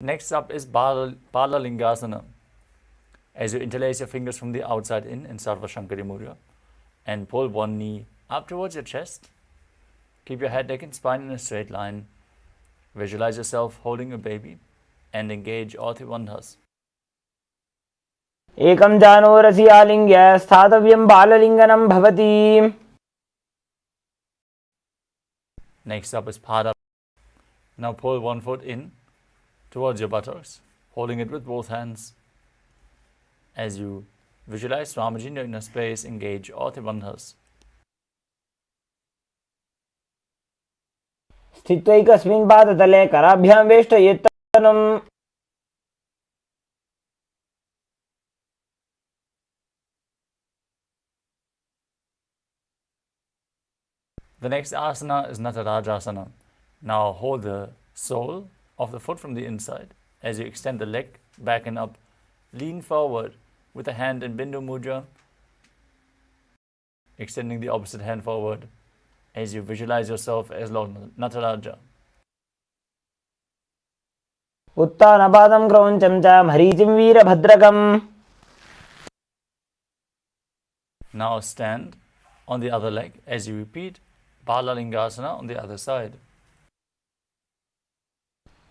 Next up is Balalingasana. As you interlace your fingers from the outside in Sarva Shankari Mudra and pull one knee up towards your chest. Keep your head, neck and spine in a straight line. Visualize yourself holding a baby and engage all three bandhas. Ekam janurasi alingya sthatavyam balalinganam bhavati. Next up is Pada. Now pull one foot in towards your buttocks, holding it with both hands. As you visualize Swamiji in your inner space, engage all three bandhas. स्थित्वैकस्मिन् पादतले कराभ्यां वेष्टयेत्तनम्. The next asana is Natarajasana. Now hold the sole of the foot from the inside. As you extend the leg back and up, lean forward with the hand in Bindu Mudra, extending the opposite hand forward as you visualize yourself as Lord Nataraja. उत्तानपादं क्रौञ्चं च मरीचिं वीरभद्रकम्. Now stand on the other leg as you repeat Balalingasana on the other side.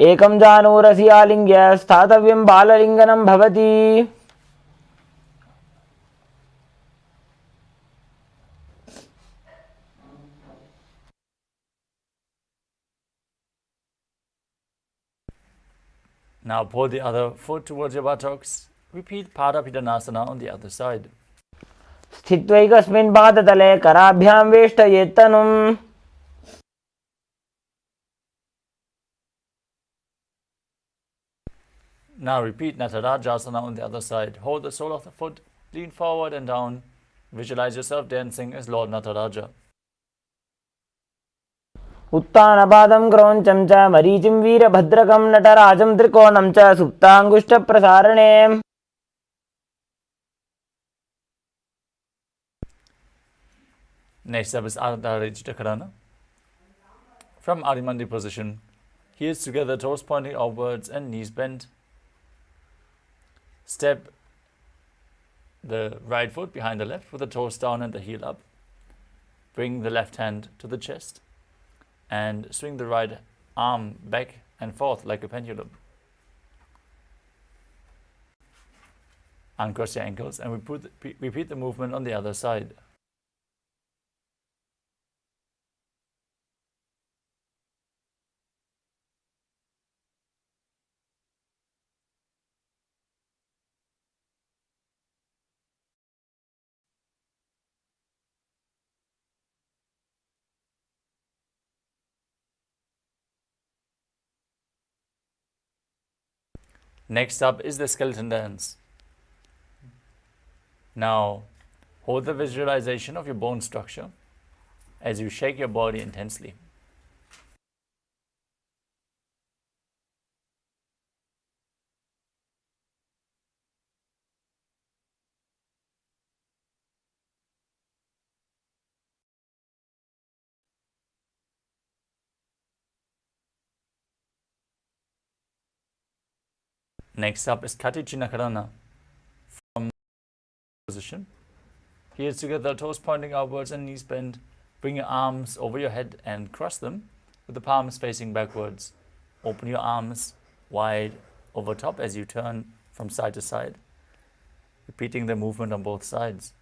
एकं जानूरसि आलिङ्ग्य स्थातव्यं बाललिङ्गनं भवति. Now pull the other foot towards your buttocks. Repeat Padapidanasana on the other side. स्थित्वैकस्मिन् पादतले कराभ्यां वेष्टयेत्तनुम्. Now repeat Natarajasana on the other side. Hold the sole of the foot, lean forward and down. Visualize yourself dancing as Lord Nataraja. उत्तानपादं क्रौञ्चं च मरीचिं वीरभद्रकं नटराजं त्रिकोणं च सुप्ताङ्गुष्ठप्रसारणे. Next up is Ardharajitakarana. From Adimandi position, heels together, toes pointing outwards and knees bent. Step the right foot behind the left with the toes down and the heel up. Bring the left hand to the chest and swing the right arm back and forth like a pendulum. Uncross your ankles and repeat the movement on the other side. Next up is the skeleton dance. Now, hold the visualization of your bone structure as you shake your body intensely. Next up is Kati Chinakarana. From position, heels together, toes pointing outwards and knees bent. Bring your arms over your head and cross them with the palms facing backwards. Open your arms wide over top as you turn from side to side, repeating the movement on both sides.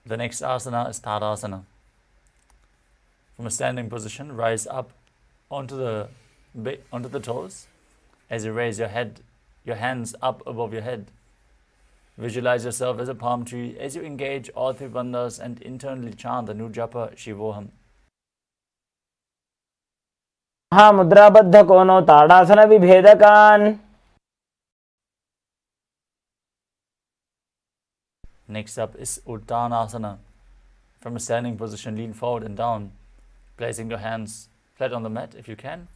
The next asana is Tadasana. From a standing position, rise up onto the toes as you raise your hands up above your head. Visualize yourself as a palm tree as you engage all three bandhas and internally chant the new japa Shivoham. महामुद्राबद्ध कोनो ताड़ासन विभेदकान्. Next up is Uttanasana. From a standing position, lean forward and down, placing your hands flat on the mat if you can.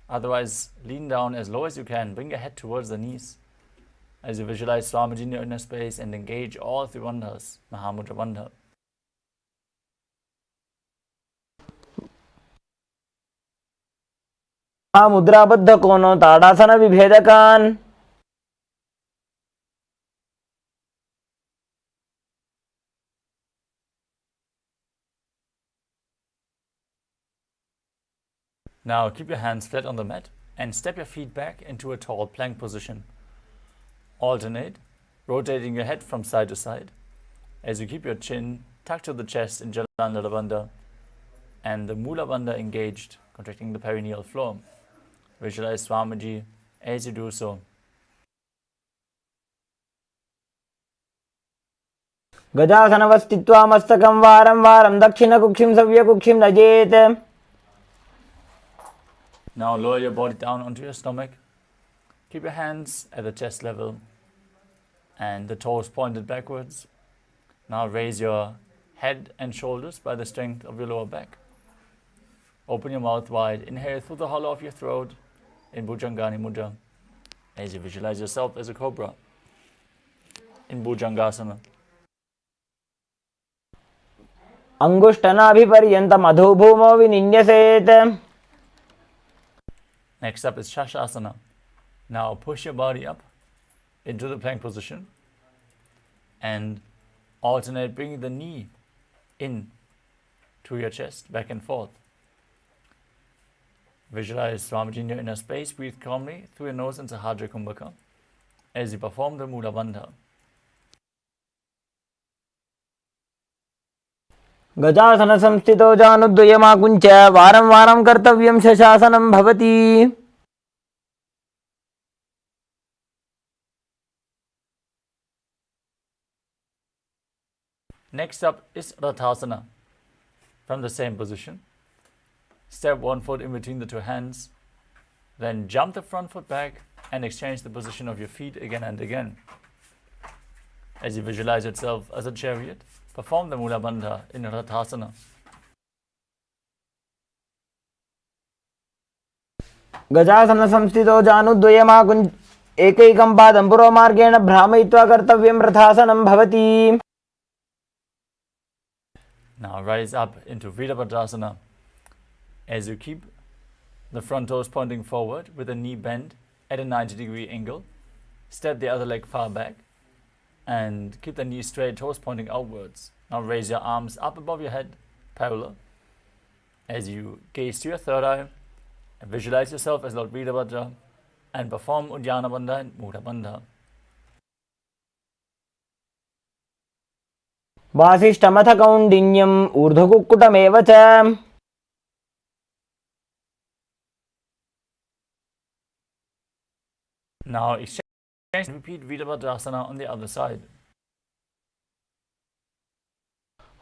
Otherwise, lean down as low as you can. Bring your head towards the knees. as you visualize Swamiji in your inner space and engage all three bandhas, Mahamudra Bandha. मुद्राबद्ध कोनो ताड़ासन विभेदकान् Now keep your hands flat on the mat and step your feet back into a tall plank position. Alternate, rotating your head from side to side as you keep your chin tucked to the chest in Jalandhara Bandha and the Mula Bandha engaged, contracting the perineal floor. Visualize Swamiji as you do so. गजासनवस्थित्वा मस्तकं वारं वारं दक्षिणकुक्षिं सव्यकुक्षिं नजेत्. Now lower your body down onto your stomach. Keep your hands at the chest level and the toes pointed backwards. Now raise your head and shoulders by the strength of your lower back. Open your mouth wide. Inhale through the hollow of your throat in Bhujangani Mudra as you visualize yourself as a cobra in Bhujangasana. अंगुष्ठनाभिपर्यन्तम् अधोभूमौ विनिन्यसेत्. Next up is Shashasana. Now push your body up into the plank position and alternate bringing the knee in to your chest, back and forth. Visualize Swamiji in your inner space. Breathe calmly through your nose into Sahadra Kumbhaka as you perform the Mula Bandha. गजासन संस्थितो जानुद्वयमाकुञ्च वारं वारं कर्तव्यं शशासनं भवति. Next up is Rathasana. From the same position, step one foot in between the two hands, then jump the front foot back and exchange the position of your feet again and again. As you visualize yourself as a chariot, perform the Mula Bandha in Rathasana. गजासन संस्थितो जानुद्वयमाकुञ्च एकैकं पादं पुरोमार्गेण भ्रामयित्वा कर्तव्यं रथासनं भवति. Now rise up into Virabhadrasana as you keep the front toes pointing forward with the knee bent at a 90-degree angle. Step the other leg far back and keep the knee straight, toes pointing outwards. Now raise your arms up above your head, parallel, as you gaze to your third eye and visualize yourself as Lord Virabhadra and perform Uddiyana Bandha and Mudha Bandha. वासिष्ठमथ कौण्डिन्यम् ऊर्ध्वकुक्कुटमेव च. Now exchange and repeat Virabhadrasana on the other side.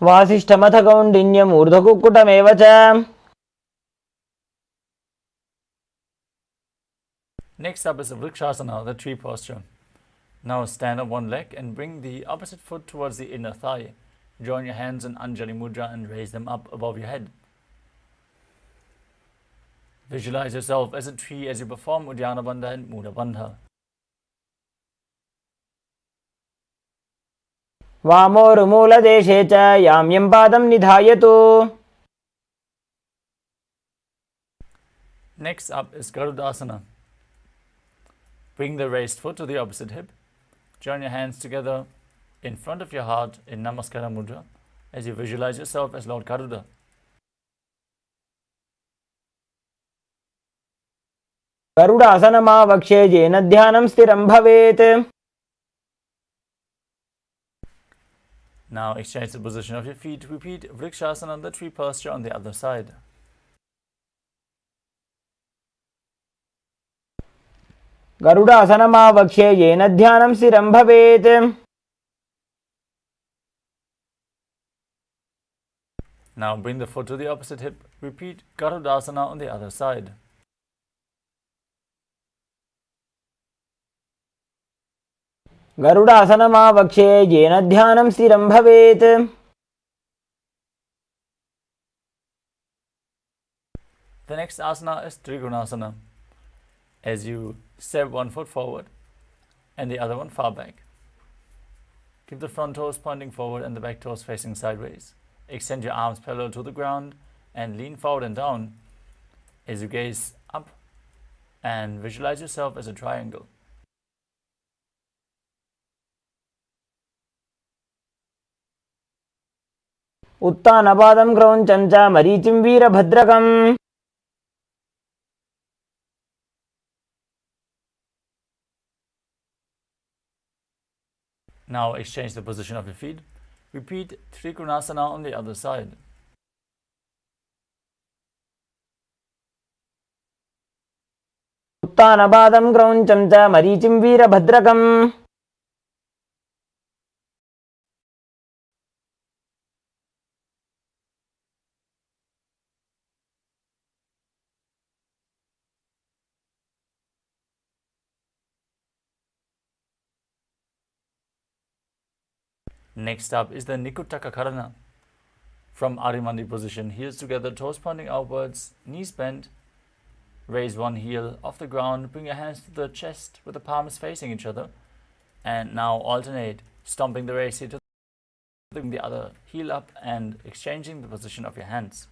वासिष्ठमथ कौण्डिन्यम् ऊर्ध्वकुक्कुटमेव च. Next up is a Vrikshasana, the tree posture. Now stand on one leg and bring the opposite foot towards the inner thigh. Join your hands in Anjali Mudra and raise them up above your head. Visualize yourself as a tree as you perform Uddiyana Bandha and Mudha Bandha. वामोरुमूलदेशे च याम्यं पादं निधायतु. Next up is Garudasana. Bring the raised foot to the opposite hip. Join your hands together in front of your heart in Namaskara Mudra as you visualize yourself as Lord Garuda. गरुडासनमावक्ष्ये येन ध्यानं स्थिरं भवेत्. Now exchange the position of your feet. Repeat Vrikshasana, the tree posture on the other side. गरुडासनमावक्ष्ये येन ध्यानं स्थिरं भवेत्. Now bring the foot to the opposite hip. Repeat Garudasana on the other side. गरुडासनमावक्ष्ये येन ध्यानं स्थिरं भवेत्. The next asana is Trigunasana. As you step one foot forward, and the other one far back. Keep the front toes pointing forward and the back toes facing sideways. Extend your arms parallel to the ground and lean forward and down as you gaze up and visualize yourself as a triangle. उत्तानपादं क्रौञ्चं च मरीचिं वीरभद्रकम्. Now exchange the position of your feet. Repeat Trikonasana on the other side. उत्तानपादं क्रौञ्चं च मरीचिं वीरभद्रकम्. Next up is the Nikutaka Karana. From Arimandi position, heels together, toes pointing outwards, knees bent. Raise one heel off the ground, bring your hands to the chest with the palms facing each other. And now alternate, stomping the raised heel to the other heel up and exchanging the position of your hands.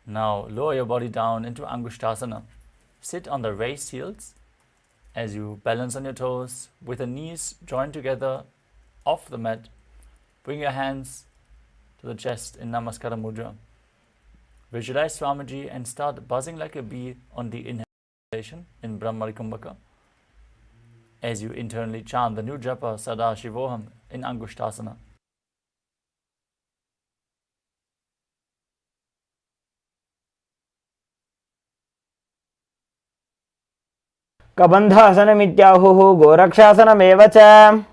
Now lower your body down into Angushtasana. Sit on the raised heels as you balance on your toes with the knees joined together off the mat. Bring your hands to the chest in Namaskara Mudra. Visualize Swamiji and start buzzing like a bee on the inhalation in Brahmari Kumbhaka as you internally chant the new japa Sadashivoham in Angushtasana. कबन्धासनमित्याहुः गोरक्षासनमेव च.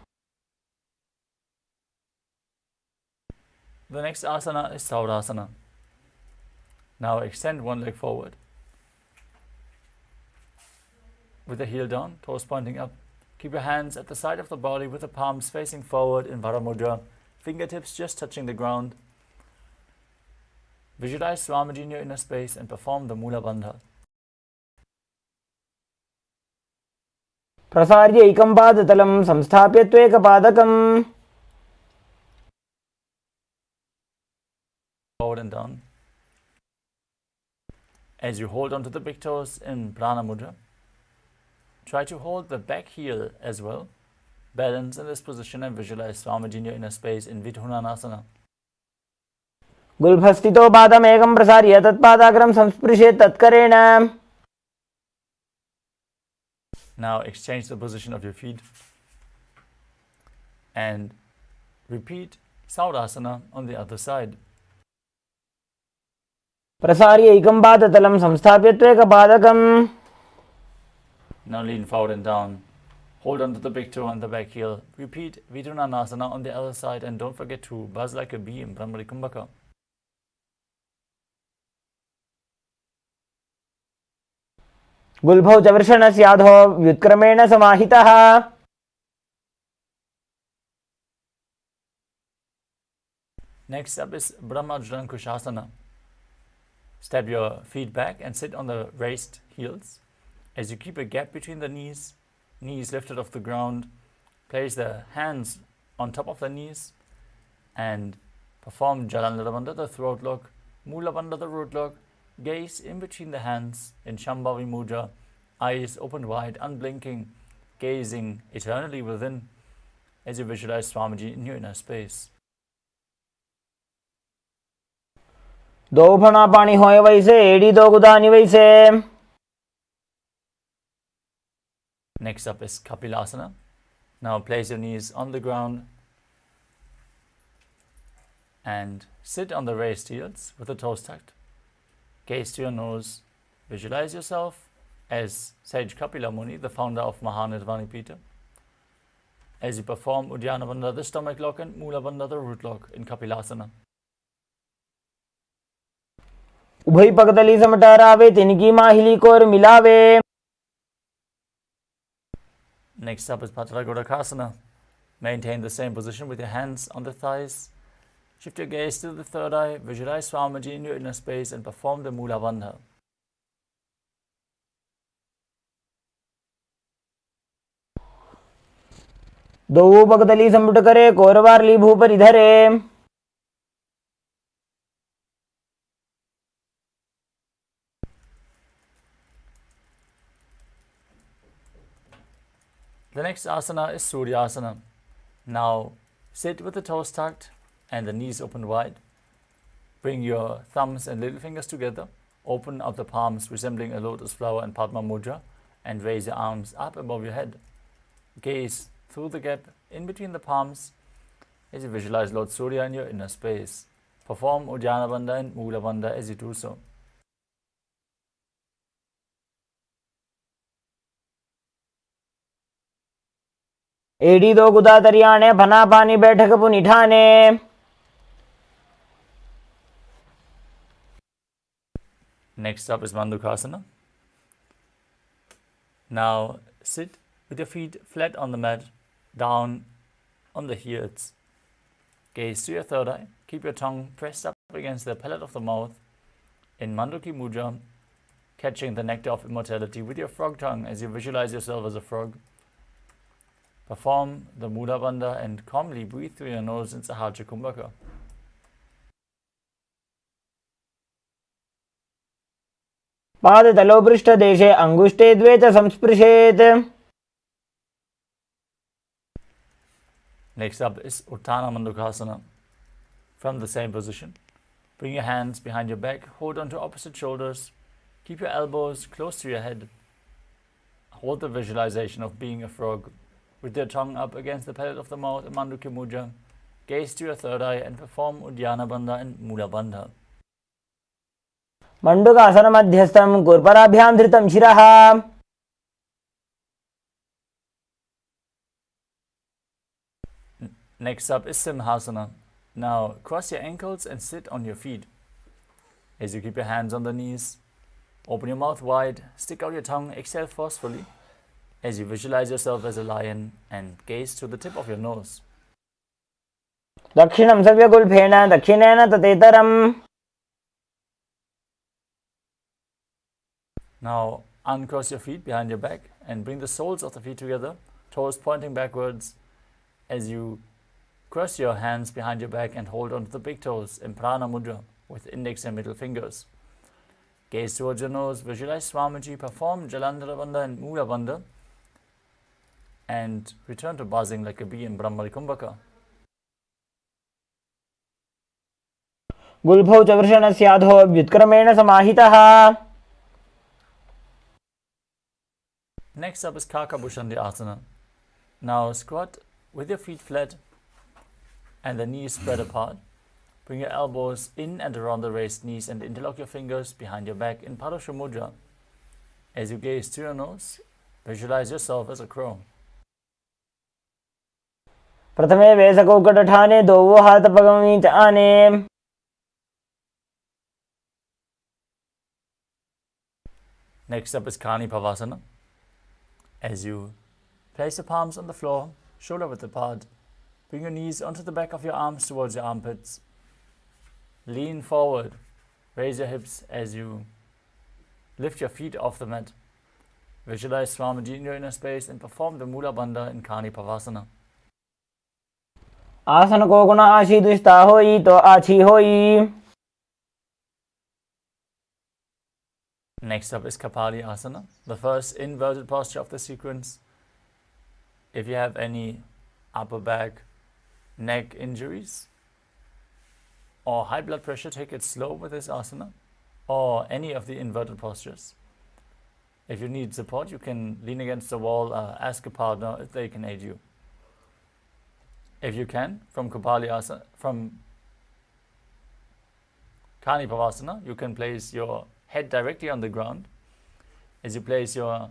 The next asana is Saurasana. Now extend one leg forward with the heel down, toes pointing up. Keep your hands at the side of the body with the palms facing forward in Varamudra, fingertips just touching the ground. Visualize Swamiji in your inner space and perform the Mula Bandha. प्रसार्य एकं पादतलं संस्थाप्य त्वेकपादकम्. Forward and down. As you hold onto the big toes in Prana Mudra, try to hold the back heel as well. Balance in this position and visualize Swamiji in your inner space in Vidhunanasana. गुल्फस्थितो पादमेकं प्रसार्य तत्पादाग्रं संस्पृशेत् तत्करेण. Now exchange the position of your feet and repeat Saurasana on the other side. प्रसार्य एकं पादतलं संस्थाप्य त्वेकपादकम्. Now lean forward and down. Hold on to the big toe and the back heel. Repeat Vidhunanasana on the other side and don't forget to buzz like a bee in Brahmari Kumbhaka. गुल्भौ च वृषणस्याधो व्युत्क्रमेण समाहितः. Next up is Brahmajlankushasana. Step your feet back and sit on the raised heels. As you keep a gap between the knees lifted off the ground, place the hands on top of the knees and perform Jalandhara Bandha, the throat lock, Mula Bandha, the root lock. Gaze in between the hands in Shambhavi Mudra, eyes open wide, unblinking, gazing eternally within as you visualize Swamiji in your inner space. दो फणा पाणी होय वैसे AD दो गुदानी वैसे. Next up is Kapilasana. Now place your knees on the ground and sit on the raised heels with the toes tucked. Gaze to your nose. Visualize yourself as Sage Kapila Muni, the founder of Mahanirvani Pita. As you perform Uddiyana Bandha, the stomach lock, and Mula Bandha, the root lock in Kapilasana. उभय पगतली समटारावे तिनकी माहिली core मिलावे. Next up is Patragodakasana. Maintain the same position with your hands on the thighs Shift your gaze to the third eye, visualize Swamiji in your inner space and perform the Mula Bandha. दो भगतली संपुट करे कौरवारली भूपरि धरे. The next asana is Suryasana. Now sit with the toes tucked and the knees open wide. Bring your thumbs and little fingers together. Open up the palms resembling a lotus flower in Padma Mudra and raise your arms up above your head. Gaze through the gap in between the palms as you visualize Lord Surya in your inner space. Perform Uddiyana Bandha and Mula Bandha as you do so. एडी दो गुदा तरियाने फना पानी बैठक पुनिठाने. Next up is Mandukasana. Now sit with your feet flat on the mat, down on the heels. Gaze to your third eye. Keep your tongue pressed up against the palate of the mouth in Manduki Mudra, catching the nectar of immortality with your frog tongue as you visualize yourself as a frog. Perform the Mula Bandha and calmly breathe through your nose in Sahaja Kumbhaka. पाद तलो पृष्ठ देशे अंगुष्टे द्वे च संस्पृशेत्. Next up is Uttana Mandukasana. From the same position, bring your hands behind your back, hold onto opposite shoulders, keep your elbows close to your head. Hold the visualization of being a frog with your tongue up against the palate of the mouth in Manduki Mudra. Gaze to your third eye and perform Uddiyana Bandha and Mula Bandha. मंडूकासन मध्यस्थम कुर्पराभ्याम धृतम शिरः. Next up is Simhasana. Now cross your ankles and sit on your feet. As you keep your hands on the knees, open your mouth wide, stick out your tongue, exhale forcefully as you visualize yourself as a lion and gaze to the tip of your nose. दक्षिणं सव्यगुल्फेन दक्षिणेन ततेतरम्. Now uncross your feet behind your back and bring the soles of the feet together, toes pointing backwards as you cross your hands behind your back and hold onto the big toes in Prana Mudra with index and middle fingers. Gaze towards your nose, visualize Swamiji, perform Jalandhara Bandha and Mula Bandha and return to buzzing like a bee in Brahmari Kumbhaka. गुल्फौ च वृषणस्याधो व्युत्क्रमेण समाहितः. Next up is Kakabhushandi Asana. Now squat with your feet flat and the knees spread apart. Bring your elbows in and around the raised knees and interlock your fingers behind your back in Padasha Mudra. As you gaze to your nose, visualize yourself as a crow. प्रथमे वेसकौकटठाने दोवो हाथ पगमी च आने. Next up is Kani Pavasana. As you place your palms on the floor, shoulder width apart, bring your knees onto the back of your arms towards your armpits. Lean forward, raise your hips as you lift your feet off the mat. Visualize Swamiji in your inner space and perform the Mula Bandha in Kani Pavasana. आसन को गुण आशी दुष्टा होई तो आछी होई. Next up is Kapali Asana, the first inverted posture of the sequence. If you have any upper back, neck injuries or high blood pressure, take it slow with this asana or any of the inverted postures. If you need support, you can lean against the wall, ask a partner if they can aid you. If you can, from Kapali Asana, from Kani Pavasana, you can place your head directly on the ground. As you place your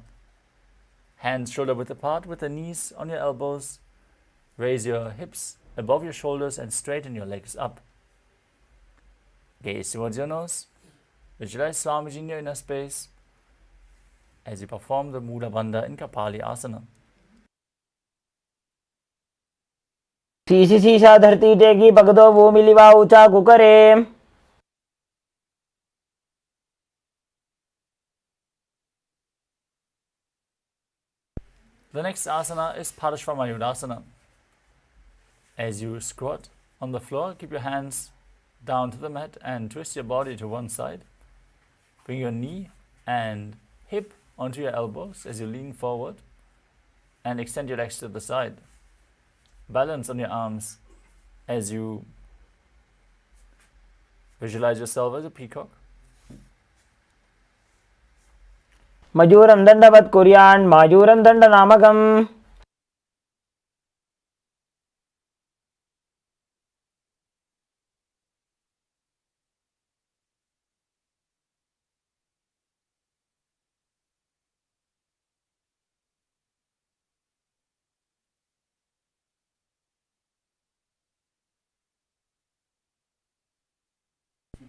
hands shoulder width apart with the knees on your elbows, raise your hips above your shoulders and straighten your legs up. Gaze towards your nose. Visualize Swamiji in your inner space as you perform the Mula Bandha in Kapali Asana. शीशी शीशा धरती टेकी पगदो वो मिलिवा ऊंचा कुकरे. The next asana is Parashvamayudasana. As you squat on the floor, keep your hands down to the mat and twist your body to one side. Bring your knee and hip onto your elbows as you lean forward and extend your legs to the side. Balance on your arms as you visualize yourself as a peacock. मजूरं दंडवत् कुर्यान् माजूरं दंडनामकम्.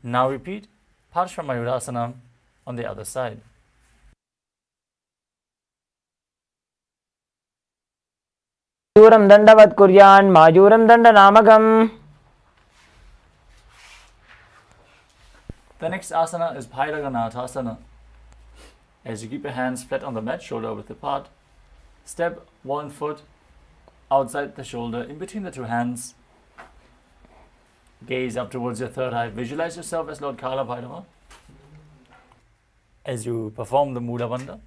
Now repeat Parashvamayudasana on the other side. मजूरं दंडवत् कुर्यान् माजूरं दंडनामकम्. The next asana is Bhairaganathasana. As you keep your hands flat on the mat, shoulder width apart, step one foot outside the shoulder, in between the two hands. Gaze up towards your third eye. Visualize yourself as Lord Kala Bhairava. As you perform the Mula Bandha.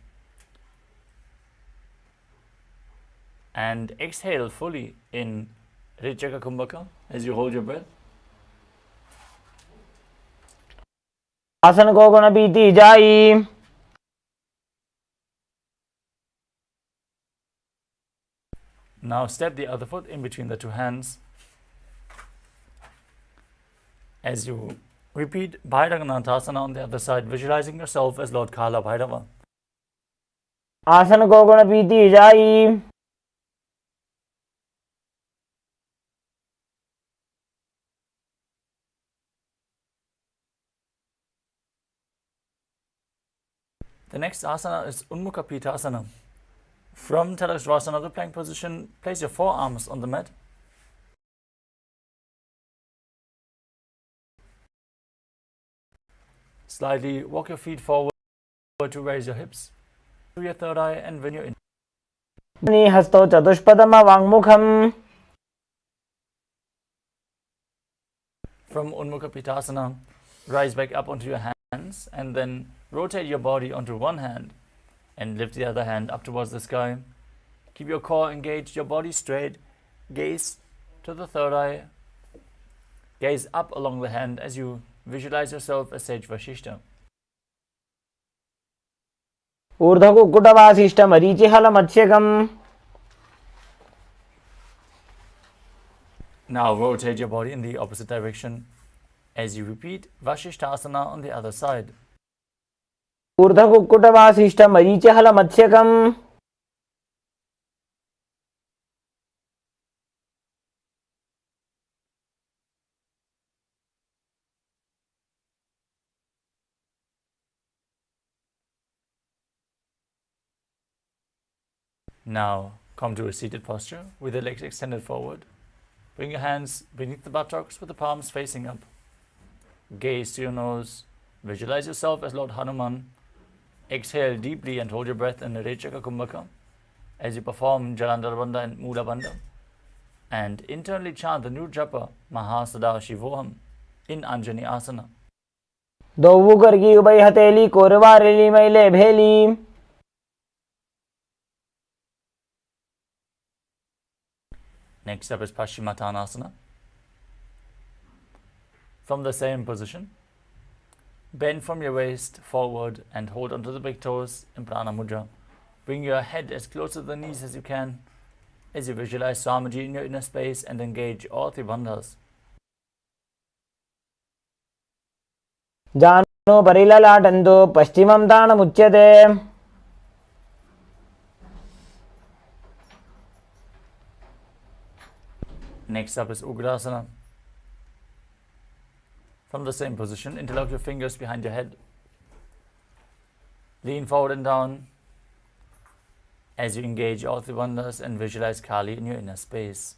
And exhale fully in Rechaka Kumbhaka as you hold your breath. आसन को गुण बीती जाई. Now step the other foot in between the two hands. As you repeat Bhairaganathasana on the other side, visualizing yourself as Lord Kala Bhairava. आसन को गुण बीती जाई. The next asana is Unmukha Pitasana. From Tadasvasana, the plank position, place your forearms on the mat. Slightly walk your feet forward to raise your hips to your third eye, and when you're in हस्तो चतुष्पदम वाङ्मुखम्. from Unmukha Pitasana, rise back up onto your hands and then rotate your body onto one hand and lift the other hand up towards the sky. Keep your core engaged, your body straight, gaze to the third eye, gaze up along the hand as you visualize yourself as Sage Vashishta. ऊर्ध्वकुक्कुटवासिष्ठ मरीचिहल मत्स्यकम्. Now rotate your body in the opposite direction as you repeat Vashishthasana on the other side. ऊर्ध्वकुक्कुटवासिष्ठ मरीचिहल मत्स्यकम्. Now come to a seated posture with the legs extended forward. Bring your hands beneath the buttocks with the palms facing up. Gaze to your nose. Visualize yourself as Lord Hanuman. Exhale deeply and hold your breath in the Rechaka Kumbhaka as you perform Jalandhara Bandha and Mula Bandha. And internally chant the new japa Mahasada-shivoham in Anjani Asana. दोवु करगी उबई हथेली कोरवारेली मैले भेली. Next up is Paschimottanasana. From the same position, bend from your waist forward and hold onto the big toes in Prana Mudra. Bring your head as close to the knees as you can as you visualize Swamiji in your inner space and engage all three bandhas. जानो परिललाटन्तो पश्चिमं ताणमुच्यते. Next up is Ugrasana. From the same position, interlock your fingers behind your head. Lean forward and down as you engage all three bandhas and visualize Kali in your inner space.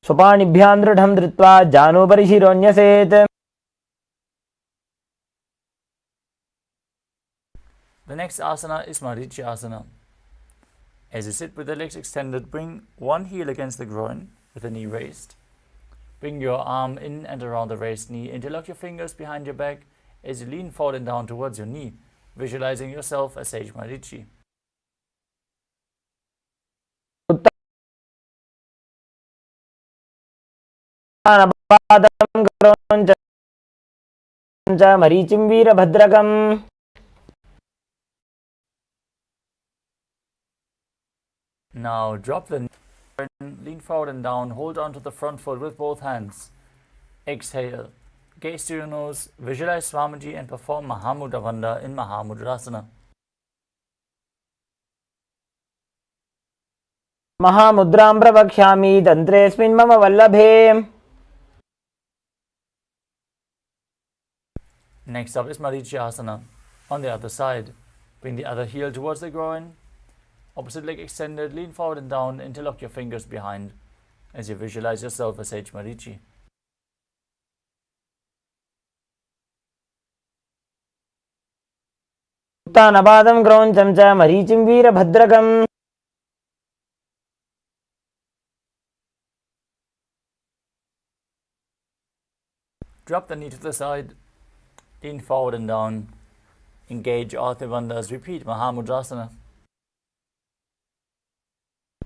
स्वपाणिभ्यां दृढं धृत्वा जानोपरि शिरोन्यसेत्. The next asana is Marichasana. As you sit with the legs extended, bring one heel against the groin with the knee raised. Bring your arm in and around the raised knee. Interlock your fingers behind your back as you lean forward and down towards your knee, visualizing yourself as Sage Marichi. मरीचिं वीरभद्रकम्. Now drop the knee, lean forward and down, hold on to the front foot with both hands. Exhale, gaze to your nose, visualize Swamiji and perform Mahamudra Bandha in Mahamudrasana. महामुद्रां प्रवक्ष्यामि तन्त्रेऽस्मिन् मम वल्लभे. Next up is Marichasana. On the other side, bring the other heel towards the groin. Opposite leg extended, lean forward and down, interlock your fingers behind as you visualize yourself as Sage Marichi. उत्तानपादं क्रौञ्चं च मरीचिं वीरभद्रकम्. Drop the knee to the side, lean forward and down, engage all three bandhas, repeat Mahamudrasana.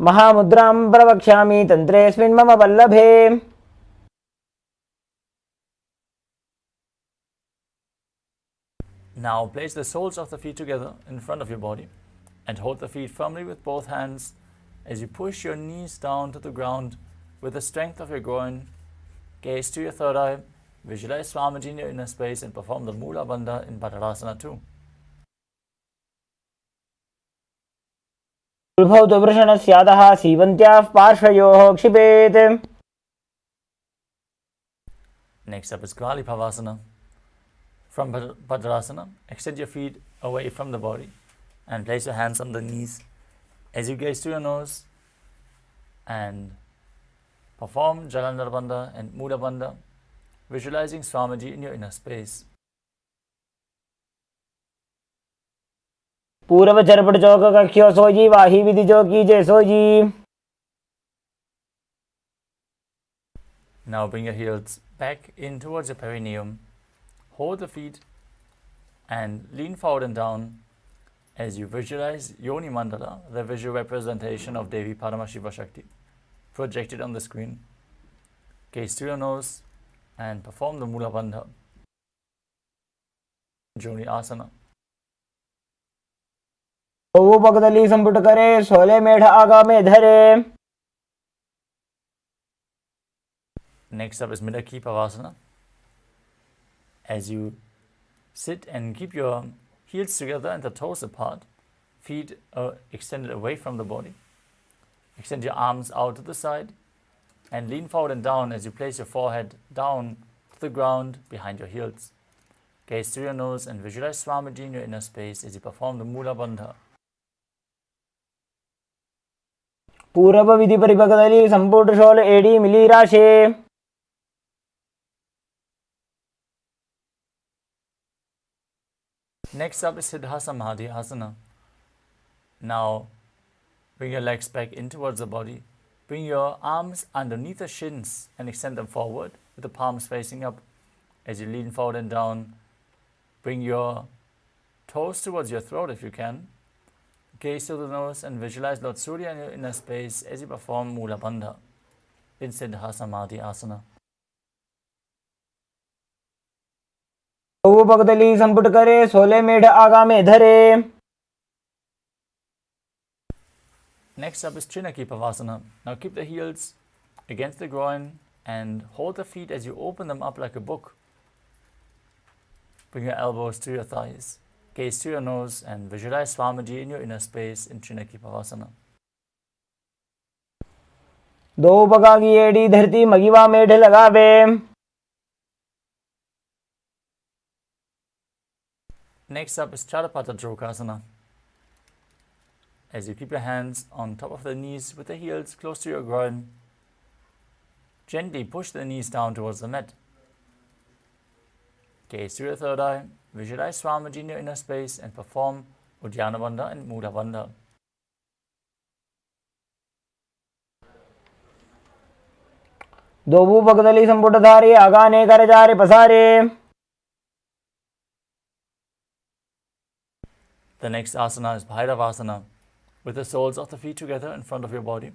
महामुद्रां प्रवक्ष्यामि तन्त्रेऽस्मिन् मम वल्लभे. Now place the soles of the feet together in front of your body and hold the feet firmly with both hands as you push your knees down to the ground with the strength of your groin. Gaze to your third eye, visualize Swamiji in your inner space and perform the Mula Bandha in Padadasana too. उल्भौतवृषणस्यादः सीवन्त्याः पार्श्वयोः क्षिपेत्. Next up is Kali Pavasana. From Padadasana, extend your feet away from the body and place your hands on the knees as you gaze to your nose and perform Jalandhar Bandha and Mula Bandha, visualizing Swamiji in your inner space. पूर्व चरपट चौक कख्यो सोजी वाही विधि जो कीजे sooji. Now bring your heels back in towards your perineum. Hold the feet and lean forward and down as you visualize Yoni Mandala, the visual representation of Devi Paramashiva Shakti, projected on the screen. Gaze to your nose and perform the Mula Bandha. Joni Asana. वो पगदली संपुट करे सोले मेढ आगा में धरे. Next up is Midaki Pavasana. As you sit and keep your heels together and the toes apart, feet extended away from the body. Extend your arms out to the side and lean forward and down as you place your forehead down to the ground behind your heels. Gaze through your nose and visualize Swamiji in your inner space as you perform the Mula Bandha. पूर्व विधि परिपगदली संपुट शोल एडी मिली राशे. Next up is Siddhasamadhi Asana. Now bring your legs back in towards the body. Bring your arms underneath the shins and extend them forward with the palms facing up as you lean forward and down. Bring your toes towards your throat if you can. Gaze to the nose and visualize Lord Surya in your inner space as you perform Mula Bandha in Siddhasamadhi Asana. वो पगदली संपुट करे सोले मेढ आगा में धरे. Next up is Chinaki Pavasana. Now keep the heels against the groin and hold the feet as you open them up like a book. Bring your elbows to your thighs. Gaze to your nose and visualize Swamiji in your inner space in Chinaki Pavasana. दो पगा की AD धरती मगिवा मेढ लगावे. Next up is Charapata Jokasana. As you keep your hands on top of the knees with the heels close to your groin, Gently push the knees down towards the mat. Gaze to your third eye. Visualize Swamiji in your inner space and perform Uddiyana Bandha and Mula Bandha. दोबू पगदली संपुट धारे आगाने कर जारे पसारे. The next asana is Bhairavasana. With the soles of the feet together in front of your body,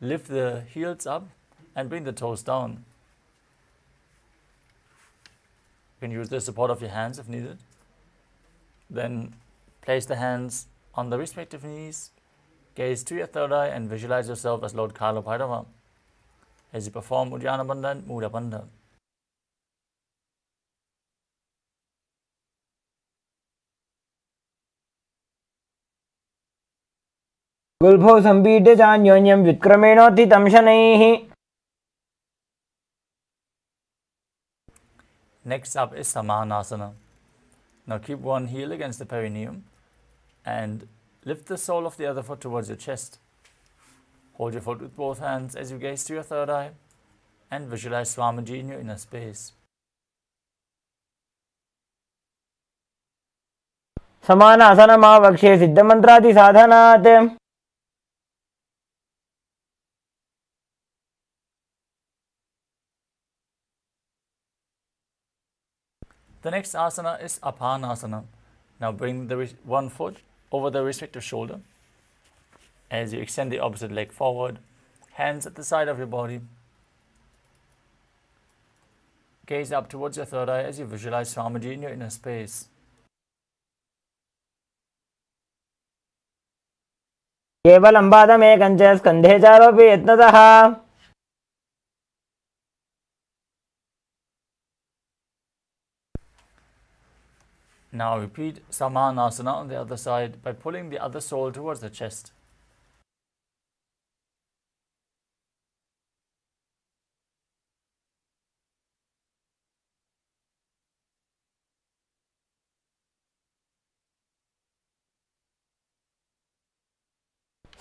lift the heels up and bring the toes down. You can use the support of your hands if needed. Then place the hands on the respective knees, gaze to your third eye and visualize yourself as Lord Kala Bhairava as you perform Uddiyana Bandha and Mula Bandha. गुल्फो संपीड्य चान्योन्यं व्युत्क्रमेणोत्थितं शनैः. Next up is Samanasana. Now keep one heel against the perineum and lift the sole of the other foot towards your chest. Hold your foot with both hands as you gaze to your third eye and visualize Swamiji in your inner space. समानासनमावक्ष्ये सिद्धमन्त्रादिसाधनात्. The next asana is Apanasana. Now bring the one foot over the respective shoulder as you extend the opposite leg forward, hands at the side of your body. Gaze up towards your third eye as you visualize Swamiji in your inner space. केवलं पादमेकं च स्कन्धे चारोपि यत्नतः. Now repeat Samanasana on the other side by pulling the other sole towards the chest.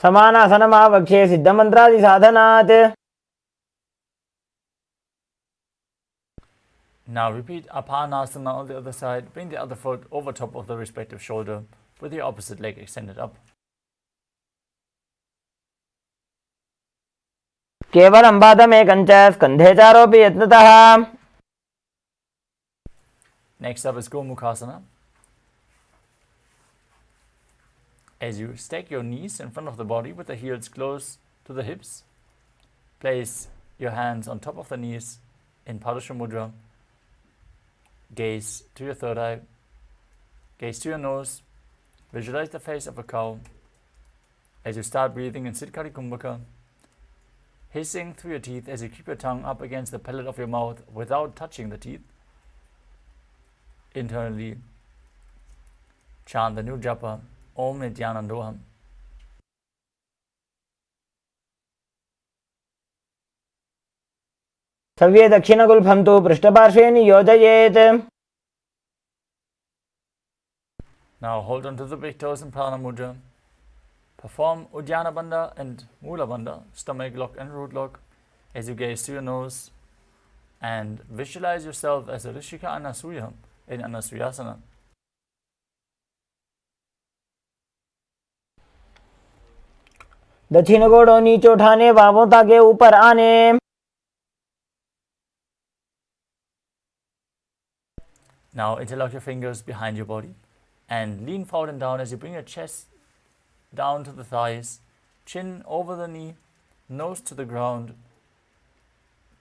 समानासनमावक्ष्ये सिद्धमन्त्रादिसाधनात्. Now repeat Apanasana on the other side. Bring the other foot over top of the respective shoulder with your opposite leg extended up. केवलं पादमेकं च स्कन्धे चारोपि यत्नतः. Next up is Gomukhasana. As you stack your knees in front of the body with the heels close to the hips, place your hands on top of the knees in Padusha Mudra. Gaze to your third eye, gaze to your nose, visualize the face of a cow. As you start breathing in Siddhkari Kumbhaka, hissing through your teeth as you keep your tongue up against the palate of your mouth without touching the teeth. Internally, chant the new japa, Om Nithyanandoham. सव्ये दक्षिणगुल्फं तु पृष्ठपार्श्वे नियोजयेत्. Now hold on to the big toes in Prana Mudra. Perform Uddiyana Bandha and Mula Bandha, stomach lock and root lock, as you gaze to your nose and visualize yourself as a Rishika Anasuya in Anasuyasana. दक्षिण गोड़ों नीचे उठाने, बाहों ताके ऊपर आने. Now interlock your fingers behind your body and lean forward and down as you bring your chest down to the thighs, chin over the knee, nose to the ground.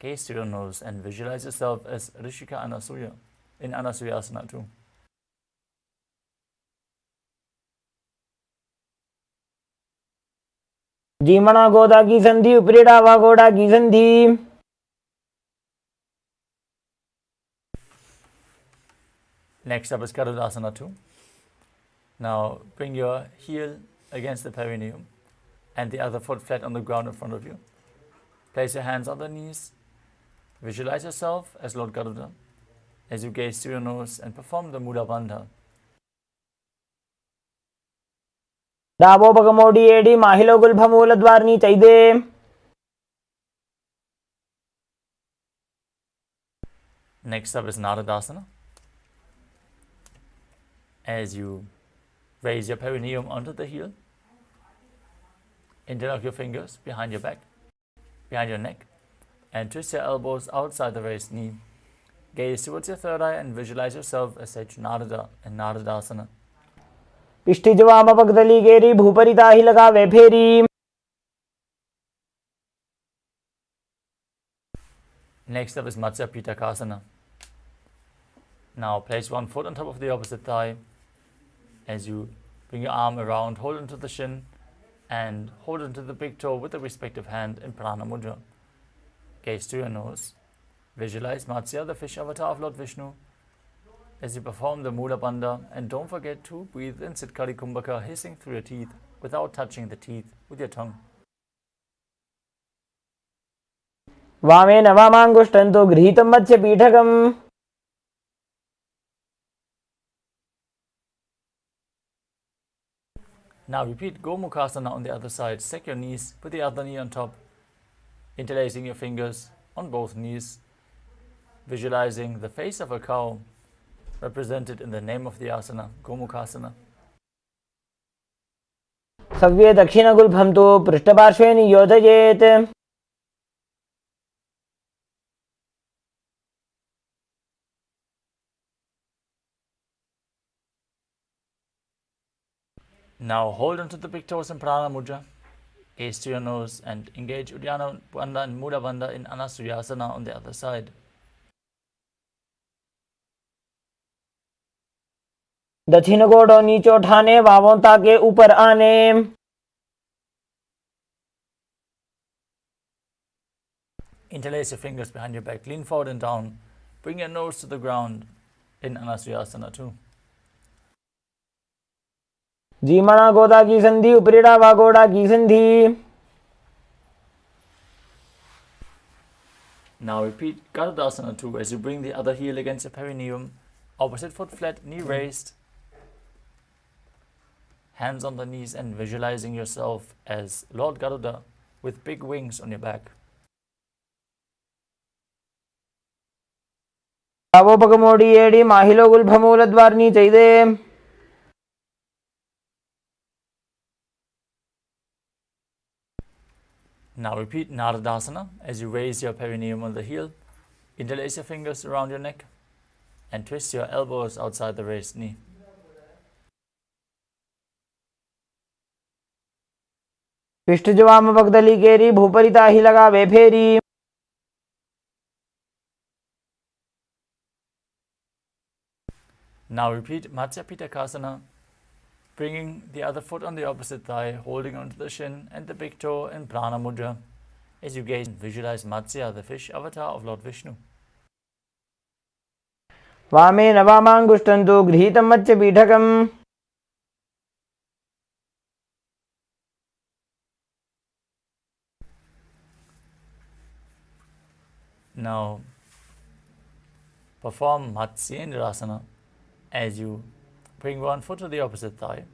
Gaze to your nose and visualize yourself as Rishika Anasuya in Anasuyasana too. जीमणा गोदा की संधि, ऊपरी डावा गोड़ा की संधि. Next up is Garudasana too. Now bring your heel against the perineum and the other foot flat on the ground in front of you. Place your hands on the knees. Visualize yourself as Lord Garuda as you gaze to your nose and perform the Mula Bandha. डाबो पगमोडी एडी माहिलो गुल्फमूल द्वारनी चैदे. Next up is Naradasana. As you raise your perineum onto the heel, interlock your fingers behind your back, behind your neck, and twist your elbows outside the raised knee. Gaze towards your third eye and visualize yourself as Sage Narada in Naradasana. इष्टिज वाम पगदली गेरी भूपरिता ही लगावे फेरी. Next up is Matsya Pitakasana. Now place one foot on top of the opposite thigh as you bring your arm around, hold onto the shin and hold onto the big toe with the respective hand in Prana Mudra. Gaze to your nose. Visualize Matsya, the fish avatar of Lord Vishnu, as you perform the Mula Bandha, and don't forget to breathe in Sitkari Kumbhaka, hissing through your teeth without touching the teeth with your tongue. वामेन वामांगुष्टंतो गृहीतं मत्स्य पीठकम्. Now repeat Gomukhasana on the other side. Stack your knees, put the other knee on top, interlacing your fingers on both knees, visualizing the face of a cow represented in the name of the asana, Gomukhasana. सव्ये दक्षिणगुल्फं तु पृष्ठपार्श्वे नियोजयेत्. Now hold onto the big toes in Prana Mudra. Gaze to your nose and engage Uddiyana Bandha and Mula Bandha in Anasuyasana on the other side. दक्षिण गोड़ों नीचे उठाने, वावों ताके ऊपर आने. Interlace your fingers behind your back, lean forward and down. Bring your nose to the ground in Anasuyasana too. जीमणा गोदा की संधि, उपरीड़ा वा गोड़ा की संधि. Now repeat Garudasana too as you bring the other heel against your perineum, opposite foot flat, knee raised, hands on the knees, and visualizing yourself as Lord Garuda with big wings on your back. అవోపకమోడి ఏడి మాహిలో గుల్భమూల ద్వార్ని చైదే. Now repeat Naradasana as you raise your perineum on the heel, interlace your fingers around your neck, and twist your elbows outside the raised knee. पिष्ठज वाम पगदली केरी भूपरिता ही लगावे फेरी. Now repeat Matsya Pitakasana, bringing the other foot on the opposite thigh, holding onto the shin and the big toe in Prana Mudra as you gaze and visualize Matsya, the fish avatar of Lord Vishnu. वामेन वामांगुष्टं तु गृहीतं मत्स्य पीठकम्. Now perform Matsyendrasana as you bring one foot to the opposite thigh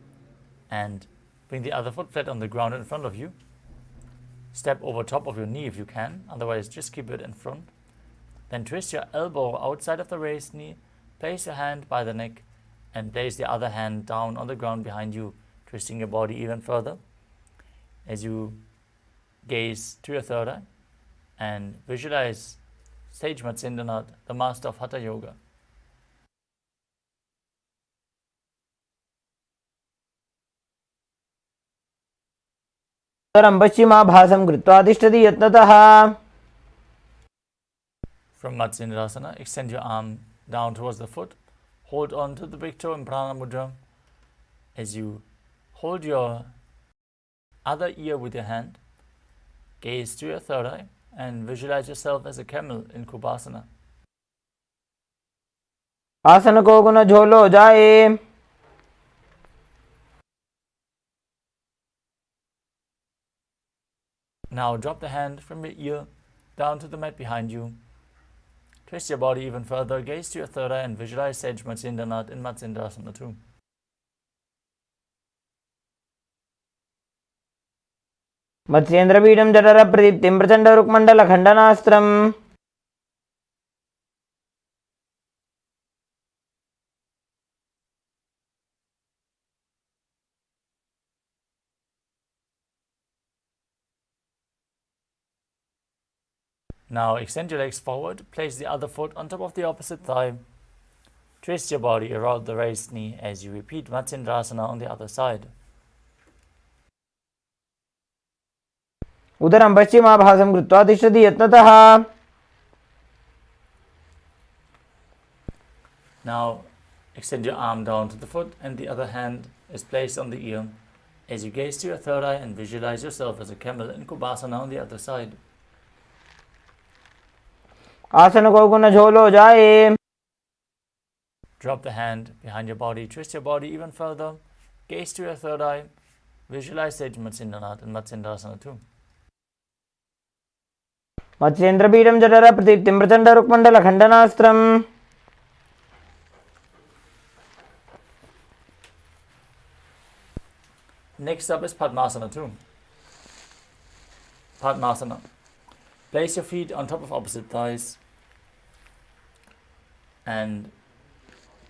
and bring the other foot flat on the ground in front of you. Step over top of your knee if you can, otherwise just keep it in front. Then twist your elbow outside of the raised knee, place your hand by the neck and place the other hand down on the ground behind you, twisting your body even further as you gaze to your third eye and visualize Sage Matsyendranath, the master of Hatha Yoga. तरं पश्चिमाभासं कृत्वा तिष्ठति यत्नतः. From Matsyendrasana, extend your arm down towards the foot. Hold on to the big toe in Prana Mudra as you hold your other ear with your hand. Gaze to your third eye and visualize yourself as a camel in Kubasana. आसन को गुण झोलो जाए. Now drop the hand from your ear down to the mat behind you. Twist your body even further, gaze to your third eye and visualize Sage Matsyendranath in Matsyendrasana too. मत्स्येन्द्रपीठं जठर प्रदीप्तिं Prachanda रुक्मण्डल खण्डनास्त्रम्. Now extend your legs forward, place the other foot on top of the opposite thigh. Twist your body around the raised knee as you repeat Matsyendrasana on the other side. उदरं पश्चिमाभासं कृत्वा तिष्ठति यत्नतः. Now extend your arm down to the foot and the other hand is placed on the ear as you gaze to your third eye and visualize yourself as a camel in Kubasana on the other side. आसन को गुण झोलो जाए. Drop the hand behind your body, twist your body even further, gaze to your third eye, visualize Sage Matsyendranath and Matsyendrasana too. मत्स्येन्द्रपीठं जठर प्रतीप्तिं Prachanda रुक्मण्डल खण्डनास्त्रम्. Next up is Padmasana too. Padmasana. Place your feet on top of opposite thighs and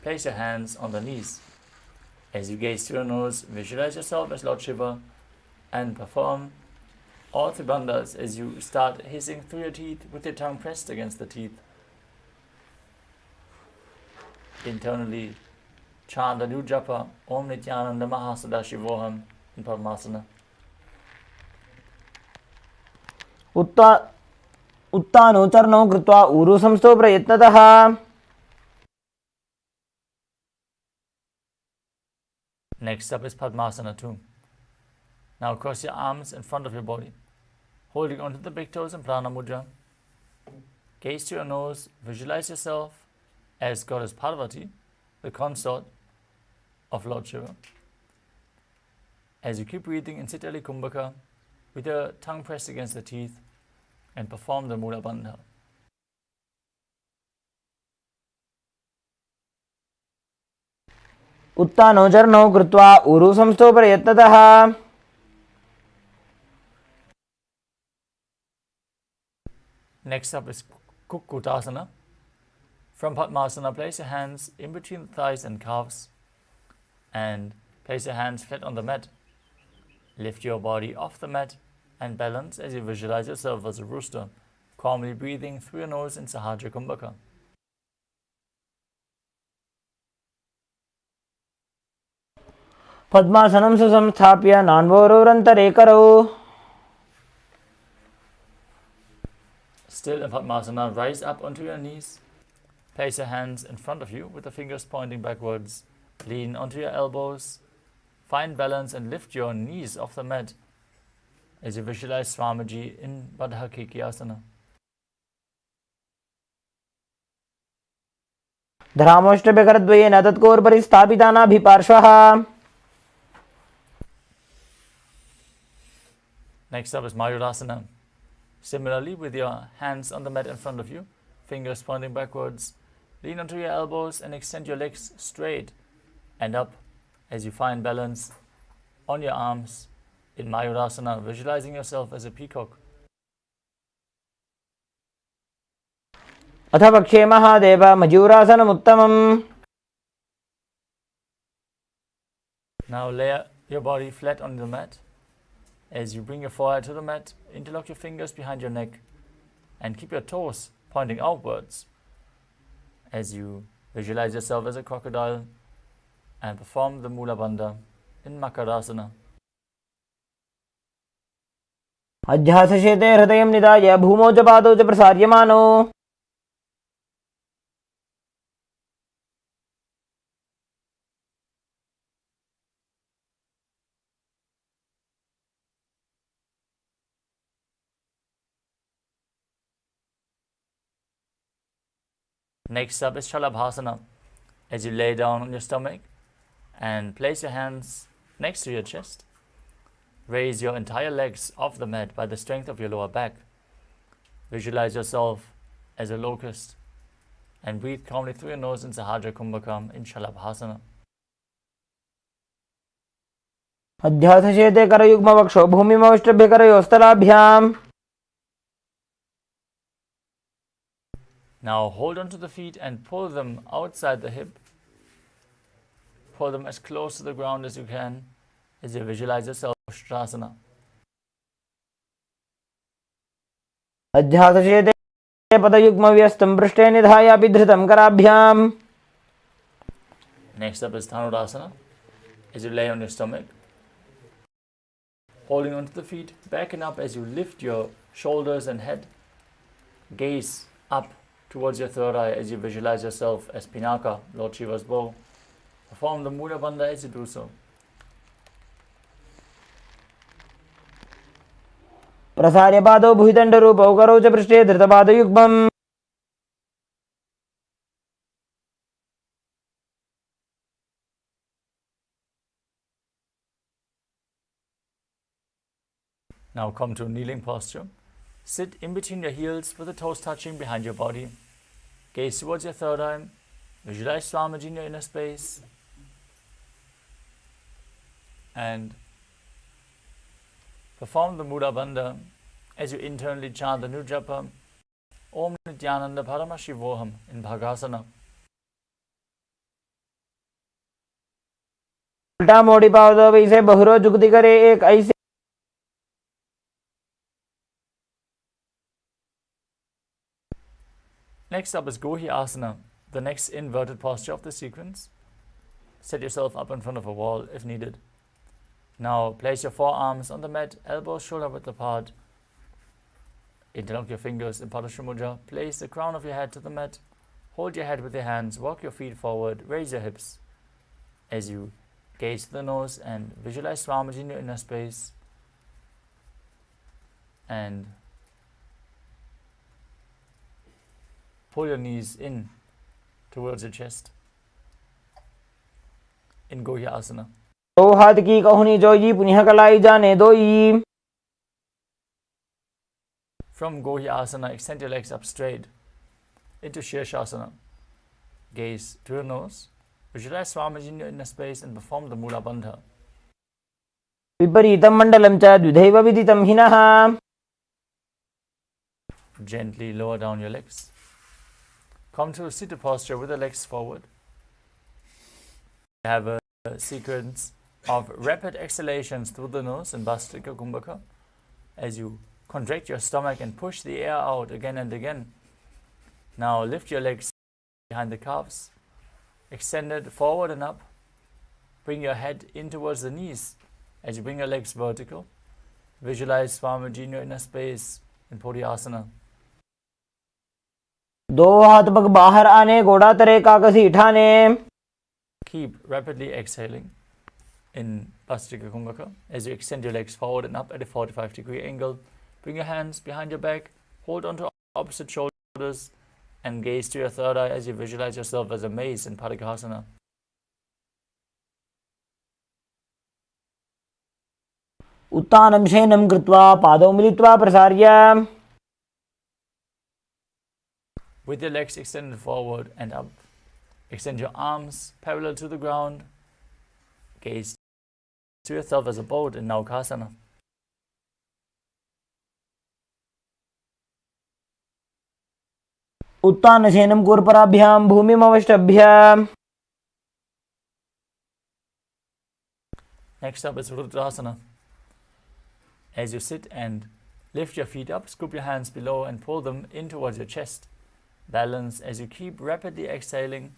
place your hands on the knees. As you gaze to your nose, visualize yourself as Lord Shiva and perform all three bandhas as you start hissing through your teeth with your tongue pressed against the teeth. Internally chant the new japa Om Nithyananda Mahasadaशिवोहम in Paramasana. उत्तानो चरणौ कृत्वा ऊरु संस्थो प्रयत्नतः. Next up is Padmasana too. Now cross your arms in front of your body, holding onto the big toes in Prana Mudra. Gaze to your nose, visualize yourself as Goddess Parvati, the consort of Lord Shiva. As you keep breathing in Sitali Kumbhaka with your tongue pressed against the teeth and perform the Mula Bandha. उत्तानो चरणौ कृत्वा ऊरु संस्थो प्रयत्नतः. Next up is Kukkutasana. From Padmasana, place your hands in between the thighs and calves and place your hands flat on the mat. Lift your body off the mat and balance as you visualize yourself as a rooster, calmly breathing through your nose in Sahajra Kumbhaka. पद्मासनं सुसंस्थाप्य नान्वोरोरन्तरे करौ. Still in Padmasana, rise up onto your knees. Place your hands in front of you with the fingers pointing backwards. Lean onto your elbows. Find balance and lift your knees off the mat as you visualize Swamiji in Badhakikyasana. धरामोष्टभ्यकरद्वयेन तत्कोर्परि स्थापितानाभिपार्श्वः. Next up is Mayurasana. Similarly, with your hands on the mat in front of you, fingers pointing backwards, lean onto your elbows and extend your legs straight and up as you find balance on your arms in Mayurasana, visualizing yourself as a peacock. अथ पक्षे Mahadev मयूरासनमुत्तमम्. Now lay your body flat on the mat. As you bring your forehead to the mat, interlock your fingers behind your neck and keep your toes pointing outwards as you visualize yourself as a crocodile and perform the Mula Bandha in Makarasana. अध्यासशेते हृदयं निधाय भूमौ च पादौ च प्रसार्यमानो. Next up is Shalabhasana. As you lay down on your stomach and place your hands next to your chest, raise your entire legs off the mat by the strength of your lower back. Visualize yourself as a locust and breathe calmly through your nose in Sahajra Kumbhakam in Shalabhasana. अध्यासशेते करयुग्मवक्षो भूमिमवष्टभ्यकरयोस्तलाभ्याम्. Now hold onto the feet and pull them outside the hip. Pull them as close to the ground as you can as you visualize yourself Ustrasana. अध्यासशेते पदयुग्मव्यस्तं पृष्ठे निधायापि धृतं कराभ्याम्. Next up is Dhanurasana. As you lay on your stomach, holding onto the feet, backing up as you lift your shoulders and head. Gaze up towards your third eye as you visualize yourself as Pinaka, Lord Shiva's bow. Perform the Mula Bandha as you do so. प्रसार्य पादौ भुजदण्डरूपौ करौ च पृष्ठे धृतपादयुग्मम्. Now come to a kneeling posture. Sit in between your heels with the toes touching behind your body. Gaze towards your third eye. Visualize Swamiji in your inner space. And perform the Mula Bandha as you internally chant the new japa Om Nithyananda Paramashivoham in Bhagasana. उल्टा मोड़ी पाव दो वैसे बहुरो जुगती करे एक ऐसे. Next up is Gohi Asana, the next inverted posture of the sequence. Set yourself up in front of a wall if needed. Now place your forearms on the mat, elbows shoulder width apart. Interlock your fingers in Padasana Mudra. Place the crown of your head to the mat. Hold your head with your hands, walk your feet forward, raise your hips. As you gaze to the nose and visualize Swamiji in your inner space. And pull your knees in towards your chest in Gohi Asana. दो हाथ की कहुनी जोई पुनः कलाई जाने दोई. From Gohi Asana, extend your legs up straight into Shirshasana. Gaze to your nose. Visualize Swamiji in your inner space and perform the Mula Bandha. विपरीतं मण्डलं च द्विधैव विदितं हिनः. Gently lower down your legs. Come to a seated posture with the legs forward. Have a sequence of rapid exhalations through the nose in Bhastrika Kumbhaka as you contract your stomach and push the air out again and again. Now lift your legs behind the calves, extend it forward and up. Bring your head in towards the knees as you bring your legs vertical. Visualize Swamiji in your inner space in Podhyasana. दो हाथ पग बाहर आने घोड़ा तरे काकसी ठाने. Keep rapidly exhaling in Bhastrika Kumbhaka as you extend your legs forward and up at a 45-degree angle. Bring your hands behind your back, hold onto opposite shoulders, and gaze to your third eye as you visualize yourself as a mace in Padikasana. उत्तानं शयनं कृत्वा पादौ मिलित्वा प्रसार्य. With your legs extended forward and up, extend your arms parallel to the ground. Gaze to yourself as a boat in Naukasana. उत्तानं शयनं कूर्पराभ्यां भूमिमवष्टभ्य. Next up is Rudrasana. As you sit and lift your feet up, scoop your hands below and pull them in towards your chest. Balance as you keep rapidly exhaling.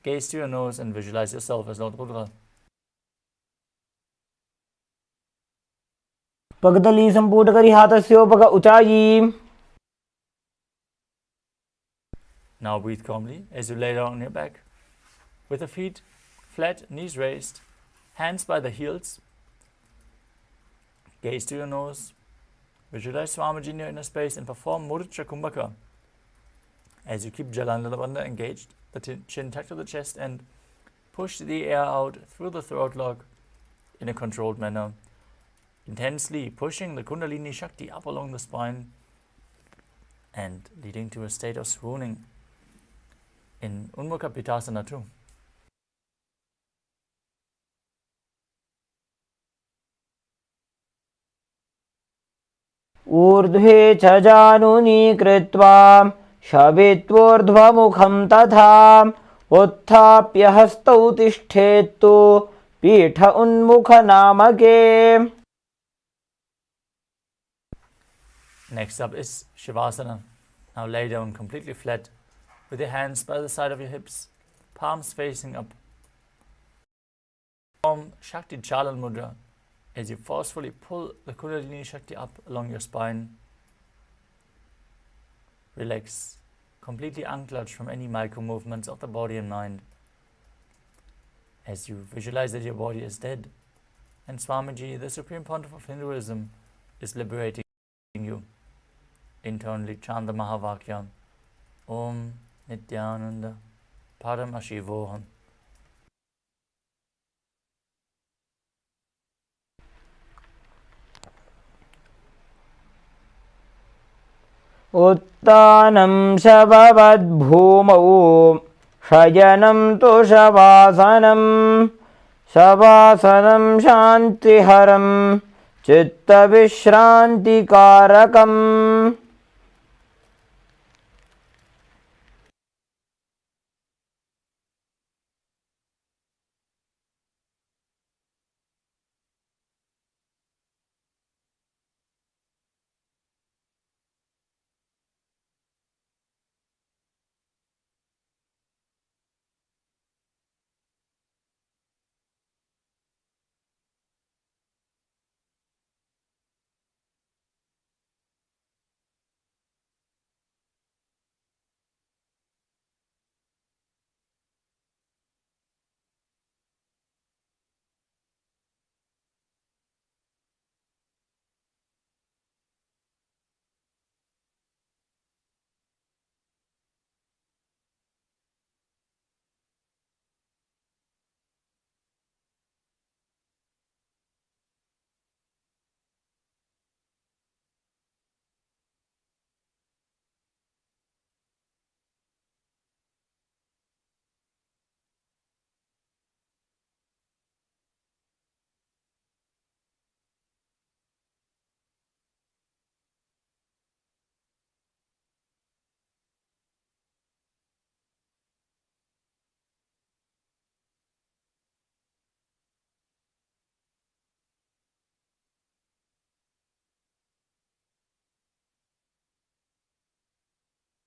Gaze to your nose and visualize yourself as Lord Rudra. पगदली संपूट करी हाथस्योपग उचाई. Now breathe calmly as you lay down on your back. With the feet flat, knees raised, hands by the heels. Gaze to your nose. Visualize Swamiji in your inner space and perform Mudra Kumbhaka. As you keep Jalandhara Bandha engaged, the chin tucked to the chest and push the air out through the throat lock in a controlled manner. Intensely pushing the Kundalini Shakti up along the spine and leading to a state of swooning in Unmukha Pittasana too. ऊर्ध्वे च जानुनी कृत्वा शवित्वोर्ध्वमुखं तथा उत्थाप्य हस्तौ तिष्ठेत्तु पीठ उन्मुख नामके. Next up is Shivasana. Now lay down completely flat with your hands by the side of your hips, palms facing up. Form Shakti Chalan Mudra as you forcefully pull the Kundalini Shakti up along your spine. Relax, completely unclutched from any micro movements of the body and mind. As you visualize that your body is dead, and Swamiji, the Supreme Pontiff of Hinduism, is liberating you. Internally chant the Mahavakya, Om Nithyananda, Paramashivoham. उत्तानं शववद्भूमौ शयनं तु शवासनं शवासनं शान्तिहरं चित्तविश्रान्तिकारकम्.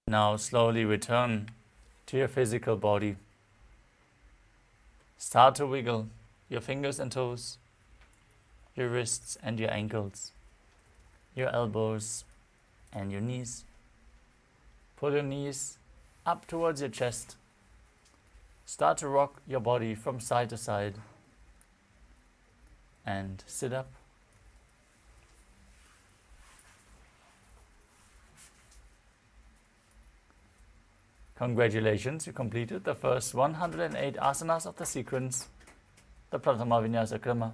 Now slowly return to your physical body. Start to wiggle your fingers and toes, your wrists and your ankles, your elbows and your knees. Pull your knees up towards your chest. Start to rock your body from side to side and sit up. Congratulations, you completed the first 108 asanas of the sequence, the Pratama Vinyasa Krama.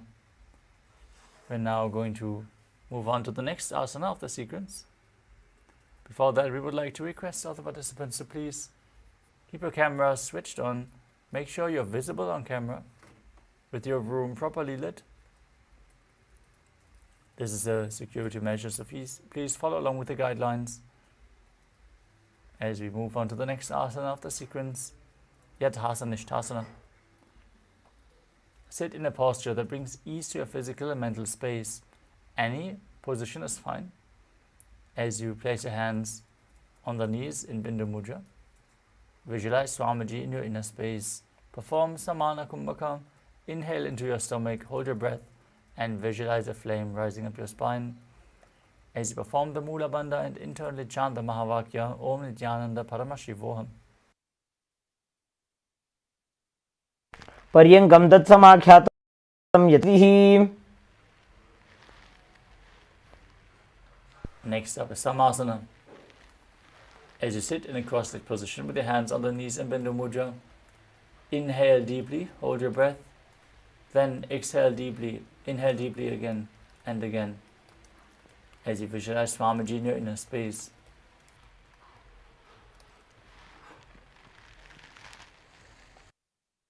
We're now going to move on to the next asana of the sequence. Before that, we would like to request all the participants to please keep your camera switched on. Make sure you're visible on camera with your room properly lit. This is a security measure, so please follow along with the guidelines. As we move on to the next asana of the sequence, Yadhasana Nishthasana. Sit in a posture that brings ease to your physical and mental space. Any position is fine. As you place your hands on the knees in Bindu Mudra, visualize Swamiji in your inner space. Perform Samana Kumbhaka. Inhale into your stomach, hold your breath, and visualize a flame rising up your spine. As you perform the Mula Bandha and internally chant the Mahavakya, Om Nithyananda Paramashivoham. पर्यङ्कं तत्समाख्यातं यतिः. Next up is Samasana. As you sit in a cross-legged position with your hands on the knees in Bindu Mudra, inhale deeply, hold your breath, then exhale deeply, inhale deeply again and again. As you visualize Swamiji in your inner space.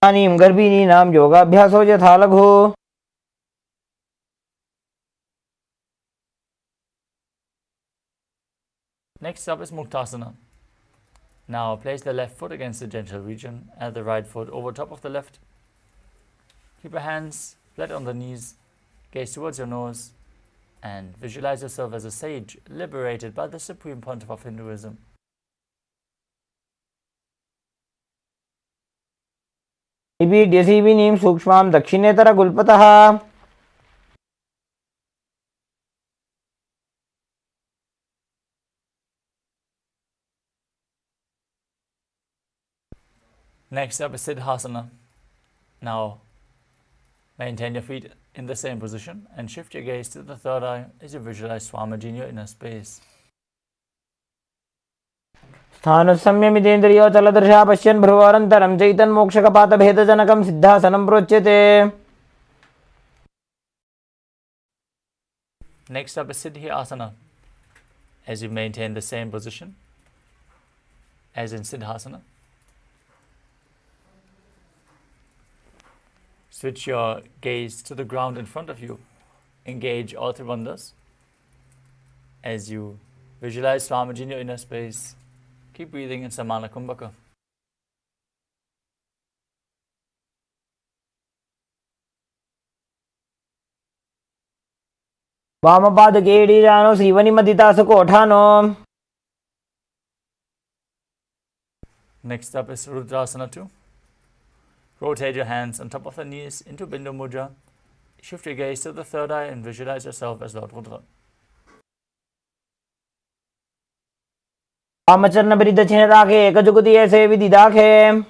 इदानीं गर्भिणीनां योगाभ्यासो यथा लघु. Next up is Muktasana. Now place the left foot against the genital region and the right foot over top of the left. Keep your hands flat on the knees, gaze towards your nose, and visualize yourself as a sage liberated by the Supreme Pontiff of Hinduism. निपीड्यसीविनीं सूक्ष्मां दक्षिणेतरगुल्पतः Next up is Siddhasana. Now maintain your feet in the same position and shift your gaze to the third eye as you visualize Swamiji in your inner space. स्थानुसंयमितेन्द्रियोचलदृशा पश्यन् भ्रुवोरन्तरं चैतन्मोक्षकपातभेदजनकं सिद्धासनं प्रोच्यते. Next up is Siddhyasana. As you maintain the same position as in Siddhasana, switch your gaze to the ground in front of you. Engage all three bandhas as you visualize Swamiji in your inner space. Keep breathing in Samana Kumbhaka. वामपादकेडीजानो श्रीवनिमदितासुकोठानो. Next up is Rudrasana 2. Rotate your hands on top of the knees into Bindu Mudra. Shift your gaze to the third eye and visualize yourself as Lord Rudra. वामचरणपरिदक्षिणराखे एकजुगुतिये सेविदिदाखे.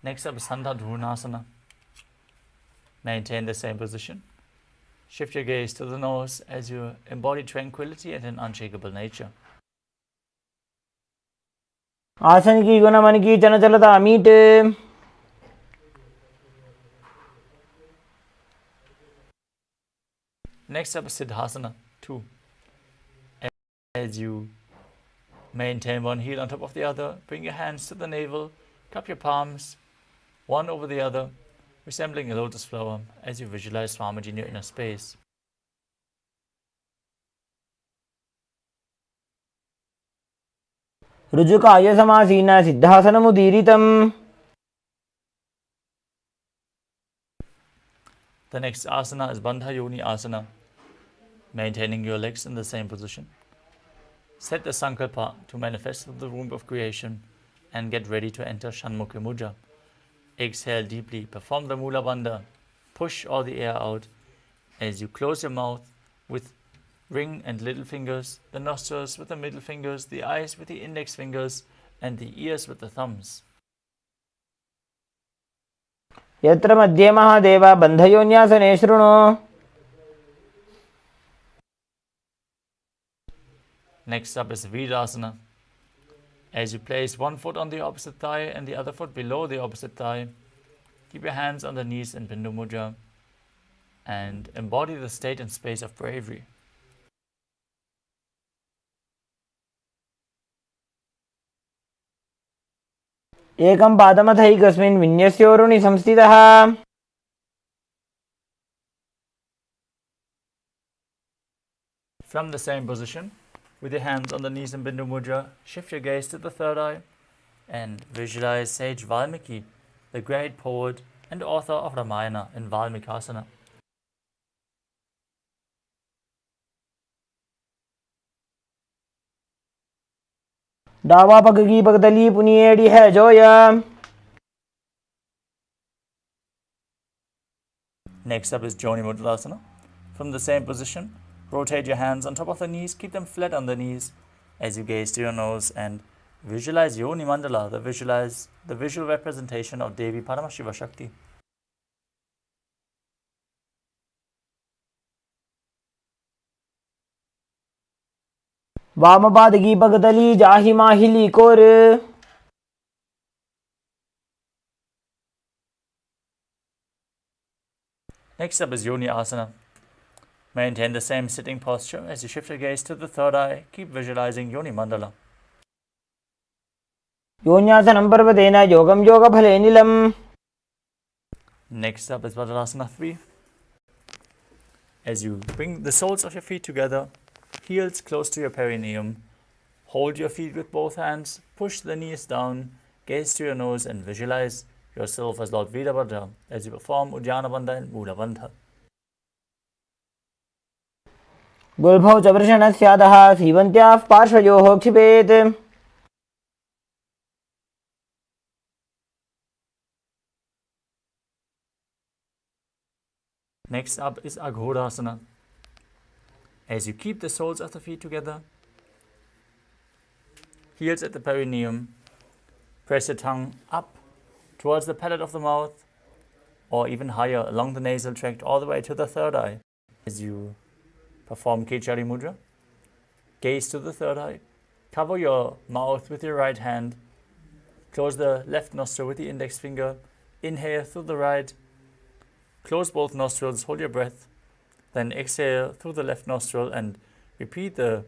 Next up is Sandha Dhurnasana. Maintain the same position. Shift your gaze to the nose as you embody tranquility and an unshakable nature. आसन की गुण मन की चंचलता meet. Next up is Siddhasana 2. As you maintain one heel on top of the other, bring your hands to the navel, cup your palms, one over the other, resembling a lotus flower as you visualize Swamiji in your inner space. ऋजुकाय समासीन सिद्धासनमुदीरितम्. The next asana is Bandha Yoni Asana. Maintaining your legs in the same position. Set the sankalpa to manifest the womb of creation and get ready to enter Shanmukha Mudra. Exhale deeply, perform the Mula Bandha. Push all the air out as you close your mouth with ring and little fingers, the nostrils with the middle fingers, the eyes with the index fingers, and the ears with the thumbs. यत्र मध्ये महादेव बन्धयोन्यासने शृणु. Next up is Virasana. As you place one foot on the opposite thigh and the other foot below the opposite thigh, keep your hands on the knees in Bindu Mudra and embody the state and space of bravery. एकं पादमथैकस्मिन् विन्यस्योरुणि संस्थितः. From the same position, with your hands on the knees in Bindu Mudra, shift your gaze to the third eye and visualize sage Valmiki, the great poet and author of Ramayana in Valmikasana. डावा पग की पगतली पुनिएड़ी है Zoya. Next up is Joni Mudra. From the same position, rotate your hands on top of the knees, keep them flat on the knees as you gaze to your nose and visualize Yoni Mandala, the visual representation of Devi Paramashiva Shakti. वामपाद की पगतली जाहि माहिली core. Next up is Yoni Asana. Maintain the same sitting posture as you shift your gaze to the third eye. Keep visualizing Yoni Mandala. योन्यासनं पर्वतेन योगं योगफले निलम्. Next up is Vajrasana 3. As you bring the soles of your feet together, heels close to your perineum, hold your feet with both hands, push the knees down, gaze to your nose and visualize yourself as Lord Veerabhadra as you perform Uddiyana Bandha and Mula Bandha. गुल्भौ च वृषणस्यादः सीवन्त्याः पार्श्वयोः क्षिपेत्. Next up is Aghodasana. As you keep the soles of the feet together, heels at the perineum, press your tongue up towards the palate of the mouth, or even higher along the nasal tract all the way to the third eye. As you perform Kechari Mudra, gaze to the third eye, cover your mouth with your right hand, close the left nostril with the index finger, inhale through the right, close both nostrils, hold your breath, then exhale through the left nostril and repeat the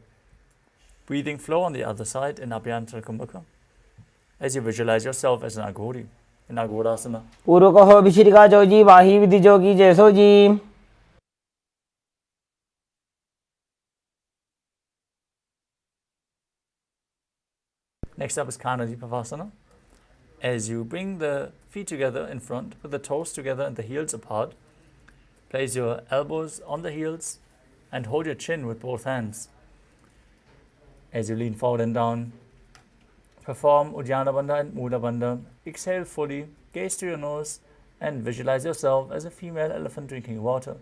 breathing flow on the other side in Abhyantara Kumbhaka as you visualize yourself as an Aghori in Aghodasana. पूर्व कहो विशिरिका जोजी वाही विधि जोगी जैसो जी. Next up is Kanadipavasana. As you bring the feet together in front with the toes together and the heels apart, place your elbows on the heels and hold your chin with both hands. As you lean forward and down, perform Uddiyana Bandha and Mula Bandha. Exhale fully, gaze to your nose and visualize yourself as a female elephant drinking water.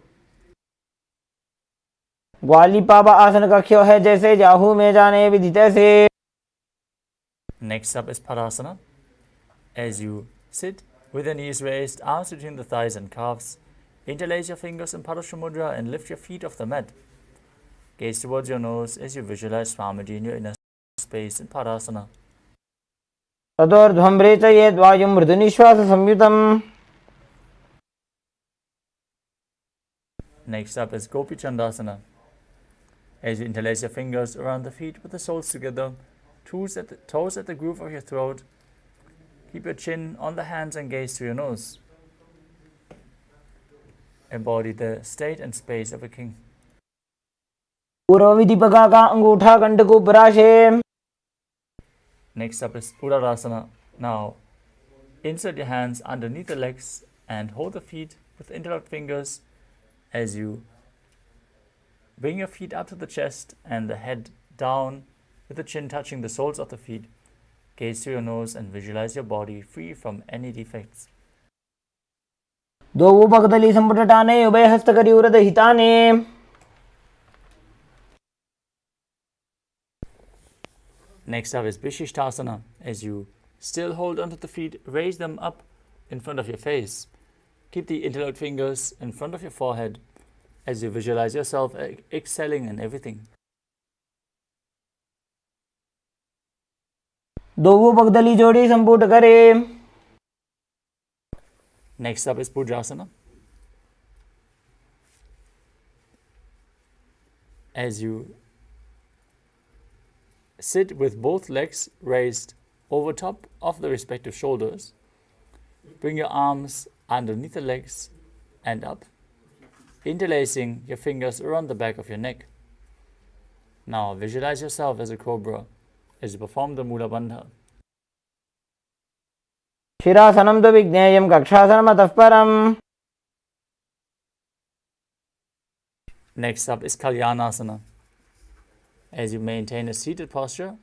ग्वाली पावा आसन कक्ष्यो है जैसे जाहू में जाने विधि तैसे. Next up is Padasana. As you sit with your knees raised, arms between the thighs and calves, interlace your fingers in Padasana Mudra and lift your feet off the mat. Gaze towards your nose as you visualize Swamiji in your inner space in Padasana. तदोर्ध्वम्रे च यद्वायुं मृदुनिश्वास संयुतम्. Next up is Gopi Chandasana. As you interlace your fingers around the feet with the soles together, toes at the groove of your throat, keep your chin on the hands and gaze to your nose. Embody the state and space of a king. पूर्व विधि पका का अंगूठा कंठ को पराशे. Next up is Uddarasana. Now, insert your hands underneath the legs and hold the feet with interlocked fingers as you bring your feet up to the chest and the head down with the chin touching the soles of the feet. Gaze to your nose and visualize your body free from any defects. दो भगदली संपुटटाने उभय हस्त करी उरद हिताने. Next up is Vishishtasana. As you still hold onto the feet, raise them up in front of your face. Keep the interlocked fingers in front of your forehead as you visualize yourself excelling in everything. दो भगदली जोड़ी संपुट करे. Next up is Pujasana. As you sit with both legs raised over top of the respective shoulders, bring your arms underneath the legs and up, interlacing your fingers around the back of your neck. Now visualize yourself as a cobra as you perform the Mula Bandha. शिरासनं तु विज्ञेयं कक्षासनम् अतः परम्. Next up is Kalyanasana. As you maintain a seated posture,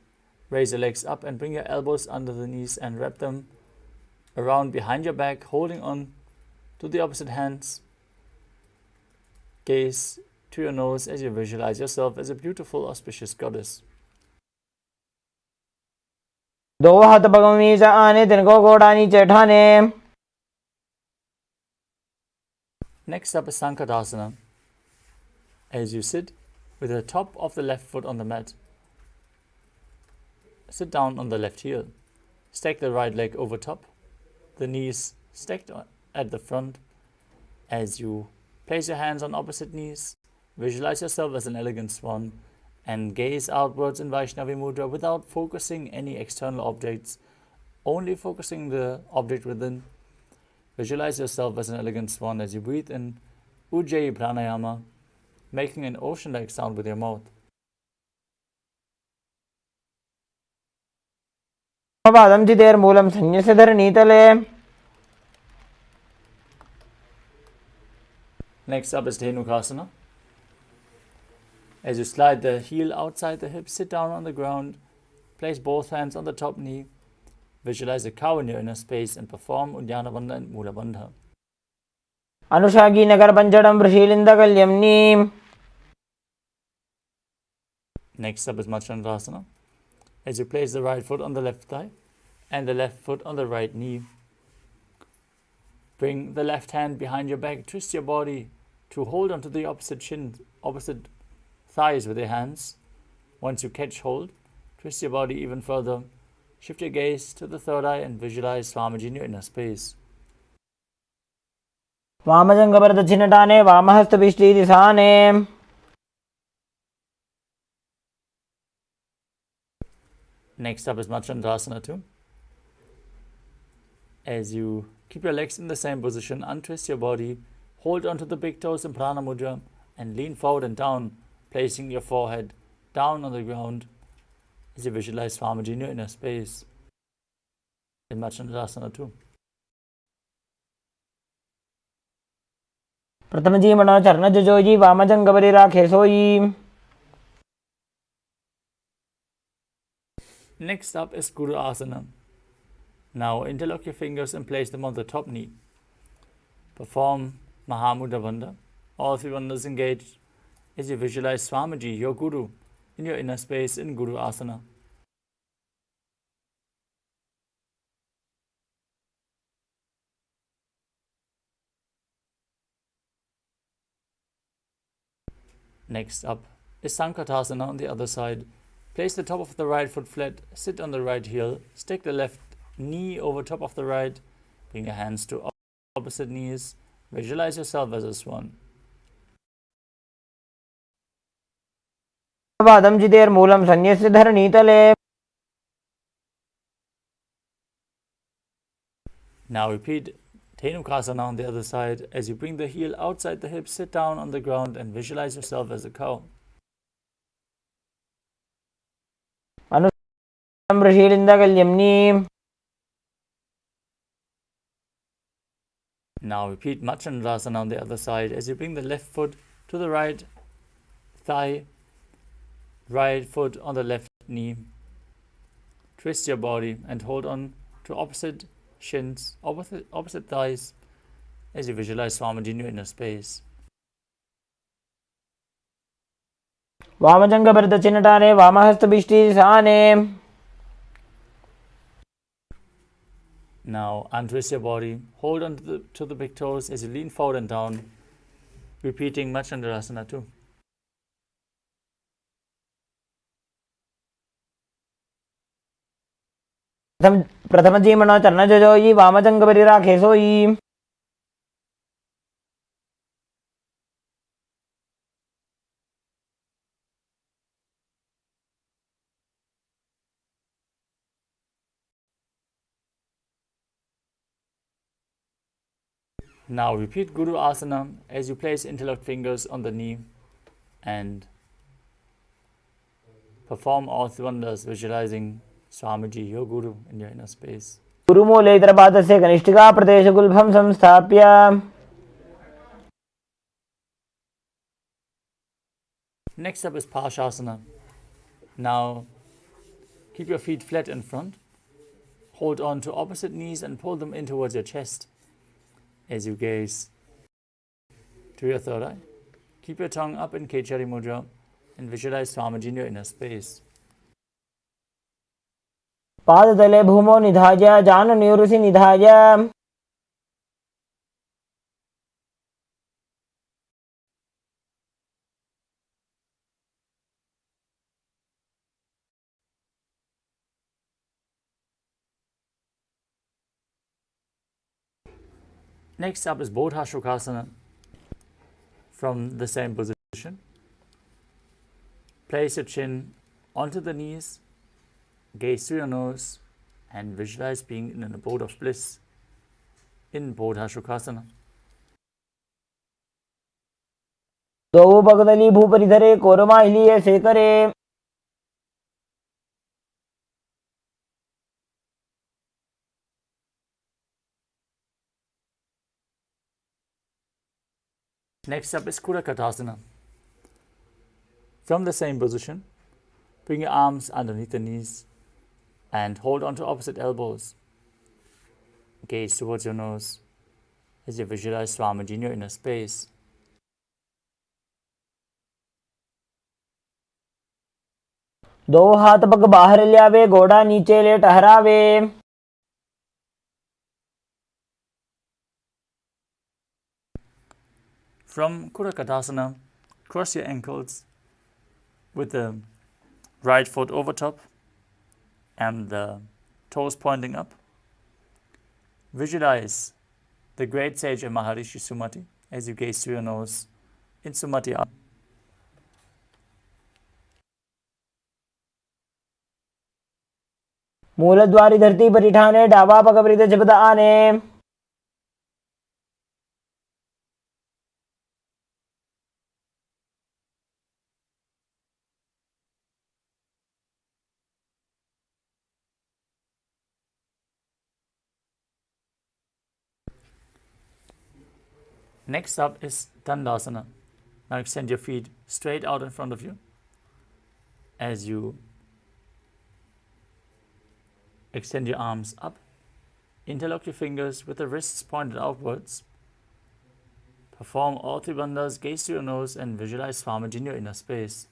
raise your legs up and bring your elbows under the knees and wrap them around behind your back, holding on to the opposite hands. Gaze to your nose as you visualize yourself as a beautiful, auspicious goddess. दो हाथ भगवी च आने तिनको गोड़ानी चेठाने. Next up is Sankadasana. As you sit with the top of the left foot on the mat, sit down on the left heel. Stack the right leg over top, the knees stacked at the front. As you place your hands on opposite knees, visualize yourself as an elegant swan and gaze outwards in Vaishnavi Mudra without focusing any external objects, only focusing the object within. Visualize yourself as an elegant swan as you breathe in Ujjayi Pranayama, making an ocean-like sound with your mouth. पादं चितेर मूलं संन्यस्य धरणीतले. Next up is Dhenukasana. As you slide the heel outside the hip, sit down on the ground, place both hands on the top knee, visualize a cow in your inner space and perform Uddiyana Bandha and Mula Bandha. अनुषागी Nagar पंचडम वृषीलिंदकल्यम Neem. Next up is Machandrasana. As you place the right foot on the left thigh and the left foot on the right knee, bring the left hand behind your back, twist your body to hold onto the opposite thighs with your hands. Once you catch hold, twist your body even further. Shift your gaze to the third eye and visualize Swamiji in your inner space. वामजंगपरदक्षिणटाने वामहस्तपिष्टीदिशाने. Next up is Machandrasana 2. As you keep your legs in the same position, untwist your body, hold onto the big toes in Prana Mudra, and lean forward and down, placing your forehead down on the ground as you visualize Swamiji in your inner space in Machandrasana 2. प्रथम जी मनो चरण जोजी वामजंगपरि राखे सोई. Next up is Guru Asana. Now interlock your fingers and place them on the top knee. Perform Mahamudra Bandha. All three bandhas engaged as you visualize Swamiji, your Guru, in your inner space in Guru Asana. Next up is Sankatasana on the other side. Place the top of the right foot flat, sit on the right heel, stick the left knee over top of the right, bring your hands to opposite knees, visualize yourself as a swan. पादं चितेर्मूलं सन्यस्य धरणीतले. Now repeat Dhenukasana on the other side. As you bring the heel outside the hip, sit down on the ground and visualize yourself as a cow. Now repeat Machandrasana on the other side. As you bring the left foot to the right thigh, right foot on the left knee, twist your body and hold on to opposite shins, opposite thighs, as you visualize Swamiji in your inner space. वामजंगपरदक्षिणटाने वामहस्तपिष्टीदिशाने. Now untwist your body, hold on to the big toes as you lean forward and down, repeating Machandrasana 2. प्रथम जी मनो चरण जोजी वामजंगपरि राखे सोई. Now repeat Guru Asana as you place interlocked fingers on the knee and perform all three wonders, visualizing Swamiji, your Guru, in your inner space. गुरुमूले इतरपादस्य कनिष्ठिका प्रदेशगुल्भं संस्थाप्य. Next up is Parshasana. Now keep your feet flat in front. Hold on to opposite knees and pull them in towards your chest as you gaze to your third eye. Keep your tongue up in Kechari Mudra and visualize Swamiji in your inner space. पादतले भूमौ निधाय जानुनिवृषि निधाय. Next up is Bodha Shukasana. From the same position, place your chin onto the knees, gaze to your nose, and visualize being in an abode of bliss in Bodha Shukasana. द्वौ भगदली भूपरिधरे कोरमाहिलीये शेखरे. Next up is Kurakatasana. From the same position, bring your arms underneath the knees and hold on to opposite elbows. Gaze towards your nose as you visualize Swamiji in your inner space. दो हाथ पग बाहर ल्यावे, घोड़ा नीचे ले टहरावे. From Kurakadasana, cross your ankles with the right foot over top and the toes pointing up. Visualize the great sage of Maharishi Sumati as you gaze through your nose in Sumati. मूलद्वारी धरती पर ठाने, डावा पग वृद्ध जपद आने. Next up is Dandasana. Now extend your feet straight out in front of you as you extend your arms up. Interlock your fingers with the wrists pointed outwards. Perform all three bandhas, gaze to your nose and visualize Swamiji in your inner space.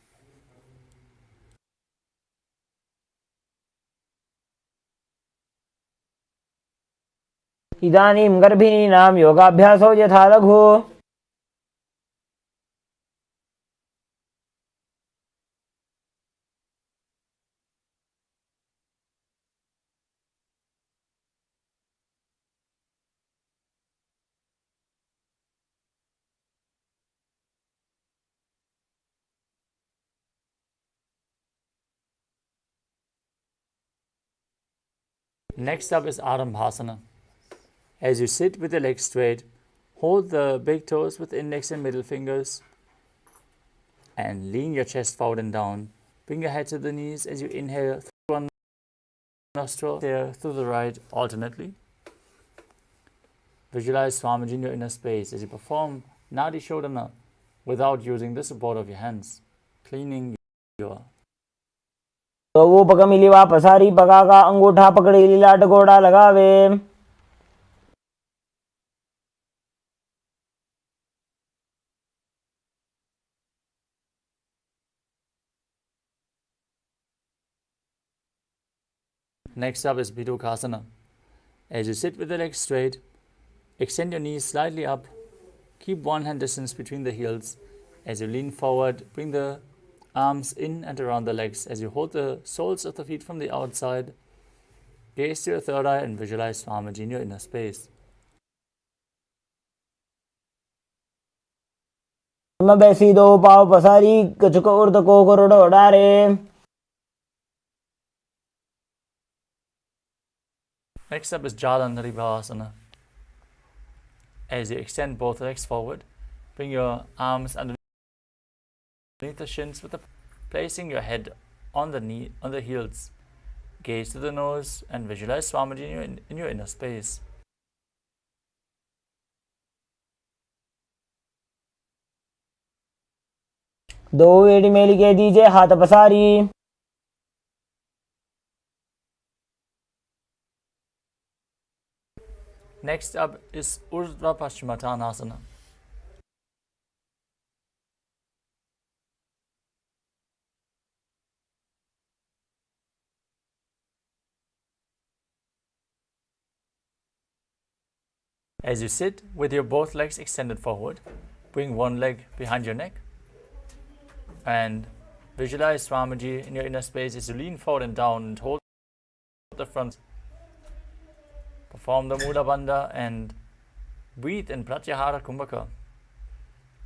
इदानीं गर्भिणीनां योगाभ्यासो यथा लघु. Next up is Arambhasana. As you sit with your legs straight, hold the big toes with index and middle fingers and lean your chest forward and down. Bring your head to the knees as you inhale through one nostril, exhale through the right alternately. Visualize Swamiji in your inner space as you perform Nadi Shodhana without using the support of your hands, cleaning your तो वो पग मिलीवा पसारी पगा का अंगूठा पकड़ी लीलाट घोड़ा लगावे. Next up is Bidukasana. As you sit with the legs straight, extend your knees slightly up. Keep one hand distance between the heels. As you lean forward, bring the arms in and around the legs as you hold the soles of the feet from the outside. Gaze to your third eye and visualize Swamiji in your inner space. मैं बैसी दो पाव पसारी कछुक उर्द को crore उड़ारे. Next up is Jalandharibhasana. As you extend both legs forward, bring your arms underneath the shins with placing your head on the heels. Gaze to the nose and visualize Swamiji in your inner space. दो एड़ी मेली के दीजिए हाथ पसारी. Next up is Urdhva Paschimottanasana. As you sit with your both legs extended forward, bring one leg behind your neck and visualize Swamiji in your inner space as you lean forward and down and hold the front. Perform the Mula Bandha and breathe in Pratyahara Kumbhaka.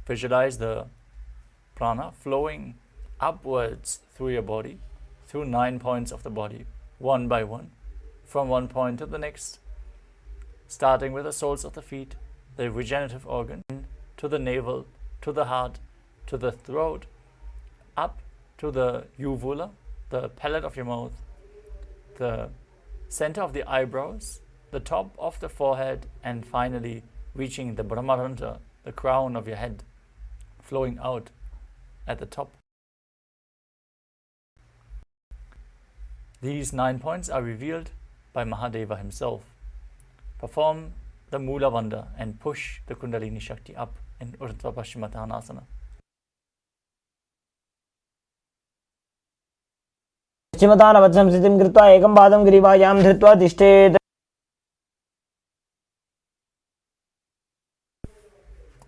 Visualize the prana flowing upwards through your body, through 9 points of the body, one by one, from one point to the next, starting with the soles of the feet, the regenerative organ, to the navel, to the heart, to the throat, up to the uvula, the palate of your mouth, the center of the eyebrows, the top of the forehead, and finally reaching the Brahmarandra, the crown of your head, flowing out at the top. These 9 points are revealed by Mahadeva himself. Perform the Mula Bandha and push the Kundalini Shakti up in Urdhva Paschimottanasana. पश्चिमतानवत् स्थितिं कृत्वा एकं पादं ग्रीवायां धृत्वा तिष्ठेत्.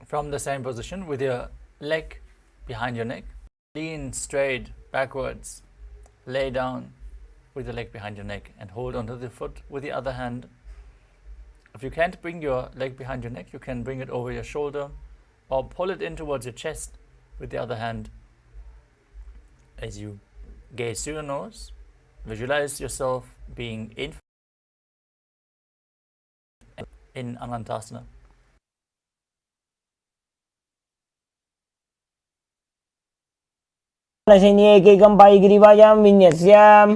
From the same position, with your leg behind your neck, lean straight backwards, lay down with the leg behind your neck and hold onto the foot with the other hand. If you can't bring your leg behind your neck, you can bring it over your shoulder or pull it in towards your chest with the other hand. As you gaze to your nose, visualize yourself being in Anantasana. एकैकं पायिग्रीवायां विन्यस्य.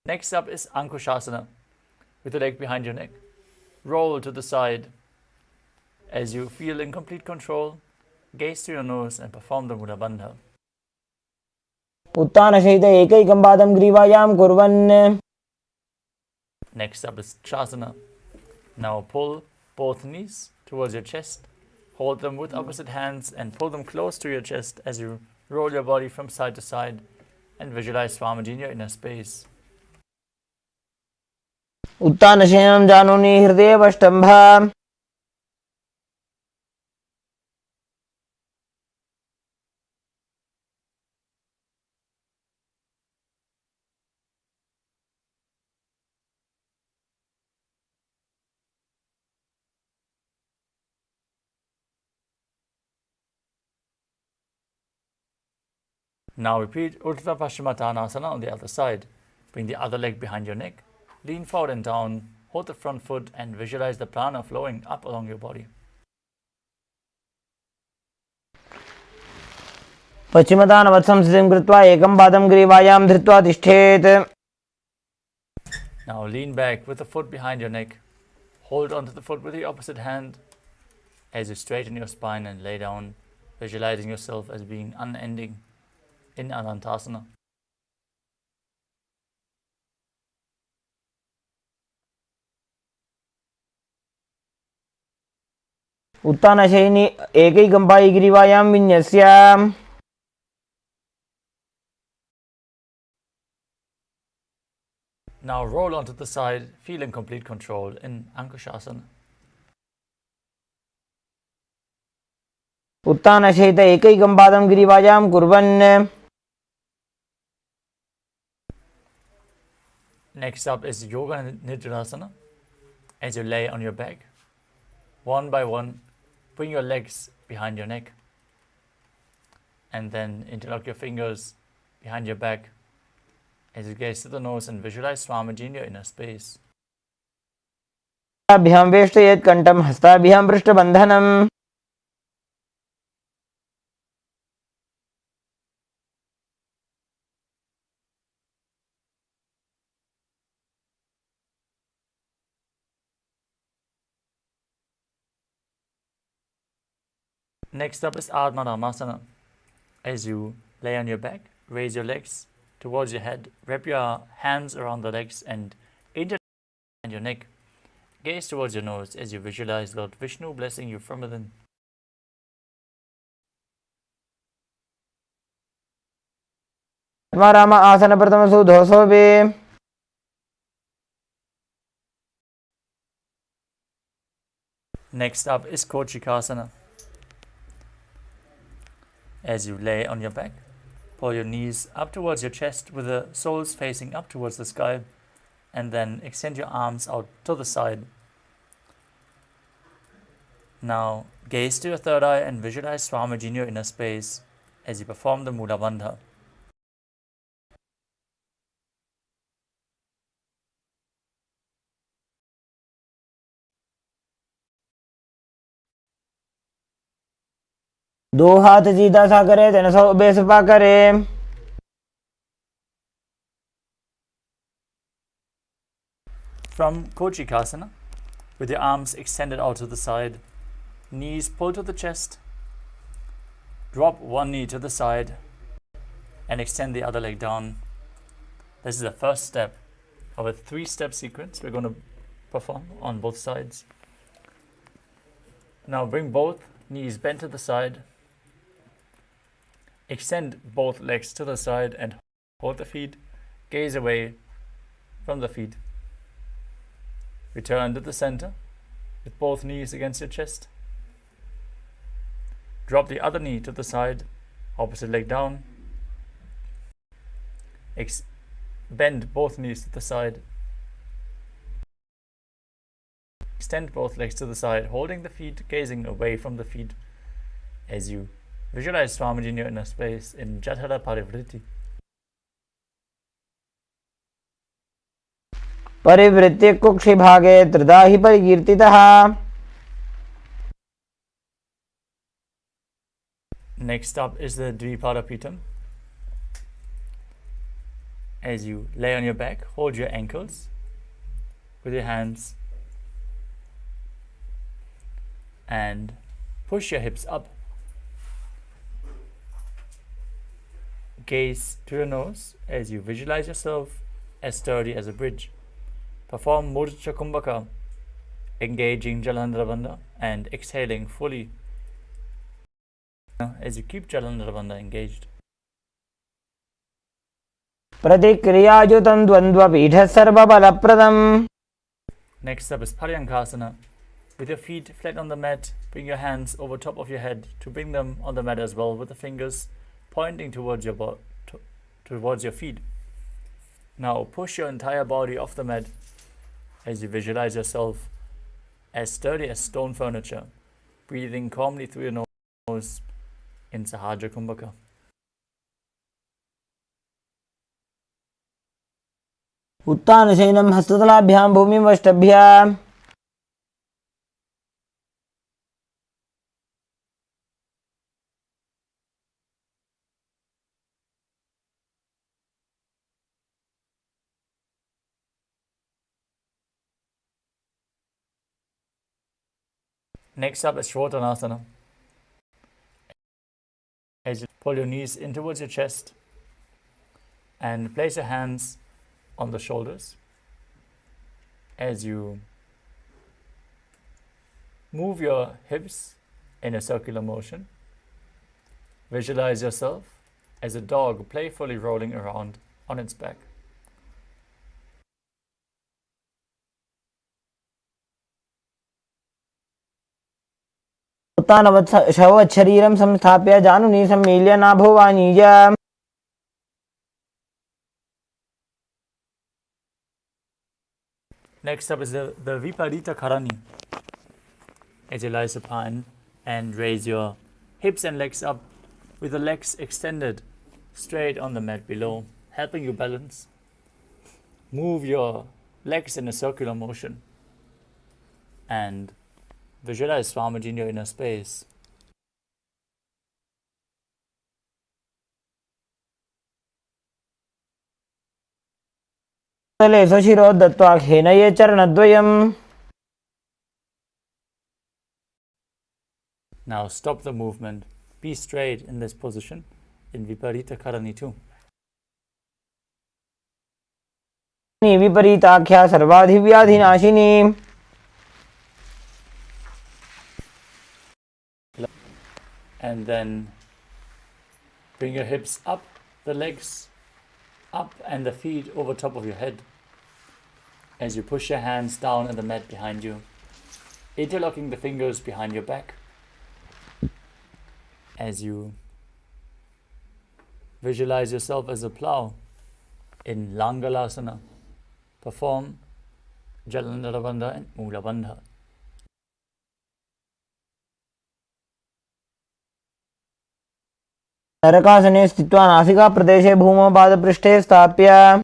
Next up is Ankushasana, with the leg behind your neck. Roll to the side. As you feel in complete control, gaze to your nose and perform the Mula Bandha. उत्तानसहित एकैकं पादं ग्रीवायां कुर्वन्. Next up is Chasana. Now pull both knees towards your chest. Hold them with opposite hands and pull them close to your chest as you roll your body from side to side and visualize Swamiji in your inner space. उत्तानशयनं जानुनि हृदयेऽवष्टम्भ. Now repeat Urdhva Paschimottanasana on the other side. Bring the other leg behind your neck. Lean forward and down. Hold the front foot and visualize the prana flowing up along your body. पश्चिमतानवत् स्थितिं कृत्वा एकं पादं ग्रीवायां धृत्वा तिष्ठेत्. Now lean back with the foot behind your neck. Hold onto the foot with the opposite hand as you straighten your spine and lay down, visualizing yourself as being unending in Anantasana. उत्तानशयनि एकैकं पायिग्रीवायां विन्यस्य. Now roll onto the side, feel in complete control in Ankushasana. उत्तानसहित एकैकं पादं ग्रीवायां कुर्वन्. Next up is Yoga Nidrasana. As you lay on your back, one by one, bring your legs behind your neck and then interlock your fingers behind your back as you gaze to the nose and visualize Swamiji in your inner space. अभ्यां वेष्टयेत् कण्ठं हस्ताभ्यां पृष्ठबन्धनम्. Next up is Ardha Dhammasana. As you lay on your back, raise your legs towards your head, wrap your hands around the legs and interlock your neck. Gaze towards your nose as you visualize Lord Vishnu blessing you from within. Ram आसन प्रथमसु धोसोबे. Next up is Kochikasana. As you lay on your back, pull your knees up towards your chest with the soles facing up towards the sky, and then extend your arms out to the side. Now gaze to your third eye and visualize Swamiji in your inner space as you perform the Mula Bandha. दो हाथ सीधा सा करे, 300 बेसपा करे. From Kochikasana, with your arms extended out to the side, knees pull to the chest, drop one knee to the side, and extend the other leg down. This is the first step of a 3-step sequence we're going to perform on both sides. Now bring both knees bent to the side, extend both legs to the side and hold the feet, gaze away from the feet. Return to the center with both knees against your chest. Drop the other knee to the side, opposite leg down. Bend both knees to the side. Extend both legs to the side, holding the feet, gazing away from the feet as you visualize Swamiji in your inner space in Jatara Parivritti. परिवृत्य कुक्षि भागे त्रिधा हि परिकीर्तितः. Next up is the Dvipadapitam. As you lay on your back, hold your ankles with your hands and push your hips up. Gaze to your nose as you visualize yourself as sturdy as a bridge. Perform Murcha Kumbhaka, engaging Jalandhara Bandha and exhaling fully as you keep Jalandhara Bandha engaged. प्रतिक्रियायुतं द्वन्द्वपीठः सर्वबलप्रदम्. Next up is Paryankasana. With your feet flat on the mat, bring your hands over top of your head to bring them on the mat as well, with the fingers pointing towards your feet. Now push your entire body off the mat as you visualize yourself as sturdy as stone furniture, breathing calmly through your nose in Sahaja Kumbhaka. उत्तानशयनं हस्ततलाभ्यां भूमिमष्टभ्य. Next up is Shrotanasana. As you pull your knees in towards your chest and place your hands on the shoulders. As you move your hips in a circular motion, visualize yourself as a dog playfully rolling around on its back. उत्तानवत् शरीरं संस्थाप्य जानुनी सम्मील्य नाभोवाणीय. Next up is the Viparita Karani. As you lie supine and raise your hips and legs up with the legs extended straight on the mat below, helping you balance. Move your legs in a circular motion and visualize Swamiji in your inner space. तले स्वशिरो दत्त्वा खेनये चरणद्वयम्. Now stop the movement. Be straight in this position in Viparita Karani too. विपरीताख्या सर्वाधिव्याधिनाशिनी. And then bring your hips up, the legs up and the feet over top of your head as you push your hands down on the mat behind you, interlocking the fingers behind your back as you visualize yourself as a plow in Langalasana. Perform Jalandhara Bandha and Mula Bandha. नरकासने स्थित्वा नासिका प्रदेशे भूमौ पादपृष्ठे स्थाप्य.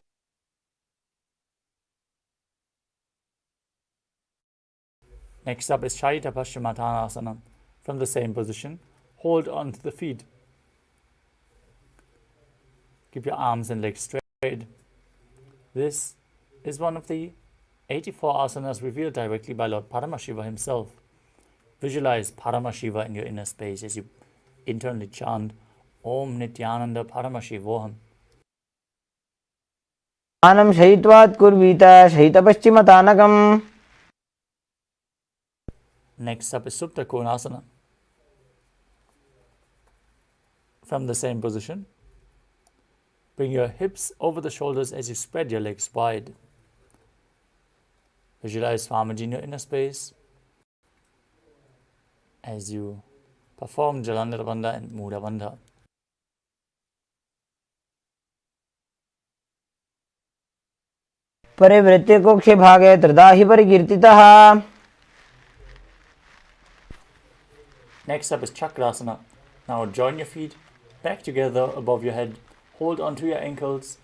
Next up is Shaita Paschimottanasana. From the same position, hold on to the feet. Keep your arms and legs straight. This is one of the 84 asanas revealed directly by Lord Paramashiva himself. Visualize Paramashiva in your inner space as you internally chant Om Nithyananda Paramashivoham. आनं शयित्वात् कुर्वीत शयितपश्चिमतानकम्. Next up is Supta Konasana. From the same position, bring your hips over the shoulders as you spread your legs wide. Visualize Swamiji in your inner space as you perform Jalandhara Bandha and Mudha Bandha. परिवृत्य कोक्षे भागे त्रिदाहि परिकीर्तितः. Next up is Chakrasana. Now join your feet back together above your head, hold onto your ankles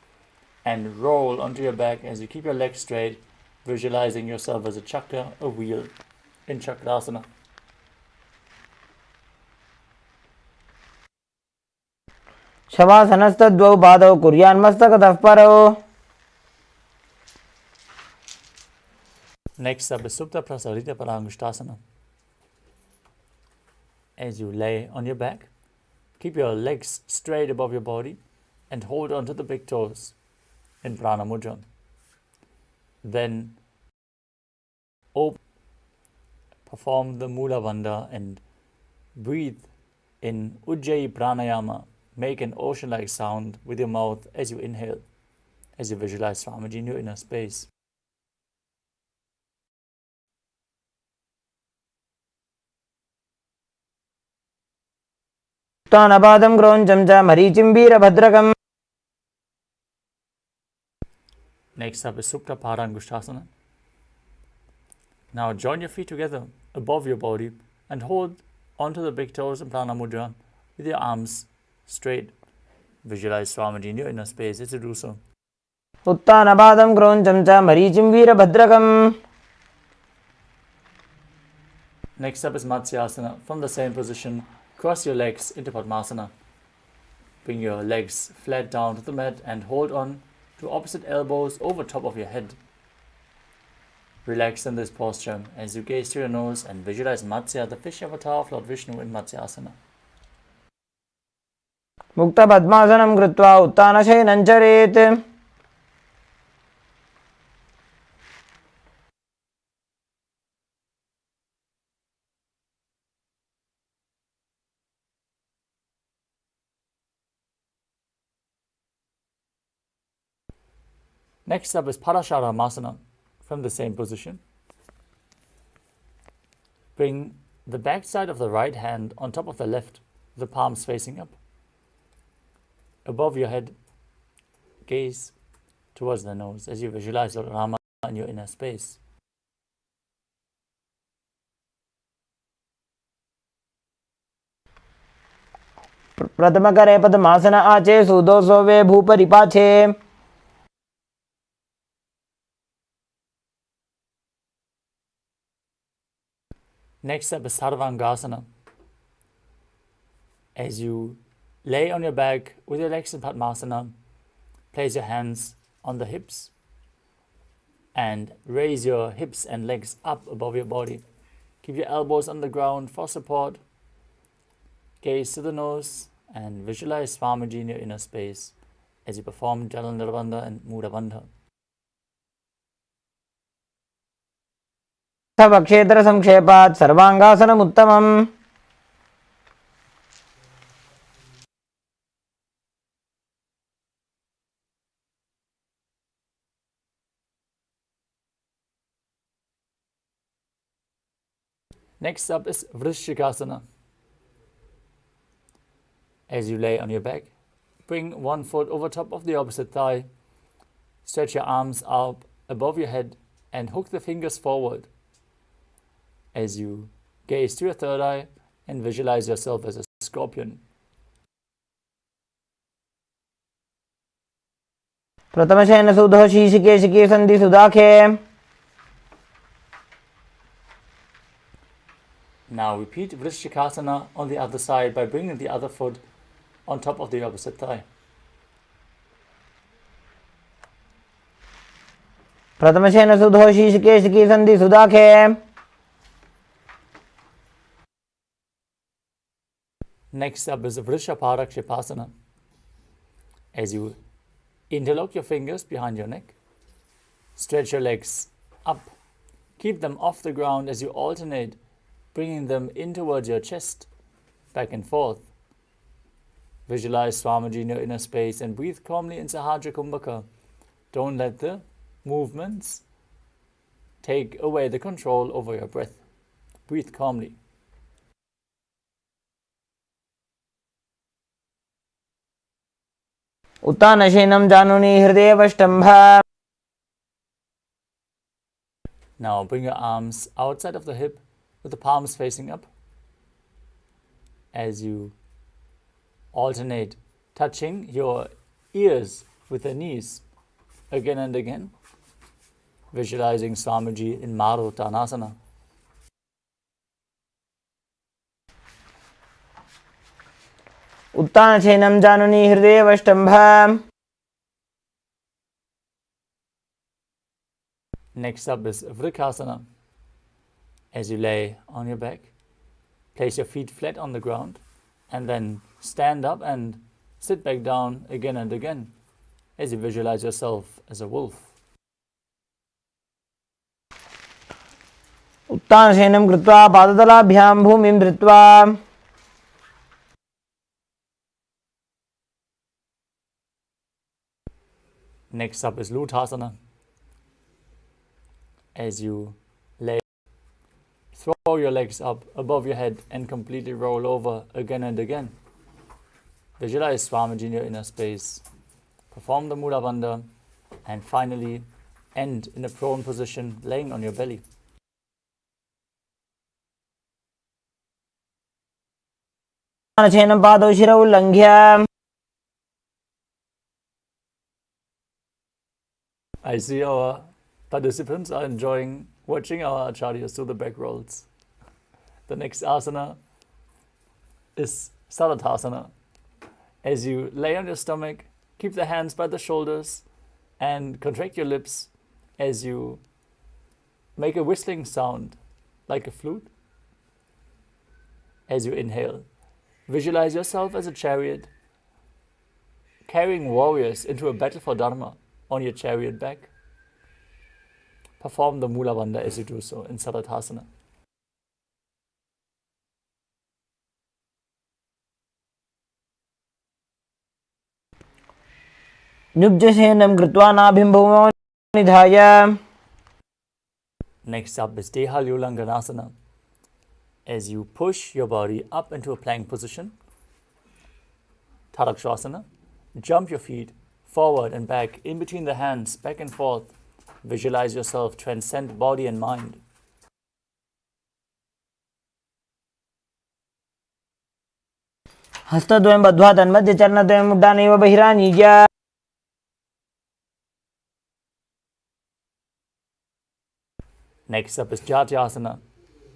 and roll onto your back as you keep your legs straight, visualizing yourself as a chakra, a wheel in Chakrasana. शवासनस्तद्वौ पादौ कुर्यान्मस्तकतः परौ. Next up is Supta Prasarita Parangushtasana. As you lay on your back, keep your legs straight above your body and hold onto the big toes in Prana Mudra. Then perform the Mula Bandha and breathe in Ujjayi Pranayama. Make an ocean-like sound with your mouth as you inhale, as you visualize Swamiji in your inner space. उत्तानपादं क्रौञ्चं च मरीचिं वीरभद्रकम्. Next up is Supta Parangushtasana. Now join your feet together above your body and hold onto the big toes in Prana Mudra with your arms straight. Visualize Swamiji in your inner space as you do so. उत्तानपादं क्रौञ्चं च मरीचिं वीरभद्रकम्. Next up is Matsyasana. From the same position, cross your legs into Padmasana. Bring your legs flat down to the mat and hold on to opposite elbows over top of your head. Relax in this posture as you gaze through your nose and visualize Matsya, the fish avatar of Lord Vishnu in Matsyasana. मुक्तपद्मासनं कृत्वा उत्तानशयनं चरेत्. Next up is Parasharamasana. From the same position, bring the back side of the right hand on top of the left, the palms facing up. Above your head, gaze towards the nose as you visualize Lord Rama in your inner space. प्रथमकरे पद्मासन आचे सुदोषो वे भूपरि पाछे. Next up is Sarvangasana. As you lay on your back with your legs in Padmasana, place your hands on the hips and raise your hips and legs up above your body. Keep your elbows on the ground for support. Gaze to the nose and visualize Swamiji in your inner space as you perform Jalandhara Bandha and Mudha Bandha. वक्षेत्र संक्षेपात् सर्वांगासनमुत्तमम्. Next up is Vrishikasana. As you lay on your back, bring one foot over top of the opposite thigh. Stretch your arms up above your head and hook the fingers forward as you gaze to your third eye and visualize yourself as a scorpion. प्रथमशयन सुधो शीशिकेशिके सन्धि सुदाखे. Now repeat Vrishikasana on the other side by bringing the other foot on top of the opposite thigh. प्रथमशेन सुधो शीर्षकेशिकी संधि सुदाखे. Next up is Vrishaparakshitasana. As you interlock your fingers behind your neck, stretch your legs up. Keep them off the ground as you alternate, bringing them in towards your chest, back and forth. Visualize Swamiji in your inner space and breathe calmly in Sahajra Kumbhaka. Don't let the movements take away the control over your breath. Breathe calmly. उत्तानशयनं जानूनि हृदयेवष्टम्भ. Now bring your arms outside of the hip with the palms facing up as you alternate, touching your ears with the knees again and again, visualizing Swamiji in Maruttanasana. उत्तानशयनं जानूनि हृदयेवष्टम्भ. Next up is Vriksasana. As you lay on your back, place your feet flat on the ground and then stand up and sit back down again and again as you visualize yourself as a wolf. उत्तानशयनं कृत्वा पादतलाभ्यां भूमिं धृत्वा. Next up is Lutasana. As you lay, throw your legs up above your head and completely roll over again and again. Visualize Swamiji in your inner space. Perform the Mula Bandha and finally end in a prone position, laying on your belly. उत्तानशयनं पादौ शिरौ उल्लङ्घ्य. I see our participants are enjoying watching our acharyas do the back rolls. The next asana is Sadatasana. As you lay on your stomach, keep the hands by the shoulders and contract your lips as you make a whistling sound like a flute. As you inhale, visualize yourself as a chariot, carrying warriors into a battle for Dharma on your chariot back. Perform the Mula Bandha as you do so in Sadatasana. नुब्जशयनं कृत्वा नाभिं भूमौ निधाय. Next up is Dehalyulanganasana. As you push your body up into a plank position, Tadakshasana, jump your feet forward and back in between the hands, back and forth. Visualize yourself transcend body and mind. हस्तद्वयं बद्ध्वा तन्मध्ये चरणद्वयं मुड्डानैव बहिरानीय. Next up is Jatyasana.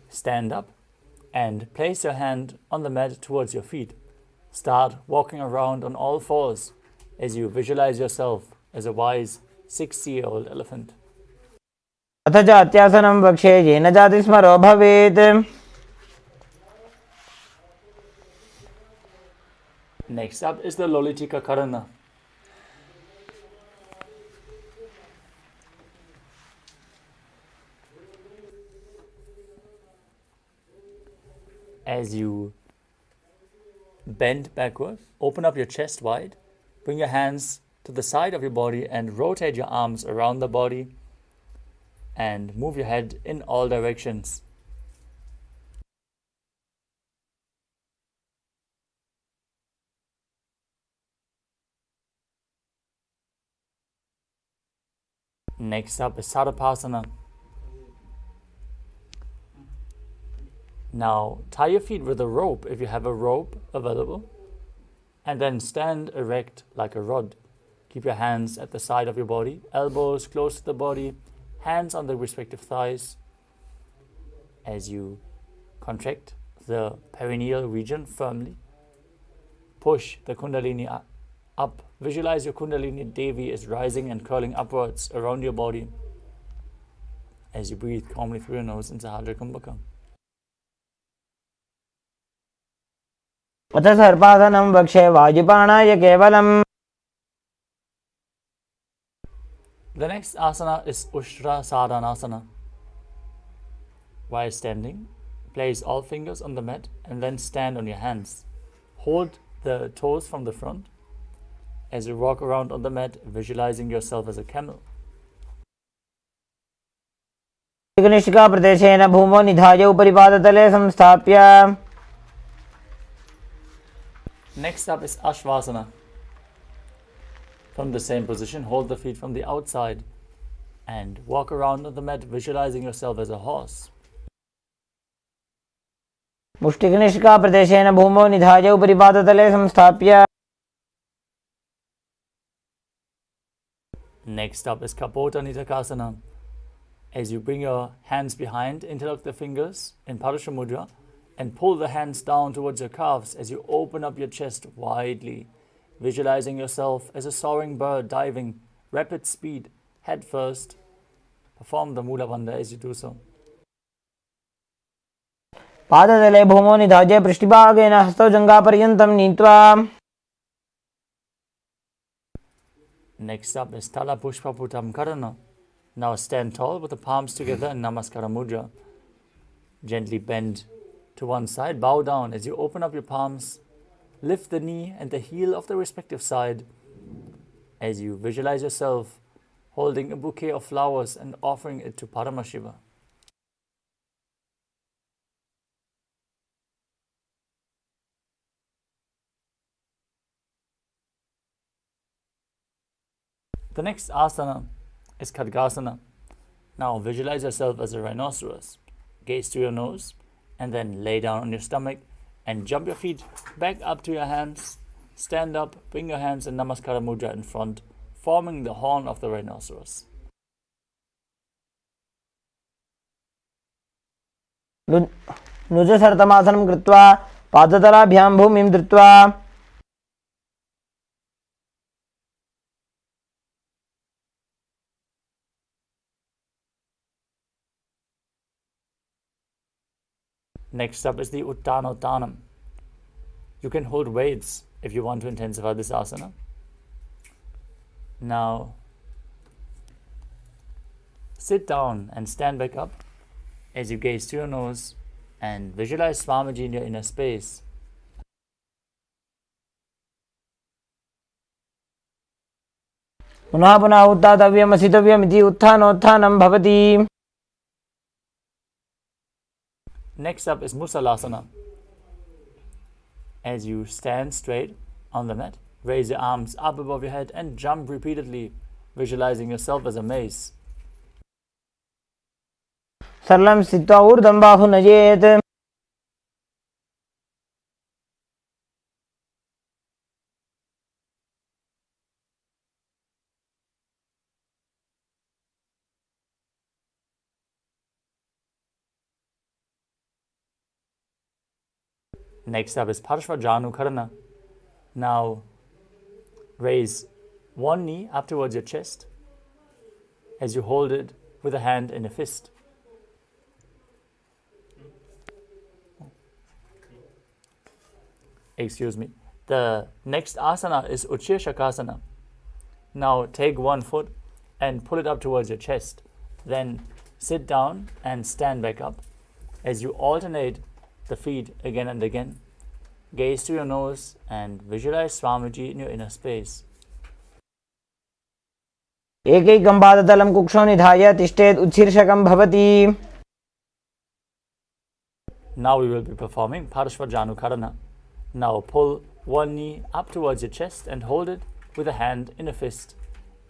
Stand up and place your hand on the mat towards your feet. Start walking around on all fours as you visualize yourself as a wise 60-year-old elephant. अथ जात्यासनं वक्षे येन जातिस्मरो भवेत्. Next up is the Lolitika Karana. As you bend backward, open up your chest wide, bring your hands to the side of your body and rotate your arms around the body and move your head in all directions. Next up is Sarapasana. Now tie your feet with a rope if you have a rope available, and then stand erect like a rod. Keep your hands at the side of your body, elbows close to the body, hands on the respective thighs. As you contract the perineal region firmly, push the Kundalini up. Visualize your Kundalini Devi is rising and curling upwards around your body. as you breathe calmly through your nose in Sahasrara Kumbhaka. अथ सर्पासनं वक्षे वायुपाणाय केवलम्. The next asana is Ushtra Sadhanasana. While standing, place all fingers on the mat and then stand on your hands. Hold the toes from the front. As you walk around on the mat, visualizing yourself as a camel. मुष्टिकनिष्ठिका प्रदेशेन भूमौ निधाय उपरि पादतले संस्थाप्य. Next up is Ashvasana. From the same position, hold the feet from the outside and walk around on the mat, visualizing yourself as a horse. मुष्टिकनिष्ठिका प्रदेशेन भूमौ निधाय उपरि पादतले संस्थाप्य. Next up is Kapota Nitakasana. As you bring your hands behind, interlock the fingers in Parasha Mudra and pull the hands down towards your calves as you open up your chest widely, visualizing yourself as a soaring bird diving rapid speed head first. Perform the Mula Bandha as you do so. पादतले भूमौ निधाय पृष्ठभागेन हस्तौ जङ्घापर्यन्तं नीत्वा. Next up is Tala Pushpa Putam Karana. Now stand tall with the palms together in Namaskara Mudra. Gently bend to one side, bow down as you open up your palms. Lift the knee and the heel of the respective side as you visualize yourself holding a bouquet of flowers and offering it to Paramashiva. The next asana is Khadgasana. Now visualize yourself as a rhinoceros. Gaze to your nose and then lay down on your stomach and jump your feet back up to your hands. Stand up, bring your hands in Namaskara Mudra in front, forming the horn of the rhinoceros. नुजसर्तमासनं कृत्वा पादतलाभ्यां भूमिं धृत्वा. Next up is the Uttanottanam. You can hold weights if you want to intensify this asana. Now, sit down and stand back up as you gaze to your nose and visualize Swamiji in your inner space. पुनः पुनः उत्थातव्यम् असितव्यम् इति उत्थानोत्थानं भवति. Next up is Musalasana. As you stand straight on the mat, raise your arms up above your head and jump repeatedly, visualizing yourself as a mace. सरलं स्थित्वा ऊर्ध्वं बाहु नयेत्. Next up is Parshvajanu Karana. Now raise one knee up towards your chest as you hold it with a hand in a fist. Excuse me. The next asana is Uchir Shakasana. Now take one foot and pull it up towards your chest. Then sit down and stand back up as you alternate the feet again and again. Gaze to your nose and visualize Swamiji in your inner space. एकैकं पादतलं कुक्षौ निधाय तिष्ठेत् उत्शीर्षकं भवति. Now we will be performing Parshvajanu Karana. Now pull one knee up towards your chest and hold it with a hand in a fist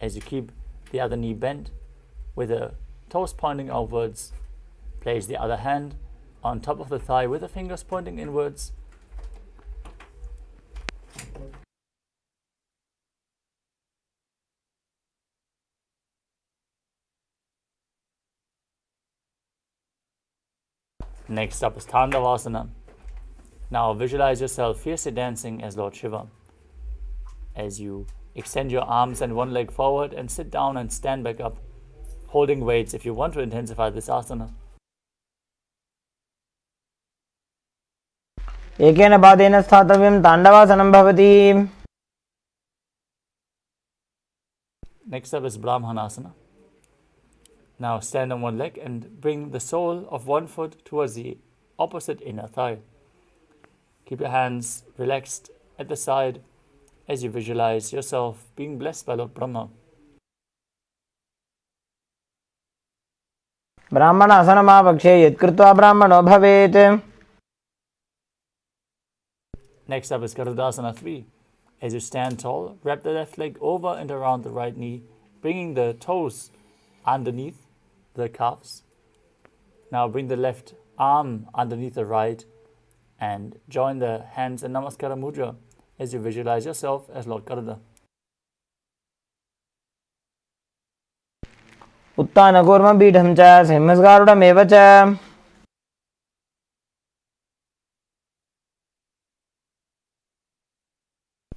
as you keep the other knee bent with the toes pointing outwards. Place the other hand on top of the thigh with the fingers pointing inwards. Next up is Tandavasana. Now visualize yourself fiercely dancing as Lord Shiva. As you extend your arms and one leg forward and sit down and stand back up, holding weights if you want to intensify this asana. एकेन पादेन स्थातव्यं ताण्डवासनं भवति. Next up is Brahmanasana. Now stand on one leg and bring the sole of one foot towards the opposite inner thigh. Keep your hands relaxed at the side as you visualize yourself being blessed by Lord Brahma. ब्राह्मणासनमावक्षे यत्कृत्वा ब्राह्मणो भवेत्. Next up is Garudasana 3. As you stand tall, wrap the left leg over and around the right knee, bringing the toes underneath the calves. Now bring the left arm underneath the right and join the hands in Namaskara Mudra as you visualize yourself as Lord Garuda. उत्तानकूर्मपीठं च सिंहस्गारुडमेव च.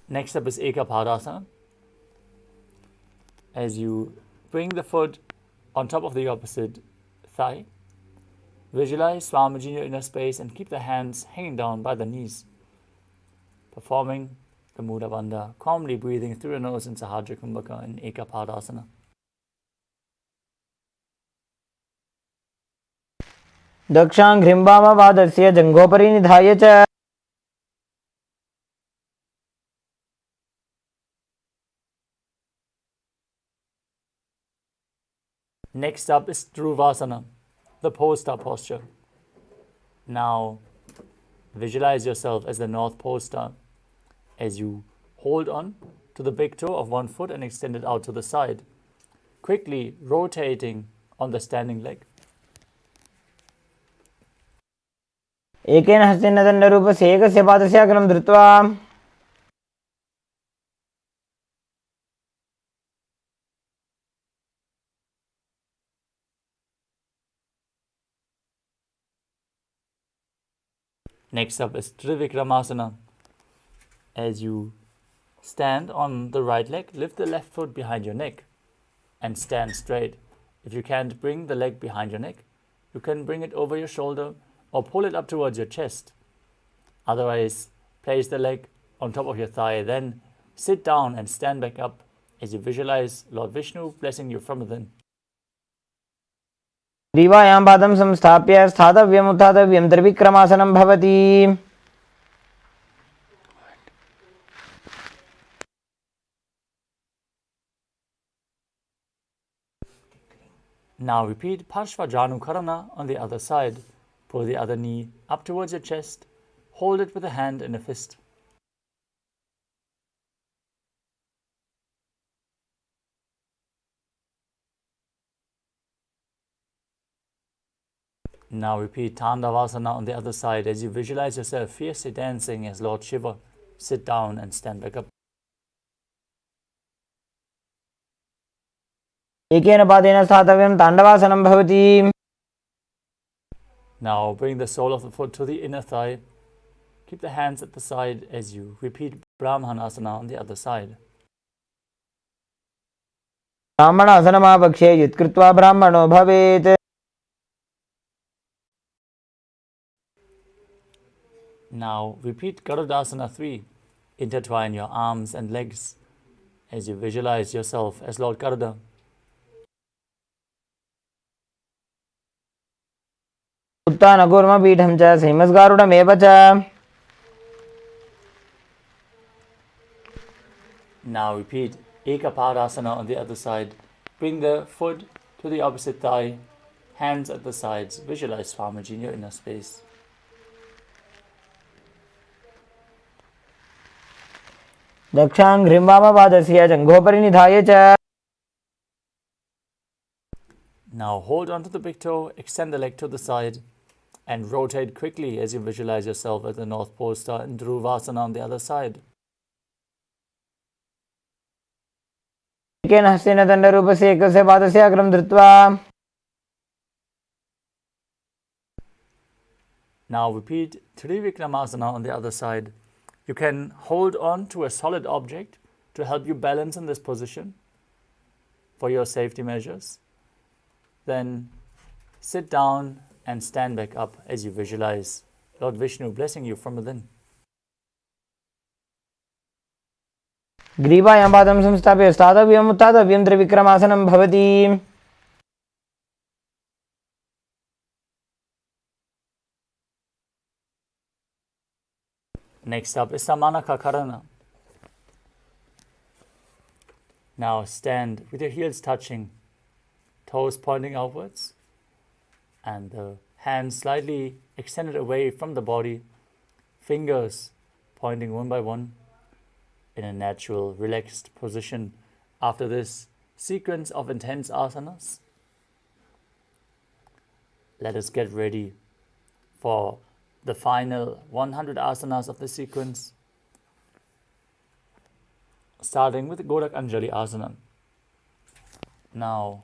Next up is Ekapadasana. As you bring the foot on top of the opposite thigh, visualize Swamiji in your inner space and keep the hands hanging down by the knees. Performing the Mudra Bandha, calmly breathing through your nose in Sahajra Kumbhaka in Ekapadasana. दक्षाङ्घ्रिं जङ्घोपरि निधाय च. Next up is Dhruvasana, the pole star posture. Now visualize yourself as the North Pole Star as you hold on to the big toe of one foot and extend it out to the side, quickly rotating on the standing leg. एकेन हस्तेन दण्डरूपस्य एकस्य पादस्य अग्रं धृत्वा. Next up is Trivikramasana. As you stand on the right leg, lift the left foot behind your neck and stand straight. If you can't bring the leg behind your neck, you can bring it over your shoulder or pull it up towards your chest. Otherwise, place the leg on top of your thigh, then sit down and stand back up as you visualize Lord Vishnu blessing you from within. ग्रीवायां पादं संस्थाप्य स्थातव्यम् उत्थातव्यं त्रिविक्रमासनं भवति. Now repeat Parshvajanukarana on the other side. Pull the other knee up towards your chest. Hold it with a hand in a fist. Now repeat Tandavasana on the other side as you visualize yourself fiercely dancing as Lord Shiva. Sit down and stand back up. एकेन पादेन स्थातव्यं ताण्डवासनं भवति. Now bring the sole of the foot to the inner thigh. Keep the hands at the side as you repeat Brahmanasana on the other side. ब्राह्मणासनमावक्षे यत्कृत्वा ब्राह्मणो भवेत्. Now repeat Garudasana 3. Intertwine your arms and legs as you visualize yourself as Lord Garuda. उत्तानकूर्मपीठं च सिंहस्गारुडमेव च. Now repeat Ekapadasana on the other side. Bring the foot to the opposite thigh, hands at the sides. Visualize Swamiji in your inner space. दक्षाङ्घ्रिं वामपादस्य जङ्घोपरि निधाय च. Now hold on to the big toe, extend the leg to the side, and rotate quickly as you visualize yourself at the North Pole Star in Dhruvasana on the other side. एकेन हस्तेन दण्डरूपस्य एकस्य पादस्य अग्रं धृत्वा. Now repeat Trivikramasana on the other side. You can hold on to a solid object to help you balance in this position for your safety measures. Then sit down and stand back up as you visualize Lord Vishnu blessing you from within. ग्रीवायां पादं संस्थाप्य स्थातव्यं उत्थातव्यं त्रिविक्रमासनं भवति. Next up is Samanaka Karana. Now stand with your heels touching, toes pointing outwards, and the hands slightly extended away from the body, fingers pointing one by one in a natural, relaxed position after this sequence of intense asanas. Let us get ready for the final 100 asanas of the sequence, starting with the Godak Anjali asana. Now,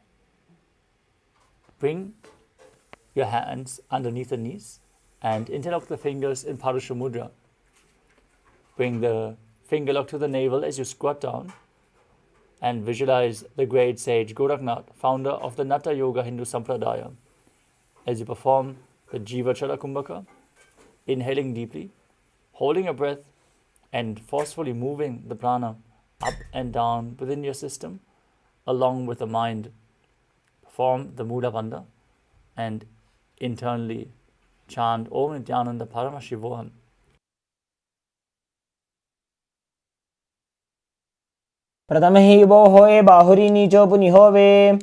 bring your hands underneath the knees and interlock the fingers in Parusha Mudra. Bring the finger lock to the navel as you squat down and visualize the great sage Goraknath, founder of the Natha Yoga Hindu Sampradaya. As you perform the Jiva Chala Kumbhaka, inhaling deeply, holding your breath, and forcefully moving the prana up and down within your system, along with the mind. Perform the Mula Bandha and internally chant Om Nithyananda Paramashivoham. प्रथम हि वो होए बाहुरी नीचो पुनि होवे.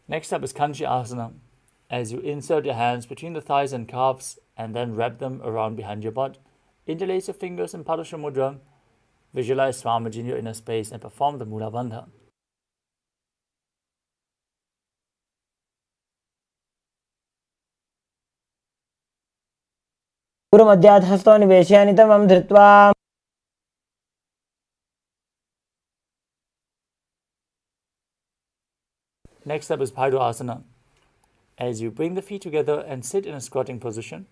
Next up is Kanchi Asana. As you insert your hands between the thighs and calves and then wrap them around behind your butt, interlace your fingers in Padusha Mudra, visualize Swamiji in your inner space and perform the Mula Bandha. गुरुमध्यात् हस्तो निवेशय नितमं धृत्वा. Next up is Bhaidu Asana. As you bring the feet together and sit in a squatting position,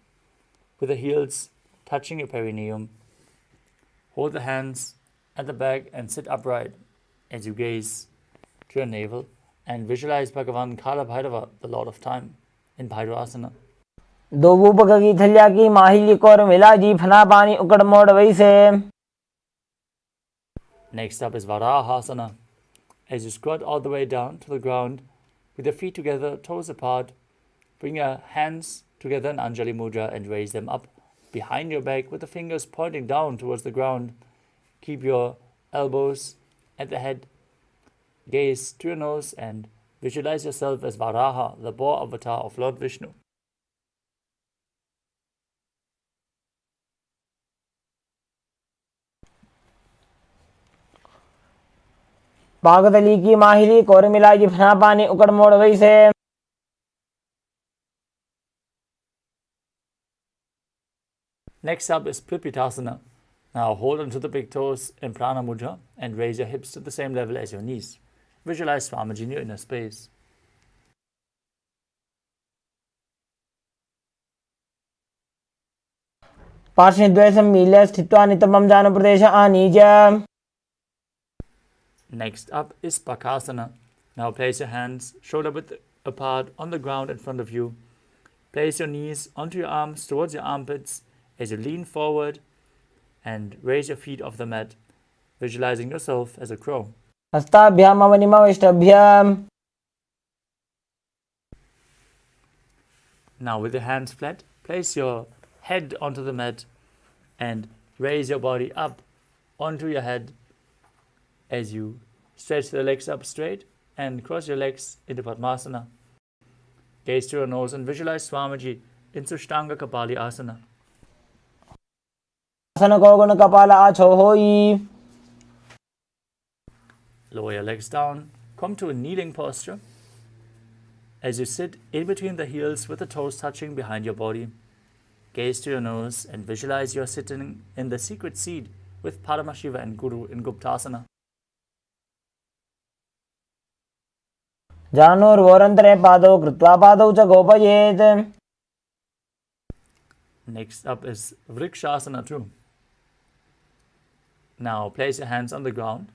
with the heels touching your perineum, hold the hands at the back and sit upright as you gaze to your navel and visualize Bhagavan Kala Bhairava, the Lord of Time, in Bhaidu Asana. दो बूपक की थलिया की माहिली core मिला जी फना पानी उकड़ मोड़ वैसे. Next up is Varahasana. As you squat all the way down to the ground, with your feet together, toes apart, bring your hands together in Anjali Mudra and raise them up behind your back with the fingers pointing down towards the ground. Keep your elbows at the head, gaze to your nose and visualize yourself as Varaha, the boar avatar of Lord Vishnu. पागदली की माहिली core मिला जी फना पानी उकड़ मोड़ वैसे. Next up is Pripitasana. Now hold onto the big toes in Prana Mudra and raise your hips to the same level as your knees. Visualize Swamiji in your inner space. पार्श्वद्वय सम्मील्य स्थित्वा नितमं जानप्रदेश आनीय. Next up is Pakasana. Now place your hands shoulder width apart on the ground in front of you. Place your knees onto your arms towards your armpits as you lean forward and raise your feet off the mat, visualizing yourself as a crow. हस्ताभ्याम अवनिमविष्टभ्याम. Now with your hands flat, place your head onto the mat and raise your body up onto your head as you stretch the legs up straight and cross your legs into Padmasana. Gaze to your nose and visualize Swamiji in Sushtanga Kapali Asana. आसन को गुण कपाल आछो होई. Lower your legs down, come to a kneeling posture. As you sit in between the heels with the toes touching behind your body, gaze to your nose and visualize you are sitting in the secret seat with Paramashiva and Guru in Guptasana. जानोर्वोरन्तरे पादौ कृत्वा पादौ च गोपयेत्. Next up is Vrikshasana too. Now place your hands on the ground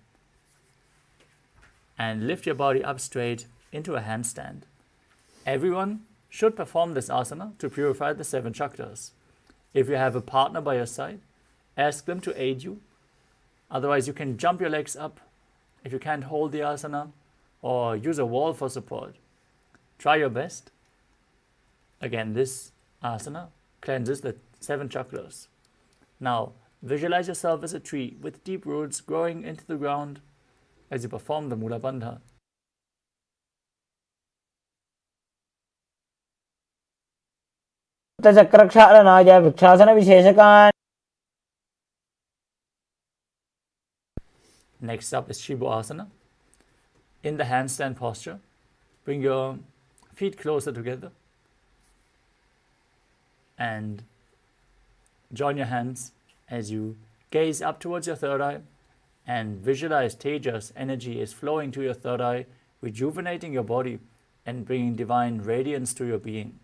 and lift your body up straight into a handstand. Everyone should perform this asana to purify the 7 chakras. If you have a partner by your side, ask them to aid you. Otherwise, you can jump your legs up if you can't hold the asana, or use a wall for support. Try your best. Again, this asana cleanses the 7 chakras. Now, visualize yourself as a tree with deep roots growing into the ground as you perform the Mula Bandha. चक्रक्षालनाय वृक्षासनविशेषकान्. Next up is Shibu Asana. In the handstand posture, bring your feet closer together and join your hands as you gaze up towards your third eye and visualize Tejas energy is flowing to your third eye, rejuvenating your body and bringing divine radiance to your being.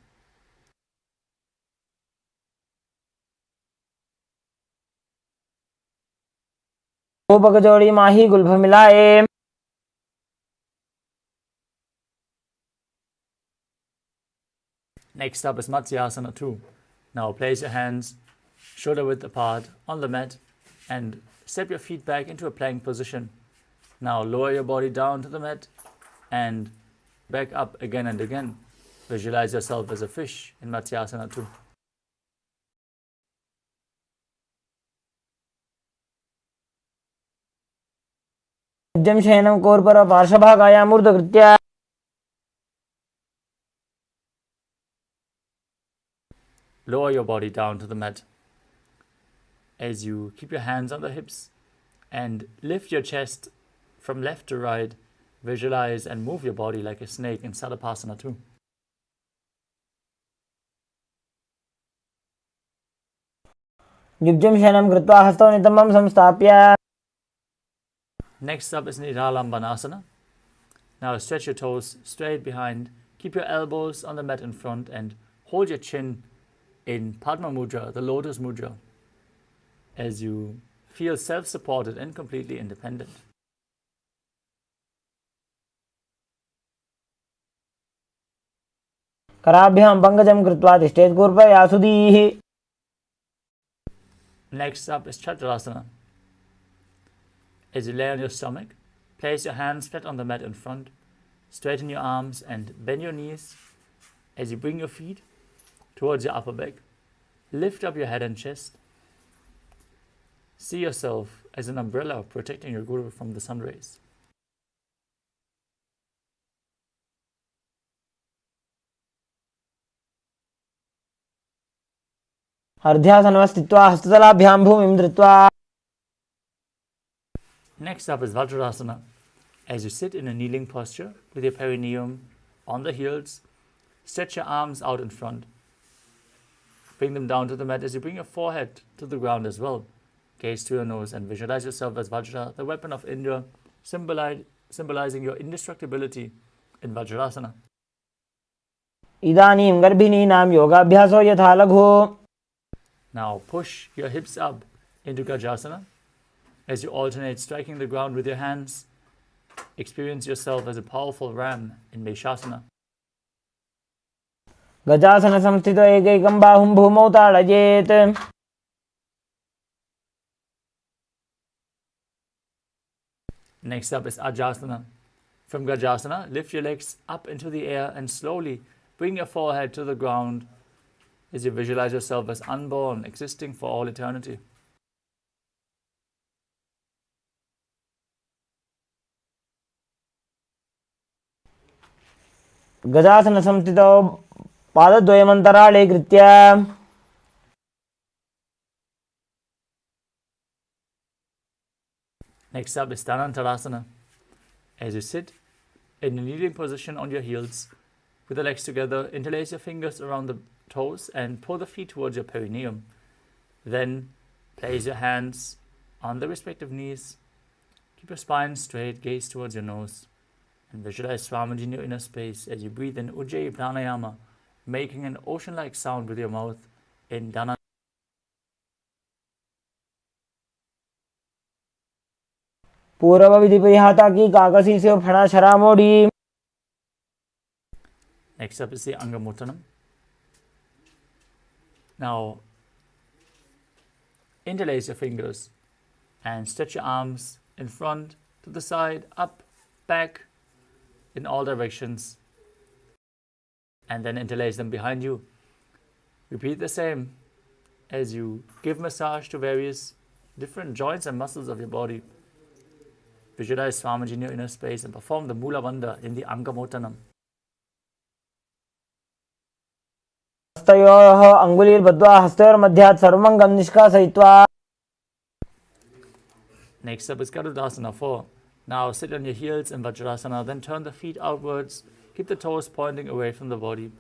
जोड़ी माही Gulf मिलाए. Next up is Matsyasana 2. Now place your hands shoulder width apart on the mat and step your feet back into a plank position. Now lower your body down to the mat and back up again and again. Visualize yourself as a fish in Matsyasana 2. शयनं कोर्पर पार्श्वभागायां मूर्धकृत्य. Lower your body down to the mat as you keep your hands on the hips and lift your chest from left to right. Visualize and move your body like a snake in Salapasana 2. युज्यं शयनं कृत्वा हस्तौ नितम्बं संस्थाप्य. Next up is Nidhalambanasana. Now stretch your toes straight behind. Keep your elbows on the mat in front and hold your chin in Padma Mudra, the Lotus Mudra, as you feel self-supported and completely independent. कराभ्यां पङ्कजं कृत्वा तिष्ठेत् कूर्पया सुधीः. Next up is Chaturasana. As you lay on your stomach, place your hands flat on the mat in front, straighten your arms and bend your knees. As you bring your feet towards your upper back, lift up your head and chest. See yourself as an umbrella protecting your guru from the sun rays. अर्ध्यासनं स्थित्वा हस्ततलाभ्यां भूमिं धृत्वा. Next up is Vajrasana. As you sit in a kneeling posture with your perineum on the heels, stretch your arms out in front. Bring them down to the mat as you bring your forehead to the ground as well. Gaze to your nose and visualize yourself as Vajra, the weapon of Indra, symbolizing your indestructibility in Vajrasana. इदानीं गर्भिणीनां योगाभ्यासो यथा लघु. Now push your hips up into Gajasana. As you alternate striking the ground with your hands, experience yourself as a powerful ram in Meshasana. गजासन संस्थितो एकैकं बाहुं भूमौ ताडयेत्. Next up is Ajasana. From Gajasana, lift your legs up into the air and slowly bring your forehead to the ground as you visualize yourself as unborn, existing for all eternity. गजासन संस्थितौ पादद्वयमन्तराळे कृत्य. Next up is Dhanantarasana. As you sit in a kneeling position on your heels, with the legs together, interlace your fingers around the toes and pull the feet towards your perineum. Then place your hands on the respective knees. Keep your spine straight, gaze towards your nose, and visualize Swamiji in your inner space as you breathe in Ujjayi Pranayama, making an ocean-like sound with your mouth in Dhanantarasana. पूर्व विधि परिहाता की काकसी से फणा शरा मोड़ी. Next up is the Angamuttanam. Now, interlace your fingers and stretch your arms in front, to the side, up, back, in all directions, and then interlace them behind you. Repeat the same as you give massage to various different joints and muscles of your body. Visualize Swamiji in your inner space and perform the Mula Bandha in the Angamuttanam. हस्तयोः अङ्गुलीर्बद्ध्वा हस्तयोर्मध्यात् सर्वमङ्गं निष्कासयित्वा. Next up is Garudasana 4. Now sit on your heels in Vajrasana, then turn the feet outwards. Keep the toes pointing away from the body.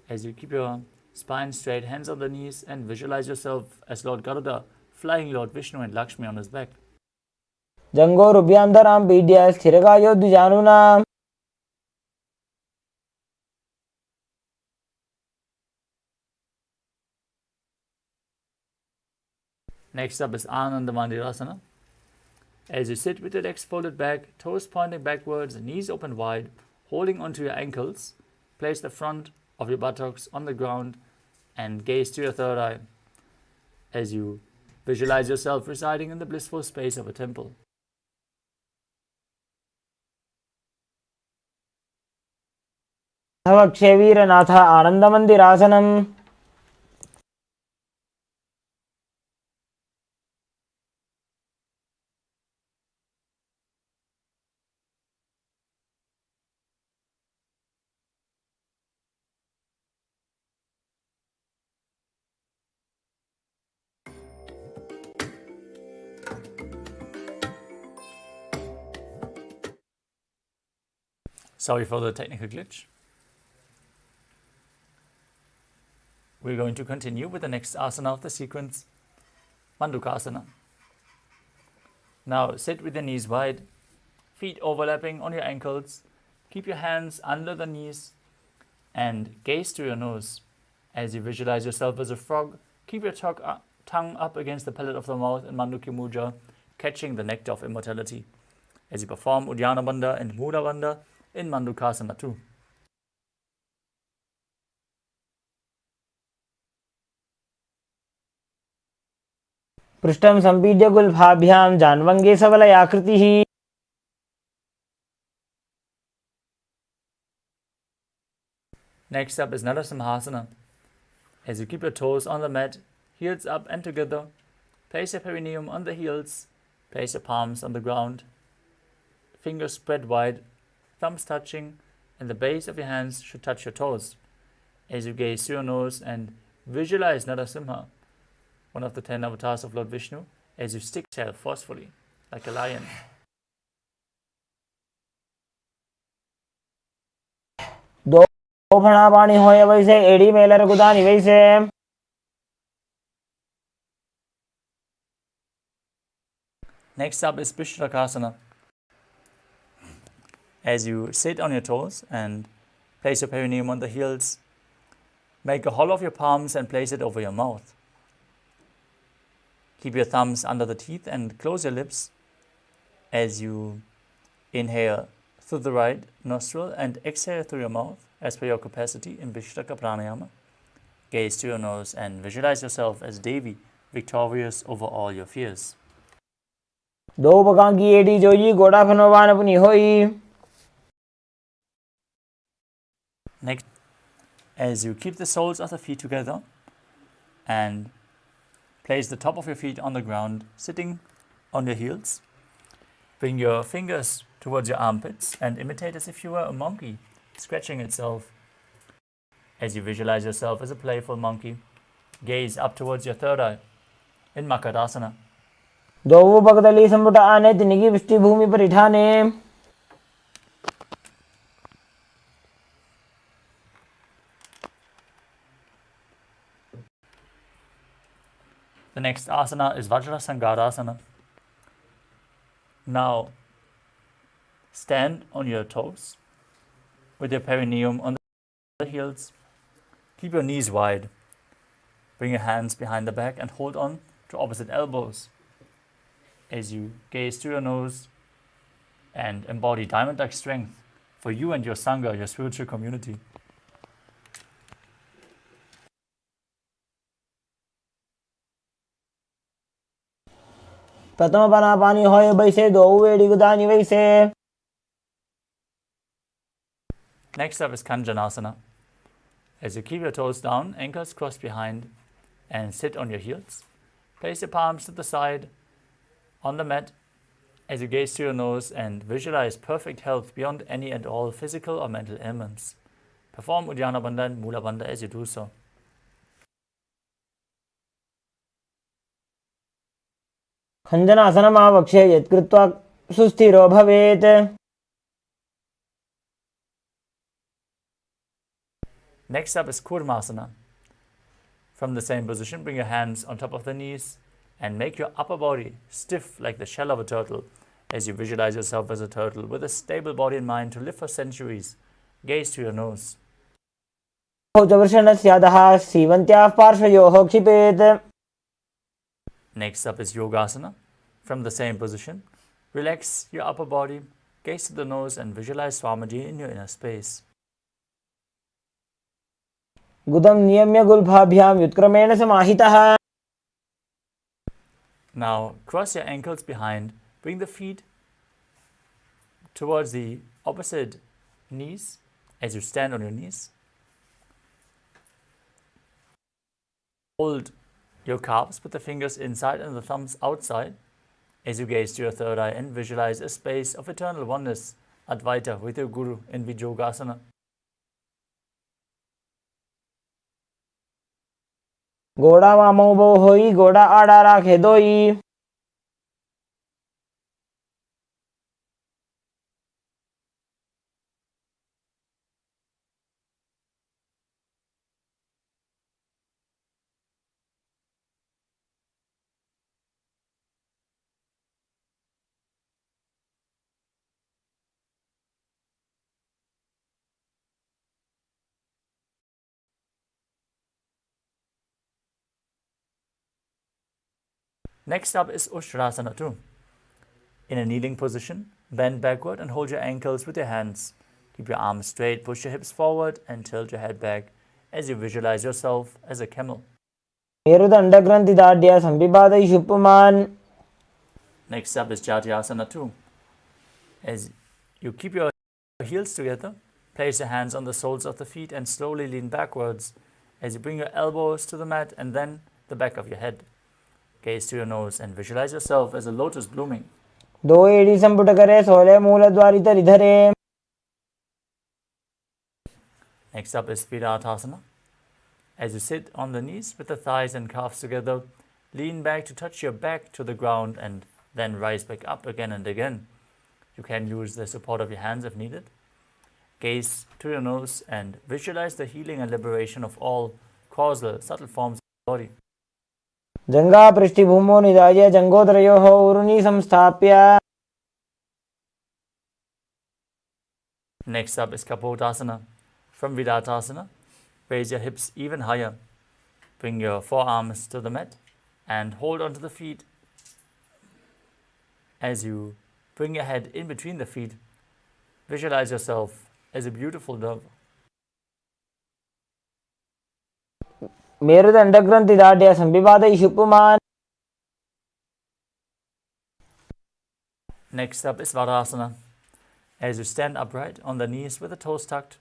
As you keep your spine straight, hands on the knees, and visualize yourself as Lord Garuda, flying Lord Vishnu and Lakshmi on his back. जङ्घोरुभ्यान्तरां पीड्य स्थिरकायो द्विजानुना. Next up is Ananda Mandirasana. As you sit with your legs folded back, toes pointing backwards, knees open wide, holding onto your ankles, place the front of your buttocks on the ground and gaze to your third eye as you visualize yourself residing in the blissful space of a temple. क्षवीरनाथ आनन्दमन्दिरासनम्. Sorry for the technical glitch. We're going to continue with the next asana of the sequence, Mandukasana. Now sit with your knees wide, feet overlapping on your ankles. Keep your hands under the knees and gaze to your nose. As you visualize yourself as a frog, keep your tongue up against the palate of the mouth in Mandukya Mudra, catching the nectar of immortality. As you perform Uddiyana Bandha and Mula Bandha in Mandukasana too. पृष्ठं सम्पीड्य गुल्फाभ्यां जान्वङ्गे सबलयाकृतिः. Next up is Narasimhasana. As you keep your toes on the mat, heels up and together, place your perineum on the heels, place your palms on the ground, fingers spread wide, thumbs touching, and the base of your hands should touch your toes. As you gaze through your nose and visualize Narasimha, one of the 10 avatars of Lord Vishnu, as you stick tail forcefully, like a lion. दो फणा पाणी होय वैसे एड़ी Mailer गुदानी वैसे. Next up is Vishrakasana. As you sit on your toes and place your perineum on the heels, make a hollow of your palms and place it over your mouth. Keep your thumbs under the teeth and close your lips as you inhale through the right nostril and exhale through your mouth as per your capacity in Vishraka Pranayama. Gaze to your nose and visualize yourself as Devi, victorious over all your fears. दो बगां की एड़ी जोई गोड़ा फनवान अपनी होई. Next, as you keep the soles of the feet together and place the top of your feet on the ground, sitting on your heels, bring your fingers towards your armpits and imitate as if you were a monkey scratching itself. As you visualize yourself as a playful monkey, gaze up towards your third eye in Makarasana. दो बगदली संपुट आने तिनकी पृष्ठी भूमि पर इठाने. The next asana is Vajrasangarasana. Now, stand on your toes with your perineum on the heels. Keep your knees wide. Bring your hands behind the back and hold on to opposite elbows. As you gaze through your nose, and embody diamond-like strength for you and your Sangha, your spiritual community. प्रथम पानी होय बैसे दो वेड़ी गुदानी वैसे. Next up is Kanjanasana. As you keep your toes down, ankles crossed behind, and sit on your heels, place your palms to the side on the mat as you gaze to your nose and visualize perfect health beyond any and all physical or mental ailments. Perform Uddiyana Bandha and Mula Bandha as you do so. खञ्जनासनमावक्ष्य यत्कृत्वा सुस्थिरो भवेत्. Next up is Kurmasana. From the same position, bring your hands on top of the knees and make your upper body stiff like the shell of a turtle as you visualize yourself as a turtle with a stable body in mind to live for centuries. Gaze to your nose. Next up is Yogasana. From the same position, relax your upper body, gaze to the nose and visualize Swamiji in your inner space. गुदं नियम्य गुल्फाभ्यां व्युत्क्रमेण समाहितः. Now cross your ankles behind, bring the feet towards the opposite knees as you stand on your knees. Hold your calves, put the fingers inside and the thumbs outside as you gaze to your third eye and visualize a space of eternal oneness, Advaita, with your Guru in Vijogasana. गोड़ा वामो बो होई गोड़ा आड़ा राखे दोई. Next up is Ushtrasana 2. In a kneeling position, bend backward and hold your ankles with your hands. Keep your arms straight, push your hips forward and tilt your head back as you visualize yourself as a camel. Next up is Jatyasana 2. As you keep your heels together, place your hands on the soles of the feet and slowly lean backwards as you bring your elbows to the mat and then the back of your head. Gaze to your nose and visualize yourself as a lotus blooming. दो एड़ी संपुट करे सोले मूलद्वारि तरिधरे. Next up is Viratasana. As you sit on the knees with the thighs and calves together, lean back to touch your back to the ground and then rise back up again and again. You can use the support of your hands if needed. Gaze to your nose and visualize the healing and liberation of all causal, subtle forms of the body. जंगा पृष्ठभूमो निधाय जंगोदरयोः ऊरुनि संस्थाप्य. Next up is Kapotasana. From Viratasana, raise your hips even higher. Bring your forearms to the mat and hold onto the feet. As you bring your head in between the feet, visualize yourself as a beautiful dove. मेरुदण्डग्रन्थिदाढ्य संविवादयिषु पुमान्. Next up is Varasana. As you stand upright on the knees with the toes tucked,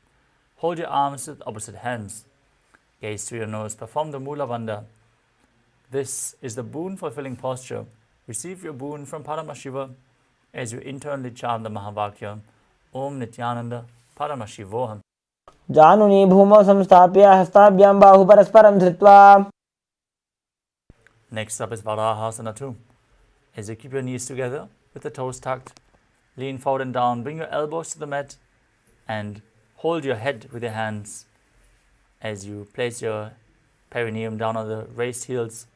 hold your arms with opposite hands. Gaze to your nose, perform the Mula Bandha. This is the boon-fulfilling posture. Receive your boon from Paramashiva as you internally chant the Mahavakya, Om Nithyananda Paramashivoham. जानुनि भूमौ संस्थाप्य हस्ताभ्यां बाहु परस्परं धृत्वा. Next up is Varahasana 2. As you keep your knees together with the toes tucked, lean forward and down, bring your elbows to the mat and hold your head with your hands as you place your perineum down on the raised heels.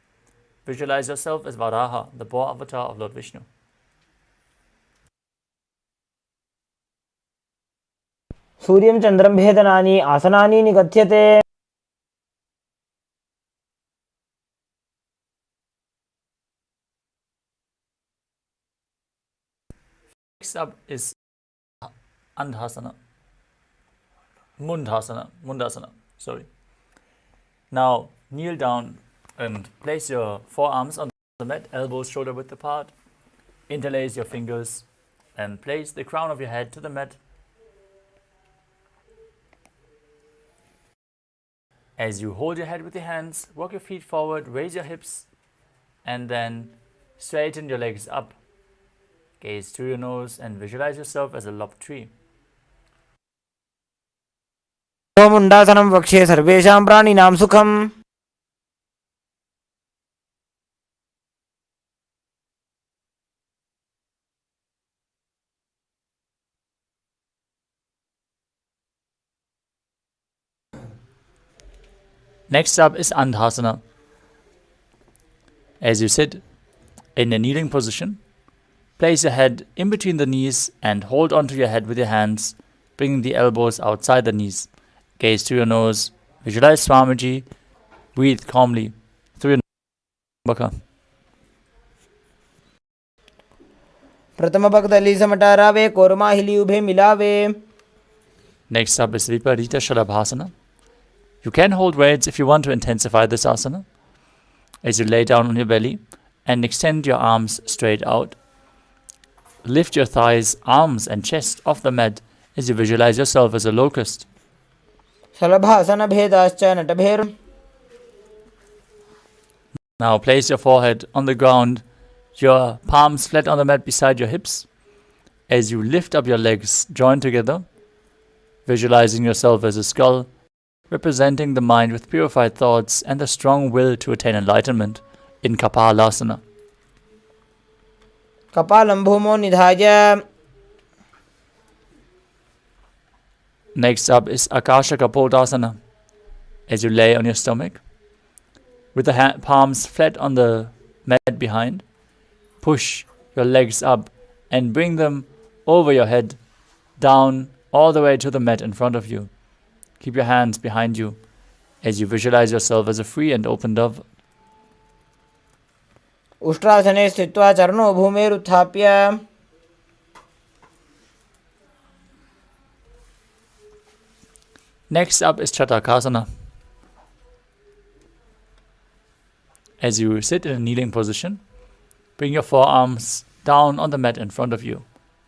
Visualize yourself as Varaha, the boar avatar of Lord Vishnu. सूर्यं चन्द्रं भेदनानि आसनानि निगद्यते. Next up is Andhasana. Mundasana. Sorry. Now kneel down and place your forearms on the mat, elbows shoulder width apart. Interlace your fingers and place the crown of your head to the mat. As you hold your head with your hands, walk your feet forward, raise your hips, and then straighten your legs up. Gaze through your nose and visualize yourself as a lopped tree. मुण्डासनं वक्ष्ये सर्वेषां प्राणिनां सुखम्. Next up is Andhasana. As you sit in a kneeling position, place your head in between the knees and hold onto your head with your hands, bringing the elbows outside the knees. Gaze through your nose, visualize Swamiji, breathe calmly through your nose. प्रथम पगದಲ್ಲಿ ಸಮಟಾರಾವೆ ಕೋರ್ಮಾ ಹಿಲಿ ಉಭೆ ಮಿಲಾವೆ. Next up is Viparita Shalabhasana. You can hold weights if you want to intensify this asana. As you lay down on your belly and extend your arms straight out. Lift your thighs, arms and chest off the mat as you visualize yourself as a locust. Shalabhasana भेदाश्च नटभेर. Now place your forehead on the ground, your palms flat on the mat beside your hips. As you lift up your legs joined together, visualizing yourself as a skull, representing the mind with purified thoughts and the strong will to attain enlightenment in Kapalasana. कपालं भूमो निधाय. Next up is Akasha Kapodasana. As you lay on your stomach, with the palms flat on the mat behind, push your legs up and bring them over your head, down all the way to the mat in front of you. Keep your hands behind you as you visualize yourself as a free and open dove. उष्ट्रासने स्थित्वा चरणो भूमेरुत्थाप्य. Next up is Chatakasana. As you sit in a kneeling position, bring your forearms down on the mat in front of you.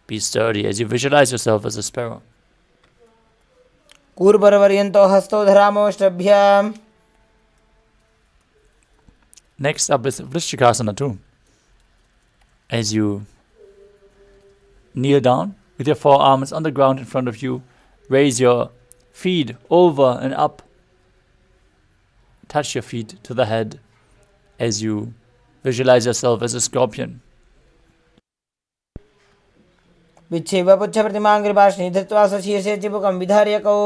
Be sturdy as you visualize yourself as a sparrow. कूर्बरवर्यन्तो हस्तो धरामोष्टभ्य. Next up is Vrishchikasana too. As you kneel down with your forearms on the ground in front of you, raise your feet over and up. Touch your feet to the head as you visualize yourself as a scorpion. विच्छेव पुच्छ प्रतिमांग्रिभाषणी धृत्वा स्वशीर्षे चिबुकं विधार्यकौ.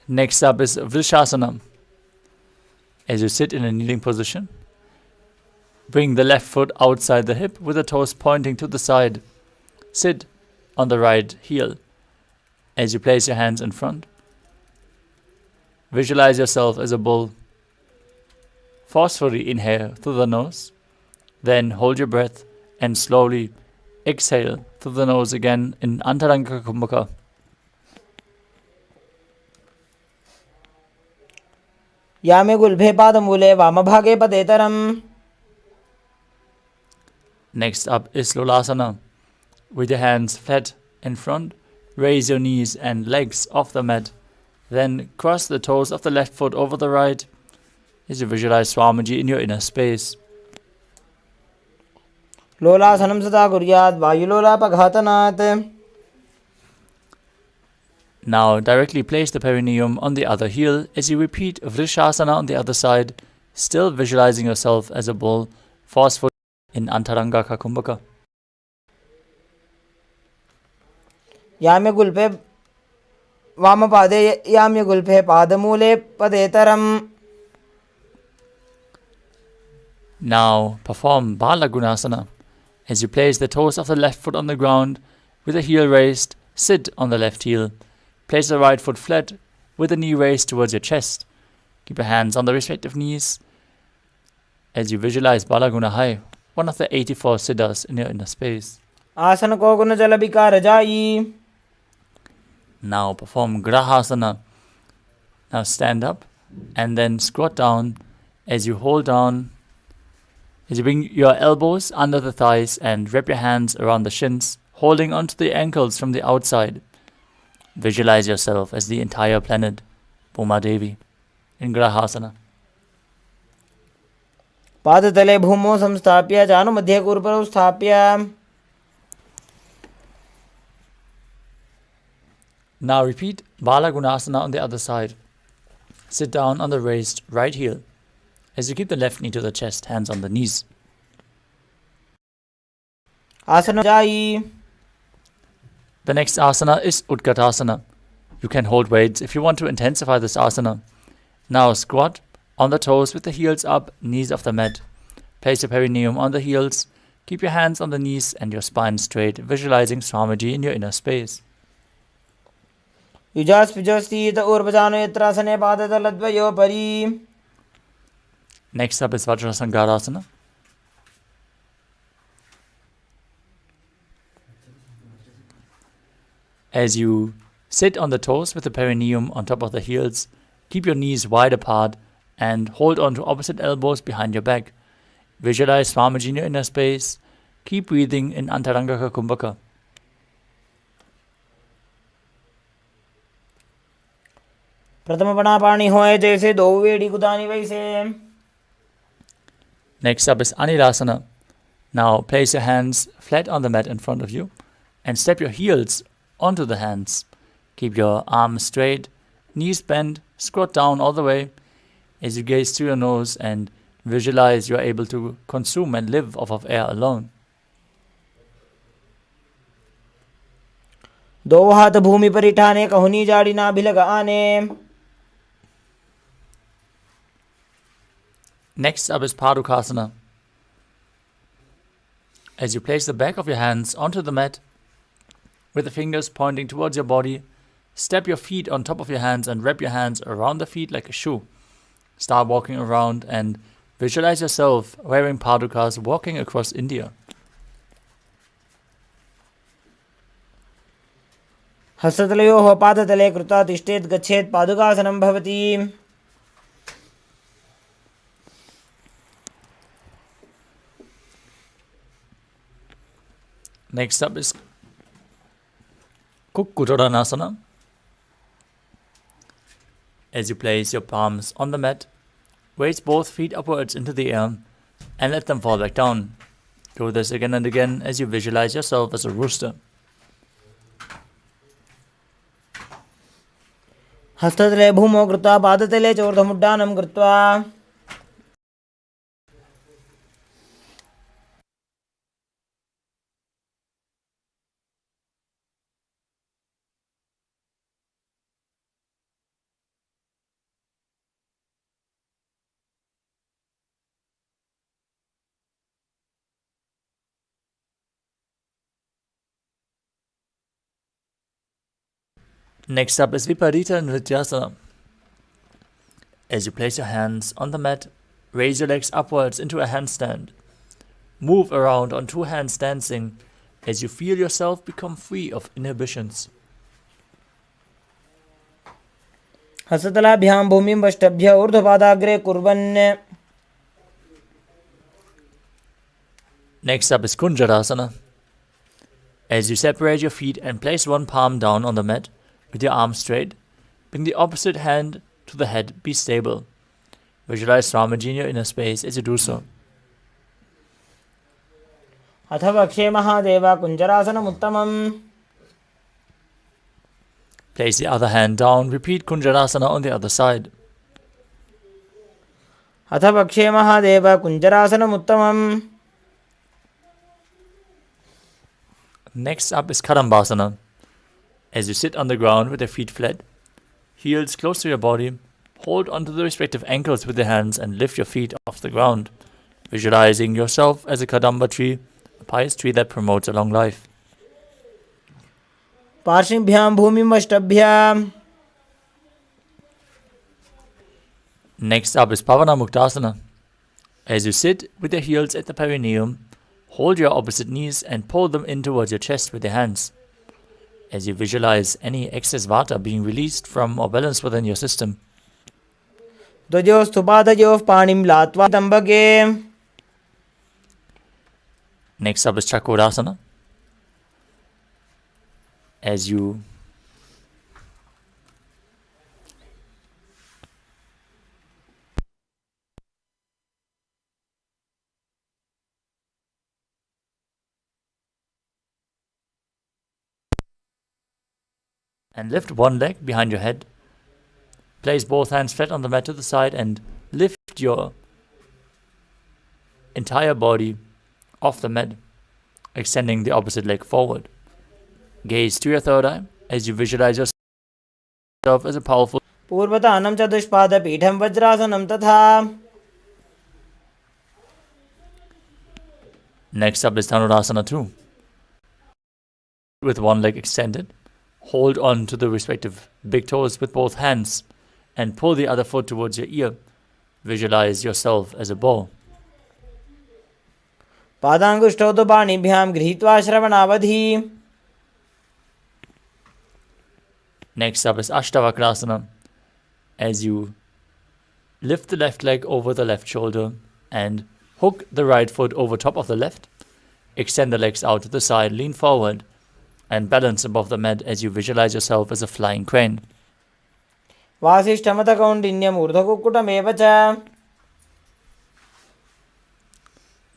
Next up is Vrishasana. As you sit in a kneeling position, bring the left foot outside the hip with the toes pointing to the side. Sit on the right heel. As you place your hands in front, visualize yourself as a bull. Forcefully inhale through the nose, then hold your breath and slowly exhale through the nose again in Antaranga Kumbhaka. Yame गुल्भे पादमूले वामभागे पदेतरम्. Next up is Lolasana. With your hands flat in front, raise your knees and legs off the mat. Then cross the toes of the left foot over the right as you visualize Swamiji in your inner space. लोलासनं सदा कुर्यात् वायुलोलापघातनात्. Now directly place the perineum on the other heel as you repeat Vrishasana on the other side, still visualizing yourself as a bull, forceful in Antaranga Kumbhaka. Yame गुल्फे वामपादे Yame गुल्फे पादमूले पदेतरम्. Now perform Balagunasana. As you place the toes of the left foot on the ground with the heel raised, sit on the left heel. Place the right foot flat with the knee raised towards your chest. Keep your hands on the respective knees as you visualize Balaguna high one of the 84 siddhas in your inner space. आसन को गुण जल विकार जाई. Now perform grahasana. Now stand up and then squat down as you hold down, as you bring your elbows under the thighs and wrap your hands around the shins, holding onto the ankles from the outside. Visualize yourself as the entire planet, Bhuma Devi, in grahasana. पादतले भूमौ संस्थाप्य जानु मध्ये कूर्परौ स्थाप्य. Now repeat Balagunasana on the other side. Sit down on the raised right heel as you keep the left knee to the chest, hands on the knees. आसन जाई. The next asana is Utkatasana. You can hold weights if you want to intensify this asana. Now squat on the toes with the heels up, knees off the mat. Place your perineum on the heels. Keep your hands on the knees and your spine straight, visualizing Swamiji in your inner space. युजास्पिजस्तीत ऊर्वजानो यत्रासने पादतलद्वयो परि. Next up is Vajrasangarasana. As you sit on the toes with the perineum on top of the heels, keep your knees wide apart and hold on to opposite elbows behind your back. Visualize Swamiji in your inner space. Keep breathing in Antarangaka Kumbhaka. प्रथम पणापाणी होए जैसे दो वेड़ी कुदानी वैसे. Next up is Anirasana. Now place your hands flat on the mat in front of you and step your heels onto the hands. Keep your arms straight, knees bent, squat down all the way as you gaze through your nose and visualize you are able to consume and live off of air alone. दो हाथ भूमि पर इठाने कहुनी जाड़ी ना भिलग आने. Next up is Padukasana. As you place the back of your hands onto the mat, with the fingers pointing towards your body, step your feet on top of your hands and wrap your hands around the feet like a shoe. Start walking around and visualize yourself wearing padukas walking across India. हस्ततलयोः पादतले कृत्वा तिष्ठेत् गच्छेत् पादुकासनं भवति. Next up is Kukkutoranasana. As you place your palms on the mat, raise both feet upwards into the air and let them fall back down. Do this again and again as you visualize yourself as a rooster. हस्ततले भूमौ कृत्वा पादतले च ऊर्ध्वमुड्डानं कृत्वा. Next up is Viparita Nrityasana. As you place your hands on the mat, raise your legs upwards into a handstand. Move around on two hands dancing as you feel yourself become free of inhibitions. हस्ततलाभ्यां भूमिं वष्टभ्य ऊर्ध्वपादाग्रे कुर्वन्. Next up is Kunjarasana. As you separate your feet and place one palm down on the mat with your arms straight, bring the opposite hand to the head, be stable. Visualize Swamiji in your inner space as you do so. अथ वक्षे Mahadev कुञ्जरासनमुत्तमम्. Place the other hand down, repeat Kunjarasana on the other side. अथ वक्षे Mahadev कुञ्जरासनमुत्तमम्. Next up is Kadambasana. As you sit on the ground with your feet flat, heels close to your body, hold onto the respective ankles with your hands and lift your feet off the ground, visualizing yourself as a Kadamba tree, a pious tree that promotes a long life. पार्श्वभ्यां भूमिं वष्टभ्य. Next up is Pavana Muktasana. As you sit with your heels at the perineum, hold your opposite knees and pull them in towards your chest with your hands. As you visualize any excess vata being released from or balanced within your system. द्वयोस्तु पादयोः पाणिं लात्वा तम्बके. Next up is Chakrasana. As you and lift one leg behind your head. Place both hands flat on the mat to the side and lift your entire body off the mat, extending the opposite leg forward. Gaze to your third eye as you visualize yourself as a powerful. पूर्वतानं चतुष्पादपीठं वज्रासनं तथा. Next up is Dhanurasana 2. With one leg extended, hold on to the respective big toes with both hands and pull the other foot towards your ear. Visualize yourself as a bow. पादाङ्गुष्ठौ तु पाणिभ्यां गृहीत्वा श्रवणावधि. Next up is Ashtavakrasana. As you lift the left leg over the left shoulder and hook the right foot over top of the left, extend the legs out to the side, lean forward, and balance above the mat as you visualize yourself as a flying crane. वासिष्ठमतकौण्डिन्यम् ऊर्ध्वकुक्कुटमेव च.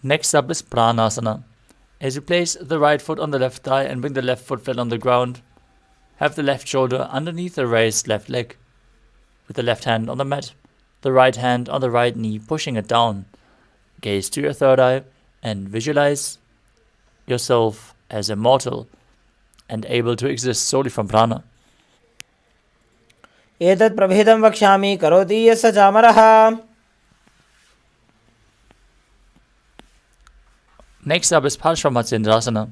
Next up is Pranasana. As you place the right foot on the left thigh and bring the left foot flat on the ground, have the left shoulder underneath the raised left leg, with the left hand on the mat, the right hand on the right knee, pushing it down. Gaze to your third eye and visualize yourself as immortal and able to exist solely from prana. एतत् प्रभेदं वक्ष्यामि करोति यस्य चामरः. Next up is Parshvamatyendrasana.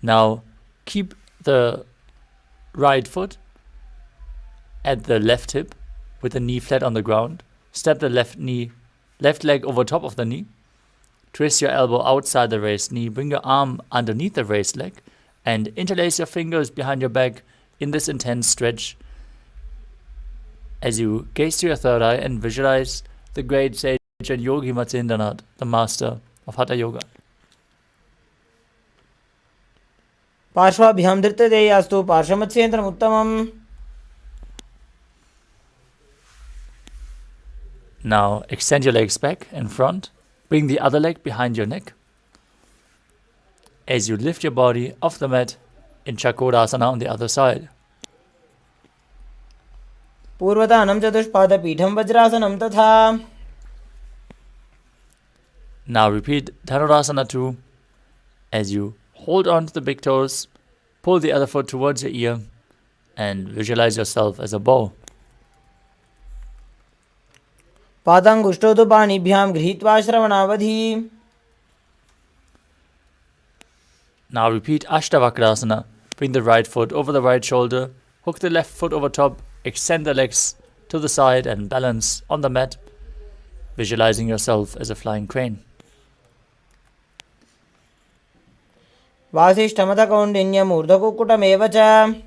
Now keep the right foot at the left hip with the knee flat on the ground. Step the left leg over top of the knee. Twist your elbow outside the raised knee. Bring your arm underneath the raised leg and interlace your fingers behind your back in this intense stretch as you gaze to your third eye and visualize the great sage and yogi Nithyananda, the master of Hatha Yoga. पार्श्वाभ्यां धृतदेयास्तु पार्श्वमत्स्येन्द्रम् उत्तमम्. Now extend your legs back and front. Bring the other leg behind your neck. As you lift your body off the mat in Chakrasana on the other side. पूर्वतानं चतुष्पादपीठं वज्रासनं तथा. Now repeat Dhanurasana 2 as you hold on to the big toes, pull the other foot towards your ear, and visualize yourself as a bow. पादाङ्गुष्ठौ तु पाणिभ्यां गृहीत्वा श्रवणावधि. Now repeat Ashtavakrasana. Bring the right foot over the right shoulder, hook the left foot over top, extend the legs to the side and balance on the mat, visualizing yourself as a flying crane. वासिष्ठमतकौण्डिन्यम् ऊर्ध्वकुक्कुटमेव च.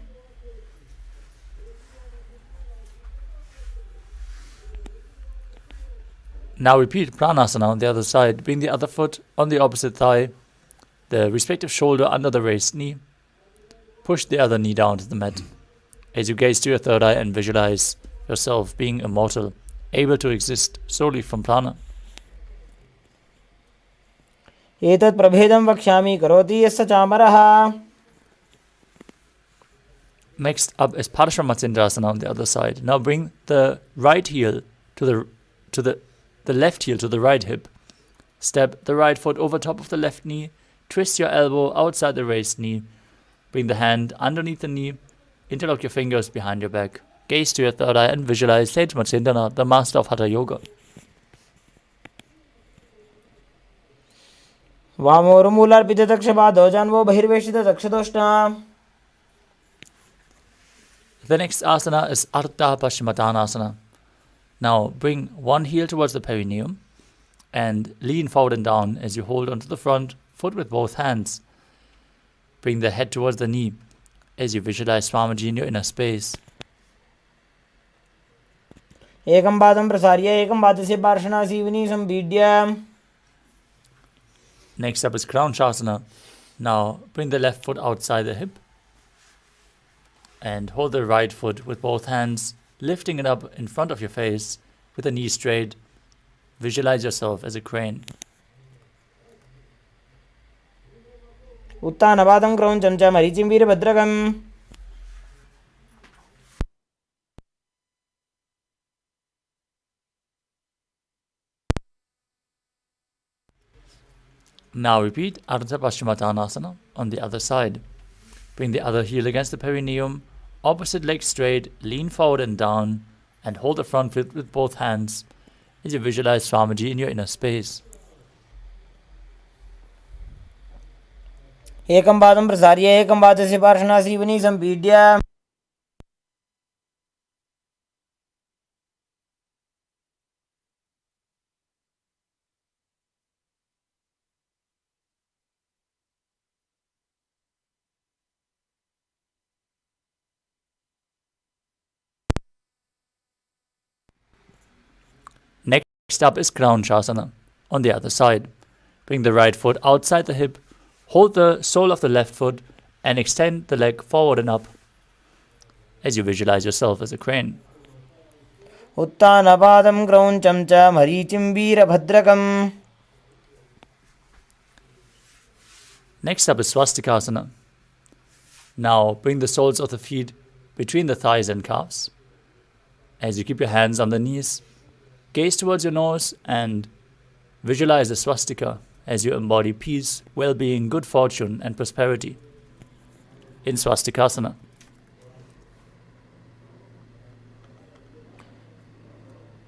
Now repeat Pranasana on the other side. Bring the other foot on the opposite thigh, the respective shoulder under the raised knee. Push the other knee down to the mat as you gaze to your third eye and visualize yourself being immortal, able to exist solely from prana. एतत् प्रभेदं वक्ष्यामि करोति यस्य चामरः. Next up is Parshvamatyendrasana on the other side. Now bring the right heel to the left heel to the right hip. Step the right foot over top of the left knee. Twist your elbow outside the raised knee. Bring the hand underneath the knee. Interlock your fingers behind your back. Gaze to your third eye and visualize Sage Nithyananda, the master of Hatha Yoga. वामोरुमूलार्पितचक्षपादौ जान्वो बहिर्वेशितचक्षुतोष्णा. The next asana is Ardha Paschimottanasana. Now bring one heel towards the perineum. and lean forward and down as you hold onto the front foot with both hands. Bring the head towards the knee as you visualize Swamiji in your inner space. एकं पादं प्रसार्य एकं पादस्य पार्श्वनासीवनी संपीड्य. Next up is Crown Shasana. Now bring the left foot outside the hip and hold the right foot with both hands, lifting it up in front of your face with the knee straight. Visualize yourself as a crane. उत्तानपादं क्रौञ्चं च मरीचिं वीरभद्रकम्. Now repeat Ardha Paschimottanasana on the other side. Bring the other heel against the perineum, opposite leg straight, lean forward and down, and hold the front foot with both hands as you visualize Swamiji in your inner space. एकं पादं प्रसार्य एकं पादस्य पार्श्वनासीवनी संपीड्य. Next up is Crown Shasana on the other side. Bring the right foot outside the hip, hold the sole of the left foot and extend the leg forward and up as you visualize yourself as a crane. उत्तानपादं क्रौञ्चं च मरीचिं वीरभद्रकम्. Next up is Swastikasana. Now bring the soles of the feet between the thighs and calves. As you keep your hands on the knees, gaze towards your nose and visualize the swastika as you embody peace, well-being, good fortune and prosperity in Swastikasana.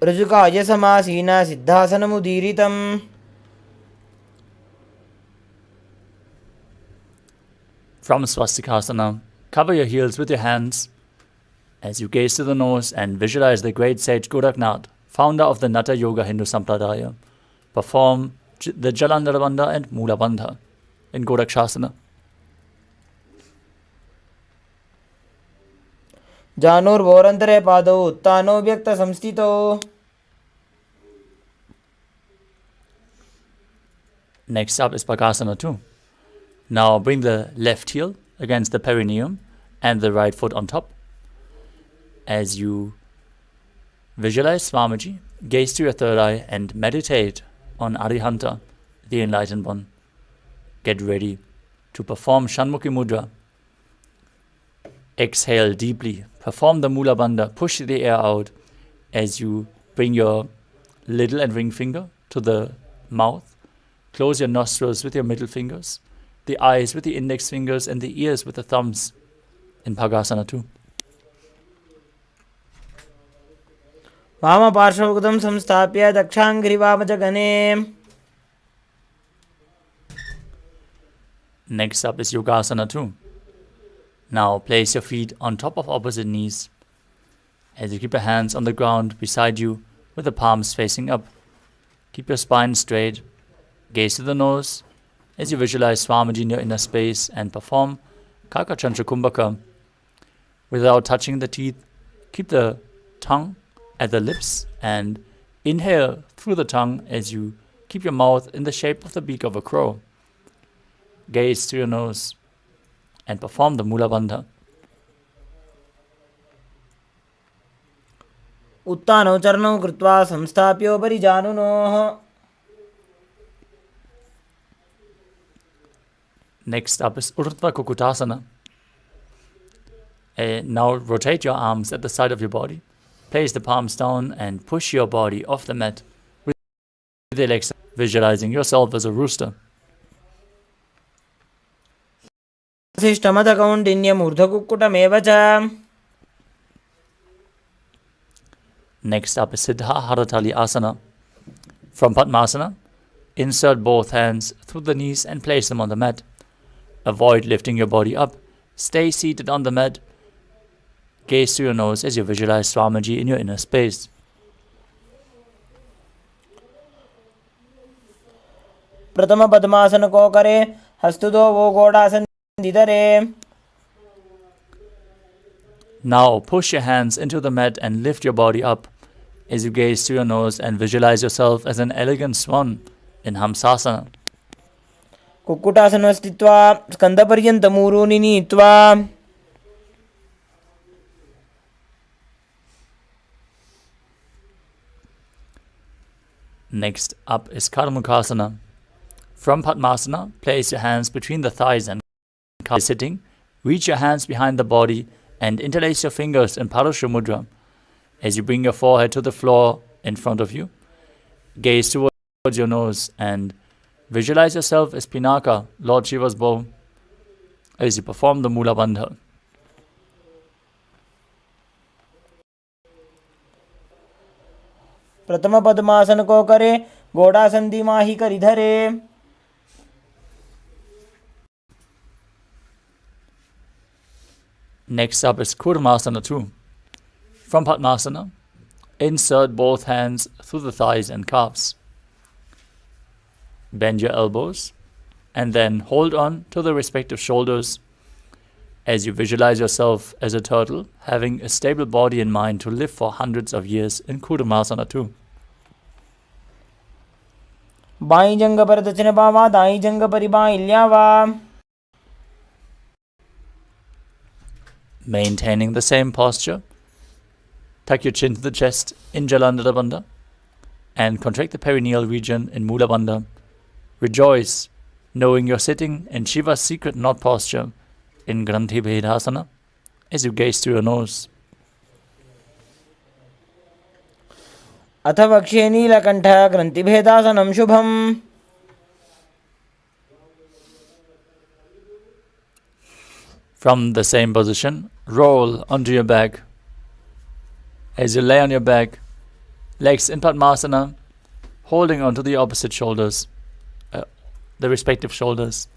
ऋजुकाय समासीना सिद्धासनमुदीरितम्. From Swastikasana, cover your heels with your hands as you gaze to the nose and visualize the great sage Goraknath, founder of the Natha Yoga Hindu Sampradaya. Perform the Jalandhara Bandha and Mula Bandha in Gorakshasana. जानोर्भोरन्तरे पादौ उत्तानो व्यक्तसंस्थितौ. Next up is Bakasana 2. Now bring the left heel against the perineum and the right foot on top. As you visualize Swamiji, gaze to your third eye and meditate on Arihanta, the enlightened one. Get ready to perform Shanmukhi Mudra. Exhale deeply. Perform the Mula Bandha. Push the air out as you bring your little and ring finger to the mouth. Close your nostrils with your middle fingers, the eyes with the index fingers, and the ears with the thumbs in Bhagasana 2. वामपार्श्वमुखं संस्थाप्य दक्षाङ्घ्रिवामजगने. Next up is Yogasana 2. Now place your feet on top of opposite knees as you keep your hands on the ground beside you with the palms facing up. Keep your spine straight. Gaze to the nose as you visualize Swamiji in your inner space and perform Kakachantra Kumbhaka. Without touching the teeth, keep the tongue at the lips and inhale through the tongue as you keep your mouth in the shape of the beak of a crow. Gaze to your nose and perform the Mula Bandha. उत्तानौ चरणौ कृत्वा संस्थाप्योपरि जानुनोः. Next up is Urdhva Kukutasana. Now rotate your arms at the side of your body. Place the palms down and push your body off the mat with the legs, visualizing yourself as a rooster. शिष्टमदकौण्डिन्यमूर्धकुक्कुटमेव च. Next up is Siddha Haratali Asana. From Padmasana, insert both hands through the knees and place them on the mat. Avoid lifting your body up. Stay seated on the mat. Gaze to your nose as you visualize Swamiji in your inner space. प्रथम पद्मासन को करे हस्तुदो वो गोडासन धरे. Now push your hands into the mat and lift your body up as you gaze to your nose and visualize yourself as an elegant swan in Hamsasana. कुक्कुटासनं स्थित्वा स्कन्धपर्यन्तं ऊरूनि नीत्वा. Next up is Karmukasana. From Padmasana, place your hands between the thighs and sitting. Reach your hands behind the body and interlace your fingers in Parashu Mudra. As you bring your forehead to the floor in front of you, gaze towards your nose and visualize yourself as Pinaka, Lord Shiva's bow, as you perform the Mula Bandha. प्रथम पद्मासन को करे गोडासन दिमाही करि धरे. Next up is Kurmasana 2. From Padmasana, insert both hands through the thighs and calves. Bend your elbows and then hold on to the respective shoulders as you visualize yourself as a turtle, having a stable body and mind to live for hundreds of years in Kurmasana 2. By जंग पर दक्षिण बावा दाई जंग परि by ल्यावा. Maintaining the same posture, tuck your chin to the chest in Jalandhara Bandha and contract the perineal region in Mula Bandha. Rejoice, knowing you're sitting in Shiva's secret knot posture in Granthi Bhedasana as you gaze through your nose. अथ वक्ष्ये नीलकण्ठ ग्रन्थिभेदासनं शुभम्. From the same position, roll onto your back. As you lay on your back, legs in Padmasana, holding onto the opposite shoulders, the respective shoulders.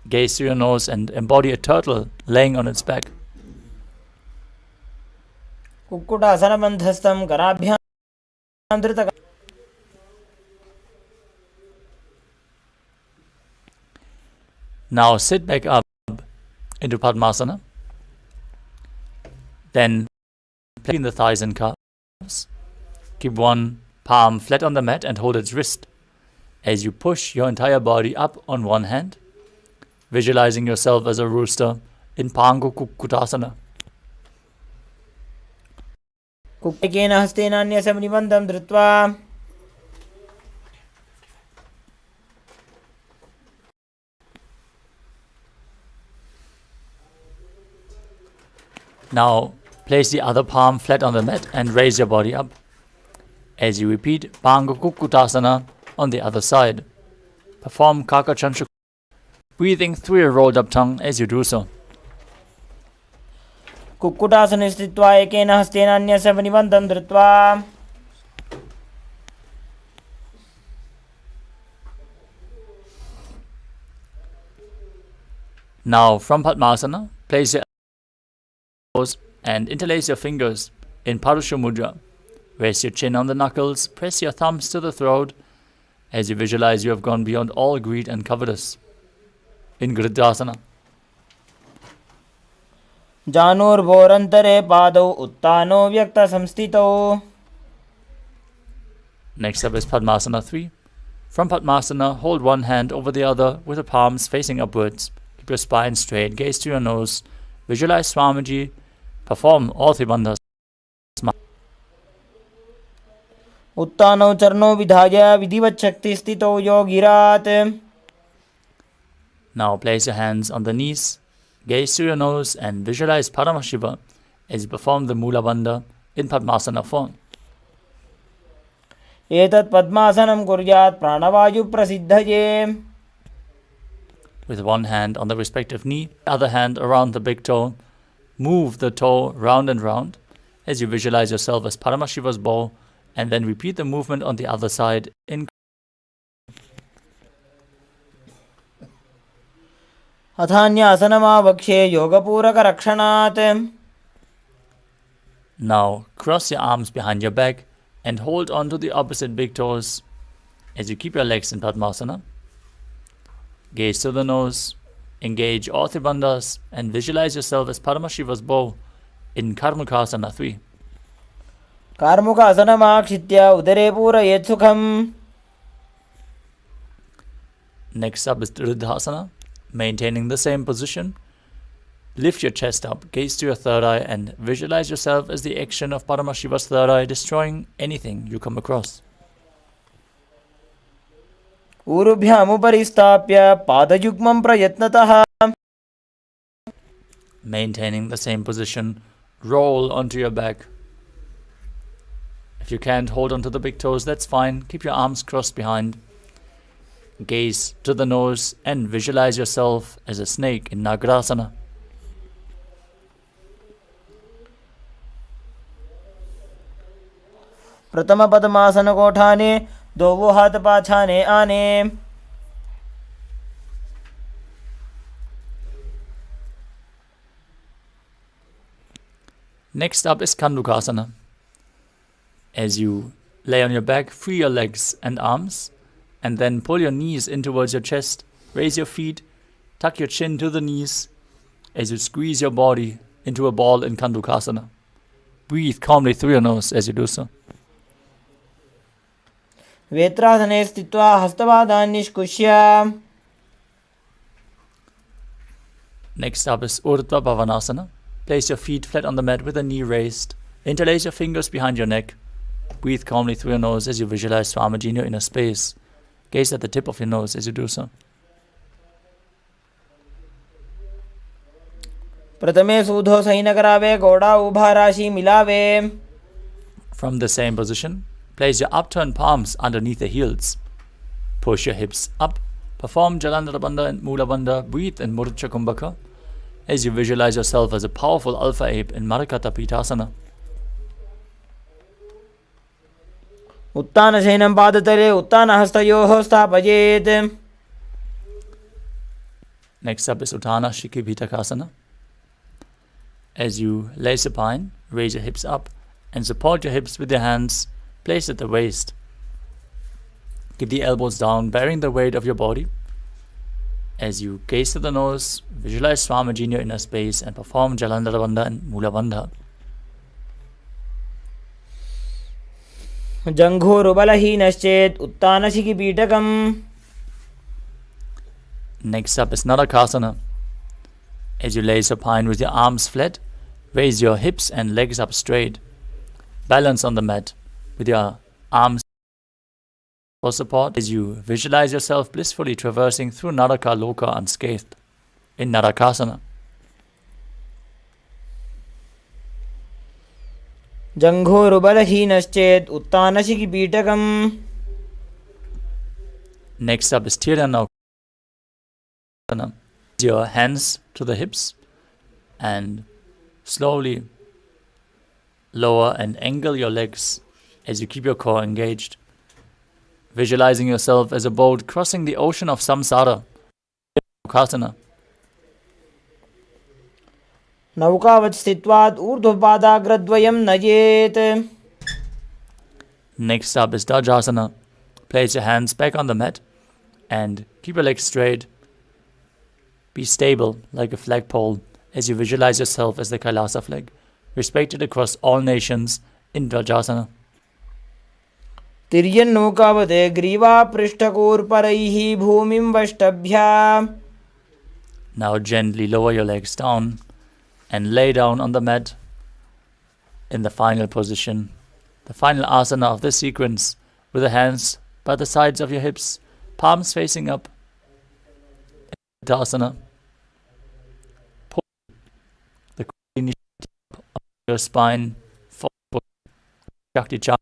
Gaze through your nose and embody a turtle laying on its back. कुक्कुटासनबन्धस्थं कराभ्यां धृत. Now sit back up into Padmasana. Then between the thighs and calves. Keep one palm flat on the mat and hold its wrist. As you push your entire body up on one hand, visualizing yourself as a rooster in Pangu Kukkutasana. कुक्केन हस्तेनान्यसमनिबन्धं धृत्वा. Now place the other palm flat on the mat and raise your body up. As you repeat Pangu Kukkutasana on the other side. Perform Kakachanchuk, breathing through your rolled up tongue as you do so. कुक्कुटासने स्थित्वा एकेन हस्तेन अन्यसमनिबन्धं धृत्वा. Now from Padmasana, place your elbows and interlace your fingers in Parashu Mudra. Rest your chin on the knuckles, press your thumbs to the throat as you visualize you have gone beyond all greed and covetous in Gridasana. जानोर्भोरन्तरे पादौ उत्तानो व्यक्तसंस्थितौ. Next up is Padmasana 3. From Padmasana, hold one hand over the other with the palms facing upwards. Keep your spine straight, gaze to your nose, visualize Swamiji, perform all three bandhas. उत्तानौ चरणौ विधाय विधिवत् शक्ति स्थितौ योगिरात्. Now place your hands on the knees, gaze to your nose and visualize Paramashiva as you perform the Mula Bandha in Padmasana form. एतत् पद्मासनं कुर्यात् प्राणवायु प्रसिद्धये. With one hand on the respective knee, the other hand around the big toe, move the toe round and round as you visualize yourself as Paramashiva's bow and then repeat the movement on the other side in अथान्यासनमावक्ष्ये योगपूरकरक्षणात्. Now cross your arms behind your back and hold on to the opposite big toes as you keep your legs in Padmasana. Gaze to the nose, engage all three bandhas, and visualize yourself as Paramashiva's bow in Karmukasana 3. कार्मुकासनमाक्षित्य उदरे पूरयेत् सुखम्. Next up is Dridhasana, maintaining the same position. Lift your chest up, gaze to your third eye, and visualize yourself as the action of Paramashiva's third eye destroying anything you come across. ऊरुभ्यामुपरि स्थाप्य पादयुग्मं प्रयत्नतः. Maintaining the same position, roll onto your back. If you can't hold onto the big toes, that's fine. Keep your arms crossed behind. Gaze to the nose and visualize yourself as a snake in Nagarasana. प्रथम पद्मासन कोठाने दो हाथ पाछाने आने. Next up is Kandukasana. As you lay on your back, free your legs and arms, and then pull your knees in towards your chest. Raise your feet, tuck your chin to the knees as you squeeze your body into a ball in Kandukasana. Breathe calmly through your nose as you do so. वेत्रासने स्थित्वा हस्तपादान् निष्कुष्य. Next up is Urdhva Bhavanasana. Place your feet flat on the mat with a knee raised. Interlace your fingers behind your neck. Breathe calmly through your nose as you visualize Swamiji in your inner space. Gaze at the tip of your nose as you do so. प्रथमे सूधो सही न करावे घोड़ा उभा राशि मिलावे. From the same position, place your upturned palms underneath the heels. Push your hips up. Perform Jalandhara Bandha and Mula Bandha. Breathe in Murcha Kumbhaka as you visualize yourself as a powerful alpha ape in Marakata Pitasana. उत्तानशयनं पादतले उत्तानहस्तयोः स्थापयेत्. Next up is Uttana Shikibhitakasana. As you lay supine, raise your hips up and support your hips with your hands placed at the waist. Keep the elbows down, bearing the weight of your body. As you gaze to the nose, visualize Swamiji in your inner space and perform Jalandhara Bandha and Mula Bandha. जङ्घोरुबलहीनश्चेत् उत्तानशिखिपीठकम्. Next up is Narakasana. As you lay supine with your arms flat, raise your hips and legs up straight. Balance on the mat with your arms for support as you visualize yourself blissfully traversing through Naraka Loka unscathed in Narakasana. जङ्घोरुबलहीनश्चेत् उत्तानशिखिपीठकम्. Next up is Tirana. Your hands to the hips and slowly lower and angle your legs as you keep your core engaged. Visualizing yourself as a boat crossing the ocean of samsara. Kasana. नौकावत् स्थित्वात् ऊर्ध्वपादाग्रद्वयं नयेत्. Next up is Dajasana. Place your hands back on the mat and keep your legs straight. Be stable like a flagpole as you visualize yourself as the Kailasa flag, respected across all nations in Dajasana. तिर्यन्नौकावत् ग्रीवापृष्ठकूर्परैः भूमिं वष्टभ्य. Now gently lower your legs down and lay down on the mat in the final position, the final asana of this sequence, with the hands by the sides of your hips, palms facing up. Asana. Pull the initiative of your spine forward. Shakti Chakra.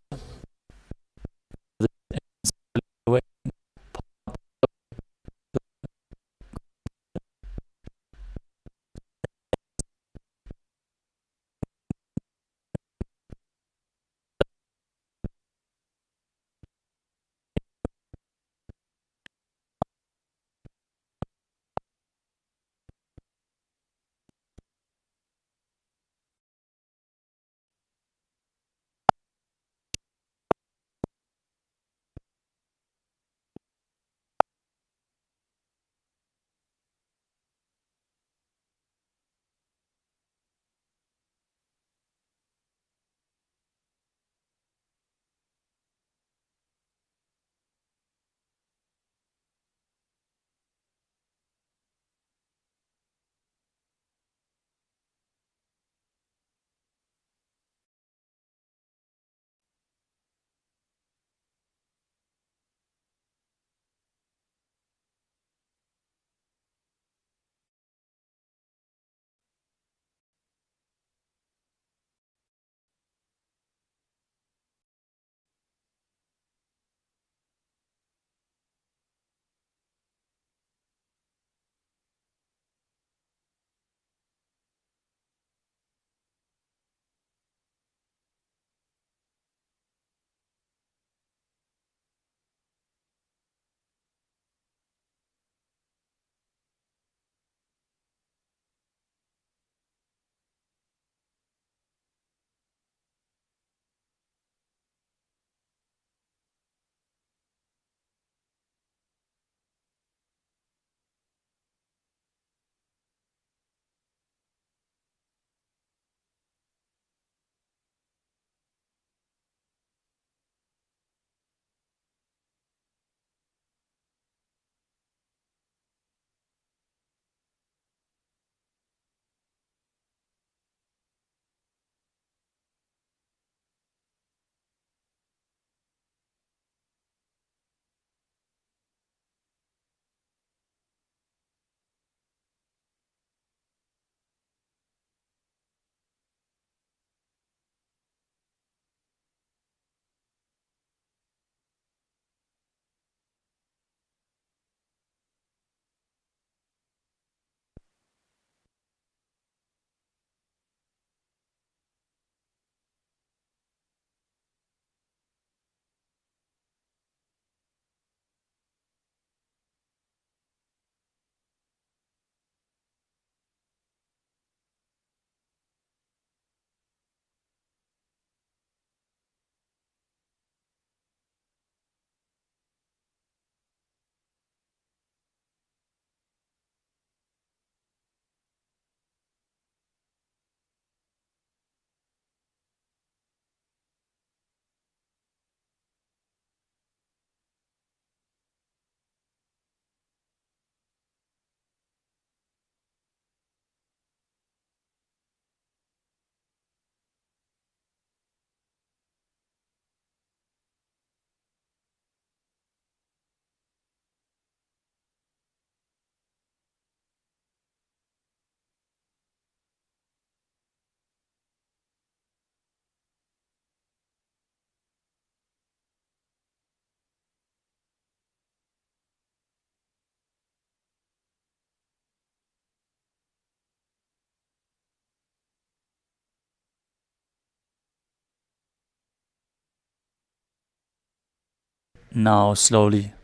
Now slowly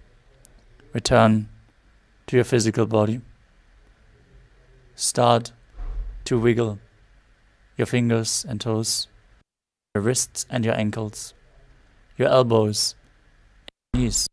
return to your physical body. Start to wiggle your fingers and toes, your wrists and your ankles, your elbows, knees.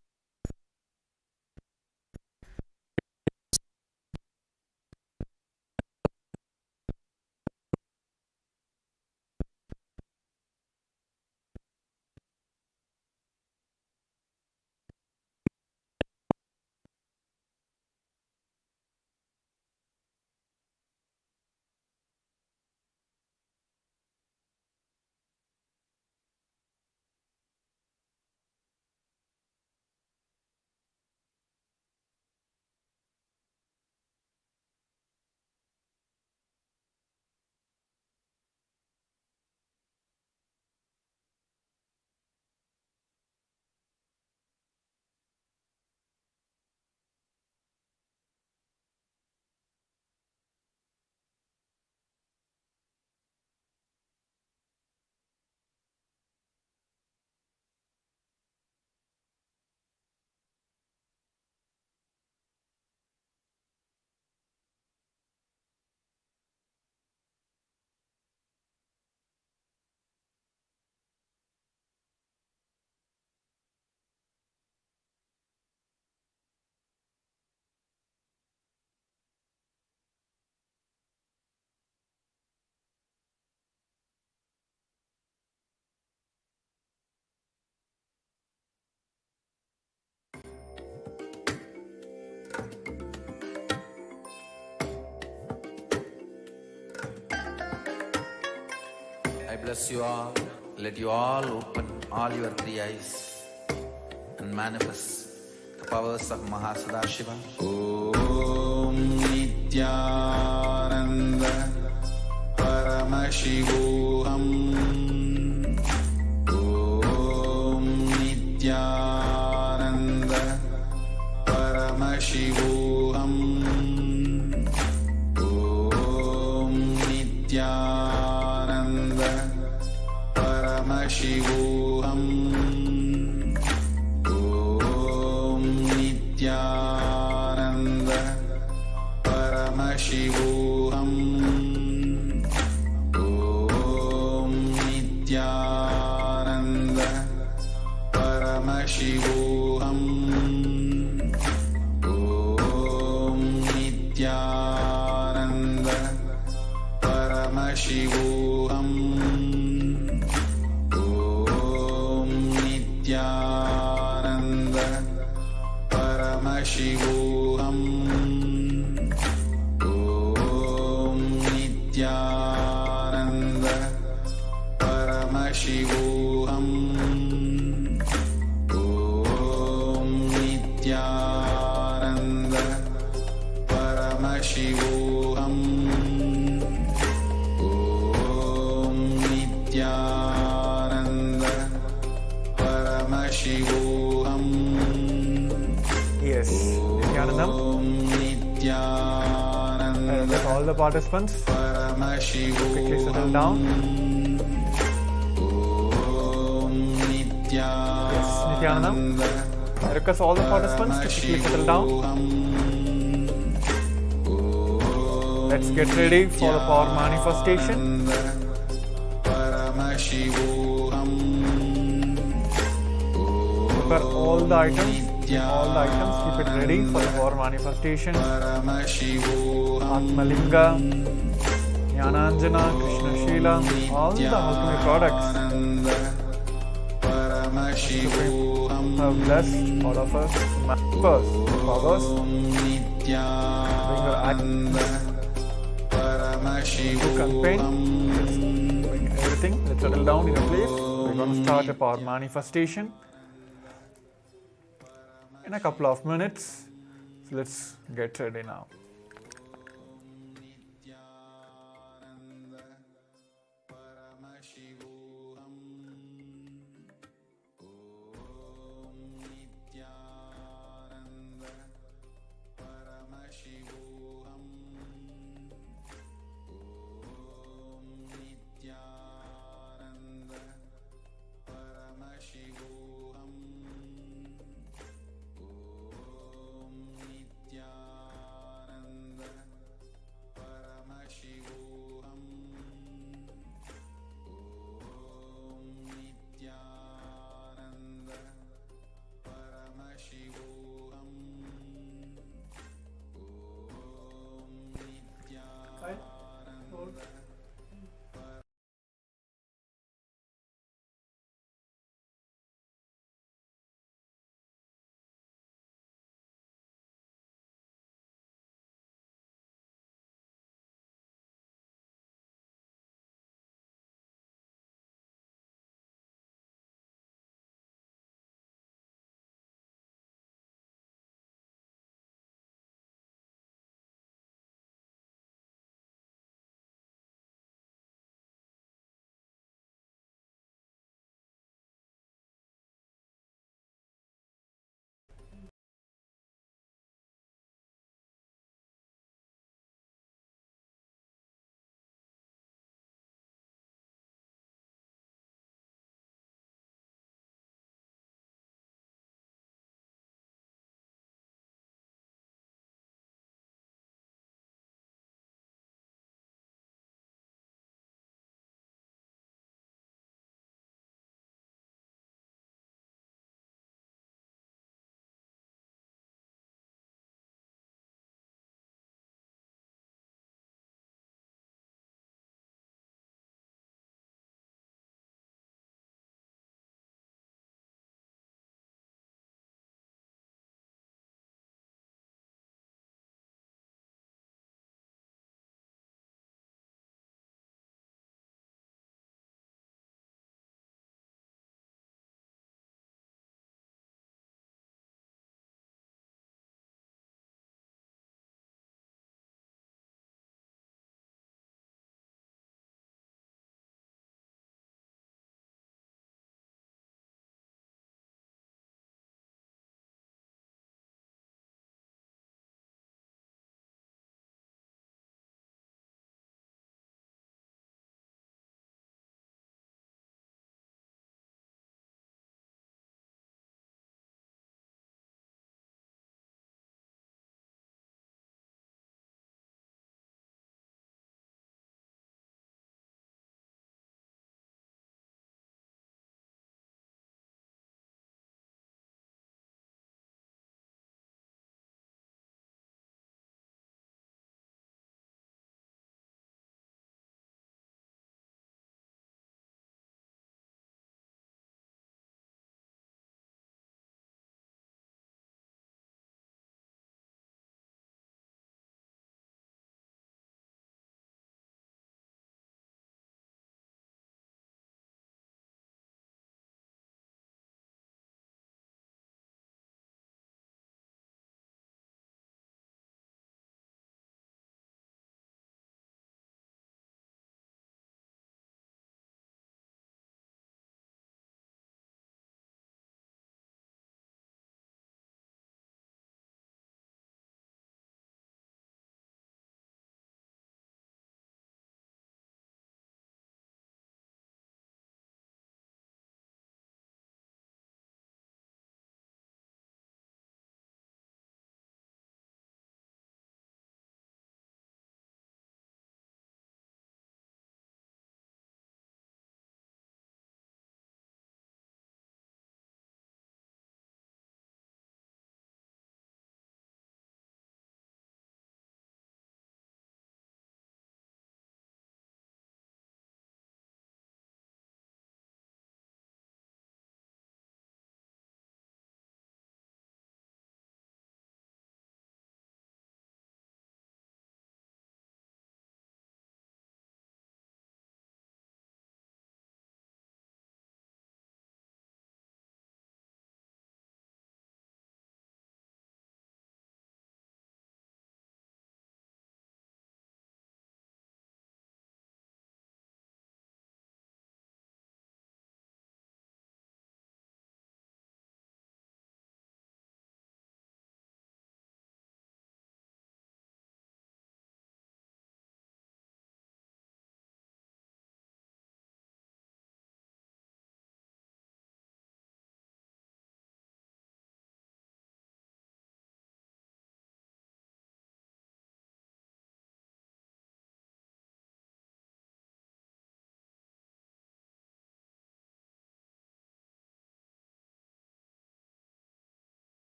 I bless you all. Let you all open all your three eyes and manifest the powers of Mahasadashiva. Om Nithyananda Paramashivoham. Om Nithyananda Paramashivoham. Om Nithyananda Paramashivoham. Om Nithyananda Paramashivoham. Om Nithyananda Paramashivoham. Om Nithyananda Paramashivoham. Om Nithyananda Paramashivoham. Om Nithyananda Paramashivoham. Om Nithyananda Paramashivoham. Om Nithyananda Paramashivoham. Yes, Nithyanandam. Om Nithyananda Let all the participants quickly settle down. Om Yes, Nithyanandam. I request all the participants to quickly settle down. Let's get ready for the power manifestation. Paramashivoham. Prepare all the items. Keep it ready for the power manifestation. Paramashivoham. Atmalinga, Jnananjana, Krishna Shila, all the alchemy products Paramashivoham. have blessed all of us. Members, powers, bring your actions, book and pen. Let's bring everything. Let's settle down in a place. We're going to start a power manifestation in a couple of minutes. So let's get ready now.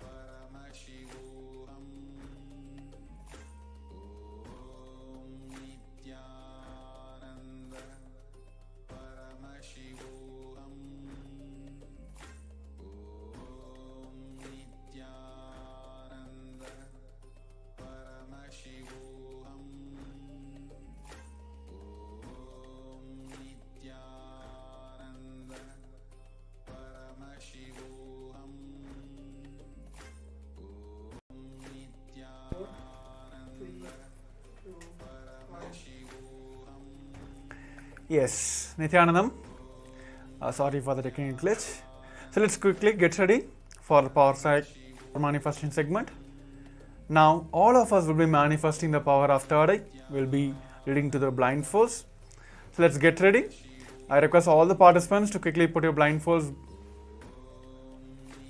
Paramashivoham. Om Nithyananda. Paramashivoham. Om Nithyananda. Paramashivoham. Om Nithyananda. Paramashivoham. Om Nithyananda. Paramashivoham. Yes, Nithyanandam. Sorry for the technical glitch. So let's quickly get ready for the power side manifesting segment. Now all of us will be manifesting the power of third eye. We'll be leading to the blindfolds. So let's get ready. I request all the participants to quickly put your blindfolds.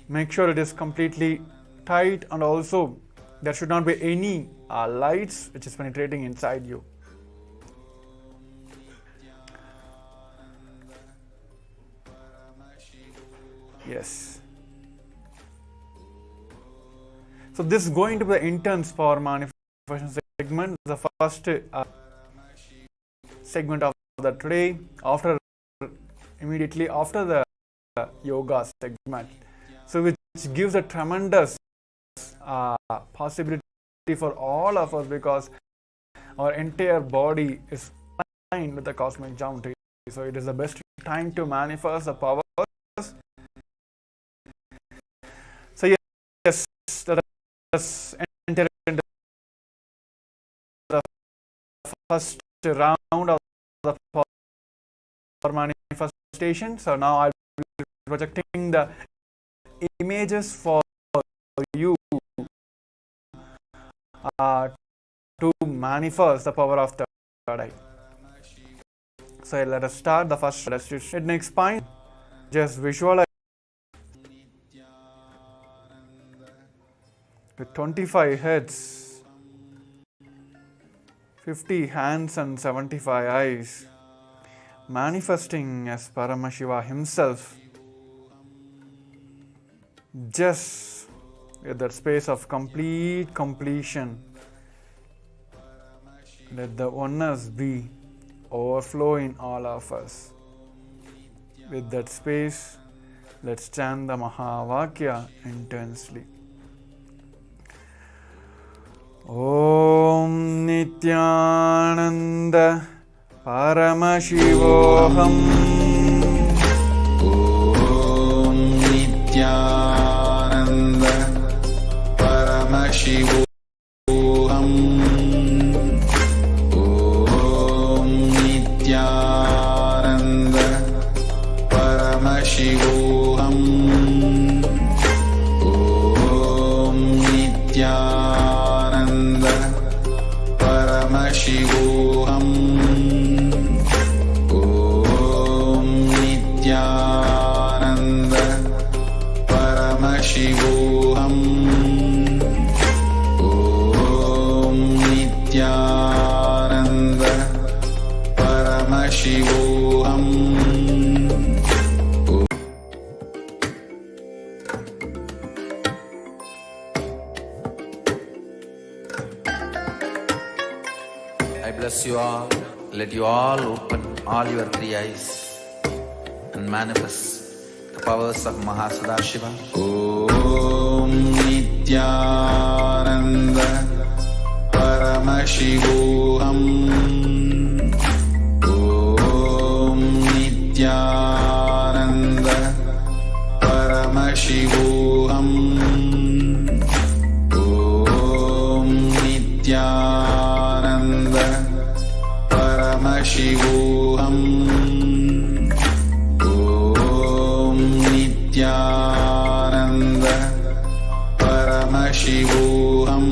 Make sure it is completely tight, and also there should not be any lights which is penetrating inside you. Yes. So this is going to be the intense power manifestation segment, the first segment of the today, immediately after the yoga segment. So which gives a tremendous possibility for all of us, because our entire body is aligned with the cosmic geometry. So it is the best time to manifest the powers. So yes, let us enter into the first round of the power manifestation. So now I will be projecting the images for you to manifest the power of the third eye. So let us start the first. Let's do it next spine. Just visualize with 25 heads, 50 hands and 75 eyes, manifesting as Paramashiva himself, just with that space of complete completion. Let the oneness be overflow in all of us. With that space, let's chant the Mahavakya intensely. Om Nithyananda Paramashivoham. Om Nithyananda Paramashivoham. Om Nithyananda Paramashivoham. Om Nithyananda Paramashivoham. Om Nithyananda Paramashivoham. Om Nithyananda Paramashivoham. I bless you all. Let you all open all your three eyes and manifest the powers of Mahasadashiva. Om Nithyananda Paramashivoham. Om Nithyananda Paramashivoham. Om Nithyananda Paramashivoham. Om Nithyananda Paramashivoham.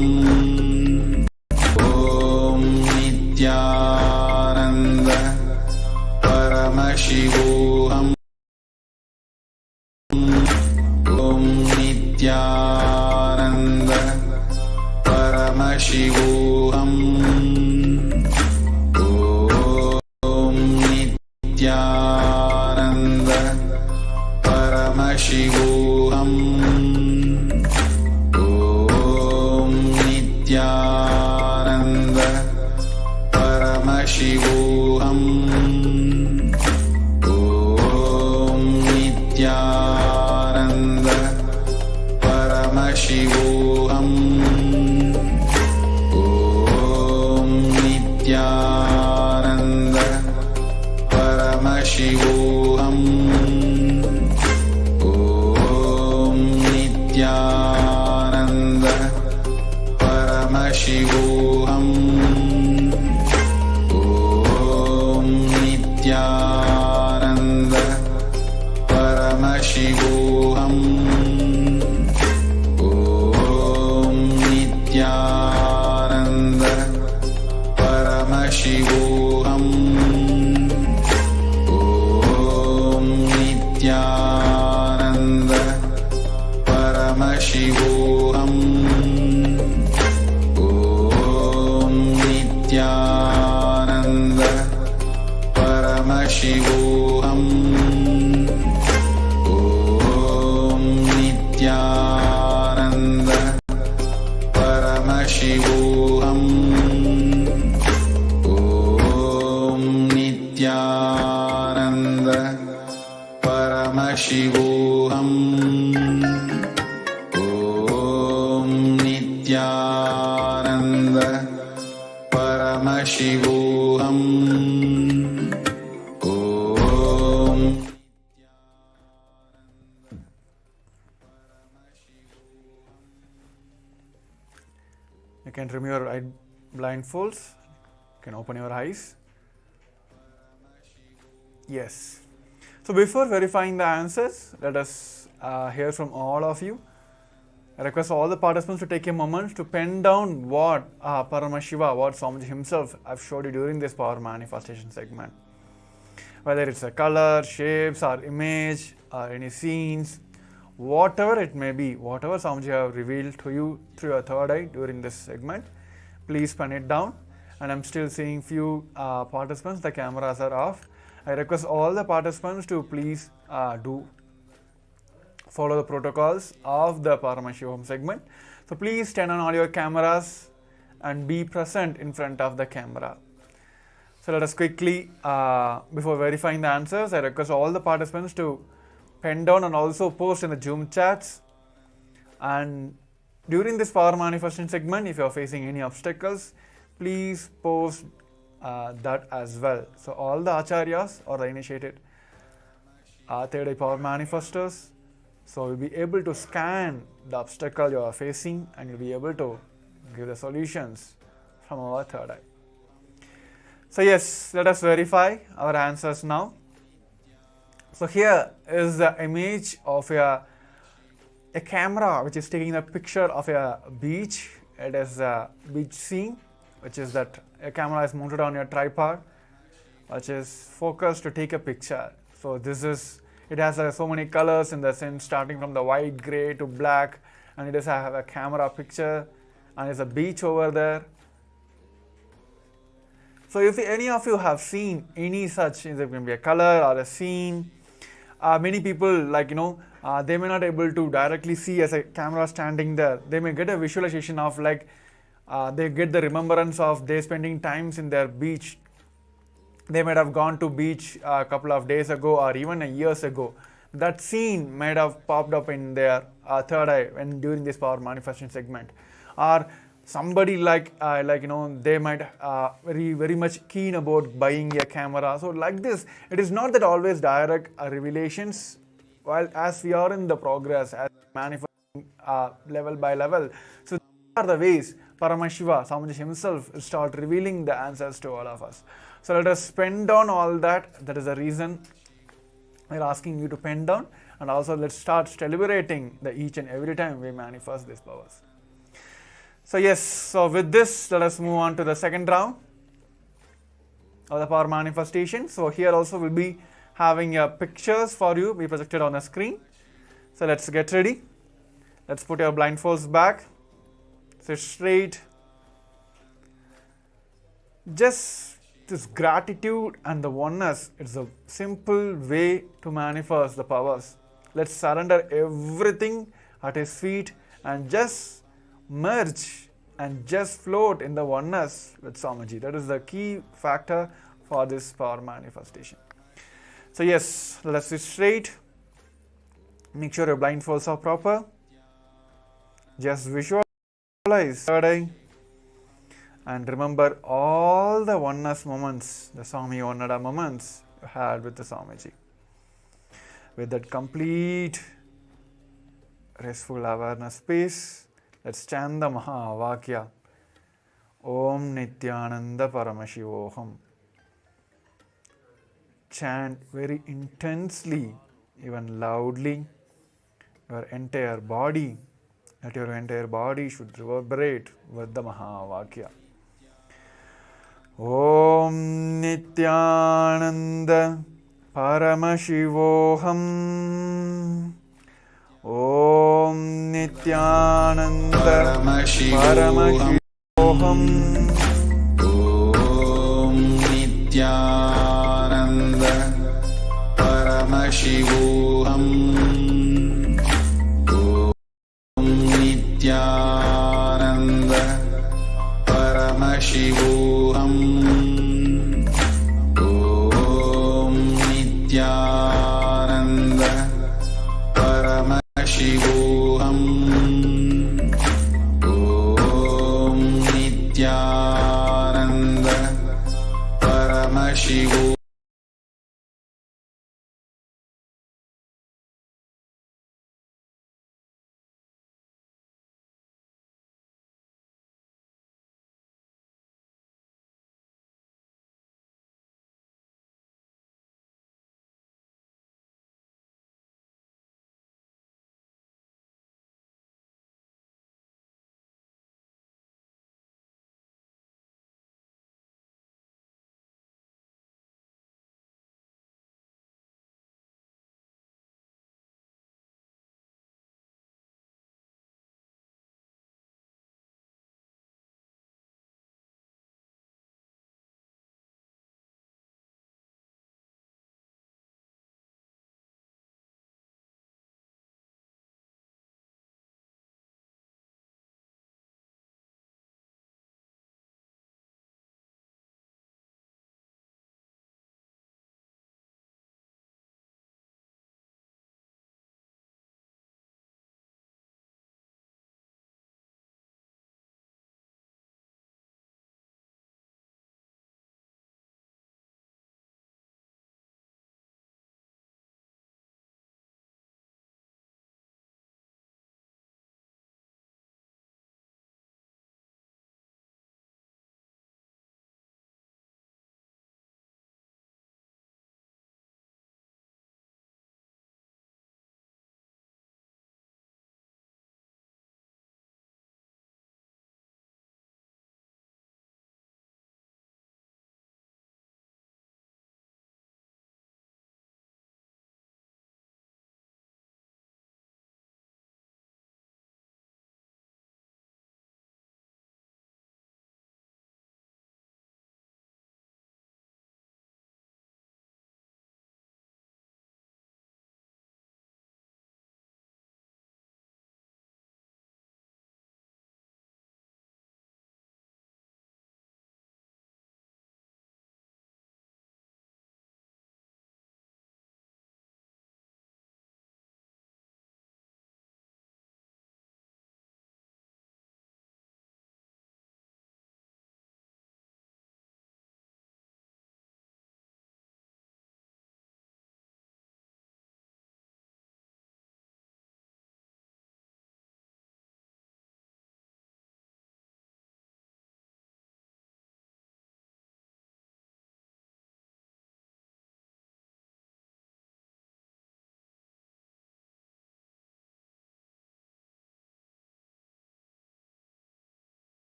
Om Nithyananda Paramashivoham. Om Nithyananda Paramashivoham. Om Nithyananda Paramashivoham. Nithyananda Paramashivoham. Om Nithyananda Paramashivoham. Om Nithyananda Paramashivoham. Om Nithyananda Paramashivoham. Om Nithyananda Paramashivoham. Om. You can remove your blindfolds. You can open your eyes. Yes. So before verifying the answers, let us hear from all of you. I request all the participants to take a moment to pen down what Paramashiva, what Swamiji himself have showed you during this power manifestation segment. Whether it's a color, shapes, or image, or any scenes, whatever it may be, whatever Swamiji have revealed to you through your third eye during this segment, please pen it down. And I'm still seeing few participants, the cameras are off. I request all the participants to please follow the protocols of the Paramashivoham segment. So please turn on all your cameras and be present in front of the camera. So let us quickly, before verifying the answers, I request all the participants to pen down and also post in the Zoom chats. And during this power manifestation segment, if you are facing any obstacles, please post that as well. So all the acharyas or the initiated third eye power manifestors, so you'll be able to scan the obstacle you are facing and you'll be able to give the solutions from our third eye. So yes, let us verify our answers now. So here is the image of a camera which is taking a picture of a beach. It is a beach scene, which is that a camera is mounted on your tripod, which is focused to take a picture. So this is, it has so many colors in the sense, starting from the white, grey to black, and it does have a camera picture, and there's a beach over there. So if any of you have seen any such, there can be a color or a scene, many people, like, they may not able to directly see as a camera standing there. They may get a visualization of, like, they get the remembrance of they spending times in their beach. They might have gone to beach a couple of days ago or even years ago. That scene might have popped up in their third eye when during this power manifestation segment. Or somebody they might very much keen about buying a camera. So like this, it is not that always direct revelations. While as we are in the progress, as manifesting level by level, so these are the ways Paramashiva, Swamiji himself, will start revealing the answers to all of us. So let us pen down all that. That is the reason we are asking you to pen down. And also let's start celebrating the each and every time we manifest these powers. So yes, so with this, let us move on to the second round of the power manifestation. So here also we'll be having pictures for you be projected on the screen. So let's get ready. Let's put your blindfolds back. Sit straight. Just this gratitude and the oneness, it's a simple way to manifest the powers. Let's surrender everything at His feet and just merge and just float in the oneness with Swamiji. That is the key factor for this power manifestation. So yes, let's sit straight. Make sure your blindfolds are proper. Just visualize third eye and remember all the oneness moments, the Swami Onnada moments you had with the Swamiji. With that complete restful awareness space, let's chant the Mahavakya. Om Nithyananda Paramashivoham. Chant very intensely, even loudly, your entire body, that your entire body should reverberate with the Mahavakya. Om Nithyananda Paramashivoham. Om Nithyananda Paramashivoham. Om Nithyananda Paramashivoham. Om Nithyananda Paramashivoham. Om Nithyananda Paramashivoham. Om Nithyananda Paramashivoham.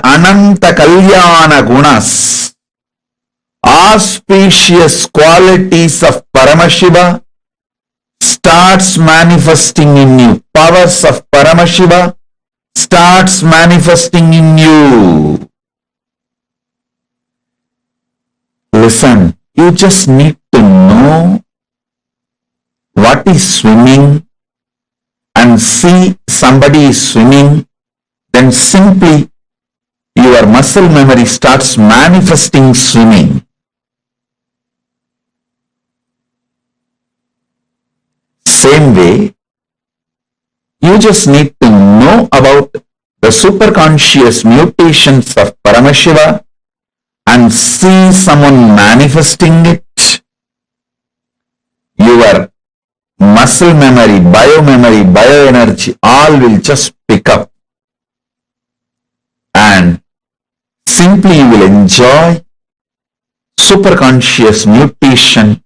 ananta kalyana gunas, auspicious qualities of Paramashiva starts manifesting in you. Powers of Paramashiva starts manifesting in you. Listen, you just need to know what is swimming and see somebody is swimming, then simply your muscle memory starts manifesting swimming. Same way, you just need to know about the superconscious mutations of Paramashiva and see someone manifesting it. Your muscle memory, bioenergy, all will just pick up. And simply you will enjoy superconscious mutation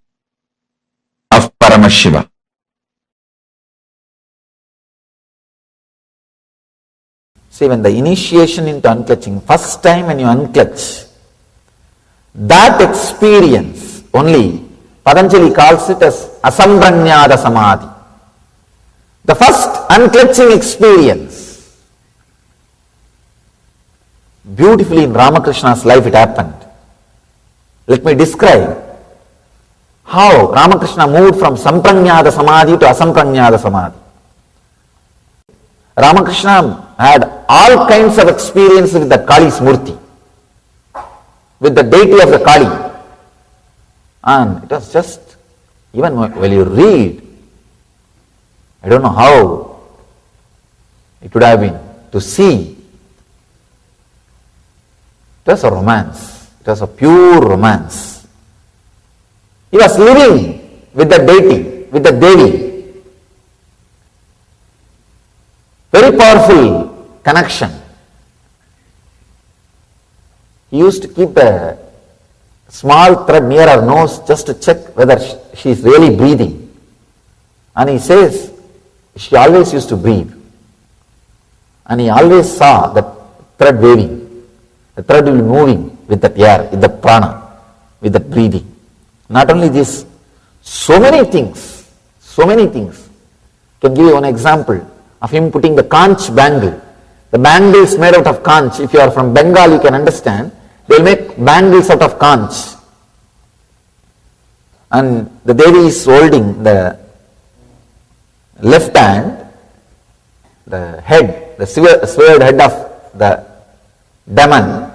of Paramashiva. See, when the initiation into unclutching, first time when you unclutch, that experience only, Patanjali calls it as asampranyada samadhi. The first unclutching experience. Beautifully in Ramakrishna's life it happened. Let me describe how Ramakrishna moved from sampranyada samadhi to asampranyada samadhi. Ramakrishna had all kinds of experience with the Kali's Murti, with the deity of the Kali. And it was just, even when you read, I don't know how it would have been to see. It was a romance. It was a pure romance. He was living with the deity, with the Devi. Very powerful connection. He used to keep a small thread near her nose just to check whether she is really breathing. And he says she always used to breathe. And he always saw the thread waving. The thread will be moving with the air, with the prana, with the breathing. Not only this, so many things. Can give you one example of him putting the conch bangle. The bangle is made out of conch. If you are from Bengal, you can understand. They will make bangles out of conch. And the Devi is holding the left hand, the head, the severed head of the demon,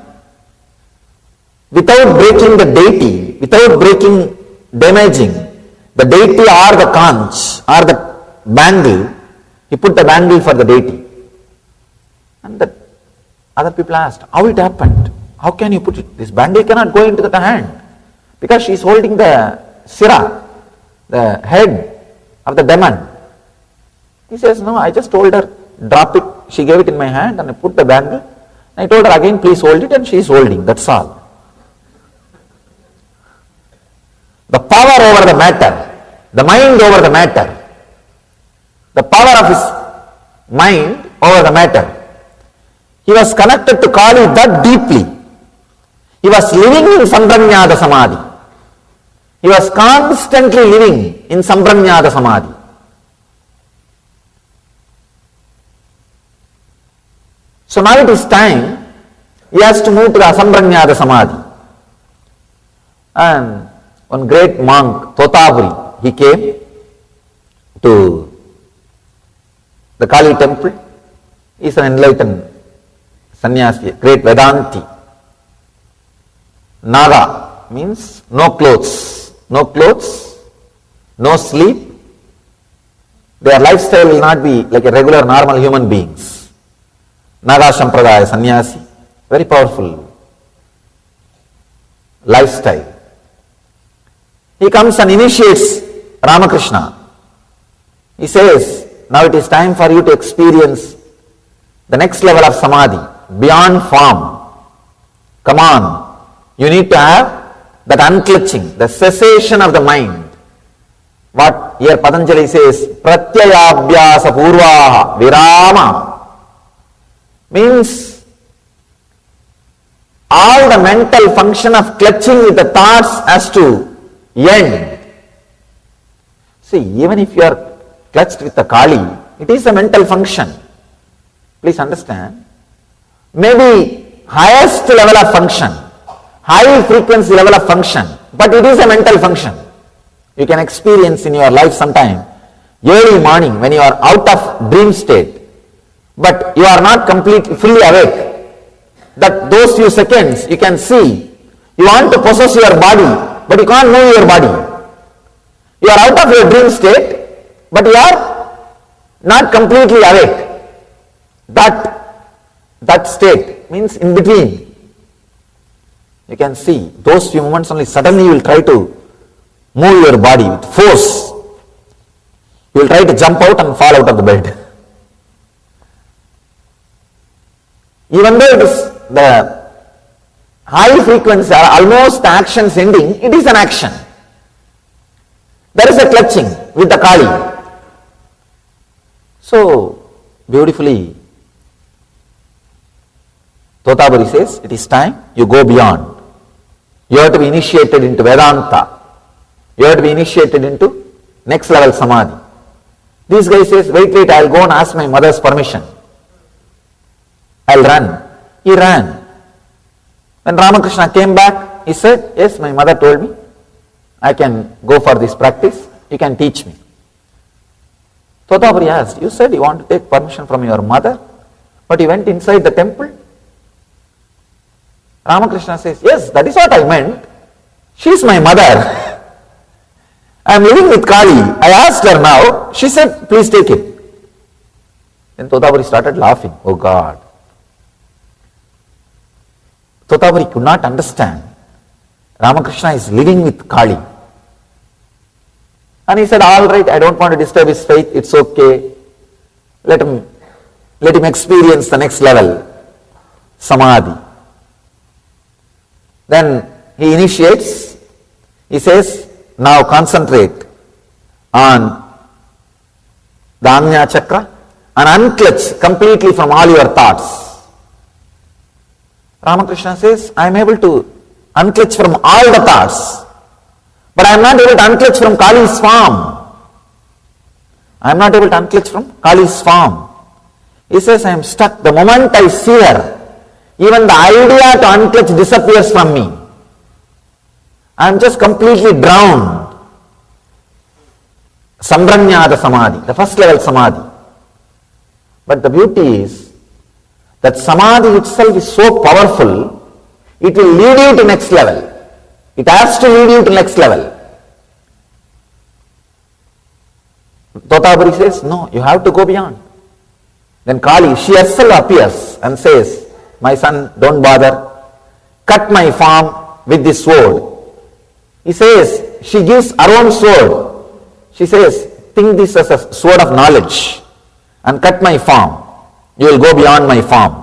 without breaking the deity, without breaking, damaging the deity or the conch or the bangle. He put the bangle for the deity. And the other people asked, how it happened? How can you put it? This bangle cannot go into the hand because she is holding the sira, the head of the demon. He says, no, I just told her, drop it. She gave it in my hand and I put the bangle. I told her again, please hold it, and she is holding. That's all. The power over the matter, the mind over the matter, the power of his mind over the matter. He was connected to Kali that deeply. He was living in Sampranyada Samadhi. He was constantly living in Sampranyada Samadhi. So now it is time, he has to move to the Asampranyada Samadhi. And one great monk, Totapuri, he came to the Kali temple. He is an enlightened sannyasi, great Vedanti. Naga means no clothes, no sleep. Their lifestyle will not be like a regular normal human beings. Naga Sampradaya sannyasi, very powerful lifestyle. He comes and initiates Ramakrishna. He says, now it is time for you to experience the next level of samadhi, beyond form. Come on, you need to have that unclutching, the cessation of the mind. What here Patanjali says, pratyayabhyasa purvaha virama, means all the mental function of clutching with the thoughts has to end. See, even if you are clutched with the Kali, it is a mental function. Please understand. Maybe highest level of function, high frequency level of function, but it is a mental function. You can experience in your life sometime, early morning when you are out of dream state, but you are not completely fully awake. That those few seconds you can see, you want to possess your body, but you can't move your body. You are out of your dream state, but you are not completely awake. That state means in between. You can see those few moments only, suddenly you will try to move your body with force. You will try to jump out and fall out of the bed. Even though it is the high frequency, almost the action's ending, it is an action. There is a clutching with the Kali. So, beautifully, Totabari says, it is time you go beyond. You have to be initiated into Vedanta. You have to be initiated into next level Samadhi. This guy says, wait, I'll go and ask my mother's permission. I'll run. He ran. When Ramakrishna came back, he said, yes, my mother told me, I can go for this practice, you can teach me. Totabari asked, you said you want to take permission from your mother, but you went inside the temple? Ramakrishna says, yes, that is what I meant. She is my mother. I am living with Kali. I asked her now. She said, please take it. Then Totabari started laughing. Oh God. Totabari could not understand. Ramakrishna is living with Kali. And he said, all right, I don't want to disturb his faith. It's okay. Let him experience the next level, Samadhi. Then he initiates. He says, now concentrate on the Ajna Chakra and unclutch completely from all your thoughts. Ramakrishna says, I am able to unclutch from all the thoughts, but I am not able to unclutch from Kali's form. I am not able to unclutch from Kali's form. He says, I am stuck. The moment I see her, even the idea to unclutch disappears from me. I am just completely drowned. Sambranyada Samadhi, the first level Samadhi. But the beauty is that Samadhi itself is so powerful, it will lead you to next level. It has to lead you to next level. Totabari says, no, you have to go beyond. Then Kali, she herself appears and says, my son, don't bother. Cut my form with this sword. He says, she gives her own sword. She says, think this as a sword of knowledge and cut my form. You will go beyond my form.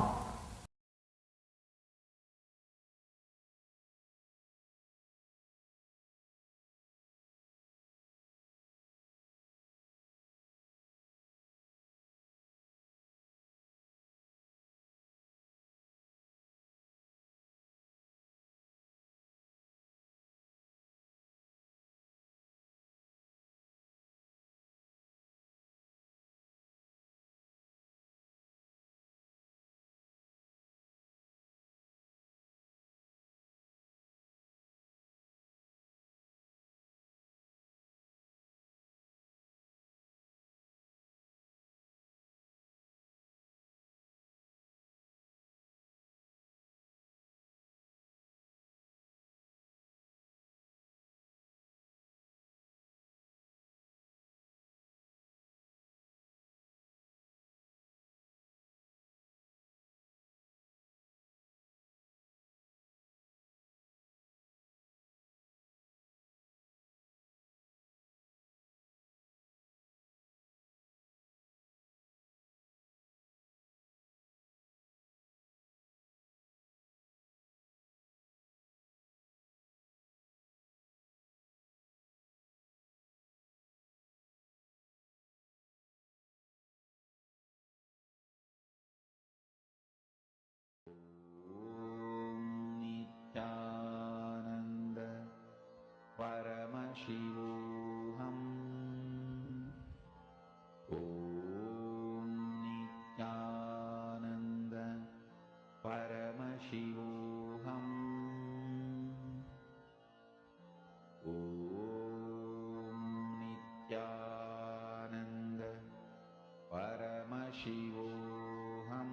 Paramashivoham.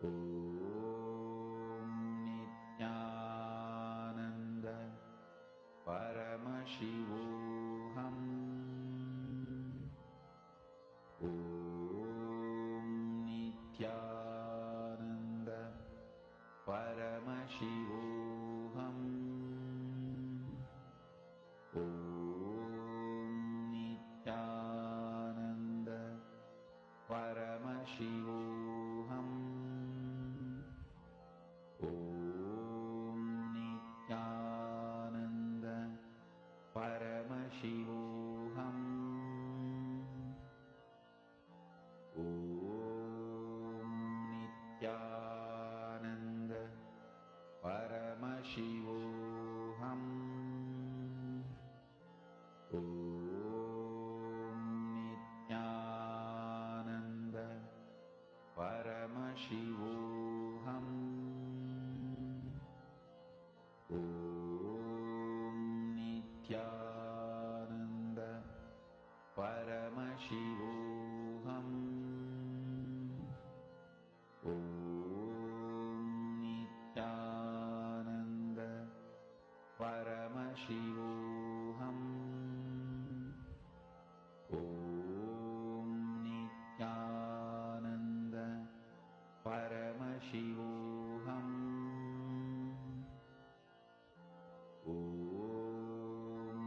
Om Nithyananda Paramashivoham. Om Nithyananda Paramashivoham. Om Nithyananda Paramashivoham. Om Nithyananda Paramashivoham. Om Nithyananda Paramashivoham. Om Nithyananda Paramashivoham. Om Nithyananda Paramashivoham. Om Nithyananda Paramashivoham. Om Nithyananda Paramashivoham. Om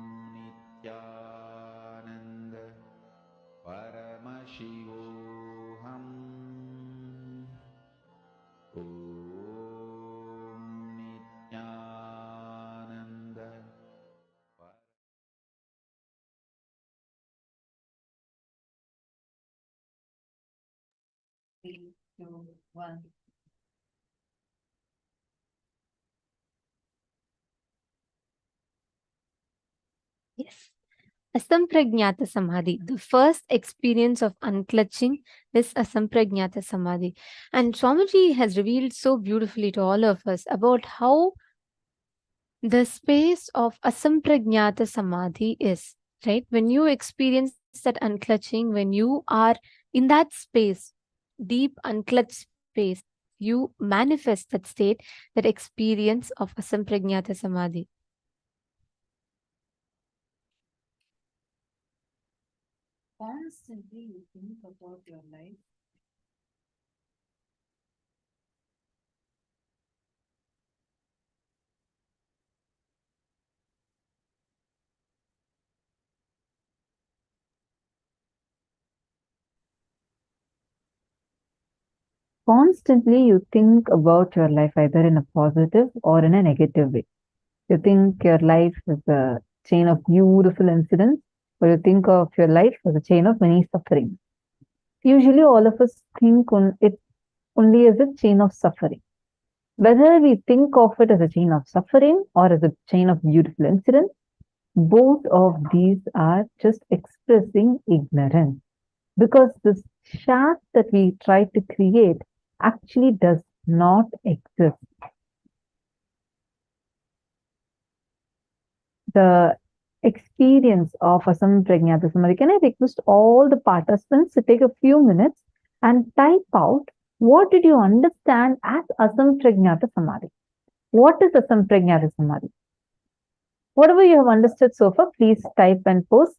Nithyananda Paramashivoham. Om Nithyananda Three, two, one. Yes. Asampragnata Samadhi. The first experience of unclutching is Asampragnata Samadhi. And Swamiji has revealed so beautifully to all of us about how the space of Asampragnata Samadhi is, right? When you experience that unclutching, when you are in that space, deep unclutched space, you manifest that state, that experience of Asampragnata Samadhi. Constantly you think about your life. Constantly you think about your life either in a positive or in a negative way. You think your life is a chain of beautiful incidents, or you think of your life as a chain of many sufferings. Usually all of us think on it only as a chain of suffering. Whether we think of it as a chain of suffering or as a chain of beautiful incidents, both of these are just expressing ignorance. Because this shaft that we try to create actually does not exist. The experience of Asampragnata Samadhi. Can I request all the participants to take a few minutes and type out what did you understand as Asampragnata Samadhi? What is Asampragnata Samadhi? Whatever you have understood so far, please type and post.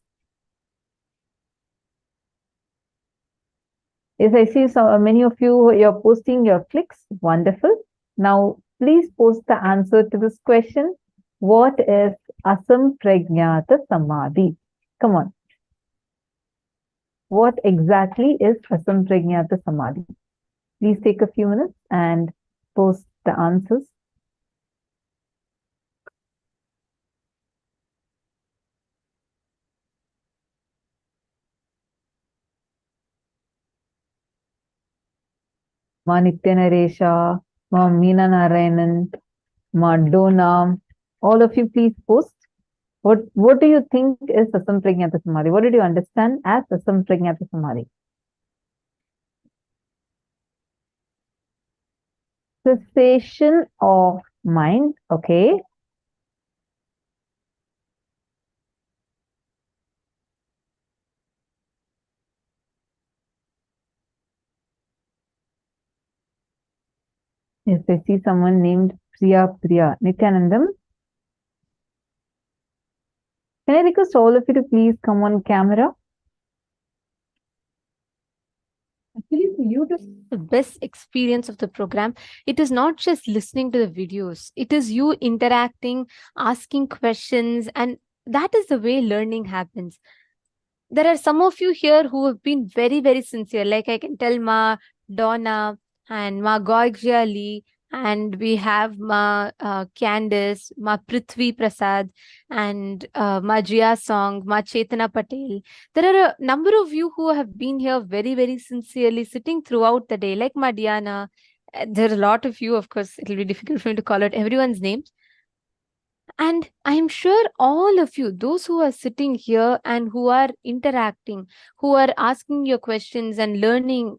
Yes, I see so many of you, you're posting your clicks. Wonderful. Now, please post the answer to this question. What is Asampragnata Samadhi? Come on. What exactly is Asampragnata Samadhi? Please take a few minutes and post the answers. Ma Nithyananda, Ma Meena Narayanan, Ma Dona, all of you please post. What do you think is Asampragnata Samadhi? What did you understand as Asampragnata Samadhi? Cessation of mind, okay. Yes, I see someone named Priya. Nithyanandam. Can I request all of you to please come on camera? Actually, for you to the best experience of the program, it is not just listening to the videos, it is you interacting, asking questions, and that is the way learning happens. There are some of you here who have been very, very sincere. Like I can tell Ma Donna and Ma Goigia Lee, and we have Ma Candice, Ma Prithvi Prasad, and Ma Jia Song, Ma Chetana Patel. There are a number of you who have been here very, very sincerely, sitting throughout the day, like Ma Diana. There are a lot of you, of course, it'll be difficult for me to call out everyone's names. And I'm sure all of you, those who are sitting here and who are interacting, who are asking your questions and learning,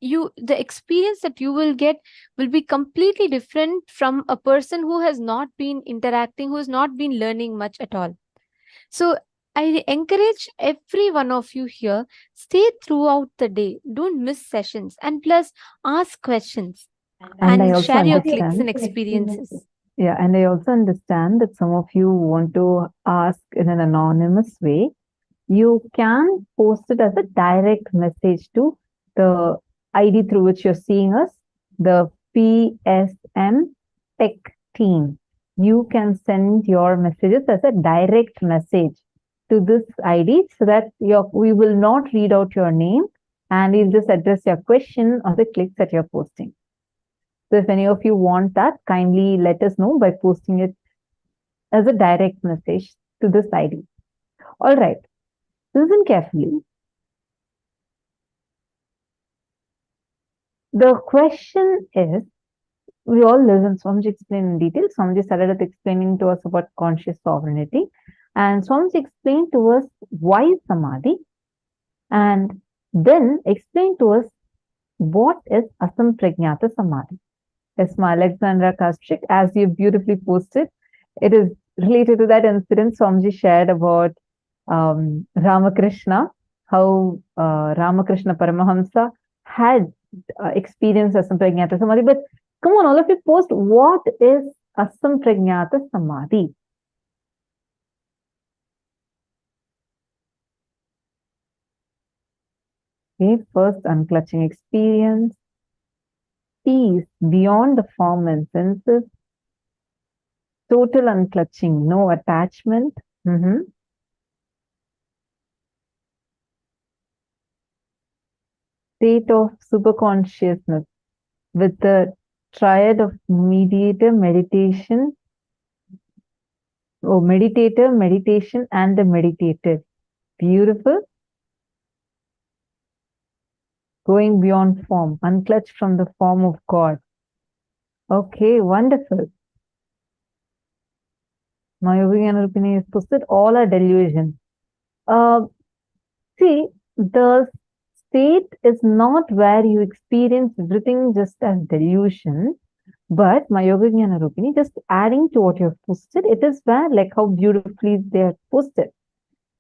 the experience that you will get will be completely different from a person who has not been interacting, who has not been learning much at all. So I encourage every one of you here, stay throughout the day, don't miss sessions, and plus ask questions And I and also share your clicks understand. and experiences. Yeah, and I also understand that some of you want to ask in an anonymous way. You can post it as a direct message to the ID through which you're seeing us, the PSM Tech team. You can send your messages as a direct message to this ID so that we will not read out your name and we'll just address your question or the clicks that you're posting. So if any of you want that, kindly let us know by posting it as a direct message to this ID. All right. Listen carefully. The question is, we all listen. Swamiji explained in detail. Swamiji started explaining to us about conscious sovereignty. And Swamiji explained to us why Samadhi. And then explained to us what is Asampragnata Samadhi. Esma Alexandra Kaspik, as you beautifully posted, it is related to that incident Swamiji shared about Ramakrishna, how Ramakrishna Paramahamsa had experienced Asampragnata Samadhi. But come on, all of you post, what is Asampragnata Samadhi? Okay, first, unclutching experience, peace beyond the form and senses, total unclutching, no attachment. State of superconsciousness with the triad of meditator, meditation, meditator, meditation, and the meditative. Beautiful. Going beyond form, unclutched from the form of God. Okay, wonderful. Mayogyan Rupini is posted, all are delusion. See, the state is not where you experience everything just as delusion, but Mayogyan Rupini, just adding to what you've posted, it is where, like how beautifully they are posted.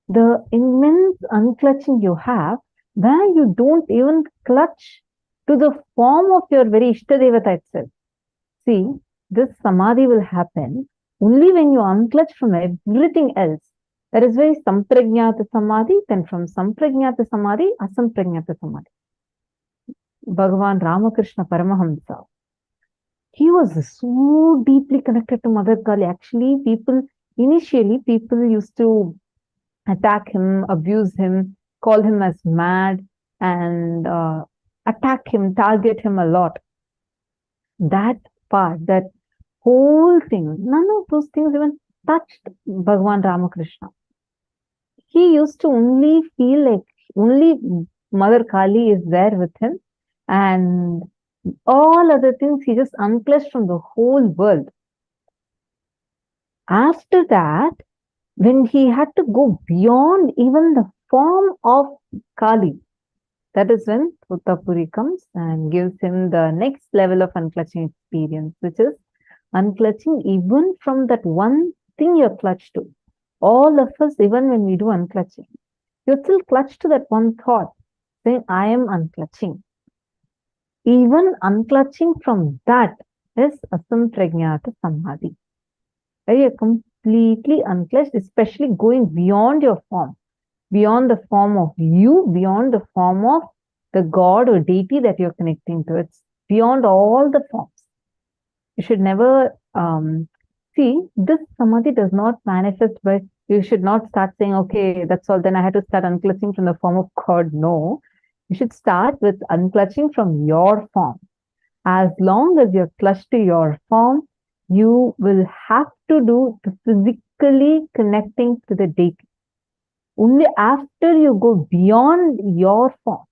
The immense unclutching you have, where you don't even clutch to the form of your very Ishtadevata itself. See, this Samadhi will happen only when you unclutch from everything else. That is why Sampragnata Samadhi, then from Sampragnata Samadhi, Asampragnata Samadhi. Bhagavan Ramakrishna Paramahamsa, he was so deeply connected to Mother Kali. Actually, initially people used to attack him, abuse him, call him as mad, and attack him, target him a lot. That part, that whole thing, none of those things even touched Bhagavan Ramakrishna. He used to only feel like only Mother Kali is there with him, and all other things he just unclutched from the whole world. After that, when he had to go beyond even the form of Kali, that is when Thotapuri comes and gives him the next level of unclutching experience, which is unclutching even from that one thing you're clutched to. All of us, even when we do unclutching, you're still clutched to that one thought, saying, I am unclutching. Even unclutching from that is asampragnata samadhi, where you're completely unclenched, especially going beyond your form, beyond the form of you, beyond the form of the God or deity that you're connecting to. It's beyond all the forms. You should never see this samadhi does not manifest by, you should not start saying, okay, that's all, then I had to start unclutching from the form of God. No, you should start with unclutching from your form. As long as you're clutched to your form, you will have to do the physically connecting to the deity. Only after you go beyond your form,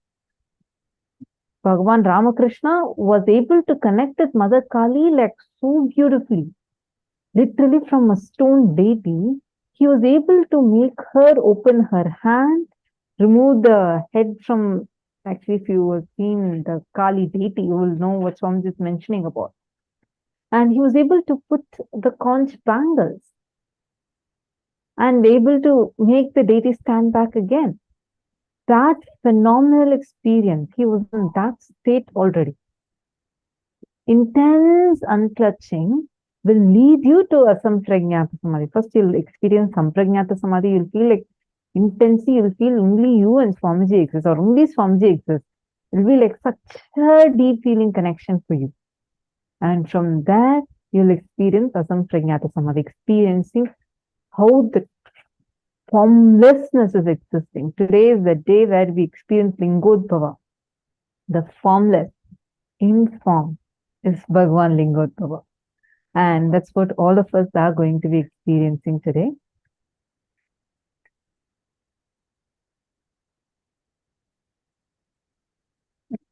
Bhagavan Ramakrishna was able to connect with Mother Kali like so beautifully. Literally from a stone deity, he was able to make her open her hand, remove the head from, actually if you have seen the Kali deity, you will know what Swamiji is mentioning about. And he was able to put the conch bangles and able to make the deity stand back again. That phenomenal experience, he was in that state already. Intense unclutching will lead you to asampragnata samadhi. First, you'll experience sampragnata samadhi. You'll feel like intensely, you'll feel only you and Swamiji exist, or only Swamiji exists. It'll be like such a deep feeling connection for you. And from there, you'll experience asampragnata samadhi, experiencing how the formlessness is existing. Today is the day where we experience Lingodbhava, the formless, in form is Bhagavan Lingodbhava. And that's what all of us are going to be experiencing today.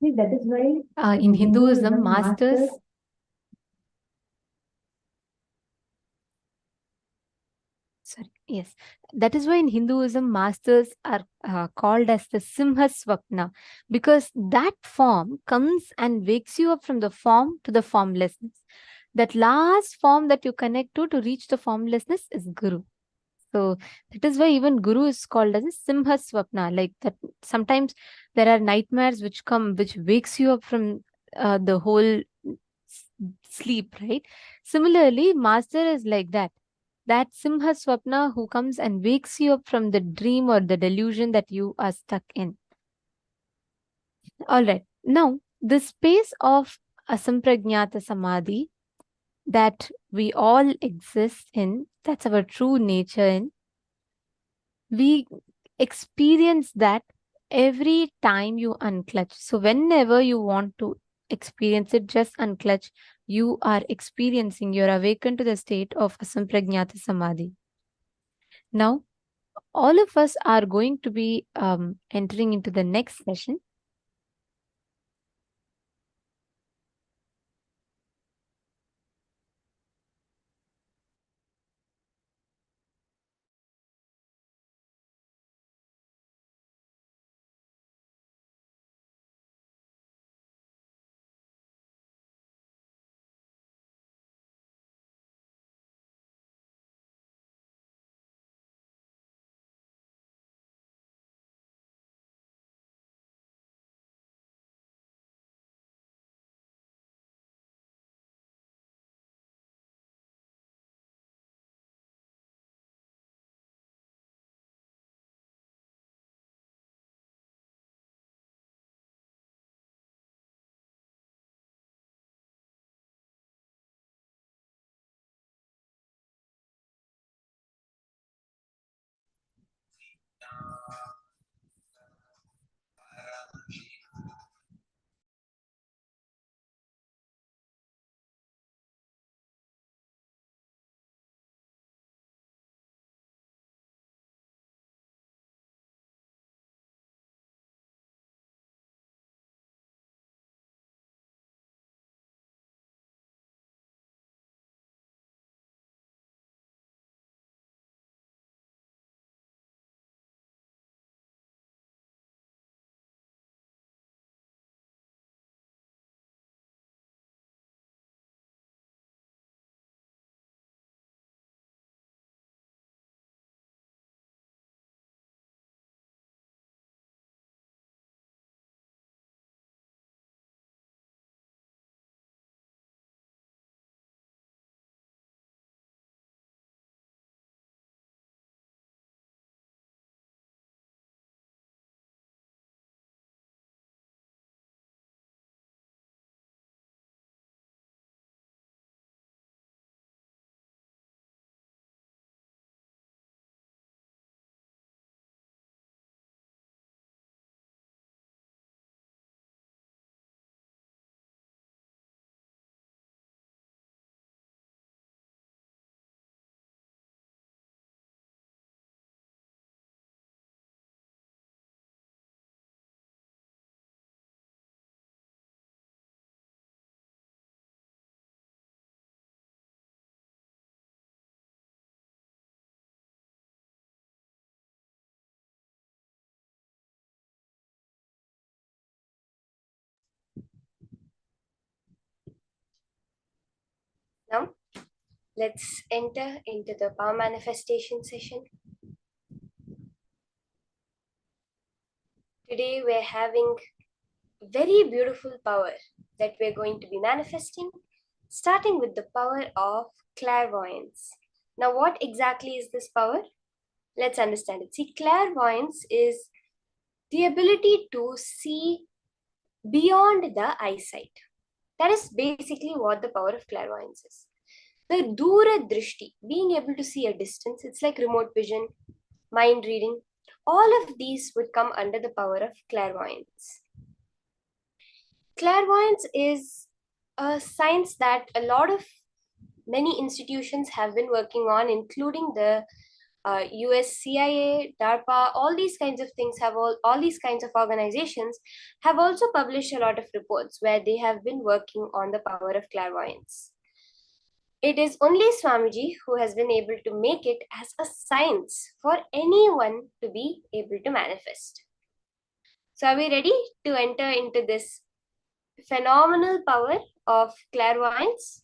That is why In Hinduism, masters. Sorry, yes. That is why in Hinduism, masters are called as the Simha Swapna, because that form comes and wakes you up from the form to the formlessness. That last form that you connect to reach the formlessness is Guru. So that is why even Guru is called as a Simha Swapna. Like that, sometimes there are nightmares which come, which wakes you up from the whole sleep, right? Similarly, master is like that. That Simha Swapna who comes and wakes you up from the dream or the delusion that you are stuck in. All right. Now, the space of Asampragnata Samadhi that we all exist in, that's our true nature in, we experience that every time you unclutch. So whenever you want to experience it, just unclutch. You are experiencing, you're awakened to the state of Asampragnata Samadhi. Now, all of us are going to be entering into the next session. Let's enter into the power manifestation session. Today we're having very beautiful power that we're going to be manifesting, starting with the power of clairvoyance. Now, what exactly is this power? Let's understand it. See, clairvoyance is the ability to see beyond the eyesight. That is basically what the power of clairvoyance is. The Dura Drishti, being able to see a distance, it's like remote vision, mind reading. All of these would come under the power of clairvoyance. Clairvoyance is a science that a lot of many institutions have been working on, including the US CIA, DARPA, all these kinds of things have all these kinds of organizations have also published a lot of reports where they have been working on the power of clairvoyance. It is only Swamiji who has been able to make it as a science for anyone to be able to manifest. So are we ready to enter into this phenomenal power of clairvoyance?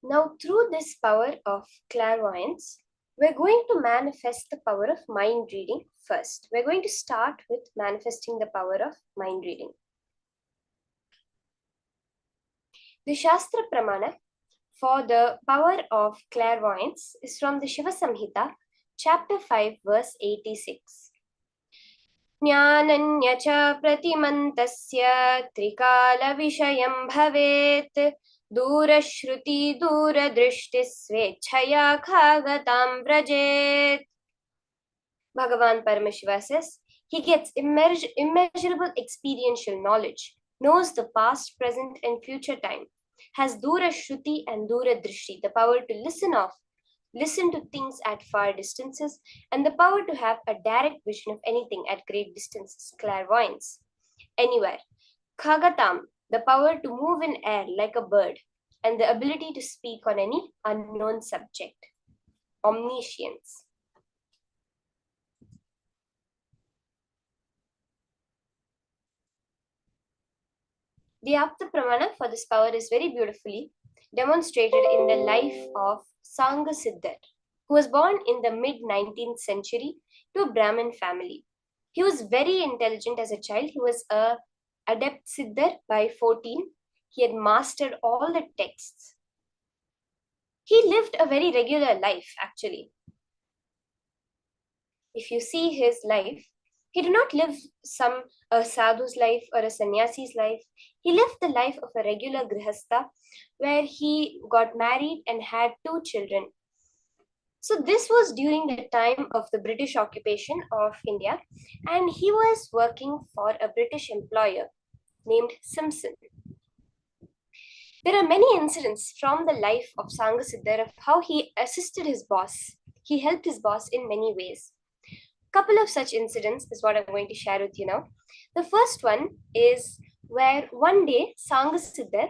Now, through this power of clairvoyance, we're going to manifest the power of mind reading first. We're going to start with manifesting the power of mind reading. The Shastra Pramana for the power of clairvoyance is from the Shiva Samhita, chapter 5, verse 86. ज्ञानन्य च प्रतिमन्तस्य त्रिकालविषयं भवेत् दूरश्रुति दूरदृष्टि स्वेच्छया खागतां व्रजेत्. Bhagavan Paramashiva says, he gets immeasurable experiential knowledge, knows the past, present and future time, has Dura Shruti and Dura Drishti, the power to listen to things at far distances, and the power to have a direct vision of anything at great distances, clairvoyance, anywhere. Khagatam, the power to move in air like a bird, and the ability to speak on any unknown subject. Omniscience. The Apta Pramana for this power is very beautifully demonstrated in the life of Sangha Siddhar. who was born in the mid-19th century to a Brahmin family. He was very intelligent as a child. He was a adept siddhar by 14. He had mastered all the texts. He lived a very regular life, actually. If you see his life, he did not live a sadhu's life or a sannyasi's life. He lived the life of a regular grihastha, where he got married and had 2 children. So this was during the time of the British occupation of India, and he was working for a British employer named Simpson. There are many incidents from the life of Sangasiddhar of how he assisted his boss. He helped his boss in many ways. Couple of such incidents is what I'm going to share with you now. The first one is where one day Sangasiddhar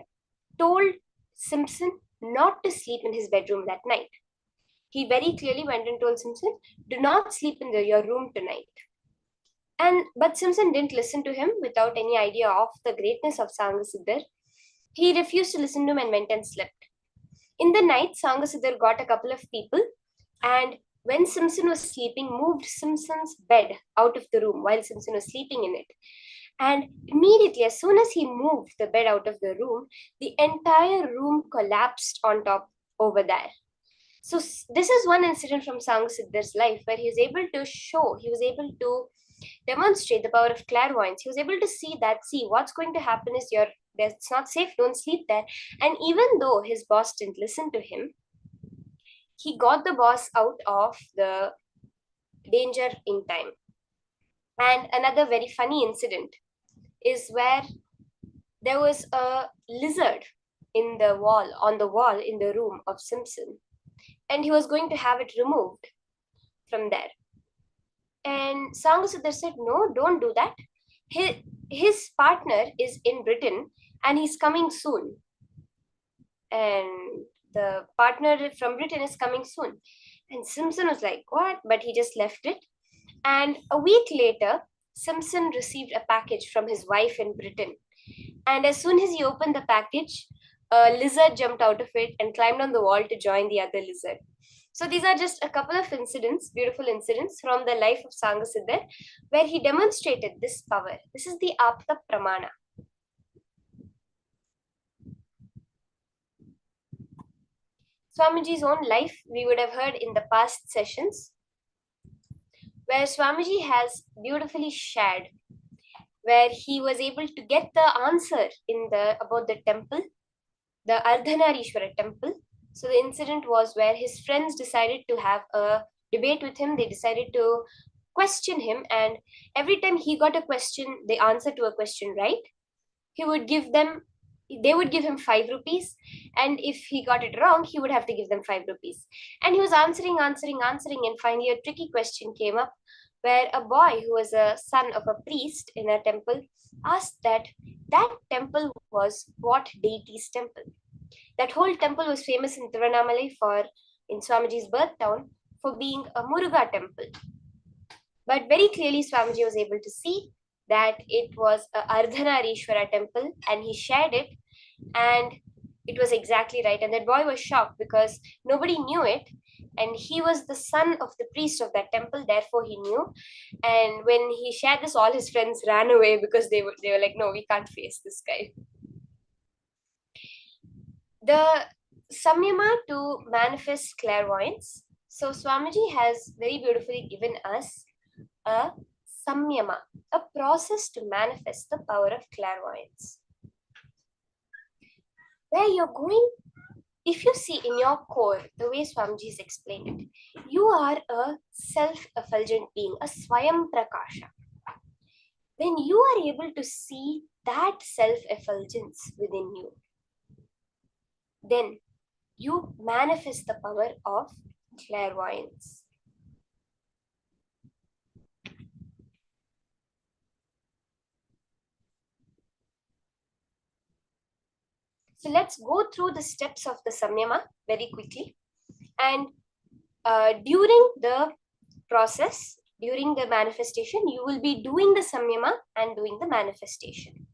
told Simpson not to sleep in his bedroom that night. He very clearly went and told Simpson, do not sleep in your room tonight. But Simpson didn't listen to him without any idea of the greatness of Sangasiddhar. He refused to listen to him and went and slept. In the night, Sangasiddhar got a couple of people, and when Simpson was sleeping, moved Simpson's bed out of the room while Simpson was sleeping in it. And immediately, as soon as he moved the bed out of the room, the entire room collapsed on top over there. So this is one incident from Sangasiddhar's life where he was able to demonstrate the power of clairvoyance. He was able to see what's going to happen is it's not safe, don't sleep there. And even though his boss didn't listen to him, he got the boss out of the danger in time. And another very funny incident is where there was a lizard on the wall in the room of Simpson, and he was going to have it removed from there. And Sangasiddhar said, no, don't do that. His partner is in Britain and he's coming soon. And the partner from Britain is coming soon. And Simpson was like, what? But he just left it. And a week later, Simpson received a package from his wife in Britain. And as soon as he opened the package, a lizard jumped out of it and climbed on the wall to join the other lizard. So these are just a couple of incidents, beautiful incidents from the life of Sangasiddhar, where he demonstrated this power. This is the Apta Pramana. Swamiji's own life, we would have heard in the past sessions, where Swamiji has beautifully shared, where he was able to get the answer about the temple, the Ardhanarishwara temple. So the incident was where his friends decided to have a debate with him. They decided to question him, and every time he got a question, the answer to a question right, they would give him 5 rupees, and if he got it wrong, he would have to give them 5 rupees. And he was answering, and finally a tricky question came up, where a boy who was a son of a priest in a temple asked that temple was what deity's temple. That whole temple was famous in Tiruvannamalai in Swamiji's birth town for being a Muruga temple. But very clearly Swamiji was able to see that it was a Ardhanarishwara temple, and he shared it, and it was exactly right. And that boy was shocked because nobody knew it, and he was the son of the priest of that temple, therefore he knew. And when he shared this, all his friends ran away because they were like, no, we can't face this guy. The samyama to manifest clairvoyance. So Swamiji has very beautifully given us a samyama, a process to manifest the power of clairvoyance. Where you're going, if you see in your core, the way Swamiji has explained it, you are a self-effulgent being, a Swayam Prakasha. Then you are able to see that self-effulgence within you. Then you manifest the power of clairvoyance. So let's go through the steps of the samyama very quickly. And during the process, during the manifestation, you will be doing the samyama and doing the manifestation.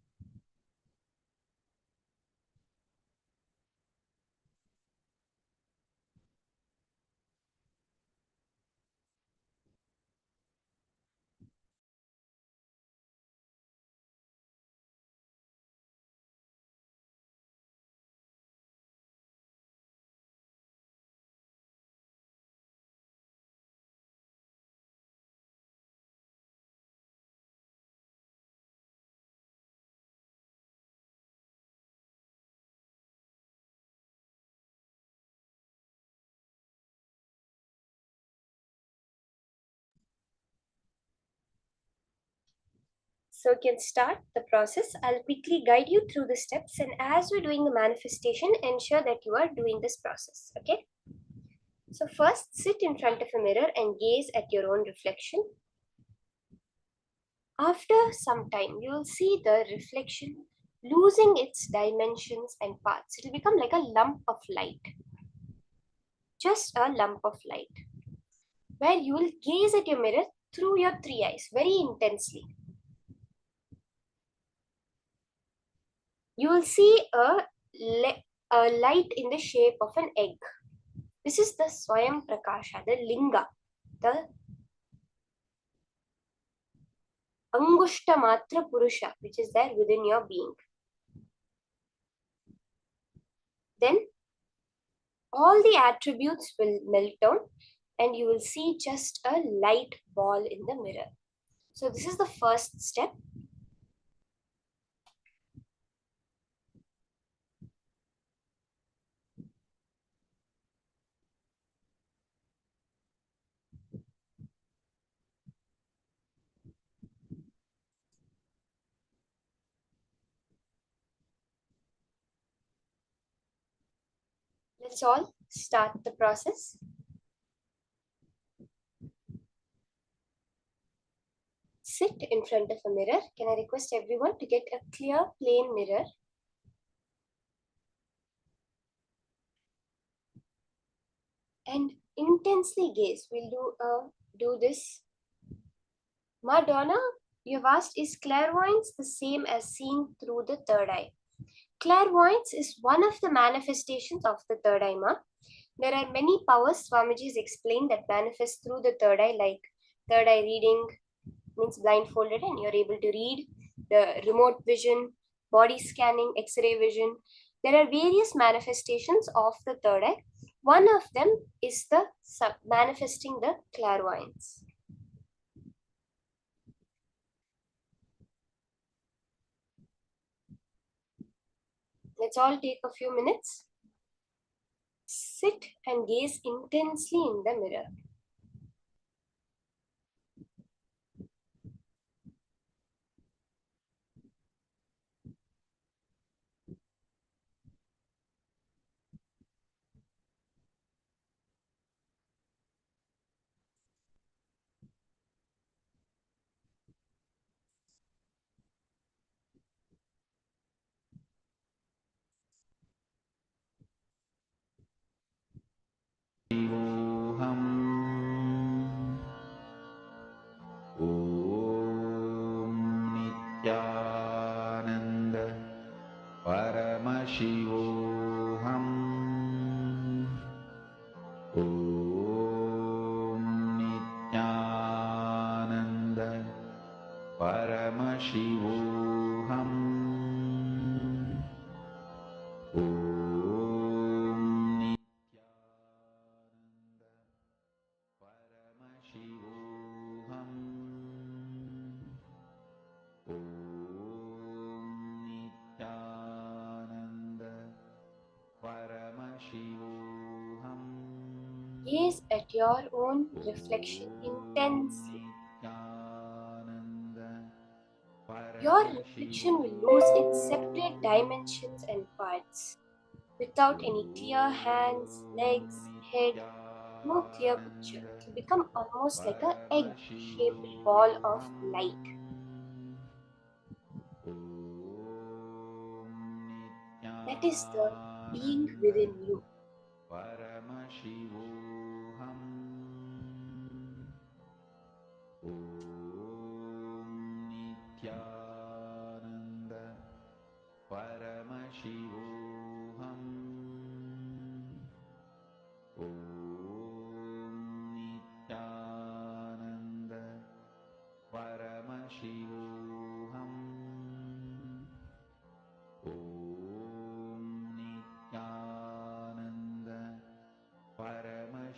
So you can start the process. I'll quickly guide you through the steps, and as we're doing the manifestation, ensure that you are doing this process. Okay? So first, sit in front of a mirror and gaze at your own reflection. After some time, you will see the reflection losing its dimensions and parts. It will become like a lump of light. Just a lump of light. Where you will gaze at your mirror through your three eyes very intensely. You will see a light in the shape of an egg. This is the Swayam Prakasha, the Linga, the Angushta Matra Purusha, which is there within your being. Then all the attributes will melt down and you will see just a light ball in the mirror. So this is the first step. Let's all start the process. Sit in front of a mirror. Can I request everyone to get a clear, plain mirror? And intensely gaze. We'll do this. Madonna, you've asked, is clairvoyance the same as seeing through the third eye? Clairvoyance is one of the manifestations of the third eye, Ma. There are many powers Swamiji has explained that manifest through the third eye, like third eye reading, means blindfolded and you're able to read, the remote vision, body scanning, X-ray vision. There are various manifestations of the third eye. One of them is the manifesting the clairvoyance. Let's all take a few minutes. Sit and gaze intensely in the mirror. Nithyananda Paramashivoham Om Nithyananda Paramashivoham Om Nithyananda Paramashivoham Gaze at your own reflection intensely. Your reflection will lose its separate dimensions and parts. Without any clear hands, legs, head, no clear picture. It will become almost like an egg-shaped ball of light. That is the being within you. Paramashivoham Om Nithyananda Paramashivoham Om Nithyananda Paramashivoham Om Nithyananda Paramashivoham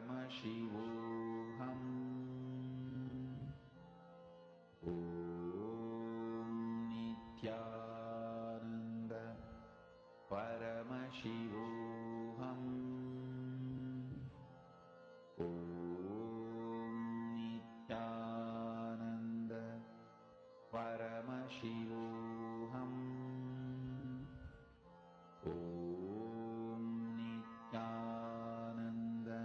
Paramashivoham. Om Nithyananda Paramashivoham. Om Nithyananda Paramashivoham. Om Nithyananda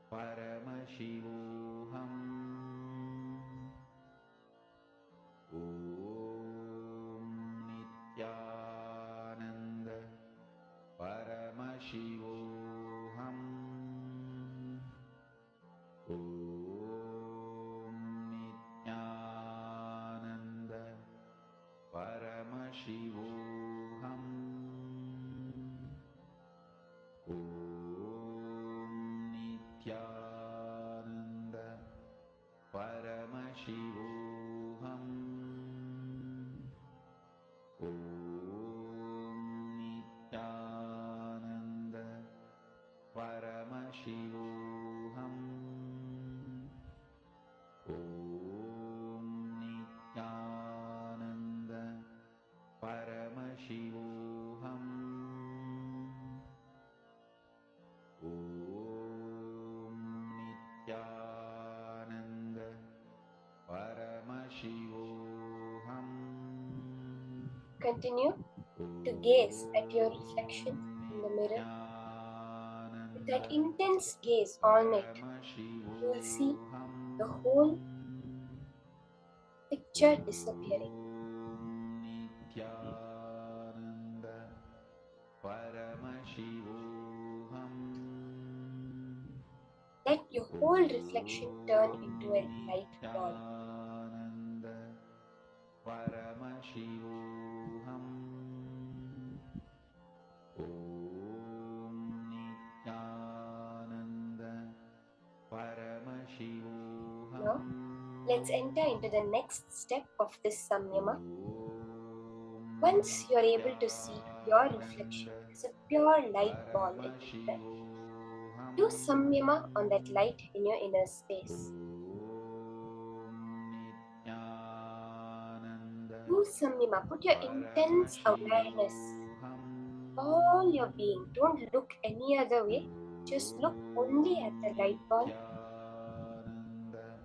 Paramashivoham. Om Nithyananda Paramashivoham. Om Nithyananda Paramashivoham. Om Nithyananda Paramashivoham. Om Nithyananda Paramashivoham. Om Nithyananda Paramashivoham. Om Nithyananda Paramashivoham. Continue to gaze at your reflection in the mirror. With that intense gaze on it, you will see the whole picture disappearing. Nithyananda Paramashivoham. Let your whole reflection turn into a light ball. Nithyananda Paramashivoham. Om Nithyananda Paramashivoham. Now, let's enter into the next step of this samyama. Once you are able to see your reflection as a pure light ball in the mirror, do samyama on that light in your inner space. Do samyama, put your intense awareness, all your being. Don't look any other way, just look only at the light ball.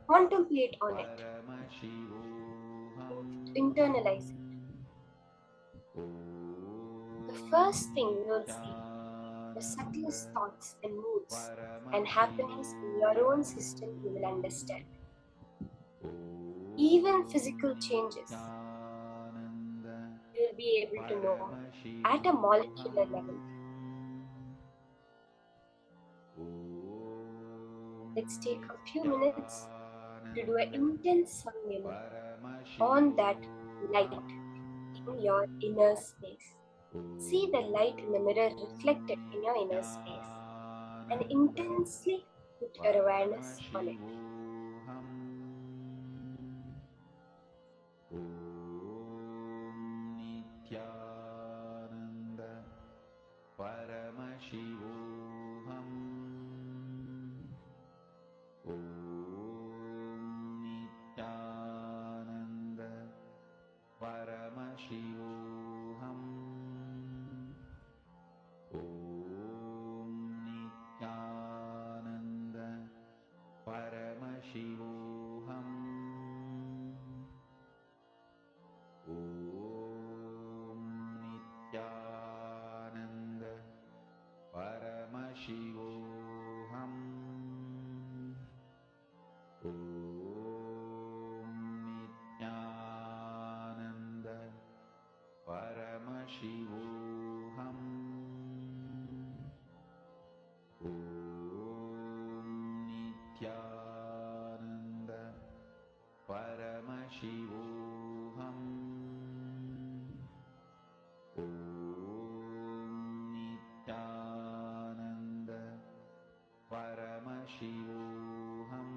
Contemplate on it. Internalize it. The first thing you will see, the subtlest thoughts and moods and happenings in your own system you will understand. Even physical changes you will be able to know at a molecular level. Let's take a few minutes to do an intense samyama on that light in your inner space. See the light in the mirror reflected in your inner space and intensely put your awareness on it. Om Nithyananda Paramashivoham. Om Nithyananda Paramashivoham. Om Nithyananda Paramashivoham. Om Nithyananda Paramashivoham. Om Nithyananda Paramashivoham. Om Nithyananda Paramashivoham. Om Nithyananda Paramashivoham.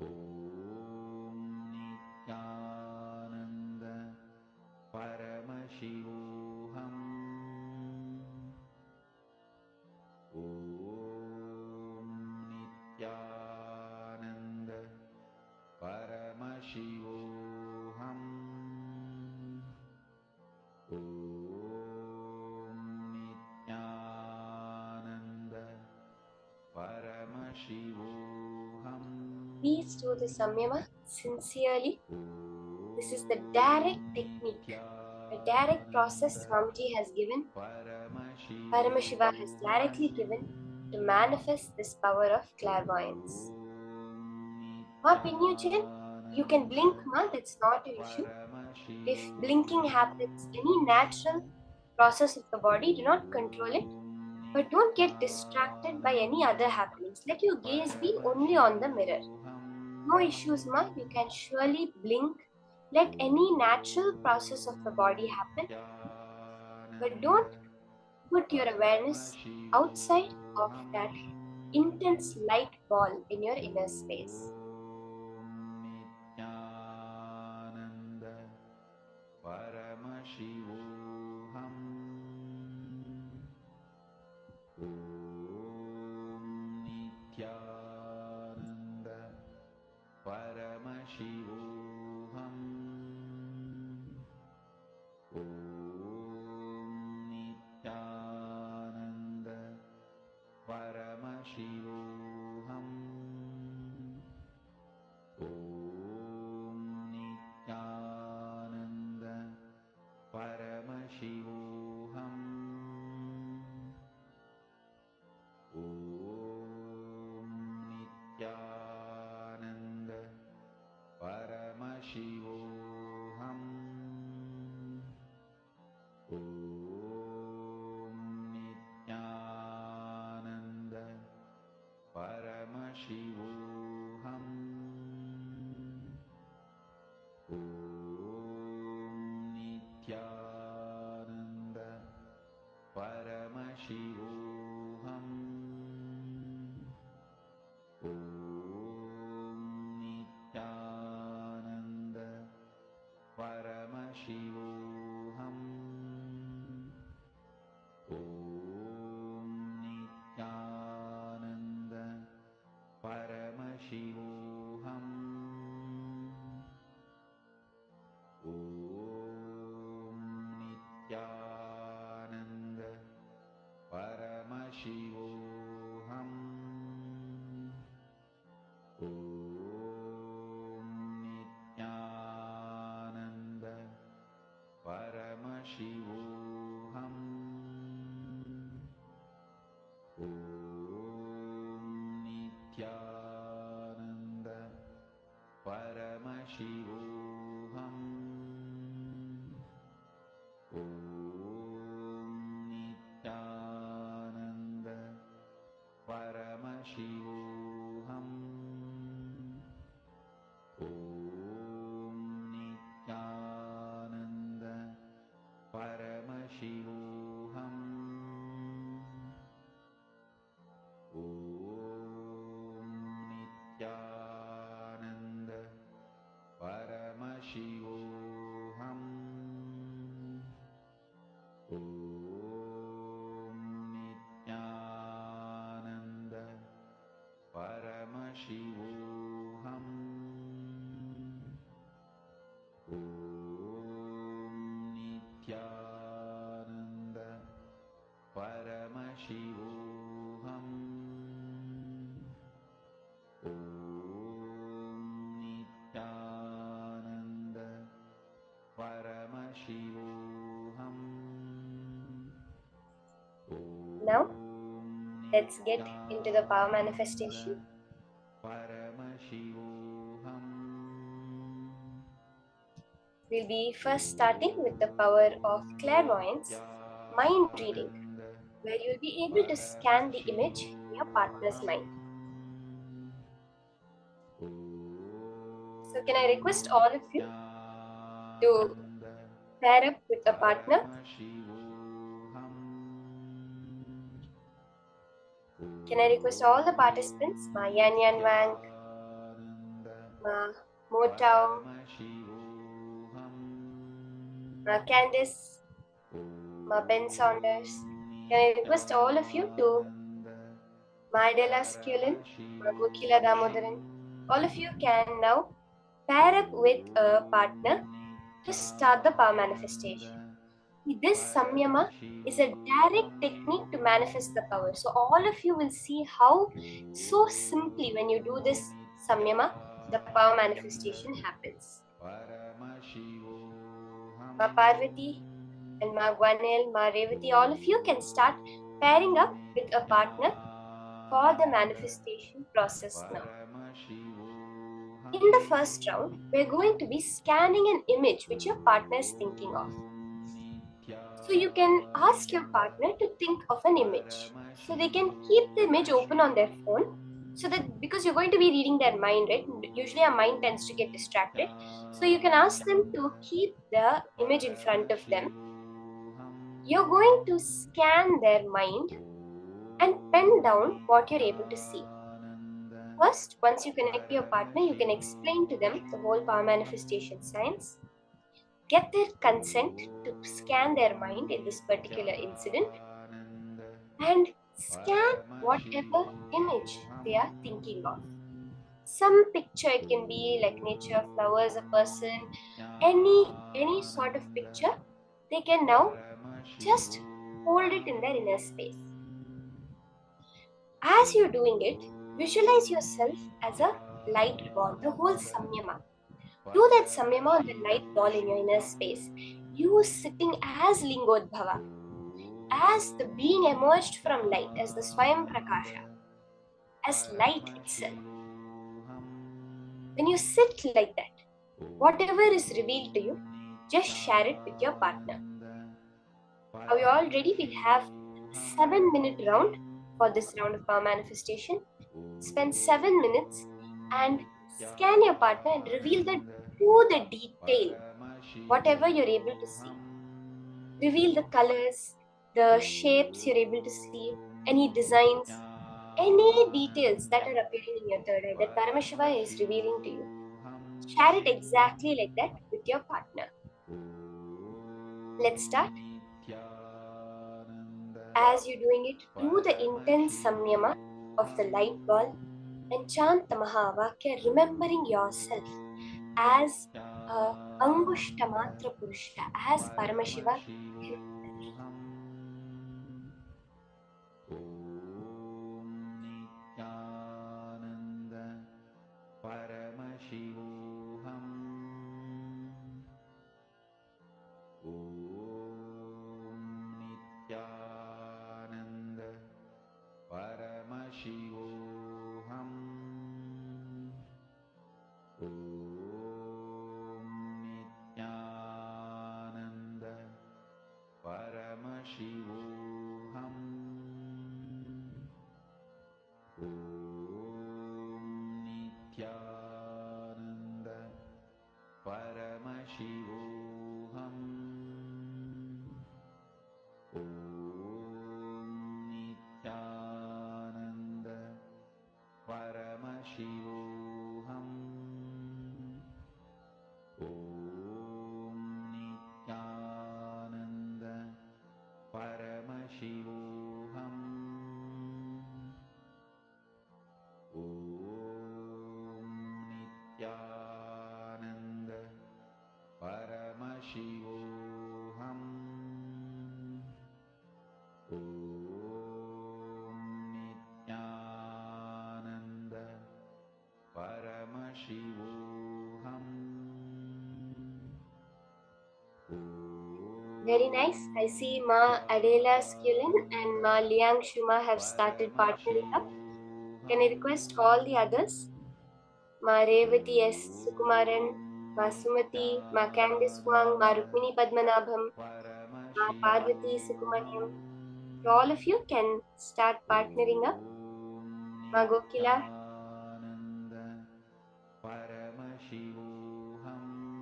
Om Nithyananda Paramashivoham. Om Nithyananda Paramashivoham. Om Nithyananda Paramashivoham. Please do the samyama sincerely. This is the direct technique, a direct process Swamiji has given, Paramashiva has directly given to manifest this power of clairvoyance. Ma Pinyujan, you can blink, ma, that's not an issue. If blinking happens, any natural process of the body, do not control it, but don't get distracted by any other happenings. Let your gaze be only on the mirror. No issues, ma, you can surely blink. Let any natural process of the body happen, but don't put your awareness outside of that intense light ball in your inner space. Nithyananda Paramashivoham. Om Nithyananda Paramashivoham. Om Nithyananda Paramashivoham. Om Nithyananda Paramashivoham. Om Nithyananda Paramashivoham. Om Nithyananda Paramashivoham. Om Nithyananda Paramashivoham. Om Nithyananda Paramashivoham. Om Nithyananda Paramashivoham. Om Nithyananda Paramashivoham. Om Nithyananda Paramashivoham. Om Nithyananda Paramashivoham. Om Nithyananda Paramashivoham. Om Nithyananda Paramashivoham. Om Nithyananda Paramashivoham. Om Nithyananda Paramashivoham. Om Nithyananda Paramashivoham. Om Nithyananda Paramashivoham. Now, let's get into the power manifestation. Paramashivoham. We'll be first starting with the power of clairvoyance, mind reading, where you'll be able to scan the image in your partner's mind. So can I request all of you to pair up with a partner? Can I request all the participants, Ma Yan Yan Wang, Ma Motao, Ma Candice, Ma Ben Saunders. Can I request all of you to Maidela Skulin, Magokila Damodaran, all of you can now pair up with a partner to start the power manifestation. This samyama is a direct technique to manifest the power. So all of you will see how so simply when you do this samyama, the power manifestation happens. Ma Parvati and Ma Gwanel, Ma Revati, all of you can start pairing up with a partner for the manifestation process now. In the first round, we're going to be scanning an image which your partner is thinking of. So you can ask your partner to think of an image. So they can keep the image open on their phone. So that because you're going to be reading their mind, right? Usually our mind tends to get distracted. So you can ask them to keep the image in front of them. You're going to scan their mind and pen down what you're able to see. First, once you connect to your partner, you can explain to them the whole power manifestation science. Get their consent to scan their mind in this particular incident and scan whatever image they are thinking of. Some picture, it can be like nature, flowers, a person, any sort of picture, they can now just hold it in their inner space. As you're doing it, visualize yourself as a light ball, the whole samyama. Do that samyama on the light ball in your inner space. You sitting as Lingodbhava, as the being emerged from light, as the Swayam Prakasha, as light itself. When you sit like that, whatever is revealed to you, just share it with your partner. Are you all ready? We'll have a 7-minute round for this round of power manifestation. Spend 7 minutes and scan your partner and reveal to the detail whatever you're able to see. Reveal the colors, the shapes you're able to see, any designs, any details that are appearing in your third eye that Paramashiva is revealing to you. Share it exactly like that with your partner. Let's start. As you're doing it, do the intense samyama of the light ball and chant the Mahavakya, remembering yourself as Angushtamatra Purusha, as Paramashiva. Very nice. I see Ma Adela Skulin and Ma Liang Shuma have started partnering up. Can I request all the others? Ma Revati S. Sukumaran, Ma Sumati, Ma Candice Wang, Ma Rukmini Padmanabham, Ma Parvati Sukumaniam. So all of you can start partnering up. Ma Gokila.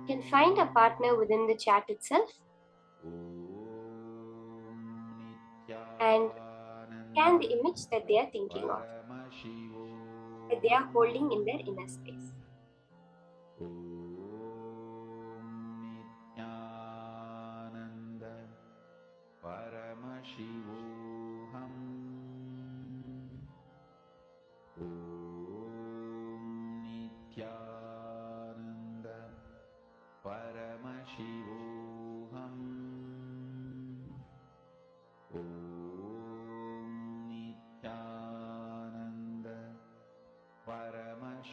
You can find a partner within the chat itself and scan the image that they are thinking of, that they are holding in their inner space.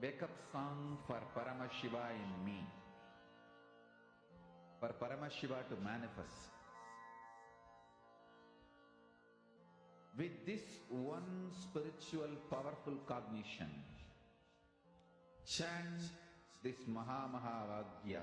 wake up song for Paramashiva in me, for Paramashiva to manifest. With this one spiritual powerful cognition, chant this Mahamahavagyā.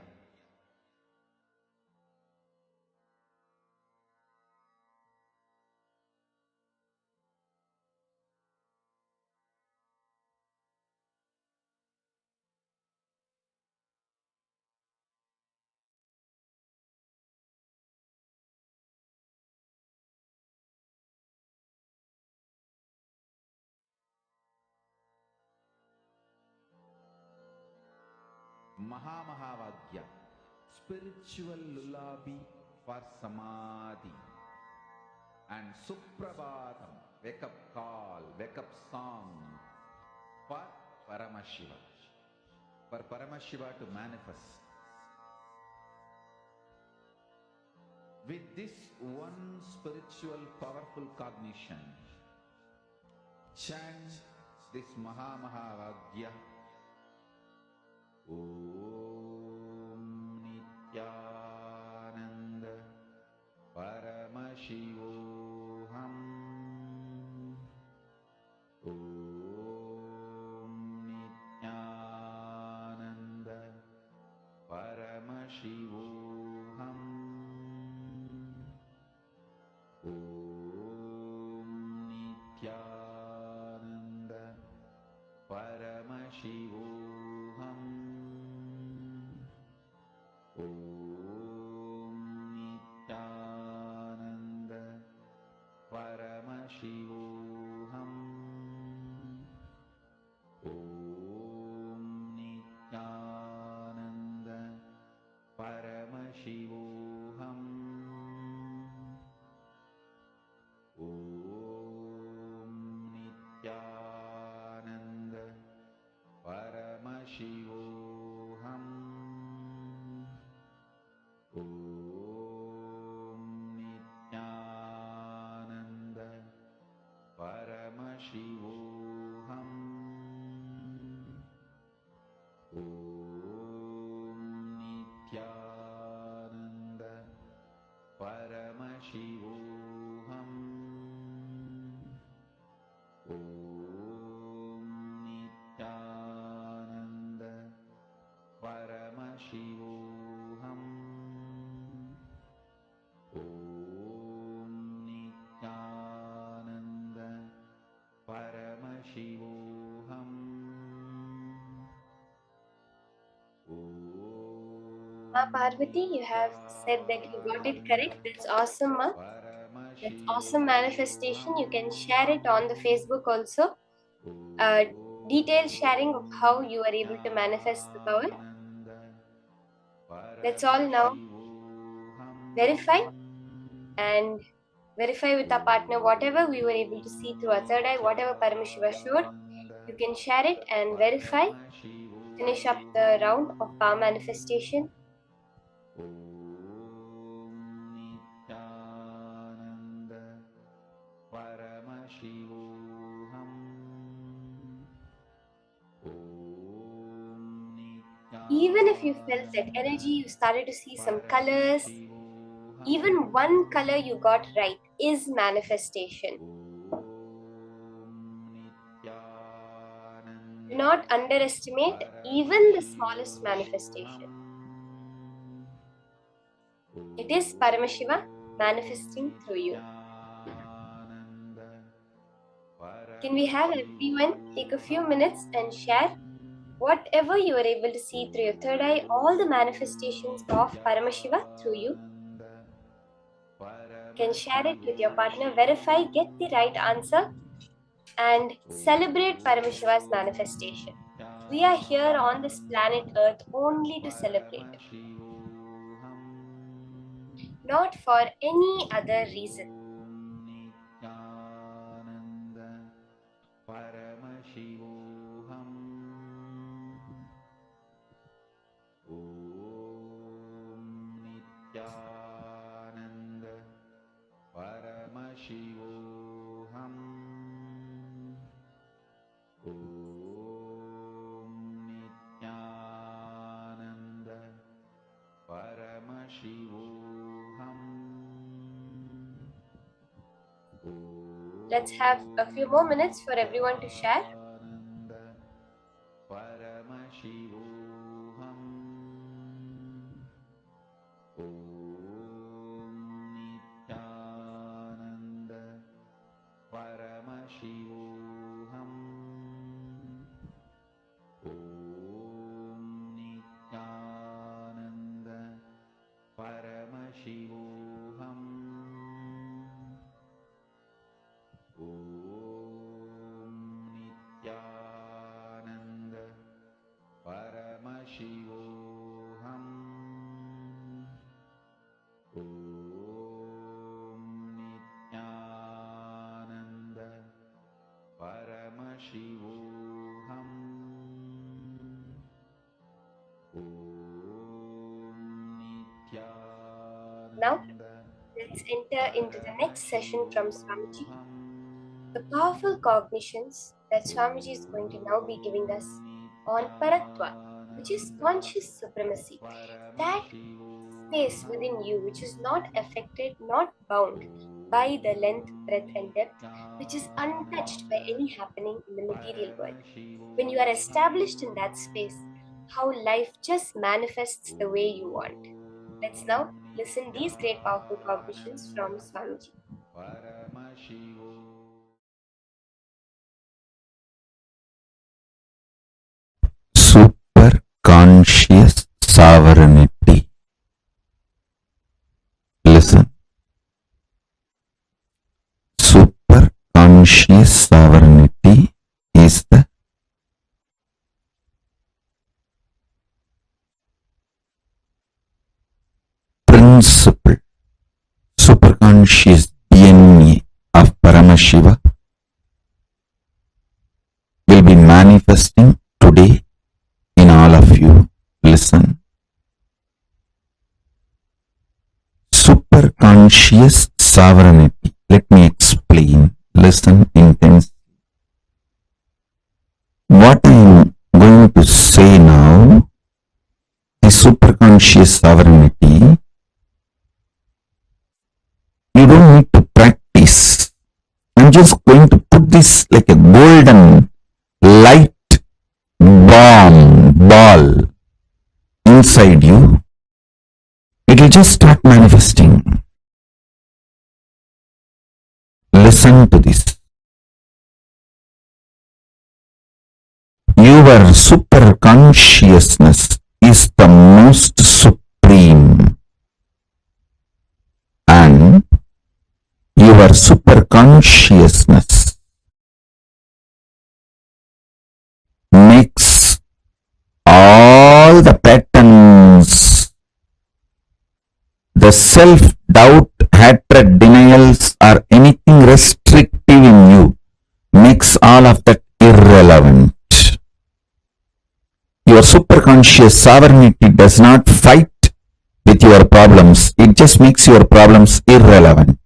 Mahamahavagyā, spiritual lullaby for Samadhi, and Suprabhatam, wake up call, wake up song for Paramashiva, for Paramashiva to manifest. With this one spiritual powerful cognition, chant this Mahamahavagyā. Om Nithyananda Paramashivoham. Om Nithyananda Paramashivoham. Om Nithyananda Paramashivoham. Om Nithyananda Paramashivoham. Om Nithyananda Paramashivoham. Om Nithyananda Paramashivoham. Om Nithyananda Paramashivoham. Om Nithyananda Paramashivoham. Om Nithyananda Paramashivoham. Om Nithyananda Paramashivoham. Ma Parvati, you have said that you got it correct. That's awesome, Ma. That's awesome manifestation. You can share it on the Facebook also. Detailed sharing of how you are able to manifest the power. That's all now. Verify and verify with our partner whatever we were able to see through our third eye, whatever Paramashiva showed. You can share it and verify. Finish up the round of power manifestation. Even if you felt that energy, you started to see some colors, even one color you got right is manifestation. Do not underestimate even the smallest manifestation. It is Paramashiva manifesting through you. Can we have everyone take a few minutes and share whatever you are able to see through your third eye, all the manifestations of Paramashiva through you? Can share it with your partner, verify, get the right answer, and celebrate Paramashiva's manifestation. We are here on this planet Earth only to celebrate it, not for any other reason. Paramashivoham. Om let's have a few more minutes for everyone to share. Paramashivoham. Om Nithyananda. Paramashivoham. Om Nithyananda. Paramashivoham. Om Nithyananda. Paramashivoham. Om Nithyananda. Paramashivoham. Om Now, Nithyananda. let's enter into the next session from Swamiji. The powerful cognitions that Swamiji is going to now be giving us on Paratva, which is conscious supremacy. That space within you which is not affected, not bound by the length, breadth, and depth, which is untouched by any happening in the material world. When you are established in that space, how life just manifests the way you want. Let's now listen these great powerful cognitions from Swamiji. Super conscious sovereignty. Listen. Super conscious sovereignty is the principle, superconscious DNA of Paramashiva will be manifesting today in all of you. Listen. Superconscious sovereignty. Let me explain. Listen intensely. What I am going to say now, the superconscious sovereignty, you don't need to practice. I'm just going to put this like a golden light ball inside you. It will just start manifesting. Listen to this. Your super consciousness is the most supreme, and your super consciousness makes all the patterns, the self-doubt, hatred, denials, or anything restrictive in you, makes all of that irrelevant. Your superconscious sovereignty does not fight with your problems. It just makes your problems irrelevant.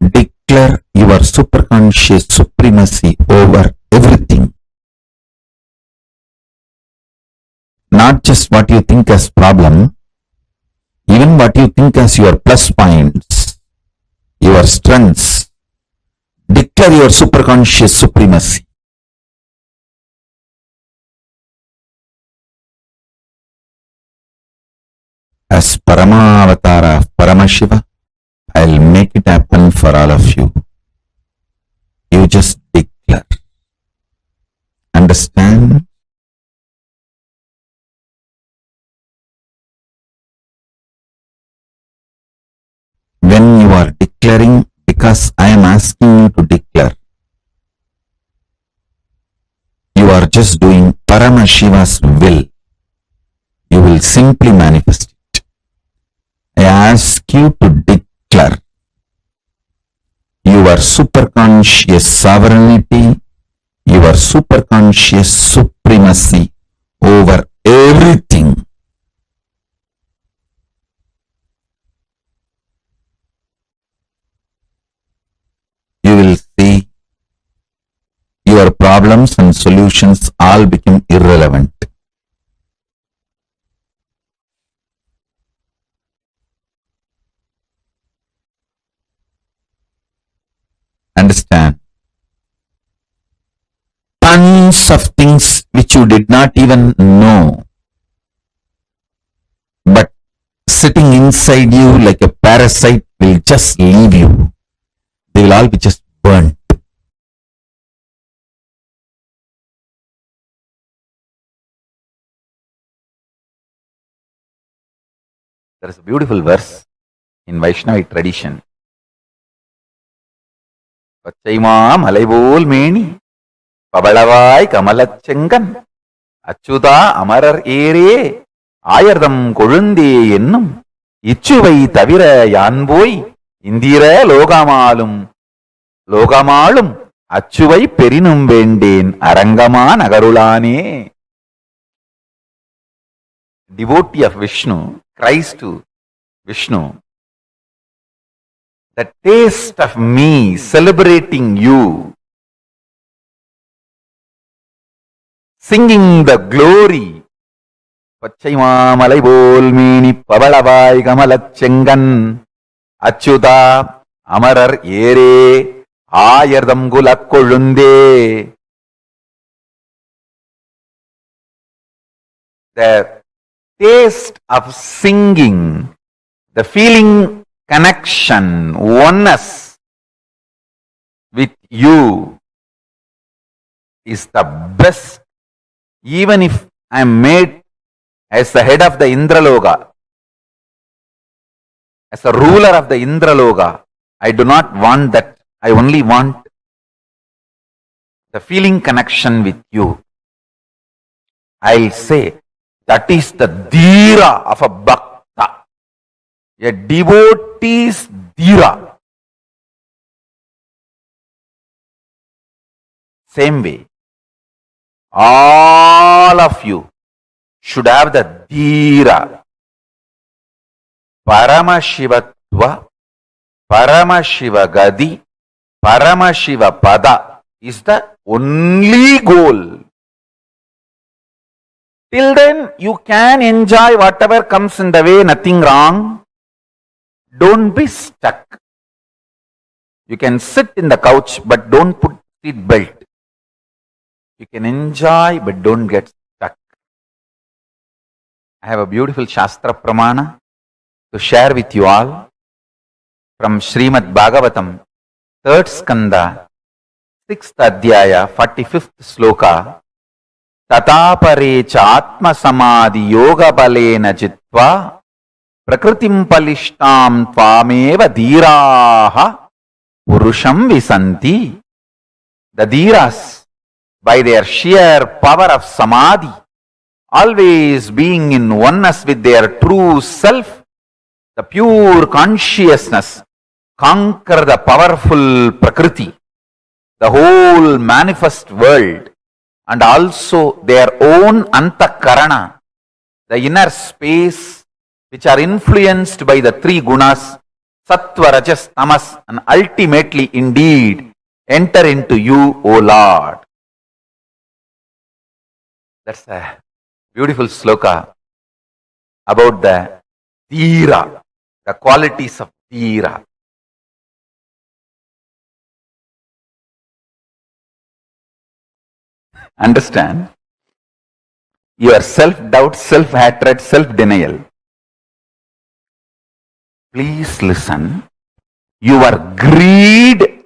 Declare your superconscious supremacy over everything. Not just what you think as problem, even what you think as your plus points, your strengths. Declare your superconscious supremacy. As Paramavatara of Paramashiva, I'll make it happen for all of you. You just declare. Understand? When you are declaring, because I am asking you to declare, you are just doing Paramashiva's will. You will simply manifest it. I ask you to declare your superconscious sovereignty your superconscious supremacy over everything. You will see your problems and solutions all become irrelevant. Understand? Tons of things which you did not even know, but sitting inside you like a parasite will just leave you. They will all be just burnt. There is a beautiful verse in Vaishnavic tradition. Pachaima malaibol meni, pabalavai kamalachengan, achuda amarar ere, ayardam kolunde ennum, ichuvai tavira yanboi, indira logamalum, achuvai perinum vendeen, arangama nagarulane. Devotee of Vishnu cries to Vishnu, the taste of me celebrating you, singing the glory. Pachaima malaibol meni pavalavai kamalachengan, achuda amarar ere, ayardam gulakkolunde. The taste of singing, the feeling connection, oneness with you is the best. Even if I am made as the head of the Indraloka, as a ruler of the Indraloka, I do not want that. I only want the feeling connection with you. I'll say that is the dhira of a bhakta, a devotee's dhira. Same way, all of you should have the dhira. Paramashivatva, Paramashivagadi, Paramashivapada is the only goal. Till then, you can enjoy whatever comes in the way, nothing wrong. Don't be stuck. You can sit in the couch, but don't put seat belt. You can enjoy, but don't get stuck. I have a beautiful Shastra Pramana to share with you all from Srimad Bhagavatam, 3rd Skanda, 6th Adhyaya, 45th Sloka. Tatapare cha atma samadhi yoga balena jitva prakritim palishtam tvameva dhiraha purusham visanti. The dhiras, by their sheer power of samadhi, always being in oneness with their true self, the pure consciousness, conquer the powerful prakriti, the whole manifest world, and also their own antakarana, the inner space, which are influenced by the three gunas, sattva, rajas, tamas, and ultimately indeed enter into you, O Lord. That's a beautiful sloka about the dhira, the qualities of dhira. Understand? Your self-doubt, self-hatred, self-denial. Please listen. Your greed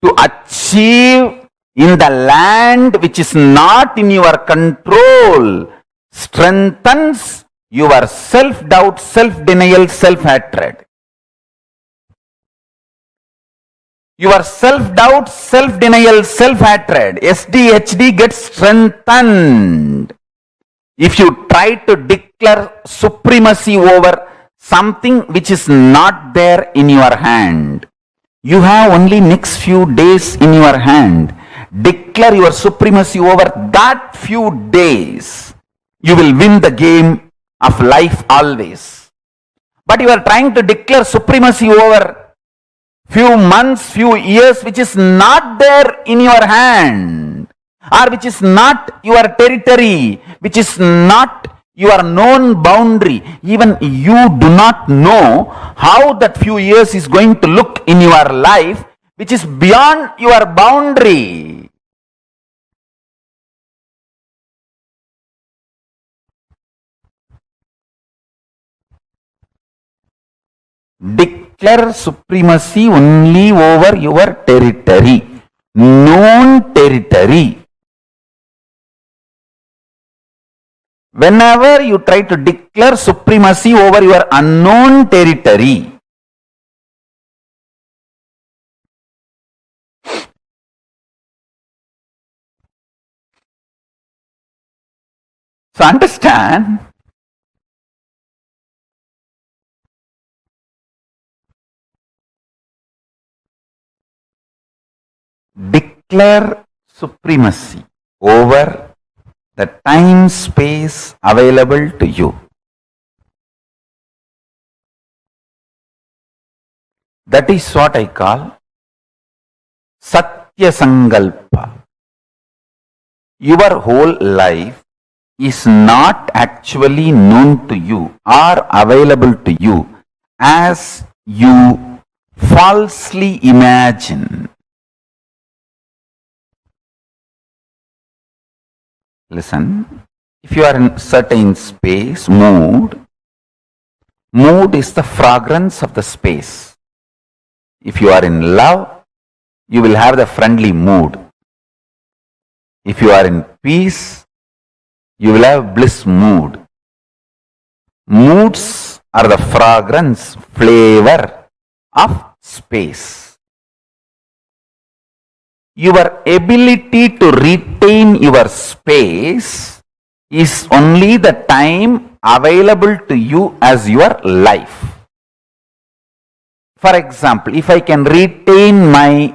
to achieve in the land which is not in your control strengthens your self-doubt, self-denial, self-hatred. Your self-doubt, self-denial, self-hatred, SDHD gets strengthened. If you try to declare supremacy over something which is not there in your hand, you have only next few days in your hand. declare your supremacy over that few days, you will win the game of life always. But you are trying to declare supremacy over few months, few years, which is not there in your hand, or which is not your territory, which is not your known boundary. Even you do not know how that few years is going to look in your life, which is beyond your boundary. Declare supremacy only over your territory, known territory. Whenever you try to declare supremacy over your unknown territory, so understand, declare supremacy over the time space available to you. That is what I call Satya Sankalpa. Your whole life is not actually known to you or available to you as you falsely imagine. Listen, if you are in certain space, mood is the fragrance of the space. If you are in love, you will have the friendly mood. If you are in peace, you will have bliss mood. Moods are the fragrance, flavor of space. Your ability to retain your space is only the time available to you as your life. For example, if I can retain my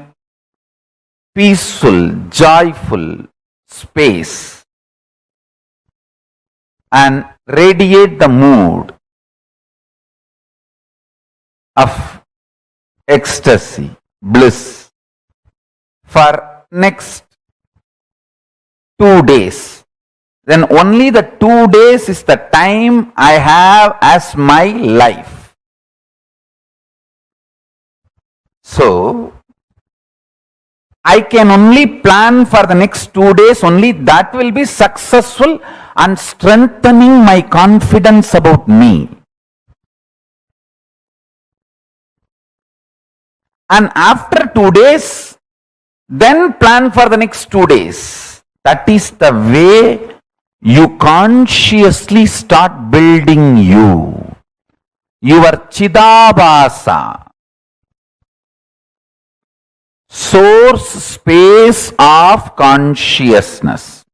peaceful, joyful space and radiate the mood of ecstasy, bliss, for next 2 days, then only the 2 days is the time I have as my life. So, I can only plan for the next 2 days, only that will be successful and strengthening my confidence about me. And after 2 days, then plan for the next 2 days. That is the way you consciously start building you. Your Chidabhasa, source space of consciousness,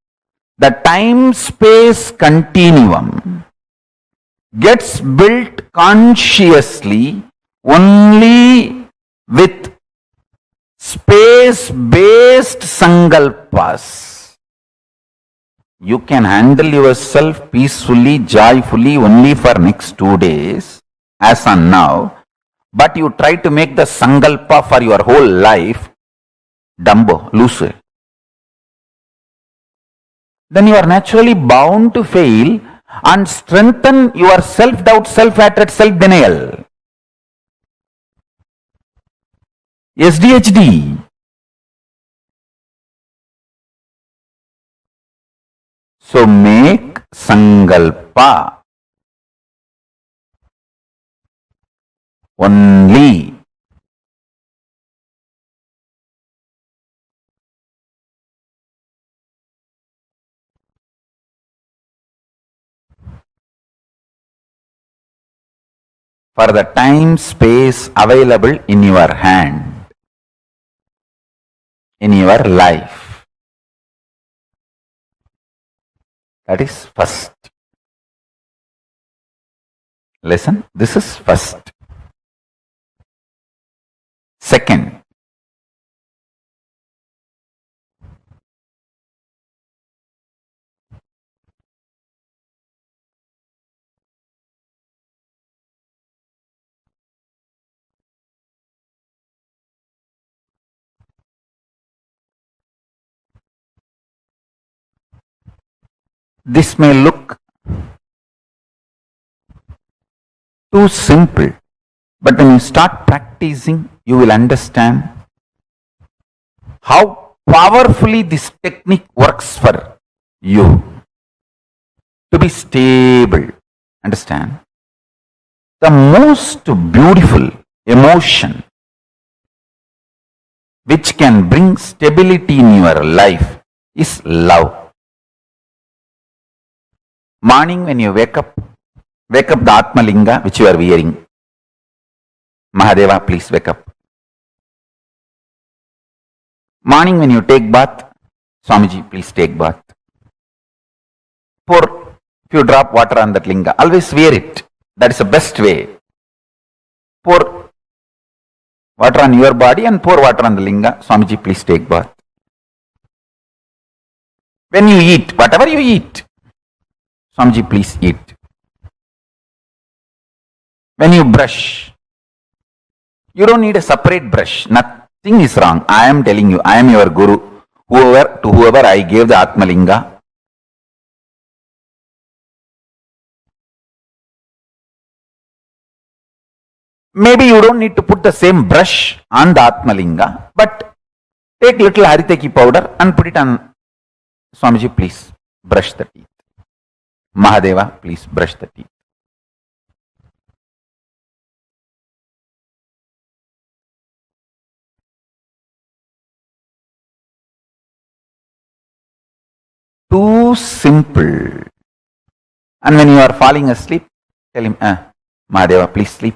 the time-space continuum gets built consciously only with space-based sankalpas. You can handle yourself peacefully, joyfully only for next 2 days, as on now, but you try to make the sankalpa for your whole life, Dumbo, loose. Then you are naturally bound to fail and strengthen your self-doubt, self-hatred, self-denial. SDHD. So make sankalpa only for the time space available in your hand, in your life. That is first. Listen, this is first. Second, This may look too simple, but when you start practicing, you will understand how powerfully this technique works for you to be stable. Understand? The most beautiful emotion which can bring stability in your life is love. Morning when you wake up the Atma Linga which you are wearing. Mahadeva, please wake up. Morning when you take bath, Swamiji, please take bath. Pour few drop water on that linga. Always wear it. That is the best way. Pour water on your body and pour water on the linga. Swamiji, please take bath. When you eat, whatever you eat, Swamiji, please eat. When you brush, you don't need a separate brush. Nothing is wrong. I am telling you, I am your guru. To whoever I gave the Atma Linga, maybe you don't need to put the same brush on the Atma Linga, but take little Hariteki powder and put it on. Swamiji, please brush the teeth. Mahadeva, please brush the teeth. Too simple. And when you are falling asleep, tell him, Mahadeva, please sleep.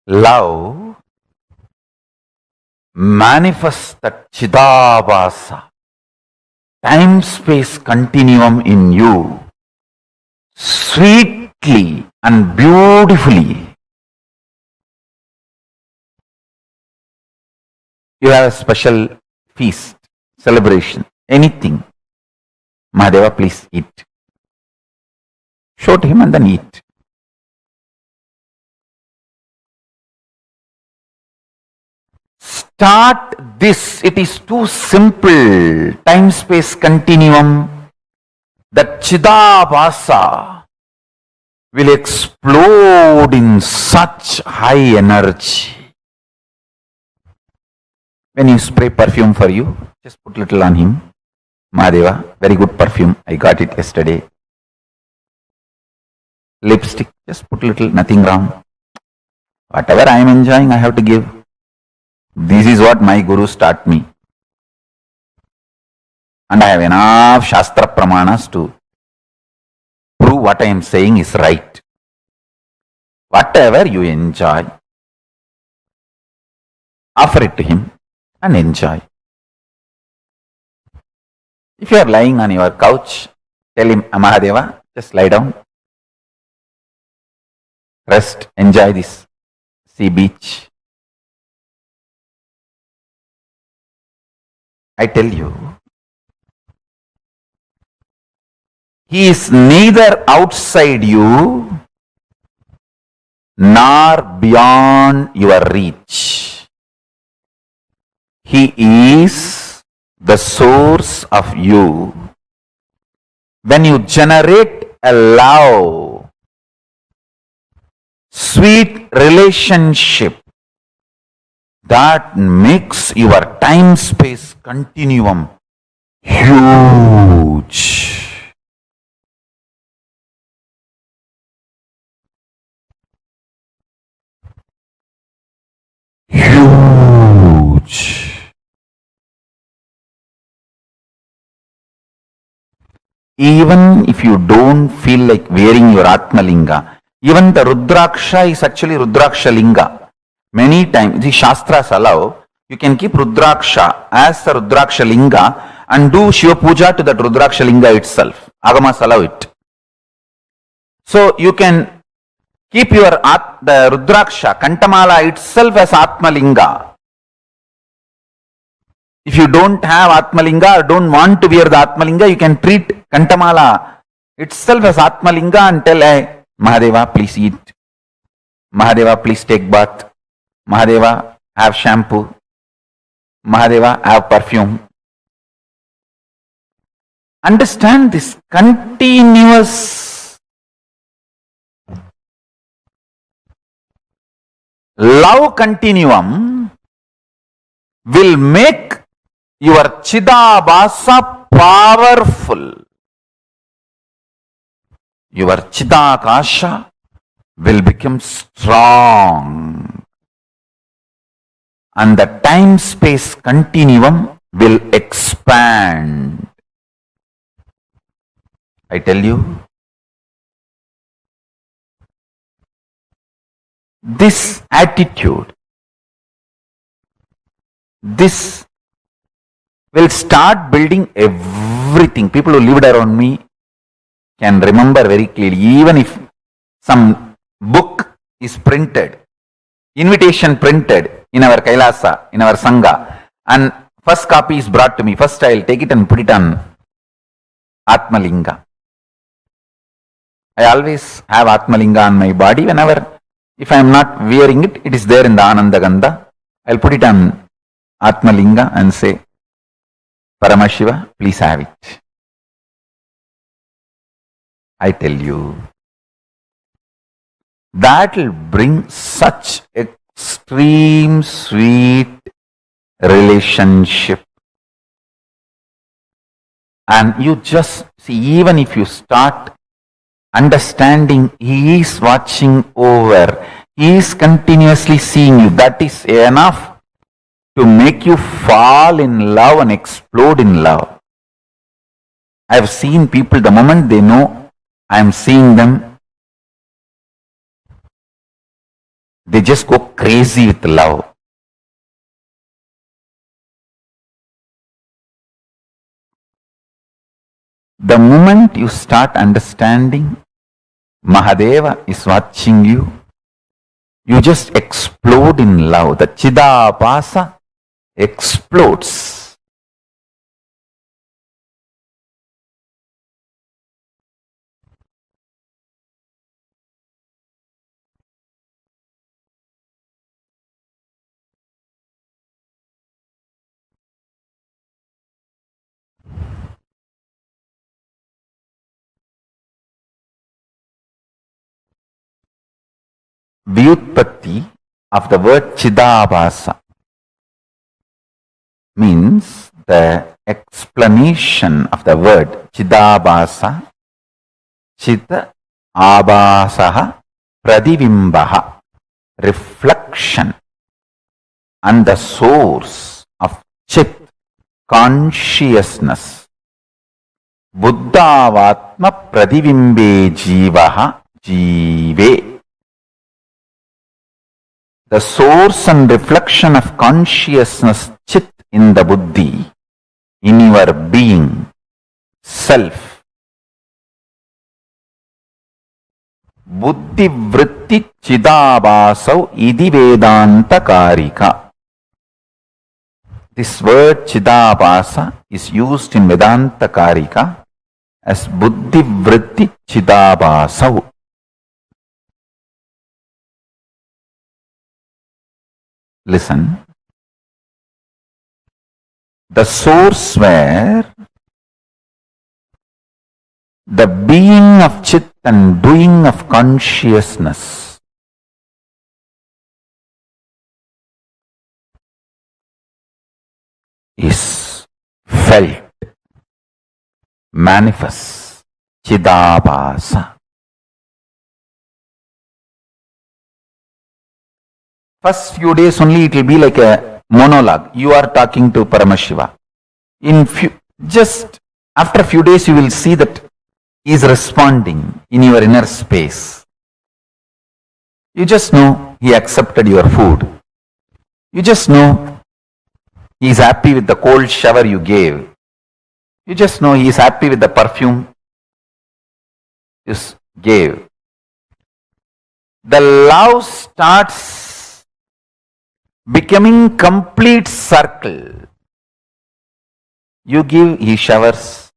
Love manifests that Chidabhasa, time-space continuum in you, sweetly and beautifully. You have a special feast, celebration, anything. Mahadeva, please eat. Show to him and then eat. Start this. It is too simple. Time-space continuum. That Chidabhasa will explode in such high energy. When you spray perfume for you, just put little on him. Mahadeva, very good perfume. I got it yesterday. Lipstick, just put little, nothing wrong. Whatever I am enjoying, I have to give. This is what my gurus taught me. And I have enough Shastra Pramanas to prove what I am saying is right. Whatever you enjoy, offer it to him and enjoy. If you are lying on your couch, tell him, Mahadeva, just lie down. Rest, enjoy this sea beach. I tell you, he is neither outside you nor beyond your reach. He is the source of you. When you generate a love, sweet relationship, that makes your time-space continuum huge. Huge. Even if you don't feel like wearing your Atma Linga, even the Rudraksha is actually Rudraksha Linga. Many times, the Shastras allow, you can keep Rudraksha as the Rudraksha Linga and do Shiva Puja to that Rudraksha Linga itself. Agamas allow it. So you can keep your the Rudraksha, Kantamala itself as Atma Linga. If you don't have Atma Linga or don't want to wear the Atma Linga, you can treat Kantamala itself as Atma Linga and tell, hey, Mahadeva, please eat. Mahadeva, please take bath. Mahadeva, have shampoo. Mahadeva, have perfume. Understand this continuous love continuum will make your Chidabhasa powerful. Your Chidakasha will become strong. And the time-space continuum will expand. I tell you, this attitude, this will start building everything. People who lived around me can remember very clearly. Even if some book is printed, invitation printed in our Kailasa, in our Sangha, and first copy is brought to me, first I will take it and put it on Atmalinga. I always have Atmalinga on my body. Whenever, if I am not wearing it, it is there in the Ananda Gandha. I will put it on Atmalinga and say, Paramashiva, please have it. I tell you, that will bring such extreme sweet relationship. And you just see, even if you start understanding He is watching over, He is continuously seeing you, that is enough to make you fall in love and explode in love. I have seen people, the moment they know I am seeing them, they just go crazy with love. The moment you start understanding Mahadeva is watching you, you just explode in love. The Chidabhasa explodes. Vyutpatti of the word Chidabhasa means the explanation of the word Chidabhasa, Chita Abhasaha Pradivimbaha, reflection, and the source of Chit, consciousness. Buddhavatma Pradivimbe Jivaha Jive. The source and reflection of consciousness, Chit, in the Buddhi, in your being, self. Buddhi vritti Chidabhasau idi Vedanta Karika. This word Chidabhasa is used in Vedanta Karika as Buddhi vritti Chidabhasau. Listen. The source where the being of Chit and doing of consciousness is felt, manifests, Chidabhasa. First few days only it will be like a monologue. You are talking to Paramashiva. Just after a few days you will see that he is responding in your inner space. You just know he accepted your food. You just know he is happy with the cold shower you gave. You just know he is happy with the perfume you gave. The love starts becoming complete circle. You give, he showers.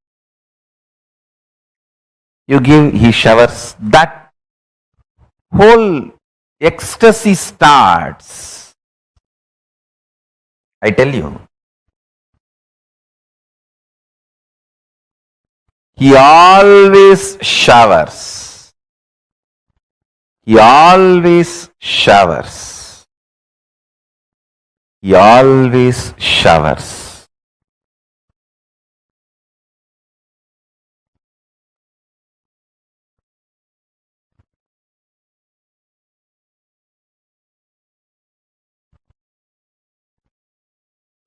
You give, he showers. That whole ecstasy starts. I tell you, He always showers. He always showers. He always showers.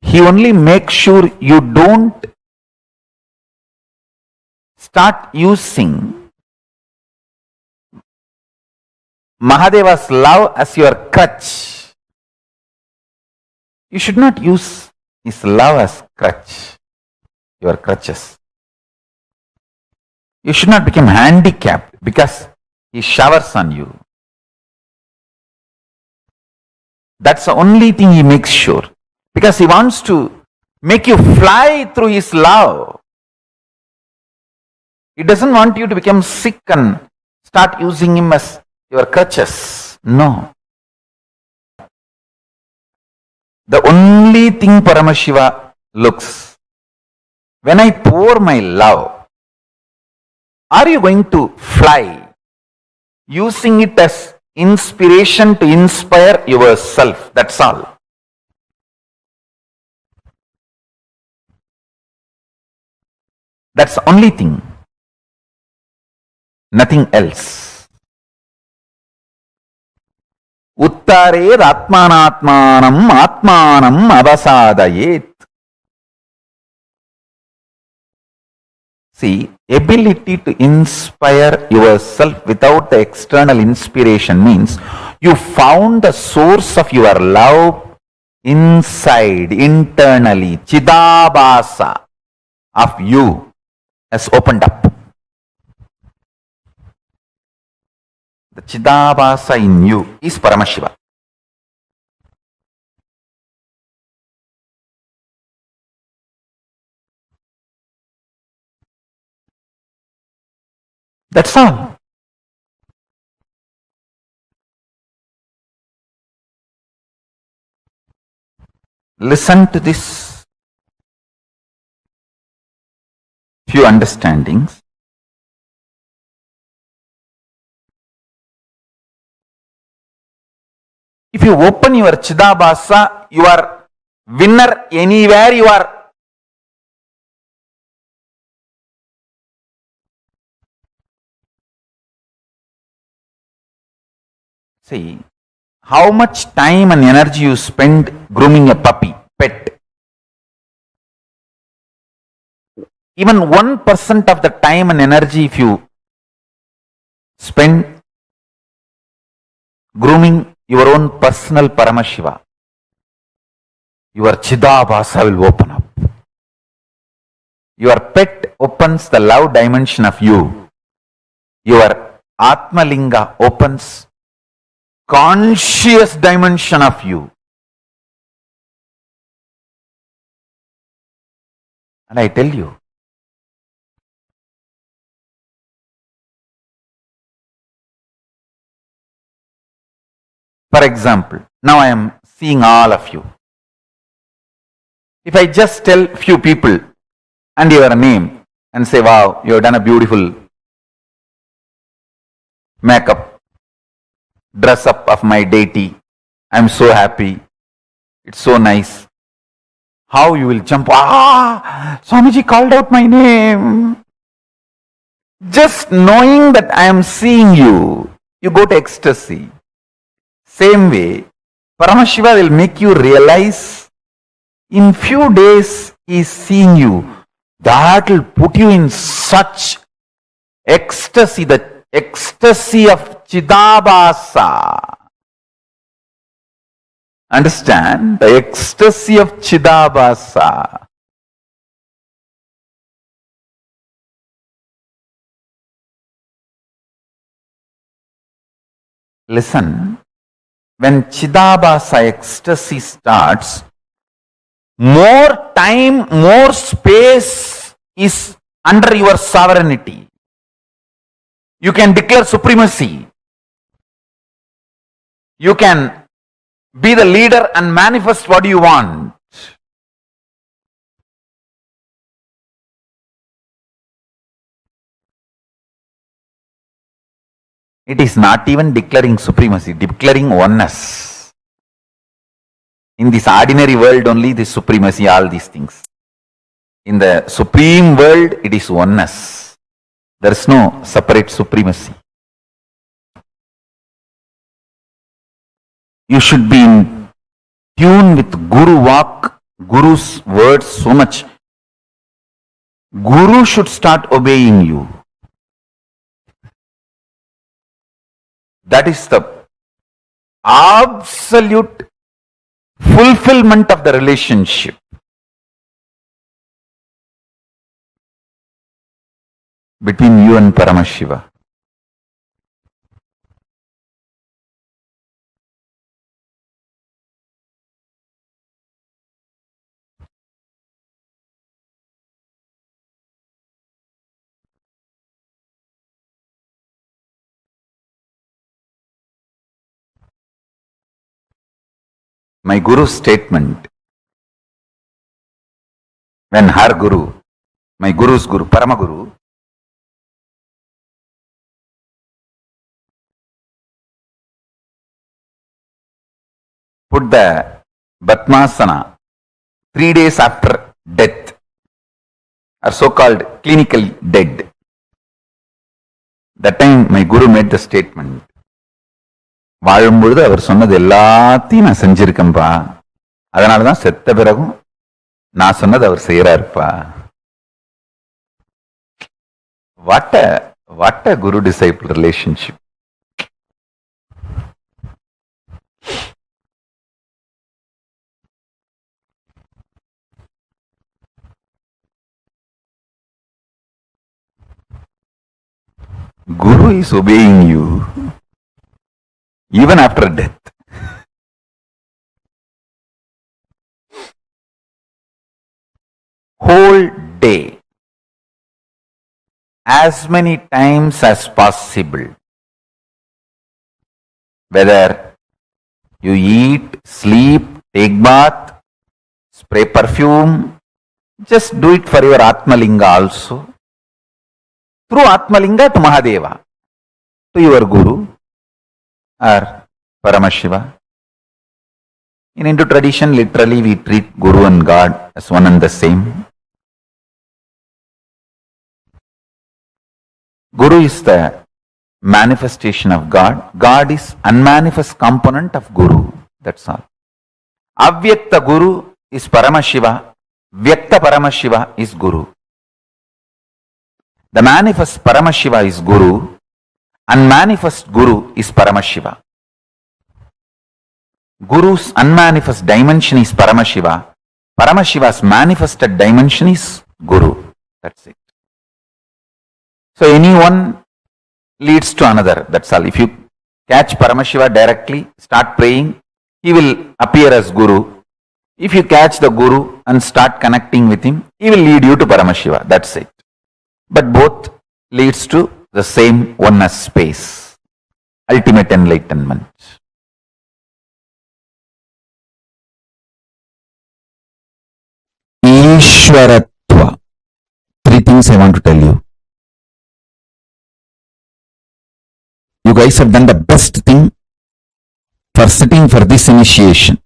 He only makes sure you don't start using Mahadeva's love as your crutch. You should not use his love as crutch, your crutches. You should not become handicapped because he showers on you. That's the only thing he makes sure. Because he wants to make you fly through his love. He doesn't want you to become sick and start using him as your crutches. No. The only thing Paramashiva looks, when I pour my love, are you going to fly, using it as inspiration to inspire yourself? That's all. That's the only thing. Nothing else. Uttared atmanatmanam atmanam avasadayet. See, ability to inspire yourself without the external inspiration means you found the source of your love inside, internally. Chidabhasa of you has opened up. The Chidabhasa in you is Paramashiva. That's all. Listen to this few understandings. If you open your Chidabhasa, you are winner anywhere you are. See, how much time and energy you spend grooming a puppy, pet. Even 1% of the time and energy if you spend grooming your own personal Paramashiva, your Chidabhasa will open up. Your pet opens the love dimension of you. Your Atmalinga opens conscious dimension of you. And I tell you, for example, now I am seeing all of you. If I just tell few people and your name and say, wow, you have done a beautiful makeup, dress up of my deity, I am so happy, it's so nice. How you will jump, Swamiji called out my name. Just knowing that I am seeing you, you go to ecstasy. Same way, Paramashiva will make you realize in few days he is seeing you. That will put you in such ecstasy, the ecstasy of Chidabhasa. Understand? The ecstasy of Chidabhasa. Listen, when Chidabhasa ecstasy starts, more time, more space is under your sovereignty. You can declare supremacy. You can be the leader and manifest what you want. It is not even declaring supremacy, declaring oneness. In this ordinary world only, this supremacy, all these things. In the supreme world, it is oneness. There is no separate supremacy. You should be in tune with Guru Vak, Guru's words so much. Guru should start obeying you. That is the absolute fulfillment of the relationship. Between you and Paramashiva. My Guru's statement, when her Guru, my Guru's Guru, Paramaguru, put the Batmasana 3 days after death, or so-called clinical dead. That time my Guru made the statement, வாழும்பொழுது அவர் சொன்னது எல்லாத்தையும் நான் செஞ்சிருக்கேன்பா, அதனாலதான் செத்த பிறகும் நான் சொன்னது அவர் செய்யறாருப்பா. What a Guru disciple relationship. Guru is obeying you even after death. Whole day, as many times as possible, whether you eat, sleep, take bath, spray perfume, just do it for your Atmalinga also. Through Atmalinga to Mahadeva, to your Guru or Paramashiva. In Hindu tradition, literally we treat Guru and God as one and the same. Guru is the manifestation of God. God is unmanifest component of Guru. That's all. Avyakta Guru is Paramashiva. Vyakta Paramashiva is Guru. The manifest Paramashiva is Guru. Unmanifest Guru is Paramashiva. Guru's unmanifest dimension is Paramashiva. Paramashiva's manifested dimension is Guru. That's it. So anyone leads to another. That's all. If you catch Paramashiva directly, start praying, he will appear as Guru. If you catch the Guru and start connecting with him, he will lead you to Paramashiva. That's it. But both leads to the same oneness space, ultimate enlightenment. Ishwaratva. 3 things I want to tell you. You guys have done the best thing for sitting for this initiation.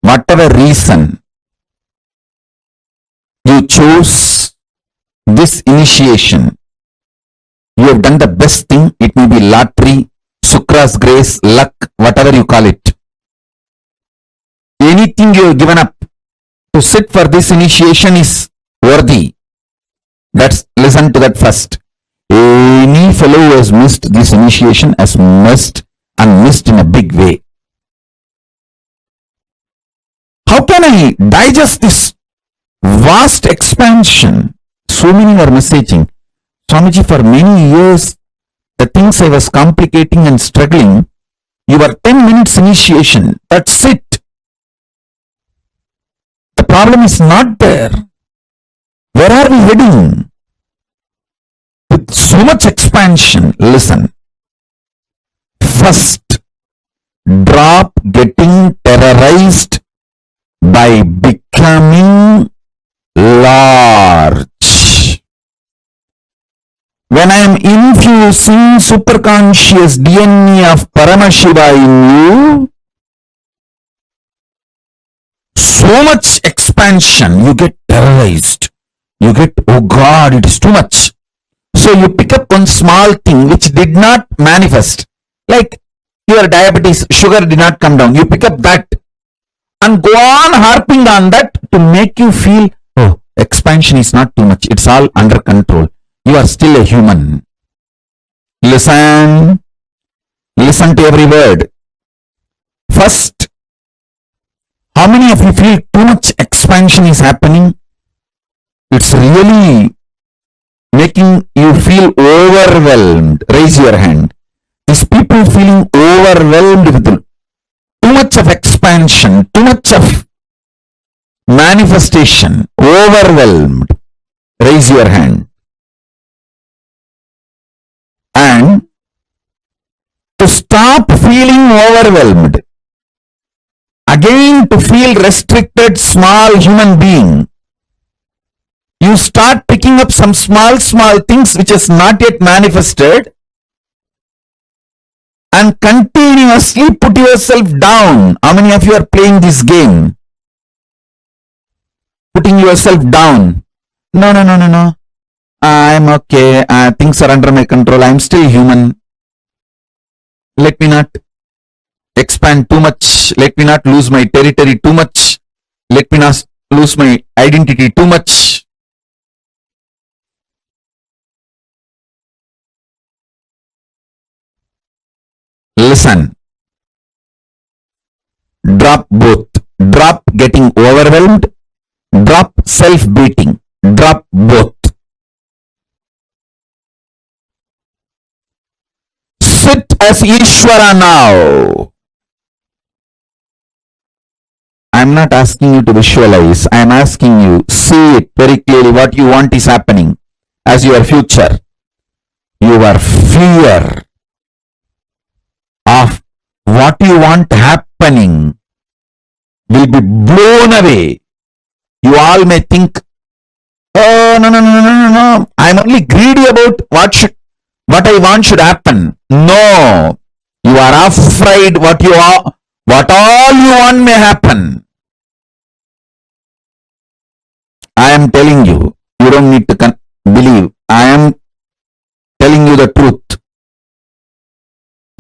Whatever reason you chose this initiation, you have done the best thing. It may be lottery, Sukra's grace, luck, whatever you call it. Anything you have given up to sit for this initiation is worthy. Listen to that first. Any fellow who has missed this initiation has missed and missed in a big way. How can I digest this vast expansion? So many are messaging, Swamiji, for many years, the things I was complicating and struggling, you were 10 minutes initiation. That's it. The problem is not there. Where are we heading? With so much expansion, listen. First, drop getting terrorized by becoming large. when I am infusing superconscious DNA of Paramashiva in you, so much expansion, you get terrorized. You get, oh God, it is too much. So you pick up one small thing which did not manifest, like your diabetes, sugar did not come down. You pick up that and go on harping on that to make you feel, oh, expansion is not too much. It's all under control. You are still a human. Listen to every word. First, how many of you feel too much expansion is happening? It's really making you feel overwhelmed. Raise your hand. These people feeling overwhelmed with too much of expansion, too much of manifestation, overwhelmed. Raise your hand. And to stop feeling overwhelmed, again to feel restricted small human being, you start picking up some small things which is not yet manifested and continuously put yourself down. How many of you are playing this game? Putting yourself down. No. I'm okay. Things are under my control. I'm still human. Let me not expand too much. Let me not lose my territory too much. Let me not lose my identity too much. Listen. Drop both. Drop getting overwhelmed. Drop self-beating. Drop both. Sit as Ishvara now. I'm not asking you to visualize. I'm asking you, see it very clearly. What you want is happening as your future. Your fear of what you want happening will be blown away. You all may think, oh, no. I'm only greedy about what I want should happen. No. You are afraid what all you want may happen. I am telling you, you don't need to believe. I am telling you the truth.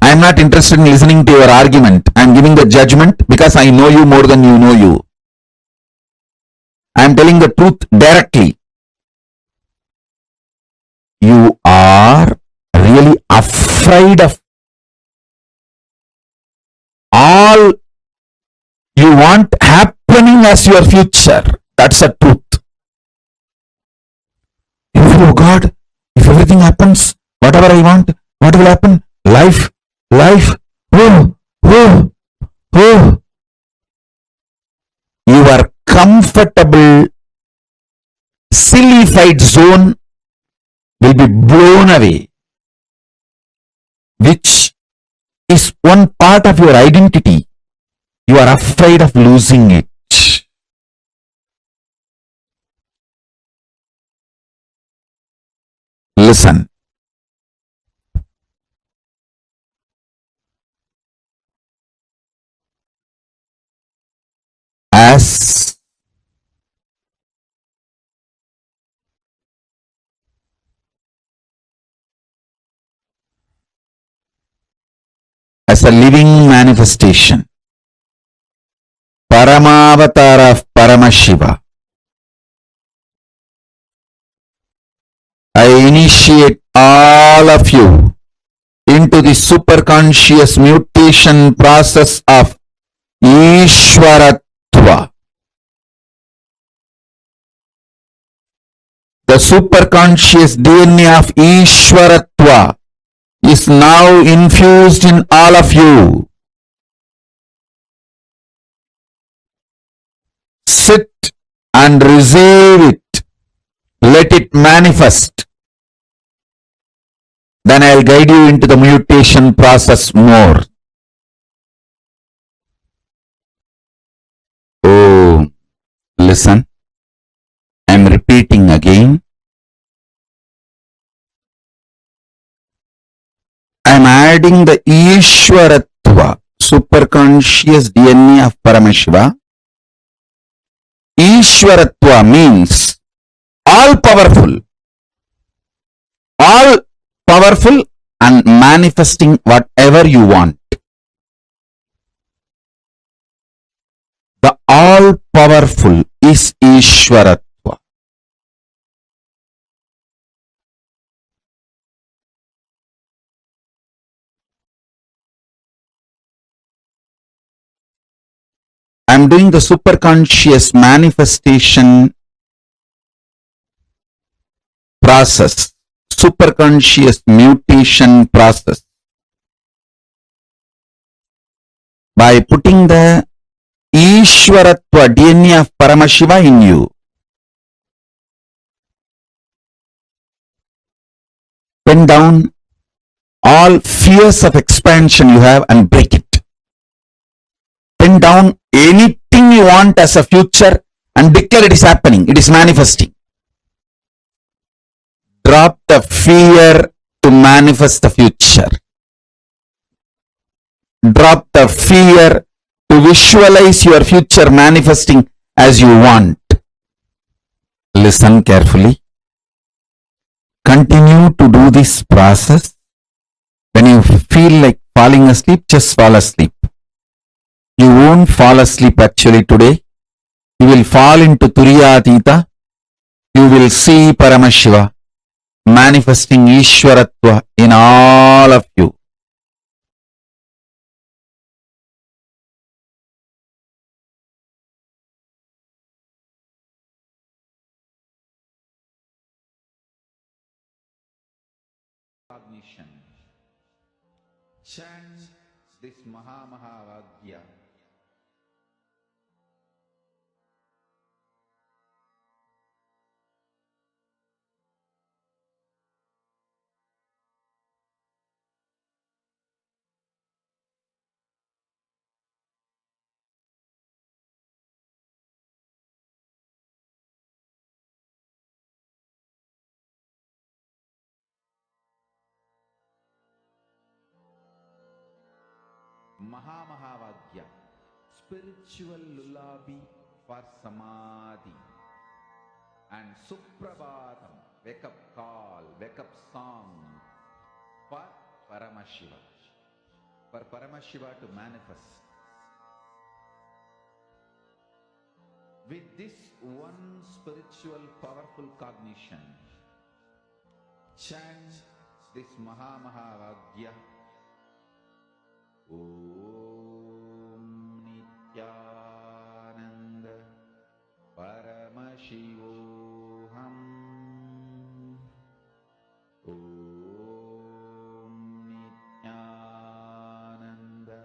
I am not interested in listening to your argument. I am giving the judgment because I know you more than you know you. I am telling the truth directly. You are really afraid of all you want happening as your future. That's the truth. Oh God, if everything happens, whatever I want, what will happen? Life. Oh. Your comfortable, sillified zone will be blown away, which is one part of your identity. You are afraid of losing it. Listen. As a living manifestation, Paramavatar of Paramashiva, I initiate all of you into the superconscious mutation process of Ishvaratva. The superconscious DNA of Ishvaratva is now infused in all of you. Sit and receive it. Let it manifest. Then I'll guide you into the mutation process more. Oh, listen. I'm repeating again. adding the Ishwaratva, superconscious DNA of Paramashiva. Ishwaratva means all powerful and manifesting whatever you want. The all powerful is Ishwaratva. I am doing the superconscious manifestation process, superconscious mutation process, by putting the Ishwaratva DNA of Paramashiva in you. Pin down all fears of expansion you have and break it. Pin down anything you want as a future and declare it is happening, it is manifesting. Drop the fear to manifest the future. Drop the fear to visualize your future manifesting as you want. Listen carefully. Continue to do this process. When you feel like falling asleep, just fall asleep. You won't fall asleep actually today. You will fall into Turiyatita. You will see Paramashiva manifesting Ishwaratva in all of you. Cognition. Chant this Mahavagya. Mahavagya, spiritual lullaby for Samadhi, and Suprabhatam, wake up call, wake up song for Paramashiva, for Paramashiva to manifest. With this one spiritual powerful cognition, chant this Mahavagya. Om Nithyananda Paramashivoham. Om Nithyananda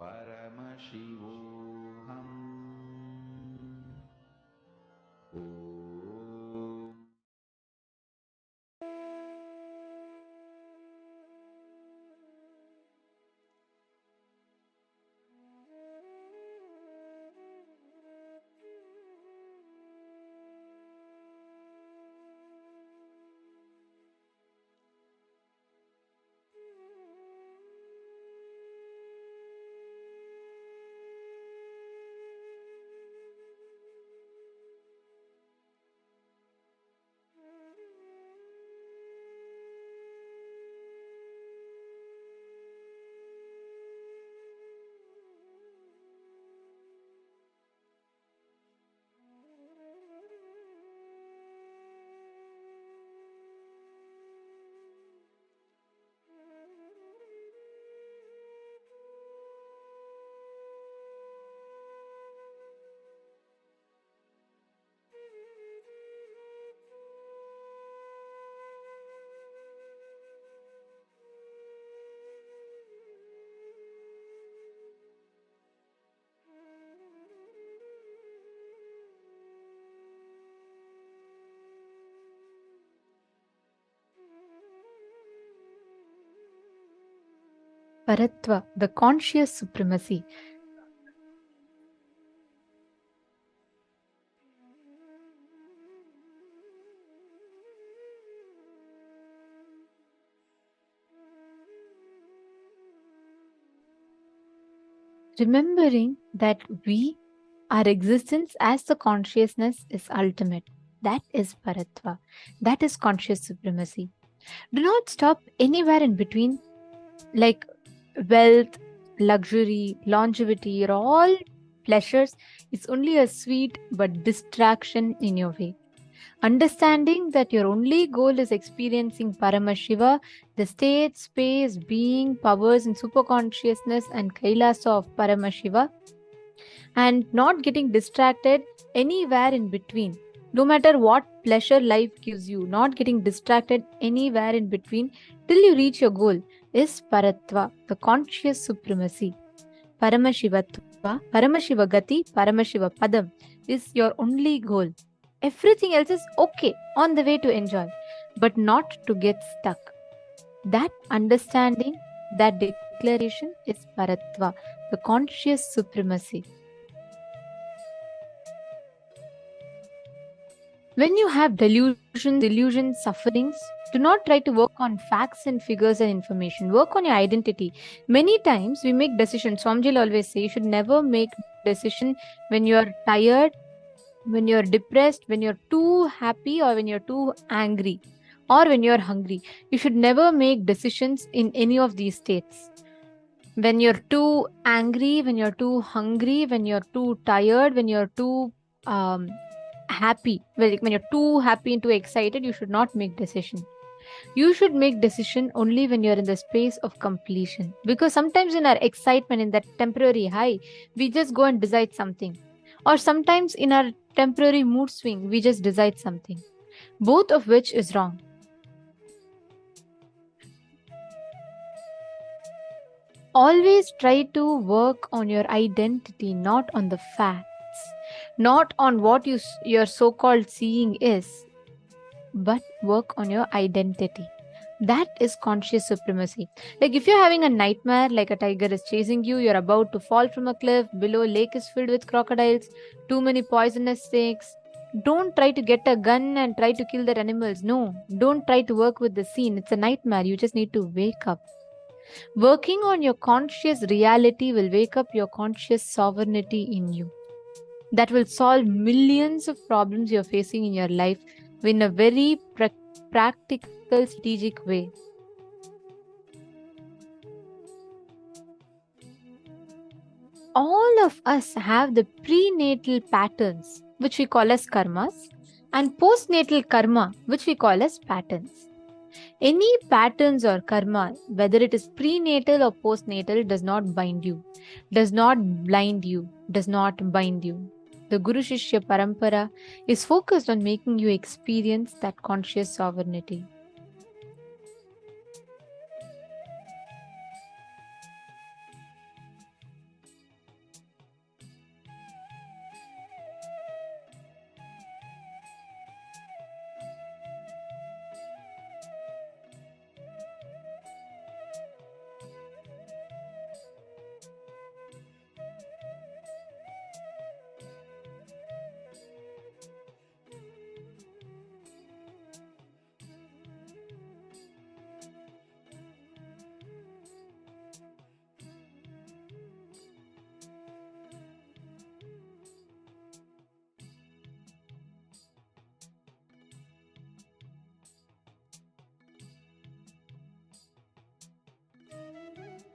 Paramashivoham. Om. Paratva, the conscious supremacy. remembering that our existence as the consciousness is ultimate. That is Paratva. That is conscious supremacy. Do not stop anywhere in between, like wealth, luxury, longevity, are all pleasures. It's only a sweet but distraction in your way. Understanding that your only goal is experiencing Paramashiva, the state, space, being, powers, and superconsciousness and Kailasa of Paramashiva, and not getting distracted anywhere in between. No matter what pleasure life gives you, not getting distracted anywhere in between till you reach your goal is Paratva, the conscious supremacy. Paramashivatva, Paramashivagati, Paramashiva Padam is your only goal. Everything else is okay, on the way to enjoy, but not to get stuck. That understanding, that declaration is Paratva, the conscious supremacy. When you have delusions, sufferings, do not try to work on facts and figures and information. Work on your identity. Many times we make decisions. Swamiji will always say you should never make decision when you are tired, when you're depressed, when you're too happy, or when you're too angry, or when you're hungry. You should never make decisions in any of these states. When you're too angry, when you're too hungry, when you're too tired, when you're too happy, when you're too happy and too excited, you should not make decision. You should make decision only when you're in the space of completion. Because sometimes in our excitement, in that temporary high, we just go and decide something. Or sometimes in our temporary mood swing, we just decide something. Both of which is wrong. Always try to work on your identity, not on the facts, not on what your so-called seeing is, but work on your identity. That is conscious supremacy. Like if you're having a nightmare, like a tiger is chasing you, you're about to fall from a cliff, below lake is filled with crocodiles, too many poisonous snakes, don't try to get a gun and try to kill the animals. No, don't try to work with the scene. It's a nightmare. You just need to wake up. Working on your conscious reality will wake up your conscious sovereignty in you. That will solve millions of problems you're facing in your life in a very practical, strategic way. All of us have the prenatal patterns, which we call as karmas, and postnatal karma, which we call as patterns. Any patterns or karma, whether it is prenatal or postnatal, does not bind you, does not blind you, does not bind you. The Guru Shishya Parampara is focused on making you experience that conscious sovereignty.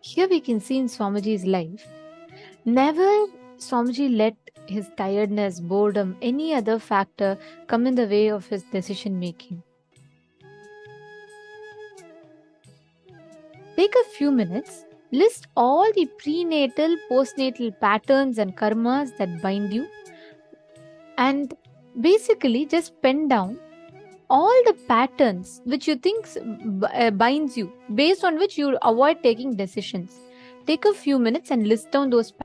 Here we can see in Swamiji's life, never Swamiji let his tiredness, boredom, any other factor come in the way of his decision making. Take a few minutes, list all the prenatal, postnatal patterns and karmas that bind you, and basically just pen down all the patterns which you think binds you, based on which you avoid taking decisions. Take a few minutes and list down those patterns.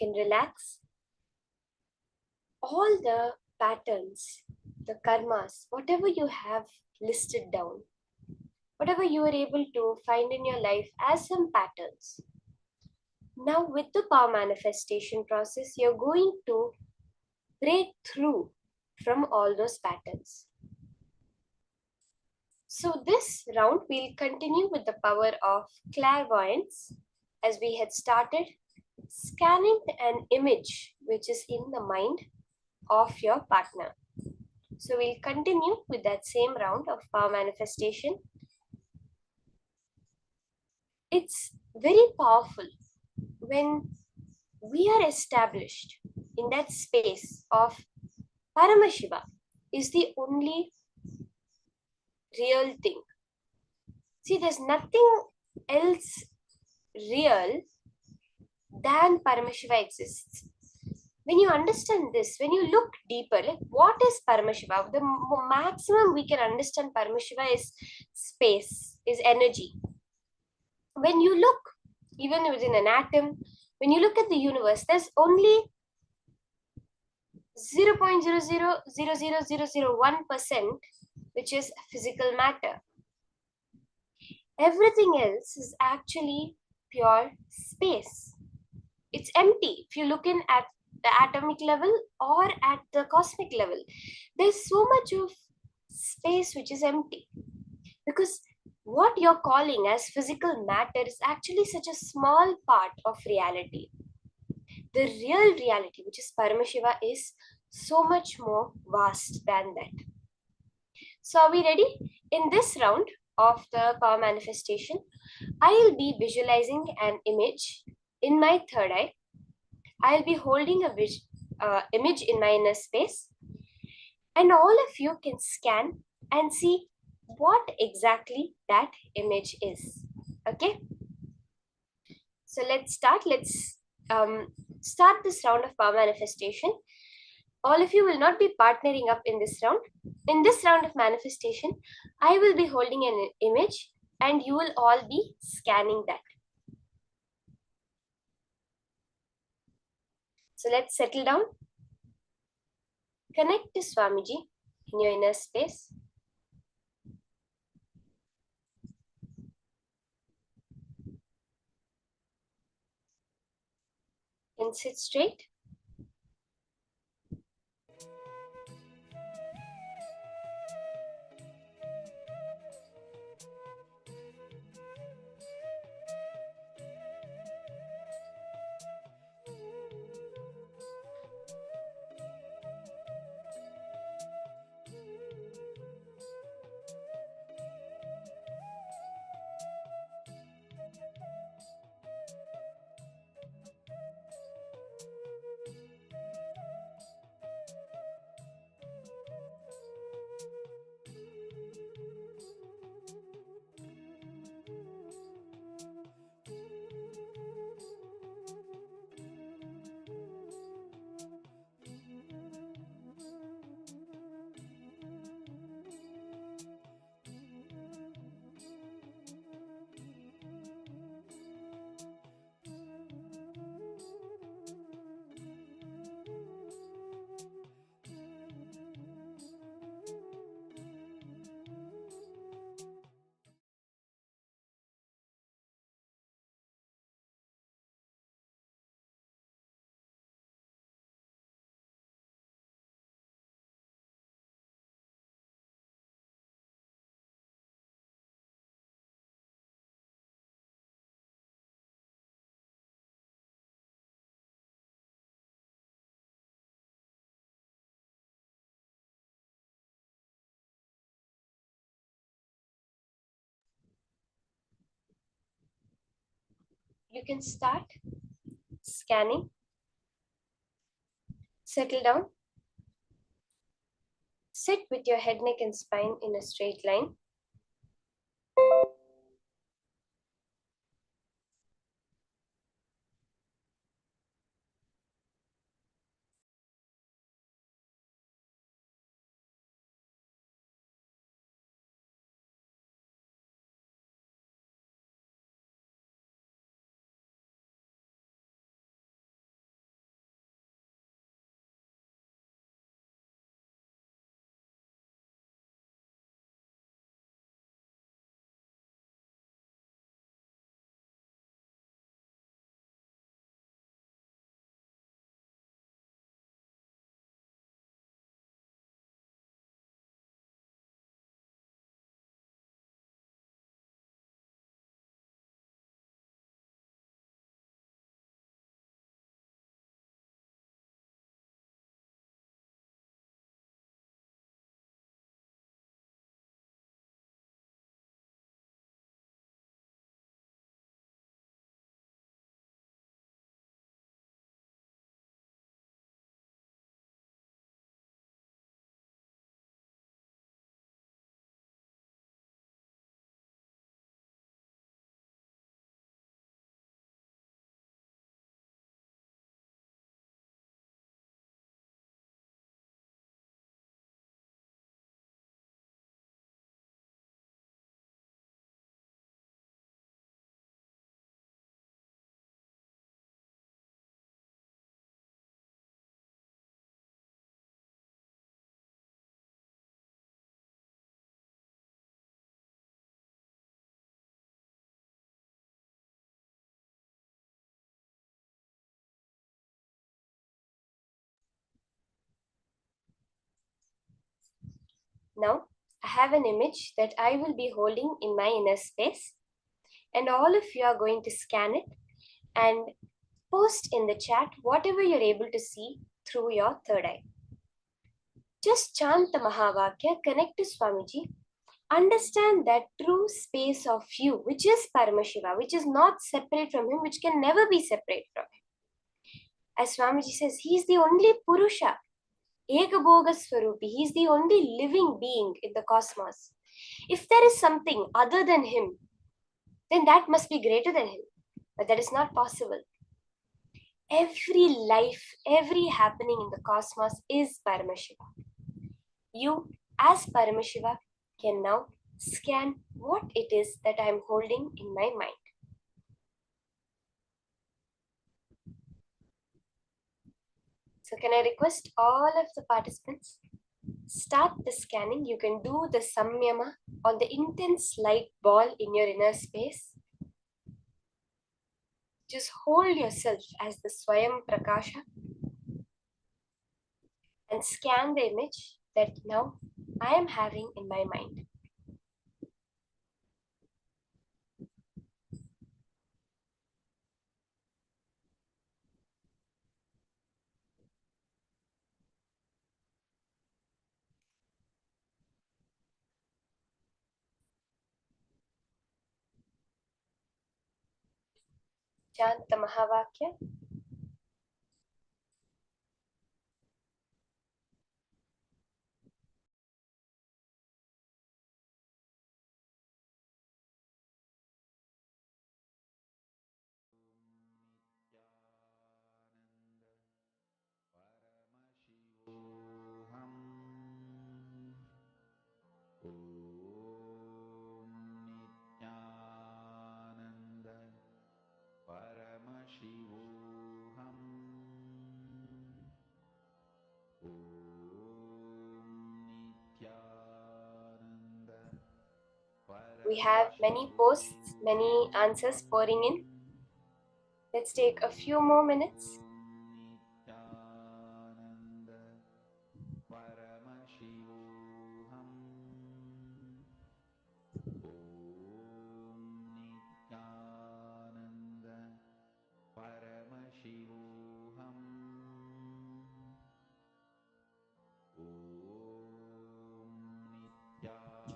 can relax. All the patterns, the karmas, whatever you have listed down, whatever you are able to find in your life as some patterns. Now, with the power manifestation process, you're going to break through from all those patterns. So, this round we'll continue with the power of clairvoyance as we had started, scanning an image which is in the mind of your partner. So, we'll continue with that same round of power manifestation. It's very powerful when we are established in that space of Paramashiva is the only real thing. See, there's nothing else real than Paramashiva exists. When you understand this, when you look deeper, like what is Paramashiva? The maximum we can understand Paramashiva is space, is energy. When you look even within an atom, when you look at the universe, there's only 0.000001% which is physical matter. Everything else is actually pure space. It's empty. If you look in at the atomic level or at the cosmic level, there's so much of space which is empty. Because what you're calling as physical matter is actually such a small part of reality. The real reality, which is Paramashiva, is so much more vast than that. So are we ready? In this round of the power manifestation, I'll be visualizing an image in my third eye. I'll be holding a image in my inner space, and all of you can scan and see what exactly that image is. Okay? So let's start. Let's start this round of power manifestation. All of you will not be partnering up in this round. In this round of manifestation, I will be holding an image and you will all be scanning that. So let's settle down. Connect to Swamiji in your inner space. And sit straight. You can start scanning. Settle down. Sit with your head, neck, and spine in a straight line. Now, I have an image that I will be holding in my inner space, and all of you are going to scan it and post in the chat whatever you're able to see through your third eye. Just chant the Mahavakya, connect to Swamiji, understand that true space of you, which is Paramashiva, which is not separate from him, which can never be separate from him. As Swamiji says, he is the only Purusha, Ekabhoga Swarupi, he is the only living being in the cosmos. If there is something other than him, then that must be greater than him. But that is not possible. Every life, every happening in the cosmos is Paramashiva. You, as Paramashiva, can now scan what it is that I am holding in my mind. So can I request all of the participants, start the scanning. You can do the samyama on the intense light ball in your inner space. Just hold yourself as the Swayam Prakasha and scan the image that now I am having in my mind. Chant the Mahavakya. We have many posts, many answers pouring in. Let's take a few more minutes.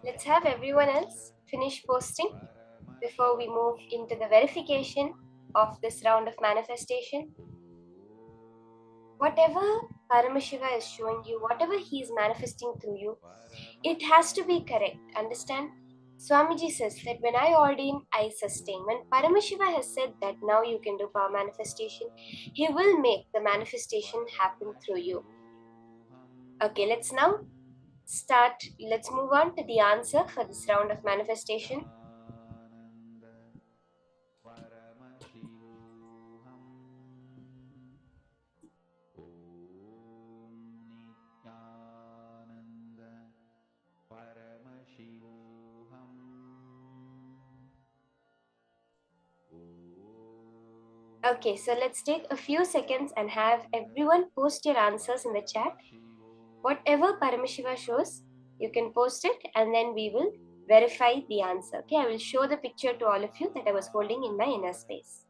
Let's have everyone else finish posting before we move into the verification of this round of manifestation. Whatever Paramashiva is showing you, whatever he is manifesting through you, it has to be correct. Understand? Swamiji says that when I ordain, I sustain. When Paramashiva has said that now you can do power manifestation, he will make the manifestation happen through you. Okay, let's now start. Let's move on to the answer for this round of manifestation. Okay, so let's take a few seconds and have everyone post your answers in the chat. Whatever Paramashiva shows, you can post it and then we will verify the answer. Okay, I will show the picture to all of you that I was holding in my inner space.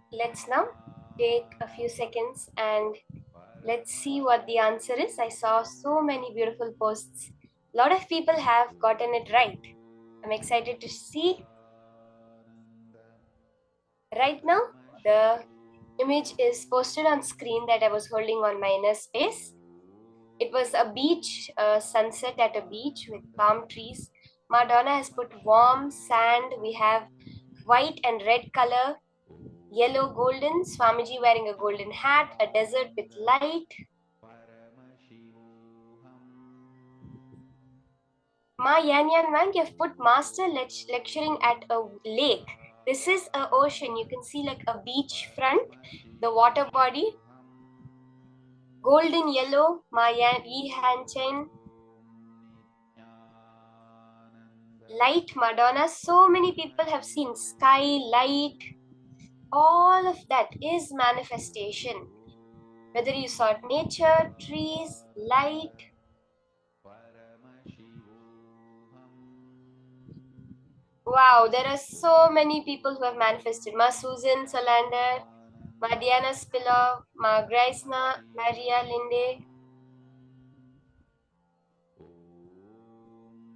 Let's now take a few seconds and let's see what the answer is. I saw so many beautiful posts. A lot of people have gotten it right. I'm excited to see. Right now, the image is posted on screen that I was holding on my inner space. It was a beach, a sunset at a beach with palm trees. Madonna has put warm sand. We have white and red color, yellow golden, Swamiji wearing a golden hat, a desert with light. Ma Yan Yan Wang, you've put master lecturing at a lake. This is an ocean. You can see like a beach front, the water body. Golden yellow, Ma Yan Yi Han Chen. Light Madonna. So many people have seen sky, light. All of that is manifestation. Whether you saw nature, trees, light. Wow, there are so many people who have manifested. Ma Susan Solander, Ma Diana Spilov, Ma Graisna, Maria Linde.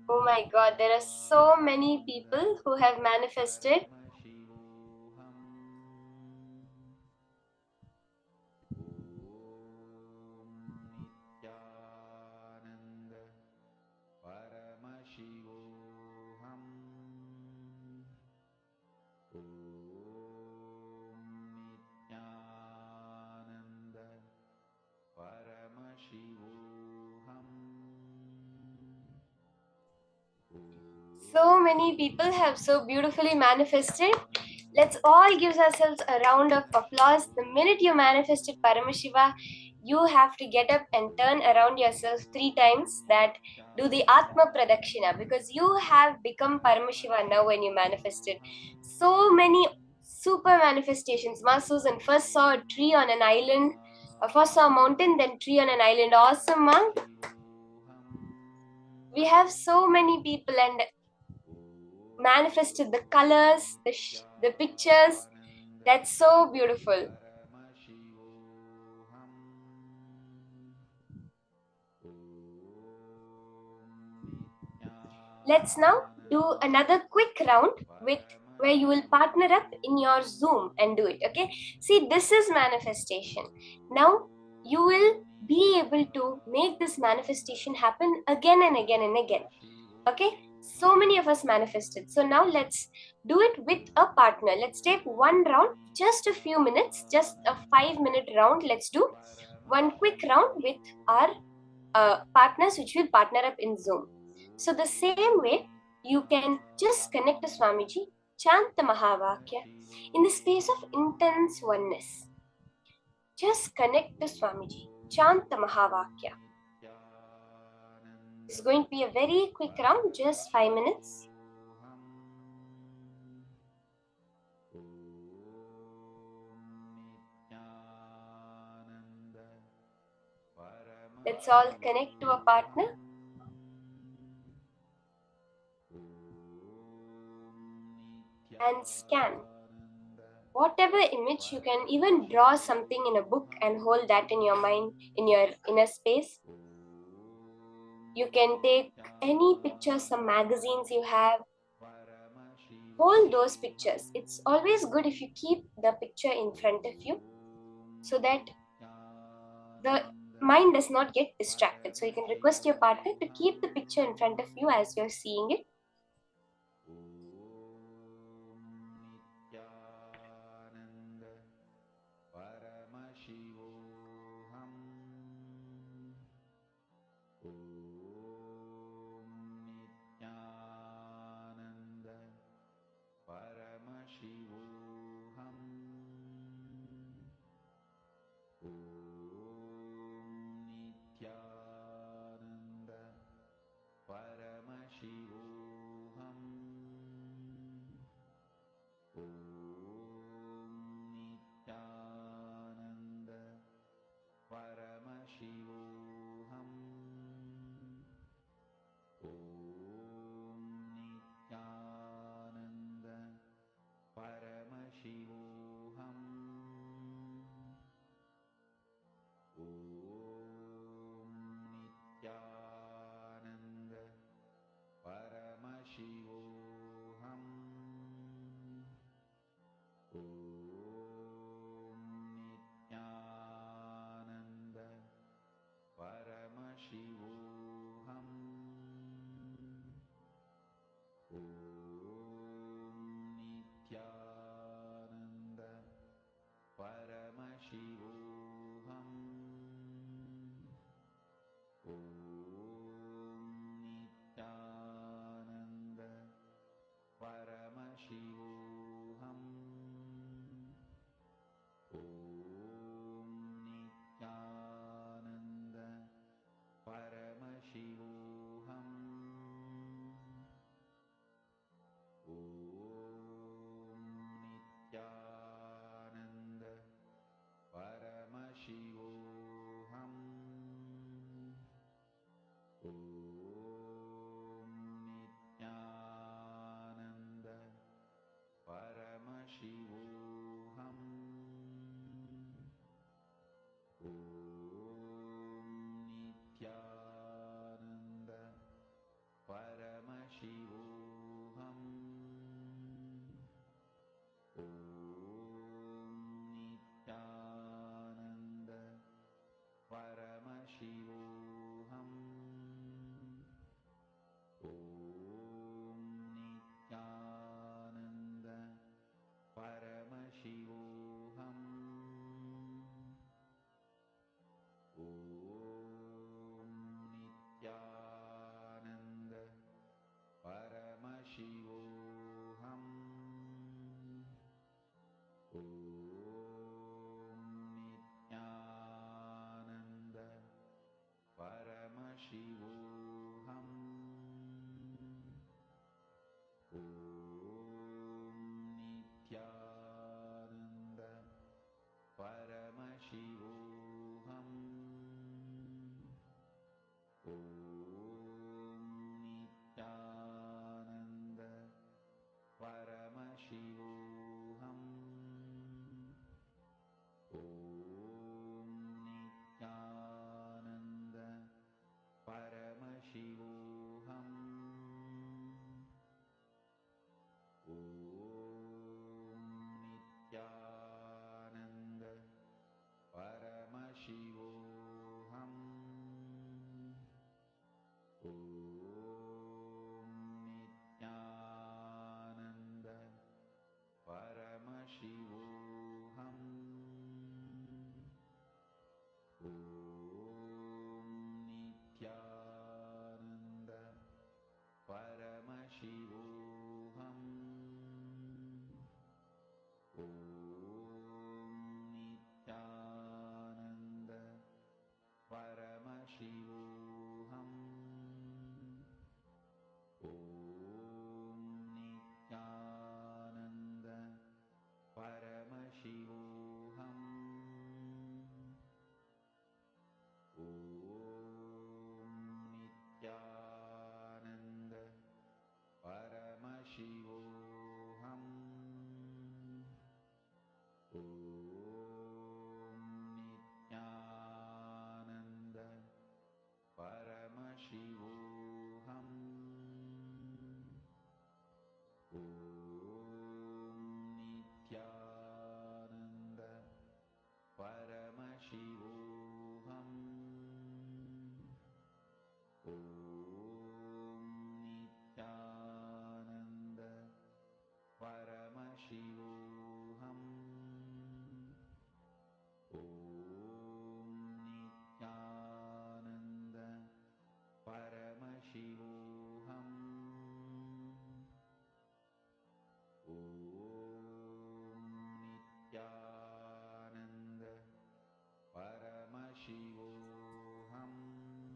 Oh my God, there are so many people who have manifested. So many people have so beautifully manifested. Let's all give ourselves a round of applause. The minute you manifested Paramashiva, you have to get up and turn around yourself 3 times. That do the Atma Pradakshina, because you have become Paramashiva now when you manifested. So many super manifestations. Ma Susan first saw a tree on an island, first saw a mountain, then tree on an island. Awesome, ma. We have so many people and manifested the colors, the pictures. That's so beautiful. Let's now do another quick round with where you will partner up in your Zoom and do it. Okay, see, this is manifestation. Now you will be able to make this manifestation happen again and again and again. Okay, so many of us manifested. So now let's do it with a partner. Let's take one round, just a few minutes, just a 5-minute round. Let's do one quick round with our partners, which will partner up in Zoom. So the same way, you can just connect to Swamiji, chant the Mahavakya in the space of intense oneness. Just connect to Swamiji, chant the Mahavakya. It's going to be a very quick round, just 5 minutes. Let's all connect to a partner. and scan. Whatever image, you can even draw something in a book and hold that in your mind, in your inner space. You can take any pictures, some magazines you have, hold those pictures. It's always good if you keep the picture in front of you so that the mind does not get distracted. So you can request your partner to keep the picture in front of you as you're seeing it.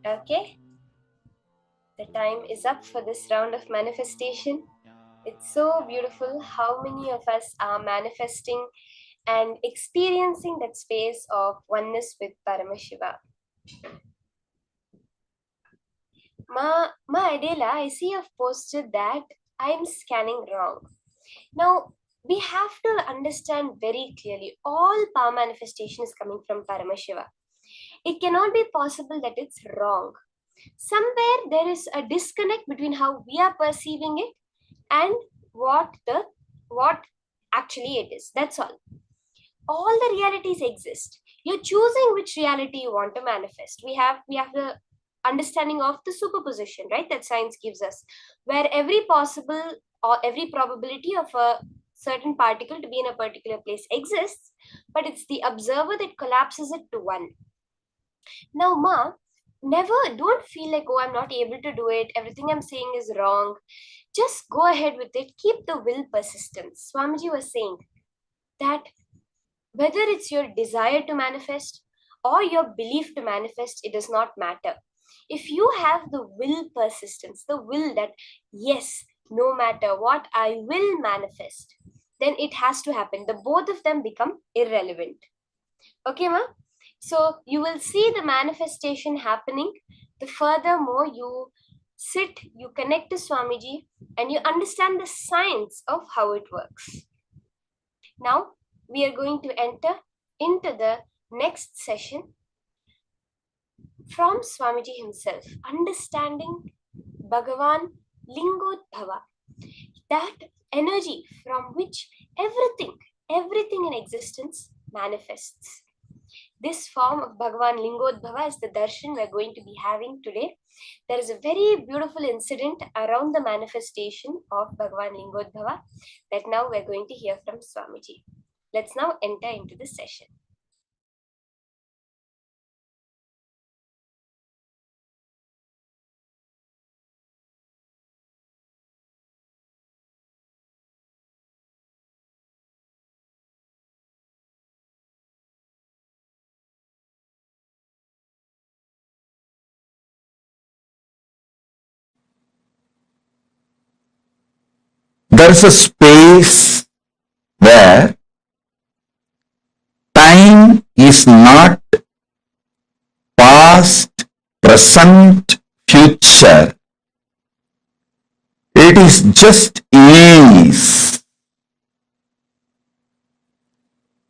Okay, the time is up for this round of manifestation. It's so beautiful how many of us are manifesting and experiencing that space of oneness with Paramashiva. Ma Adela, I see you've posted that I'm scanning wrong. Now, we have to understand very clearly all power manifestation is coming from Paramashiva. It cannot be possible that it's wrong. Somewhere there is a disconnect between how we are perceiving it and what actually it is. That's all. All the realities exist. You're choosing which reality you want to manifest. We have the understanding of the superposition, right, that science gives us, where every possible or every probability of a certain particle to be in a particular place exists, but it's the observer that collapses it to one. Now, Ma, never don't feel like, oh, I'm not able to do it, everything I'm saying is wrong. Just go ahead with it. Keep the will persistent. Swamiji was saying that whether it's your desire to manifest or your belief to manifest, it does not matter. If you have the will persistence, the will that, yes, no matter what, I will manifest, then it has to happen. The both of them become irrelevant. Okay, ma? So you will see the manifestation happening the furthermore you sit, you connect to Swamiji, and you understand the science of how it works. Now, we are going to enter into the next session from Swamiji himself, understanding Bhagavan Lingodbhava, that energy from which everything in existence manifests. This form of Bhagavan Lingodbhava is the darshan we're going to be having today. There is a very beautiful incident around the manifestation of Bhagavan Lingodbhava that now we're going to hear from Swamiji. Let's now enter into the session. There is a space where time is not past, present, future. It is just ease.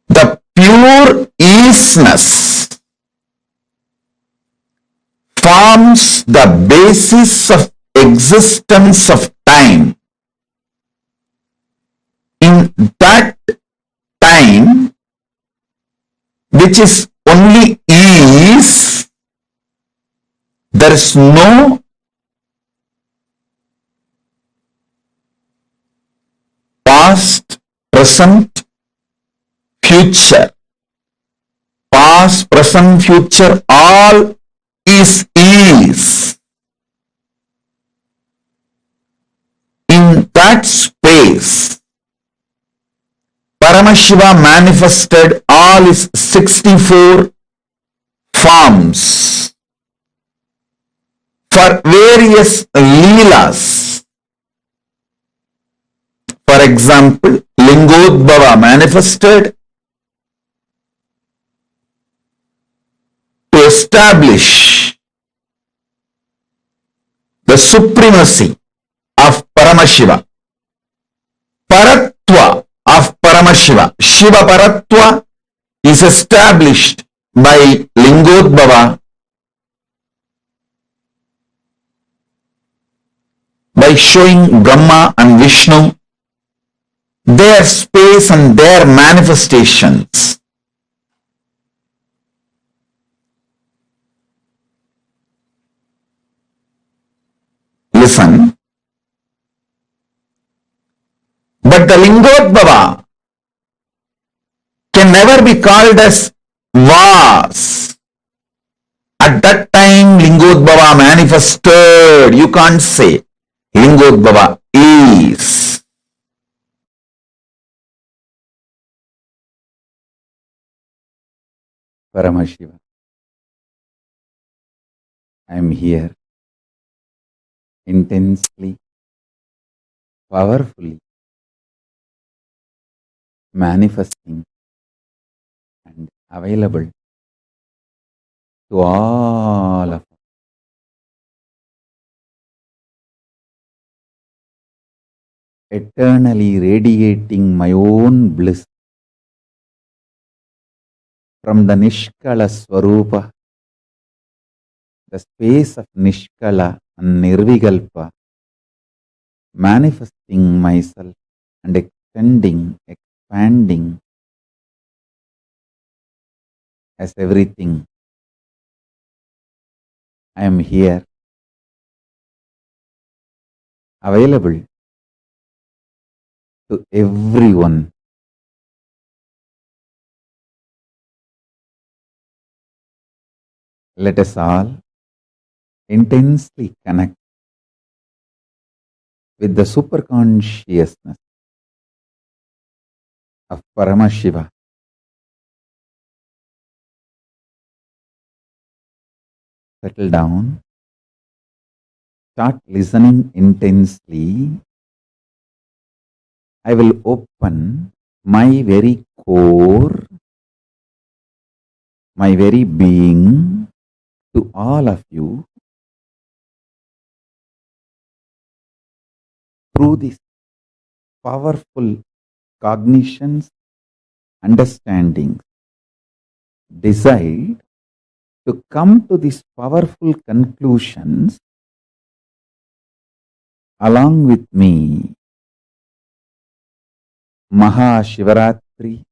The pure easiness forms the basis of existence of time. In that time, which is only ease, there is no past, present, future. Past, present, future, all is ease. In that space, Paramashiva manifested all his 64 forms for various leelas. For example, Lingodbhava manifested to establish the supremacy of Paramashiva. Paratva of Paramashiva, Shiva Paratva, is established by Lingodbhava by showing Brahma and Vishnu their space and their manifestations. Listen. But the Lingodbhava can never be called as was. At that time, Lingodbhava manifested. You can't say. Lingodbhava is. Paramashiva. I am here intensely, powerfully manifesting and available to all of us. Eternally radiating my own bliss from the Nishkala Swarupa, the space of Nishkala and Nirvikalpa, manifesting myself and extending, expanding as everything. I am here, available to everyone. Let us all intensely connect with the superconsciousness of Paramashiva. Settle down, start listening intensely. I will open my very core, my very being to all of you through these powerful cognitions, understandings. Decide to come to these powerful conclusions along with me. Mahashivaratri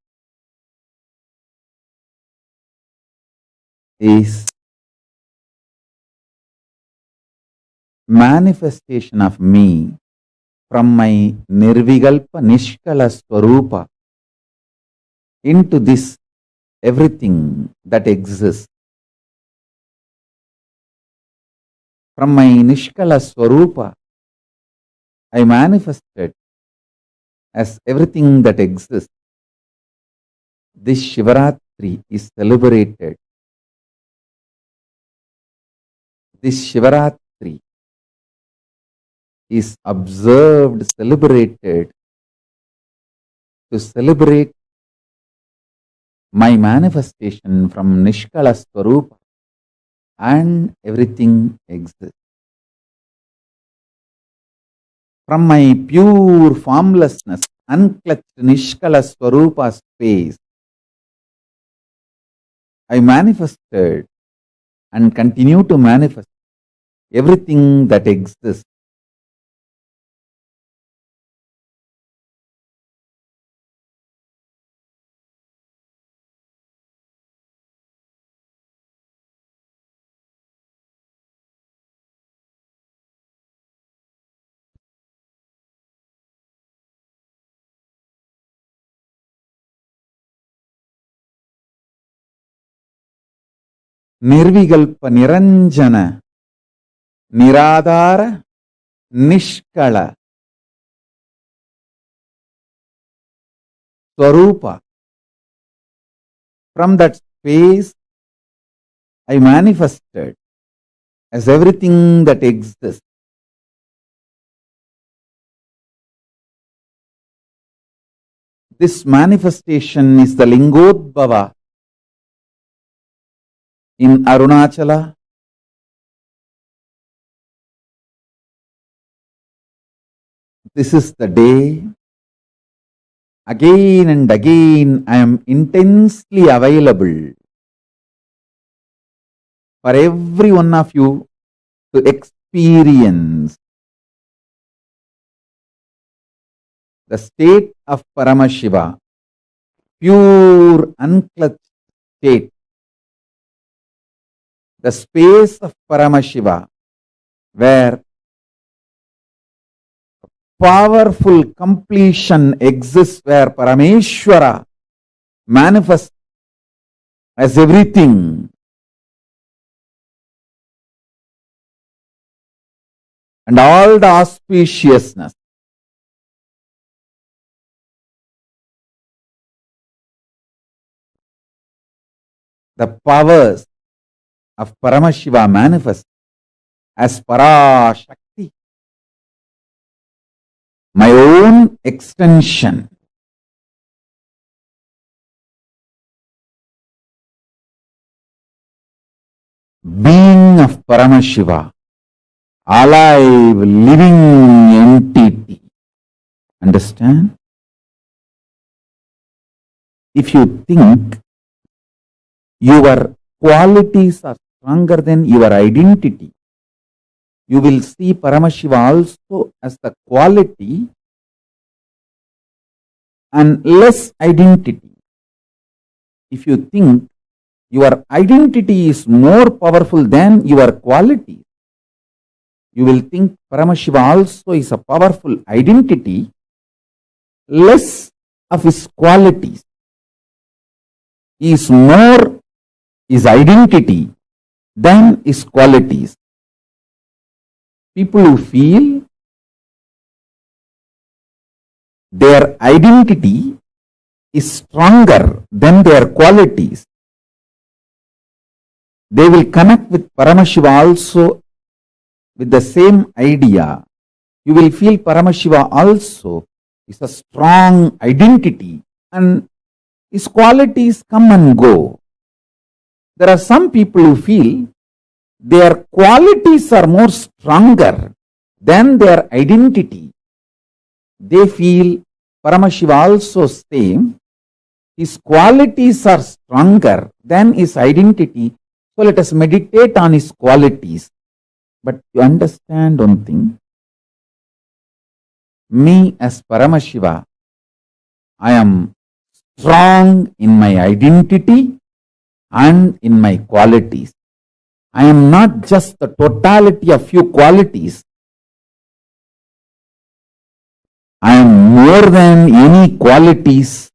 is manifestation of me from my Nirvikalpa Nishkala Swarupa into this everything that exists. From my Nishkala Swarupa, I manifested as everything that exists. This Shivaratri is celebrated. This Shivaratri is observed, celebrated to celebrate my manifestation from Nishkala Swarupa and everything exists. From my pure formlessness, unclutched Nishkala Swarupa space, I manifested and continue to manifest everything that exists. Nirvikalpa Niranjana Niradhara Nishkala Swarupa. From that space, I manifested as everything that exists. This manifestation is the Lingodbhava in Arunachala. This is the day. Again and again, I am intensely available for every one of you to experience the state of Paramashiva, pure unclutched state, the space of Paramashiva, where powerful completion exists, where Parameshwara manifests as everything. And all the auspiciousness, the powers of Paramashiva manifest as Parashakti, my own extension. Being of Paramashiva, alive, living entity. Understand? If you think your qualities are stronger than your identity, you will see Paramashiva also as the quality and less identity. If you think your identity is more powerful than your quality, you will think Paramashiva also is a powerful identity, less of his qualities. He is more his identity than his qualities. People who feel their identity is stronger than their qualities, they will connect with Paramashiva also with the same idea. You will feel Paramashiva also is a strong identity and his qualities come and go. There are some people who feel their qualities are more stronger than their identity. They feel Paramashiva also same. His qualities are stronger than his identity. So let us meditate on his qualities. But you understand one thing. Me as Paramashiva, I am strong in my identity and in my qualities. I am not just the totality of few qualities. I am more than any qualities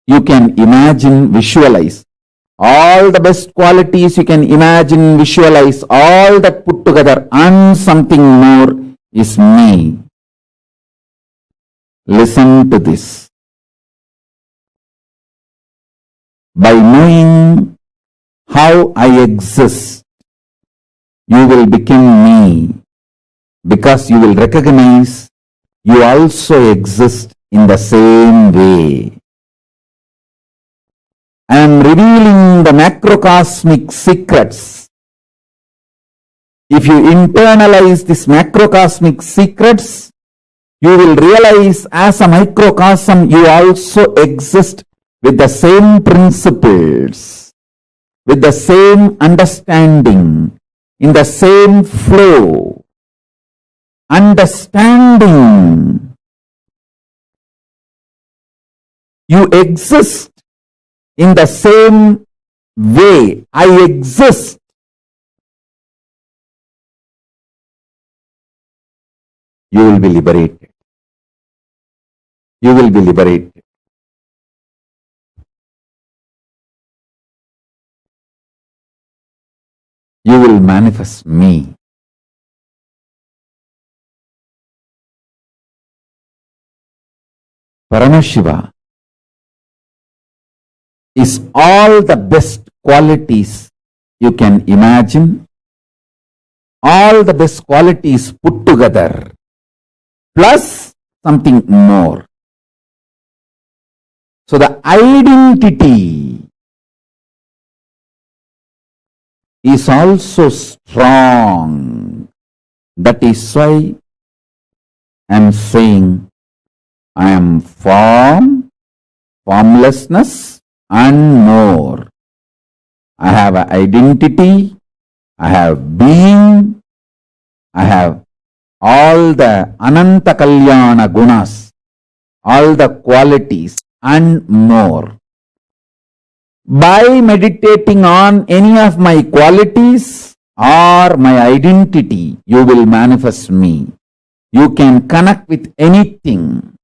you can imagine, visualize. All the best qualities you can imagine, visualize, all that put together and something more is me. Listen to this. By knowing how I exist, you will become me, because you will recognize you also exist in the same way. I am revealing the macrocosmic secrets. If you internalize these macrocosmic secrets, you will realize as a microcosm you also exist with the same principles, with the same understanding, in the same flow. Understanding. You exist in the same way I exist. You will be liberated. You will be liberated. You will manifest me. Paramashiva is all the best qualities you can imagine, all the best qualities put together, plus something more. So the identity is also strong. That is why I am saying I am form, formlessness and more. I have an identity, I have being, I have all the Ananta Kalyana gunas, all the qualities and more. By meditating on any of my qualities or my identity, you will manifest me. You can connect with anything.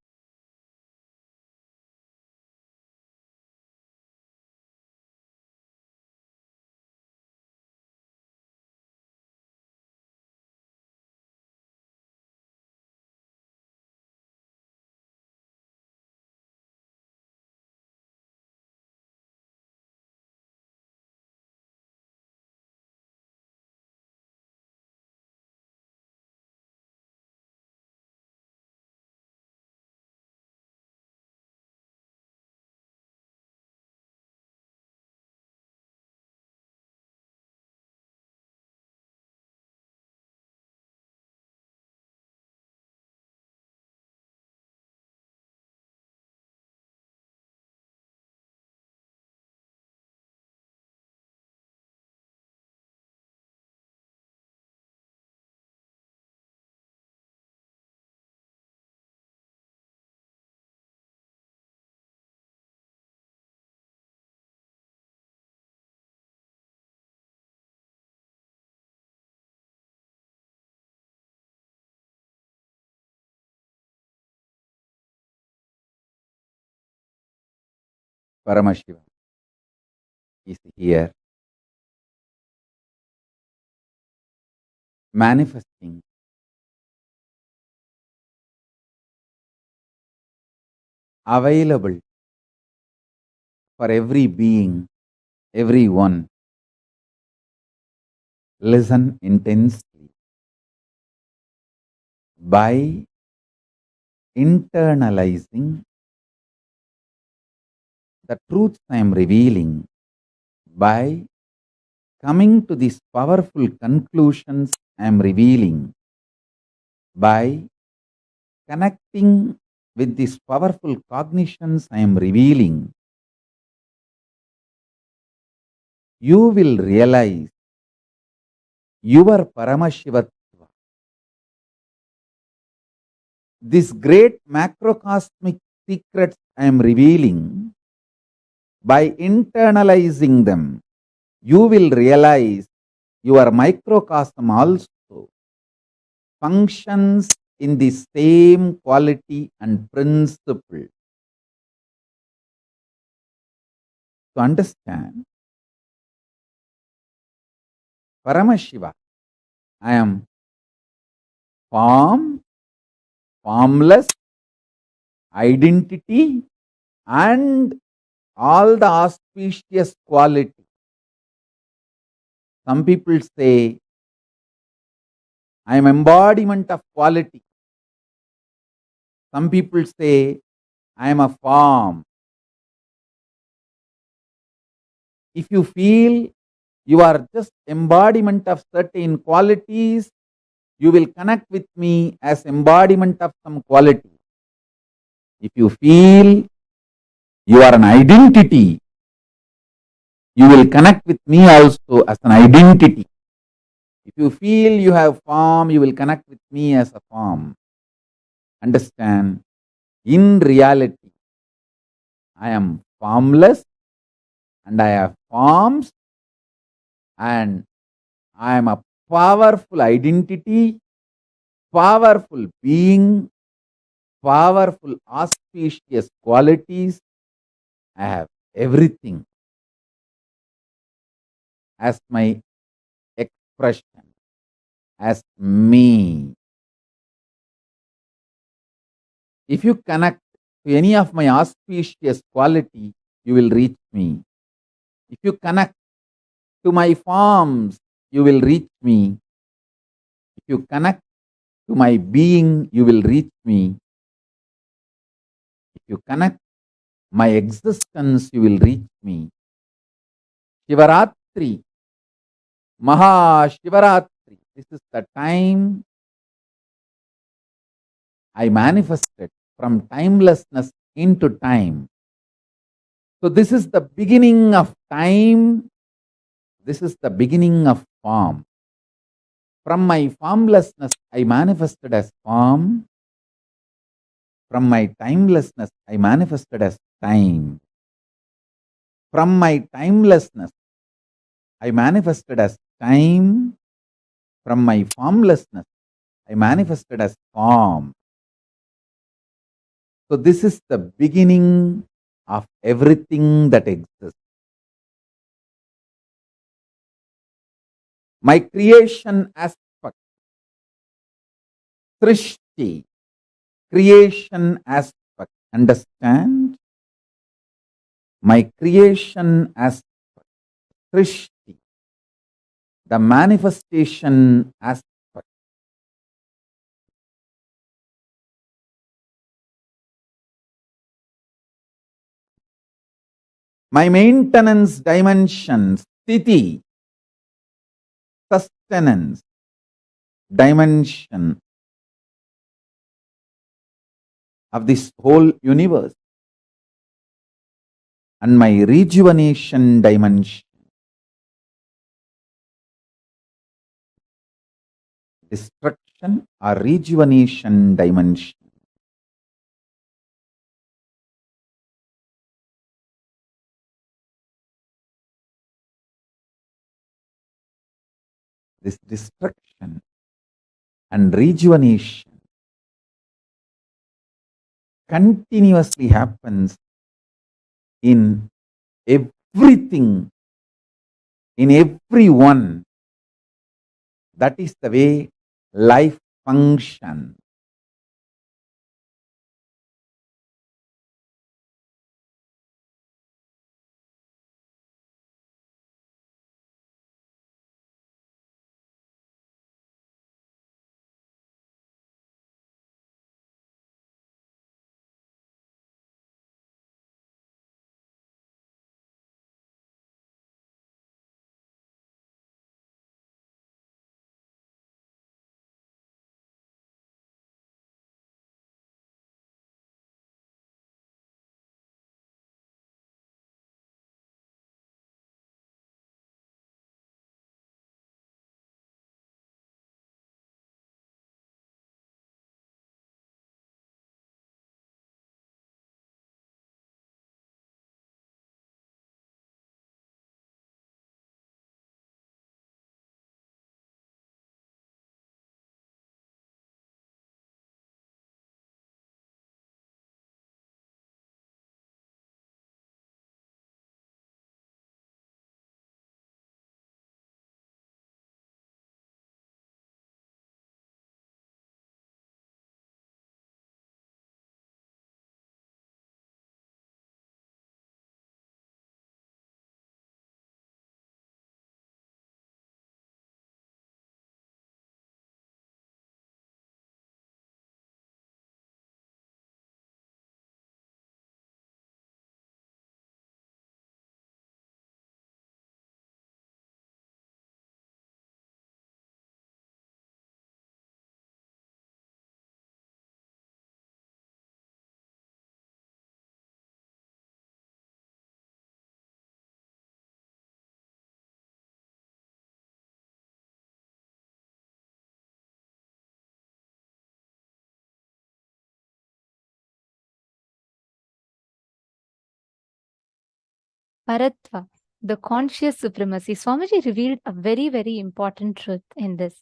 Paramashiva is here, manifesting available for every being, everyone. Listen intensely. By internalizing the truths I am revealing, by coming to these powerful conclusions I am revealing, by connecting with these powerful cognitions I am revealing, you will realize your Paramashivatva. This great macrocosmic secrets I am revealing, by internalizing them, you will realize your microcosm also functions in the same quality and principle. To understand, Paramashiva, I am form, formless, identity, and all the auspicious quality. Some people say, I am embodiment of quality. Some people say, I am a form. If you feel you are just embodiment of certain qualities, you will connect with me as embodiment of some quality. If you feel you are an identity, you will connect with me also as an identity. If you feel you have form, you will connect with me as a form. Understand, in reality, I am formless and I have forms, and I am a powerful identity, powerful being, powerful auspicious qualities. I have everything as my expression, as me. If you connect to any of my auspicious quality, you will reach me. If you connect to my forms, you will reach me. If you connect to my being, you will reach me. If you connect my existence, you will reach me. Shivaratri, Mahashivaratri, this is the time I manifested from timelessness into time. So this is the beginning of time. This is the beginning of form. From my formlessness, I manifested as form. From my timelessness, I manifested as time. From my timelessness, I manifested as time. From my formlessness, I manifested as form. So this is the beginning of everything that exists. My creation aspect, Srishti, creation aspect, understand? My creation aspect, Srishti, the manifestation aspect. My maintenance dimension, Sthiti, sustenance dimension of this whole universe, and my rejuvenation dimension, destruction or rejuvenation dimension. This destruction and rejuvenation continuously happens in everything in everyone. That is the way life functions. Paratva, the conscious supremacy. Swamiji revealed a very, very important truth in this.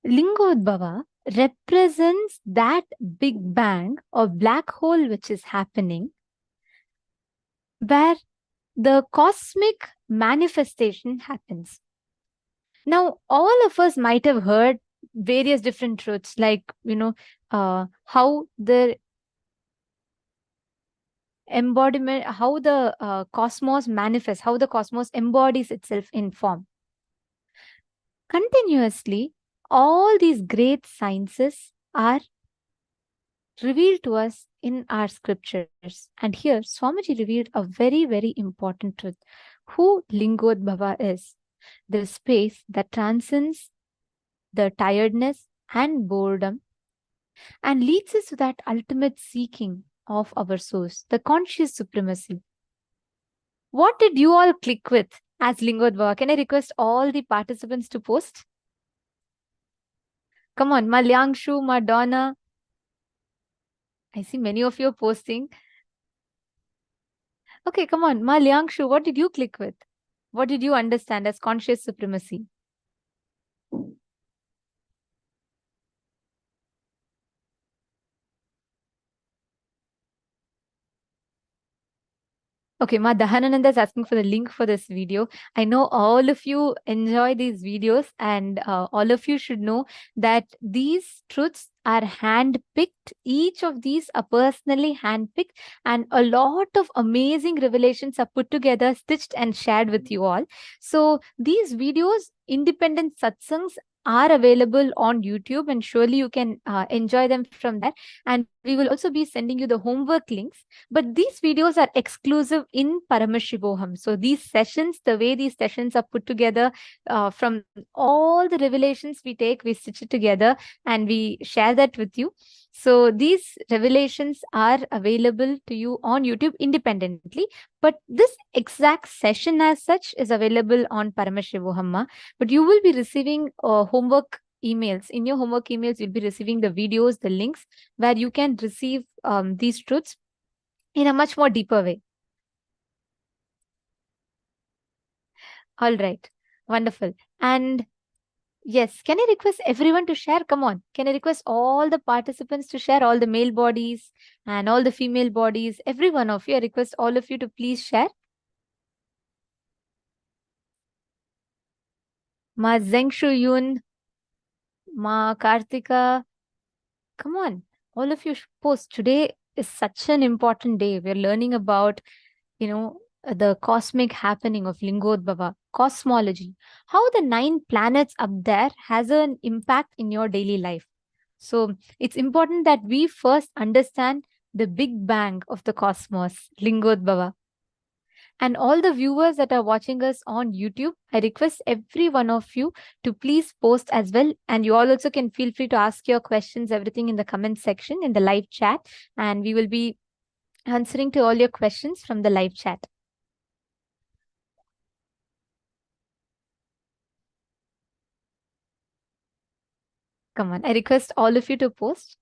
Lingodbhava represents that big bang or black hole which is happening, where the cosmic manifestation happens. Now, all of us might have heard various different truths, like, how the embodiment, how the cosmos manifests, how the cosmos embodies itself in form. Continuously, all these great sciences are revealed to us in our scriptures. And here, Swamiji revealed a very, very important truth. Who Lingodbhava is. The space that transcends the tiredness and boredom and leads us to that ultimate seeking of our source, the conscious supremacy. What did you all click with as Lingodbhava? Can I request all the participants to post? Come on, Malyangshu, Madonna. I see many of you are posting. Okay, come on, Malyangshu, what did you click with? What did you understand as conscious supremacy? Okay, Ma Dahanananda is asking for the link for this video. I know all of you enjoy these videos, and all of you should know that these truths are handpicked. Each of these are personally handpicked, and a lot of amazing revelations are put together, stitched and shared with you all. So these videos, independent satsangs, are available on YouTube, and surely you can enjoy them from there. And we will also be sending you the homework links. But these videos are exclusive in Paramashivoham. So these sessions, the way these sessions are put together, from all the revelations we take, we stitch it together and we share that with you. So these revelations are available to you on YouTube independently. But this exact session as such is available on Paramashivoham. But you will be receiving homework emails. In your homework emails, you'll be receiving the videos, the links, where you can receive these truths in a much more deeper way. All right. Wonderful. And yes, can I request everyone to share? Come on. Can I request all the participants to share, all the male bodies and all the female bodies? Every one of you, I request all of you to please share. Ma Zeng Shuyun, Ma Kartika. Come on, all of you should post. Today is such an important day. We're learning about, the cosmic happening of Lingodbhava, cosmology, how the 9 planets up there has an impact in your daily life. So it's important that we first understand the big bang of the cosmos, Lingodbhava. And all the viewers that are watching us on YouTube, I request every one of you to please post as well. And you all also can feel free to ask your questions, everything in the comment section, in the live chat. And we will be answering to all your questions from the live chat. Come on, I request all of you to post.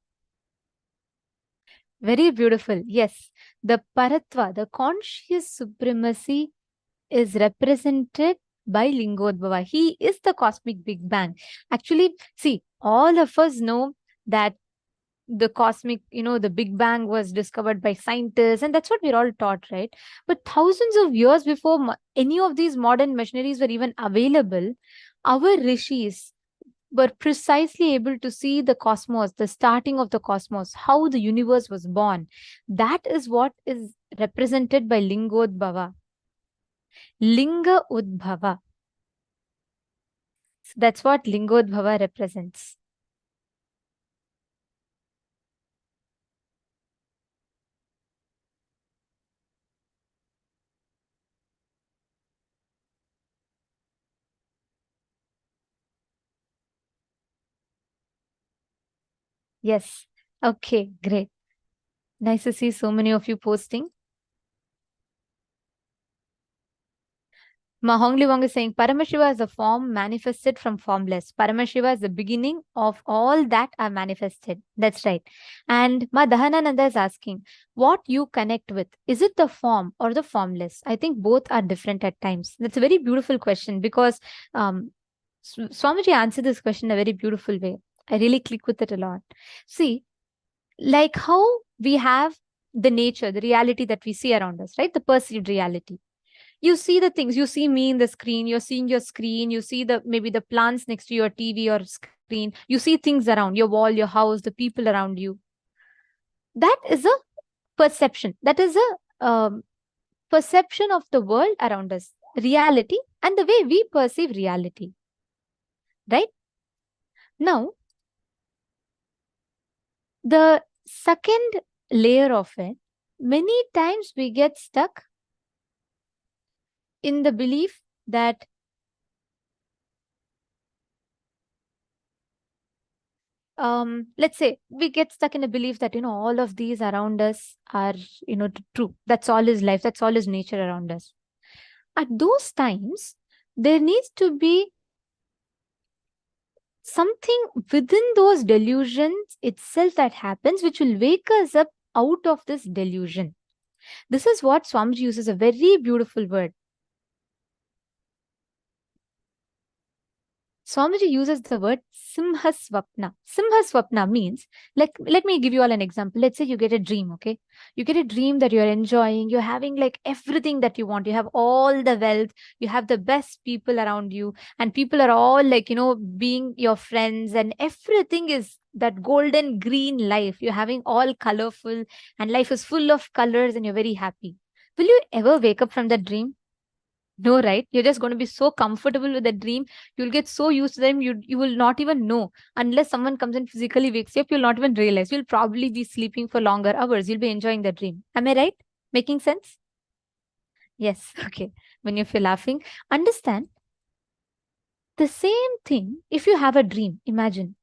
Very beautiful. Yes, the Paratva, the conscious supremacy, is represented by Lingodbhava. He is the cosmic Big Bang. Actually, see, all of us know that the cosmic, the Big Bang was discovered by scientists, and that's what we're all taught, right? But thousands of years before any of these modern machineries were even available, our rishis were precisely able to see the cosmos, the starting of the cosmos, how the universe was born. That is what is represented by Lingodbhava. Linga Udbhava. So that's what Lingodbhava represents. Yes. Okay, great. Nice to see so many of you posting. Mahongli Wong is saying Paramashiva is a form manifested from formless. Paramashiva is the beginning of all that are manifested. That's right. And Ma Dahanananda is asking, what you connect with, is it the form or the formless? I think both are different at times. That's a very beautiful question because Swamiji answered this question in a very beautiful way. I really click with it a lot. See, like how we have the nature, the reality that we see around us, right? The perceived reality. You see the things, you see me in the screen, you're seeing your screen, you see maybe the plants next to your TV or screen, you see things around your wall, your house, the people around you. That is a perception. That is a perception of the world around us, reality, and the way we perceive reality. Right? Now, the second layer of it, many times we get stuck in the belief that let's say we get stuck in a belief that, all of these around us are, true. That's all is life. That's all is nature around us. At those times, there needs to be something within those delusions itself that happens, which will wake us up out of this delusion. This is what Swamiji uses a very beautiful word. Swamiji uses the word Simhaswapna. Simhaswapna means, like, let me give you all an example. Let's say you get a dream, okay? You get a dream that you're enjoying, you're having like everything that you want. You have all the wealth, you have the best people around you, and people are all like, being your friends, and everything is that golden green life. You're having all colorful, and life is full of colors, and you're very happy. Will you ever wake up from that dream? No, right? You're just going to be so comfortable with the dream. You'll get so used to them. You will not even know unless someone comes and physically wakes you up. You'll not even realize. You'll probably be sleeping for longer hours. You'll be enjoying the dream. Am I right? Making sense? Yes. Okay. When you feel laughing, understand the same thing. If you have a dream, imagine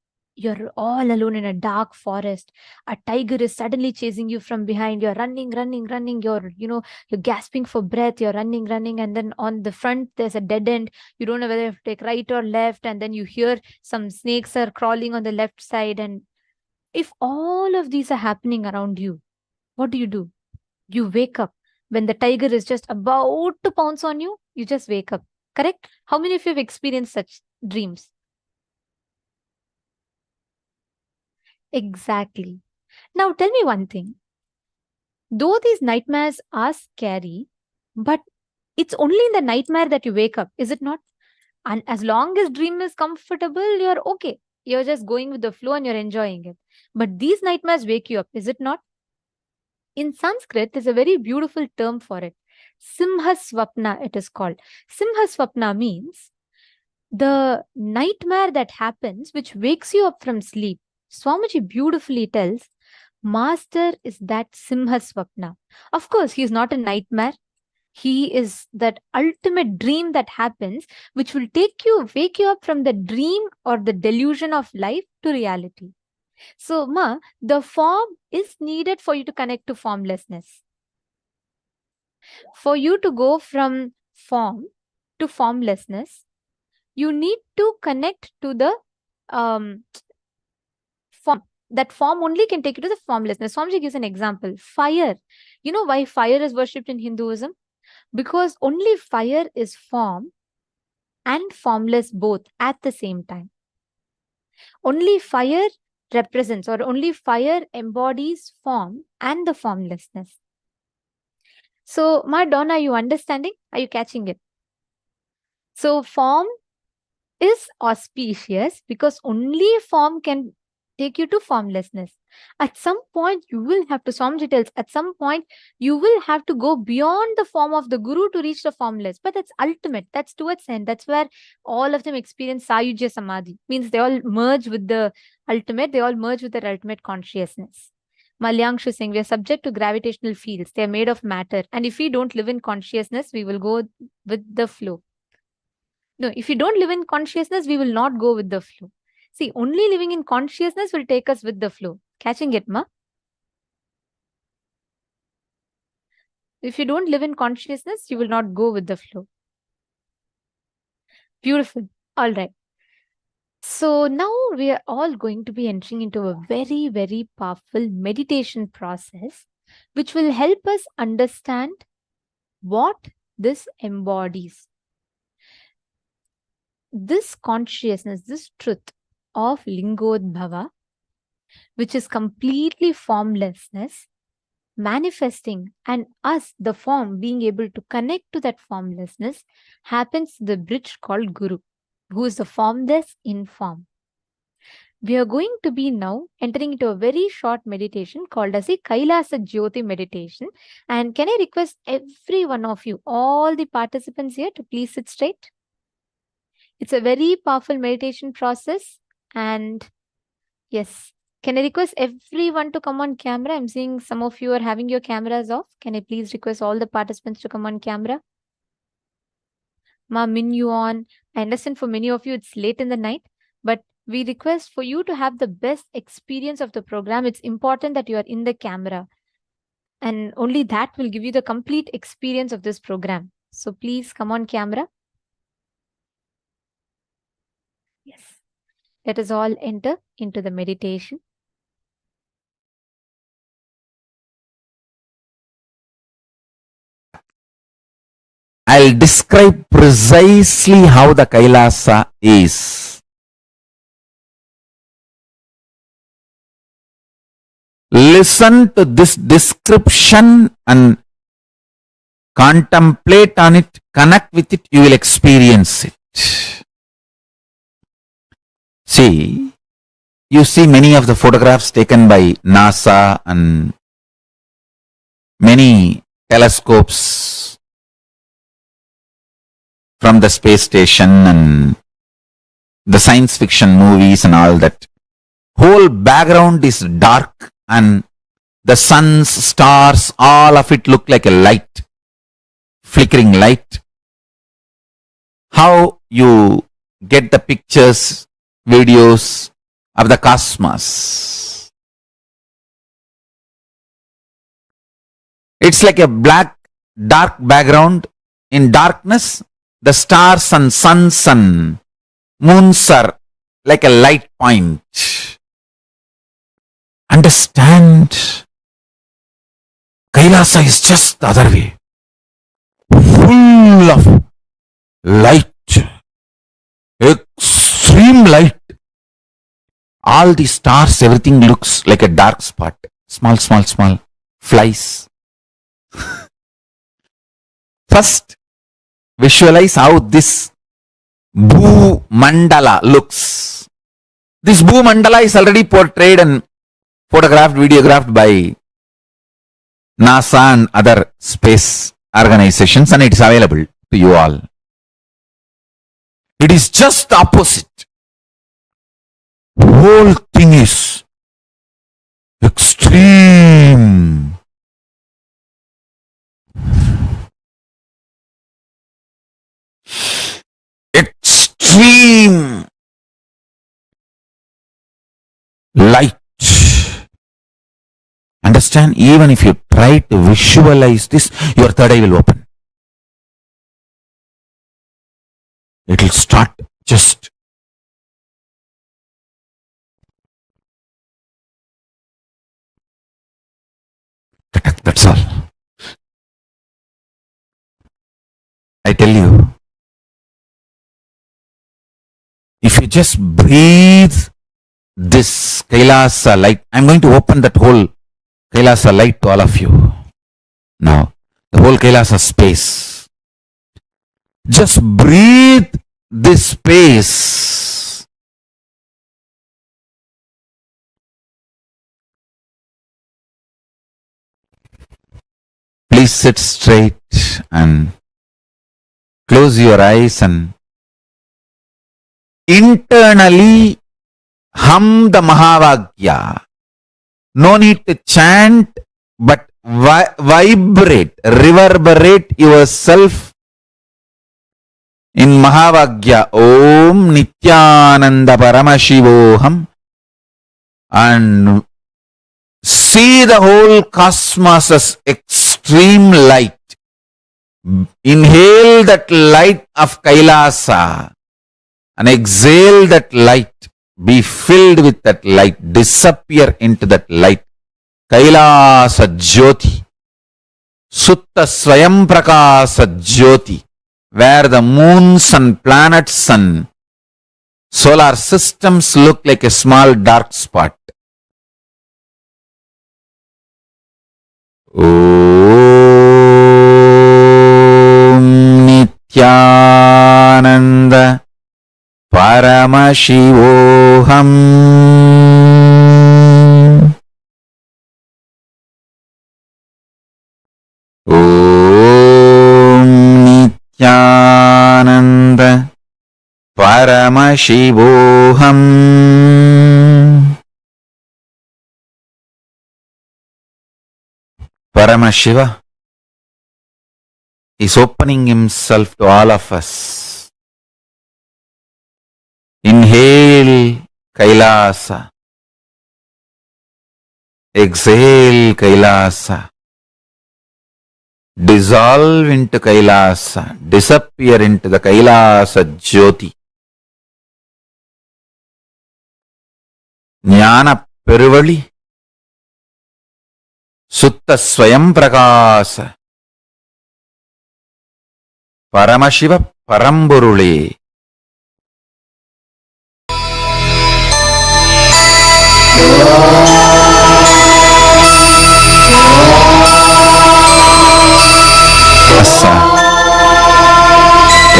you're all alone in a dark forest. A tiger is suddenly chasing you from behind. You're running. You're gasping for breath. You're running. And then on the front, there's a dead end. You don't know whether to take right or left. And then you hear some snakes are crawling on the left side. And if all of these are happening around you, what do? You wake up. When the tiger is just about to pounce on you, you just wake up. Correct? How many of you have experienced such dreams? Exactly. Now tell me one thing. Though these nightmares are scary, but it's only in the nightmare that you wake up, is it not? And as long as dream is comfortable, you're okay. You're just going with the flow and you're enjoying it. But these nightmares wake you up, is it not? In Sanskrit, there's a very beautiful term for it. Simha Swapna, it is called. Simha Swapna means the nightmare that happens, which wakes you up from sleep. Swamiji beautifully tells, Master is that Simha Swapna. Of course, he is not a nightmare. He is that ultimate dream that happens, which will wake you up from the dream or the delusion of life to reality. So, the form is needed for you to connect to formlessness. For you to go from form to formlessness, you need to connect to the form. That form only can take you to the formlessness. Swamiji gives an example. Fire. You know why fire is worshipped in Hinduism? Because only fire is form and formless both at the same time. Only fire represents, or only fire embodies form and the formlessness. So, Donna, are you understanding? Are you catching it? So, form is auspicious because only form can take you to formlessness. At some point, you will have to, Swamiji tells, at some point, you will have to go beyond the form of the Guru to reach the formless. But that's ultimate. That's towards end. That's where all of them experience Sayujya Samadhi. Means they all merge with the ultimate. They all merge with their ultimate consciousness. Malyangshu is saying, we are subject to gravitational fields. They are made of matter. And if we don't live in consciousness, we will go with the flow. No, if you don't live in consciousness, we will not go with the flow. See, only living in consciousness will take us with the flow. Catching it, ma? If you don't live in consciousness, you will not go with the flow. Beautiful. All right. So now we are all going to be entering into a very, very powerful meditation process, which will help us understand what this embodies. This consciousness, this truth of Lingodbhava, which is completely formlessness, manifesting, and us, the form, being able to connect to that formlessness, happens the bridge called Guru, who is the formless in form. We are going to be now entering into a very short meditation called as a Kailasa Jyoti meditation. And can I request every one of you, all the participants here, to please sit straight? It's a very powerful meditation process. And yes, can I request everyone to come on camera? I'm seeing some of you are having your cameras off. Can I please request all the participants to come on camera? Ma, Min, you on. I understand for many of you it's late in the night, but we request for you to have the best experience of the program. It's important that you are in the camera, and only that will give you the complete experience of this program. So please come on camera. Yes. Let us all enter into the meditation. I'll describe precisely how the Kailasa is. Listen to this description and contemplate on it, connect with it, you will experience it. See, you see many of the photographs taken by NASA and many telescopes from the space station and the science fiction movies and all that. Whole background is dark and the suns, stars, all of it look like a light, flickering light. How you get the pictures, videos of the cosmos. It's like a black, dark background. In darkness, the stars and suns and moons are like a light point. Understand? Kailasa is just the other way. Full of light. Extreme light. All the stars, everything looks like a dark spot. Small, small, small flies. First, visualize how this Bhu Mandala looks. This Bhu Mandala is already portrayed and photographed, videographed by NASA and other space organizations, and it's available to you all. It is just opposite. Whole thing is extreme. Extreme light. Understand? Even if you try to visualize this, your third eye will open. It will start just. That's all. I tell you, if you just breathe this Kailasa light, I'm going to open that whole Kailasa light to all of you. Now, the whole Kailasa space. Just breathe this space. Please sit straight and close your eyes and internally hum the Mahavagya. No need to chant, but vibrate, reverberate yourself in Mahavagya. Om Nithyananda Paramashivoham. And see the whole cosmos as extreme light. Inhale that light of Kailasa and exhale that light. Be filled with that light. Disappear into that light. Kailasa Jyoti. Sutta Swayam Prakasa Jyoti. Where the moons and planets and solar systems look like a small dark spot. Om Nithyananda Paramashivoham. Om Nithyananda Paramashivoham. Paramashiva is opening himself to all of us. Inhale Kailasa. Exhale Kailasa. Dissolve into Kailasa. Disappear into the Kailasa Jyoti. Jnana Peruvali. Sutta Swayam Prakasa. Paramashiva Paramburule.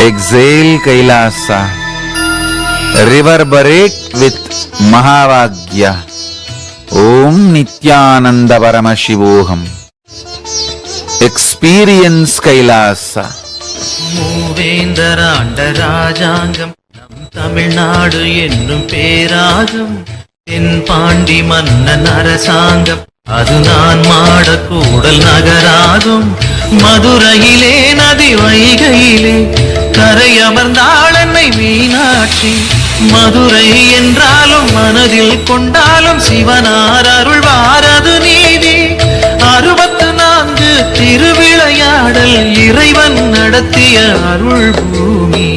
Exhale Kailasa. Reverberate with Mahavagya. Om Nithyananda Paramashivoham. Experience Kailasa. மூவேந்தராண்ட ராஜாங்கம் நம் தமிழ்நாடு என்னும் பேராகும். தென் பாண்டி மன்னன் அரசாங்கம் அது நான் மாட கூடல் நகராகும். மதுரையிலே நதி வைகையிலே கரை அமர்ந்தாள் என்னை மீனாட்சி. மதுரை என்றாலும் மனதில் கொண்டாலும் சிவனார் அருள்வாரது நீதி. 64 திருவிளையாடல் இறைவன் நடத்திய அருள் பூமி.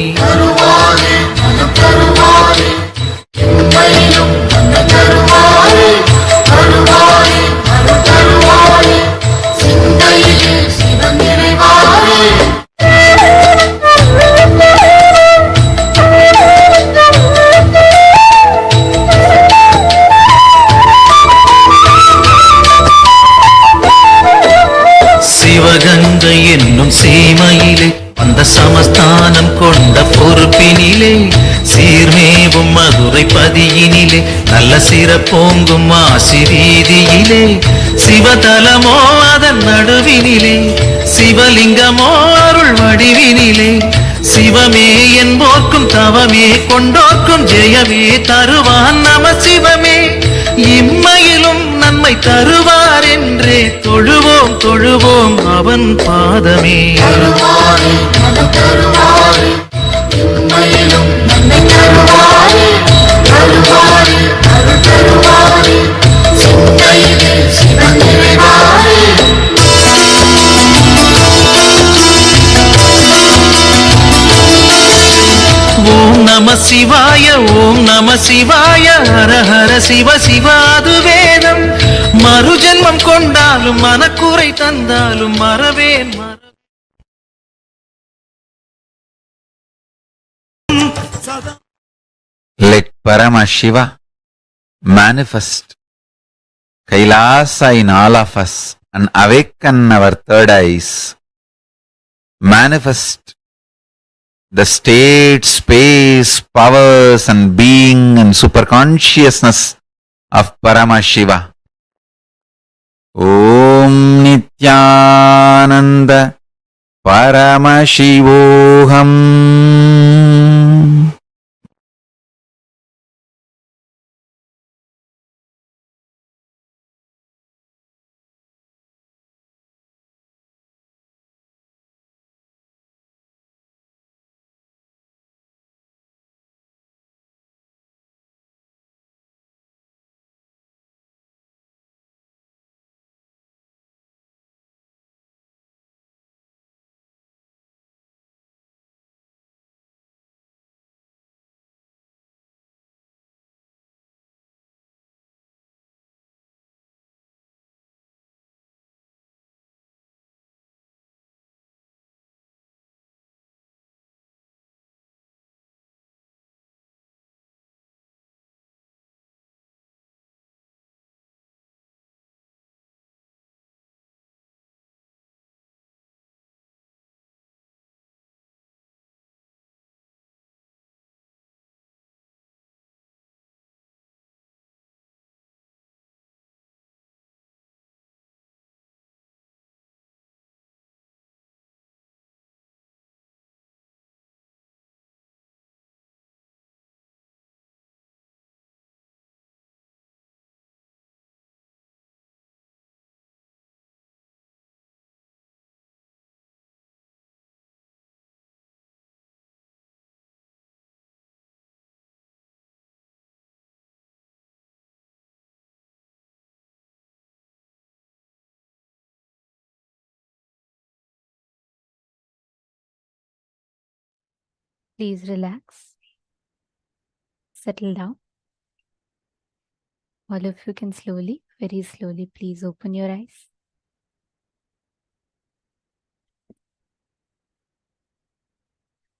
சிவகங்கை என்னும் சீமையிலே அந்த சமஸ்தானம் கொண்ட பொறுப்பினிலே பொங்கும் மதுரை பதியினிலே நல்ல சிறப்போங்கும் மாசி வீதியிலே சிவதலமோ அதன் நடுவினிலே சிவலிங்கமோ அருள் வடிவினிலே சிவமே என்போர்க்கும் தவமே கொண்டோர்க்கும் ஜெயமே தருவான் நம சிவமே இம்மையிலும் நன்மை தருவார் என்றே தொழுவோம் தொழுவோம் அவன் பாதமே. ஓம் நம சிவாய ஓம் நம சிவாய ஹர ஹர சிவ சிவாது வேதம் மறுஜென்மம் கொண்டாலும் மனக்குறை தந்தாலும் மறவேன் Let Paramashiva manifest Kailasa in all of us and awaken our third eyes. Manifest the state, space, powers and being and superconsciousness of Paramashiva. Om Nithyananda Paramashivoham. Please relax. Settle down. All of you can slowly, very slowly, please open your eyes.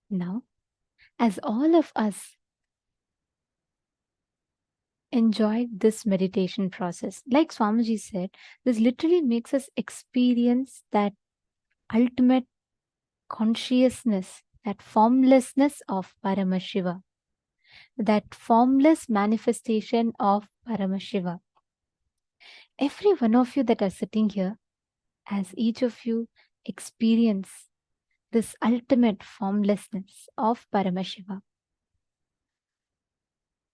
Now, as all of us enjoyed this meditation process, like Swamiji said, this literally makes us experience that ultimate consciousness, that formlessness of Paramashiva, that formless manifestation of Paramashiva. Every one of you that are sitting here, as each of you experience this ultimate formlessness of Paramashiva,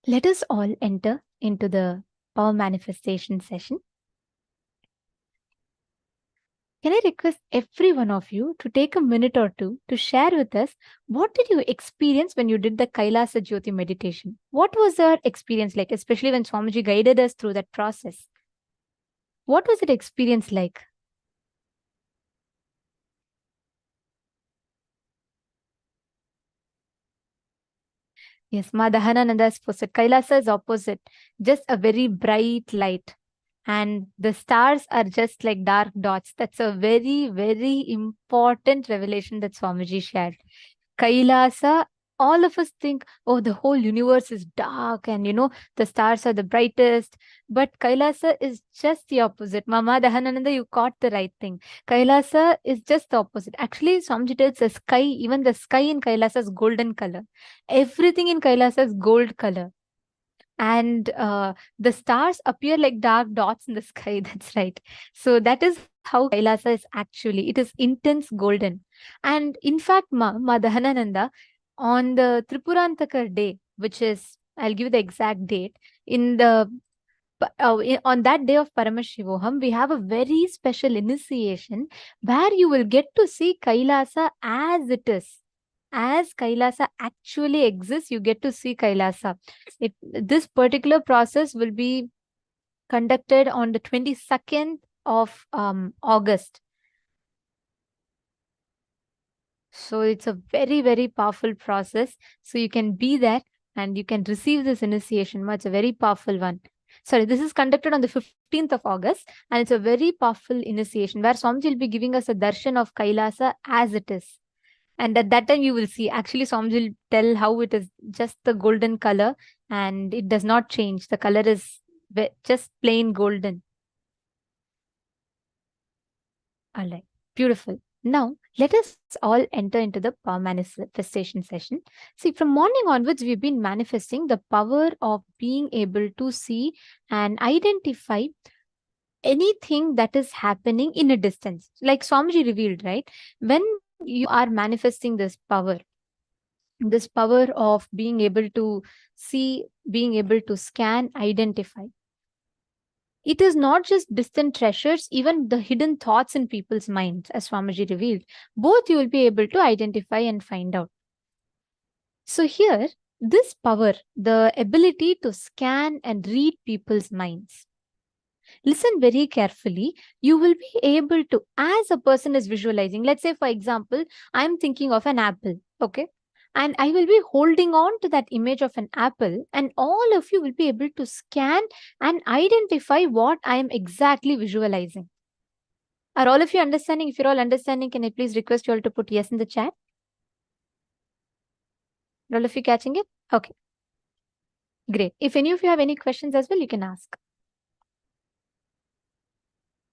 let us all enter into the power manifestation session. Can I request every one of you to take a minute or two to share with us what did you experience when you did the Kailasa Jyoti meditation? What was your experience like, especially when Swamiji guided us through that process? What was that experience like? Yes, Ma Dahanananda has posted, Kailasa is opposite, just a very bright light. And the stars are just like dark dots. That's a very, very important revelation that Swamiji shared. Kailasa all of us think, oh, the whole universe is dark and, the stars are the brightest. But Kailasa is just the opposite. Mama Dahanananda, you caught the right thing. Kailasa is just the opposite. Actually, Swamiji tells the sky, even the sky in Kailasa is golden color. Everything in Kailasa is gold color. And the stars appear like dark dots in the sky. That's right. So that is how Kailasa is actually. It is intense golden. And in fact, Ma Dahanananda, on the Tripurantakar day, which is, I'll give you the exact date, on that day of Paramashivoham, we have a very special initiation where you will get to see Kailasa as it is. As Kailasa actually exists, you get to see Kailasa. This particular process will be conducted on the 22nd of August. So it's a very, very powerful process. So you can be there and you can receive this initiation. It's a very powerful one. Sorry, this is conducted on the 15th of August, and it's a very powerful initiation where Swamiji will be giving us a darshan of Kailasa as it is. And at that time, you will see, actually, Swamiji will tell how it is just the golden color and it does not change. The color is just plain golden. All right, beautiful. Now, let us all enter into the power manifestation session. See, from morning onwards, we've been manifesting the power of being able to see and identify anything that is happening in a distance. Like Swamiji revealed, right? When you are manifesting this power of being able to see, being able to scan, identify. It is not just distant treasures, even the hidden thoughts in people's minds, as Swamiji revealed. Both you will be able to identify and find out. So here, this power, the ability to scan and read people's minds. Listen very carefully. You will be able to, as a person is visualizing, let's say, for example, I'm thinking of an apple, okay? And I will be holding on to that image of an apple, and all of you will be able to scan and identify what I am exactly visualizing. Are all of you understanding? If you're all understanding, can I please request you all to put yes in the chat? Are all of you catching it? Okay. Great. If any of you have any questions as well, you can ask.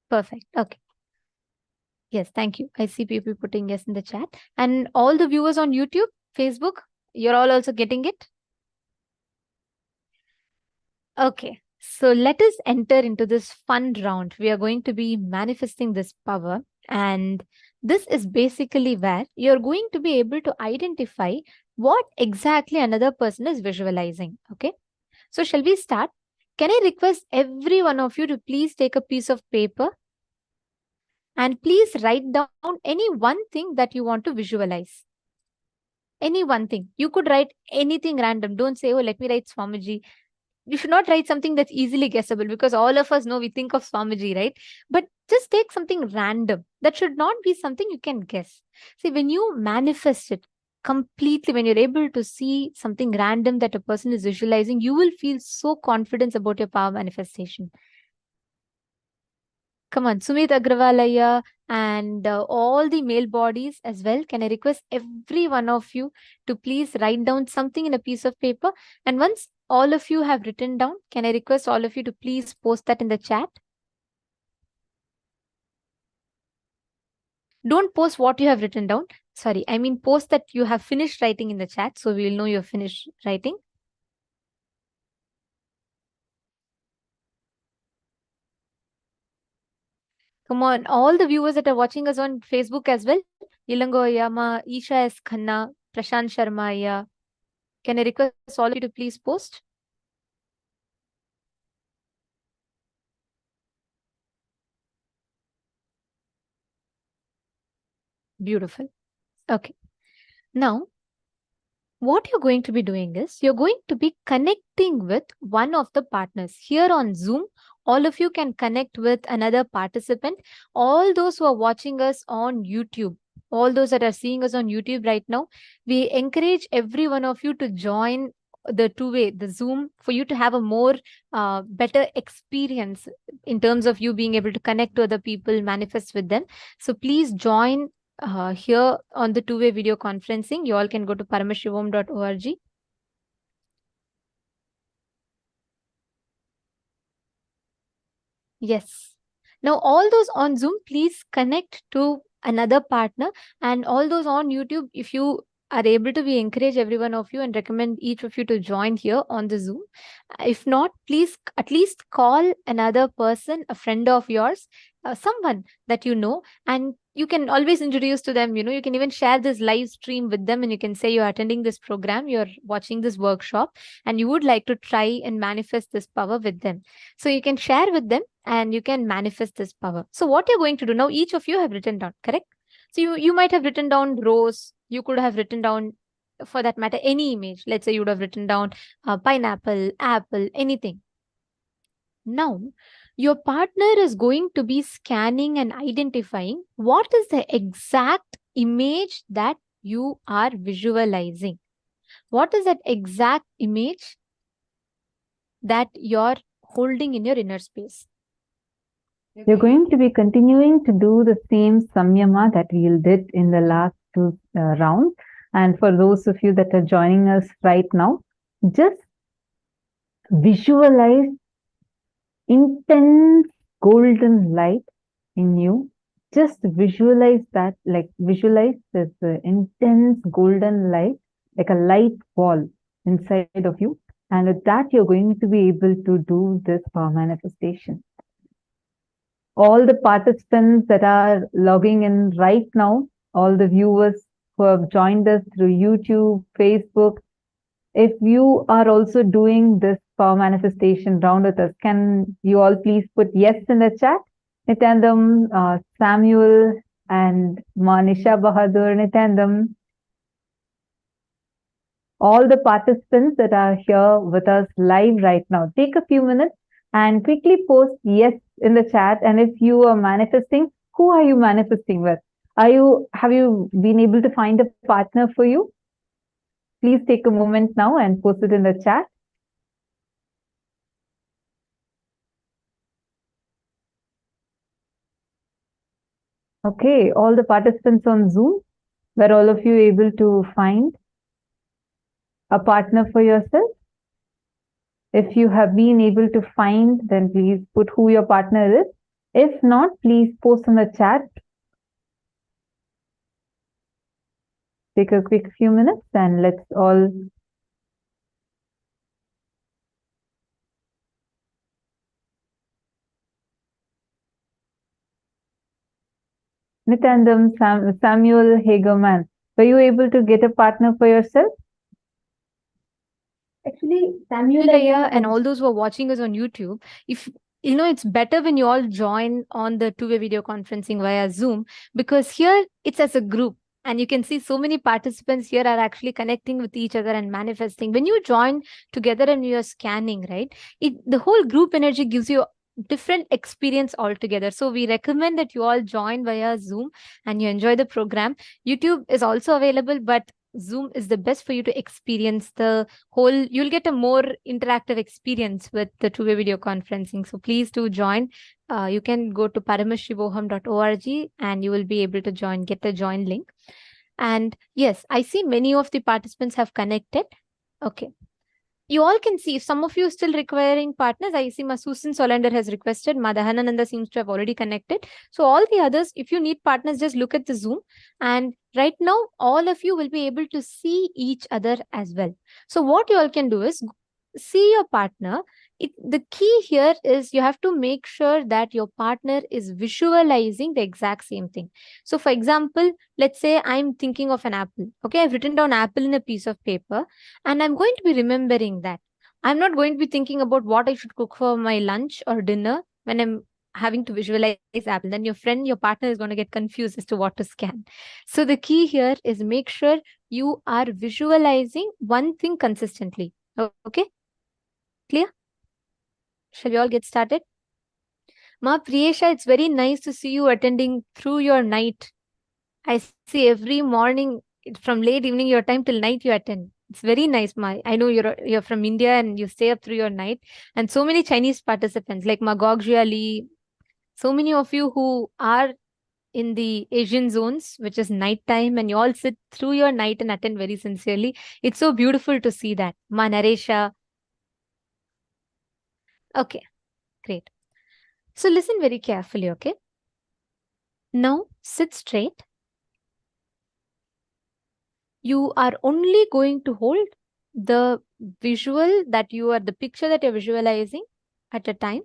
Perfect. Okay. Yes, thank you. I see people putting yes in the chat. And all the viewers on YouTube, Facebook, you're all also getting it? Okay. So let us enter into this fun round. We are going to be manifesting this power. And this is basically where you're going to be able to identify what exactly another person is visualizing. Okay. So shall we start? Can I request every one of you to please take a piece of paper and please write down any one thing that you want to visualize. Any one thing. You could write anything random. Don't say, oh, let me write Swamiji. You should not write something that's easily guessable, because all of us know we think of Swamiji, right? But just take something random. That should not be something you can guess. See, when you manifest it completely, when you're able to see something random that a person is visualizing, you will feel so confident about your power manifestation. Come on, Sumit Agrawalaya and all the male bodies as well. Can I request every one of you to please write down something in a piece of paper? And once all of you have written down, can I request all of you to please post that in the chat? Don't post what you have written down. Sorry, I mean post that you have finished writing in the chat, so we'll know you've finished writing. Come on, all the viewers that are watching us on Facebook as well. Ilango Ayama, Isha S. Khanna, Prashant Sharma Aya. Can I request all of you to please post? Beautiful. Okay. Now, what you're going to be doing is you're going to be connecting with one of the partners. Here on Zoom, all of you can connect with another participant. All those who are watching us on YouTube, all those that are seeing us on YouTube right now, we encourage every one of you to join the two-way, the Zoom, for you to have a more better experience in terms of you being able to connect to other people, manifest with them. So please join here on the two-way video conferencing. You all can go to paramashivoham.org. Yes. Now, all those on Zoom, please connect to another partner, and all those on YouTube, if you are able to, we encourage every one of you and recommend each of you to join here on the Zoom. If not, please at least call another person, a friend of yours, someone that you know, and you can always introduce to them. You can even share this live stream with them, and you can say you're attending this program, you're watching this workshop, and you would like to try and manifest this power with them. So you can share with them and you can manifest this power. So what you're going to do now, each of you have written down, correct? So you might have written down rose, you could have written down, for that matter, any image. Let's say you would have written down pineapple, apple, anything. Now, your partner is going to be scanning and identifying what is the exact image that you are visualizing. What is that exact image that you're holding in your inner space? You're going to be continuing to do the same samyama that we did in the last two rounds. And for those of you that are joining us right now, just visualize intense golden light in you. Just visualize that, like visualize this intense golden light, like a light ball inside of you. And with that, you're going to be able to do this power manifestation. All the participants that are logging in right now, all the viewers who have joined us through YouTube, Facebook, if you are also doing this power manifestation round with us, can you all please put yes in the chat? Nithyanandam, Samuel, and Manisha Bahadur, Nithyanandam. All the participants that are here with us live right now, take a few minutes and quickly post yes in the chat. And if you are manifesting, who are you manifesting with? Have you been able to find a partner for you? Please take a moment now and post it in the chat. Okay, all the participants on Zoom, were all of you able to find a partner for yourself? If you have been able to find, then please put who your partner is. If not, please post in the chat. Take a quick few minutes and let's all Nithyanandam, Samuel Hagerman, were you able to get a partner for yourself? Actually, Samuel and all those who are watching us on YouTube, if it's better when you all join on the two-way video conferencing via Zoom, because here it's as a group and you can see so many participants here are actually connecting with each other and manifesting. When you join together and you're scanning, right, the whole group energy gives you different experience altogether. So we recommend that you all join via Zoom and you enjoy the program. YouTube is also available, but Zoom is the best for you to experience the whole. You'll get a more interactive experience with the two-way video conferencing. So please do join. You can go to paramashivoham.org and you will be able to join, get the join link. And yes, I see many of the participants have connected. Okay. You all can see, if some of you are still requiring partners, I see Susan Solander has requested. Madhahananda seems to have already connected. So all the others, if you need partners, just look at the Zoom. And right now, all of you will be able to see each other as well. So what you all can do is see your partner. The key here is you have to make sure that your partner is visualizing the exact same thing. So for example, let's say I'm thinking of an apple. Okay, I've written down apple in a piece of paper and I'm going to be remembering that. I'm not going to be thinking about what I should cook for my lunch or dinner when I'm having to visualize apple. Then your partner is going to get confused as to what to scan. So the key here is make sure you are visualizing one thing consistently. Okay, clear? Shall we all get started? Ma Priyesha, it's very nice to see you attending through your night. I see every morning from late evening your time till night you attend. It's very nice, Ma. I know you're from India and you stay up through your night. And so many Chinese participants like Ma Gogjia Lee, so many of you who are in the Asian zones, which is night time, and you all sit through your night and attend very sincerely. It's so beautiful to see that. Ma Naresha. Okay, great. So listen very carefully, okay? Now sit straight. You are only going to hold the visual that you are, the picture that you're visualizing at a time.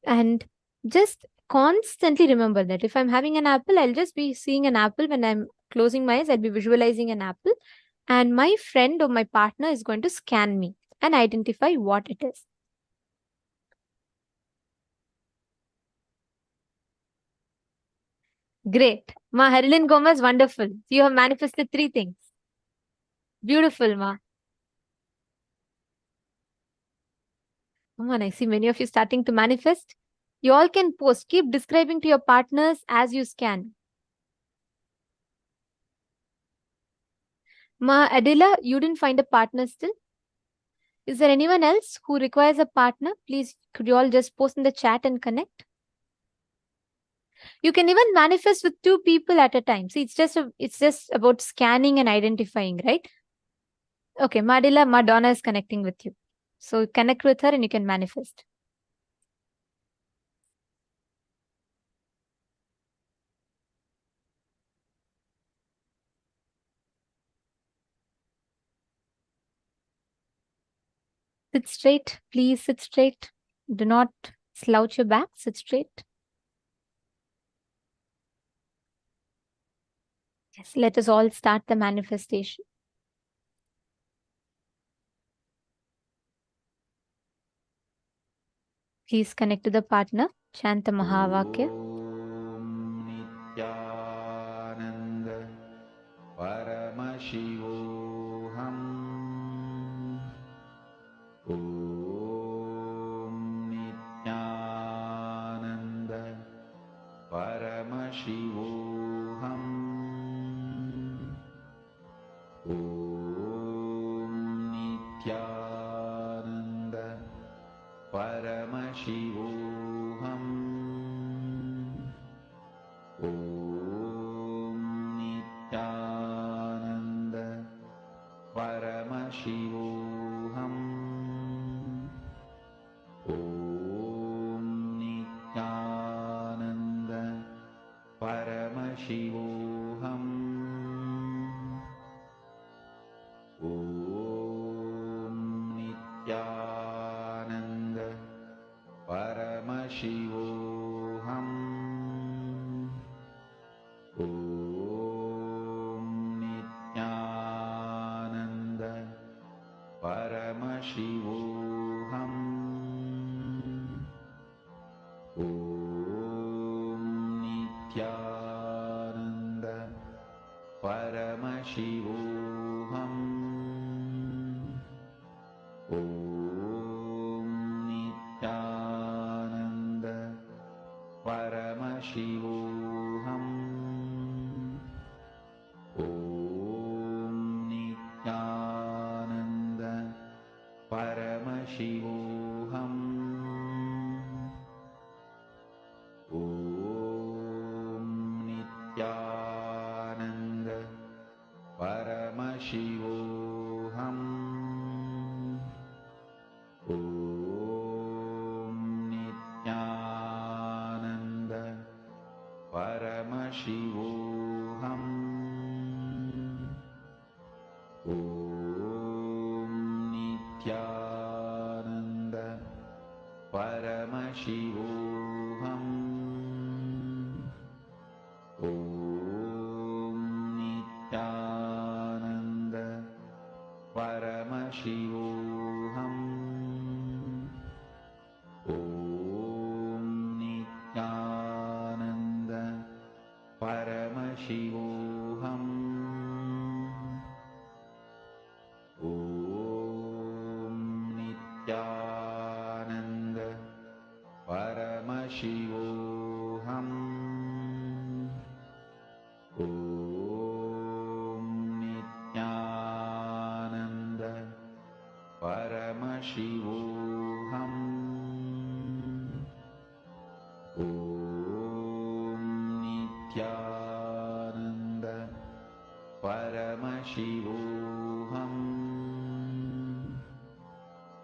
And just constantly remember that if I'm having an apple, I'll just be seeing an apple. When I'm closing my eyes, I'll be visualizing an apple. And my friend or my partner is going to scan me and identify what it is. Great. Ma Harilyn Gomez, wonderful. You have manifested 3 things. Beautiful, Ma. Come on, I see many of you starting to manifest. You all can post. Keep describing to your partners as you scan. Ma Adila, you didn't find a partner still? Is there anyone else who requires a partner? Please, could you all just post in the chat and connect? You can even manifest with 2 people at a time. See, it's just about scanning and identifying, right? Okay, Madila, Madonna is connecting with you. So connect with her and you can manifest. Sit straight. Please sit straight. Do not slouch your back. Sit straight. Yes, let us all start the manifestation. Please connect to the partner. Chant the Mahavakya. Nithyananda Paramashivoham. Om Nithyananda Paramashivoham. Om Nithyananda Paramashivoham. Om Nithyananda Paramashivoham. Om Nithyananda Paramashivoham. Om Nithyananda Paramashivoham. Om Nithyananda Paramashivoham. Om Nithyananda Paramashivoham. Om Nithyananda Paramashivoham. Om Nithyananda Paramashivoham. Om Nithyananda Paramashivoham. Om Nithyananda Paramashivoham. Om Nithyananda Paramashivoham. Om Nithyananda Paramashivoham. Om Nithyananda Paramashivoham. Om Nithyananda Paramashivoham. Om Nithyananda Paramashivoham. Om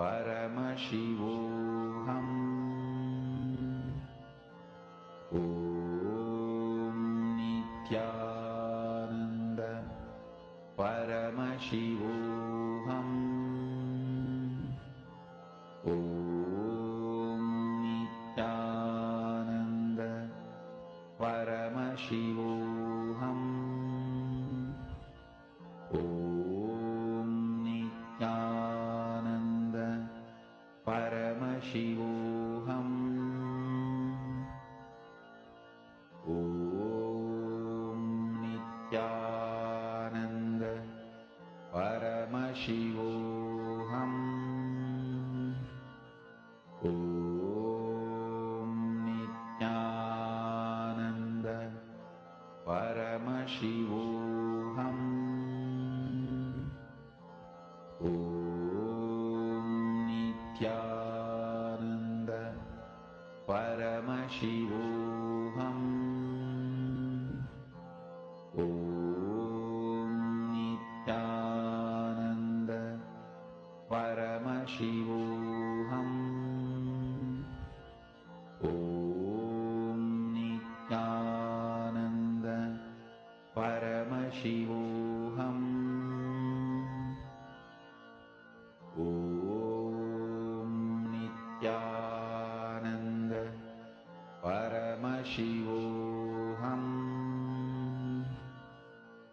Paramashivoham. Om Nithyananda Paramashivoham. Om Nithyananda Paramashivoham. Om Nithyananda Paramashivoham. Om Nithyananda Paramashivoham. Om Nithyananda Paramashivoham. Om Nithyananda Paramashivoham. Om Nithyananda Paramashivoham. Om Nithyananda Paramashivoham. Om Nithyananda Paramashivoham.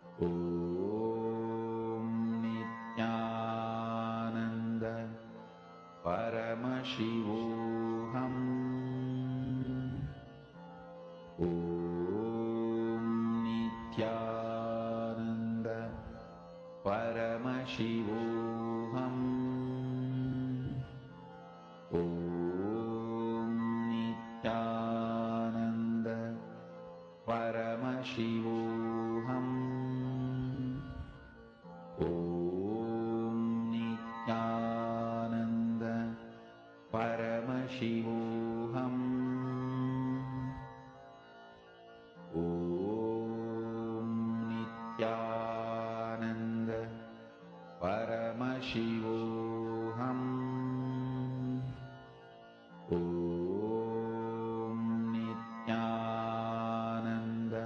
Om Nithyananda Paramashivoham. Om Nithyananda Paramashivoham. Om Nithyananda Paramashivoham. Om Nithyananda Paramashivoham. Om Nithyananda Paramashivoham. Om Nithyananda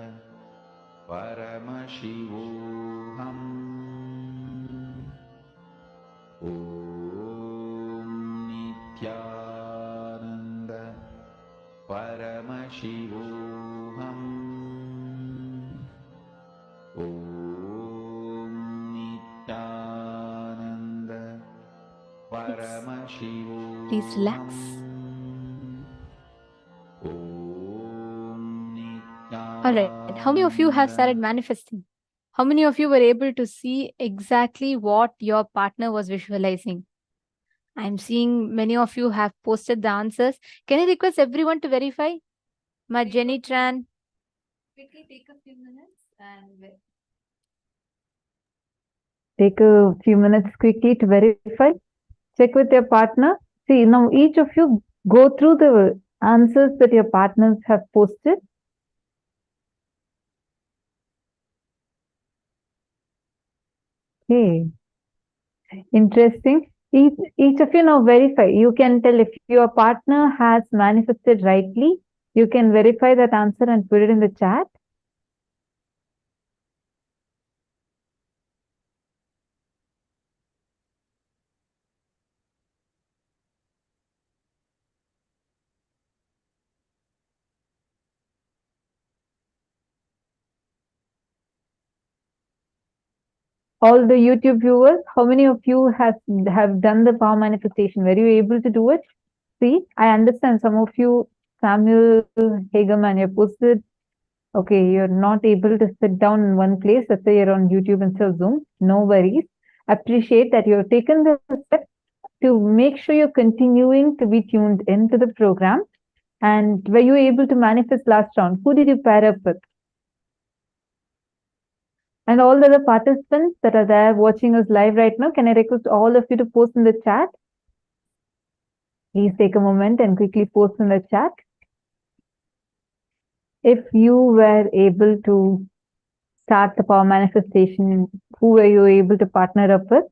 Paramashivoham. Om Nithyananda Paramashivoham. Om Nithyananda Paramashivoham. Please relax. All right. How many of you have started manifesting? How many of you were able to see exactly what your partner was visualizing? I'm seeing many of you have posted the answers. Can I request everyone to verify? My Jenny Tran. Quickly take a few minutes and Take a few minutes quickly to verify. Check with your partner. See, now each of you go through the answers that your partners have posted. Okay. Interesting. Each of you now verify. You can tell if your partner has manifested rightly. You can verify that answer and put it in the chat. All the YouTube viewers, how many of you have done the power manifestation? Were you able to do it? See, I understand some of you, Samuel Hageman, you posted, okay, you're not able to sit down in one place. Let's say you're on YouTube instead of Zoom. No worries. Appreciate that you've taken the step to make sure you're continuing to be tuned into the program. And were you able to manifest last round? Who did you pair up with? And all the other participants that are there watching us live right now, can I request all of you to post in the chat? Please take a moment and quickly post in the chat. If you were able to start the power manifestation, who were you able to partner up with?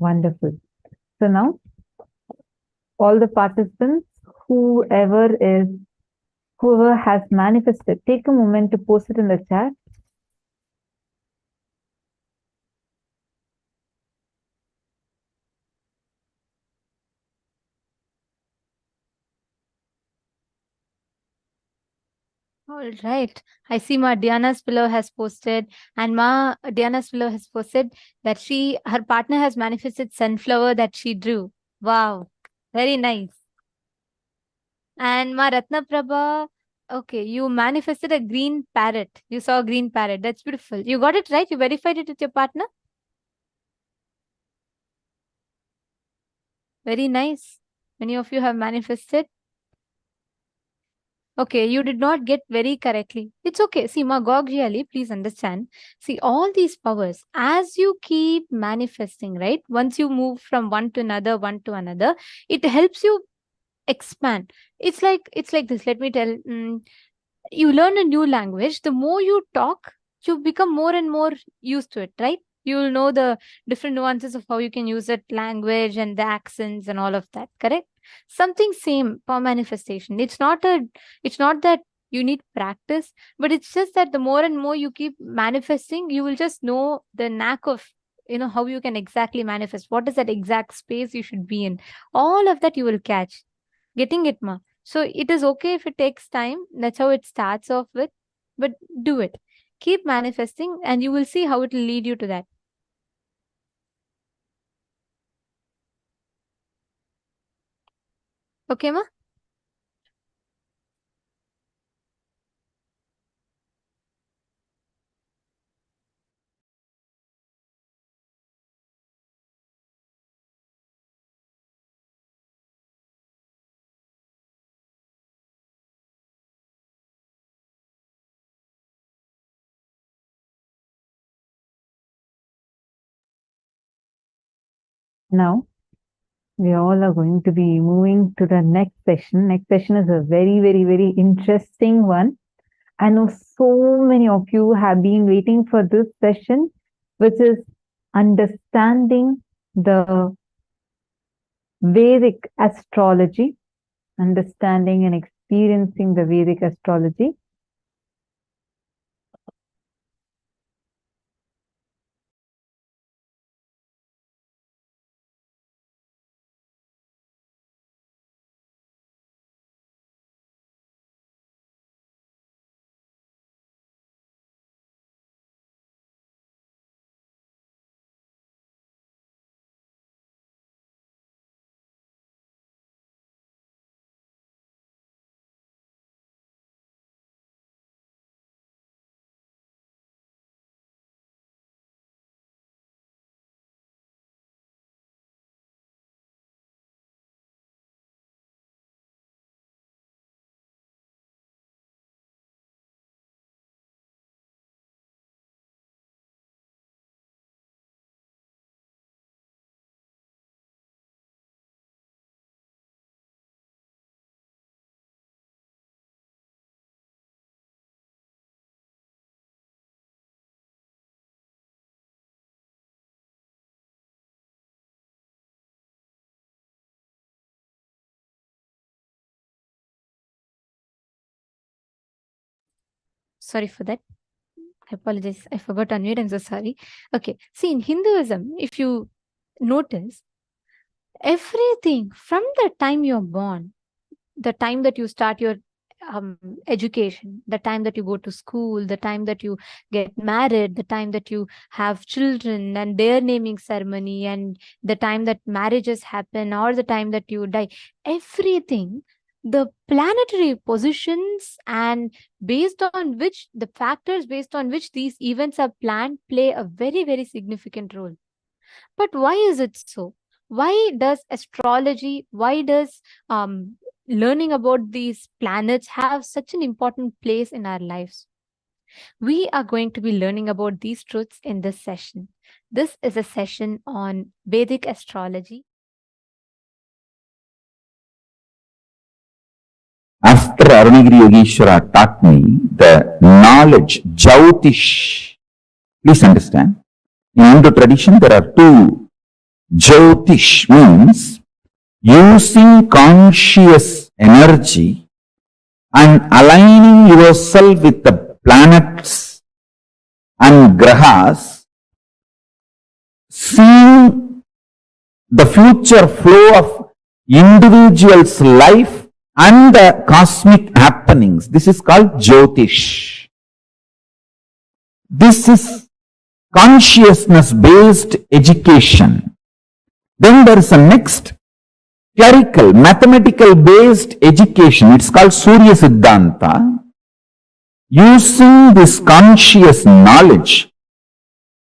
Wonderful. So now, all the participants, whoever has manifested, take a moment to post it in the chat. All right. I see Diana's pillow has posted, and Diana's pillow has posted that her partner has manifested sunflower that she drew. Wow. Very nice. And Ratna Prabha, okay, you manifested a green parrot. You saw a green parrot. That's beautiful. You got it right? You verified it with your partner? Very nice. Many of you have manifested. Okay, you did not get very correctly. It's okay. See, really, please understand. See, all these powers, as you keep manifesting, right? Once you move from one to another, it helps you expand. It's like this. Let me tell. You learn a new language. The more you talk, you become more and more used to it, right? You'll know the different nuances of how you can use that language and the accents and all of that, correct? Something same for manifestation. It's not that you need practice, but it's just that the more and more you keep manifesting, you will just know the knack of how you can exactly manifest. What is that exact space you should be in? All of that you will catch. Getting it, ma? So it is okay if it takes time. That's how it starts off with, but do it. Keep manifesting and you will see how it will lead you to that. Okay, ma? Now, we all are going to be moving to the next session. Next session is a very, very, very interesting one. I know so many of you have been waiting for this session, which is understanding the Vedic astrology, understanding and experiencing the Vedic astrology. Sorry for that. I apologize. I forgot to unmute. I'm so sorry. Okay. See, in Hinduism, if you notice, everything from the time you're born, the time that you start your education, the time that you go to school, the time that you get married, the time that you have children and their naming ceremony, and the time that marriages happen, or the time that you die, everything, the planetary positions and based on which the factors based on which these events are planned play a very, very significant role. But why is it so? Why does astrology, why does learning about these planets have such an important place in our lives? We are going to be learning about these truths in this session. This is a session on Vedic astrology. After Arunagiri Yogeshwara taught me the knowledge, Jyotish, please understand, in Hindu tradition there are two Jyotish means using conscious energy and aligning yourself with the planets and grahas, seeing the future flow of individual's life and the cosmic happenings. This is called Jyotish. This is consciousness-based education. Then there is a next clerical, mathematical-based education. It's called Surya Siddhanta. Using this conscious knowledge,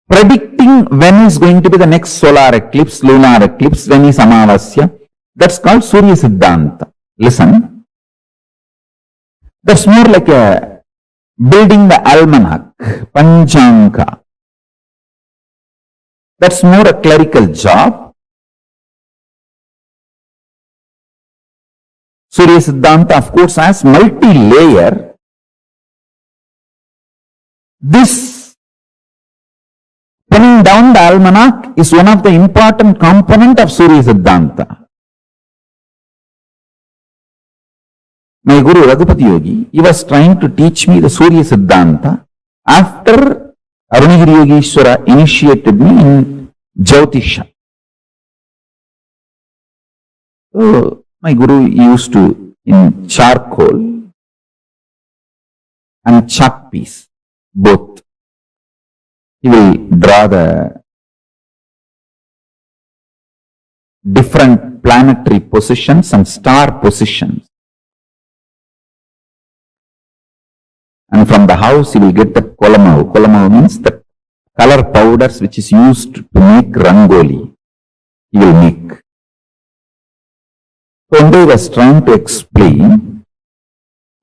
predicting when is going to be the next solar eclipse, lunar eclipse, when is Amavasya. That's called Surya Siddhanta. Listen. That's more like a building the almanac, Panchanka. That's more a clerical job. Surya Siddhanta, of course, has multi-layer. This pinning down the almanac is one of the important component of Surya Siddhanta. My Guru Raghupati Yogi, he was trying to teach me the Surya Siddhanta after Arunagiri Yogeshwara initiated me in Jyotisha. So, my Guru used to, in charcoal and chalk piece, both, he will draw the different planetary positions and star positions. And from the house, he will get the kolamavu. Kolamavu means the color powders which is used to make rangoli. He will make. So one day he was trying to explain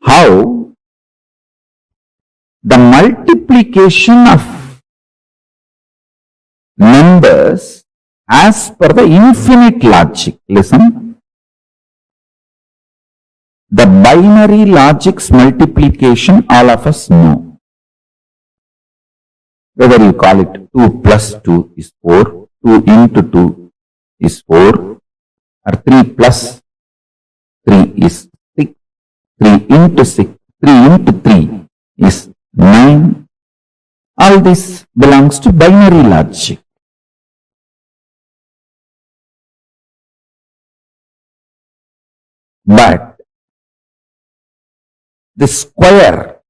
how the multiplication of numbers as per the infinite logic. Listen. The binary logic's multiplication, all of us know. Whether you call it 2 plus 2 is 4, 2 into 2 is 4, or 3 plus 3 is 6, 3 into 6, 3 into 3 is 9. All this belongs to binary logic. But the square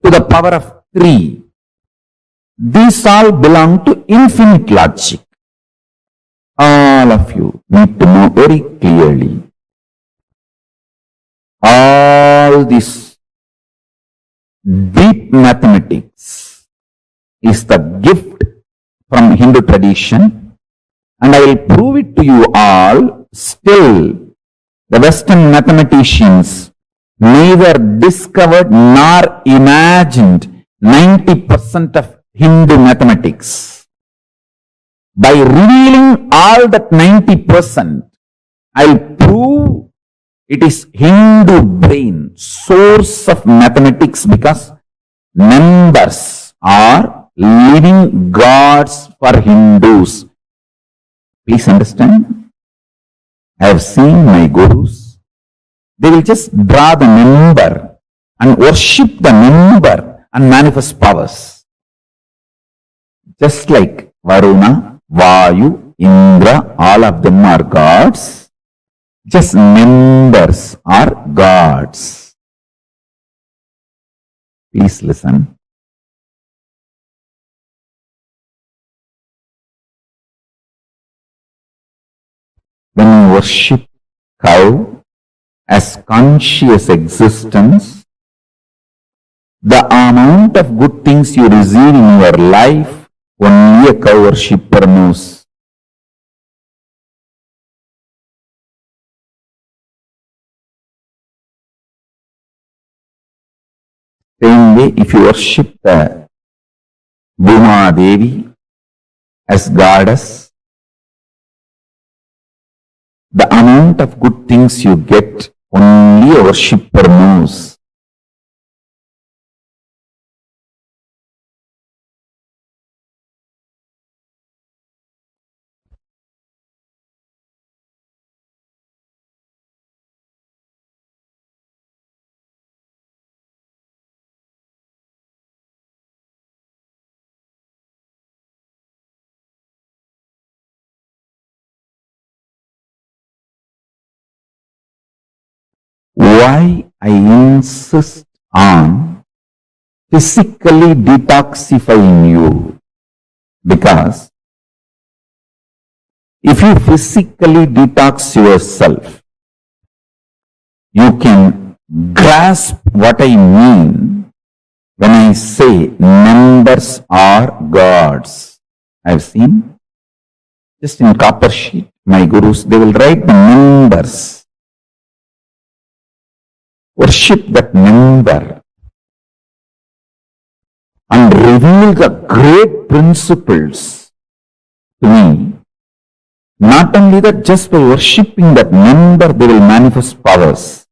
to the power of 3, these all belong to infinite logic. All of you need to know very clearly. All this deep mathematics is the gift from Hindu tradition, and I will prove it to you all. Still, the Western mathematicians neither discovered nor imagined 90% of Hindu mathematics. By revealing all that 90%, I'll prove it is Hindu brain, source of mathematics, because numbers are living gods for Hindus. Please understand. I have seen my gurus. They will just draw the number and worship the number and manifest powers. Just like Varuna, Vayu, Indra, all of them are gods. Just numbers are gods. Please listen. When you worship cow as conscious existence, the amount of good things you receive in your life, only a cow worshipper knows. Same way, if you worship the Bhuma Devi as goddess, the amount of good things you get, only a worshipper knows. why I insist on physically detoxifying you. Because if you physically detox yourself, you can grasp what I mean when I say members are gods. I've seen just in copper sheet, my gurus, they will write the members. Worship that member and reveal the great principles to me. Not only that, just by worshipping that member, they will manifest powers.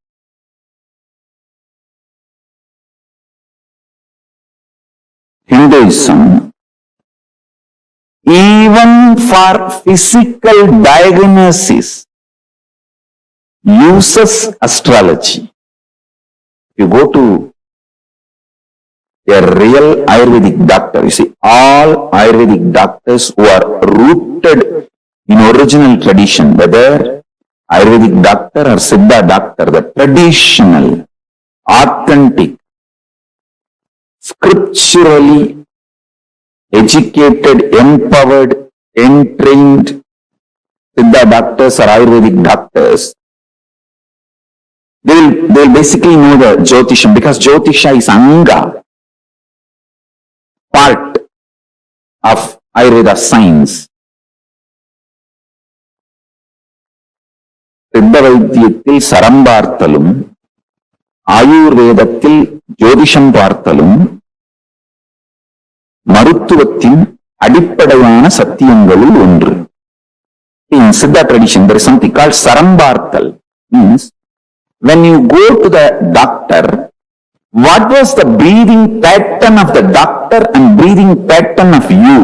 Hinduism, even for physical diagnosis, uses astrology. You go to a real Ayurvedic doctor, you see, all Ayurvedic doctors who are rooted in original tradition, whether Ayurvedic doctor or Siddha doctor, the traditional, authentic, scripturally educated, empowered, entrained Siddha doctors or Ayurvedic doctors, they'll basically know the Jyotisham, because Jyotisha is Anga, part of Ayurveda science. சித்த வைத்தியத்தில் சரம் பார்த்தலும், ஆயுர்வேதத்தில் ஜோதிஷம் பார்த்தலும் மருத்துவத்தின் அடிப்படையான சத்தியங்களில் ஒன்று. In Siddha tradition, there is something called saram பார்த்தல். Means, when you go to the doctor, what was the breathing pattern of the doctor and breathing pattern of you?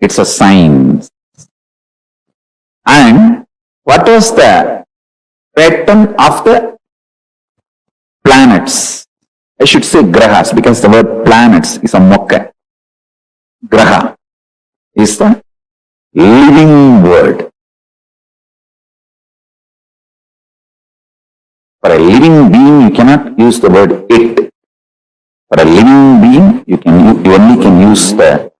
It's a science. And what was the pattern of the planets? I should say grahas, because the word planets is a mokka. Graha is the living word. For a living being, you cannot use the word it. For a living being, you only can use the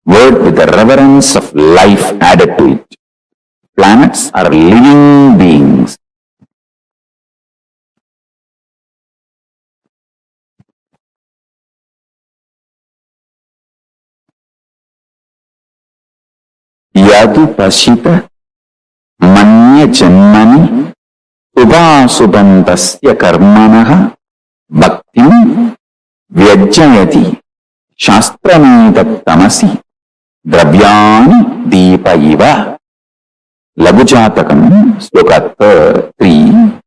word with the reverence of life added to it. Planets are living beings. Yadu pasita manya janmani ubasubantasya karmanaha bhaktim vyajayati shastranadattamasi dravyani deepa iva. Lagujatakam, sloka 3.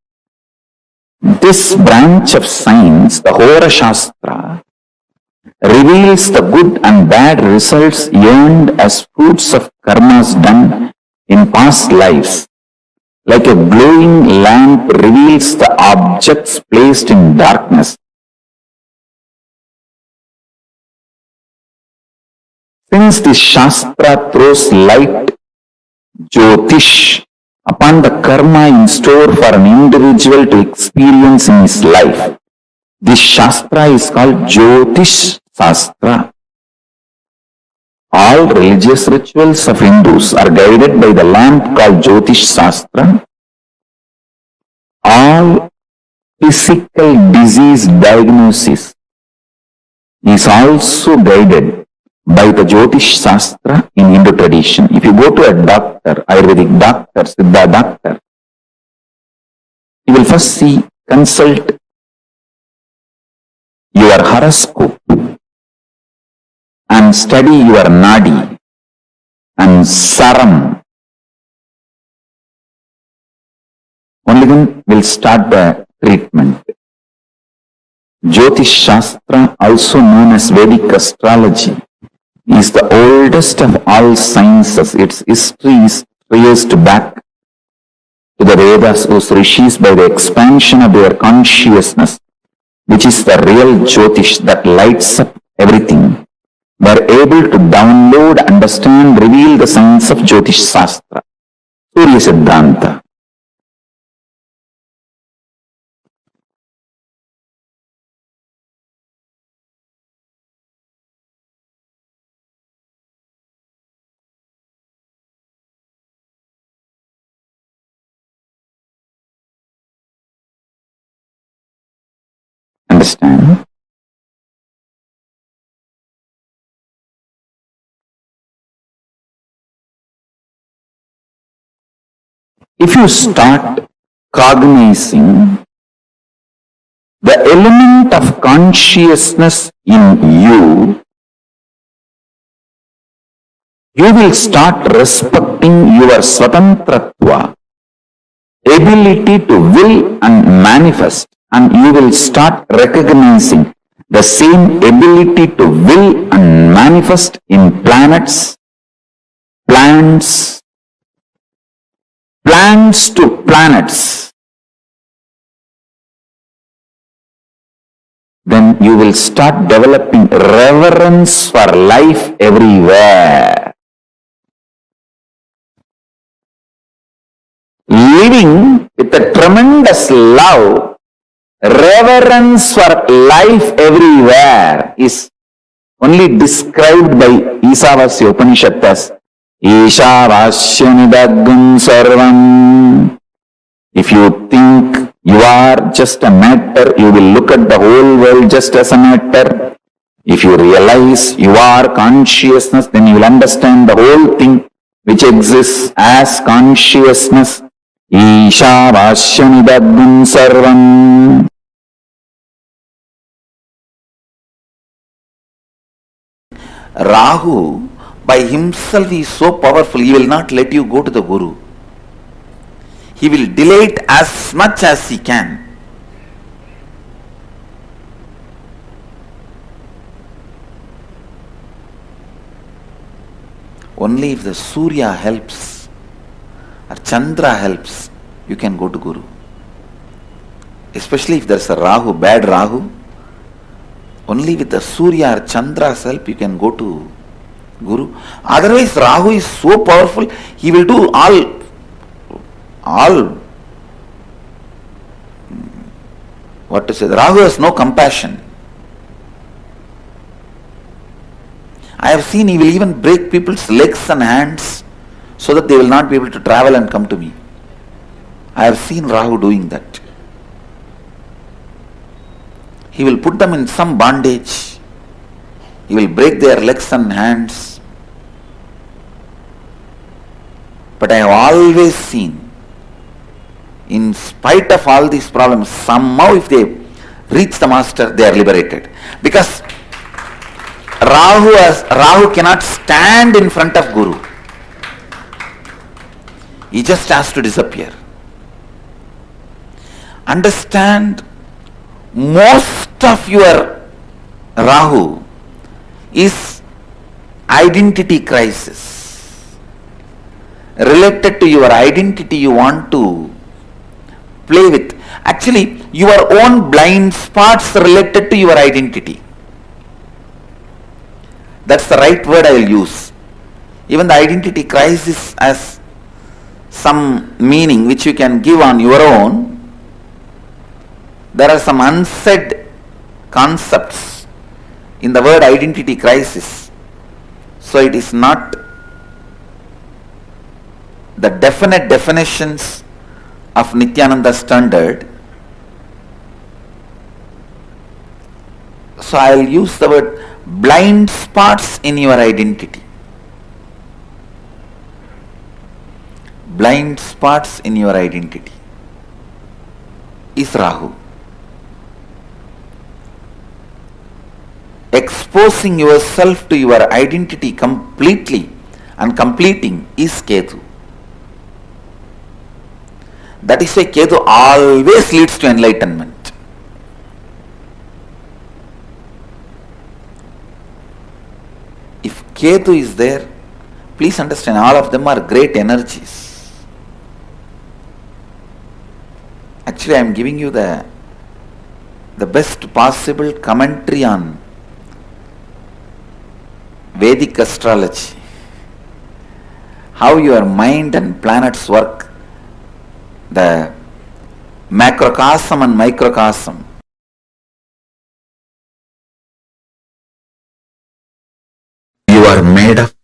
This branch of science, the Hora Shastra, reveals the good and bad results earned as fruits of karmas done in past lives. Like a glowing lamp reveals the objects placed in darkness. Since this Shastra throws light, Jyotish, upon the karma in store for an individual to experience in his life, this Shastra is called Jyotish Shastra. All religious rituals of Hindus are guided by the lamp called Jyotish Shastra. All physical disease diagnosis is also guided by the Jyotish Shastra in Hindu tradition. If you go to a doctor, Ayurvedic doctor, Siddha doctor, you will first consult your horoscope and study your nadi and saram. Only then will start the treatment. Jyotish Shastra, also known as Vedic astrology, is the oldest of all sciences. Its history is traced back to the Vedas, whose rishis, by the expansion of their consciousness, which is the real Jyotish that lights up everything, were able to download, understand, reveal the science of Jyotish Shastra, Surya Siddhanta. understand? If you start cognizing the element of consciousness in you, you will start respecting your swatantratva, ability to will and manifest, and you will start recognizing the same ability to will and manifest in planets, plants to planets. Then you will start developing reverence for life everywhere. Living with a tremendous love, reverence for life everywhere is only described by Isavasya Upanishad as Ishavasyanidagam sarvam. If you think you are just a matter, you will look at the whole world just as a matter. If you realize you are consciousness, then you will understand the whole thing which exists as consciousness. Ishavasyanidagam sarvam. Rahu by himself is so powerful, he will not let you go to the Guru. He will delay it as much as he can. Only if the Surya helps or Chandra helps, you can go to Guru. Especially if there is a Rahu, bad Rahu, only with the Surya or Chandra's help you can go to Guru. Otherwise Rahu is so powerful, he will do all what to say, Rahu has no compassion. I have seen he will even break people's legs and hands so that they will not be able to travel and come to me. I have seen Rahu doing that. He will put them in some bondage. He will break their legs and hands. But I have always seen, in spite of all these problems, somehow if they reach the master, they are liberated. Because Rahu cannot stand in front of Guru. He just has to disappear. Understand, most of your Rahu is identity crisis. Related to your identity you want to play with. Actually, your own blind spots related to your identity. That's the right word I will use. Even the identity crisis has some meaning which you can give on your own. There are some unsaid concepts in the word identity crisis. So it is not the definite definitions of Nithyananda standard. So I will use the word blind spots in your identity. Blind spots in your identity is Rahu. Exposing yourself to your identity completely and completing is Ketu. That is why Ketu always leads to enlightenment. If Ketu is there, please understand, all of them are great energies. Actually, I am giving you the best possible commentary on Vedic astrology. How your mind and planets work, the macrocosm and microcosm. You are made of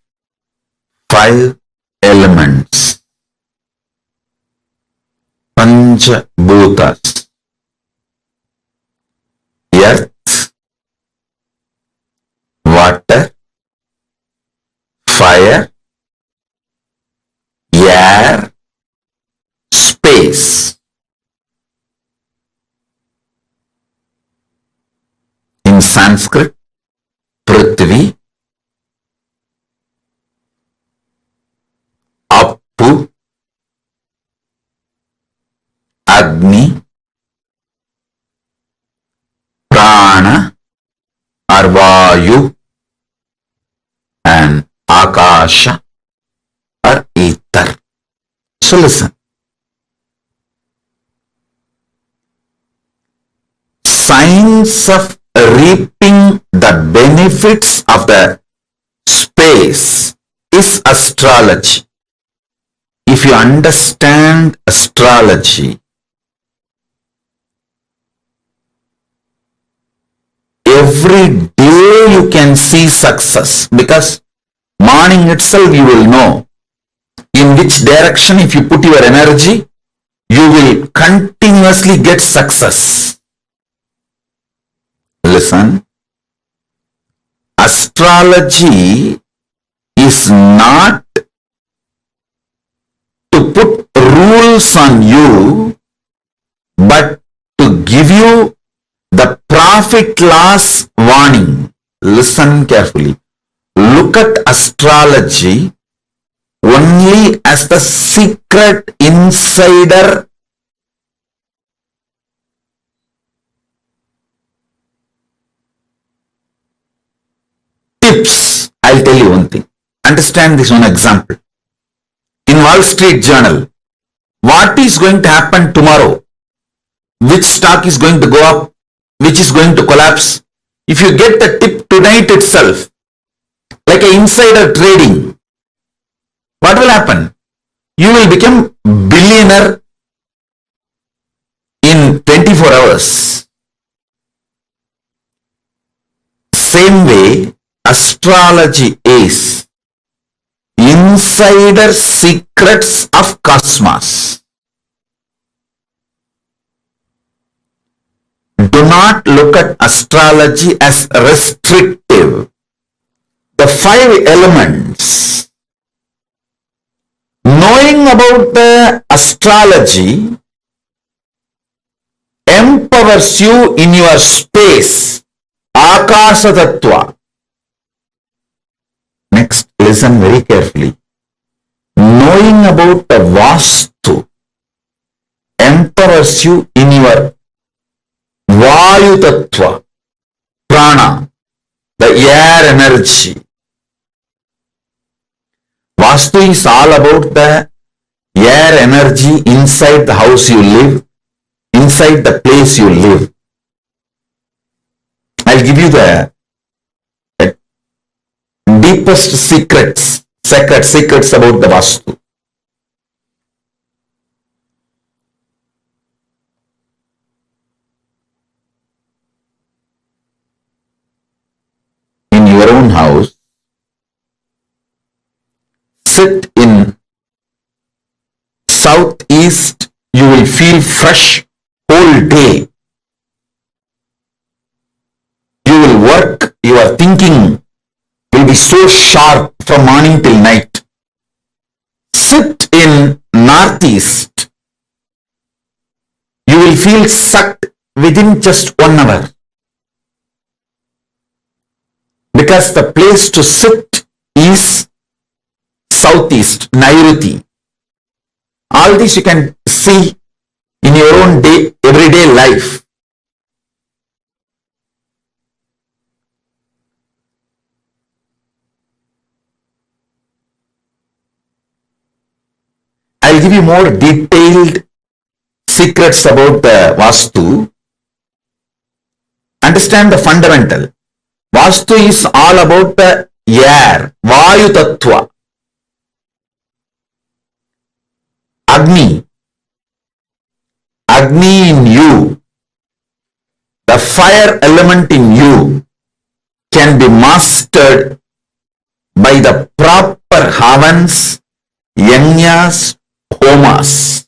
5 elements. Pancha Bhutas. earth, water, fire, air, space. In Sanskrit, Prithvi, Appu, Agni, Prana, or Vayu, and Akasha, or ether. So listen. Science of reaping the benefits of the space is astrology. If you understand astrology, every day you can see success, because morning itself you will know in which direction if you put your energy, you will continuously get success. Listen, astrology is not to put rules on you, but to give you the profit loss warning. Listen carefully. Look at astrology only as the secret insider tips. I'll tell you one thing. Understand this one example. In Wall Street Journal, what is going to happen tomorrow? Which stock is going to go up? Which is going to collapse? If you get the tip tonight itself, like an insider trading, what will happen? You will become billionaire in 24 hours. Same way, astrology is insider secrets of cosmos. Do not look at astrology as restrictive. The 5 elements. Knowing about the astrology empowers you in your space. Akasha Tattva. Next, listen very carefully. Knowing about the Vastu empowers you in your Vayu Tattva, Prana, the air energy. Vastu is all about the air energy inside the house you live, inside the place you live. I'll give you the deepest secrets about the Vastu. In your own house, sit in southeast, you will feel fresh whole day. You will work, your thinking will be so sharp from morning till night. Sit in northeast, you will feel sucked within just 1 hour. Because the place to sit is southeast, Nairuti. All this you can see in your own everyday life. I'll give you more detailed secrets about the Vastu. Understand the fundamental. Vastu is all about the air, Vayu Tattva. Agni in you, the fire element in you can be mastered by the proper havans, yajnas, homas.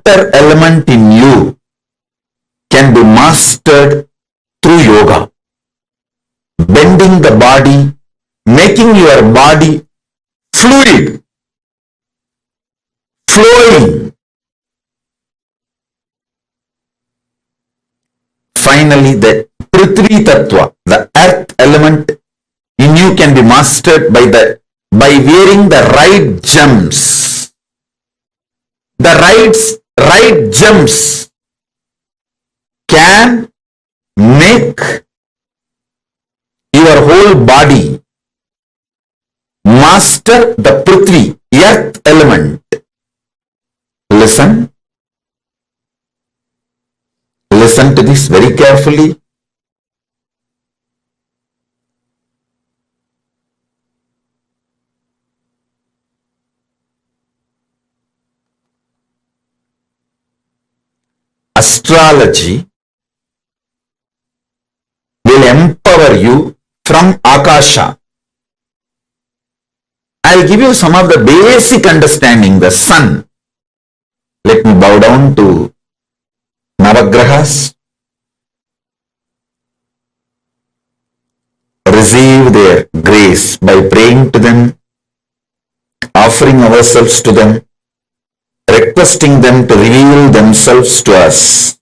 water element in you can be mastered through yoga. Bending the body, making your body fluid, flowing. Finally, the Prithvi Tattva, the earth element in you can be mastered by wearing the right gems. The right gems can make your whole body master the Prithvi, earth element. Listen to this very carefully. Astrology will empower you from Akasha. I'll give you some of the basic understanding. The sun. Let me bow down to Navagrahas. Receive their grace by praying to them, offering ourselves to them, requesting them to reveal themselves to us.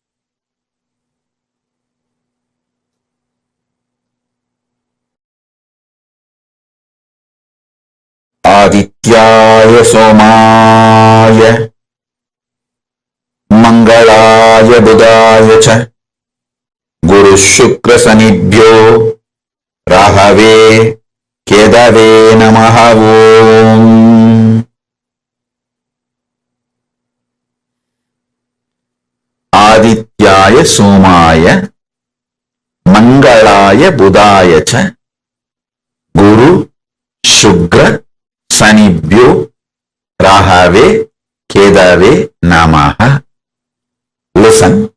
Adityaya Somaya Mangalaya Budaya Cha Guru Shukra Sanibhyo Rahave Kedave Namaha Om. Adityaya Somaya Mangalaya Budaya Cha Guru Shukra Sanibhyo Rahave Kedave Namaha. Listen.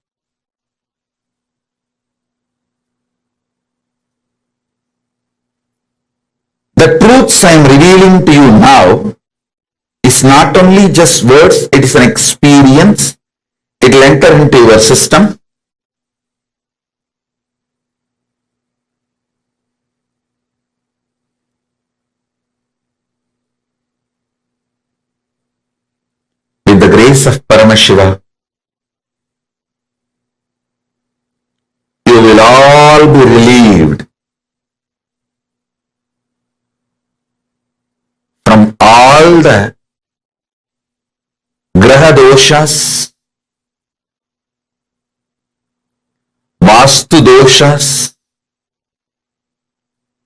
The truths I am revealing to you now is not only just words, it is an experience. It will enter into your system. With the grace of Paramashiva, you will all be relieved from all the graha doshas, vastu doshas,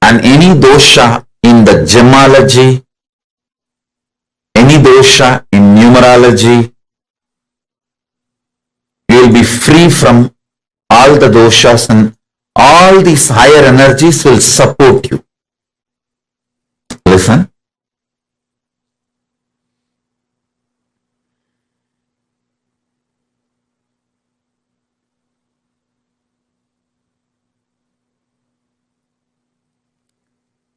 and any dosha in the gemology, any dosha in numerology. You will be free from all the doshas, and all these higher energies will support you. Listen.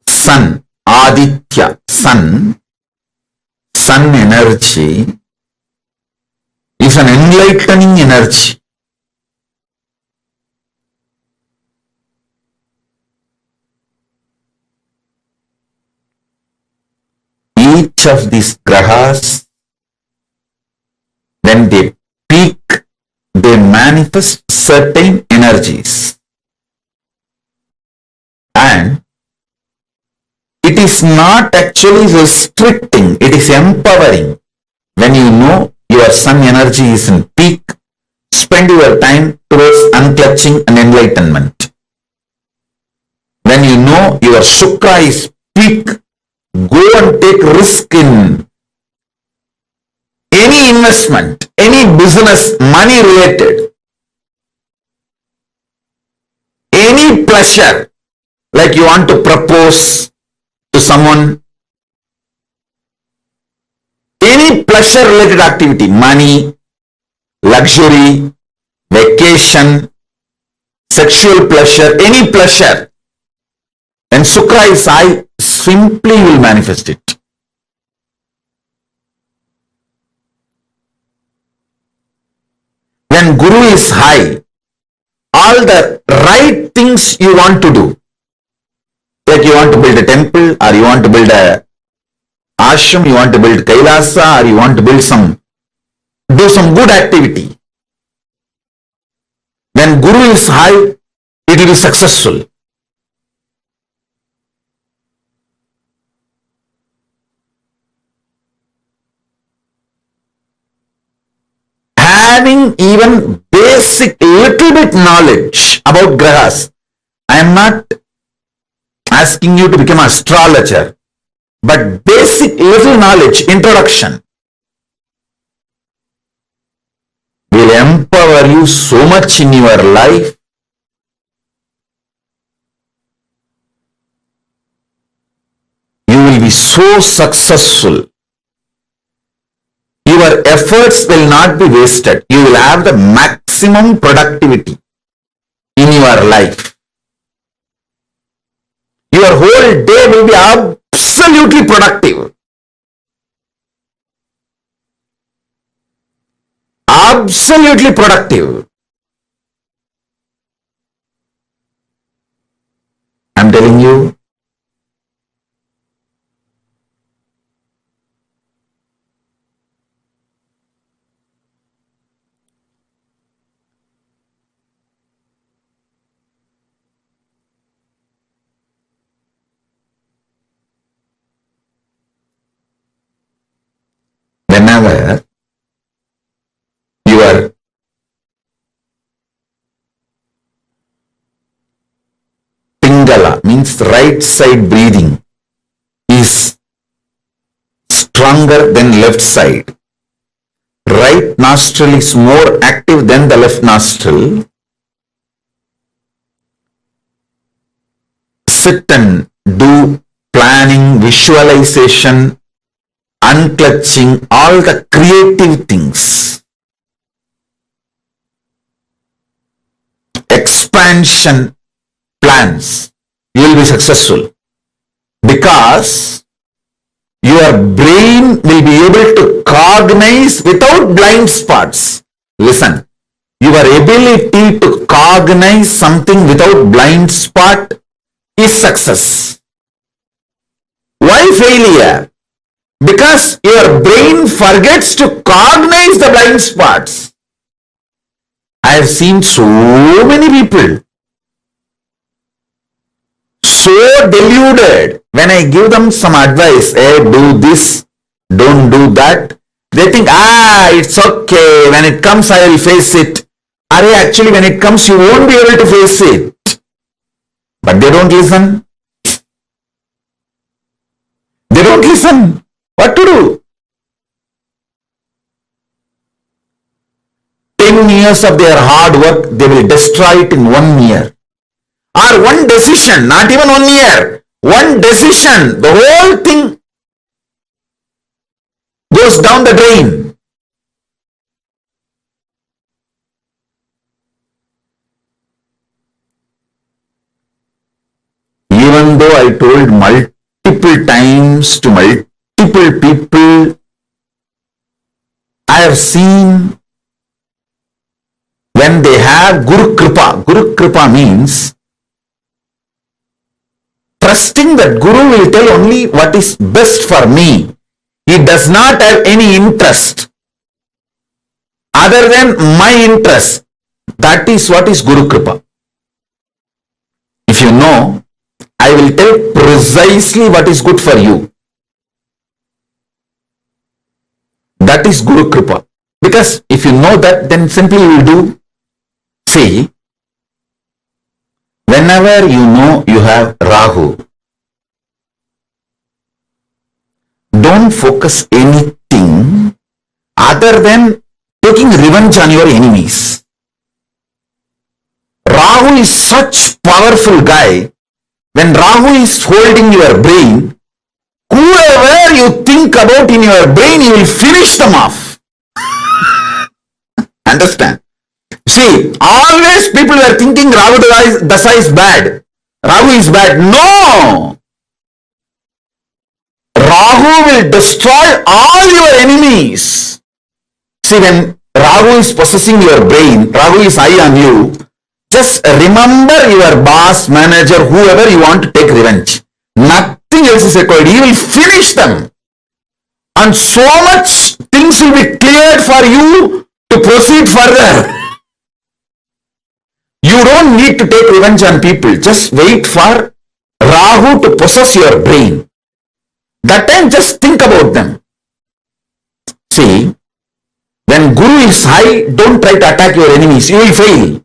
Sun, Aditya, sun energy is an enlightening energy. Each of these grahas, when they peak, they manifest certain energies. And it is not actually restricting, it is empowering. When you know your sun energy is in peak, spend your time towards unclutching and enlightenment. When you know your Shukra is peak, go and take risk in any investment, any business, money related, any pleasure, like you want to propose to someone, any pleasure related activity, money, luxury, vacation, sexual pleasure, any pleasure, and Shukra is high, simply will manifest it. when Guru is high, all the right things you want to do, like you want to build a temple, or you want to build a ashram, you want to build Kailasa, or you want to build do some good activity. When Guru is high, it will be successful. Having even basic little bit knowledge about grahas, I am not asking you to become an astrologer, but basic little knowledge, introduction, will empower you so much in your life. You will be so successful. Your efforts will not be wasted. You will have the maximum productivity in your life. Your whole day will be absolutely productive. Absolutely productive. I'm telling you, whenever your Pingala, means right side breathing, is stronger than left side. Right nostril is more active than the left nostril. Sit and do planning, visualization, unclutching, all the creative things. Expansion plans. You will be successful because your brain will be able to cognize without blind spots. Listen, your ability to cognize something without blind spot is success. Why failure? Because your brain forgets to cognize the blind spots. I have seen so many people so deluded. When I give them some advice, hey, do this, don't do that, they think, it's okay, when it comes I will face it. Actually when it comes you won't be able to face it. But they don't listen. They don't listen. What to do? 10 years of their hard work, they will destroy it in 1 year. Or one decision, not even 1 year. One decision, the whole thing goes down the drain. Even though I told multiple times to multiple people, I have seen when they have Guru Kripa means trusting that Guru will tell only what is best for me. He does not have any interest other than my interest. That is what is Guru Kripa. If you know, I will tell precisely what is good for you. That is Guru Kripa. Because if you know that, then simply you will do. See, whenever you know you have Rahu, don't focus anything other than taking revenge on your enemies. Rahu is such powerful guy. When Rahu is holding your brain, whoever you think about in your brain, you will finish them off. Understand? See, always people were thinking Rahu Dasa is bad. Rahu is bad. No! Rahu will destroy all your enemies. See, when Rahu is possessing your brain, Rahu is high on you, just remember your boss, manager, whoever you want to take revenge. Nothing else is required. He will finish them. And so much things will be cleared for you to proceed further. You don't need to take revenge on people. Just wait for Rahu to possess your brain. That time just think about them. See, when Guru is high, don't try to attack your enemies. You will fail.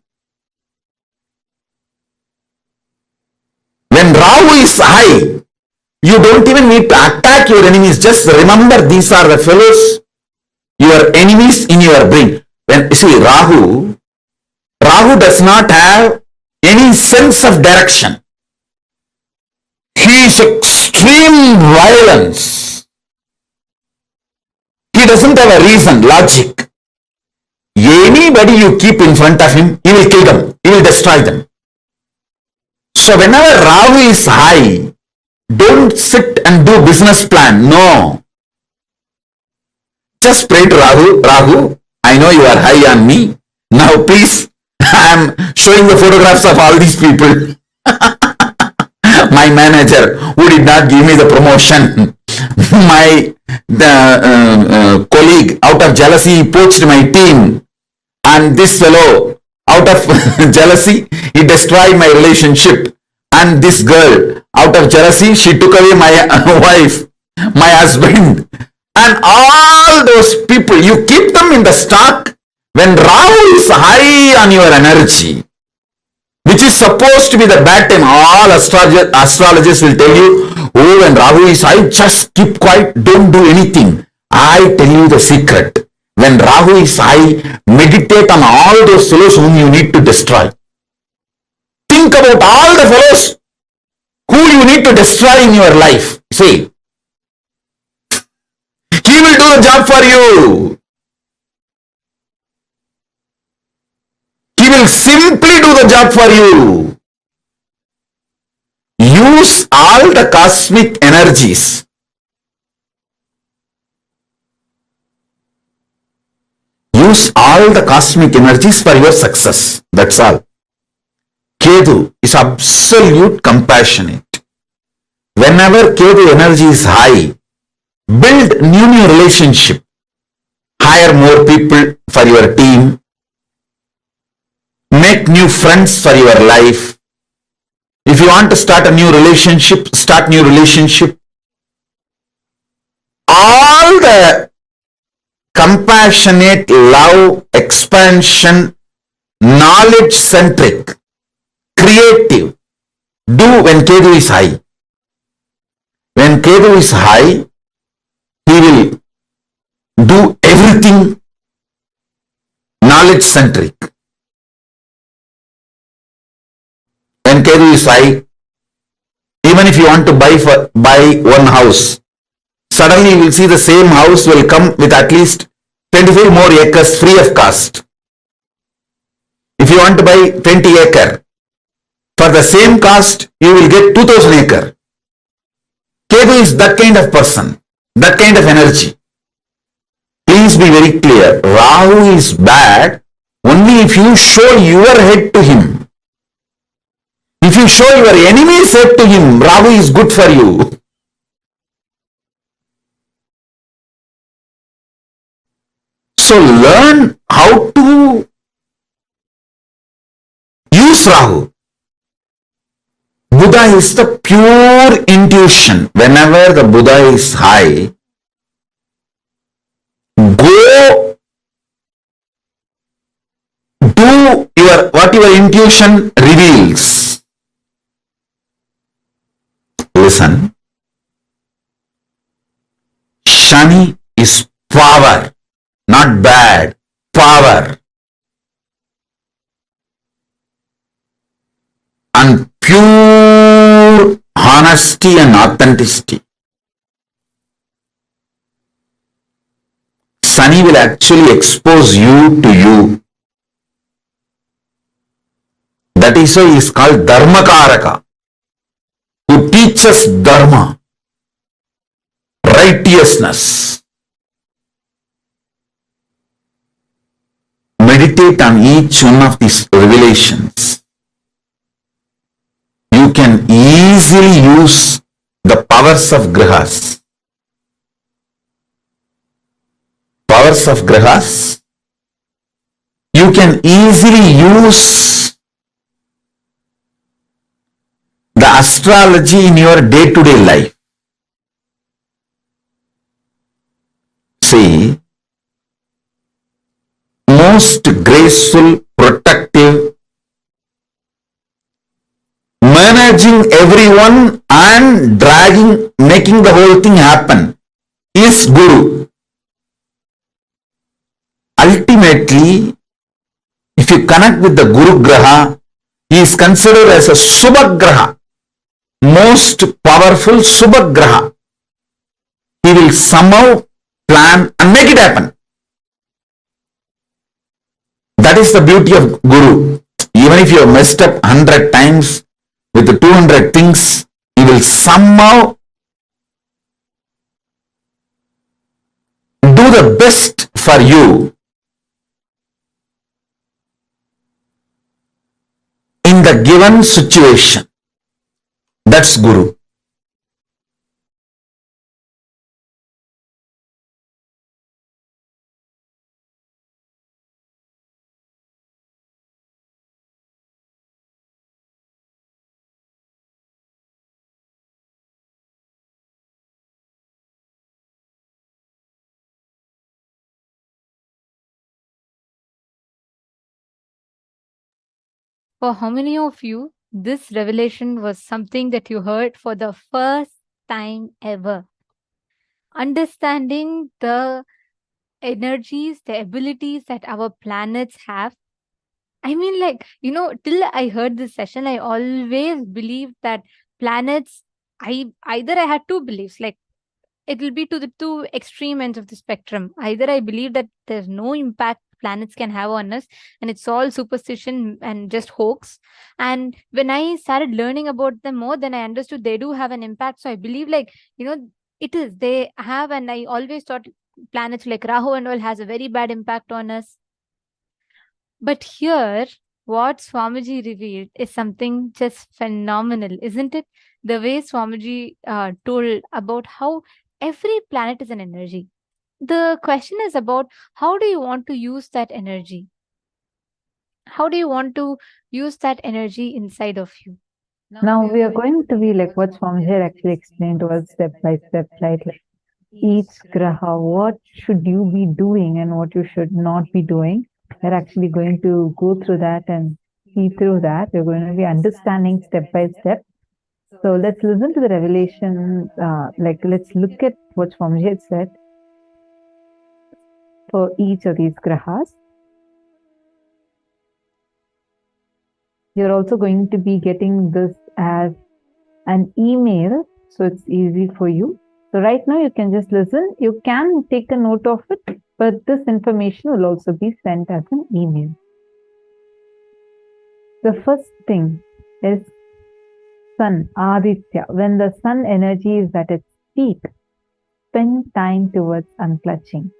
When Rahu is high, you don't even need to attack your enemies. Just remember these are the fellows, your enemies in your brain. When you see Rahu does not have any sense of direction. He is extreme violence. He doesn't have a reason, logic. Anybody you keep in front of him, he will kill them. He will destroy them. So whenever Rahu is high, don't sit and do business plan. No. Just pray to Rahu. Rahu, I know you are high on me. Now please, I am showing the photographs of all these people. My manager who did not give me the promotion. My colleague, out of jealousy, he poached my team. And this fellow, out of jealousy, he destroyed my relationship. And this girl, out of jealousy, she took away my wife, my husband. And all those people, you keep them in the stock when Rahu is high on your energy, which is supposed to be the bad time. All astrologers will tell you, oh, when Rahu is high, just keep quiet, don't do anything. I tell you the secret. When Rahu is high, meditate on all those fellows whom you need to destroy. Think about all the fellows who you need to destroy in your life. See, he will do the job for you. He will simply do the job for you. Use all the cosmic energies. Use all the cosmic energies for your success. That's all. Ketu is absolute compassionate. Whenever Ketu energy is high, build new relationship. Hire more people for your team. Make new friends for your life. If you want to start a new relationship, start new relationship. All the compassionate, love, expansion, knowledge-centric, creative, do when Ketu is high. When Ketu is high, he will do everything knowledge-centric. When Ketu is high, even if you want to buy one house, suddenly you will see the same house will come with at least 25 more acres free of cost. If you want to buy 20 acre, for the same cost, you will get 2000 acre. Ketu is that kind of person, that kind of energy. Please be very clear. Rahu is bad only if you show your head to him. If you show your enemy's head to him, Rahu is good for you. So learn how to use Rahu. Buddha is the pure intuition. Whenever the Buddha is high, go do what your intuition reveals. Listen. Shani is power, not bad, power. And pure honesty and authenticity. Sunny will actually expose you to you. That is why he is called Dharmakaraka, who teaches Dharma, righteousness. meditate on each one of these revelations, you can easily use the powers of grahas. Powers of grahas. You can easily use the astrology in your day-to-day life. See, most graceful, protective, managing everyone and dragging, making the whole thing happen is Guru. Ultimately, if you connect with the Guru Graha, he is considered as a Subha Graha, most powerful Subha Graha. He will somehow plan and make it happen. That is the beauty of Guru. Even if you have messed up 100 times with the 200 things, he will somehow do the best for you in the given situation. That's Guru. For how many of you, this revelation was something that you heard for the first time ever? Understanding the energies, the abilities that our planets have. I mean, like, till I heard this session, I always believed that planets, I had two beliefs, like it will be to the two extreme ends of the spectrum. Either I believe that there's no impact planets can have on us and it's all superstition and just hoax. And when I started learning about them more, then I understood they do have an impact. So I believe it is, they have, and I always thought planets like Rahu and all has a very bad impact on us. But here, what Swamiji revealed is something just phenomenal, isn't it? The way Swamiji told about how every planet is an energy. The question is about how do you want to use that energy? How do you want to use that energy inside of you? Now we are going to be like what Swamiji had actually explained to us step by step, right? Like each graha, what should you be doing and what you should not be doing. We're actually going to go through that and see through that. We're going to be understanding step by step. So let's listen to the revelation. Let's look at what Swamiji had said for each of these grahas. You're also going to be getting this as an email, so it's easy for you. So right now you can just listen. You can take a note of it, but this information will also be sent as an email. The first thing is Sun, Aditya. When the Sun energy is at its peak, spend time towards unclutching.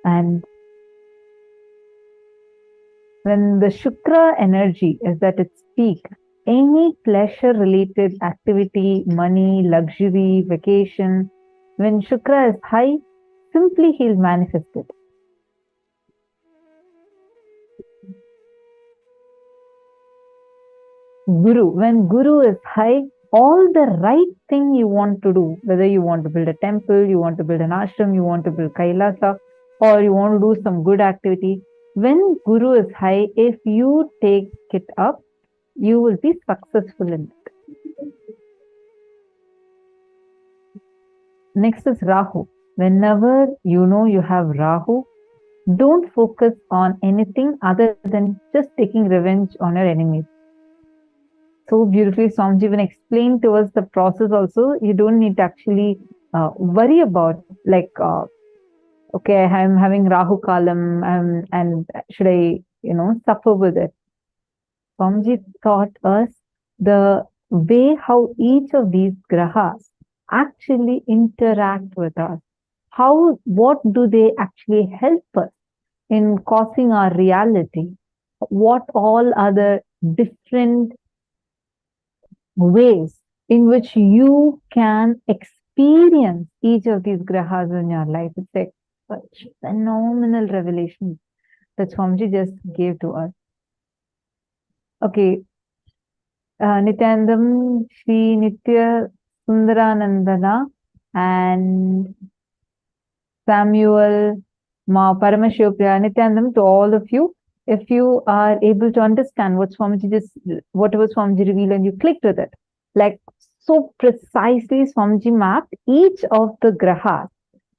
And when the Shukra energy is at its peak, any pleasure-related activity, money, luxury, vacation, when Shukra is high, simply he'll manifest it. Guru, when Guru is high, all the right thing you want to do, whether you want to build a temple, you want to build an ashram, you want to build Kailasa, or you want to do some good activity, when Guru is high, if you take it up, you will be successful in it. Next is Rahu. Whenever you know you have Rahu, don't focus on anything other than just taking revenge on your enemies. So beautifully, Swamiji even explained to us the process also. You don't need to actually worry about okay, I'm having Rahu Kalam and should I, suffer with it? Swamiji taught us the way how each of these grahas actually interact with us. What do they actually help us? in causing our reality, what all other different ways in which you can experience each of these grahas in your life. It's like such phenomenal revelation that Swamiji just gave to us. Okay. Nithyanandam, Shri Nitya Sundaranandana, and Samuel, Ma Paramashivoham, Nithyanandam, to all of you. If you are able to understand what whatever Swamiji revealed, and you clicked with it, like so precisely Swamiji mapped each of the grahas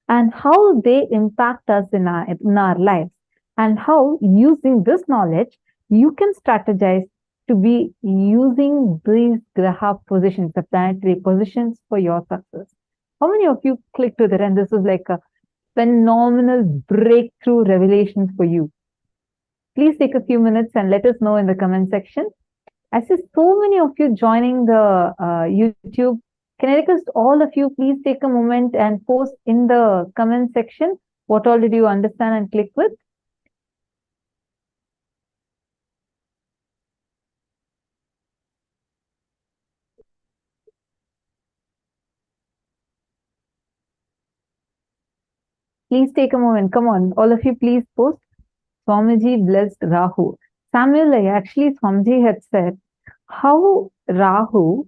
and how they impact us in our lives, and how using this knowledge you can strategize to be using these graha positions, the planetary positions, for your success. How many of you clicked with it and this was like a phenomenal breakthrough revelation for you? Please take a few minutes and let us know in the comment section. I see so many of you joining the YouTube. Can I request all of you, please take a moment and post in the comment section what all did you understand and click with? Please take a moment. Come on, all of you, please post. Swamiji blessed Rahu. Samuel, actually, Swamiji had said how Rahu,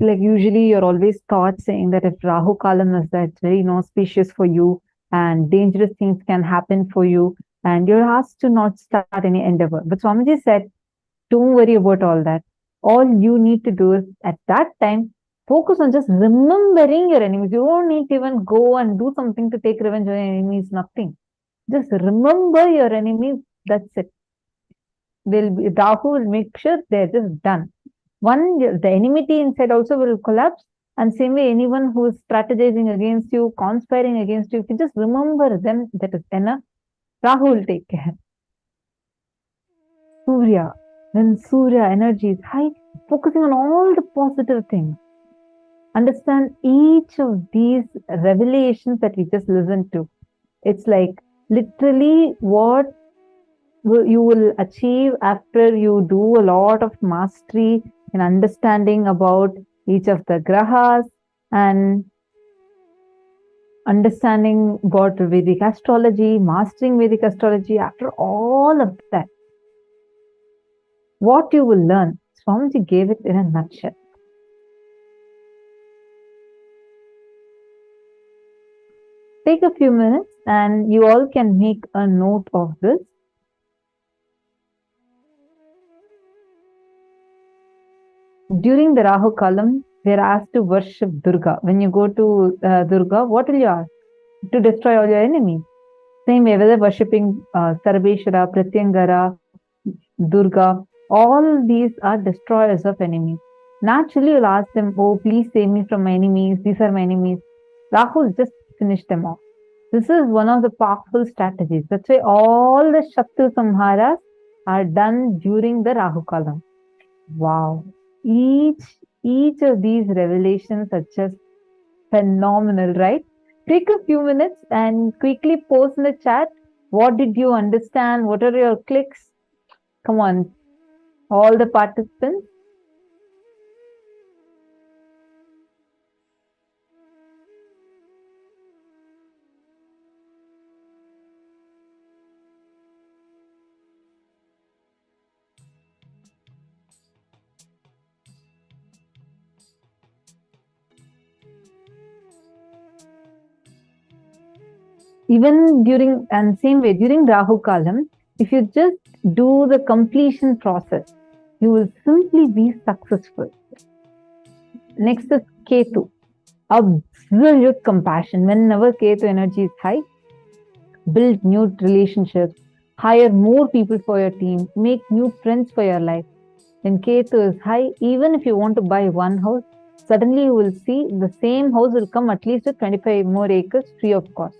like usually you're always taught saying that if Rahu Kalam is that, it's very inauspicious for you and dangerous things can happen for you and you're asked to not start any endeavor. But Swamiji said, don't worry about all that. All you need to do is at that time, focus on just remembering your enemies. You don't need to even go and do something to take revenge on your enemies, nothing. Just remember your enemies, that's it. Rahu will make sure they're just done. The enmity inside also will collapse, and same way anyone who is strategizing against you, conspiring against you, if you just remember them, that is enough. Rahu will take care. Surya, when Surya energy is high, focusing on all the positive things. Understand each of these revelations that we just listened to. It's like literally what you will achieve after you do a lot of mastery in understanding about each of the grahas and understanding about Vedic astrology, mastering Vedic astrology. After all of that, what you will learn, Swamiji gave it in a nutshell. Take a few minutes and you all can make a note of this. During the Rahu Kalam, we are asked to worship Durga. When you go to Durga, what will you ask? To destroy all your enemies. Same way, whether worshipping Sarveshwara, Pratyangara, Durga, all these are destroyers of enemies. Naturally, you'll ask them, oh, please save me from my enemies. These are my enemies. Rahul just finished them off. This is one of the powerful strategies. That's why all the Shakti Samharas are done during the Rahu Kalam. Wow. Each of these revelations are just phenomenal, right? Take a few minutes and quickly post in the chat. What did you understand? What are your clicks? Come on, all the participants. Even during, and same way, during Rahu Kalam, if you just do the completion process, you will simply be successful. Next is Ketu, absolute compassion. Whenever Ketu energy is high, build new relationships, hire more people for your team, make new friends for your life. When Ketu is high, even if you want to buy one house, suddenly you will see the same house will come at least with 25 more acres free of cost.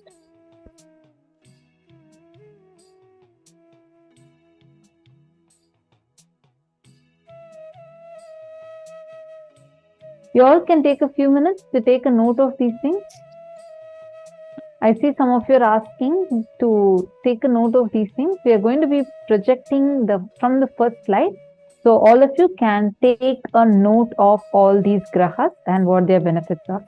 You all can take a few minutes to take a note of these things. I see some of you are asking to take a note of these things. We are going to be projecting from the first slide. So all of you can take a note of all these grahas and what their benefits are.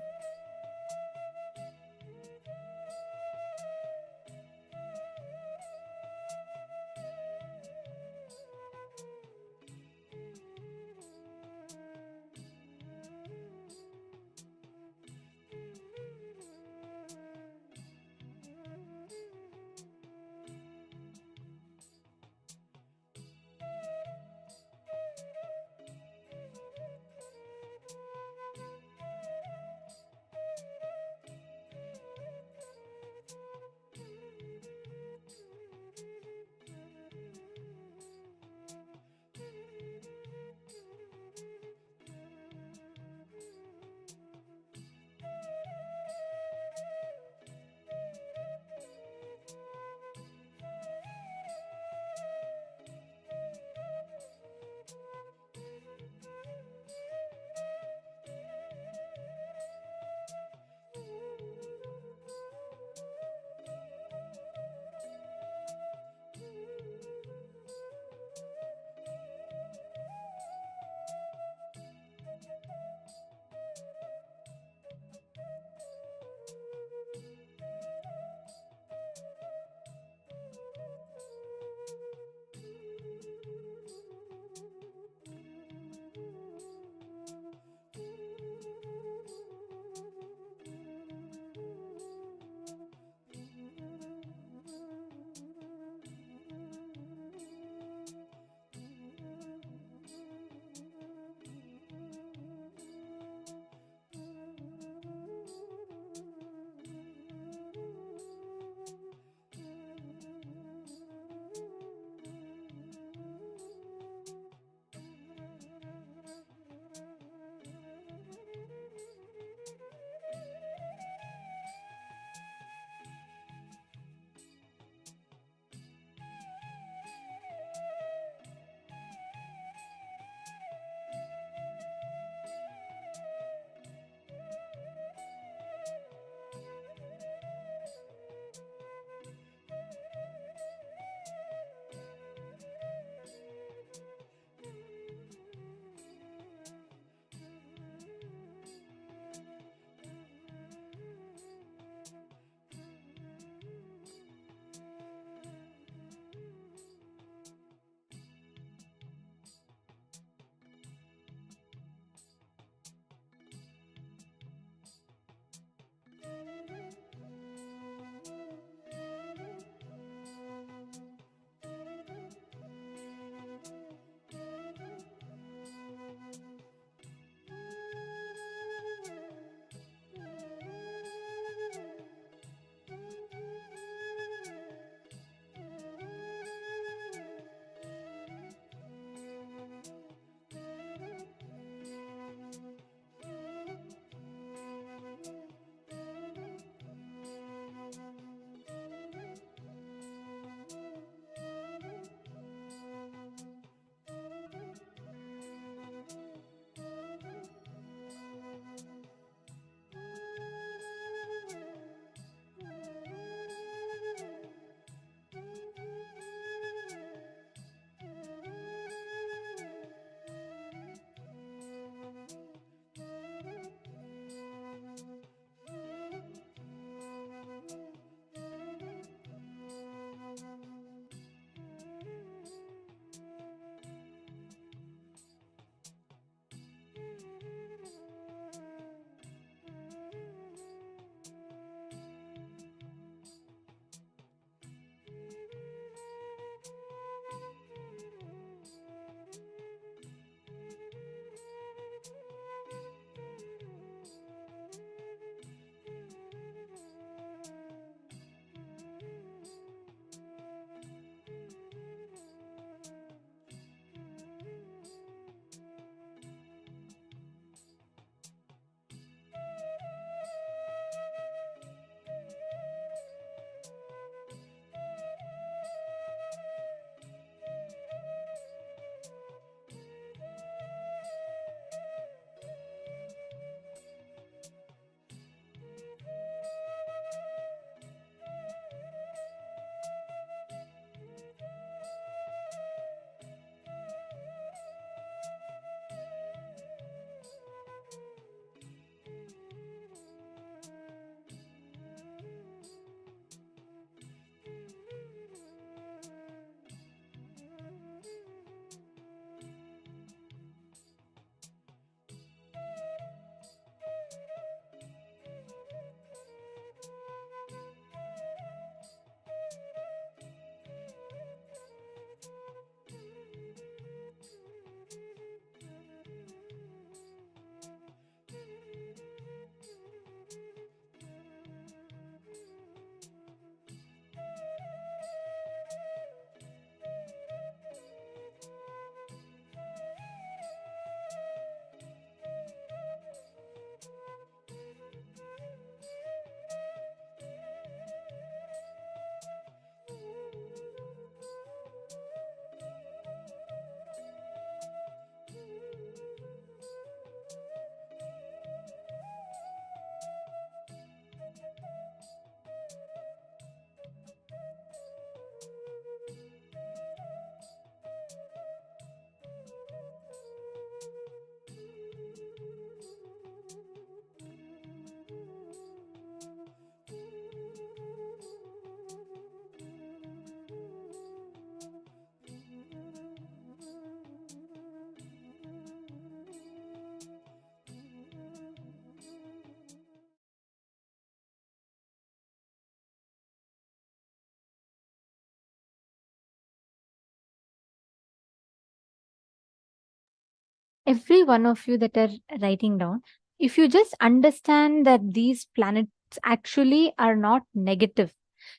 every one of you that are writing down, if you just understand that these planets actually are not negative.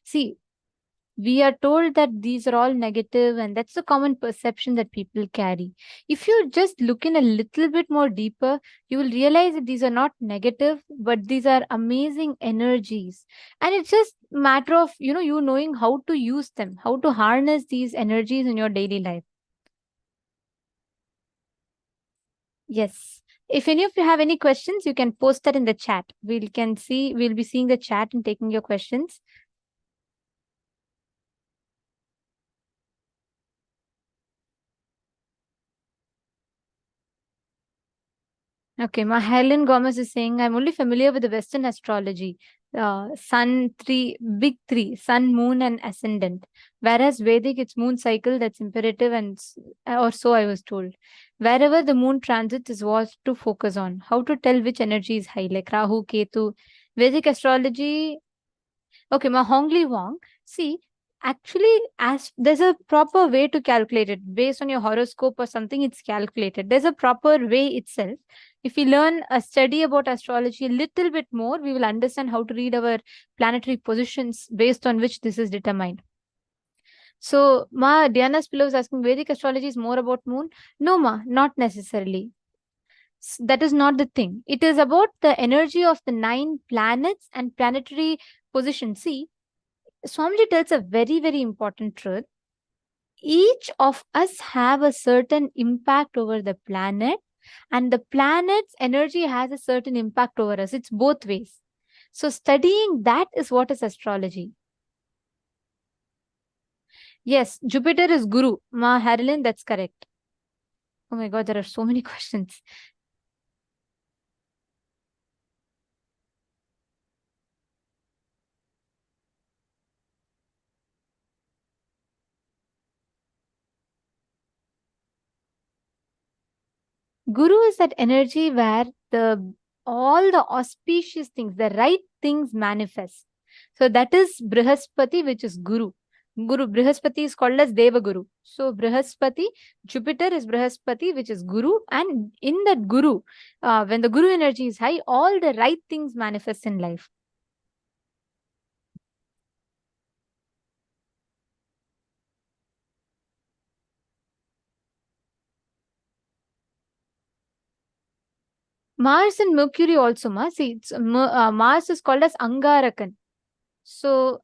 See, we are told that these are all negative, and that's the common perception that people carry. If you just look in a little bit more deeper, you will realize that these are not negative, but these are amazing energies. And it's just matter of, you knowing how to use them, how to harness these energies in your daily life. Yes. If any of you have any questions, you can post that in the chat. We'll be seeing the chat and taking your questions. Okay, my Helen Gomez is saying, I'm only familiar with the Western astrology. Sun big three, sun, moon, and ascendant. Whereas Vedic, it's moon cycle that's imperative, or so I was told. Wherever the moon transits is what to focus on. How to tell which energy is high, like Rahu, Ketu. Vedic astrology. Okay, ma Hongli Wong. See, actually, as there's a proper way to calculate it based on your horoscope or something. It's calculated. There's a proper way itself. If we learn a study about astrology a little bit more, we will understand how to read our planetary positions based on which this is determined. So, ma Diana's pillow is asking, Vedic astrology is more about moon? No, ma, not necessarily. That is not the thing. It is about the energy of the 9 planets and planetary position. See, Swamiji tells a very, very important truth. Each of us have a certain impact over the planet, and the planet's energy has a certain impact over us. It's both ways. So studying that is what is astrology. Yes, Jupiter is Guru. Ma Harlan, that's correct. Oh my God, there are so many questions. Guru is that energy where all the auspicious things, the right things manifest. So that is Brihaspati, which is Guru. Brihaspati is called as Deva Guru. So Brihaspati, Jupiter is Brihaspati, which is Guru. And in that Guru, when the Guru energy is high, all the right things manifest in life. Mars and Mercury also, see, Mars is called as Angarakan. So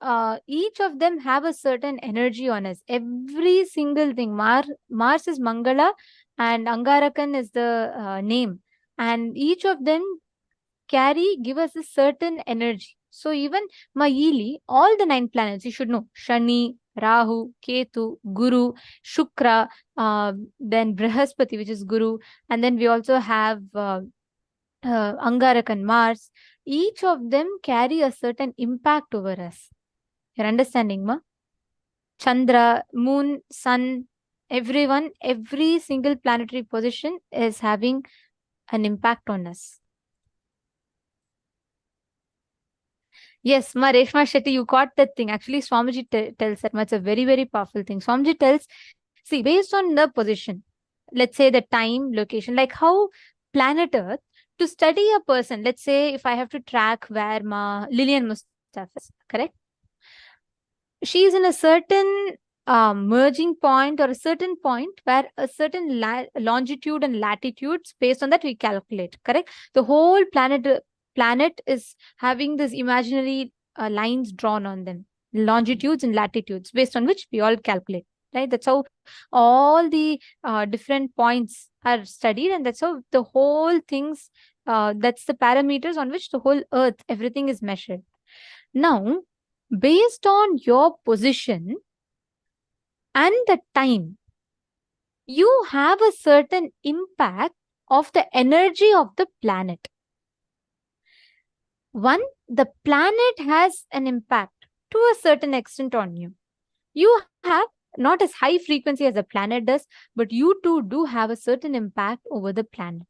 each of them have a certain energy on us. Every single thing. Mars is Mangala and Angarakan is the name. And each of them give us a certain energy. So even Maili, all the 9 planets, you should know. Shani, Rahu, Ketu, Guru, Shukra, then Brihaspati, which is Guru. And then we also have Angarakan, Mars. Each of them carry a certain impact over us. You're understanding, ma? Chandra, Moon, Sun, every single planetary position is having an impact on us. Yes, ma Reshma Shetty, you got that thing. Actually, Swamiji tells that much. A very, very powerful thing. Swamiji tells, see, based on the position, let's say the time, location, like how planet Earth, to study a person, let's say if I have to track where ma Lillian Mustafa is, correct? She is in a certain merging point or a certain point where a certain longitude and latitudes, based on that we calculate, correct? The whole planet is having this imaginary lines drawn on them, longitudes and latitudes, based on which we all calculate, right? That's how all the different points are studied, and that's how the whole things, that's the parameters on which the whole earth, everything is measured. Now, based on your position and the time, you have a certain impact of the energy of the planet. One, the planet has an impact to a certain extent on you. You have not as high frequency as the planet does, but you too do have a certain impact over the planet.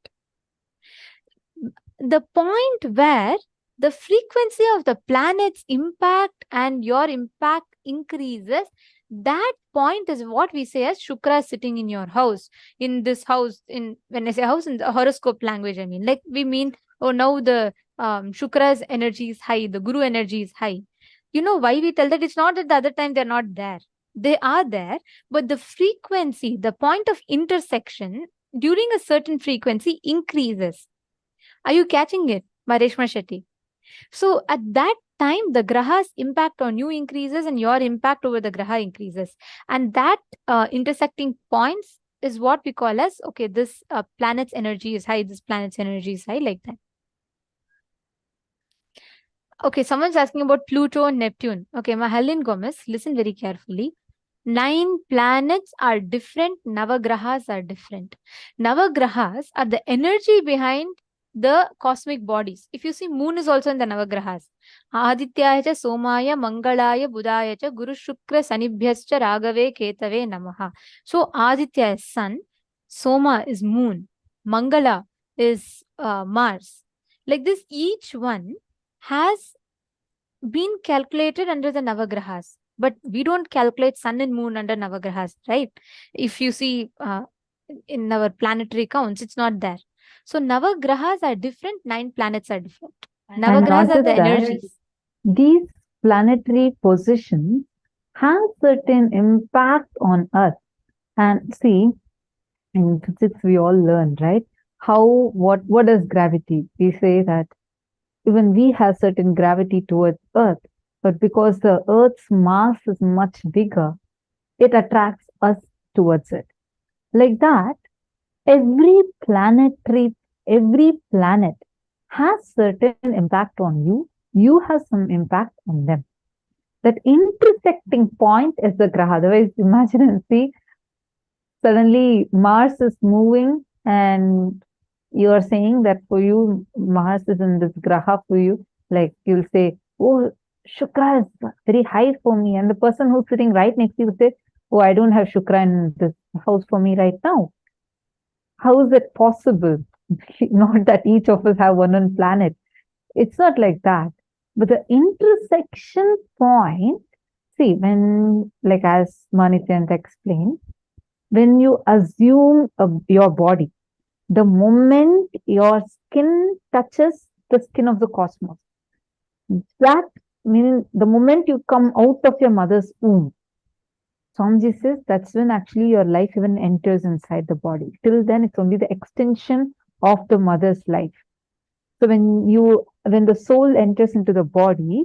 The point where the frequency of the planet's impact and your impact increases, That point is what we say as Shukra is sitting in your house. In this house, when I say house in the horoscope language, I mean, like we mean, oh, now the Shukra's energy is high, the Guru energy is high. You know why we tell that? It's not that the other time they're not there. They are there, but the frequency, the point of intersection during a certain frequency increases. Are you catching it, Mareshma Shetty? So at that time, the graha's impact on you increases and your impact over the graha increases. And that intersecting points is what we call as, okay, this planet's energy is high, this planet's energy is high, like that. Okay, someone's asking about Pluto and Neptune. Okay, Mahalin Gomez, listen very carefully. 9 planets are different, Navagrahas are different. Navagrahas are the energy behind the cosmic bodies. If you see, moon is also in the Navagrahas. Adityaya cha Somaya Mangalaya Budaya cha Guru Shukra Sanibhyascha Ragave Ketave Namaha. So Aditya is sun, Soma is moon, Mangala is Mars. Like this, each one has been calculated under the Navagrahas. But we don't calculate sun and moon under Navagrahas, right? If you see in our planetary counts, it's not there. So Navagrahas are different, 9 planets are different. Navagrahas are the energies. These planetary positions have certain impact on us. And see, in physics we all learn, right? What is gravity? We say that even we have certain gravity towards Earth, but because the Earth's mass is much bigger, it attracts us towards it. Like that, every planet has certain impact on you. You have some impact on them. That intersecting point is the graha. Otherwise, imagine and see, suddenly Mars is moving and you are saying that for you, Mars is in this graha for you. Like you'll say, oh, Shukra is very high for me. And the person who's sitting right next to you will say, oh, I don't have Shukra in this house for me right now. How is it possible? Not that each of us have one planet. It's not like that. But the intersection point, see, when, like as Nithyananda explained, when you assume your body, the moment your skin touches the skin of the cosmos, that means the moment you come out of your mother's womb, Swamiji says that's when actually your life even enters inside the body. Till then, it's only the extension of the mother's life. So when the soul enters into the body,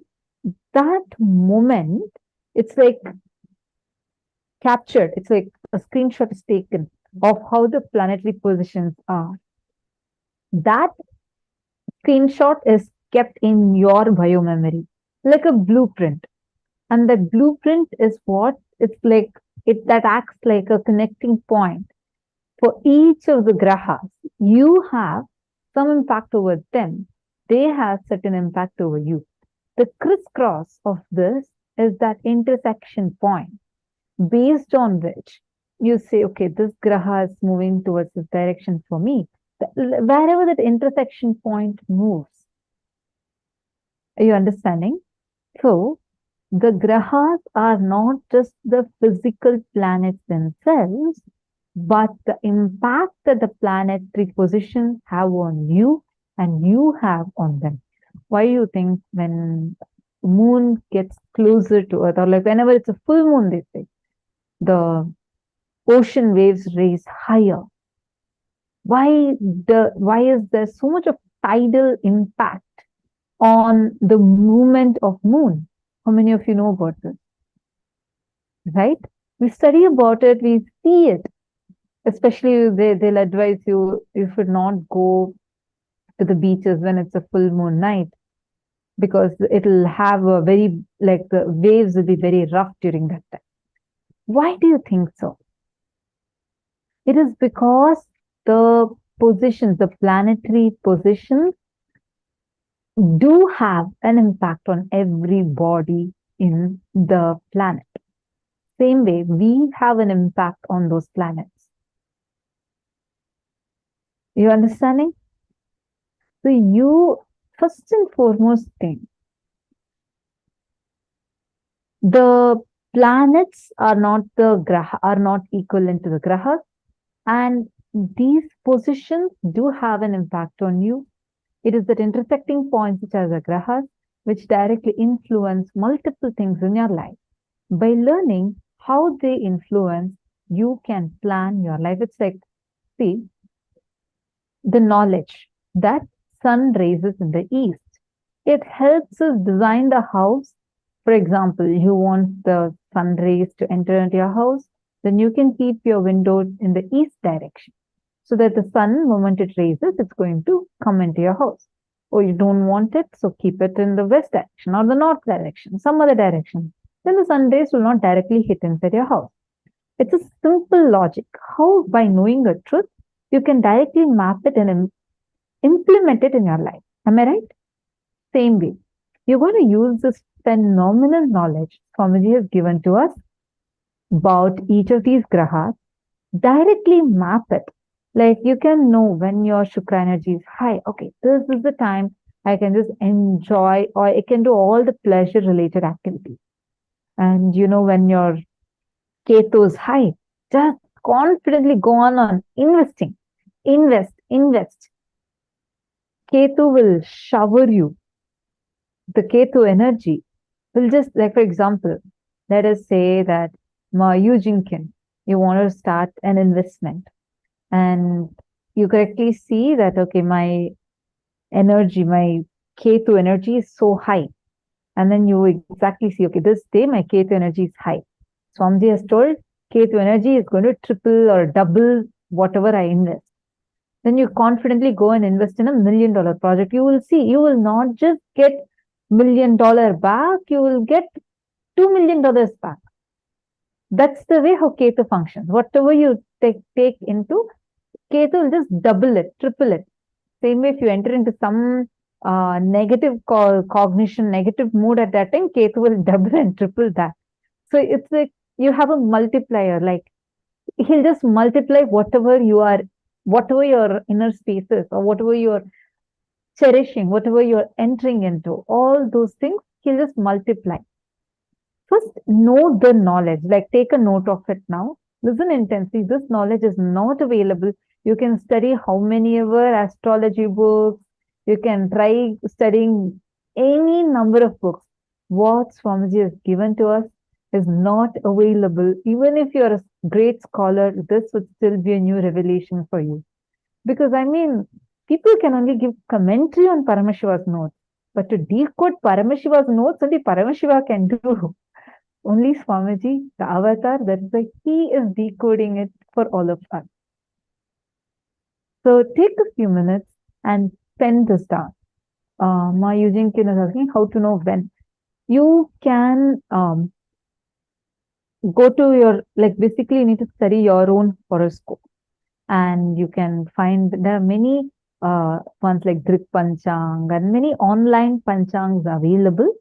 that moment, it's like captured. It's like a screenshot is taken of how the planetary positions are. That screenshot is kept in your biomemory, like a blueprint. And that blueprint is what it's like, that acts like a connecting point. For each of the grahas, you have some impact over them. They have certain impact over you. The crisscross of this is that intersection point, based on which you say, okay, this graha is moving towards this direction for me. Wherever that intersection point moves. Are you understanding? So, the grahas are not just the physical planets themselves, but the impact that the planetary positions have on you and you have on them. Why do you think when moon gets closer to Earth, or like whenever it's a full moon, they say, the ocean waves raise higher? Why is there so much of tidal impact on the movement of moon? How many of you know about this? Right? We study about it, we see it. Especially they'll advise you should not go to the beaches when it's a full moon night, because it'll have a very, like the waves will be very rough during that time. Why do you think so? It is because the positions, the planetary positions, do have an impact on every body in the planet. Same way, we have an impact on those planets. You understanding? So you, first and foremost thing, the planets are not the graha, are not equivalent to the grahas, and these positions do have an impact on you. It is that intersecting points which are the grahas which directly influence multiple things in your life. By learning how they influence, you can plan your life. It's like, see, the knowledge that sun raises in the east. It helps us design the house. For example, you want the sun rays to enter into your house, then you can keep your window in the east direction, so that the sun, moment it raises, it's going to come into your house. Or you don't want it, so keep it in the west direction or the north direction, some other direction. Then the sun rays will not directly hit inside your house. It's a simple logic. How, by knowing a truth, you can directly map it and implement it in your life. Am I right? Same way, you're going to use this phenomenal knowledge Swamiji has given to us about each of these grahas, directly map it. Like you can know when your Shukra energy is high. Okay, this is the time I can just enjoy, or I can do all the pleasure related activities. And you know, when your Ketu is high, just confidently go on investing. Invest. Ketu will shower you. The Ketu energy will just, like, for example, let us say that Jinkin, you want to start an investment, and you correctly see that, okay, my energy, my Ketu energy is so high. And then you exactly see, okay, this day my Ketu energy is high. Swamiji has told Ketu energy is going to triple or double whatever I invest. Then you confidently go and invest in $1 million project. You will see, you will not just get $1 million back, you will get $2 million back. That's the way how Ketu functions. Whatever you take into, Ketu will just double it, triple it. Same way, if you enter into some negative cognition, negative mood at that time, Ketu will double and triple that. So it's like you have a multiplier, like he'll just multiply whatever your inner spaces, or whatever you're cherishing, whatever you're entering into, all those things, he'll just multiply. First, know the knowledge, like take a note of it now. Listen intensely. This knowledge is not available. You can study how many ever astrology books. You can try studying any number of books. What Swamiji has given to us is not available. Even if you're a great scholar, this would still be a new revelation for you. Because I mean, people can only give commentary on Paramashiva's notes, but to decode Paramashiva's notes, only Paramashiva can do. Only Swamiji, the avatar, that is why he is decoding it for all of us. So take a few minutes and pen this down. Using Kin is asking how to know when. You can go to your, like basically you need to study your own horoscope. And you can find, there are many ones like Drik Panchang and many online Panchangs available.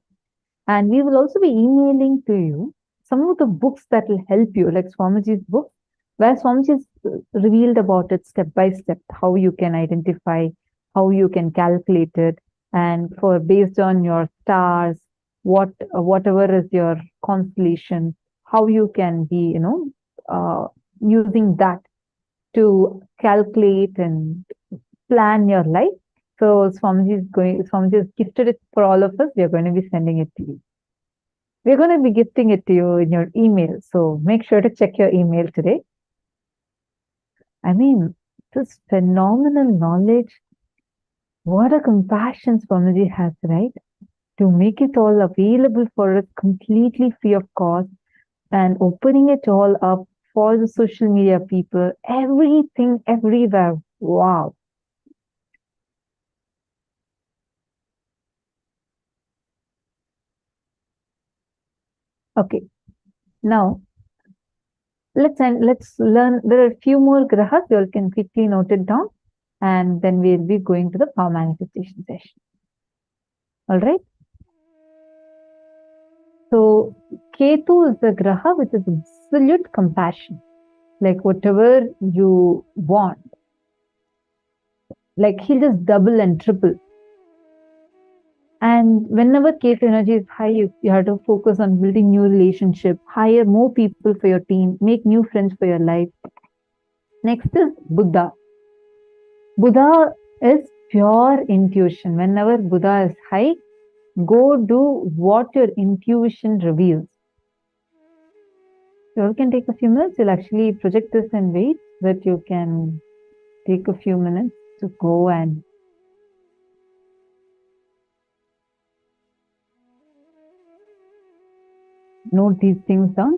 And we will also be emailing to you some of the books that will help you, like Swamiji's book, where Swamiji has revealed about it step by step, how you can identify, how you can calculate it, and for based on your stars, whatever is your constellation, how you can be, using that to calculate and plan your life. So Swamiji has gifted it for all of us. We are going to be sending it to you. We're going to be gifting it to you in your email. So make sure to check your email today. I mean, this phenomenal knowledge, what a compassion Swamiji has, right? To make it all available for us completely free of cost, and opening it all up for the social media people, everything, everywhere. Wow. Okay, now let's learn. There are a few more grahas. You all can quickly note it down, and then we'll be going to the power manifestation session. All right. So Ketu is the graha which is absolute compassion. Like whatever you want, like he'll just double and triple. And whenever case energy is high, you have to focus on building new relationship, hire more people for your team, make new friends for your life. Next is Buddha. Buddha is pure intuition. Whenever Buddha is high, go do what your intuition reveals. So you can take a few minutes. You'll actually project this and wait, but you can take a few minutes to go and note these things down.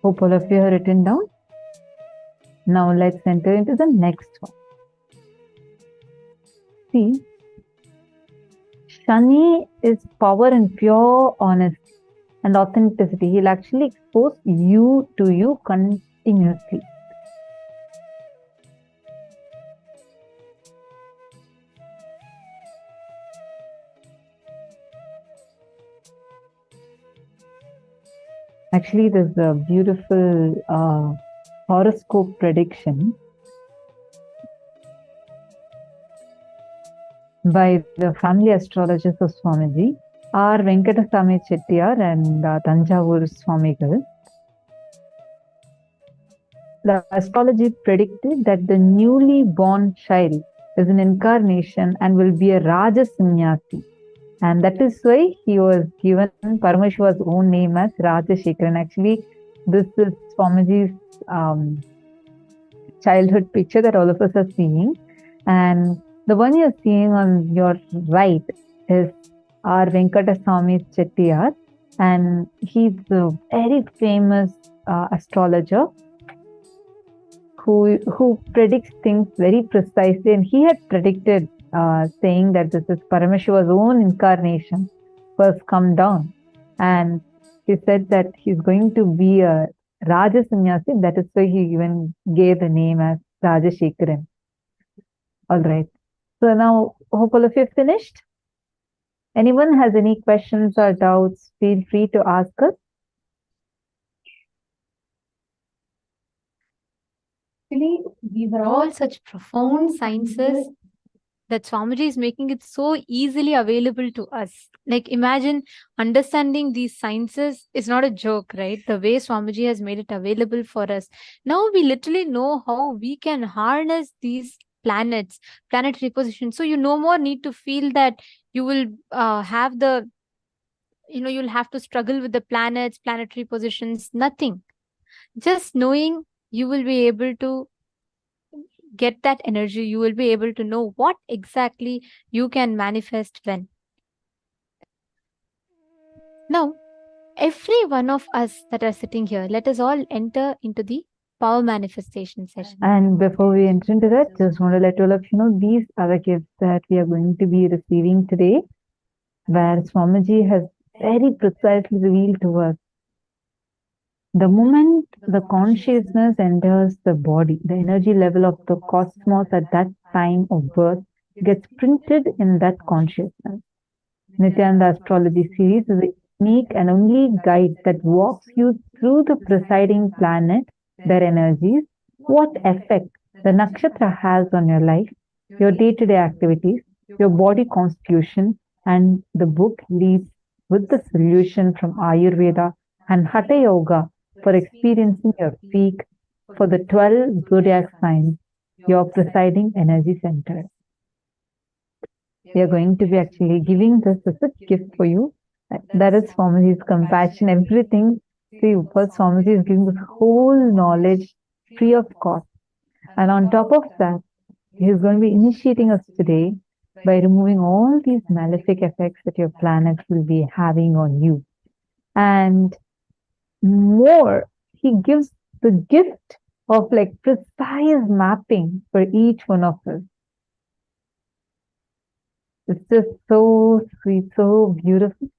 Hope all of you have written down. Now let's enter into the next one. See, Shani is power and pure honesty and authenticity. He'll actually expose you to you continuously. Actually, there's a beautiful horoscope prediction by the family astrologers of Swamiji, R. Venkatasamy Chettiar and Tanjavur Swamigal. The astrology predicted that the newly born child is an incarnation and will be a Raja Sannyasi. And that is why he was given Paramashiva's own name as Rajashekharan. Actually, this is Swamiji's childhood picture that all of us are seeing. And the one you're seeing on your right is R. Venkatasamy Chettiar. And he's a very famous astrologer who predicts things very precisely. And he had predicted saying that this is Paramashiva's own incarnation first come down. And he said that he's going to be a Raja Sannyasi. That is why he even gave the name as Rajashekharan. All right. So now, hope all of you have finished. Anyone has any questions or doubts, feel free to ask us. Really, these are all such profound sciences that Swamiji is making it so easily available to us. Like, imagine understanding these sciences is not a joke, right? The way Swamiji has made it available for us. Now we literally know how we can harness these planets, planetary positions. So you no more need to feel that you will have the, you'll have to struggle with the planets, planetary positions, nothing. Just knowing you will be able to get that energy, you will be able to know what exactly you can manifest when. Now, every one of us that are sitting here, let us all enter into the power manifestation session. And before we enter into that, just want to let all of you know, these are the gifts that we are going to be receiving today, where Swamiji has very precisely revealed to us. The moment the consciousness enters the body, the energy level of the cosmos at that time of birth gets printed in that consciousness. Nithyananda Astrology series is a unique and only guide that walks you through the presiding planet, their energies, what effect the nakshatra has on your life, your day-to-day activities, your body constitution, and the book leads with the solution from Ayurveda and Hatha Yoga for experiencing your peak for the 12 zodiac signs, your presiding energy center. We are going to be actually giving this as a gift for you. That is Swamiji's compassion, everything. See, first Swamiji is giving this whole knowledge free of cost. And on top of that, he is going to be initiating us today by removing all these malefic effects that your planets will be having on you. And more, he gives the gift of like precise mapping for each one of us. It's just so sweet, so beautiful.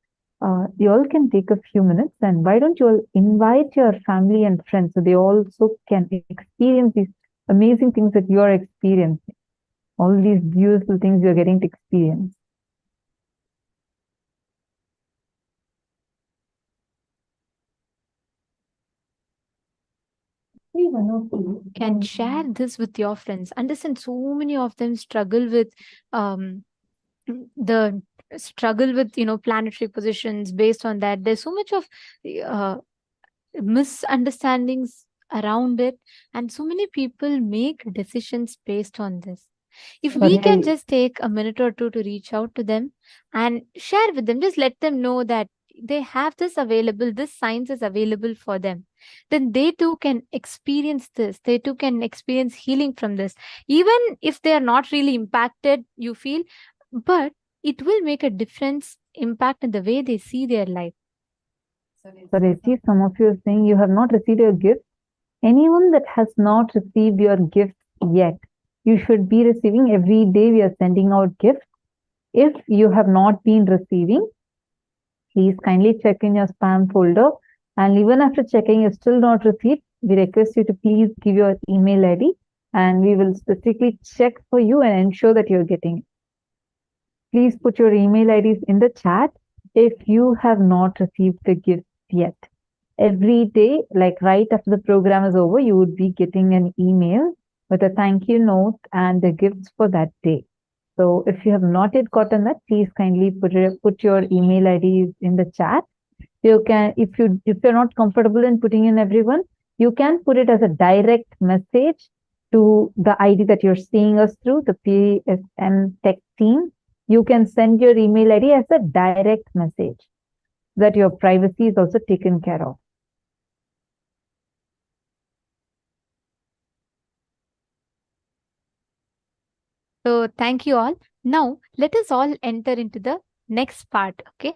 You all can take a few minutes, and why don't you all invite your family and friends so they also can experience these amazing things that you are experiencing. All these beautiful things you're getting to experience. One of you can share this with your friends. Understand, so many of them struggle with the struggle with planetary positions. Based on that, there's so much of misunderstandings around it, and so many people make decisions based on this. If we can just take a minute or two to reach out to them and share with them, just let them know that they have this available, this science is available for them, then they too can experience this. They too can experience healing from this. Even if they are not really impacted, you feel, but it will make a difference, impact in the way they see their life. But I see some of you are saying you have not received your gift. Anyone that has not received your gift yet, you should be receiving. Every day we are sending out gifts. If you have not been receiving, please kindly check in your spam folder. And even after checking, you still not received, we request you to please give your email ID and we will specifically check for you and ensure that you're getting it. Please put your email IDs in the chat if you have not received the gift yet. Every day, like right after the program is over, you would be getting an email with a thank you note and the gifts for that day. So if you have not yet gotten that, please kindly put your email IDs in the chat. You can, if you're not comfortable in putting in everyone, you can put it as a direct message to the ID that you're seeing us through, the PSM Tech team. You can send your email ID as a direct message so that your privacy is also taken care of. So thank you all. Now let us all enter into the next part. Okay.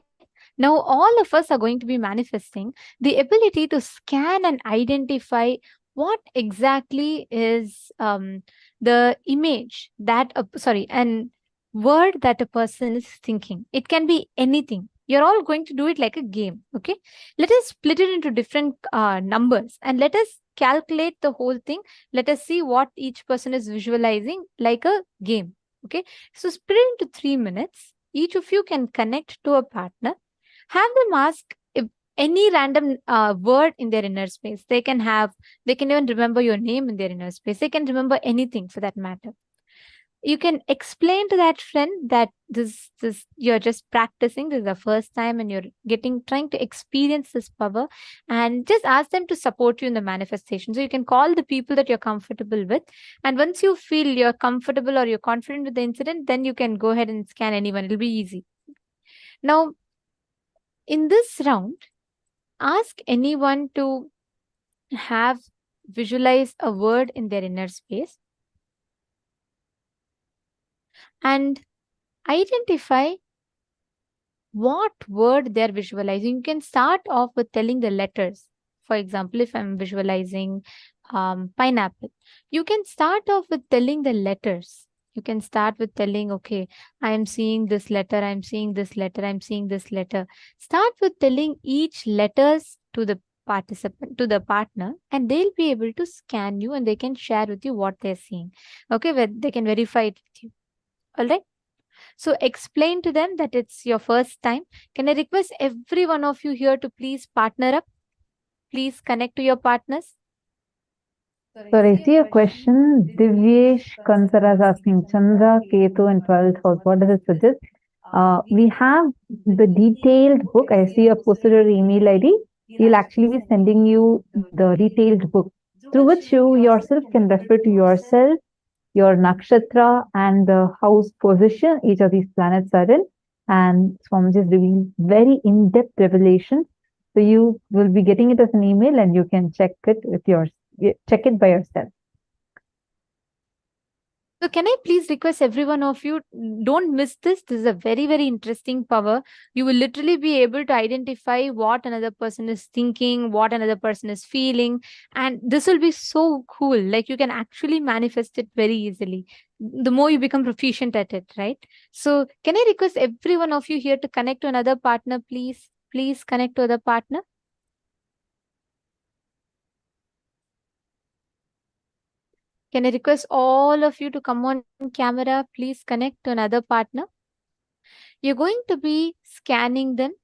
Now all of us are going to be manifesting the ability to scan and identify what exactly is the image that and word that a person is thinking. It can be anything. You're all going to do it like a game. Okay. Let us split it into different numbers and let us calculate the whole thing. Let us see what each person is visualizing like a game. Okay. So split it into 3 minutes. Each of you can connect to a partner. Have them ask if any random word in their inner space. They can even remember your name in their inner space. They can remember anything for that matter. You can explain to that friend that this you're just practicing, this is the first time and you're trying to experience this power, and just ask them to support you in the manifestation. So you can call the people that you're comfortable with, and once you feel you're comfortable or you're confident with the incident, then you can go ahead and scan anyone. It'll be easy. Now, in this round, ask anyone to have visualize a word in their inner space and identify what word they're visualizing. You can start off with telling the letters. For example, if I'm visualizing pineapple, you can start off with telling the letters. You can start with telling, okay, I am seeing this letter, I'm seeing this letter, I'm seeing this letter. Start with telling each letters to the participant, to the partner, and they'll be able to scan you and they can share with you what they're seeing. Okay, well, they can verify it with you. All right. So explain to them that it's your first time. Can I request every one of you here to please partner up? Please connect to your partners. So I see a question. Divyesh Kansara is asking Chandra, Ketu, and 12th house. What does it suggest? We have the detailed book. I see a posted your email ID. He'll actually be sending you the detailed book through which you yourself can refer to yourself, your nakshatra, and the house position each of these planets are in. And Swamiji is revealing very in-depth revelations. So you will be getting it as an email and you can check it by yourself. So can I please request every one of you, don't miss this. This is a very, very interesting power. You will literally be able to identify what another person is thinking, what another person is feeling. And this will be so cool. Like you can actually manifest it very easily. The more you become proficient at it, right? So can I request every one of you here to connect to another partner, please? Please connect to other partner. Can I request all of you to come on camera? Please connect to another partner. You're going to be scanning them,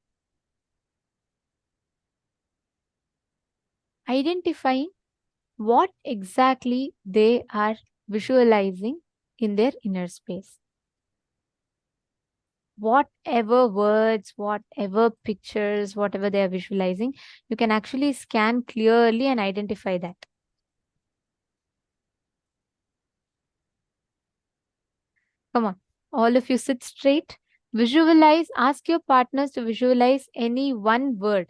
identifying what exactly they are visualizing in their inner space. Whatever words, whatever pictures, whatever they are visualizing, you can actually scan clearly and identify that. Come on, all of you sit straight. Visualize, ask your partners to visualize any one word.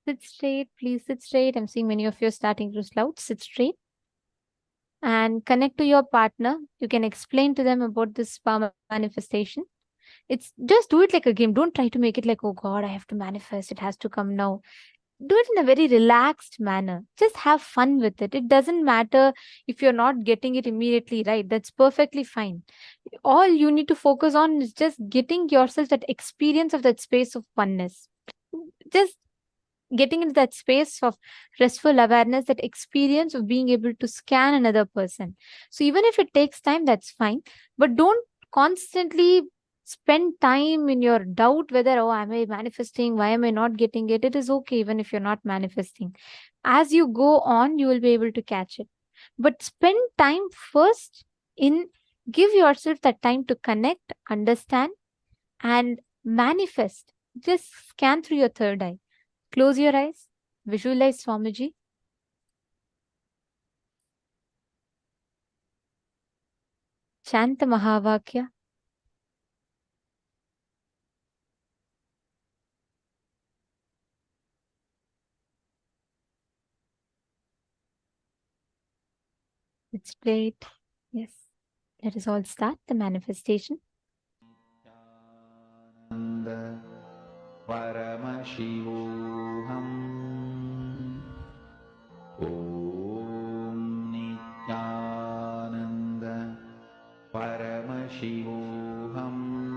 Sit straight, please sit straight. I'm seeing many of you are starting to slouch. Sit straight and connect to your partner. You can explain to them about this power manifestation. It's just do it like a game. Don't try to make it like, oh God, I have to manifest. It has to come now. Do it in a very relaxed manner. Just have fun with it. It doesn't matter if you're not getting it immediately right. That's perfectly fine. All you need to focus on is just getting yourself that experience of that space of oneness. Just getting into that space of restful awareness, that experience of being able to scan another person. So even if it takes time, that's fine. But don't constantly spend time in your doubt whether, oh, am I manifesting? Why am I not getting it? It is okay even if you're not manifesting. As you go on, you will be able to catch it. But spend time first in give yourself that time to connect, understand, and manifest. Just scan through your third eye. Close your eyes. Visualize Swamiji. Chant the Mahavakya. It's great. Yes. Let us all start the manifestation. Paramashivoham. Om Nithyananda Paramashivoham.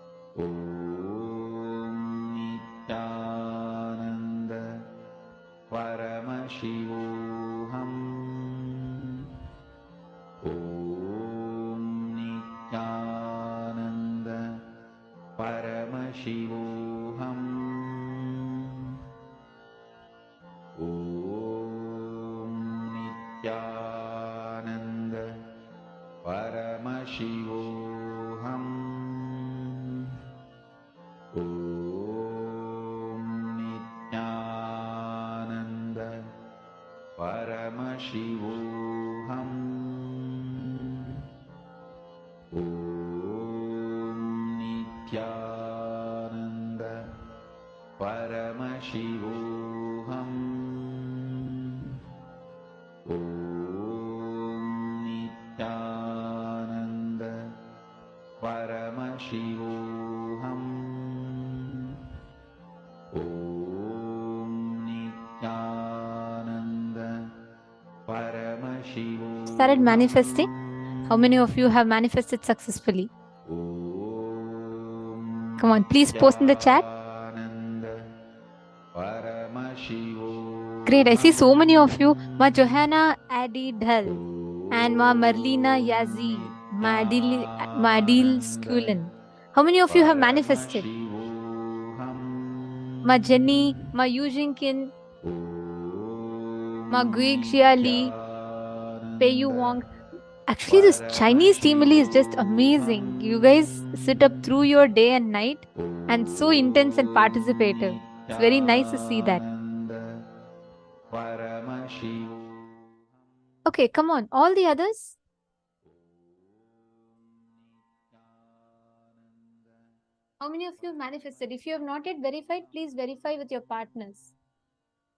Om Nithyananda Paramashivoham. Om Nithyananda Paramashivoham. Om Nithyananda Paramashivoham. Om Nithyananda Paramashivoham. Om Nithyananda Paramashivoham. Om Nithyananda Paramashivoham. Om Nithyananda Paramashivoham. Started manifesting? How many of you have manifested successfully? Come on, please post in the chat. Great, I see so many of you. Ma Johanna Adidhal and Ma Marlena Yazi, Ma Adil Skulin. How many of you have manifested? Ma Jenny, Ma Yujinkin, Ma Guixia Lee, Peiyu Wong. Actually, this Chinese Teamily is just amazing. You guys sit up through your day and night and so intense and participative. It's very nice to see that. Okay, come on. All the others? How many of you have manifested? If you have not yet verified, please verify with your partners.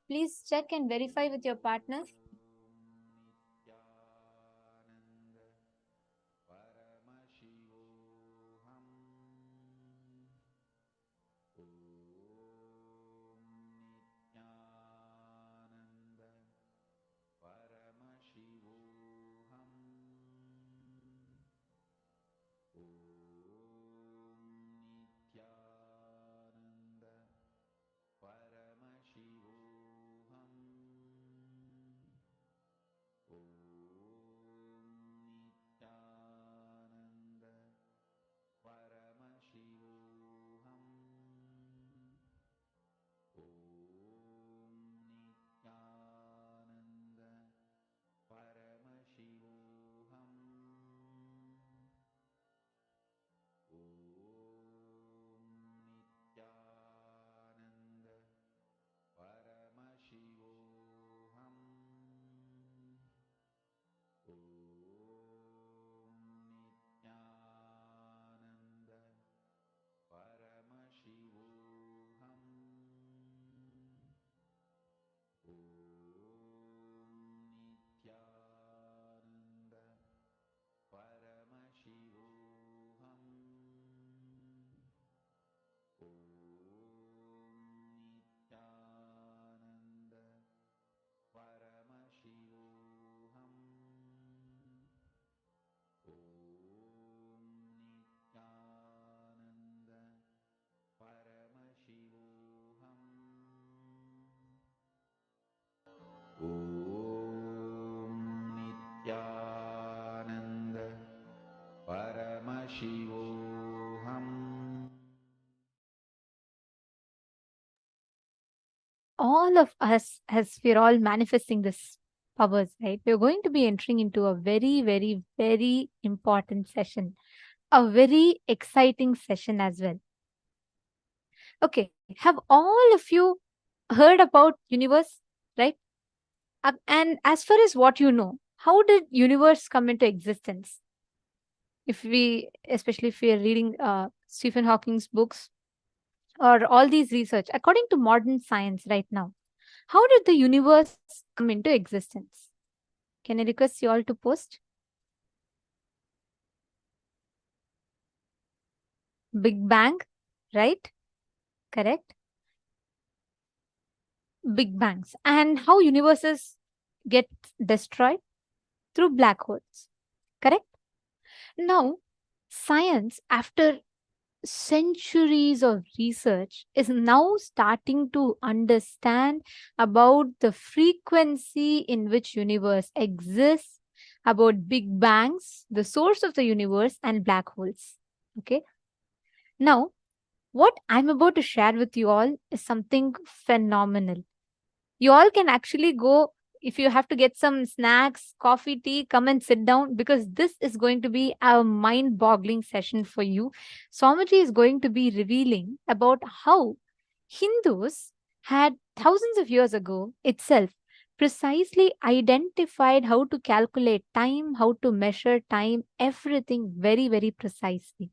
Please check and verify with your partners. Nithyananda Paramashivoham. All of us, as we're all manifesting this powers, right? We're going to be entering into a very, very, very important session, a very exciting session as well. Okay, have all of you heard about universe, right? And as far as what you know, how did universe come into existence? Especially if we are reading Stephen Hawking's books or all these research, according to modern science right now, how did the universe come into existence? Can I request you all to post? Big Bang, right? Correct. Big bangs. And how universes get destroyed? Through black holes. Correct? Now, science, after centuries of research is now starting to understand about the frequency in which universe exists, about big bangs, the source of the universe, and black holes. Okay. Now, what I'm about to share with you all is something phenomenal. You all can actually go, if you have to get some snacks, coffee, tea, come and sit down, because this is going to be a mind boggling session for you. Swamiji is going to be revealing about how Hindus had thousands of years ago itself precisely identified how to calculate time, how to measure time, everything very, very precisely.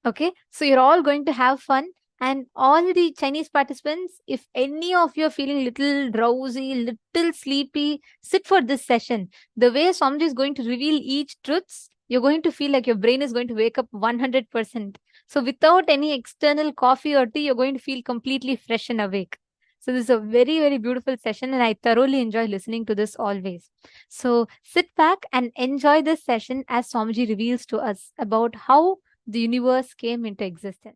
Okay, so you're all going to have fun. And all the Chinese participants, if any of you are feeling little drowsy, little sleepy, sit for this session. The way Swamiji is going to reveal each truths, you're going to feel like your brain is going to wake up 100%. So without any external coffee or tea, you're going to feel completely fresh and awake. So this is a very, very beautiful session, and I thoroughly enjoy listening to this always. So sit back and enjoy this session as Swamiji reveals to us about how the universe came into existence.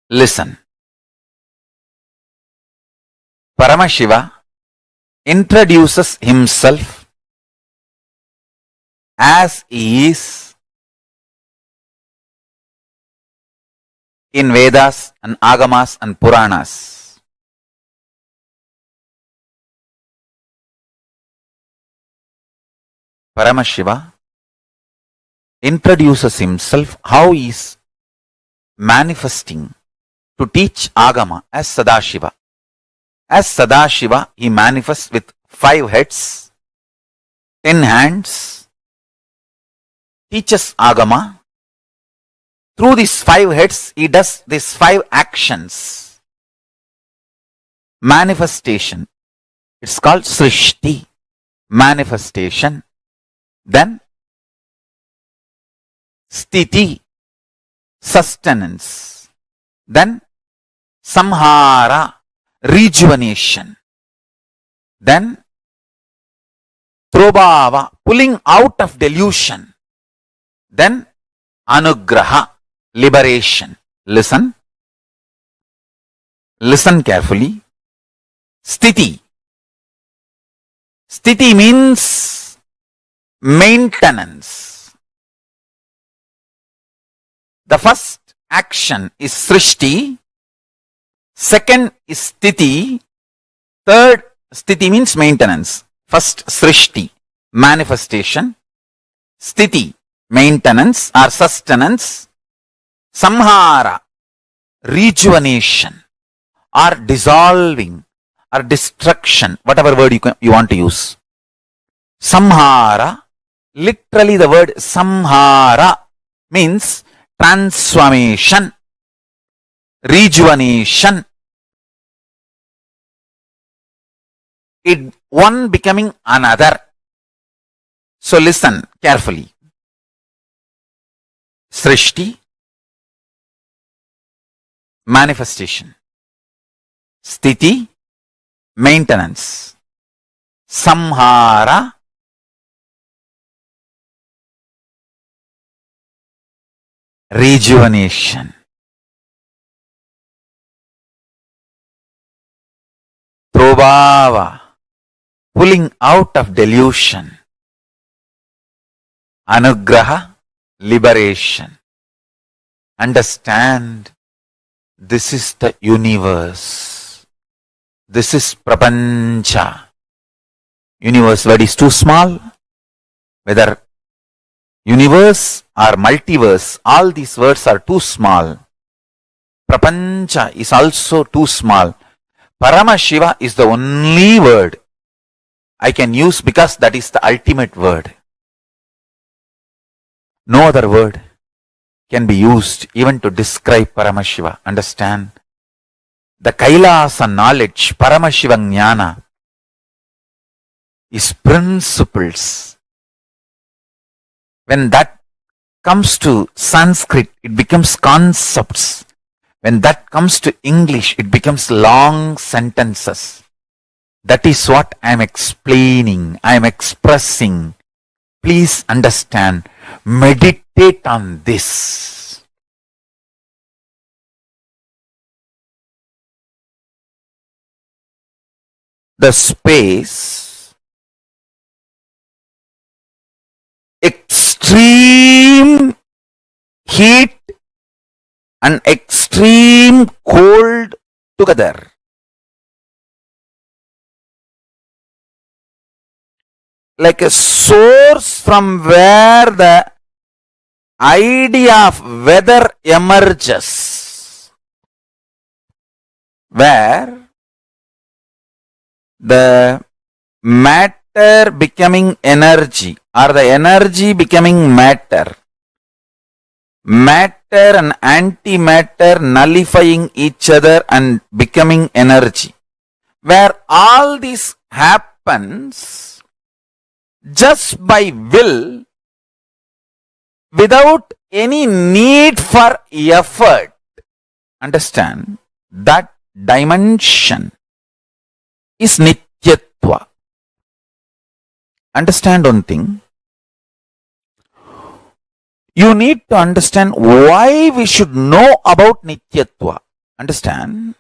Listen. Paramashiva introduces himself as he is in Vedas and Agamas and Puranas. Paramashiva introduces himself how he is manifesting to teach Agama as Sadashiva. As Sadashiva, he manifests with 5 heads, 10 hands, teaches Agama. Through these 5 heads, he does these 5 actions. Manifestation. It's called Srishti. Manifestation. Then Sthiti. Sustenance. Then Samhara. Rejuvenation. Then Prabhava. Pulling out of delusion. Then Anugraha. Liberation. Listen. Listen carefully. Sthiti. Sthiti means maintenance. The first action is Srishti. Second is Sthiti. Third, Sthiti means maintenance. First, Srishti, manifestation. Sthiti, maintenance or sustenance. Samhara, rejuvenation or dissolving or destruction, whatever word you want to use. Samhara, literally the word Samhara means transformation, rejuvenation. It one becoming another. So listen carefully. Srishti, manifestation. Sthiti, maintenance. Samhara, rejuvenation. Prabhava, pulling out of delusion. Anugraha, liberation. Understand, this is the universe. This is Prapancha. Universe word is too small. Whether universe or multiverse, all these words are too small. Prapancha is also too small. Paramashiva is the only word I can use because that is the ultimate word. No other word can be used even to describe Paramashiva. Understand? The Kailasa knowledge, Paramashiva Jnana, is principles. When that comes to Sanskrit, it becomes concepts. When that comes to English, it becomes long sentences. That is what I am explaining, I am expressing. Please understand, meditate on this. The space, extreme heat and extreme cold together. Like a source from where the idea of weather emerges, where the matter becoming energy or the energy becoming matter, matter and antimatter nullifying each other and becoming energy, where all this happens just by will, without any need for effort. Understand, that dimension is Nityatva. Understand one thing. You need to understand why we should know about Nityatva. Understand?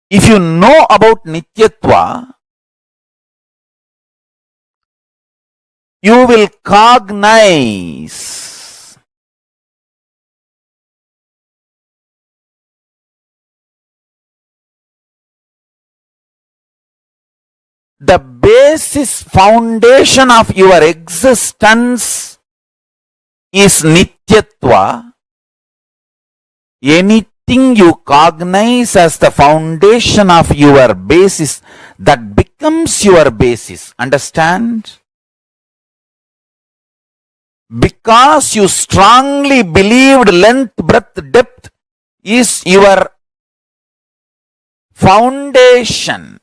If you know about Nityatva, you will cognize the basis foundation of your existence is Nityatva. Anything you cognize as the foundation of your basis, that becomes your basis. Understand? Because you strongly believed length, breadth, depth is your foundation.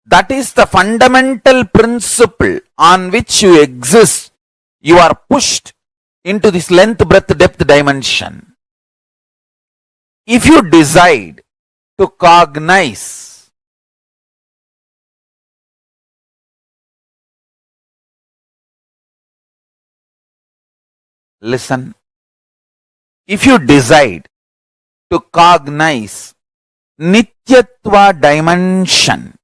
That is the fundamental principle on which you exist. You are pushed into this length, breadth, depth dimension. If you decide to cognize listen, if you decide to cognize Nityatva dimension,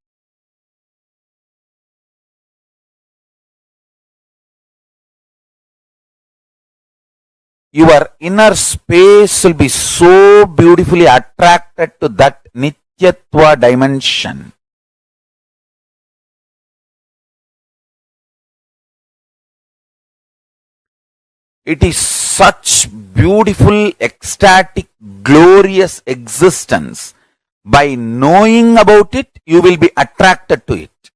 your inner space will be so beautifully attracted to that Nityatva dimension. It is such beautiful, ecstatic, glorious existence. By knowing about it, you will be attracted to it.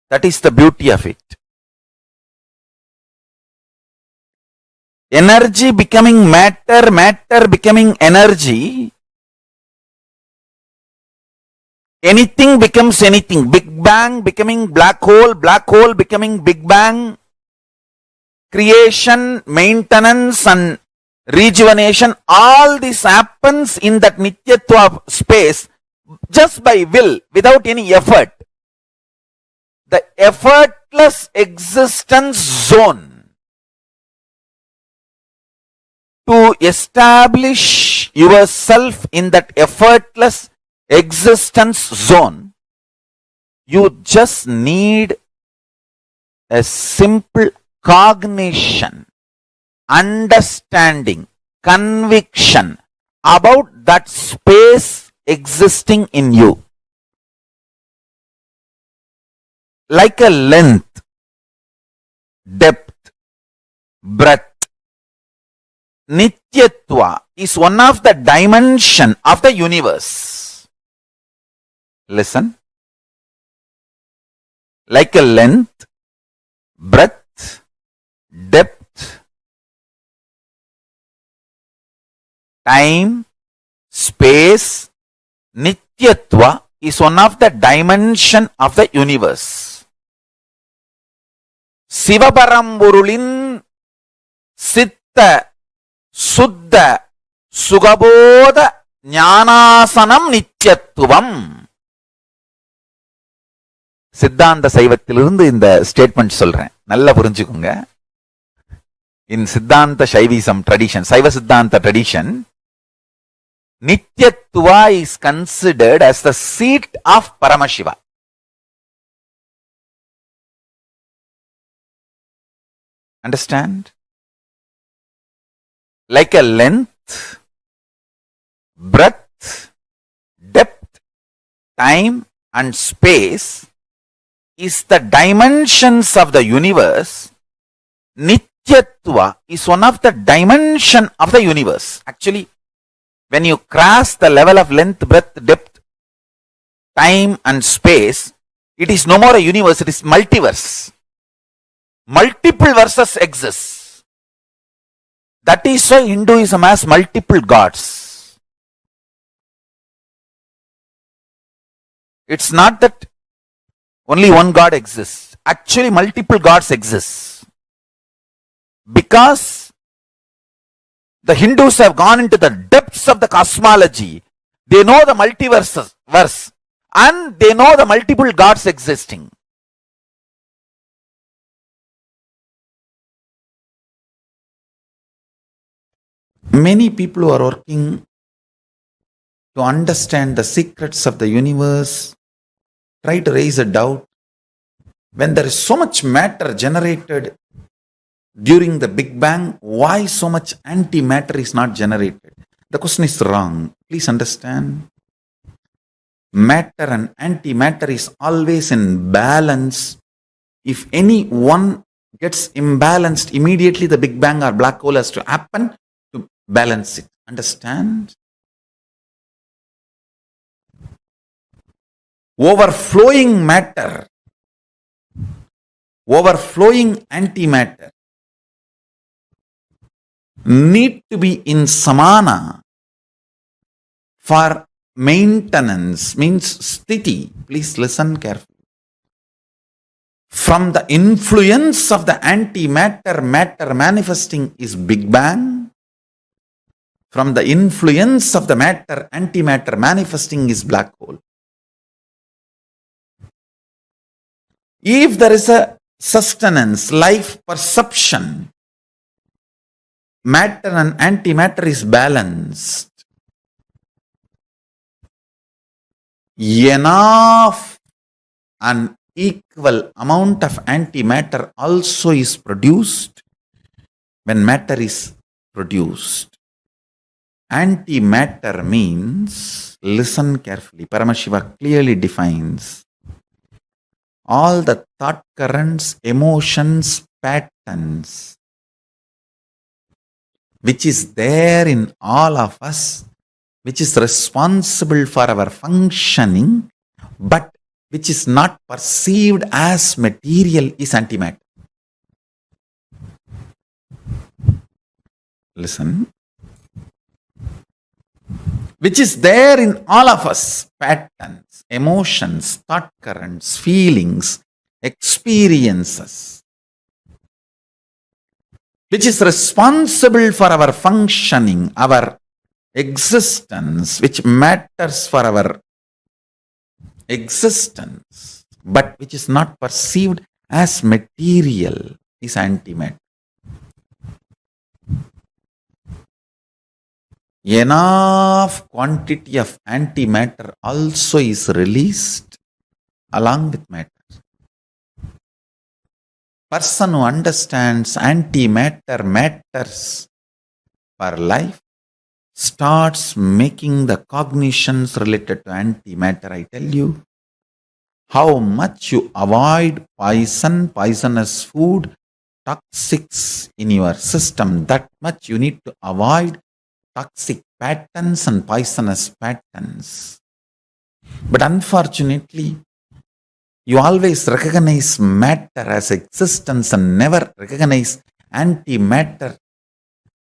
That is the beauty of it. Energy becoming matter, matter becoming energy. Anything becomes anything. Big Bang becoming black hole becoming Big Bang. Creation, maintenance and rejuvenation, all this happens in that Nityatva space just by will, without any effort. The effortless existence zone. To establish yourself in that effortless existence zone, you just need a simple cognition, understanding, conviction about that space existing in you. Like a length, depth, breadth, Nityatva is one of the dimension of the universe. Listen. Like a length, breadth, depth, time, space, Nityatva is one of the dimension of the universe. சிவபரம்பொருளின் சித்த சுத்த சுகபோத ஞானாசனம் நித்தியத்துவம். சித்தாந்த சைவத்திலிருந்து இந்த statement சொல்றேன், நல்லா புரிஞ்சுக்குங்க. இன் சித்தாந்த Saivism tradition, சைவ சித்தாந்த tradition, நித்யத்துவா is considered as the seat of Paramashiva. Understand? Like a length, breadth, depth, time and space is the dimensions of the universe. Nityatva is one of the dimension of the universe. Actually, when you cross the level of length, breadth, depth, time and space, it is no more a universe, it is multiverse. Multiple verses exist. That is why Hinduism has multiple gods. It's not that only one God exists. Actually, multiple gods exist. Because the Hindus have gone into the depths of the cosmology. They know the multiverse and they know the multiple gods existing. Many people who are working to understand the secrets of the universe try to raise a doubt. When there is so much matter generated during the Big Bang, why so much antimatter is not generated? The question is wrong. Please understand. Matter and antimatter is always in balance. If any one gets imbalanced, immediately the Big Bang or black hole has to happen to balance it. Understand? Overflowing matter, overflowing antimatter need to be in samana for maintenance, means sthiti. Please listen carefully. From the influence of the antimatter, matter manifesting is Big Bang. From the influence of the matter, antimatter manifesting is black hole. If there is a sustenance, life, perception, matter and antimatter is balanced, enough and equal amount of antimatter also is produced when matter is produced. Antimatter means, listen carefully, Paramashiva clearly defines all the thought currents, emotions, patterns which is there in all of us, which is responsible for our functioning, but which is not perceived as material, is antimatter. Listen. Which is there in all of us, patterns, emotions, thought currents, feelings, experiences, which is responsible for our functioning, our existence, which matters for our existence, but which is not perceived as material, is antimatter. Enough quantity of antimatter also is released along with matter. Person who understands antimatter matters for life starts making the cognitions related to antimatter. I tell you, how much you avoid poison, poisonous food, toxics in your system, that much you need to avoid toxic patterns and poisonous patterns. But unfortunately, you always recognize matter as existence and never recognize antimatter.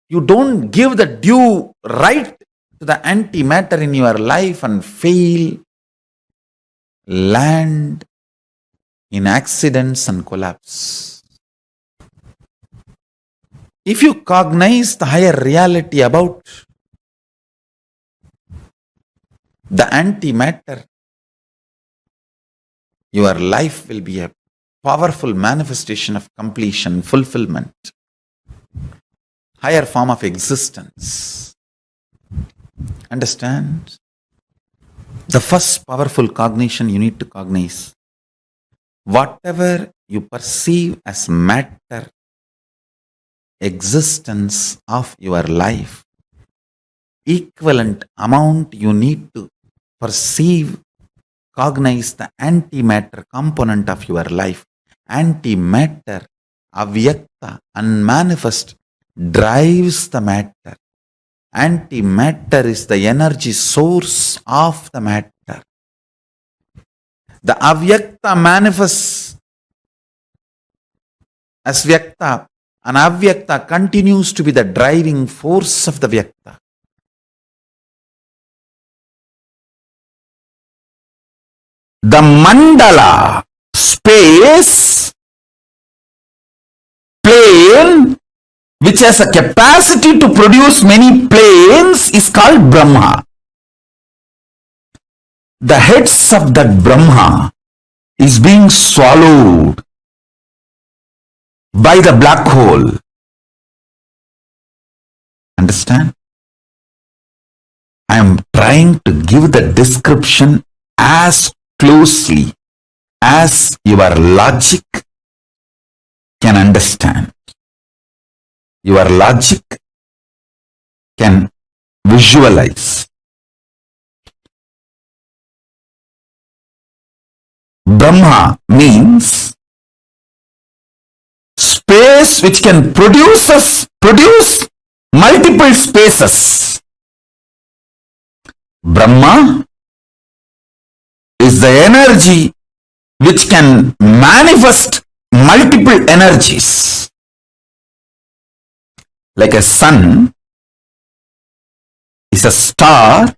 You don't give the due right to the antimatter in your life and fail, land in accidents and collapse. If you cognize the higher reality about the antimatter, your life will be a powerful manifestation of completion, fulfillment, higher form of existence. Understand? The first powerful cognition you need to cognize, whatever you perceive as matter, existence of your life, equivalent amount you need to perceive, cognize the antimatter component of your life. Antimatter, avyakta, unmanifest, drives the matter. Antimatter is the energy source of the matter. The avyakta manifests as vyakta, and avyakta continues to be the driving force of the vyakta. The mandala, space, plane, which has a capacity to produce many planes, is called Brahma. The heads of that Brahma is being swallowed by the black hole. Understand? I am trying to give the description as closely as your logic can understand. Your logic can visualize. Brahma means space which can produce multiple spaces. Brahma is the energy which can manifest multiple energies. Like a sun is a star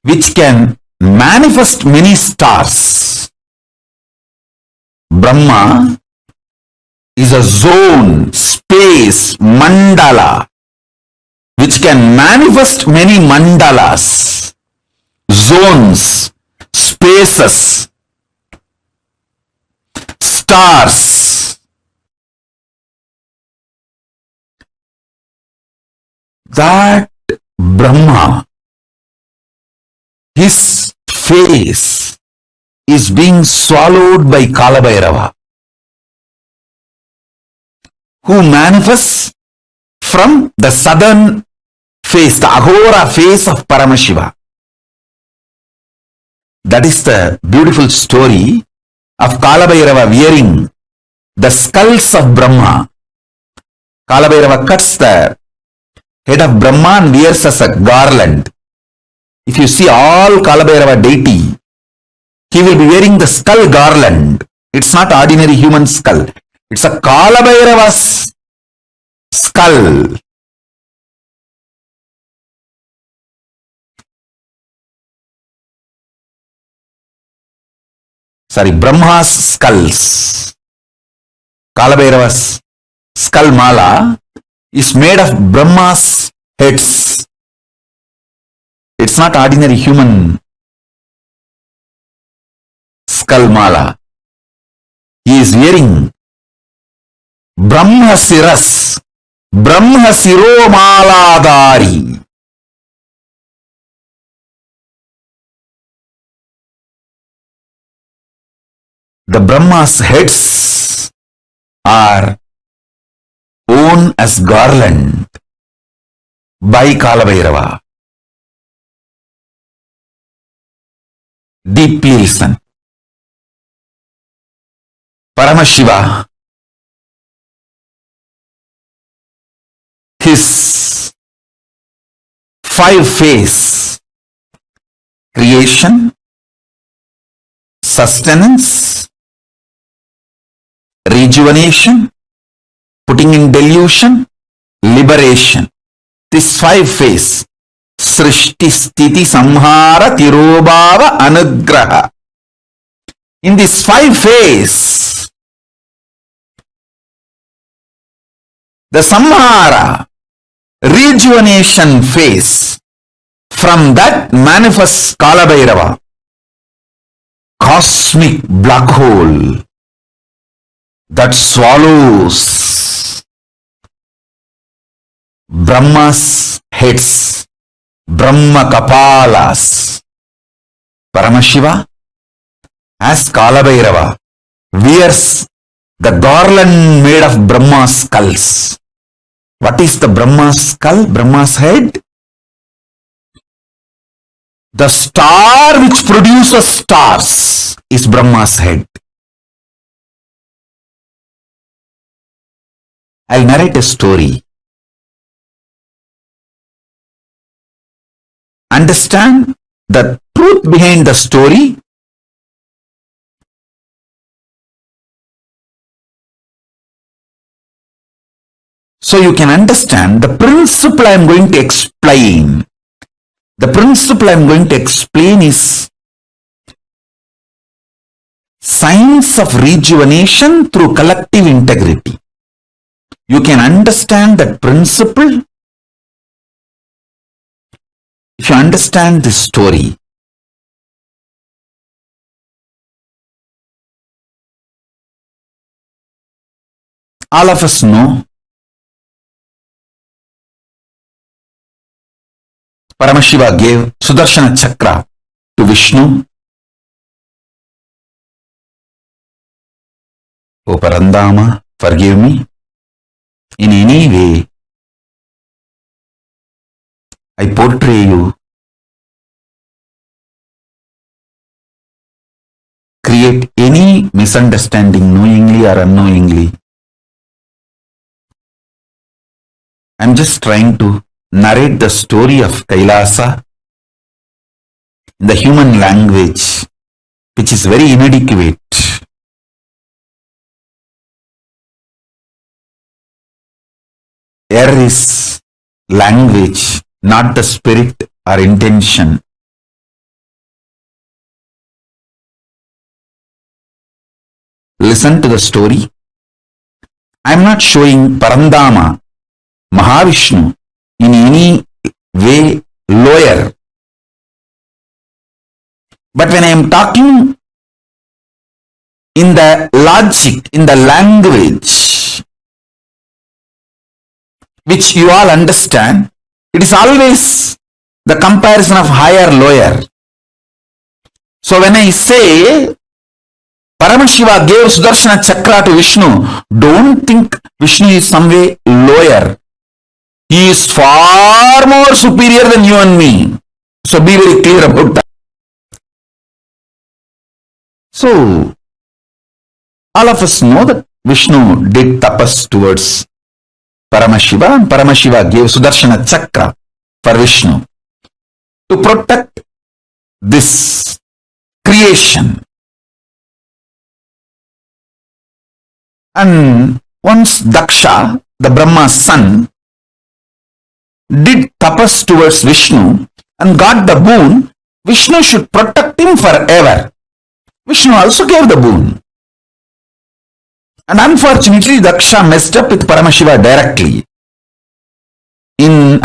which can manifest many stars. Brahma is a zone, space, mandala, which can manifest many mandalas, zones, spaces, stars. That Brahma, his face is being swallowed by Kalabhairava, who manifests from the southern face, the Ahora face of Paramashiva. That is the beautiful story of Kalabhairava wearing the skulls of Brahma. Kalabhairava cuts the head of Brahma and wears as a garland. If you see all Kalabhairava deity, he will be wearing the skull garland. It's not ordinary human skull. It's a Kalabhairava's skull. Sorry, Brahma's skulls. Kalabhairava's skull mala is made of Brahma's heads. It's not ordinary human skull mala. He is wearing Brahma Siras, Brahma Siro Maladari. The Brahma's heads are worn as garland by Kalabhairava. Deeply listen. Paramashiva, his five-phase creation, sustenance, rejuvenation, putting in delusion, liberation. This five-phase, Srishti, Sthiti, Samhara, Tirobhava, Anugraha. In this five-phase, the samhara, rejuvenation phase, from that manifests Kalabhairava, cosmic black hole that swallows Brahma's heads, Brahma Kapalas. Paramashiva, as Kalabhairava, wears the garland made of Brahma's skulls. What is the Brahma's skull, Brahma's head? The star which produces stars is Brahma's head. I'll narrate a story. Understand the truth behind the story. So you can understand the principle I am going to explain. The principle I am going to explain is science of rejuvenation through collective integrity. You can understand that principle if you understand this story. All of us know Paramashiva gave Sudarshana Chakra to Vishnu. O Parandama, forgive me. In any way, I portray you, create any misunderstanding knowingly or unknowingly. I'm just trying to narrate the story of Kailasa in the human language, which is very inadequate. Air is language, not the spirit or intention. Listen to the story. I'm not showing Parandama, Mahavishnu, in any way lower. But when I am talking in the logic, in the language, which you all understand, it is always the comparison of higher, lower. So when I say Paramashiva gave Sudarshana Chakra to Vishnu, don't think Vishnu is some way lower. He is far more superior than you and me. So be very clear about that. So, all of us know that Vishnu did tapas towards Paramashiva, and Paramashiva gave Sudarshana Chakra for Vishnu to protect this creation. And once Daksha, the Brahma's son, did tapas towards Vishnu and got the boon, Vishnu should protect him forever. Vishnu also gave the boon. And unfortunately, Daksha messed up with Paramashiva directly in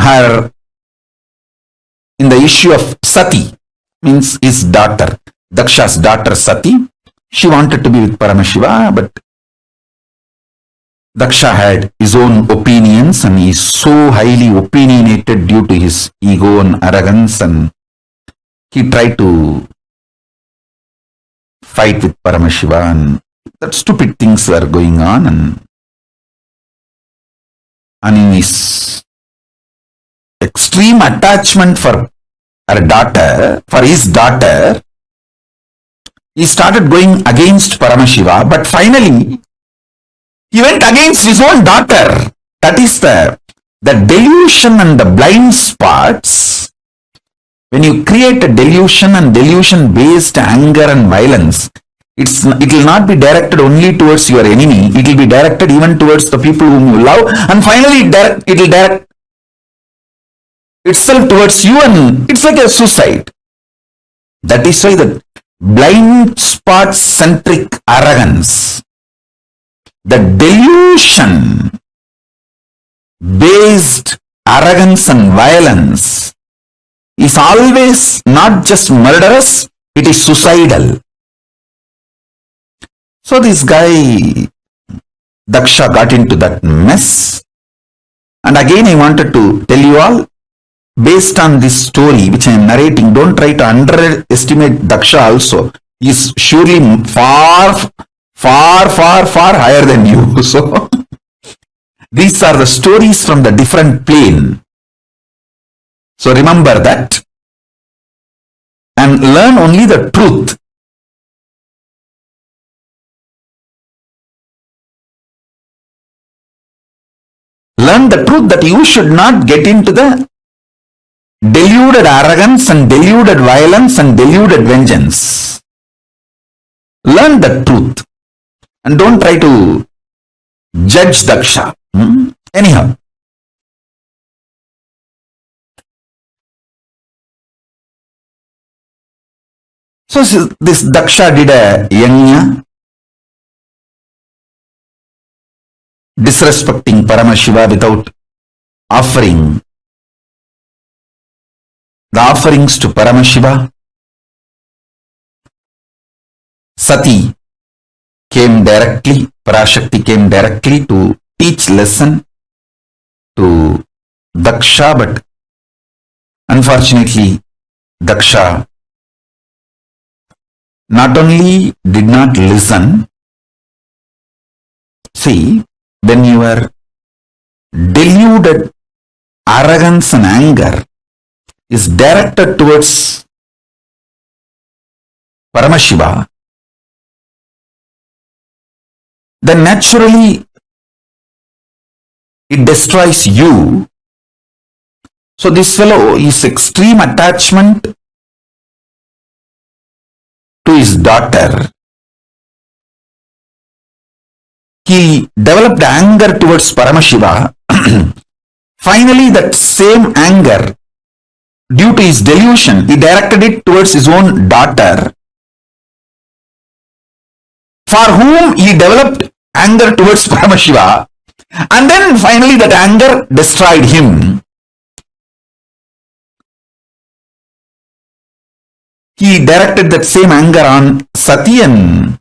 the issue of Sati, means his daughter, Daksha's daughter Sati. She wanted to be with Paramashiva, but Daksha had his own opinions and he is so highly opinionated due to his ego and arrogance, and he tried to fight with Paramashiva, and that stupid things were going on, and in his extreme attachment for his daughter, he started going against Paramashiva, but finally he went against his own daughter. That is the delusion and the blind spots. When you create a delusion and delusion-based anger and violence, it will not be directed only towards your enemy. It will be directed even towards the people whom you love, and finally it will direct itself towards you, and it's like a suicide. That is why the blind spot-centric arrogance, the delusion unauthorized arrogance and violence is always not just murderous, it is suicidal. So this guy, Daksha, got into that mess. And again I wanted to tell you all, based on this story which I am narrating, don't try to underestimate Daksha also. He is surely far higher than you. So these are the stories from the different plane. So remember that and learn only the truth. Learn the truth that you should not get into the deluded arrogance and deluded violence and deluded vengeance. Learn the truth and don't try to judge Daksha. Anyhow. So this Daksha did a yajna, disrespecting Paramashiva without offering the offerings to Paramashiva. Sati came directly, Parashakti came directly to teach lesson to Daksha, but unfortunately Daksha not only did not listen. See, when your deluded arrogance and anger is directed towards Paramashiva, then naturally it destroys you. So this fellow is extreme attachment to his daughter. He developed anger towards Paramashiva. Finally, that same anger, due to his delusion, he directed it towards his own daughter, for whom he developed anger towards Paramashiva, and then finally that anger destroyed him. He directed that same anger on Sati, and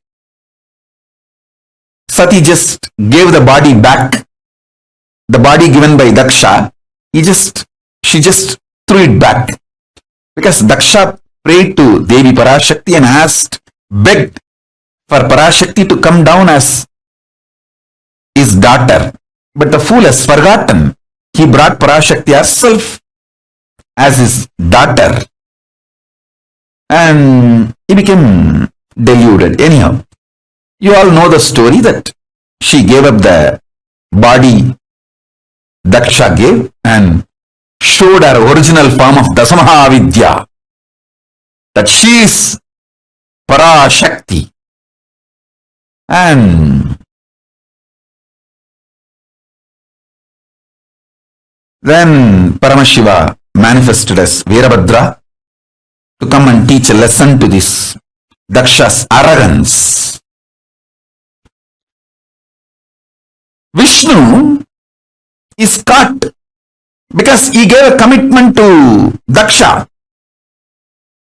Sati just gave the body back, the body given by Daksha. She just threw it back, because Daksha prayed to Devi Parashakti and begged for Parashakti to come down as his daughter. But the fool has forgotten. He brought Parashakti herself as his daughter, and he became deluded. Anyhow, you all know the story that she gave up the body Daksha gave and showed her original form of Dasamahavidya, that she is Parashakti. And then Paramashiva manifested as Veerabhadra to come and teach a lesson to this Daksha's arrogance. Vishnu is caught because he gave a commitment to Daksha.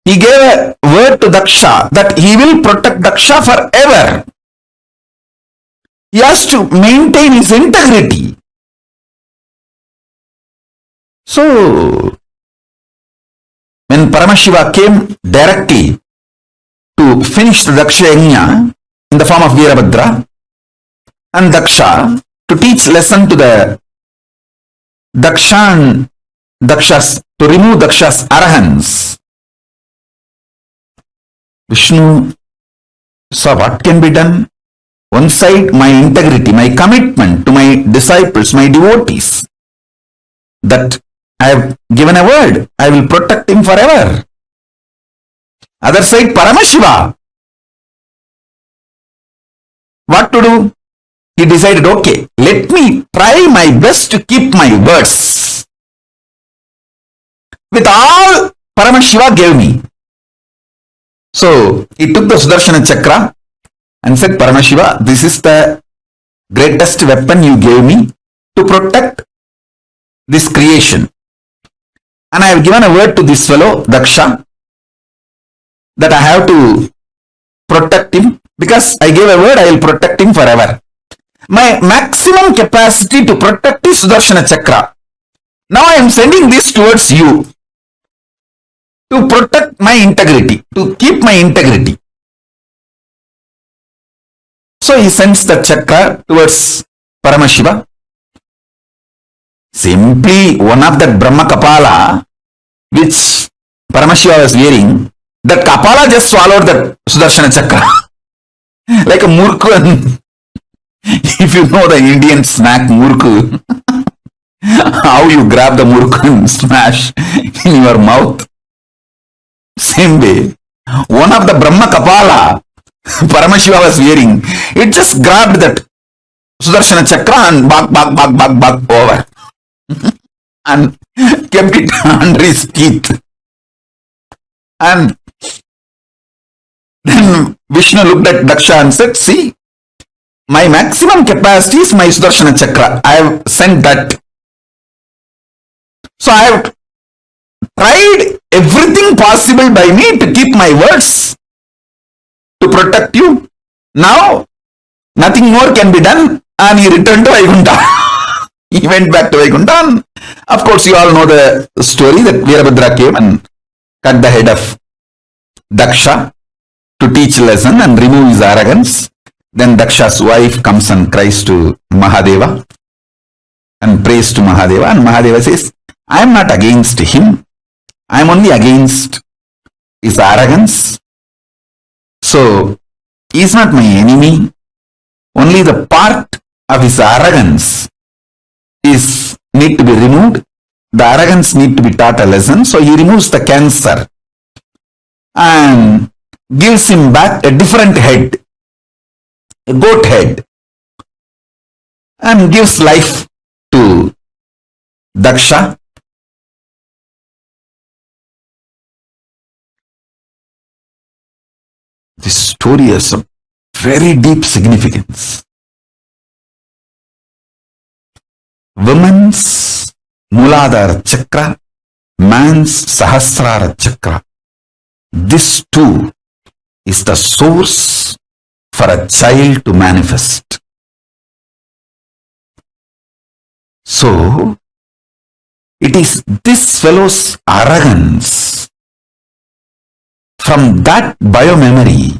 He gave a word to Daksha that he will protect Daksha forever. He has to maintain his integrity. So, when Paramashiva came directly to finish the Daksha Yajna in the form of Veerabhadra, and Daksha to teach lesson to the Daksha and Daksha's, to remove Daksha's arrogance, Vishnu saw what can be done. One side, my integrity, my commitment to my disciples, my devotees, that I have given a word, I will protect him forever. Other side, Paramashiva. What to do? He decided, okay, let me try my best to keep my words. With all Paramashiva gave me. So, he took the Sudarshana Chakra and said, Paramashiva, this is the greatest weapon you gave me to protect this creation. And I have given a word to this fellow, Daksha, that I have to protect him. Because I gave a word, I will protect him forever. My maximum capacity to protect is Sudarshana Chakra. Now I am sending this towards you to protect my integrity, to keep my integrity. So he sends the chakra towards Paramashiva. Simply one of that Brahma Kapala, which Paramashiva was wearing, that Kapala just swallowed that Sudarshana Chakra. Like a murku. If you know the Indian snack murku, how you grab the murku and smash in your mouth. Same way, one of the Brahma Kapala Paramashiva was wearing, it just grabbed that Sudarshana Chakra and bag over and kept it under his teeth. And then Vishnu looked at Daksha and said, see, my maximum capacity is my Sudarshana Chakra. I have sent that. So I have tried everything possible by me to keep my words, to protect you. Now, nothing more can be done, and he returned to Vaikuntha. He went back to Vaikuntha. Of course, you all know the story that Veerabhadra came and cut the head of Daksha to teach lesson and remove his arrogance. Then Daksha's wife comes and cries to Mahadeva and prays to Mahadeva, and Mahadeva says, I am not against him. I am only against his arrogance. So, he is not my enemy. Only the part of his arrogance need to be removed. The arrogance need to be taught a lesson. So, he removes the cancer and gives him back a different head, a goat head, and gives life to Daksha. This story has a very deep significance. Women's Muladhara Chakra, man's Sahasrara Chakra. This too is the source for a child to manifest. So, it is this fellow's arrogance, from that biomemory,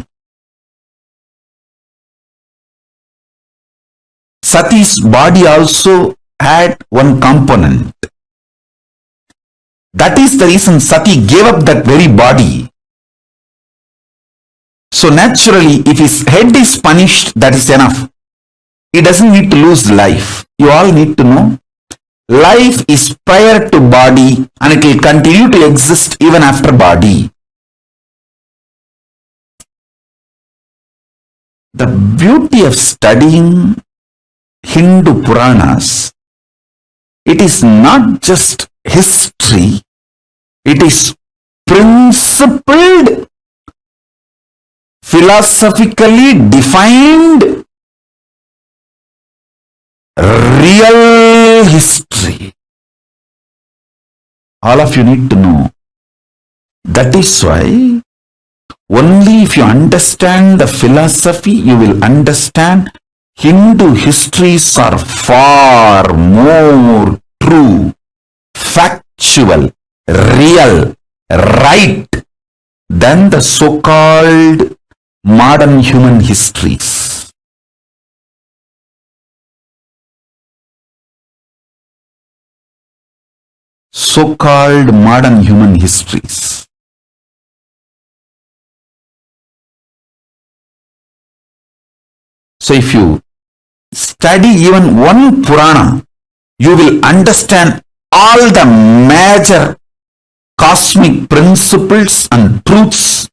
Sati's body also had one component. That is the reason Sati gave up that very body. So naturally, if his head is punished, that is enough. He doesn't need to lose life. You all need to know, life is prior to body and it will continue to exist even after body. The beauty of studying Hindu Puranas, it is not just history, it is principled, philosophically defined, real history. All of you need to know. That is why only if you understand the philosophy, you will understand Hindu histories are far more true, factual, real, right than the so-called modern human histories. So-called modern human histories. So if you study even one Purana, you will understand all the major cosmic principles and truths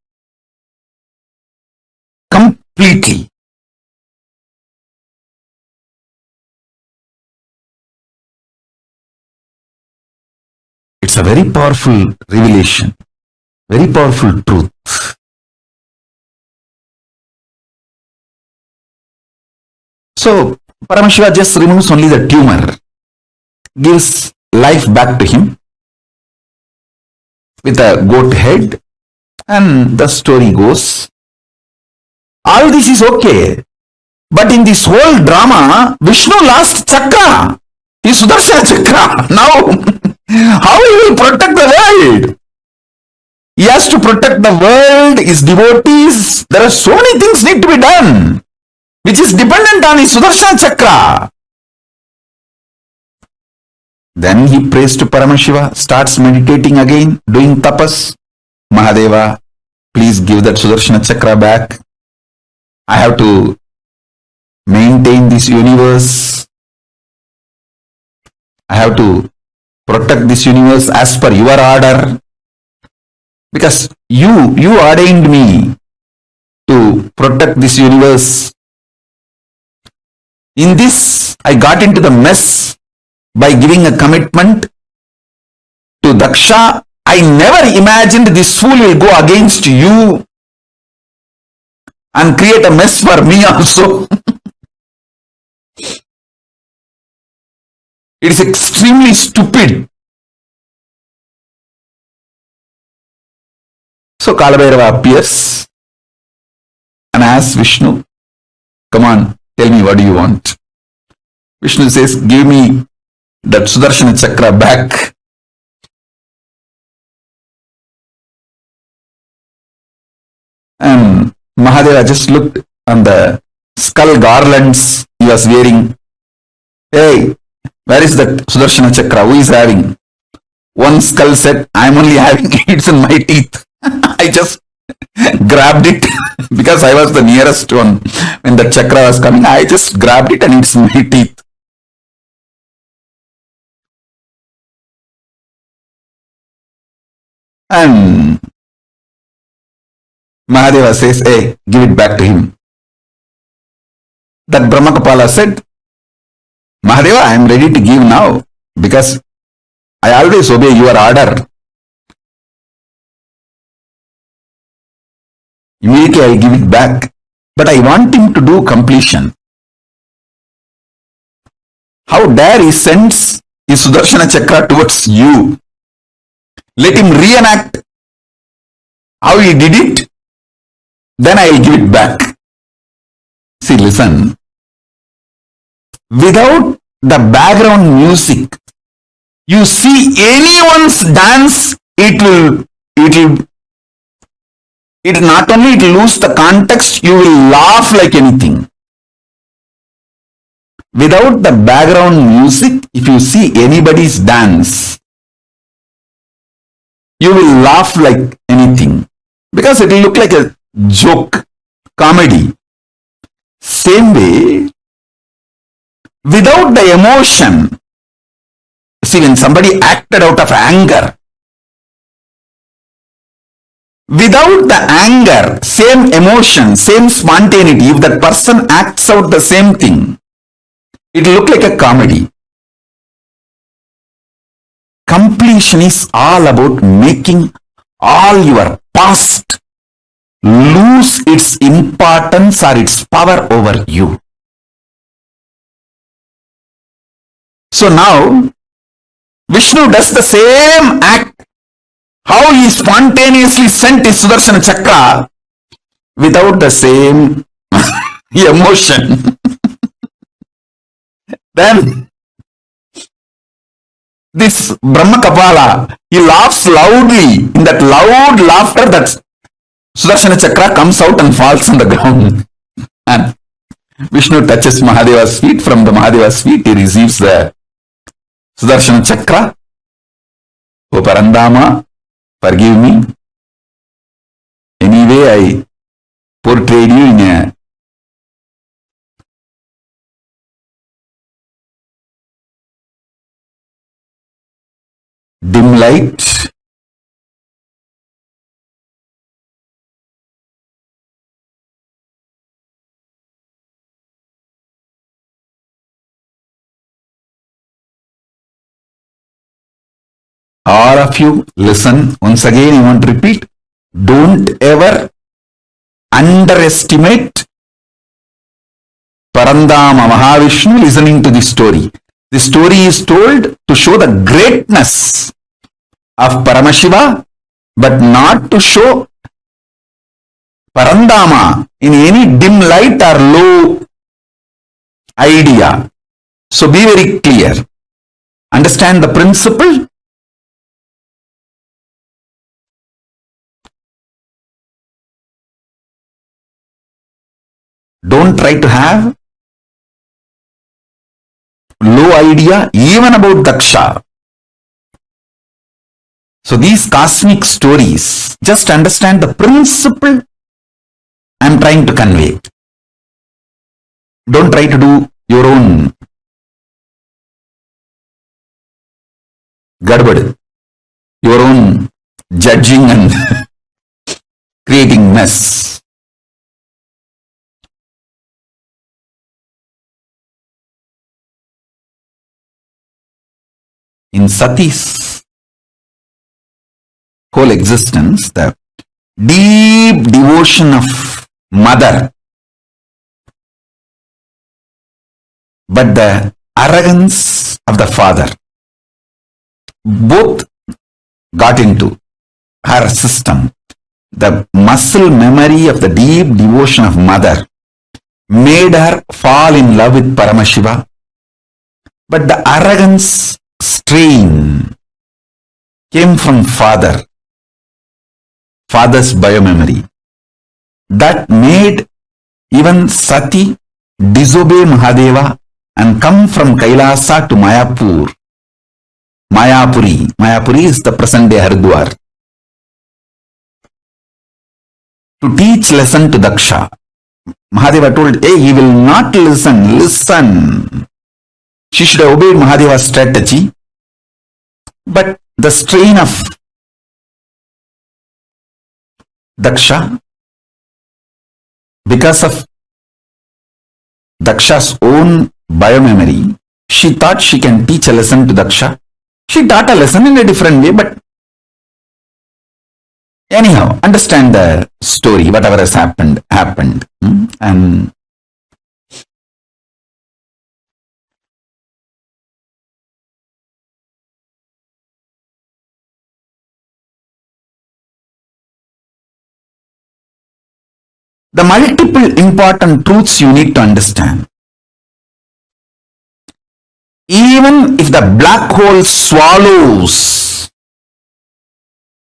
completely. It's a very powerful revelation, very powerful truth. So, Paramashiva just removes only the tumor, gives life back to him with a goat head, and the story goes. All this is okay. But in this whole drama, Vishnu lost chakra. His Sudarshana chakra. Now, how he will protect the world? He has to protect the world, his devotees. There are so many things need to be done, which is dependent on his Sudarshana chakra. Then he prays to Paramashiva, starts meditating again, doing tapas. Mahadeva, please give that Sudarshana chakra back. I have to maintain this universe. I have to protect this universe as per your order. Because you ordained me to protect this universe. In this, I got into the mess by giving a commitment to Daksha. I never imagined this fool will go against you and create a mess for me also. It is extremely stupid. So Kalabhairava appears and asks Vishnu, come on, tell me, what do you want? Vishnu says, give me that Sudarshana chakra back. And Mahadeva just looked on the skull garlands he was wearing. Hey, where is that Sudarshana chakra? Who is having? One skull said, I'm only having it, it's in my teeth. I just grabbed it because I was the nearest one. When the chakra was coming, I just grabbed it and it's in my teeth. And Mahadeva says, hey, give it back to him. That Brahmakapala said, Mahadeva, I am ready to give now because I always obey your order. Immediately I give it back. But I want him to do completion. How dare he sends his Sudarshana chakra towards you? Let him reenact how he did it. Then I will give it back. See, listen. Without the background music, you see anyone's dance, it not only it lose the context, you will laugh like anything. Without the background music, if you see anybody's dance, you will laugh like anything because it will look like a joke, comedy. Same way, without the emotion, see, when somebody acted out of anger, without the anger, same emotion, same spontaneity, if that person acts out the same thing, it will look like a comedy. Completion is all about making all your past lose its importance or its power over you. So now, Vishnu does the same act. How he spontaneously sent his Sudarshana chakra without the same emotion. Then this Brahmakapala, he laughs loudly. In that loud laughter, that Sudarshana chakra comes out and falls on the ground. And Vishnu touches Mahadeva's feet. From the Mahadeva's feet, he receives the Sudarshana chakra. O Parandama, forgive me. Anyway, I portrayed you in a dim light. All of you listen. Once again, I want to repeat. Don't ever underestimate Parandama Mahavishnu listening to this story. The story is told to show the greatness of Paramashiva, but not to show Parandama in any dim light or low idea. So be very clear. Understand the principle. Don't try to have low idea even about Daksha. So these cosmic stories, just understand the principle I am trying to convey. Don't try to do your own gadbad, your own judging and creating mess. In Sati's whole existence, the deep devotion of mother, but the arrogance of the father, both got into her system. The muscle memory of the deep devotion of mother made her fall in love with Paramashiva, but the arrogance strain came from father's biomemory. That made even Sati disobey Mahadeva and come from Kailasa to Mayapuri. Mayapuri is the present day Haridwar, to teach lesson to Daksha. Mahadeva told, hey, he will not listen. She should have obeyed Mahadeva's strategy, but the strain of Daksha, because of Daksha's own biomemory, she thought she can teach a lesson to Daksha. She taught a lesson in a different way, but anyhow, understand the story, whatever has happened. And the multiple important truths you need to understand. Even if the black hole swallows,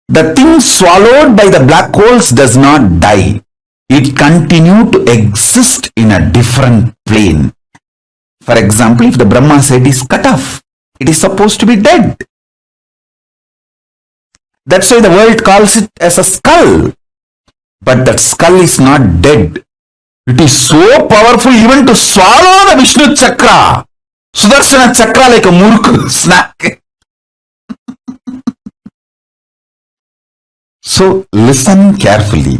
the thing swallowed by the black holes does not die. It continues to exist in a different plane. For example, if the Brahma's head is cut off, it is supposed to be dead. That's why the world calls it as a skull. But that skull is not dead. It is so powerful even to swallow the Vishnu Chakra, Sudarshana Chakra, like a murk snack. So listen carefully.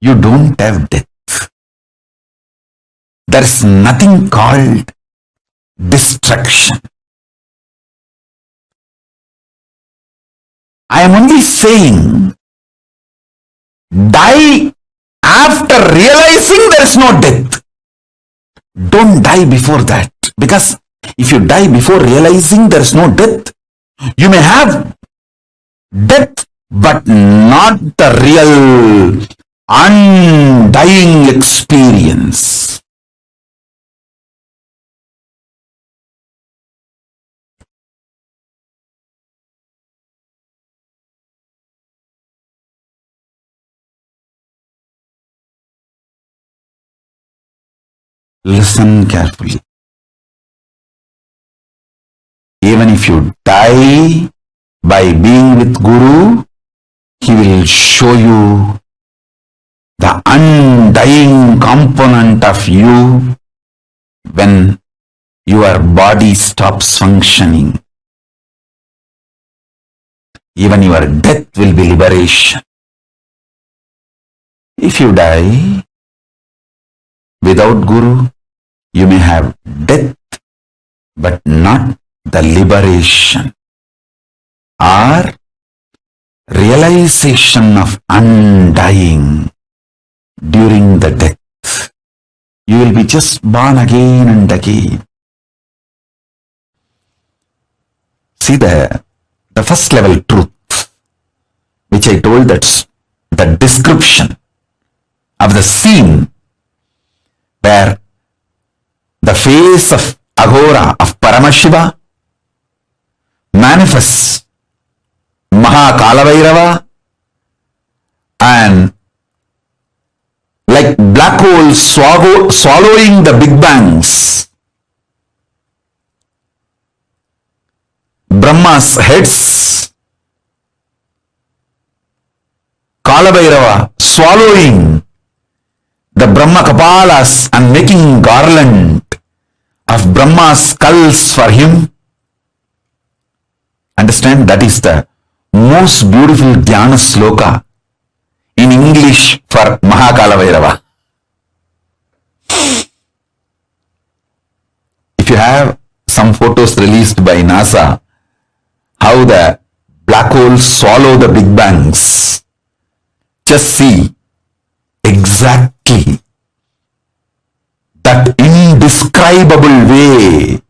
You don't have death. There is nothing called destruction. I am only saying, die after realizing there is no death. Don't die before that, because if you die before realizing there is no death, you may have death, but not the real undying experience. Listen carefully. Even if you die by being with Guru, he will show you the undying component of you when your body stops functioning. Even your death will be liberation. If you die without Guru, you may have death, but not the liberation or realization of undying during the death. you will be just born again and again. See the first level truth, which I told, that's the description of the scene where the face of Aghora, of Paramashiva, manifests Mahakala and like black holes swallowing the big bangs, Brahma's heads, Kalabhairava swallowing the Brahma Kapalas and making garland of Brahma's skulls for him. Understand, that is the most beautiful Dhyana sloka in English for Mahakala. If you have some photos released by NASA, how the black holes swallow the big bangs, just see exactly that indescribable way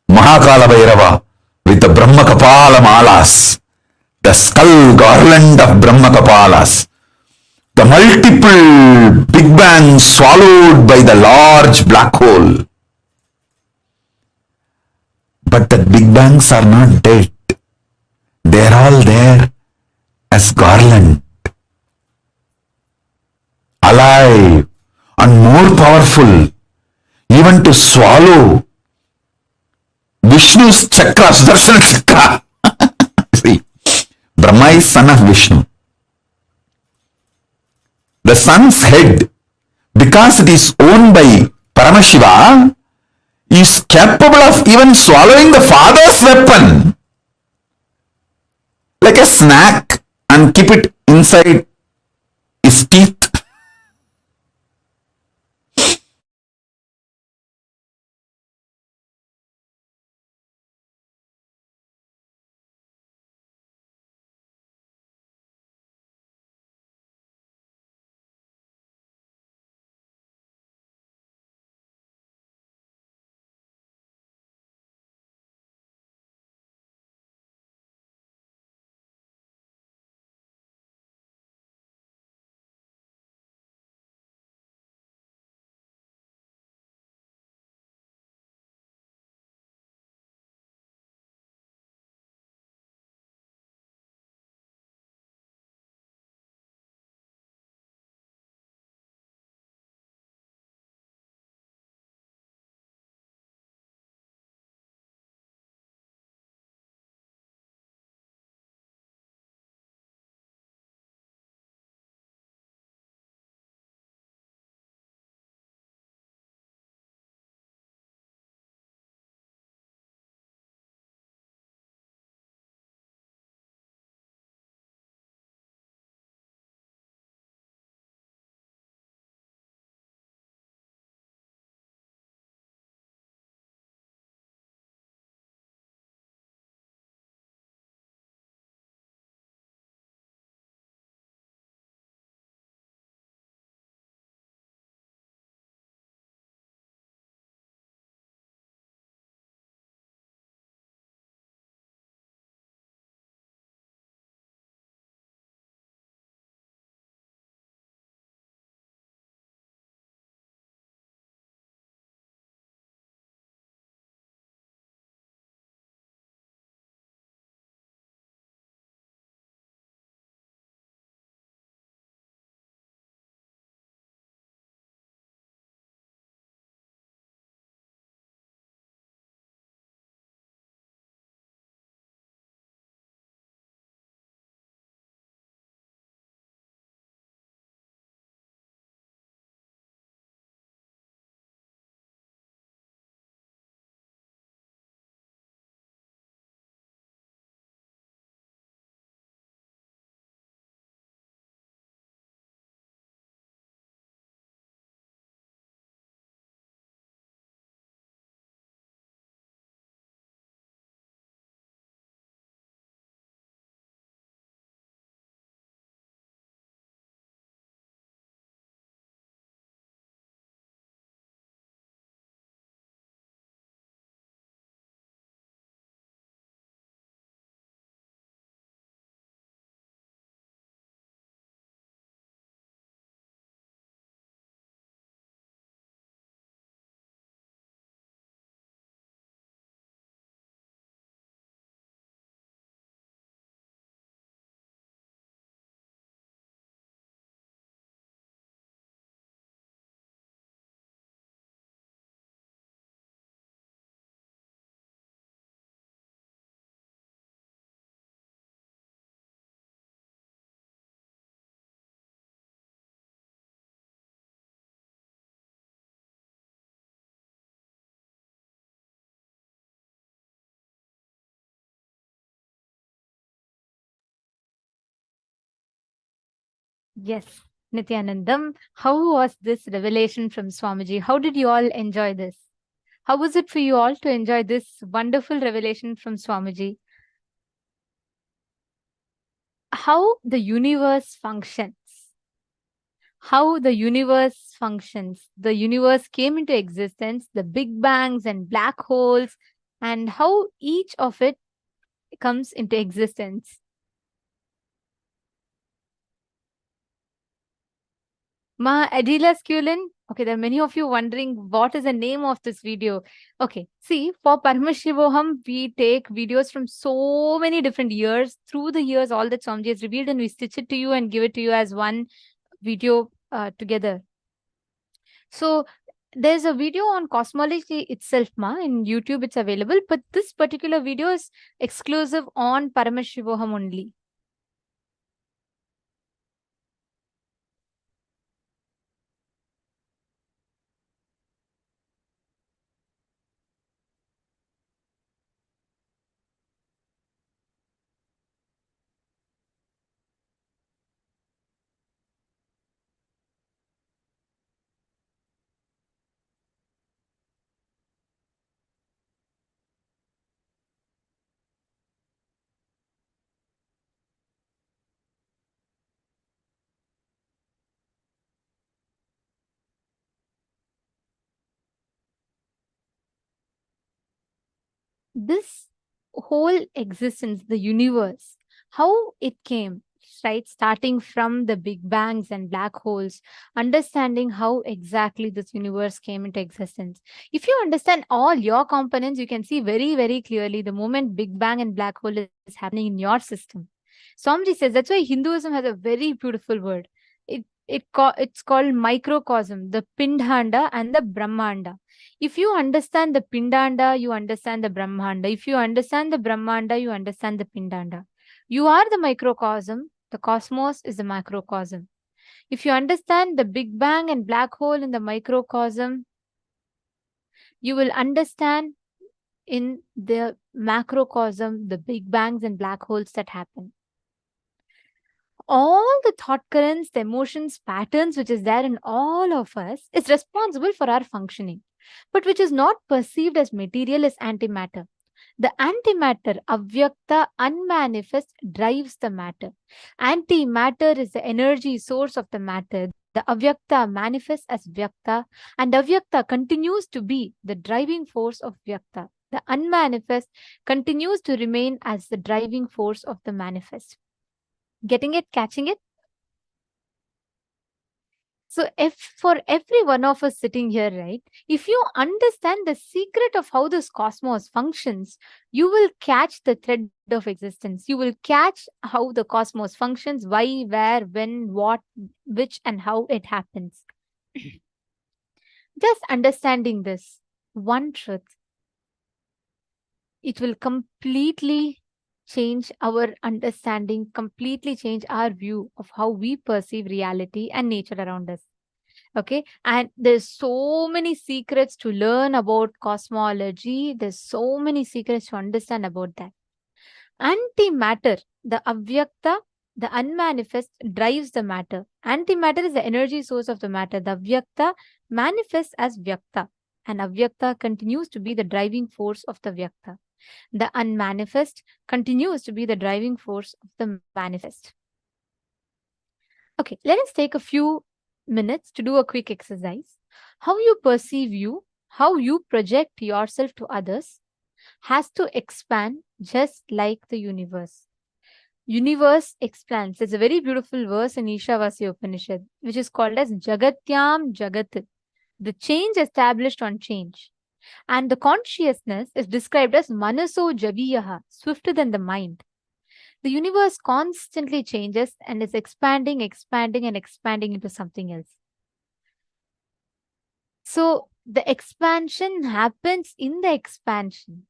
Mahakala Bhairava with the Brahma Kapala Malas, the skull garland of Brahma Kapalas, the multiple big bangs swallowed by the large black hole. But the big bangs are not dead. They are all there as garland, alive and more powerful, even to swallow Vishnu's chakra, Sudarshana chakra. See, Brahma is son of Vishnu. The sun's head, because it is owned by Paramashiva, is capable of even swallowing the father's weapon like a snack and keep it inside his teeth. Yes, Nithyanandam, how was this revelation from Swamiji? How did you all enjoy this? How was it for you all to enjoy this wonderful revelation from Swamiji? How the universe functions. How the universe functions. The universe came into existence, the big bangs and black holes, and how each of it comes into existence. Ma Adila Skulin. Okay, there are many of you wondering what is the name of this video. Okay, see, for Paramashivoham, we take videos from so many different years. Through the years, all that Swamiji has revealed, and we stitch it to you and give it to you as one video together. So there's a video on Cosmology itself, ma. In YouTube, it's available, but this particular video is exclusive on Paramashivoham only. This whole existence, the universe, how it came, right? Starting from the big bangs and black holes, understanding how exactly this universe came into existence. If you understand all your components, you can see very, very clearly the moment big bang and black hole is happening in your system. Swamiji says that's why Hinduism has a very beautiful word. It's called microcosm, the Pindhanda and the Brahmanda. If you understand the Pindanda, you understand the Brahmanda. If you understand the Brahmanda, you understand the Pindanda. You are the microcosm. The cosmos is the macrocosm. If you understand the Big Bang and black hole in the microcosm, you will understand in the macrocosm the Big Bangs and black holes that happen. All the thought currents, the emotions, patterns which is there in all of us is responsible for our functioning, but which is not perceived as material is antimatter. The antimatter, avyakta, unmanifest, drives the matter. Antimatter is the energy source of the matter. The avyakta manifests as vyakta, and avyakta continues to be the driving force of vyakta. The unmanifest continues to remain as the driving force of the manifest. Getting it? Catching it? So if for every one of us sitting here, right, if you understand the secret of how this cosmos functions, you will catch the thread of existence. You will catch how the cosmos functions, why, where, when, what, which, and how it happens. Just understanding this one truth, it will completely change our understanding, completely change our view of how we perceive reality and nature around us. Okay, and there's so many secrets to learn about cosmology. There's so many secrets to understand about that. Antimatter, the avyakta, the unmanifest drives the matter. Antimatter is the energy source of the matter. The avyakta manifests as vyakta, and avyakta continues to be the driving force of the vyakta. The unmanifest continues to be the driving force of the manifest. Okay, let us take a few minutes to do a quick exercise. How you perceive you, how you project yourself to others has to expand just like the universe. Universe expands. There's a very beautiful verse in Ishavasya Upanishad, which is called as Jagatyam Jagat, the change established on change. And the consciousness is described as Manaso Javiyaha, swifter than the mind. The universe constantly changes and is expanding, expanding, and expanding into something else. So the expansion happens in the expansion.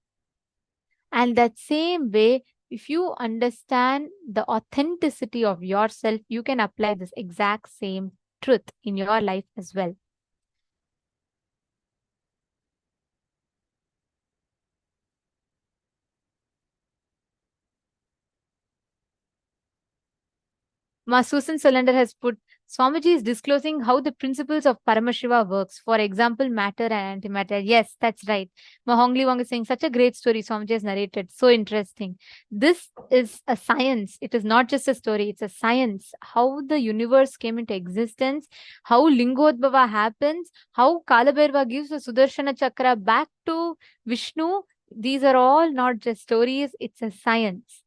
And that same way, if you understand the authenticity of yourself, you can apply this exact same truth in your life as well. Ma Susan Solander has put, Swamiji is disclosing how the principles of Paramashiva works. For example, matter and antimatter. Yes, that's right. Ma Hongli Wong is saying, such a great story Swamiji has narrated. So interesting. This is a science. It is not just a story. It's a science. How the universe came into existence, how Lingodbhava happens, how Kalabhairava gives the Sudarshana Chakra back to Vishnu. These are all not just stories. It's a science.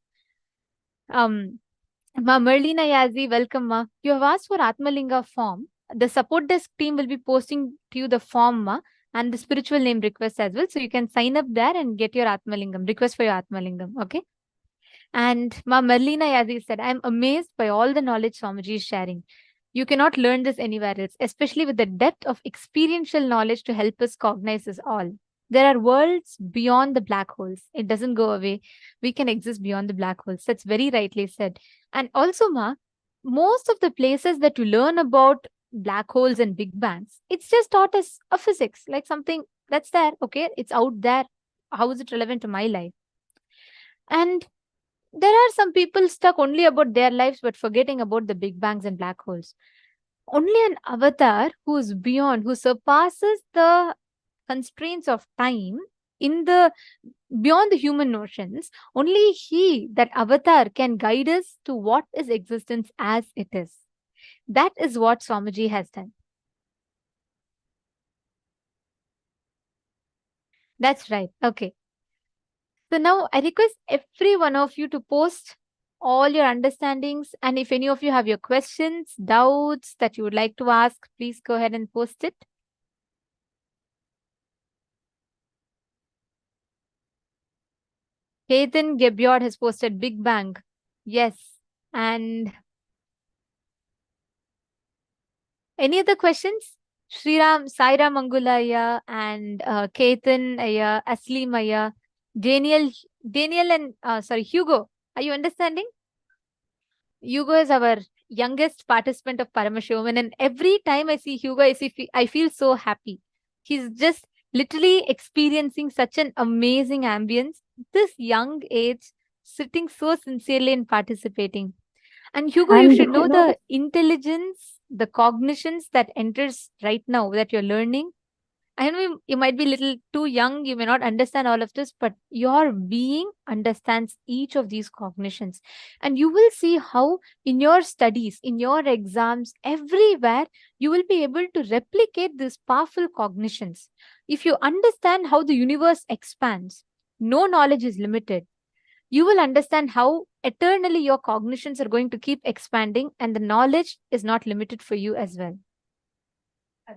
Ma Merlina Yazi, welcome, ma. You have asked for Atmalinga form. The support desk team will be posting to you the form, ma, and the spiritual name request as well. So you can sign up there and get your Atmalingam, request for your Atmalingam, okay? And Ma Merlina Yazi said, I'm amazed by all the knowledge Swamiji is sharing. You cannot learn this anywhere else, especially with the depth of experiential knowledge to help us cognize this all. There are worlds beyond the black holes. It doesn't go away. We can exist beyond the black holes. That's very rightly said. And also, ma, most of the places that you learn about black holes and big bangs, it's just taught as a physics, like something that's there. Okay, it's out there. How is it relevant to my life? And there are some people stuck only about their lives, but forgetting about the big bangs and black holes. Only an avatar who is beyond, who surpasses the constraints of time in the beyond the human notions, only he, that avatar, can guide us to what is existence as it is. That is what Swamiji has done. That's right. Okay. So now I request every one of you to post all your understandings, and if any of you have your questions, doubts that you would like to ask, please go ahead and post it. Ketan Gebyod has posted Big Bang. Yes. And any other questions? Sriram, Saira Mangulaya and Ketan Aya, Aslim Aya, Daniel and Hugo. Are you understanding? Hugo is our youngest participant of Paramashivoham, and every time I see Hugo, I feel so happy. He's just literally experiencing such an amazing ambience. This young age, sitting so sincerely and participating. And Hugo, you should know the intelligence, the cognitions that enters right now that you're learning. I know you might be a little too young, you may not understand all of this, but your being understands each of these cognitions. And you will see how in your studies, in your exams, everywhere, you will be able to replicate these powerful cognitions. If you understand how the universe expands, no knowledge is limited. You will understand how eternally your cognitions are going to keep expanding, and the knowledge is not limited for you as well.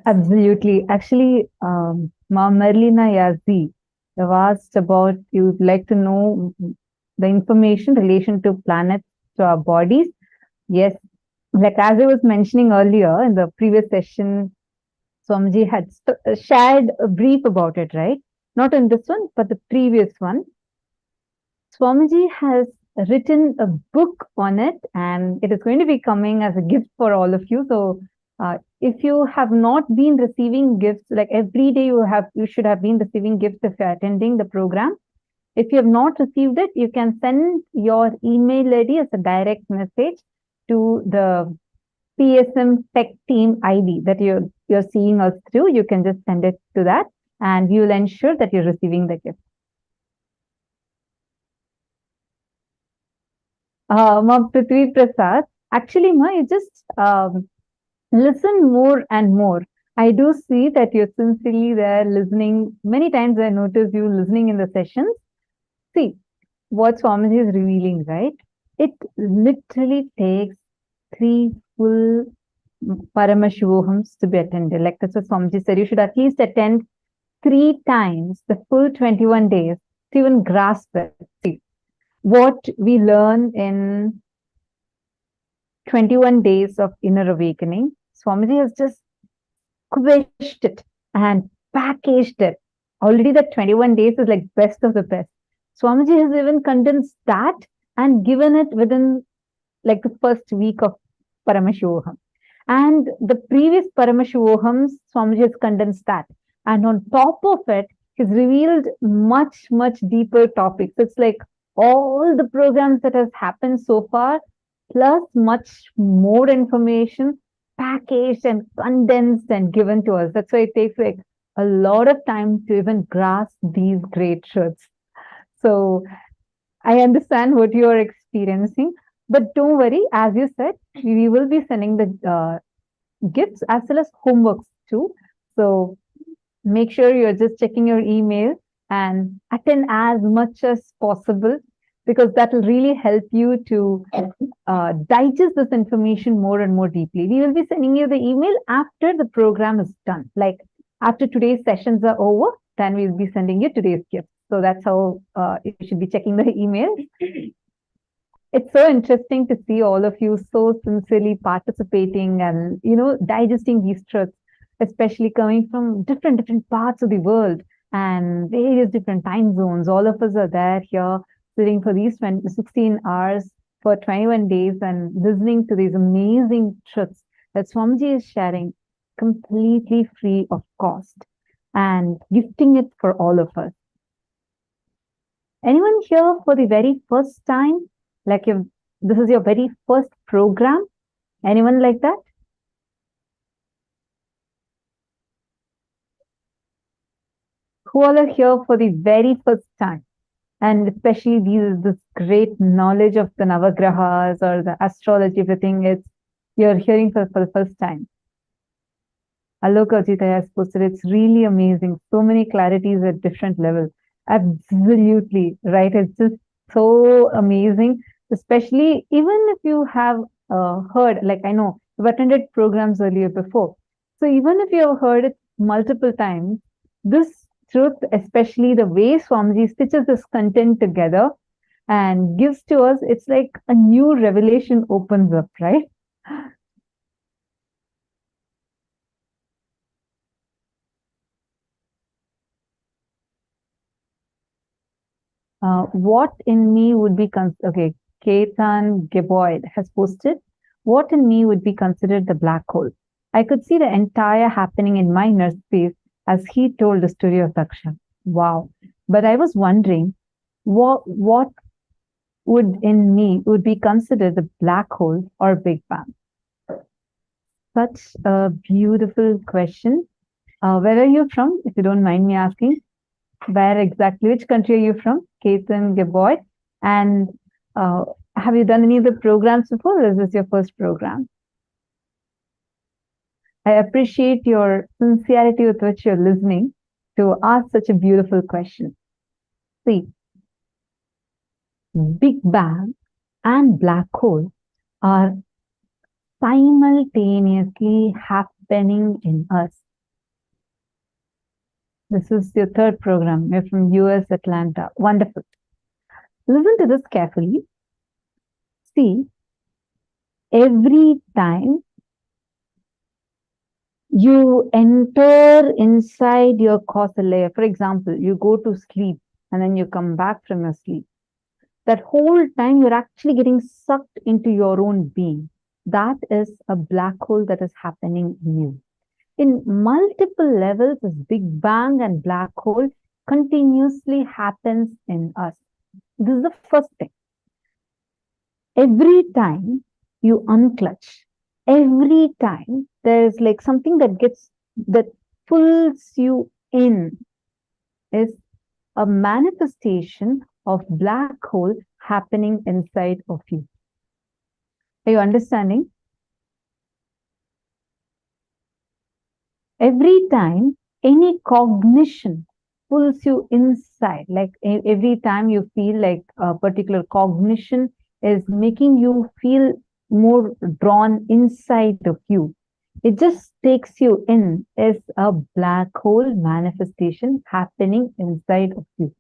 Absolutely. Actually, Ma Merlina Yazi have asked about, you'd like to know the information in relation to planets, to our bodies. Yes, like as I was mentioning earlier in the previous session, Swamiji had shared a brief about it, right? Not in this one, but the previous one. Swamiji has written a book on it, and it is going to be coming as a gift for all of you. So if you have not been receiving gifts, like every day you should have been receiving gifts if you're attending the program. If you have not received it, you can send your email ID as a direct message to the PSM Tech Team ID that you're seeing us through. You can just send it to that, and we will ensure that you're receiving the gift. Ma Prithvi Prasad, actually, Ma, you just listen more and more. I do see that you're sincerely there listening. Many times I notice you listening in the sessions. See, what Swamiji is revealing, right? It literally takes 3 full Paramashivohams to be attended. Like that's what Swamiji said. You should at least attend 3 times the full 21 days to even grasp it. See, what we learn in 21 days of inner awakening, Swamiji has just squished it and packaged it. Already the 21 days is like best of the best. Swamiji has even condensed that and given it within like the first week of Paramashivoham. And the previous Paramashivohams, Swamiji has condensed that. And on top of it, he's revealed much, much deeper topics. It's like all the programs that has happened so far, plus much more information packaged and condensed and given to us. That's why it takes like a lot of time to even grasp these great truths. So I understand what you are experiencing, but don't worry. As you said, we will be sending the gifts as well as homeworks too. So make sure you're just checking your email and attend as much as possible, because that will really help you to digest this information more and more deeply. We will be sending you the email after the program is done. Like after today's sessions are over, then we'll be sending you today's gift. So that's how you should be checking the email. It's so interesting to see all of you so sincerely participating and, digesting these truths, especially coming from different parts of the world and various different time zones. All of us are there here sitting for these 16 hours for 21 days and listening to these amazing truths that Swamiji is sharing completely free of cost and gifting it for all of us. Anyone here for the very first time? Like this is your very first program? Anyone like that? Who all are here for the very first time? And especially this great knowledge of the Navagrahas or the astrology, everything, you're hearing for the first time. Aloka Jita has posted, it's really amazing. So many clarities at different levels. Absolutely, right? It's just so amazing, especially even if you have heard, like I know, you've attended programs earlier before. So even if you have heard it multiple times, this truth, especially the way Swamiji stitches this content together and gives to us, it's like a new revelation opens up, right? What in me would be okay? Ketan Geboyd has posted, what in me would be considered the black hole? I could see the entire happening in my inner space as he told the story of Daksha. Wow. But I was wondering, what would in me would be considered the black hole or Big Bang? Such a beautiful question. Where are you from, if you don't mind me asking? Where exactly, which country are you from? Ketan Geboyd. And have you done any of the programs before, or is this your first program? I appreciate your sincerity with which you're listening to ask such a beautiful question. See, Big Bang and black hole are simultaneously happening in us. This is your third program. You're from US, Atlanta. Wonderful. Listen to this carefully. See, every time you enter inside your causal layer, for example, you go to sleep and then you come back from your sleep. That whole time you're actually getting sucked into your own being. That is a black hole that is happening in you. In multiple levels, this Big Bang and black hole continuously happens in us. This is the first thing. Every time you unclutch, every time there's like something that pulls you in, is a manifestation of black hole happening inside of you. Are you understanding? Every time any cognition pulls you inside, like every time you feel like a particular cognition is making you feel more drawn inside of you, it just takes you in as a black hole manifestation happening inside of you.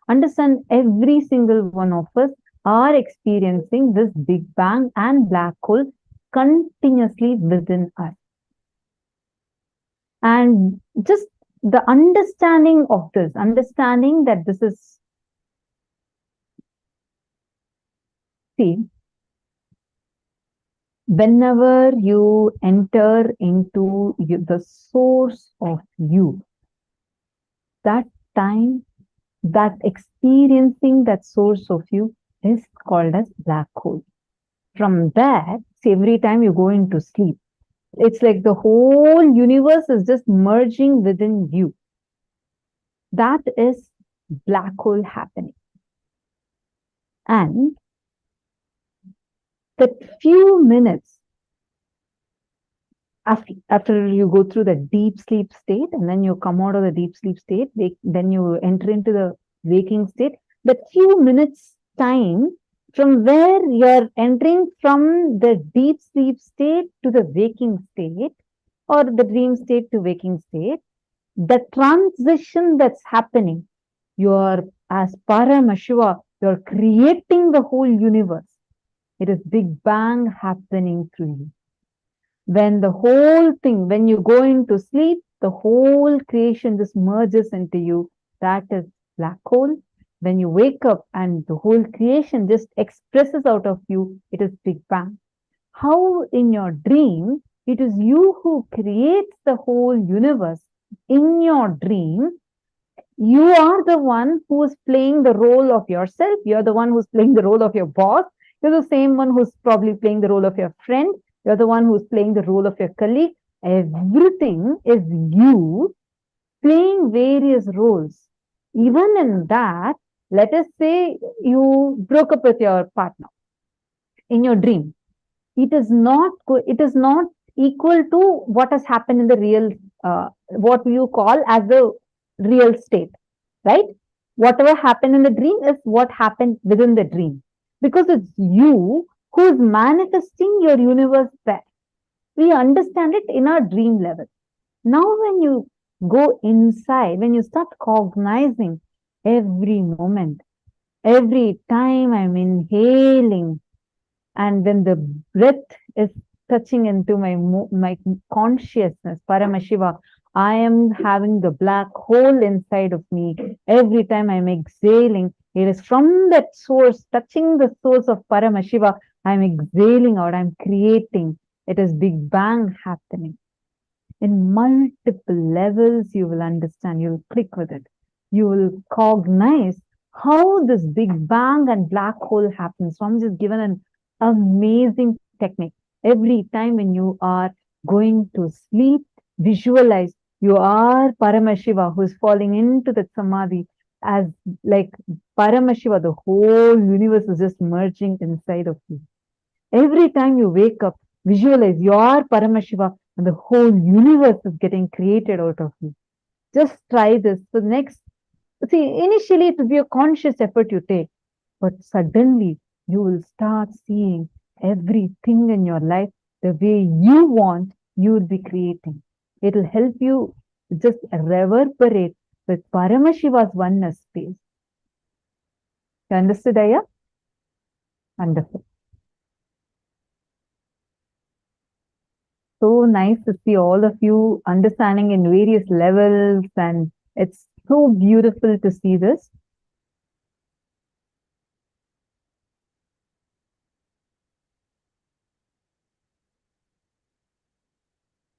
Understand, every single one of us are experiencing this Big Bang and black hole continuously within us. And just the understanding of this, understanding that this is, see, whenever you enter into the source of you, that time, that experiencing that source of you is called as black hole. From that, every time you go into sleep, it's like the whole universe is just merging within you. That is black hole happening. And that few minutes after you go through the deep sleep state, and then you come out of the deep sleep state, then you enter into the waking state, that few minutes time from where you're entering from the deep sleep state to the waking state, or the dream state to waking state, the transition that's happening, you're, as Paramashiva, you're creating the whole universe. It is Big Bang happening through you. When the whole thing, when you go into sleep, the whole creation just merges into you. That is black hole. When you wake up and the whole creation just expresses out of you, it is Big Bang. How in your dream, it is you who creates the whole universe. In your dream, you are the one who is playing the role of yourself. You're the one who's playing the role of your boss. You're the same one who's probably playing the role of your friend. You're the one who's playing the role of your colleague. Everything is you playing various roles. Even in that, let us say you broke up with your partner in your dream. It is not equal to what has happened in the real, what you call as the real state, right? Whatever happened in the dream is what happened within the dream, because it's you who is manifesting your universe there. We understand it in our dream level. Now, when you go inside, when you start cognizing every moment, every time I'm inhaling, and when the breath is touching into my consciousness, Paramashiva, I am having the black hole inside of me. Every time I'm exhaling, it is from that source, touching the source of Paramashiva, I'm exhaling out, I'm creating. It is Big Bang happening. In multiple levels, you will understand, you will click with it. You will cognize how this Big Bang and black hole happens. So I'm just given an amazing technique. Every time when you are going to sleep, visualize you are Paramashiva who is falling into that samadhi, as like Paramashiva, the whole universe is just merging inside of you. Every time you wake up, visualize you are Paramashiva and the whole universe is getting created out of you. Just try this. So next, see, initially it will be a conscious effort you take, but suddenly you will start seeing everything in your life the way you want, you will be creating. It will help you just reverberate with Paramashiva's oneness space. You understood, Aya? Wonderful. So nice to see all of you understanding in various levels, and it's so beautiful to see this.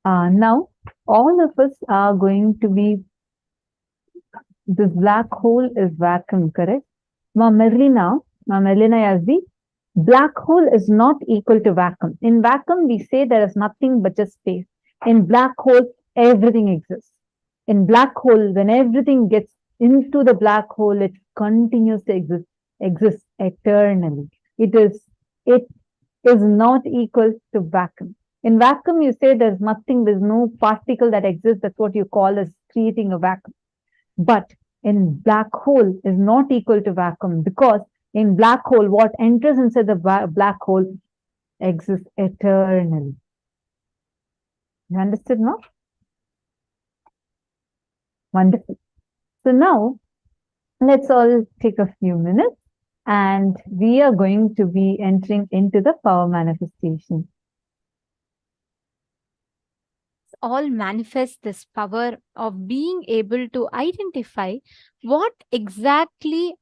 Now, all of us are going to be, this black hole is vacuum, correct? Ma Merlina Yazdi, black hole is not equal to vacuum. In vacuum, we say there is nothing but just space. In black hole, everything exists. In black hole, when everything gets into the black hole, it continues to exist eternally. It is not equal to vacuum. In vacuum, you say there's nothing, there's no particle that exists. That's what you call as creating a vacuum. But in black hole is not equal to vacuum, because in black hole, what enters inside the black hole exists eternally. You understood now? Wonderful. So now, let's all take a few minutes and we are going to be entering into the power manifestation. All manifest this power of being able to identify what exactly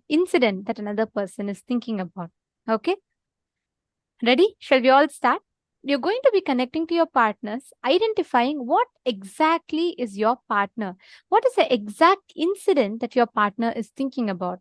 incident that another person is thinking about. Okay? Ready? Shall we all start? You're going to be connecting to your partners, identifying what exactly is your partner. What is the exact incident that your partner is thinking about?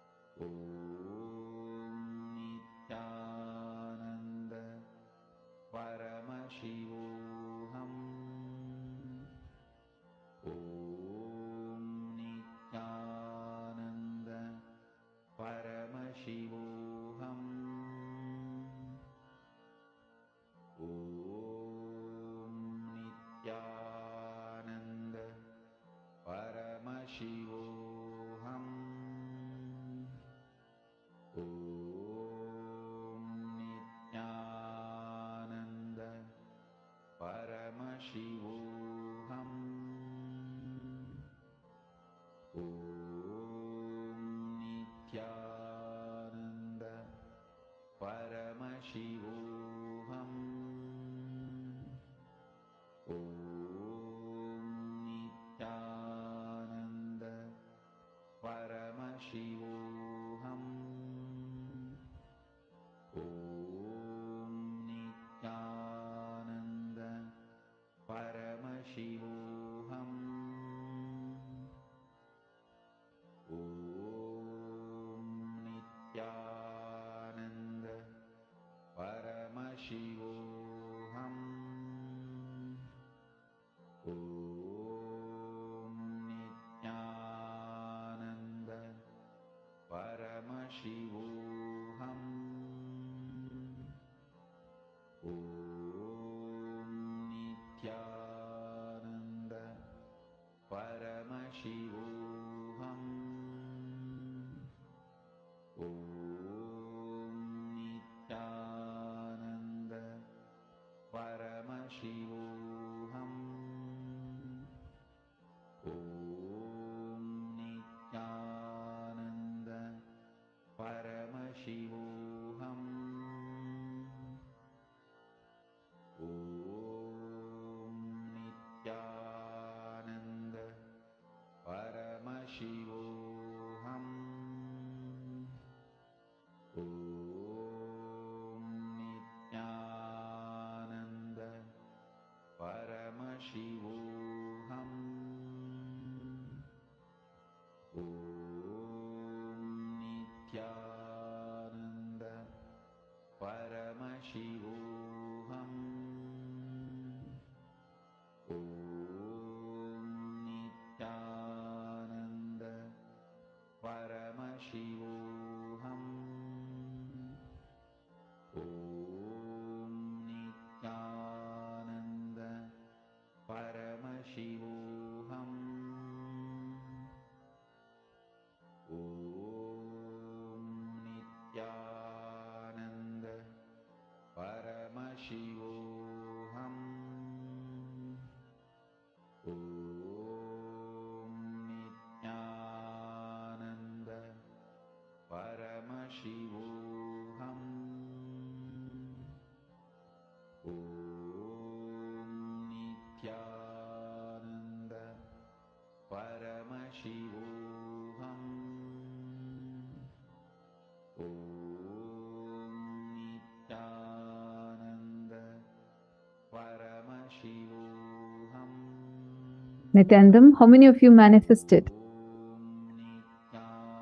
Nithyanandam, how many of you manifested?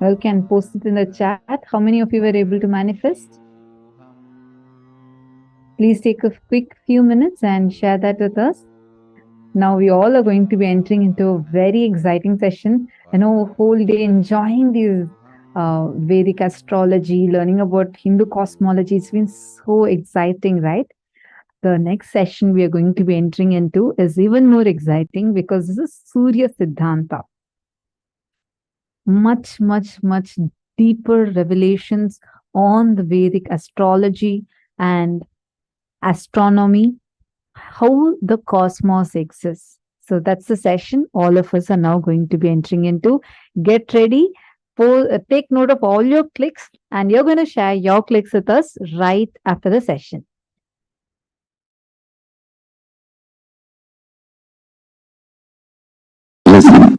You can post it in the chat. How many of you were able to manifest? Please take a quick few minutes and share that with us. Now we all are going to be entering into a very exciting session. I know a whole day enjoying these Vedic astrology, learning about Hindu cosmology. It's been so exciting, right? The next session we are going to be entering into is even more exciting because this is Surya Siddhanta. Much, much, much deeper revelations on the Vedic astrology and astronomy, how the cosmos exists. So that's the session all of us are now going to be entering into. Get ready. Take note of all your clicks, and you're going to share your clicks with us right after the session. Listen.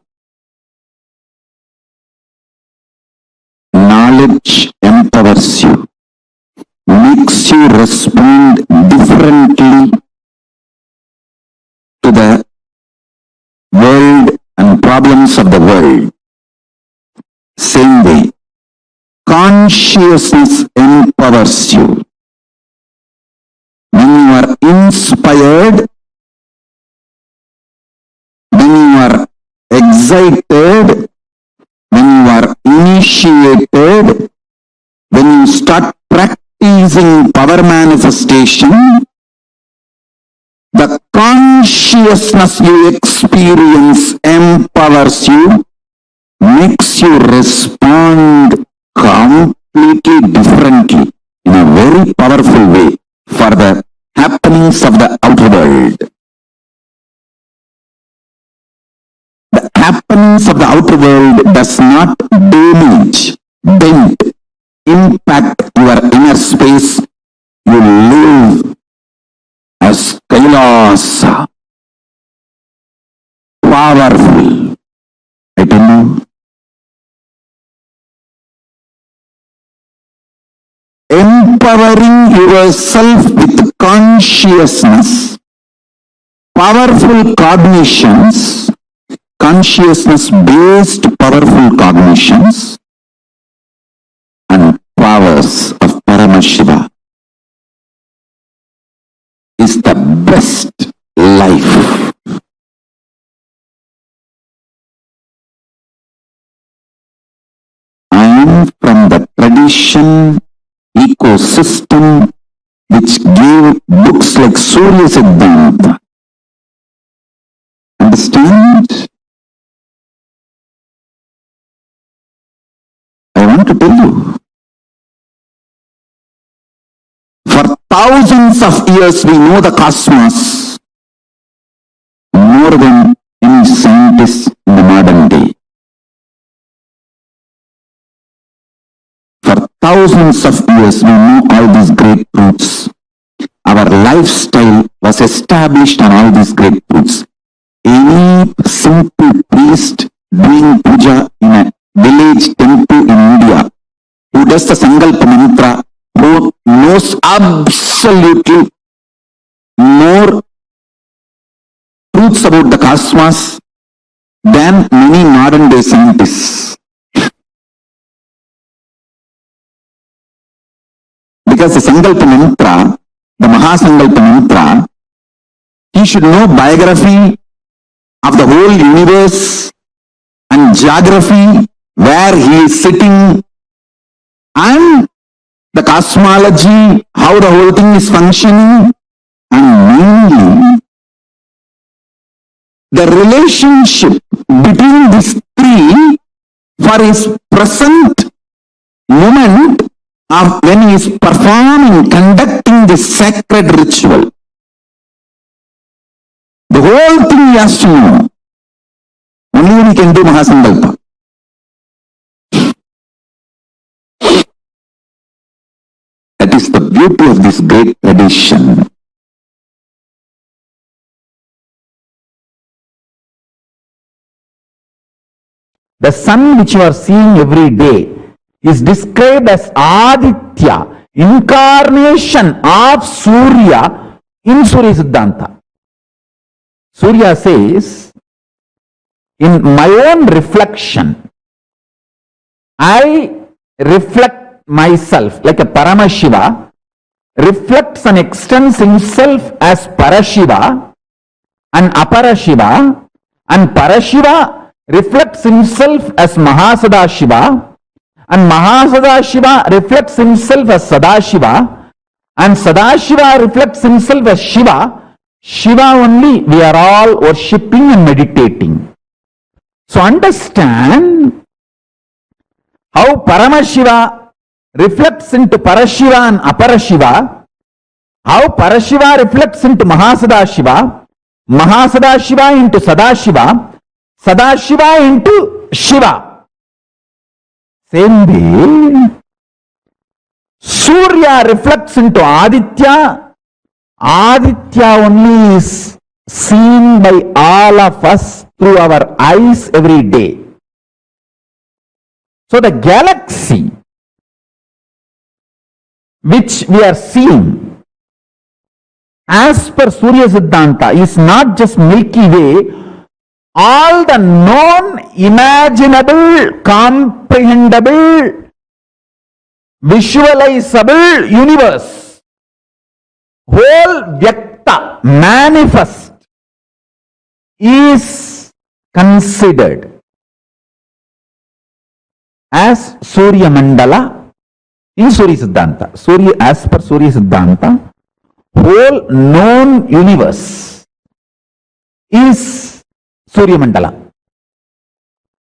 Knowledge empowers you, makes you respond differently to the world and problems of the world. Same way, consciousness empowers you. When you are inspired, when you are excited, when you are initiated, when you start practicing power manifestation, the consciousness you experience empowers you, makes you respond completely differently in a very powerful way for the happenings of the outer world. The happenings of the outer world does not damage, bend, impact your inner space. You live as Kailasa, powerful. I tell you, empowering yourself with consciousness, powerful cognitions, consciousness-based powerful cognitions, and powers of Paramashiva is the best life. I am from the tradition, ecosystem which gave books like Surya Siddhanta. Understand? I want to tell you, for thousands of years we know the cosmos more than any scientist in the modern day. For thousands of years we know all these great truths. Our lifestyle was established on all these great truths. Any simple priest doing puja in a village temple in India who does the Sankalpa mantra, who knows absolutely more truths about the cosmos than many modern day scientists. Because the Sankalpa mantra, the Mahasankalpa mantra, he should know biography of the whole universe and geography, where he is sitting, and the cosmology, how the whole thing is functioning, and mainly the relationship between these three for his present moment of when he is performing, conducting this sacred ritual. The whole thing he has to know. Only when he can do Mahasankalpa. That is the beauty of this great tradition. The sun which you are seeing every day is described as Aditya, incarnation of Surya in Surya Siddhanta. Surya says, in my own reflection, I reflect myself like a Paramashiva reflects and extends himself as Parashiva and Aparashiva, and Parashiva reflects himself as Mahasadashiva, and Mahasadashiva reflects himself as Sadashiva, and Sadashiva reflects himself as Shiva. Shiva only we are all worshipping and meditating. So understand how Paramashiva reflects into Parashiva and Aparashiva, how Parashiva reflects into Mahasadashiva, Mahasadashiva into Sadashiva, Sadashiva into Shiva. Same way, Surya reflects into Aditya. Aditya only is seen by all of us through our eyes every day. So the galaxy which we are seeing as per Surya Siddhanta is not just Milky Way. All the known, imaginable, comprehensible, visualizable universe, whole Vyakta, manifest, is considered as Surya Mandala in Surya Siddhanta. As per Surya Siddhanta, whole known universe is Surya Mandala.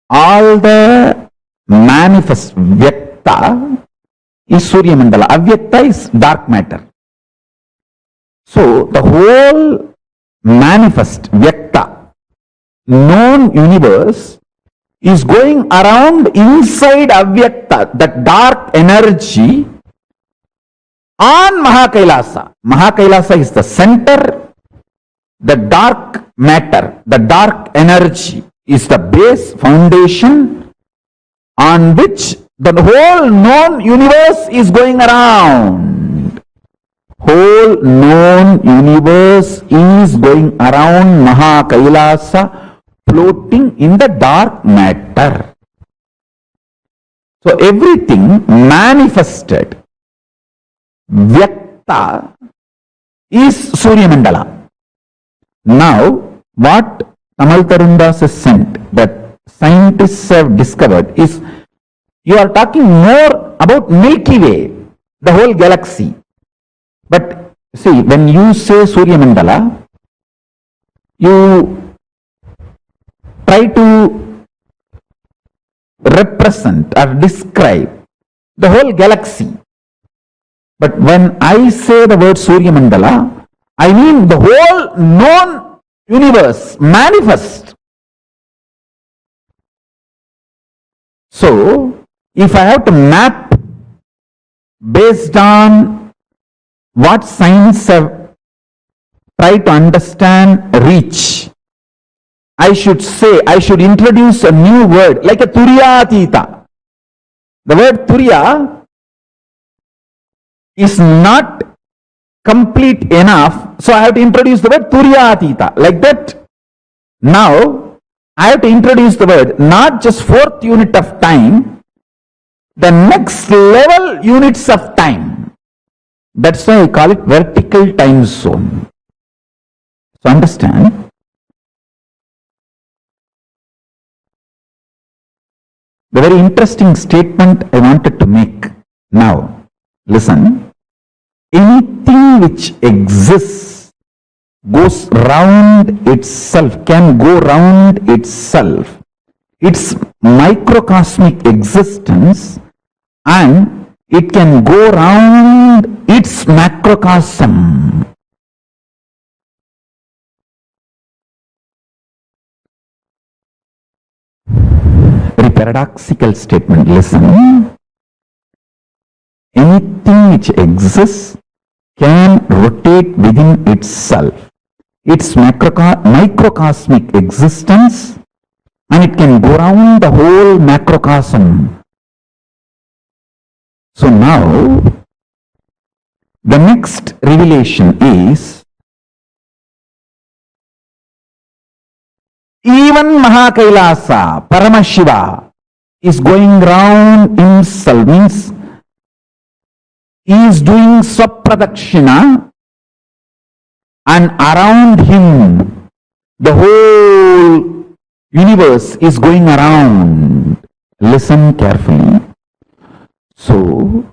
All the manifest Vyakta is Surya Mandala. Avyakta is dark matter. So the whole manifest Vyakta, known universe, is going around inside Avyakta, that dark energy, on Mahakailasa. Mahakailasa is the center, the dark matter, the dark energy is the base foundation on which the whole known universe is going around. Whole known universe is going around Mahakailasa, floating in the dark matter. So everything manifested, Vyakta, is Surya Mandala. Now, what Tamal Tarundas has sent, that scientists have discovered, is you are talking more about Milky Way, the whole galaxy. But see, when you say Surya Mandala, you try to represent or describe the whole galaxy. But when I say the word Surya Mandala, I mean the whole known universe, manifest. So, if I have to map based on what science have tried to understand, reach, I should introduce a new word, like a Turyatita. The word Turya is not complete enough, so I have to introduce the word Turyatita, like that. Now, I have to introduce the word, not just fourth unit of time, the next level units of time. That's why I call it vertical time zone. So understand, the very interesting statement I wanted to make now. Listen, anything which exists goes round itself, can go round itself, its microcosmic existence, and it can go round its macrocosm. Very paradoxical statement. Listen, anything which exists can rotate within itself, its microcosmic existence, and it can go around the whole macrocosm. So now, the next revelation is, even Mahakailasa, Paramashiva, is going round himself, means he is doing Swapradakshina, and around him the whole universe is going around. Listen carefully. So,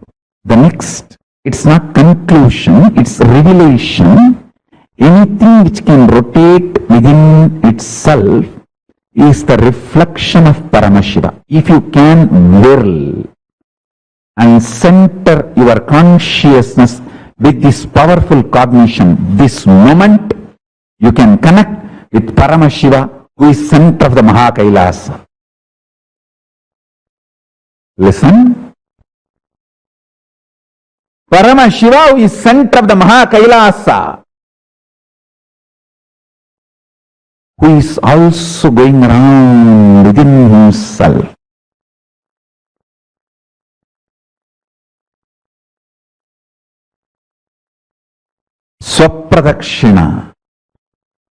the next, it's not conclusion, it's revelation. Anything which can rotate within itself is the reflection of Paramashiva. If you can will and center your consciousness with this powerful cognition, this moment, you can connect with Paramashiva, who is center of the Mahakailasa. Listen. Paramashiva, who is center of the Mahakailasa, who is also going around within himself. Swapradakshina,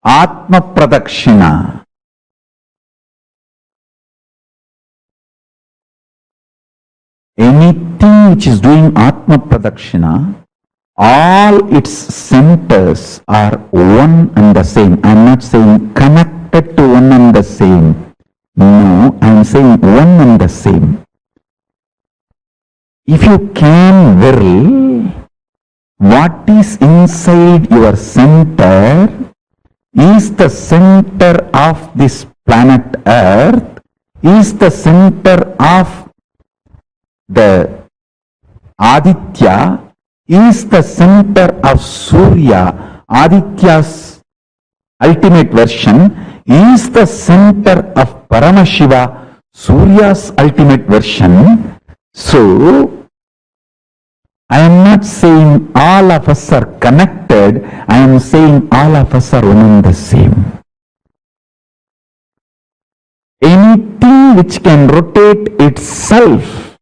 Atma Pradakshina. Anything which is doing Atma Pradakshina, all its centers are one and the same. I am not saying connected to one and the same. No, I am saying one and the same. if you can will, what is inside your center is the center of this planet Earth, is the center of the Aditya, is the center of Surya. Aditya's ultimate version is the center of Paramashiva, Surya's ultimate version. So, I am not saying all of us are connected, I am saying all of us are one and the same. Anything which can rotate itself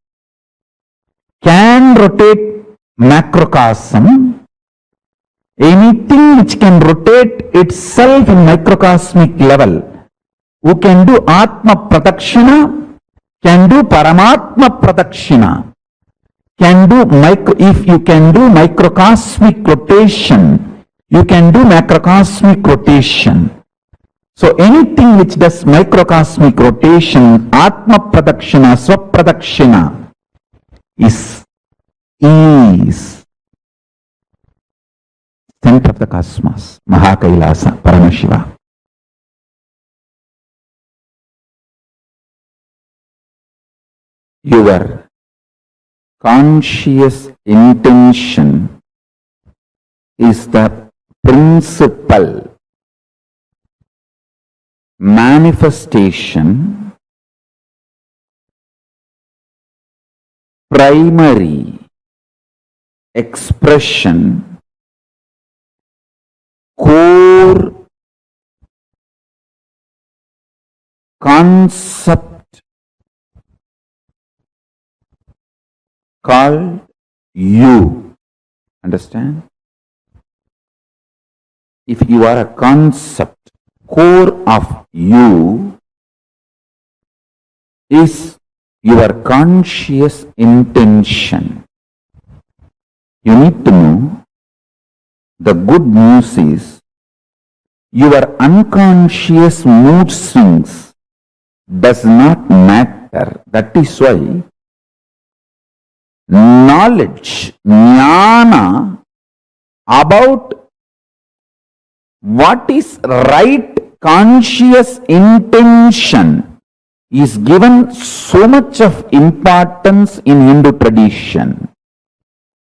can rotate macrocosm. Anything which can rotate itself in microcosmic level, who can do Atma Pradakshina, can do Paramatma Pradakshina, can do if you can do microcosmic rotation, you can do macrocosmic rotation. So anything which does microcosmic rotation, Atma Pradakshina, Swapradakshina, is center of the cosmos, Mahakailasa, Paramashiva. Your conscious intention is the principal manifestation, primary expression, core concept called you. Understand? If you are a concept, core of you is your conscious intention. You need to know, the good news is your unconscious mood swings does not matter. That is why knowledge, jnana, about what is right conscious intention is given so much of importance in Hindu tradition.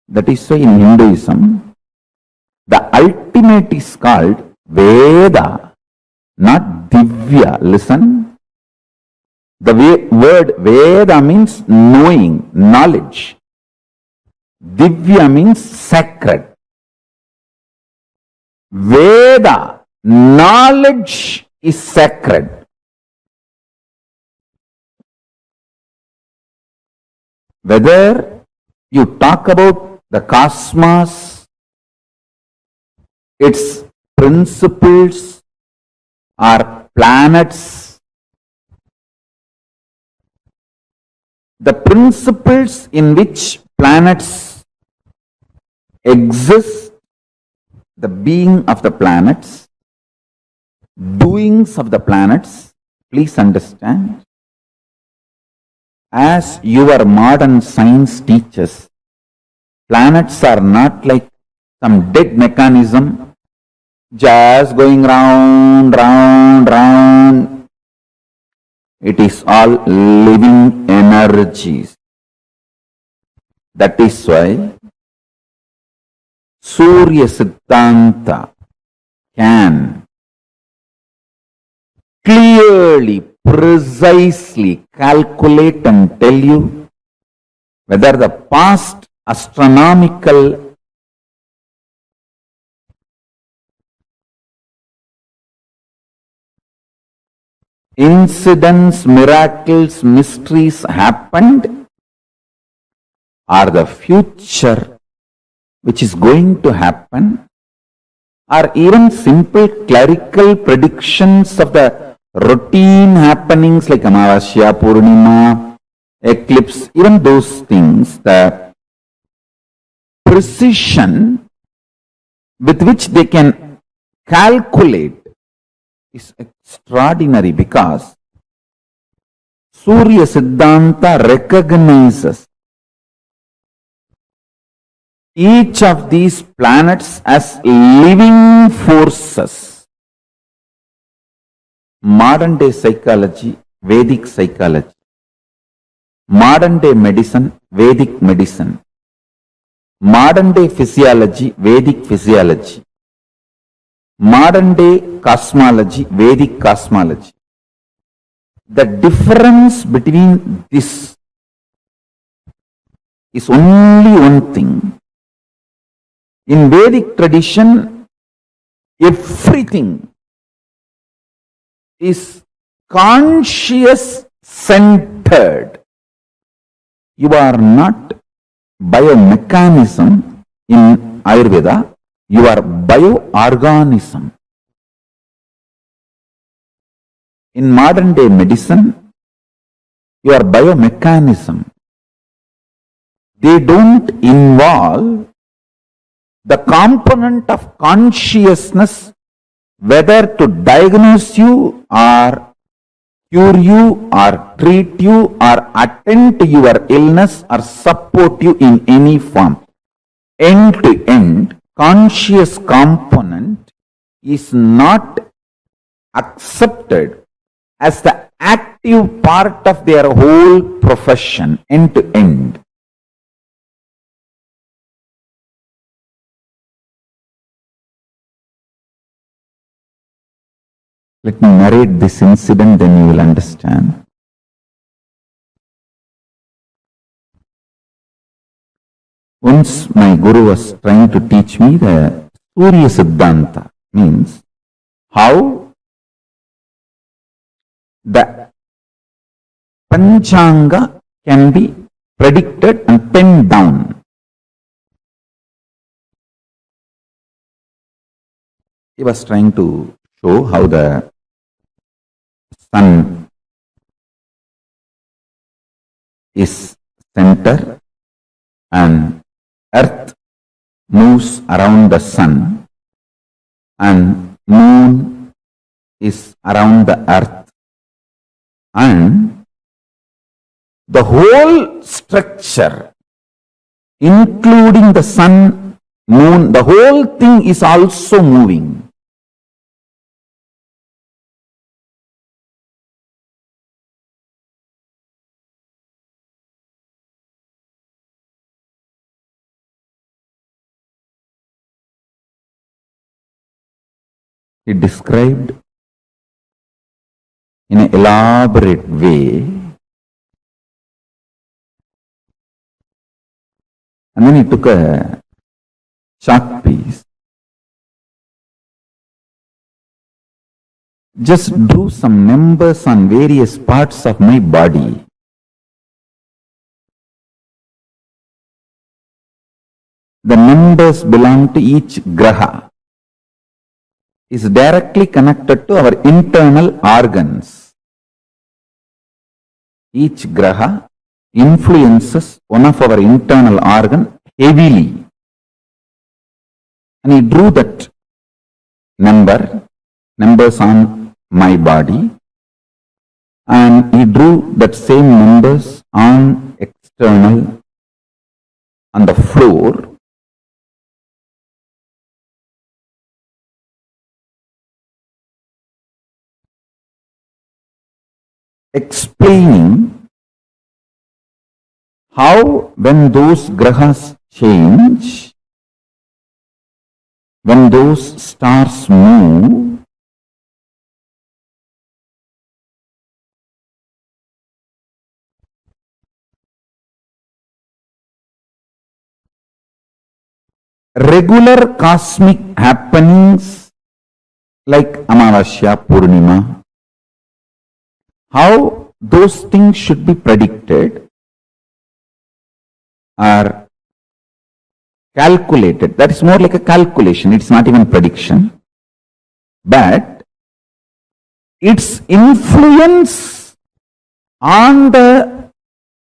That is why in Hinduism, the ultimate is called Veda, not Divya. Listen. The word Veda means knowing, knowledge. Divya means sacred. Veda, knowledge is sacred. Whether you talk about the cosmos, its principles, or planets, the principles in which planets exist, the being of the planets, doings of the planets, please understand, as your modern science teaches, planets are not like some dead mechanism just going round, round, round. It is all living energies. That is why Surya Siddhanta can clearly, precisely calculate and tell you whether the past astronomical incidents, miracles, mysteries happened, or the future which is going to happen, or even simple clerical predictions of the routine happenings like Amavasya, Purnima, eclipse, even those things, the precision with which they can calculate is extraordinary, because Surya Siddhanta recognizes each of these planets as living forces. Modern day psychology, Vedic psychology. Modern day medicine, Vedic medicine. Modern day physiology, Vedic physiology. Modern day cosmology, Vedic cosmology. The difference between this is only one thing. In Vedic tradition, everything is conscious centered. You are not biomechanism in Ayurveda, you are bioorganism. In modern day medicine, you are biomechanism. They don't involve the component of consciousness, whether to diagnose you or cure you or treat you or attend to your illness or support you in any form. End to end, conscious component is not accepted as the active part of their whole profession, end to end. Let me narrate this incident, then you will understand. Once my guru was trying to teach me the Surya Siddhanta, means how the Panchanga can be predicted and pinned down. He was trying to show how the sun is center and earth moves around the sun and moon is around the earth, and the whole structure, including the sun, moon, the whole thing is also moving. He described in an elaborate way, and then he took a chalk piece, just drew some numbers on various parts of my body. The numbers belong to each graha. Is directly connected to our internal organs. Each graha influences one of our internal organ heavily. And he drew that numbers on my body, and he drew that same numbers on external, on the floor. Explaining how when those grahas change, when those stars move, regular cosmic happenings like Amavasya, Purnima, how those things should be predicted or calculated. That is more like a calculation. It's not even prediction. But its influence on the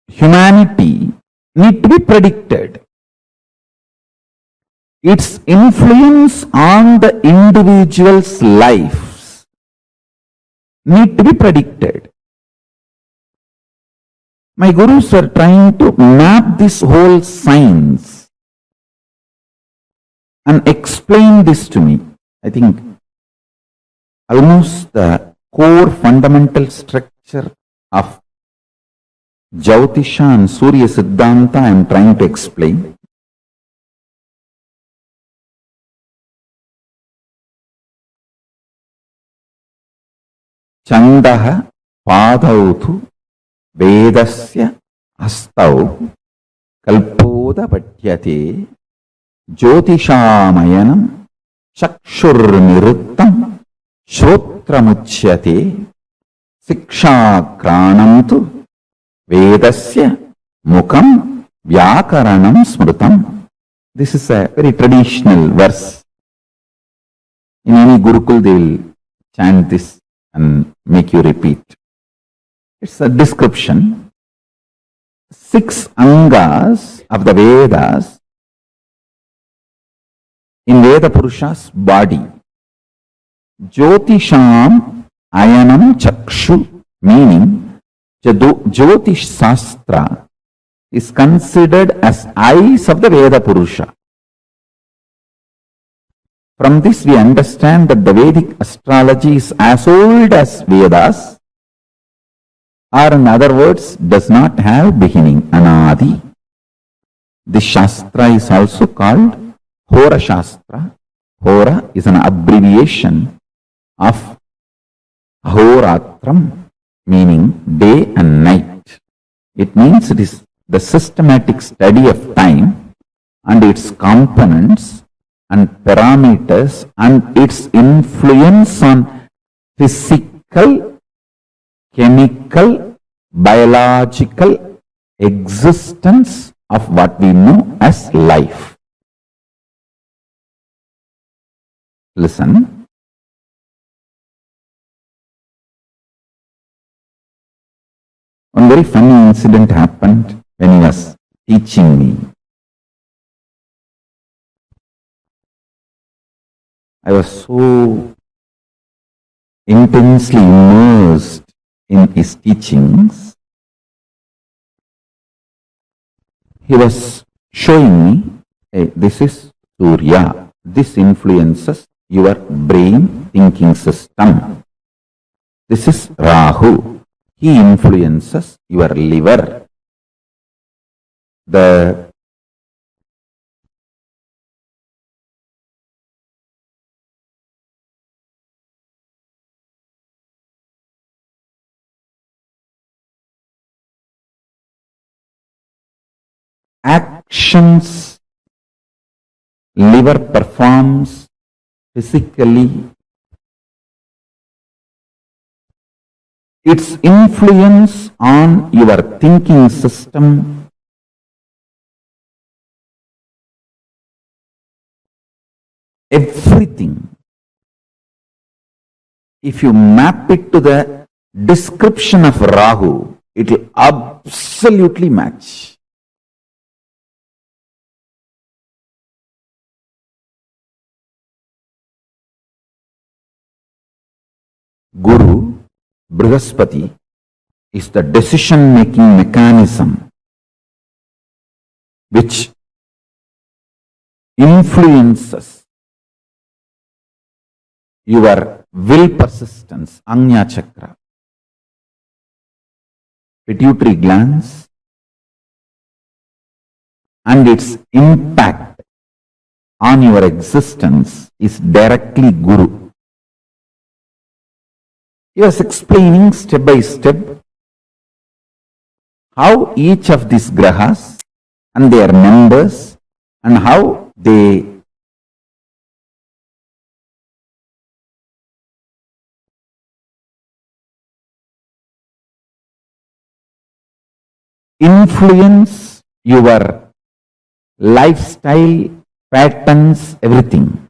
humanity need to be predicted. Its influence on the individual's lives need to be predicted. My gurus were trying to map this whole science and explained this to me. I think almost the core fundamental structure of Jyotisha and Surya Siddhanta I am trying to explain. Chandaha padautu vedasya astau kalpoda patyate jyotishaamayanam chakshurniruttam shrotramuchyate sikshakranamtu Vedasya Mukam Vyakaranam Smrutam. This is a very traditional verse. In any Gurukul they will chant this and make you repeat. It's a description. 6 angas of the Vedas in Veda Purusha's body. Jyotisham Ayanam Chakshu, meaning Jyotish Shastra is considered as eyes of the Veda Purusha. From this we understand that the Vedic astrology is as old as Vedas, or in other words, does not have beginning, Anadi. This Shastra is also called Hora Shastra. Hora is an abbreviation of Ahoratram, meaning day and night. It means it is the systematic study of time and its components and parameters and its influence on physical, chemical, biological existence of what we know as life. Listen. One very funny incident happened when he was teaching me. I was so intensely immersed in his teachings. He was showing me, hey, this is Surya. This influences your brain thinking system. This is Rahu. He influences your liver. The actions liver performs physically, its influence on your thinking system, everything, if you map it to the description of Rahu, it will absolutely match. Guru, Brihaspati, is the decision-making mechanism which influences your will persistence, Agnya Chakra. Pituitary glands and its impact on your existence is directly Guru. He was explaining step by step how each of these grahas and their members and how they influence your lifestyle, patterns, everything.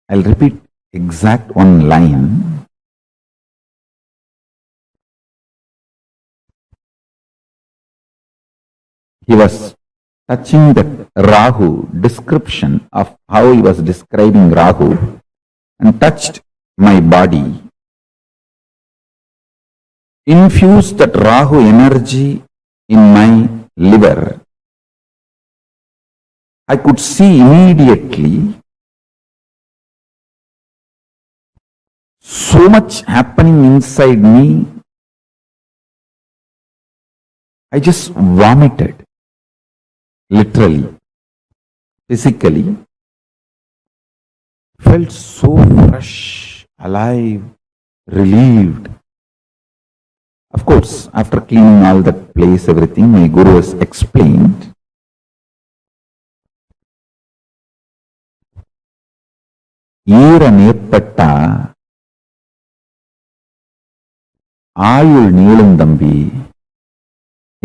I'll repeat exact one line. He was touching the Rahu description of how he was describing Rahu and touched my body, infuse that Rahu energy in my liver, I could see immediately so much happening inside me. I just vomited, literally, physically. Felt so fresh, alive, relieved. Of course, after cleaning all that place, everything, my guru has explained. ஈரநேர்பட்டா ஆயுள் நீளும் தம்பி.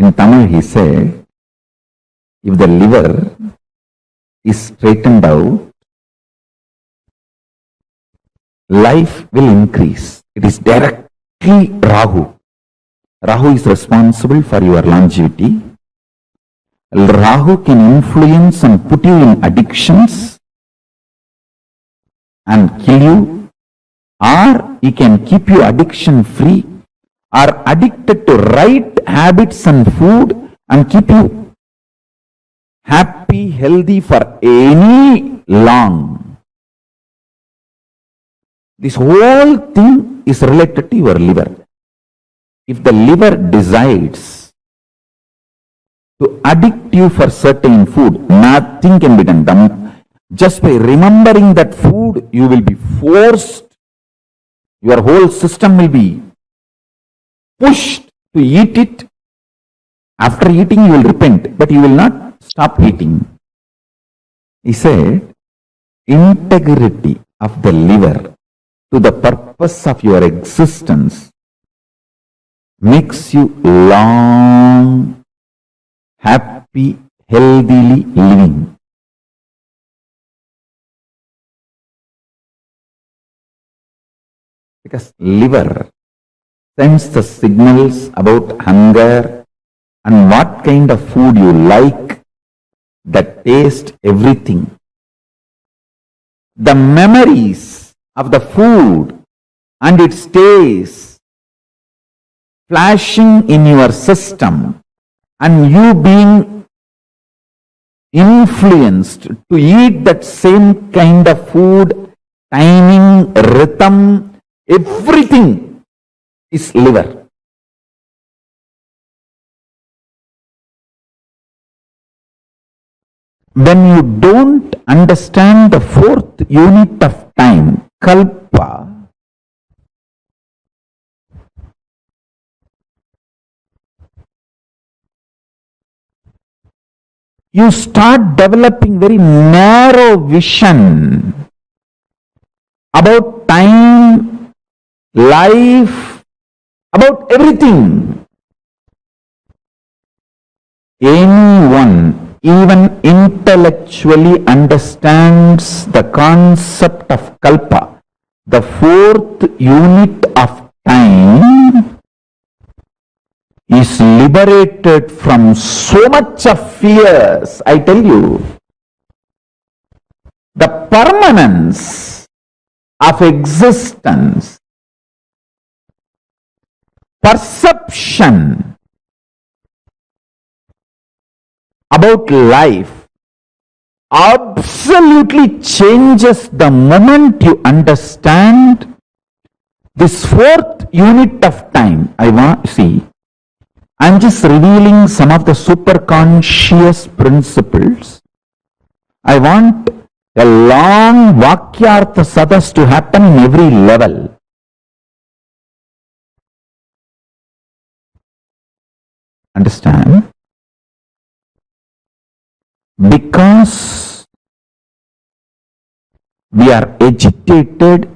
In Tamil he said, if the liver is straightened out, life will increase. It is directly Rahu. Rahu is responsible for your longevity. Rahu can influence and put you in addictions and kill you, or he can keep you addiction free, or addicted to right habits and food and keep you happy, healthy for any long. This whole thing is related to your liver. If the liver decides to addict you for certain food, nothing can be done. Just by remembering that food, you will be forced, your whole system will be pushed to eat it. After eating, you will repent, but you will not stop eating. He said, integrity of the liver to the purpose of your existence makes you long, happy, healthily living. Because liver sends the signals about hunger and what kind of food you like, the taste, everything. The memories of the food and its taste flashing in your system and you being influenced to eat that same kind of food, timing, rhythm, everything is liver. When you don't understand the fourth unit of time, kalpa, you start developing very narrow vision about time, life, about everything. Anyone even intellectually understands the concept of kalpa, the fourth unit of time, is liberated from so much of fears. I tell you, the permanence of existence, perception about life absolutely changes the moment you understand this fourth unit of time. I'm just revealing some of the superconscious principles. I want a long Vakyartha Sadas to happen in every level. Understand? Because we are agitated,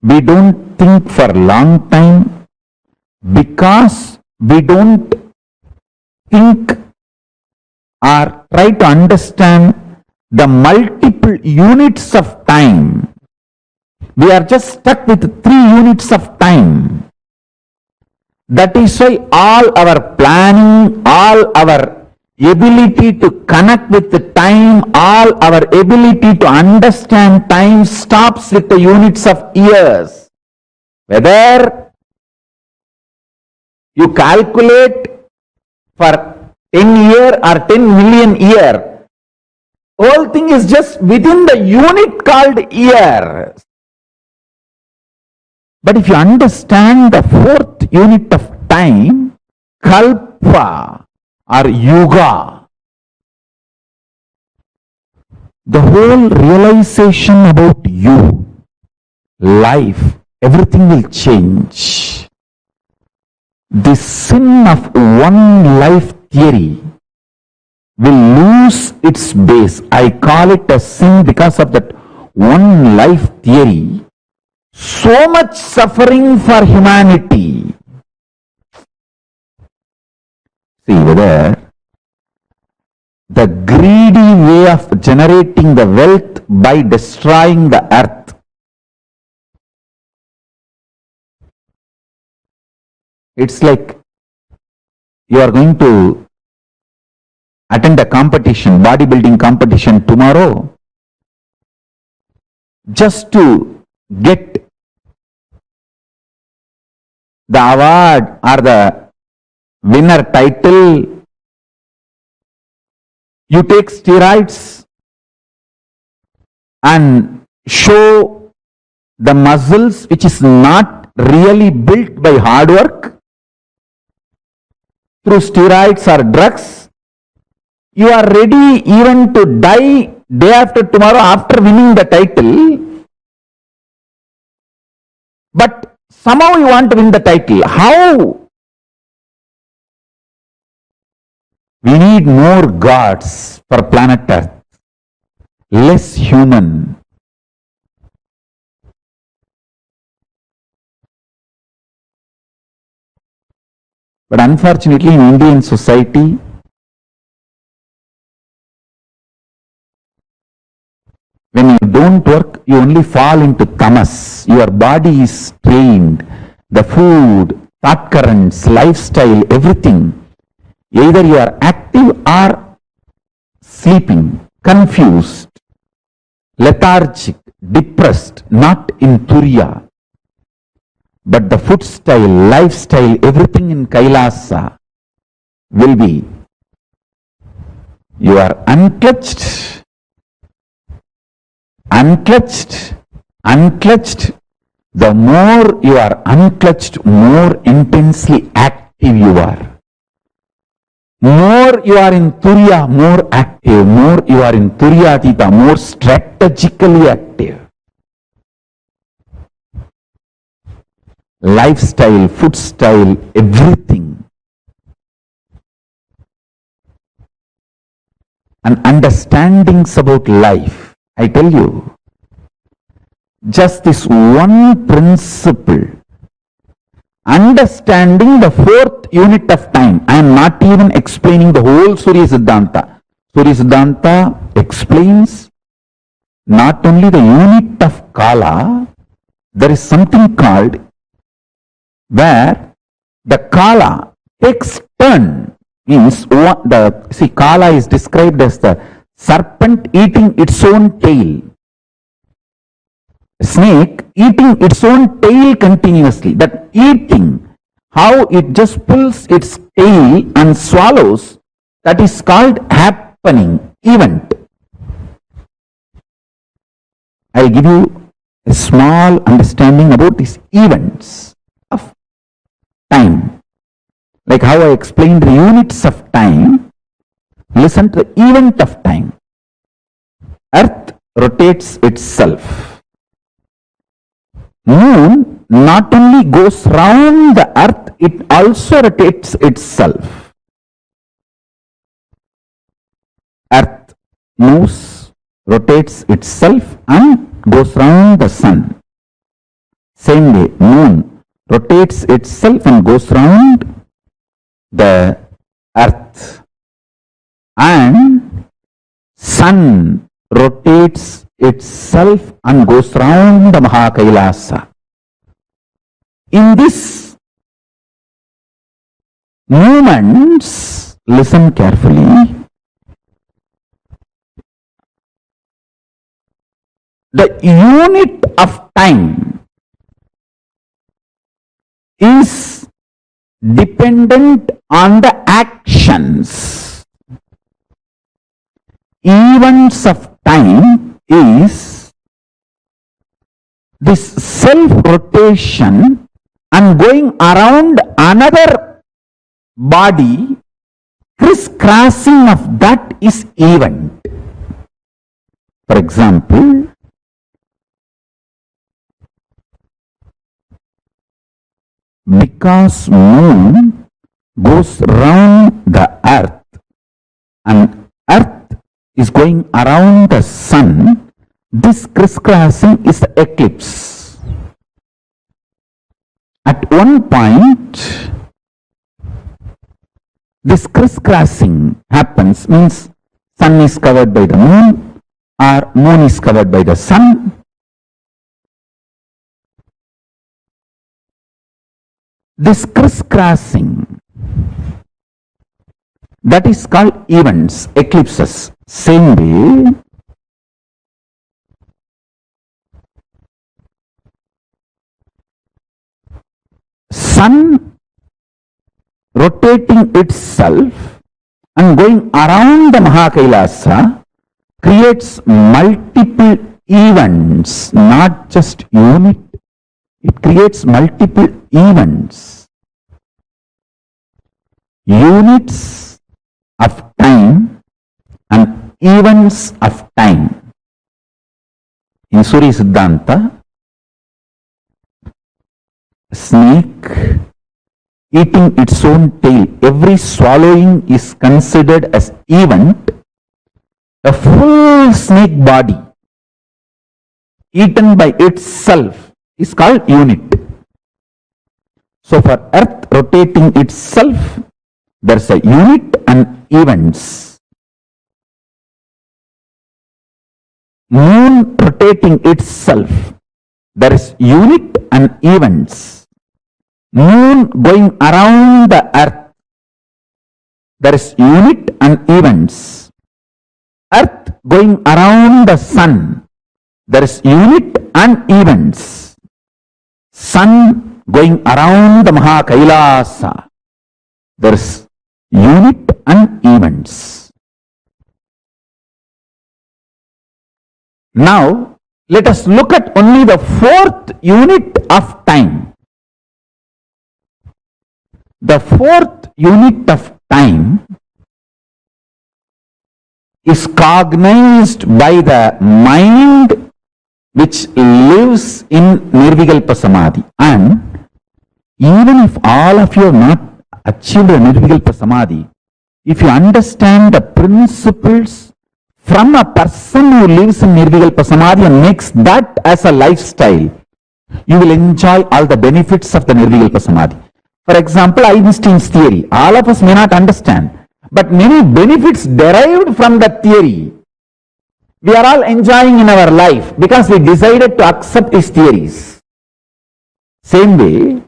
we don't think for a long time, because we don't think or try to understand the multiple units of time. We are just stuck with 3 units of time. That is why all our planning, all our ability to connect with the time, all our ability to understand time stops with the units of years. Whether you calculate for 10 year or 10 million year, whole thing is just within the unit called year. But if you understand the fourth unit of time, kalpa or yuga, the whole realization about you, life, everything will change. The sin of one life theory will lose its base. I call it a sin because of that one life theory. So much suffering for humanity. See whether the greedy way of generating the wealth by destroying the earth. It's like you are going to attend a competition, bodybuilding competition tomorrow, just to get the award or the winner title. You take steroids and show the muscles which is not really built by hard work through steroids or drugs. You are ready even to die day after tomorrow after winning the title, but somehow you want to win the title. How? We need more gods for planet Earth, less human. But unfortunately in Indian society, when you don't work, you only fall into tamas. Your body is trained. The food, thought currents, lifestyle, everything. Either you are active or sleeping, confused, lethargic, depressed, not in Turiya. But the food style, lifestyle, everything in Kailasa will be, you are unclutched, unclutched, unclutched. The more you are unclutched, more intensely active you are. More you are in Turiya, more active. More you are in Turiyatita, more strategically active. Lifestyle, food style, everything. And understandings about life. I tell you, just this one principle, understanding the fourth unit of time. I am not even explaining the whole Surya Siddhanta. Surya Siddhanta explains not only the unit of Kala, there is something called where the Kala takes turn. Means Kala is described as the serpent eating its own tail. Snake eating its own tail continuously. That eating, how it just pulls its tail and swallows, that is called happening, event. I'll give you a small understanding about these events of time. Like how I explained the units of time, listen to the event of time. Earth rotates itself. Moon not only goes round the earth, it also rotates itself. Earth moves, rotates itself and goes round the sun. Same way, moon rotates itself and goes round the earth. And sun rotates itself and goes round the Mahakailasa. In this movements, listen carefully. The unit of time is dependent on the actions. Events of time is this self-rotation and going around another body, crisscrossing of that is event. For example, because moon goes round the earth and earth is going around the sun, this crisscrossing is the eclipse. At one point, this crisscrossing happens, means sun is covered by the moon or moon is covered by the sun. This crisscrossing, that is called events, eclipses. Same way, sun rotating itself and going around the Kailasa creates multiple events, not just unit. It creates multiple events. Units of time and events of time. In Surya Siddhanta, snake eating its own tail, every swallowing is considered as event. A full snake body eaten by itself is called unit. So for earth rotating itself, there is a unit and events. Moon rotating itself, there is unit and events. Moon going around the earth, there is unit and events. Earth going around the sun, there is unit and events. Sun going around the Kailasa, there is unit and events. Now, let us look at only the fourth unit of time. The fourth unit of time is cognized by the mind which lives in Nirvikalpa Samadhi. And even if all of you have not achieved a Nirvikalpa Samadhi, if you understand the principles from a person who lives in Nirvikalpa Samadhi and makes that as a lifestyle, you will enjoy all the benefits of the Nirvikalpa Samadhi. For example, Einstein's theory, all of us may not understand, but many benefits derived from that theory, we are all enjoying in our life because we decided to accept his theories. Same way,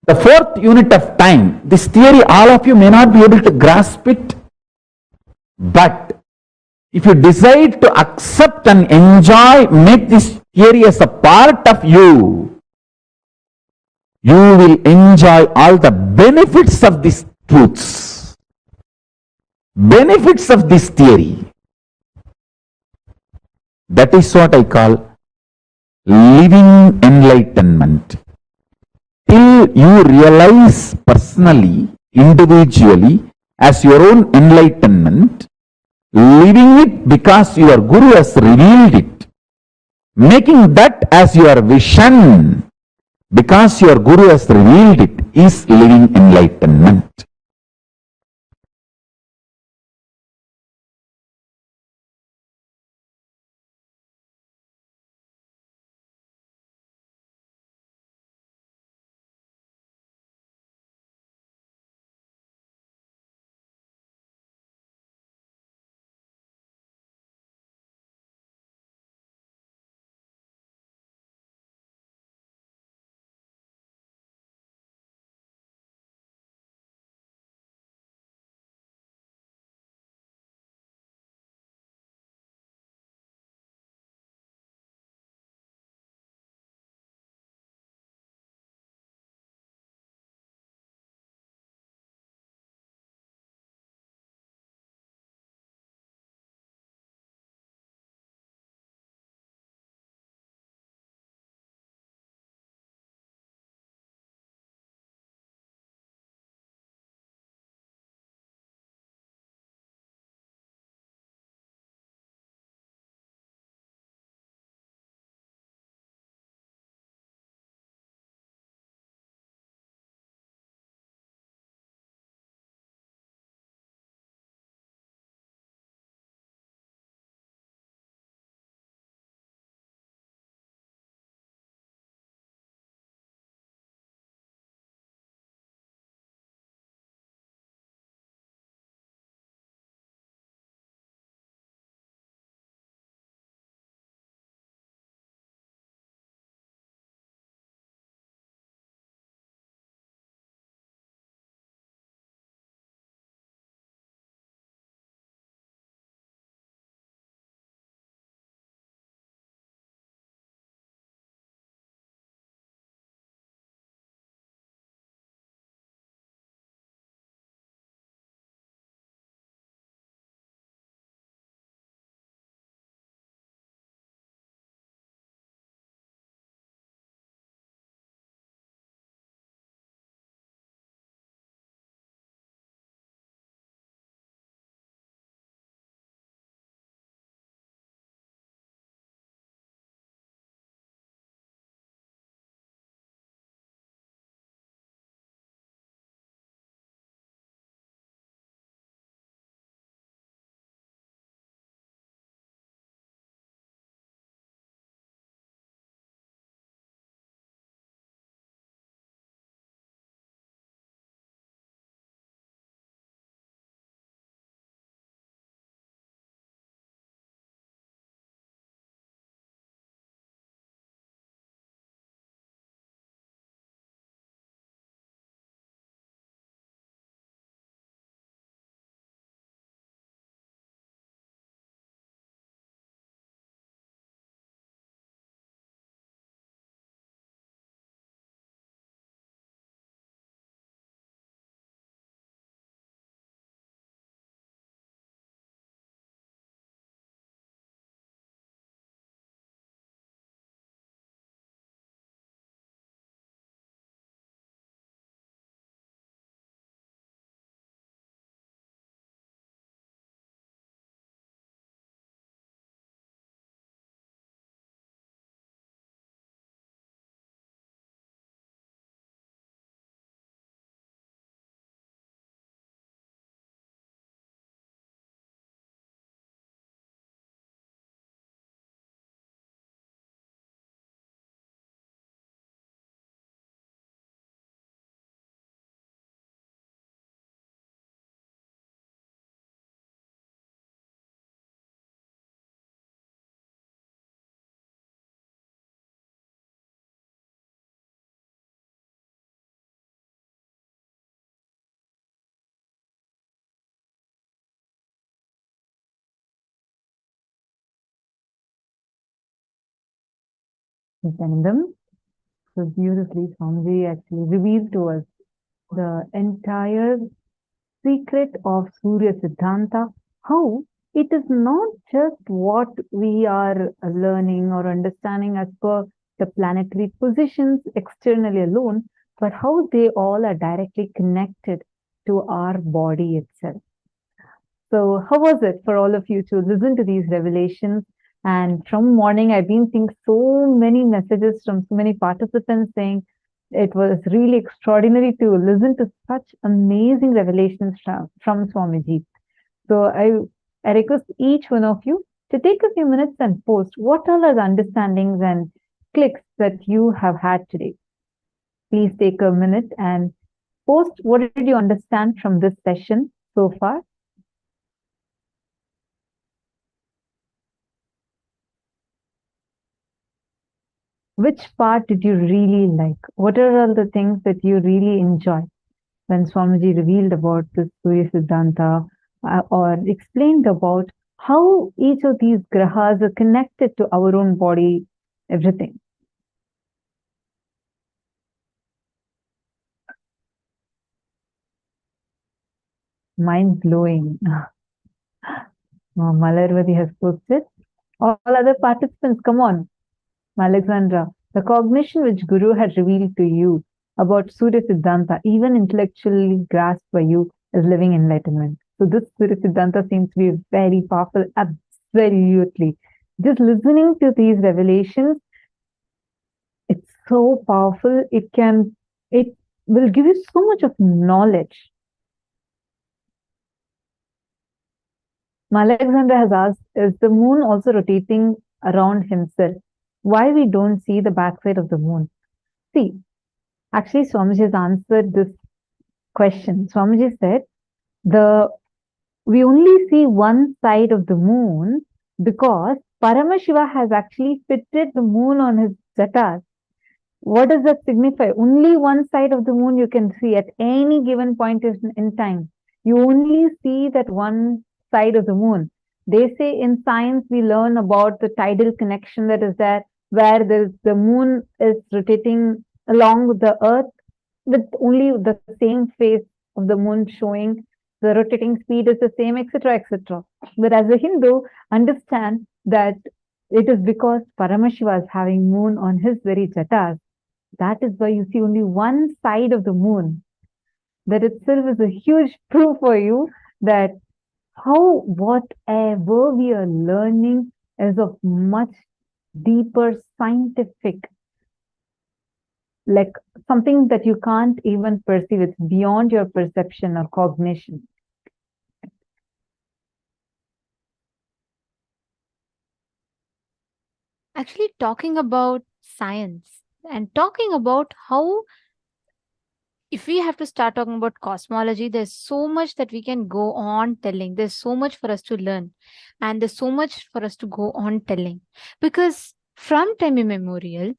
the fourth unit of time, this theory, all of you may not be able to grasp it, but if you decide to accept and enjoy, make this theory as a part of you, you will enjoy all the benefits of these truths, benefits of this theory. That is what I call living enlightenment. Till you realize personally, individually, as your own enlightenment, living it because your Guru has revealed it, making that as your vision because your Guru has revealed it, is living enlightenment. Nithyanandam. So beautifully, Swamiji actually revealed to us the entire secret of Surya Siddhanta, how it is not just what we are learning or understanding as per the planetary positions externally alone, but how they all are directly connected to our body itself. So, how was it for all of you to listen to these revelations? And from morning, I've been seeing so many messages from so many participants saying it was really extraordinary to listen to such amazing revelations from Swamiji. So, I request each one of you to take a few minutes and post what all are the understandings and clicks that you have had today. Please take a minute and post what did you understand from this session so far. Which part did you really like? What are all the things that you really enjoy when Swamiji revealed about this Surya Siddhanta or explained about how each of these grahas are connected to our own body, everything? Mind blowing. Malarvati has posted. All other participants, come on. Alexandra, the cognition which Guru had revealed to you about Surya Siddhanta, even intellectually grasped by you, is living enlightenment. So this Surya Siddhanta seems to be very powerful, absolutely. Just listening to these revelations, it's so powerful. It will give you so much of knowledge. Alexandra has asked, is the moon also rotating around himself? Why we don't see the backside of the moon? See, actually Swamiji has answered this question. Swamiji said, we only see one side of the moon because Paramashiva has actually fitted the moon on his jatas. What does that signify? Only one side of the moon you can see at any given point in time. You only see that one side of the moon. They say in science we learn about the tidal connection that is there, where the moon is rotating along with the earth with only the same phase of the moon showing, the rotating speed is the same, etc., etc. But as a Hindu, understand that it is because Paramashiva is having moon on his very jatas. That is why you see only one side of the moon. That itself is a huge proof for you that how whatever we are learning is of much deeper scientific, like something that you can't even perceive. It's beyond your perception or cognition. Actually, talking about science and talking about how, if we have to start talking about cosmology, there's so much that we can go on telling. There's so much for us to learn, and there's so much for us to go on telling. Because from time immemorial,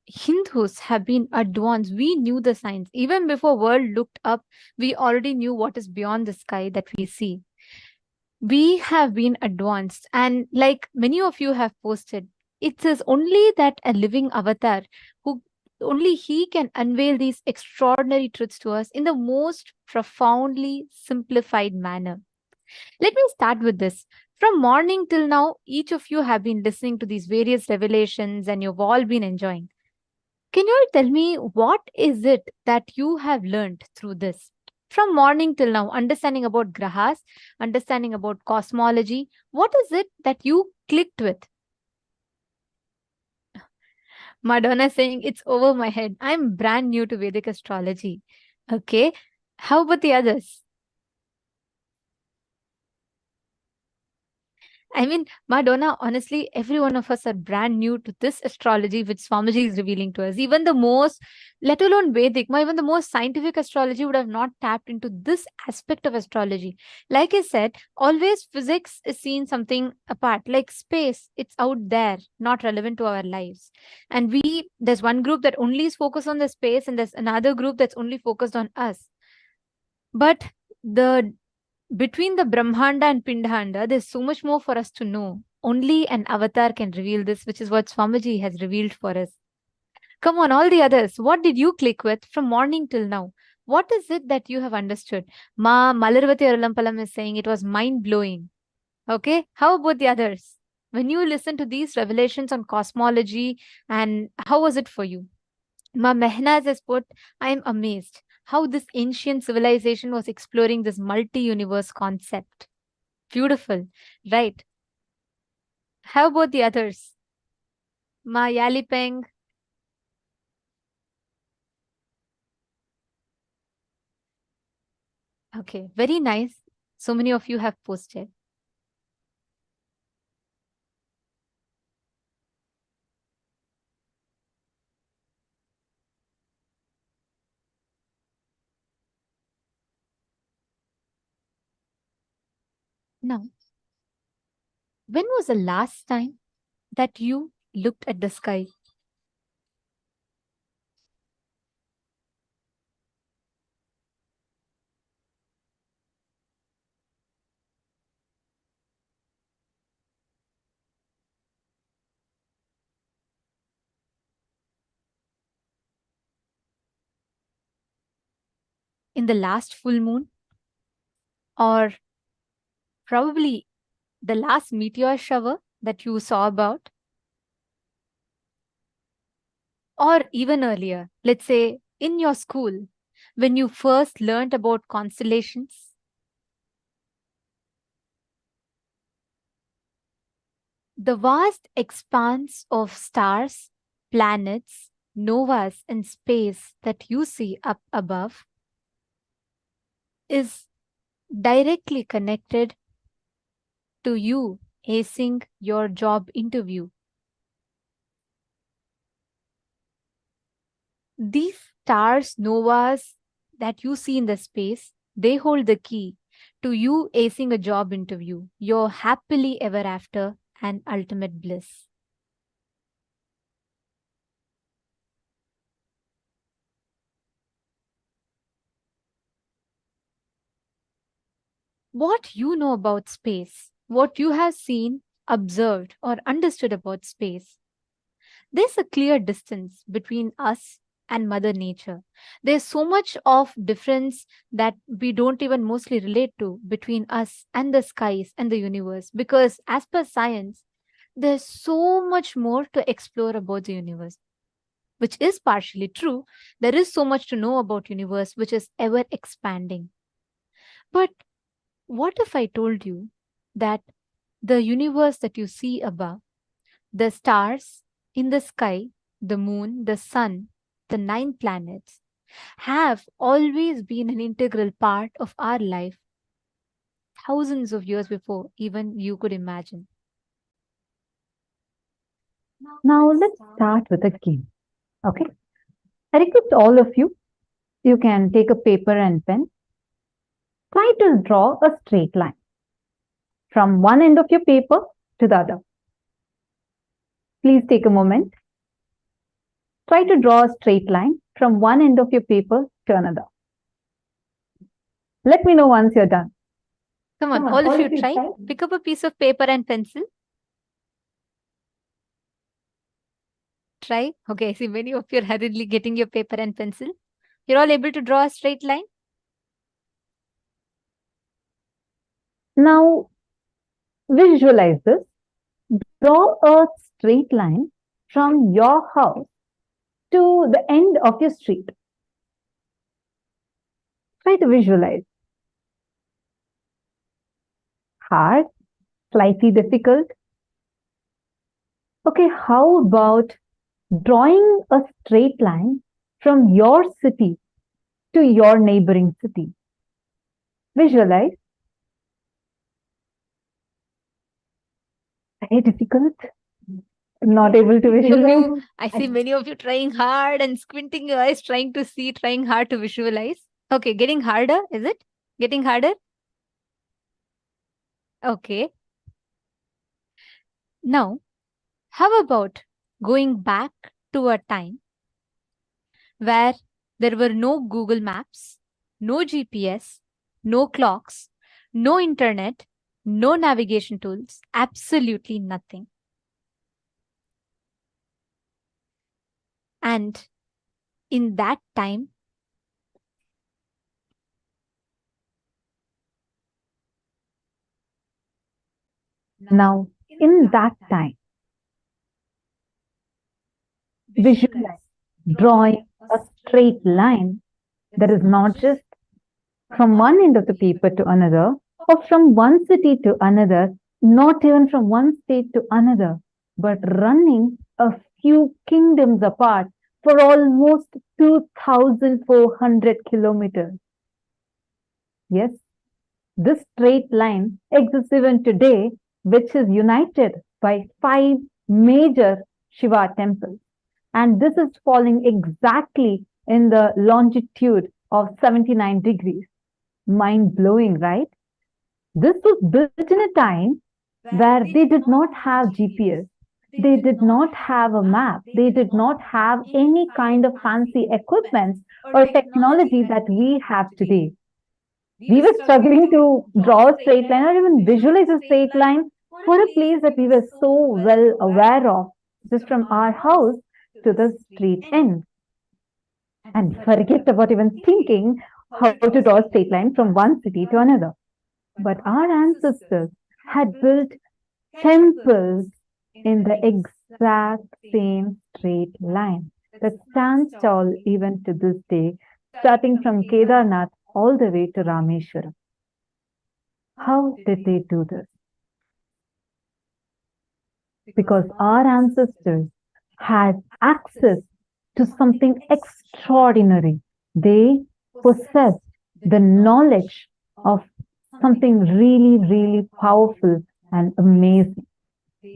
Hindus have been advanced. We knew the science. Even before world looked up, we already knew what is beyond the sky that we see. We have been advanced. And like many of you have posted, it is only that a living avatar who only he can unveil these extraordinary truths to us in the most profoundly simplified manner. Let me start with this. From morning till now, each of you have been listening to these various revelations and you've all been enjoying. Can you all tell me what is it that you have learned through this? From morning till now, understanding about grahas, understanding about cosmology, what is it that you clicked with? Madonna saying, it's over my head. I'm brand new to Vedic astrology. Okay. How about the others? I mean, Madonna, honestly, every one of us are brand new to this astrology which Swamiji is revealing to us. Even the most, let alone Vedic, even the most scientific astrology would have not tapped into this aspect of astrology. Like I said, always physics is seen something apart, like space, it's out there, not relevant to our lives. And there's one group that only is focused on the space, and there's another group that's only focused on us. But between the Brahmanda and Pindhanda, there's so much more for us to know. Only an avatar can reveal this, which is what Swamiji has revealed for us. Come on, all the others, what did you click with from morning till now? What is it that you have understood? Ma Malarvati Arulampalam is saying it was mind-blowing. Okay, how about the others? When you listen to these revelations on cosmology, and how was it for you? Ma Mehnaz has put, I am amazed how this ancient civilization was exploring this multi-universe concept. Beautiful, right? How about the others? Ma Yalipeng. Okay, very nice. So many of you have posted. Now, when was the last time that you looked at the sky? In the last full moon? Or probably the last meteor shower that you saw about? Or even earlier, let's say in your school, when you first learned about constellations? The vast expanse of stars, planets, novas, and space that you see up above is directly connected to you acing your job interview. These stars, novas that you see in the space, they hold the key to you acing a job interview, your happily ever after and ultimate bliss. What you know about space, what you have seen, observed, or understood about space, there's a clear distance between us and Mother Nature. There's so much of difference that we don't even mostly relate to between us and the skies and the universe, because as per science, there's so much more to explore about the universe, which is partially true. There is so much to know about universe, which is ever expanding. But what if I told you that the universe that you see above, the stars in the sky, the moon, the sun, the 9 planets, have always been an integral part of our life thousands of years before even you could imagine? Now let's start with a game. Okay. I request all of you, you can take a paper and pen. Try to draw a straight line from one end of your paper to the other. Please take a moment. Try to draw a straight line from one end of your paper to another. Let me know once you're done. Come on, all of you try. Pick up a piece of paper and pencil. Try. Okay, I see many of you are hurriedly getting your paper and pencil. You're all able to draw a straight line? Now, visualize this. Draw a straight line from your house to the end of your street. Try to visualize. Hard, slightly difficult. Okay, how about drawing a straight line from your city to your neighboring city? Visualize. Very difficult. Not able to visualize. I see many of you trying hard and squinting your eyes, trying to see, trying hard to visualize. Okay, getting harder, is it? Getting harder? Okay. Now, how about going back to a time where there were no Google Maps, no GPS, no clocks, no internet, no navigation tools, absolutely nothing. And in that time, now, in that time, visualize drawing a straight line that is not just from one end of the paper to another, or from one city to another, not even from one state to another, but running a few kingdoms apart for almost 2,400 kilometers. Yes, this straight line exists even today, which is united by 5 major Shiva temples. And this is falling exactly in the longitude of 79 degrees. Mind-blowing, right? This was built in a time where they did not have GPS. They did not have a map. They did not have any kind of fancy equipment or technology that we have today. We were struggling to draw a straight line or even visualize a straight line for a place that we were so well aware of, just from our house to the street end. And forget about even thinking how to draw a straight line from one city to another. But our ancestors had built temples in the exact same straight line that stands tall even to this day, starting from Kedarnath all the way to Rameshwaram. How did they do this? Because our ancestors had access to something extraordinary. They possessed the knowledge of something really, really powerful and amazing.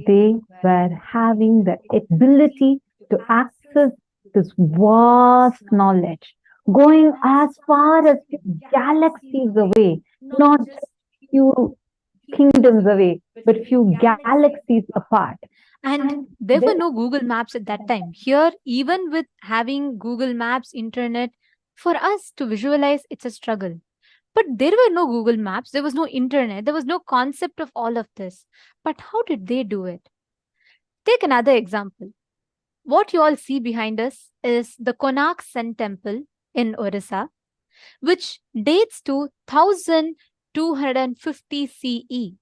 They were having the ability to access this vast knowledge, going as far as galaxies away, not just few kingdoms away, but few galaxies apart. And there were no Google Maps at that time. Here, even with having Google Maps, internet, for us to visualize, it's a struggle. But there were no Google Maps, there was no internet, there was no concept of all of this. But how did they do it? Take another example. What you all see behind us is the Konark Sun Temple in Orissa, which dates to 1250 CE.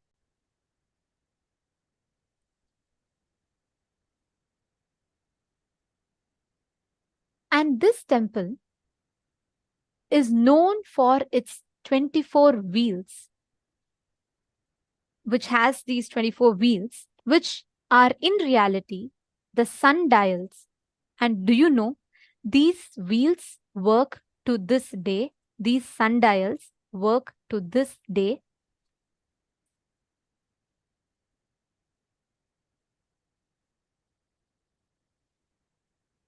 And this temple is known for its 24 wheels, which has these 24 wheels, which are in reality the sundials. And do you know, these wheels work to this day, these sundials work to this day.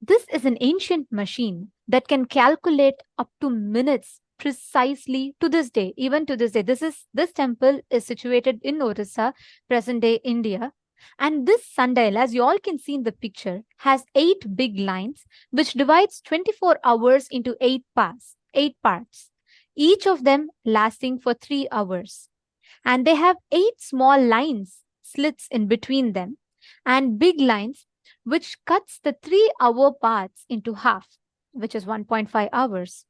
This is an ancient machine that can calculate up to minutes precisely to this day, even to this day. This temple is situated in Orissa, present-day India. And this sundial, as you all can see in the picture, has 8 big lines, which divides 24 hours into 8 parts, each of them lasting for 3 hours. And they have 8 small lines, slits in between them, and big lines, which cuts the 3-hour parts into half, which is 1.5 hours.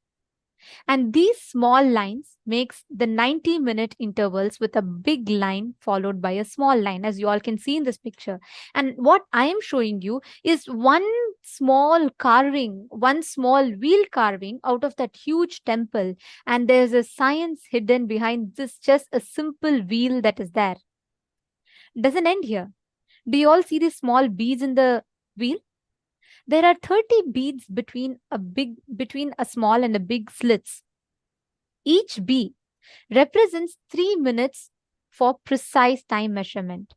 And these small lines makes the 90-minute intervals with a big line followed by a small line, as you all can see in this picture. And what I am showing you is one small carving, one small wheel carving out of that huge temple. And there's a science hidden behind this, just a simple wheel that is there. Doesn't end here. Do you all see these small beads in the wheel? There are 30 beads between a small and a big slits. Each bead represents 3 minutes for precise time measurement.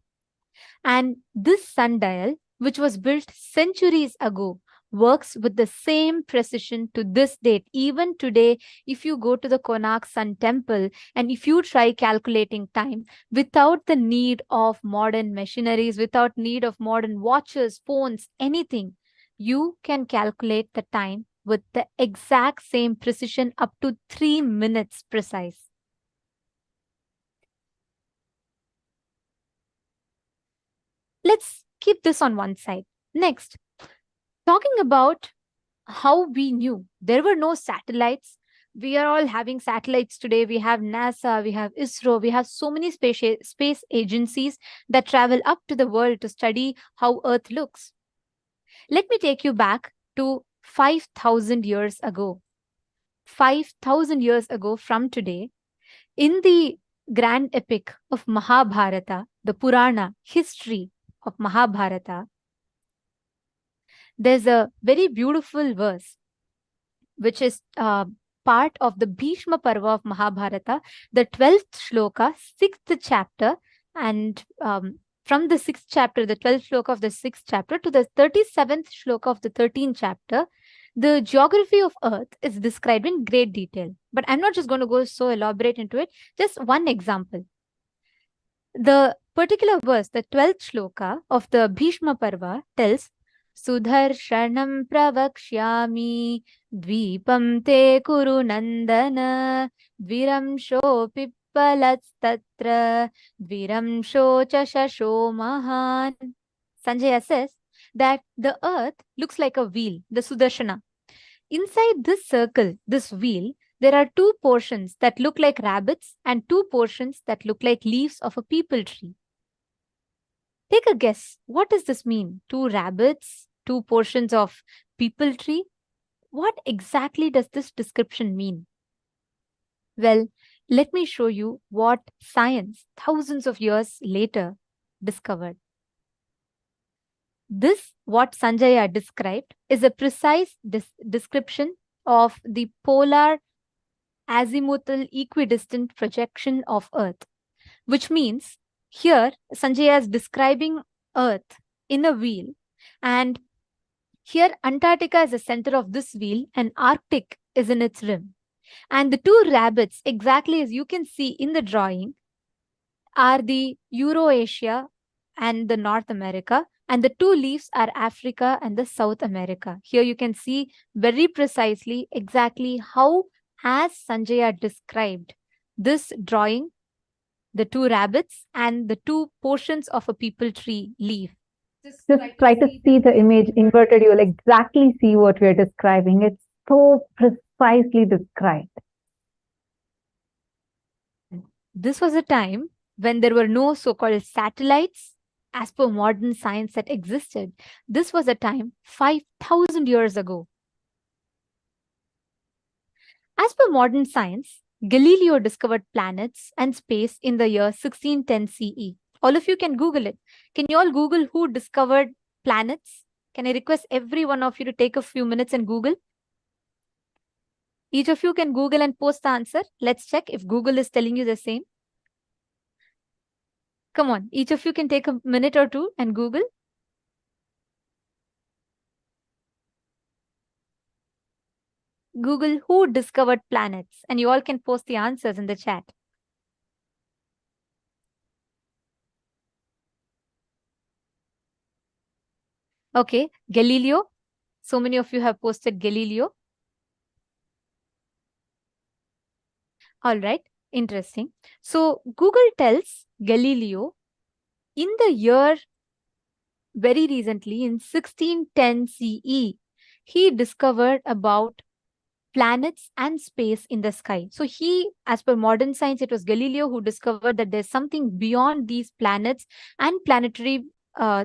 And this sundial, which was built centuries ago, works with the same precision to this date. Even today, if you go to the Konark Sun Temple and if you try calculating time without the need of modern machineries, without need of modern watches, phones, anything, you can calculate the time with the exact same precision up to 3 minutes precise. let's keep this on one side. Next, talking about how we knew there were no satellites. We are all having satellites today. We have NASA, we have ISRO, we have so many space agencies that travel up to the world to study how Earth looks. Let me take you back to 5,000 years ago. 5,000 years ago from today, in the grand epic of Mahabharata, the Purana history of Mahabharata, there's a very beautiful verse which is part of the Bhishma Parva of Mahabharata, the 12th shloka, 6th chapter, and from the 6th chapter, the 12th shloka of the 6th chapter to the 37th shloka of the 13th chapter, the geography of Earth is described in great detail. But I'm not just going to go so elaborate into it. Just one example. The particular verse, the 12th shloka of the Bhishma Parva tells, Sudharshanam pravakshyami dvipam te kuru nandana dviramsho pippalastatra dviramsho cha shasho mahan. Sanjaya says that the earth looks like a wheel, the Sudarshana. Inside this circle, this wheel, there are two portions that look like rabbits and two portions that look like leaves of a peepal tree. Take a guess. What does this mean? Two rabbits, two portions of peepal tree? What exactly does this description mean? Well, let me show you what science, thousands of years later, discovered. This, what Sanjaya described, is a precise description of the polar azimuthal equidistant projection of Earth, which means here Sanjaya is describing Earth in a wheel, and here Antarctica is the center of this wheel and Arctic is in its rim. And the two rabbits, exactly as you can see in the drawing, are the Eurasia and the North America, and the two leaves are Africa and the South America. Here you can see very precisely exactly how, as Sanjaya described, this drawing, the two rabbits and the two portions of a peepal tree leaf. Just try to see the image inverted. You'll exactly see what we're describing. It's so precisely described. This was a time when there were no so-called satellites as per modern science that existed. This was a time 5,000 years ago. As per modern science, Galileo discovered planets and space in the year 1610 CE. All of you can Google it. Can you all Google who discovered planets? Can I request every one of you to take a few minutes and Google? Each of you can Google and post the answer. Let's check if Google is telling you the same. Come on, each of you can take a minute or two and Google. Google who discovered planets, and you all can post the answers in the chat. Okay, Galileo. So many of you have posted Galileo. All right, interesting. So Google tells Galileo in the year very recently, in 1610 CE, he discovered about planets and space in the sky. So he, as per modern science, it was Galileo who discovered that there's something beyond these planets and planetary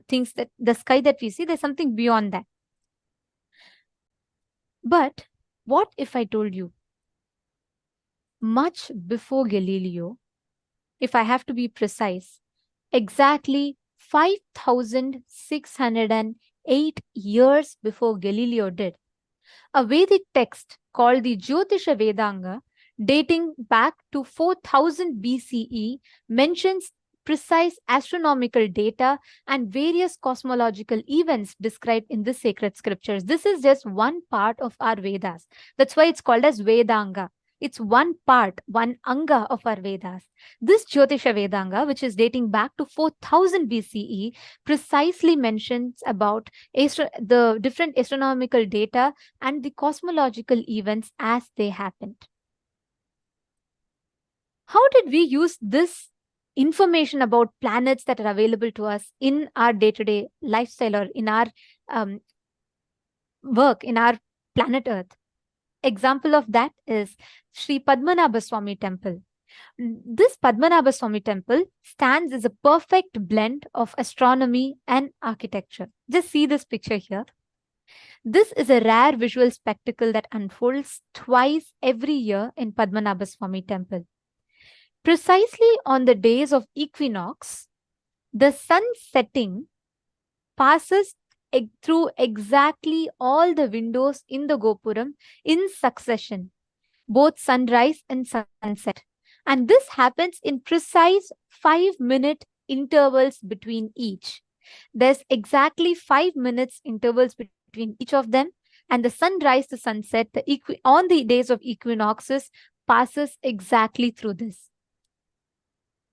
things, that the sky that we see, there's something beyond that. But what if I told you, much before Galileo, if I have to be precise, exactly 5,608 years before Galileo did, a Vedic text called the Jyotisha Vedanga, dating back to 4000 BCE, mentions precise astronomical data and various cosmological events described in the sacred scriptures. This is just one part of our Vedas. That's why it's called as Vedanga. It's one part, one anga of our Vedas. This Jyotisha Vedanga, which is dating back to 4000 BCE, precisely mentions about the different astronomical data and the cosmological events as they happened. How did we use this information about planets that are available to us in our day-to-day lifestyle or in our work, in our planet Earth. Example of that is Sri Padmanabha Swami Temple. This Padmanabha Swami Temple stands as a perfect blend of astronomy and architecture. Just see this picture here. This is a rare visual spectacle that unfolds twice every year in Padmanabha Swami Temple. Precisely on the days of equinox, the sun setting passes through exactly all the windows in the Gopuram in succession, both sunrise and sunset. And this happens in precise 5-minute intervals between each. There's exactly 5 minutes intervals between each of them, and the sunrise to sunset on the days of equinoxes passes exactly through this.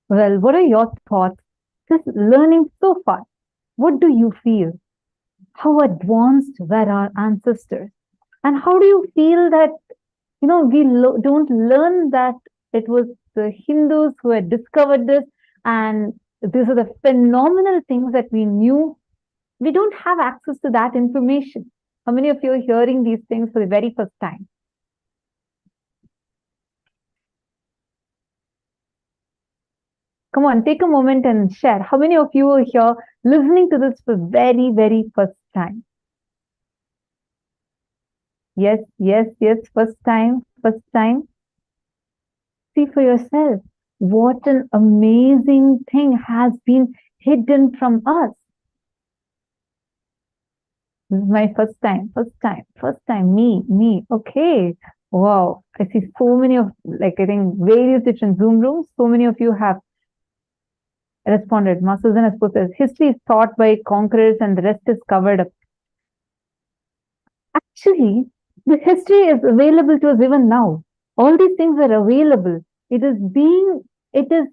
Well, what are your thoughts? Just learning so far. What do you feel? How advanced were our ancestors? And how do you feel that, we don't learn that it was the Hindus who had discovered this, and these are the phenomenal things that we knew. We don't have access to that information. How many of you are hearing these things for the very first time? Come on, take a moment and share. How many of you are here listening to this for the very, very first time? Yes, first time. See for yourself, what an amazing thing has been hidden from us. This is my first time, me, okay. Wow, I see so many of, I think various different Zoom rooms, so many of you have responded. Ma Susan has put this, history is taught by conquerors and the rest is covered up. Actually, the history is available to us even now. All these things are available. It is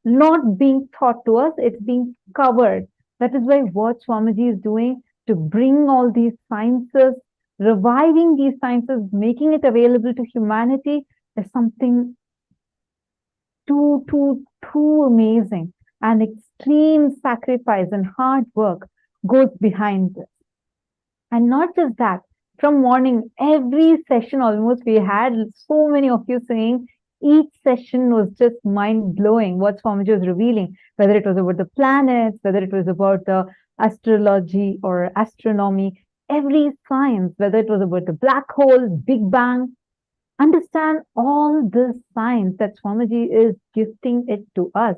not being taught to us, it's being covered. That is why what Swamiji is doing to bring all these sciences, reviving these sciences, making it available to humanity is something too amazing. And extreme sacrifice and hard work goes behind this. And not just that, from morning, every session almost we had so many of you saying each session was just mind-blowing what Swamiji was revealing, whether it was about the planets, whether it was about the astrology or astronomy, every science, whether it was about the black hole, Big Bang. Understand all this science that Swamiji is gifting it to us.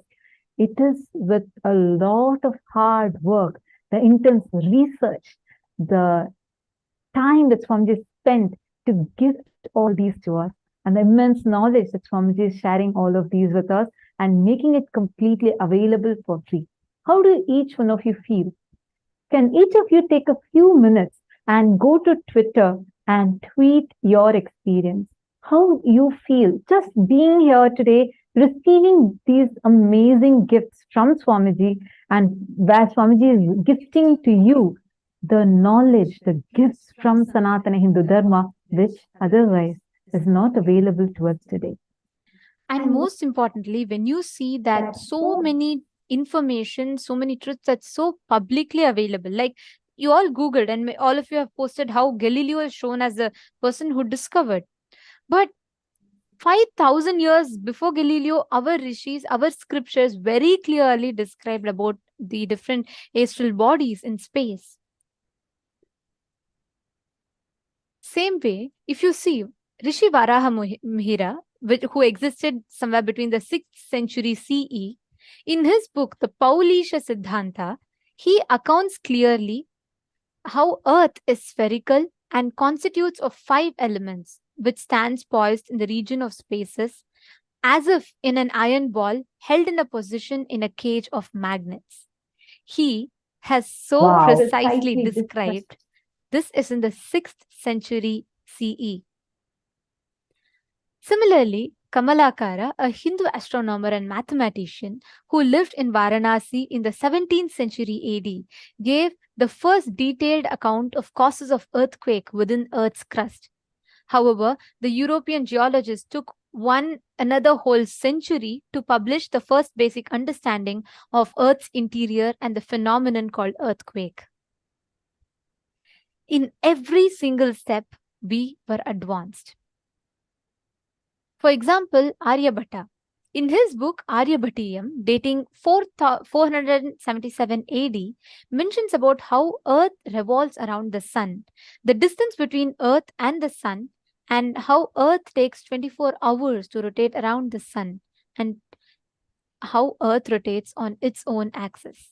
It is with a lot of hard work, the intense research, the time that Swamiji spent to gift all these to us, and the immense knowledge that Swamiji is sharing all of these with us and making it completely available for free. How do each one of you feel? Can each of you take a few minutes and go to Twitter and tweet your experience? How you feel just being here today, receiving these amazing gifts from Swamiji, and where Swamiji is gifting to you the knowledge, the gifts from Sanatana Hindu Dharma, which otherwise is not available to us today. And most importantly, when you see that so many information, so many truths that's so publicly available, like you all Googled and all of you have posted how Galileo is shown as the person who discovered. But 5,000 years before Galileo, our rishis, our scriptures very clearly described about the different astral bodies in space. Same way, if you see Rishi Varaha Mihira, who existed somewhere between the 6th century CE, in his book, the Paulisha Siddhanta, he accounts clearly how Earth is spherical and constitutes of 5 elements, which stands poised in the region of spaces, as if in an iron ball held in a position in a cage of magnets. He has so precisely described this is in the 6th century CE. Similarly, Kamalakara, a Hindu astronomer and mathematician who lived in Varanasi in the 17th century AD, gave the first detailed account of causes of earthquake within Earth's crust. However, the European geologists took another whole century to publish the first basic understanding of Earth's interior and the phenomenon called earthquake. In every single step, we were advanced. For example, Aryabhatta. In his book Aryabhattiyam, dating 477 AD, mentions about how Earth revolves around the Sun, the distance between Earth and the Sun, and how Earth takes 24 hours to rotate around the Sun, and how Earth rotates on its own axis.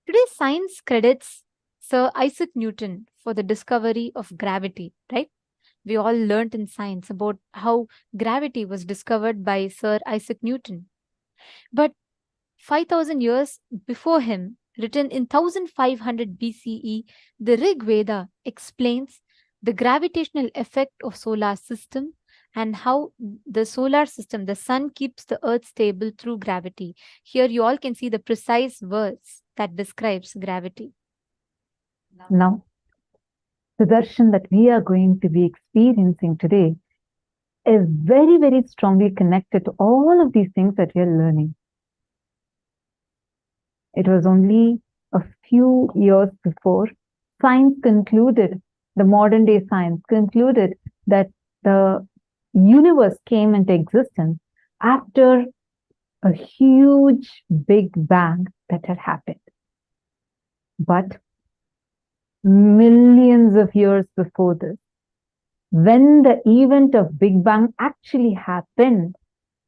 Today, science credits Sir Isaac Newton for the discovery of gravity, right? We all learnt in science about how gravity was discovered by Sir Isaac Newton. But 5,000 years before him, written in 1500 BCE, the Rig Veda explains the gravitational effect of solar system and how the solar system, the sun, keeps the earth stable through gravity. Here you all can see the precise words that describes gravity. Now, the darshan that we are going to be experiencing today is very, very strongly connected to all of these things that we are learning. It was only a few years before science concluded, the modern day science concluded that the universe came into existence after a huge big bang that had happened. But millions of years before this, when the event of Big Bang actually happened,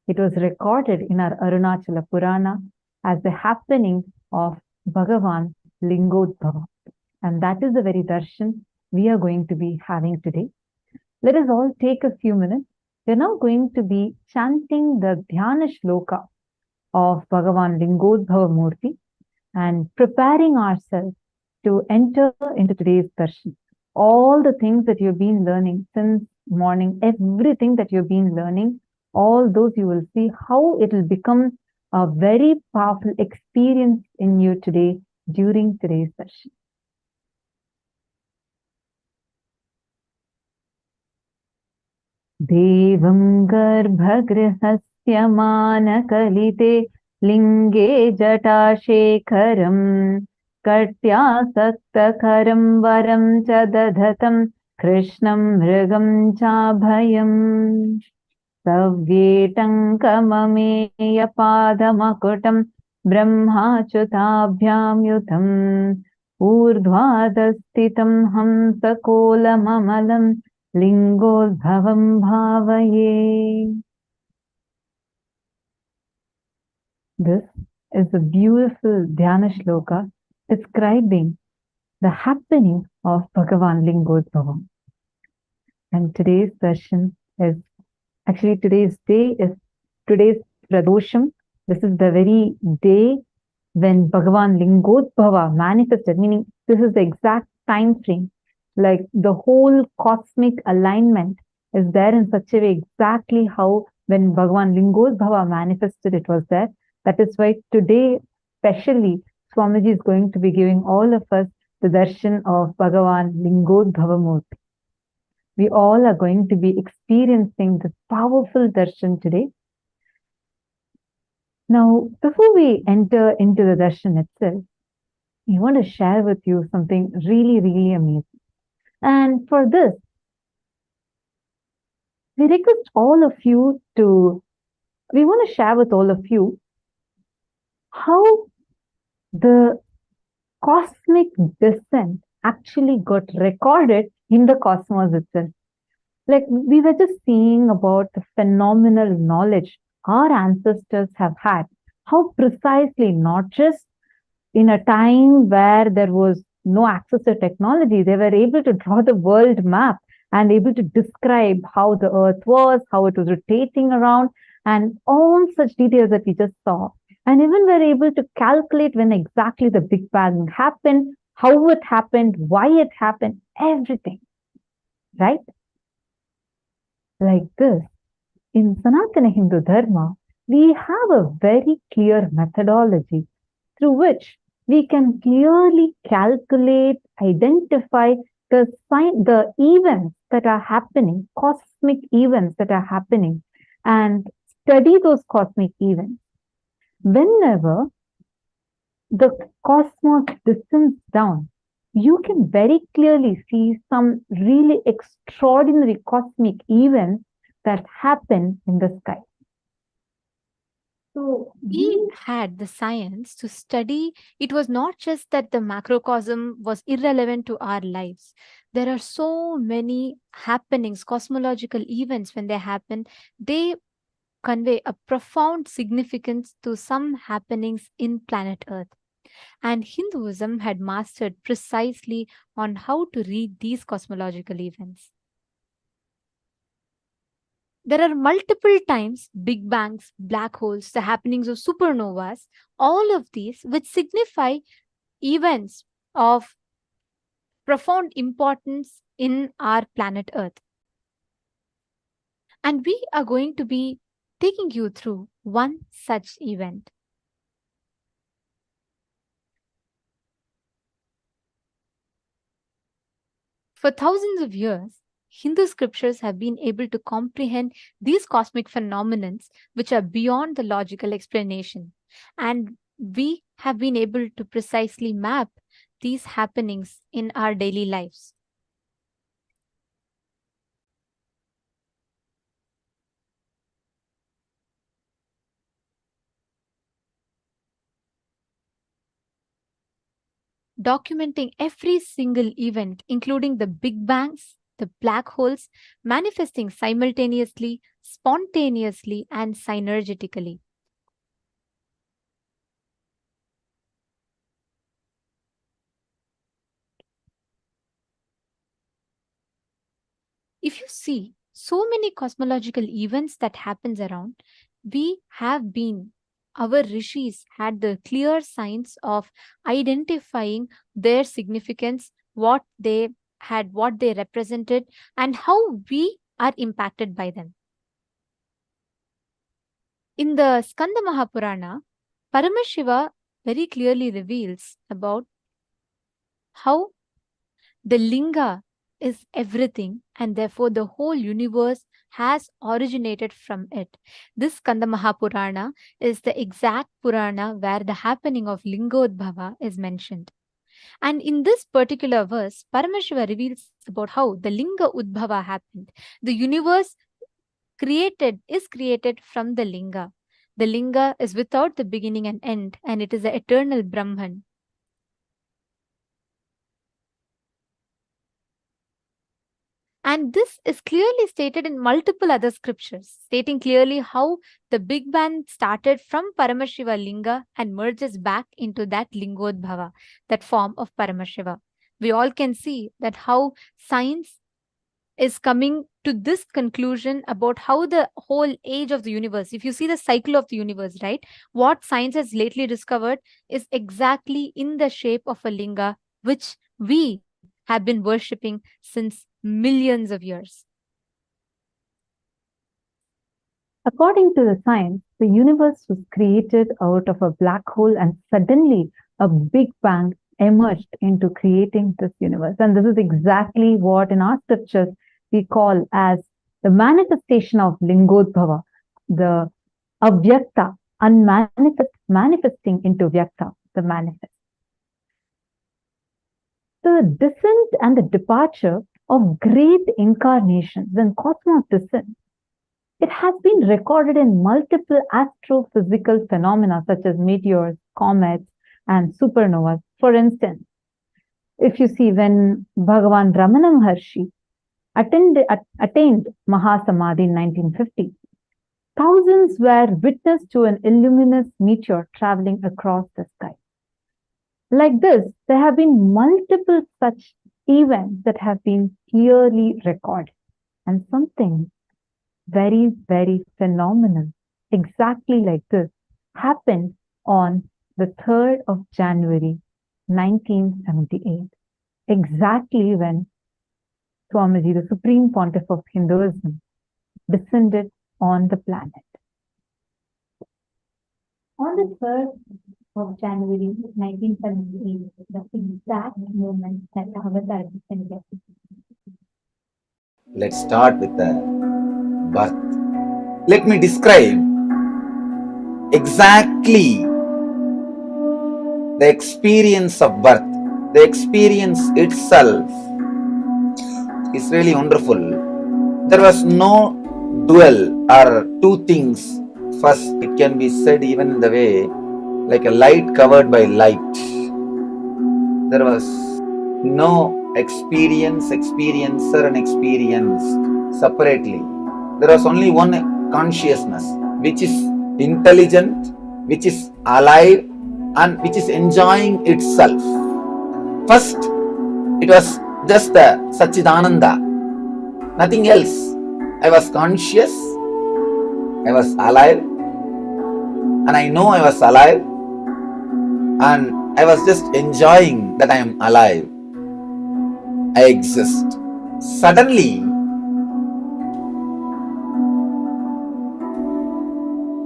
it was recorded in our Arunachala Purana as the happening of Bhagavan Lingodbhava. And that is the very darshan we are going to be having today. Let us all take a few minutes. We are now going to be chanting the Dhyana Shloka of Bhagavan Lingodbhava Murti and preparing ourselves to enter into today's darshan. All the things that you've been learning since morning, everything that you've been learning, all those you will see how it will become a very powerful experience in you today during today's session. Devam garbhagrihasya manakalite linge jatashekaram katyasaktakharam varam cha dadhatam krishnam mrigam chabhayam Savyetankamamaya padamakutam brahmachutabhyam yutam urdhvadastitam hamsakolamamalam lingodbhavam bhavaye. This is a beautiful Dhyana Shloka describing the happening of Bhagavan Lingodbhava. And today's session is actually, today's Pradosham. This is the very day when Bhagavan Lingodbhava manifested, meaning this is the exact time frame. Like the whole cosmic alignment is there in such a way exactly how when Bhagavan Lingodbhava manifested it was there. That is why today, especially, Swamiji is going to be giving all of us the darshan of Bhagavan Lingodbhava Murti. We all are going to be experiencing this powerful darshan today. Now, before we enter into the darshan itself, we want to share with you something really, really amazing. And for this, we request all of you we want to share with all of you how the cosmic descent actually got recorded in the cosmos itself. Like we were just seeing about the phenomenal knowledge our ancestors have had, how precisely, not just in a time where there was no access to technology, they were able to draw the world map and able to describe how the earth was, how it was rotating around, and all such details that we just saw. And even were able to calculate when exactly the Big Bang happened, how it happened, why it happened, everything. Right? Like this, in Sanatana Hindu Dharma, we have a very clear methodology through which we can clearly calculate, identify the events that are happening, cosmic events that are happening, and study those cosmic events. Whenever the cosmos descends down, you can very clearly see some really extraordinary cosmic events that happen in the sky. So we had the science to study. It was not just that the macrocosm was irrelevant to our lives. There are so many happenings, cosmological events, when they happen, they convey a profound significance to some happenings in planet Earth. And Hinduism had mastered precisely on how to read these cosmological events. There are multiple times big bangs, black holes, the happenings of supernovas, all of these which signify events of profound importance in our planet Earth. And we are going to be taking you through one such event. For thousands of years, Hindu scriptures have been able to comprehend these cosmic phenomena which are beyond the logical explanation. And we have been able to precisely map these happenings in our daily lives. Documenting every single event, including the big bangs, the black holes, manifesting simultaneously, spontaneously, and synergetically. If you see so many cosmological events that happens around, our rishis had the clear signs of identifying their significance, what they had, what they represented, and how we are impacted by them. In the Skanda Mahapurana, Paramashiva very clearly reveals about how the linga is everything, and therefore the whole universe has originated from it. This Skanda Mahapurana is the exact Purana where the happening of Lingodbhava is mentioned. And in this particular verse, Paramashiva reveals about how the Linga Udbhava happened. The universe is created from the Linga. The Linga is without the beginning and end, and it is the eternal Brahman. And this is clearly stated in multiple other scriptures, stating clearly how the Big Bang started from Paramashiva Linga and merges back into that Lingodbhava, that form of Paramashiva. We all can see that how science is coming to this conclusion about how the whole age of the universe, if you see the cycle of the universe, right, what science has lately discovered is exactly in the shape of a linga, which we have been worshipping since millions of years. According to the science, the universe was created out of a black hole, and suddenly a big bang emerged into creating this universe. And this is exactly what in our scriptures we call as the manifestation of Lingodbhava, the avyakta, manifesting into vyakta, the manifest. The descent and the departure of great incarnations when cosmos descends, it has been recorded in multiple astrophysical phenomena such as meteors, comets, and supernovas. For instance, if you see when Bhagavan Ramana Maharshi attained Mahasamadhi in 1950, thousands were witness to an illuminous meteor traveling across the sky. Like this, there have been multiple such events that have been clearly recorded, and something very, very phenomenal, exactly like this, happened on the 3rd of January, 1978, exactly when Swamiji, the Supreme Pontiff of Hinduism, descended on the planet. On the 3rd of January 1978, the exact moment that Avatar descended. Let's start with the birth. Let me describe exactly the experience of birth. The experience itself is really wonderful. There was no dual or two things. First, it can be said even in the way like a light covered by light. There was no experiencer and experienced separately. There was only one consciousness which is intelligent, which is alive, and which is enjoying itself. First, it was just the Satchidananda, nothing else. I was conscious, I was alive, and I know I was alive, and I was just enjoying that I am alive. I exist. Suddenly,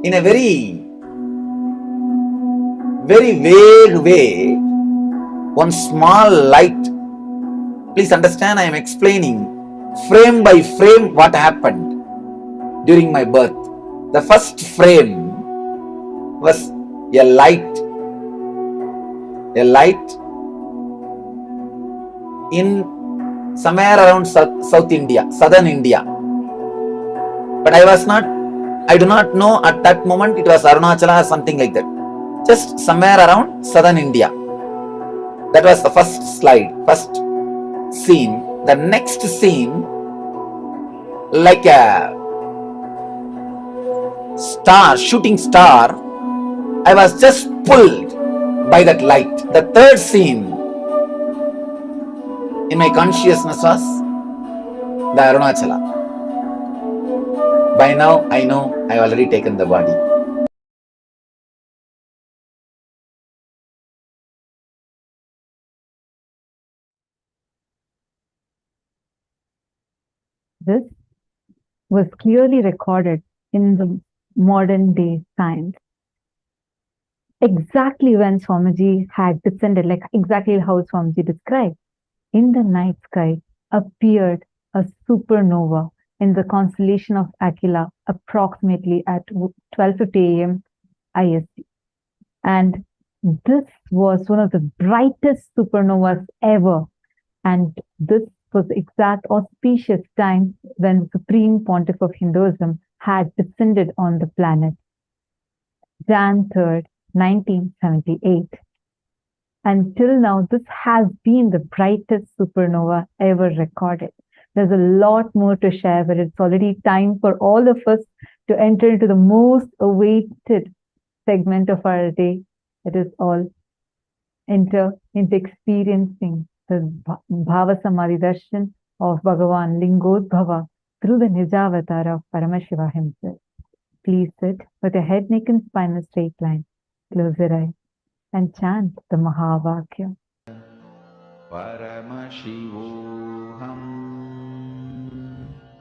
in a very vague way, one small light. Please understand, I am explaining frame by frame what happened during my birth. The first frame was a light in somewhere around South India, Southern India. But I do not know at that moment it was Arunachala or something like that. Just somewhere around Southern India. That was the first slide, first scene. The next scene, like a star, shooting star, I was just pulled by that light. The third scene in my consciousness was the Arunachala. By now, I know I already taken the body. This was clearly recorded in the modern day science. Exactly when Swamiji had descended, like exactly how Swamiji described, in the night sky appeared a supernova in the constellation of Aquila approximately at 12:50 a.m. IST. And this was one of the brightest supernovas ever. And this was the exact auspicious time when the Supreme Pontiff of Hinduism had descended on the planet. Jan 3rd, 1978. Until now, this has been the brightest supernova ever recorded. There's a lot more to share, but it's already time for all of us to enter into the most awaited segment of our day. It is all enter into experiencing the Bhava Samadhi Darshan of Bhagavan Lingodbhava through the Nijavatar of Paramashivoham himself. Please sit with your head, neck, and spine in a straight line. Close your eyes and chant the Mahavakya. Paramashivoham.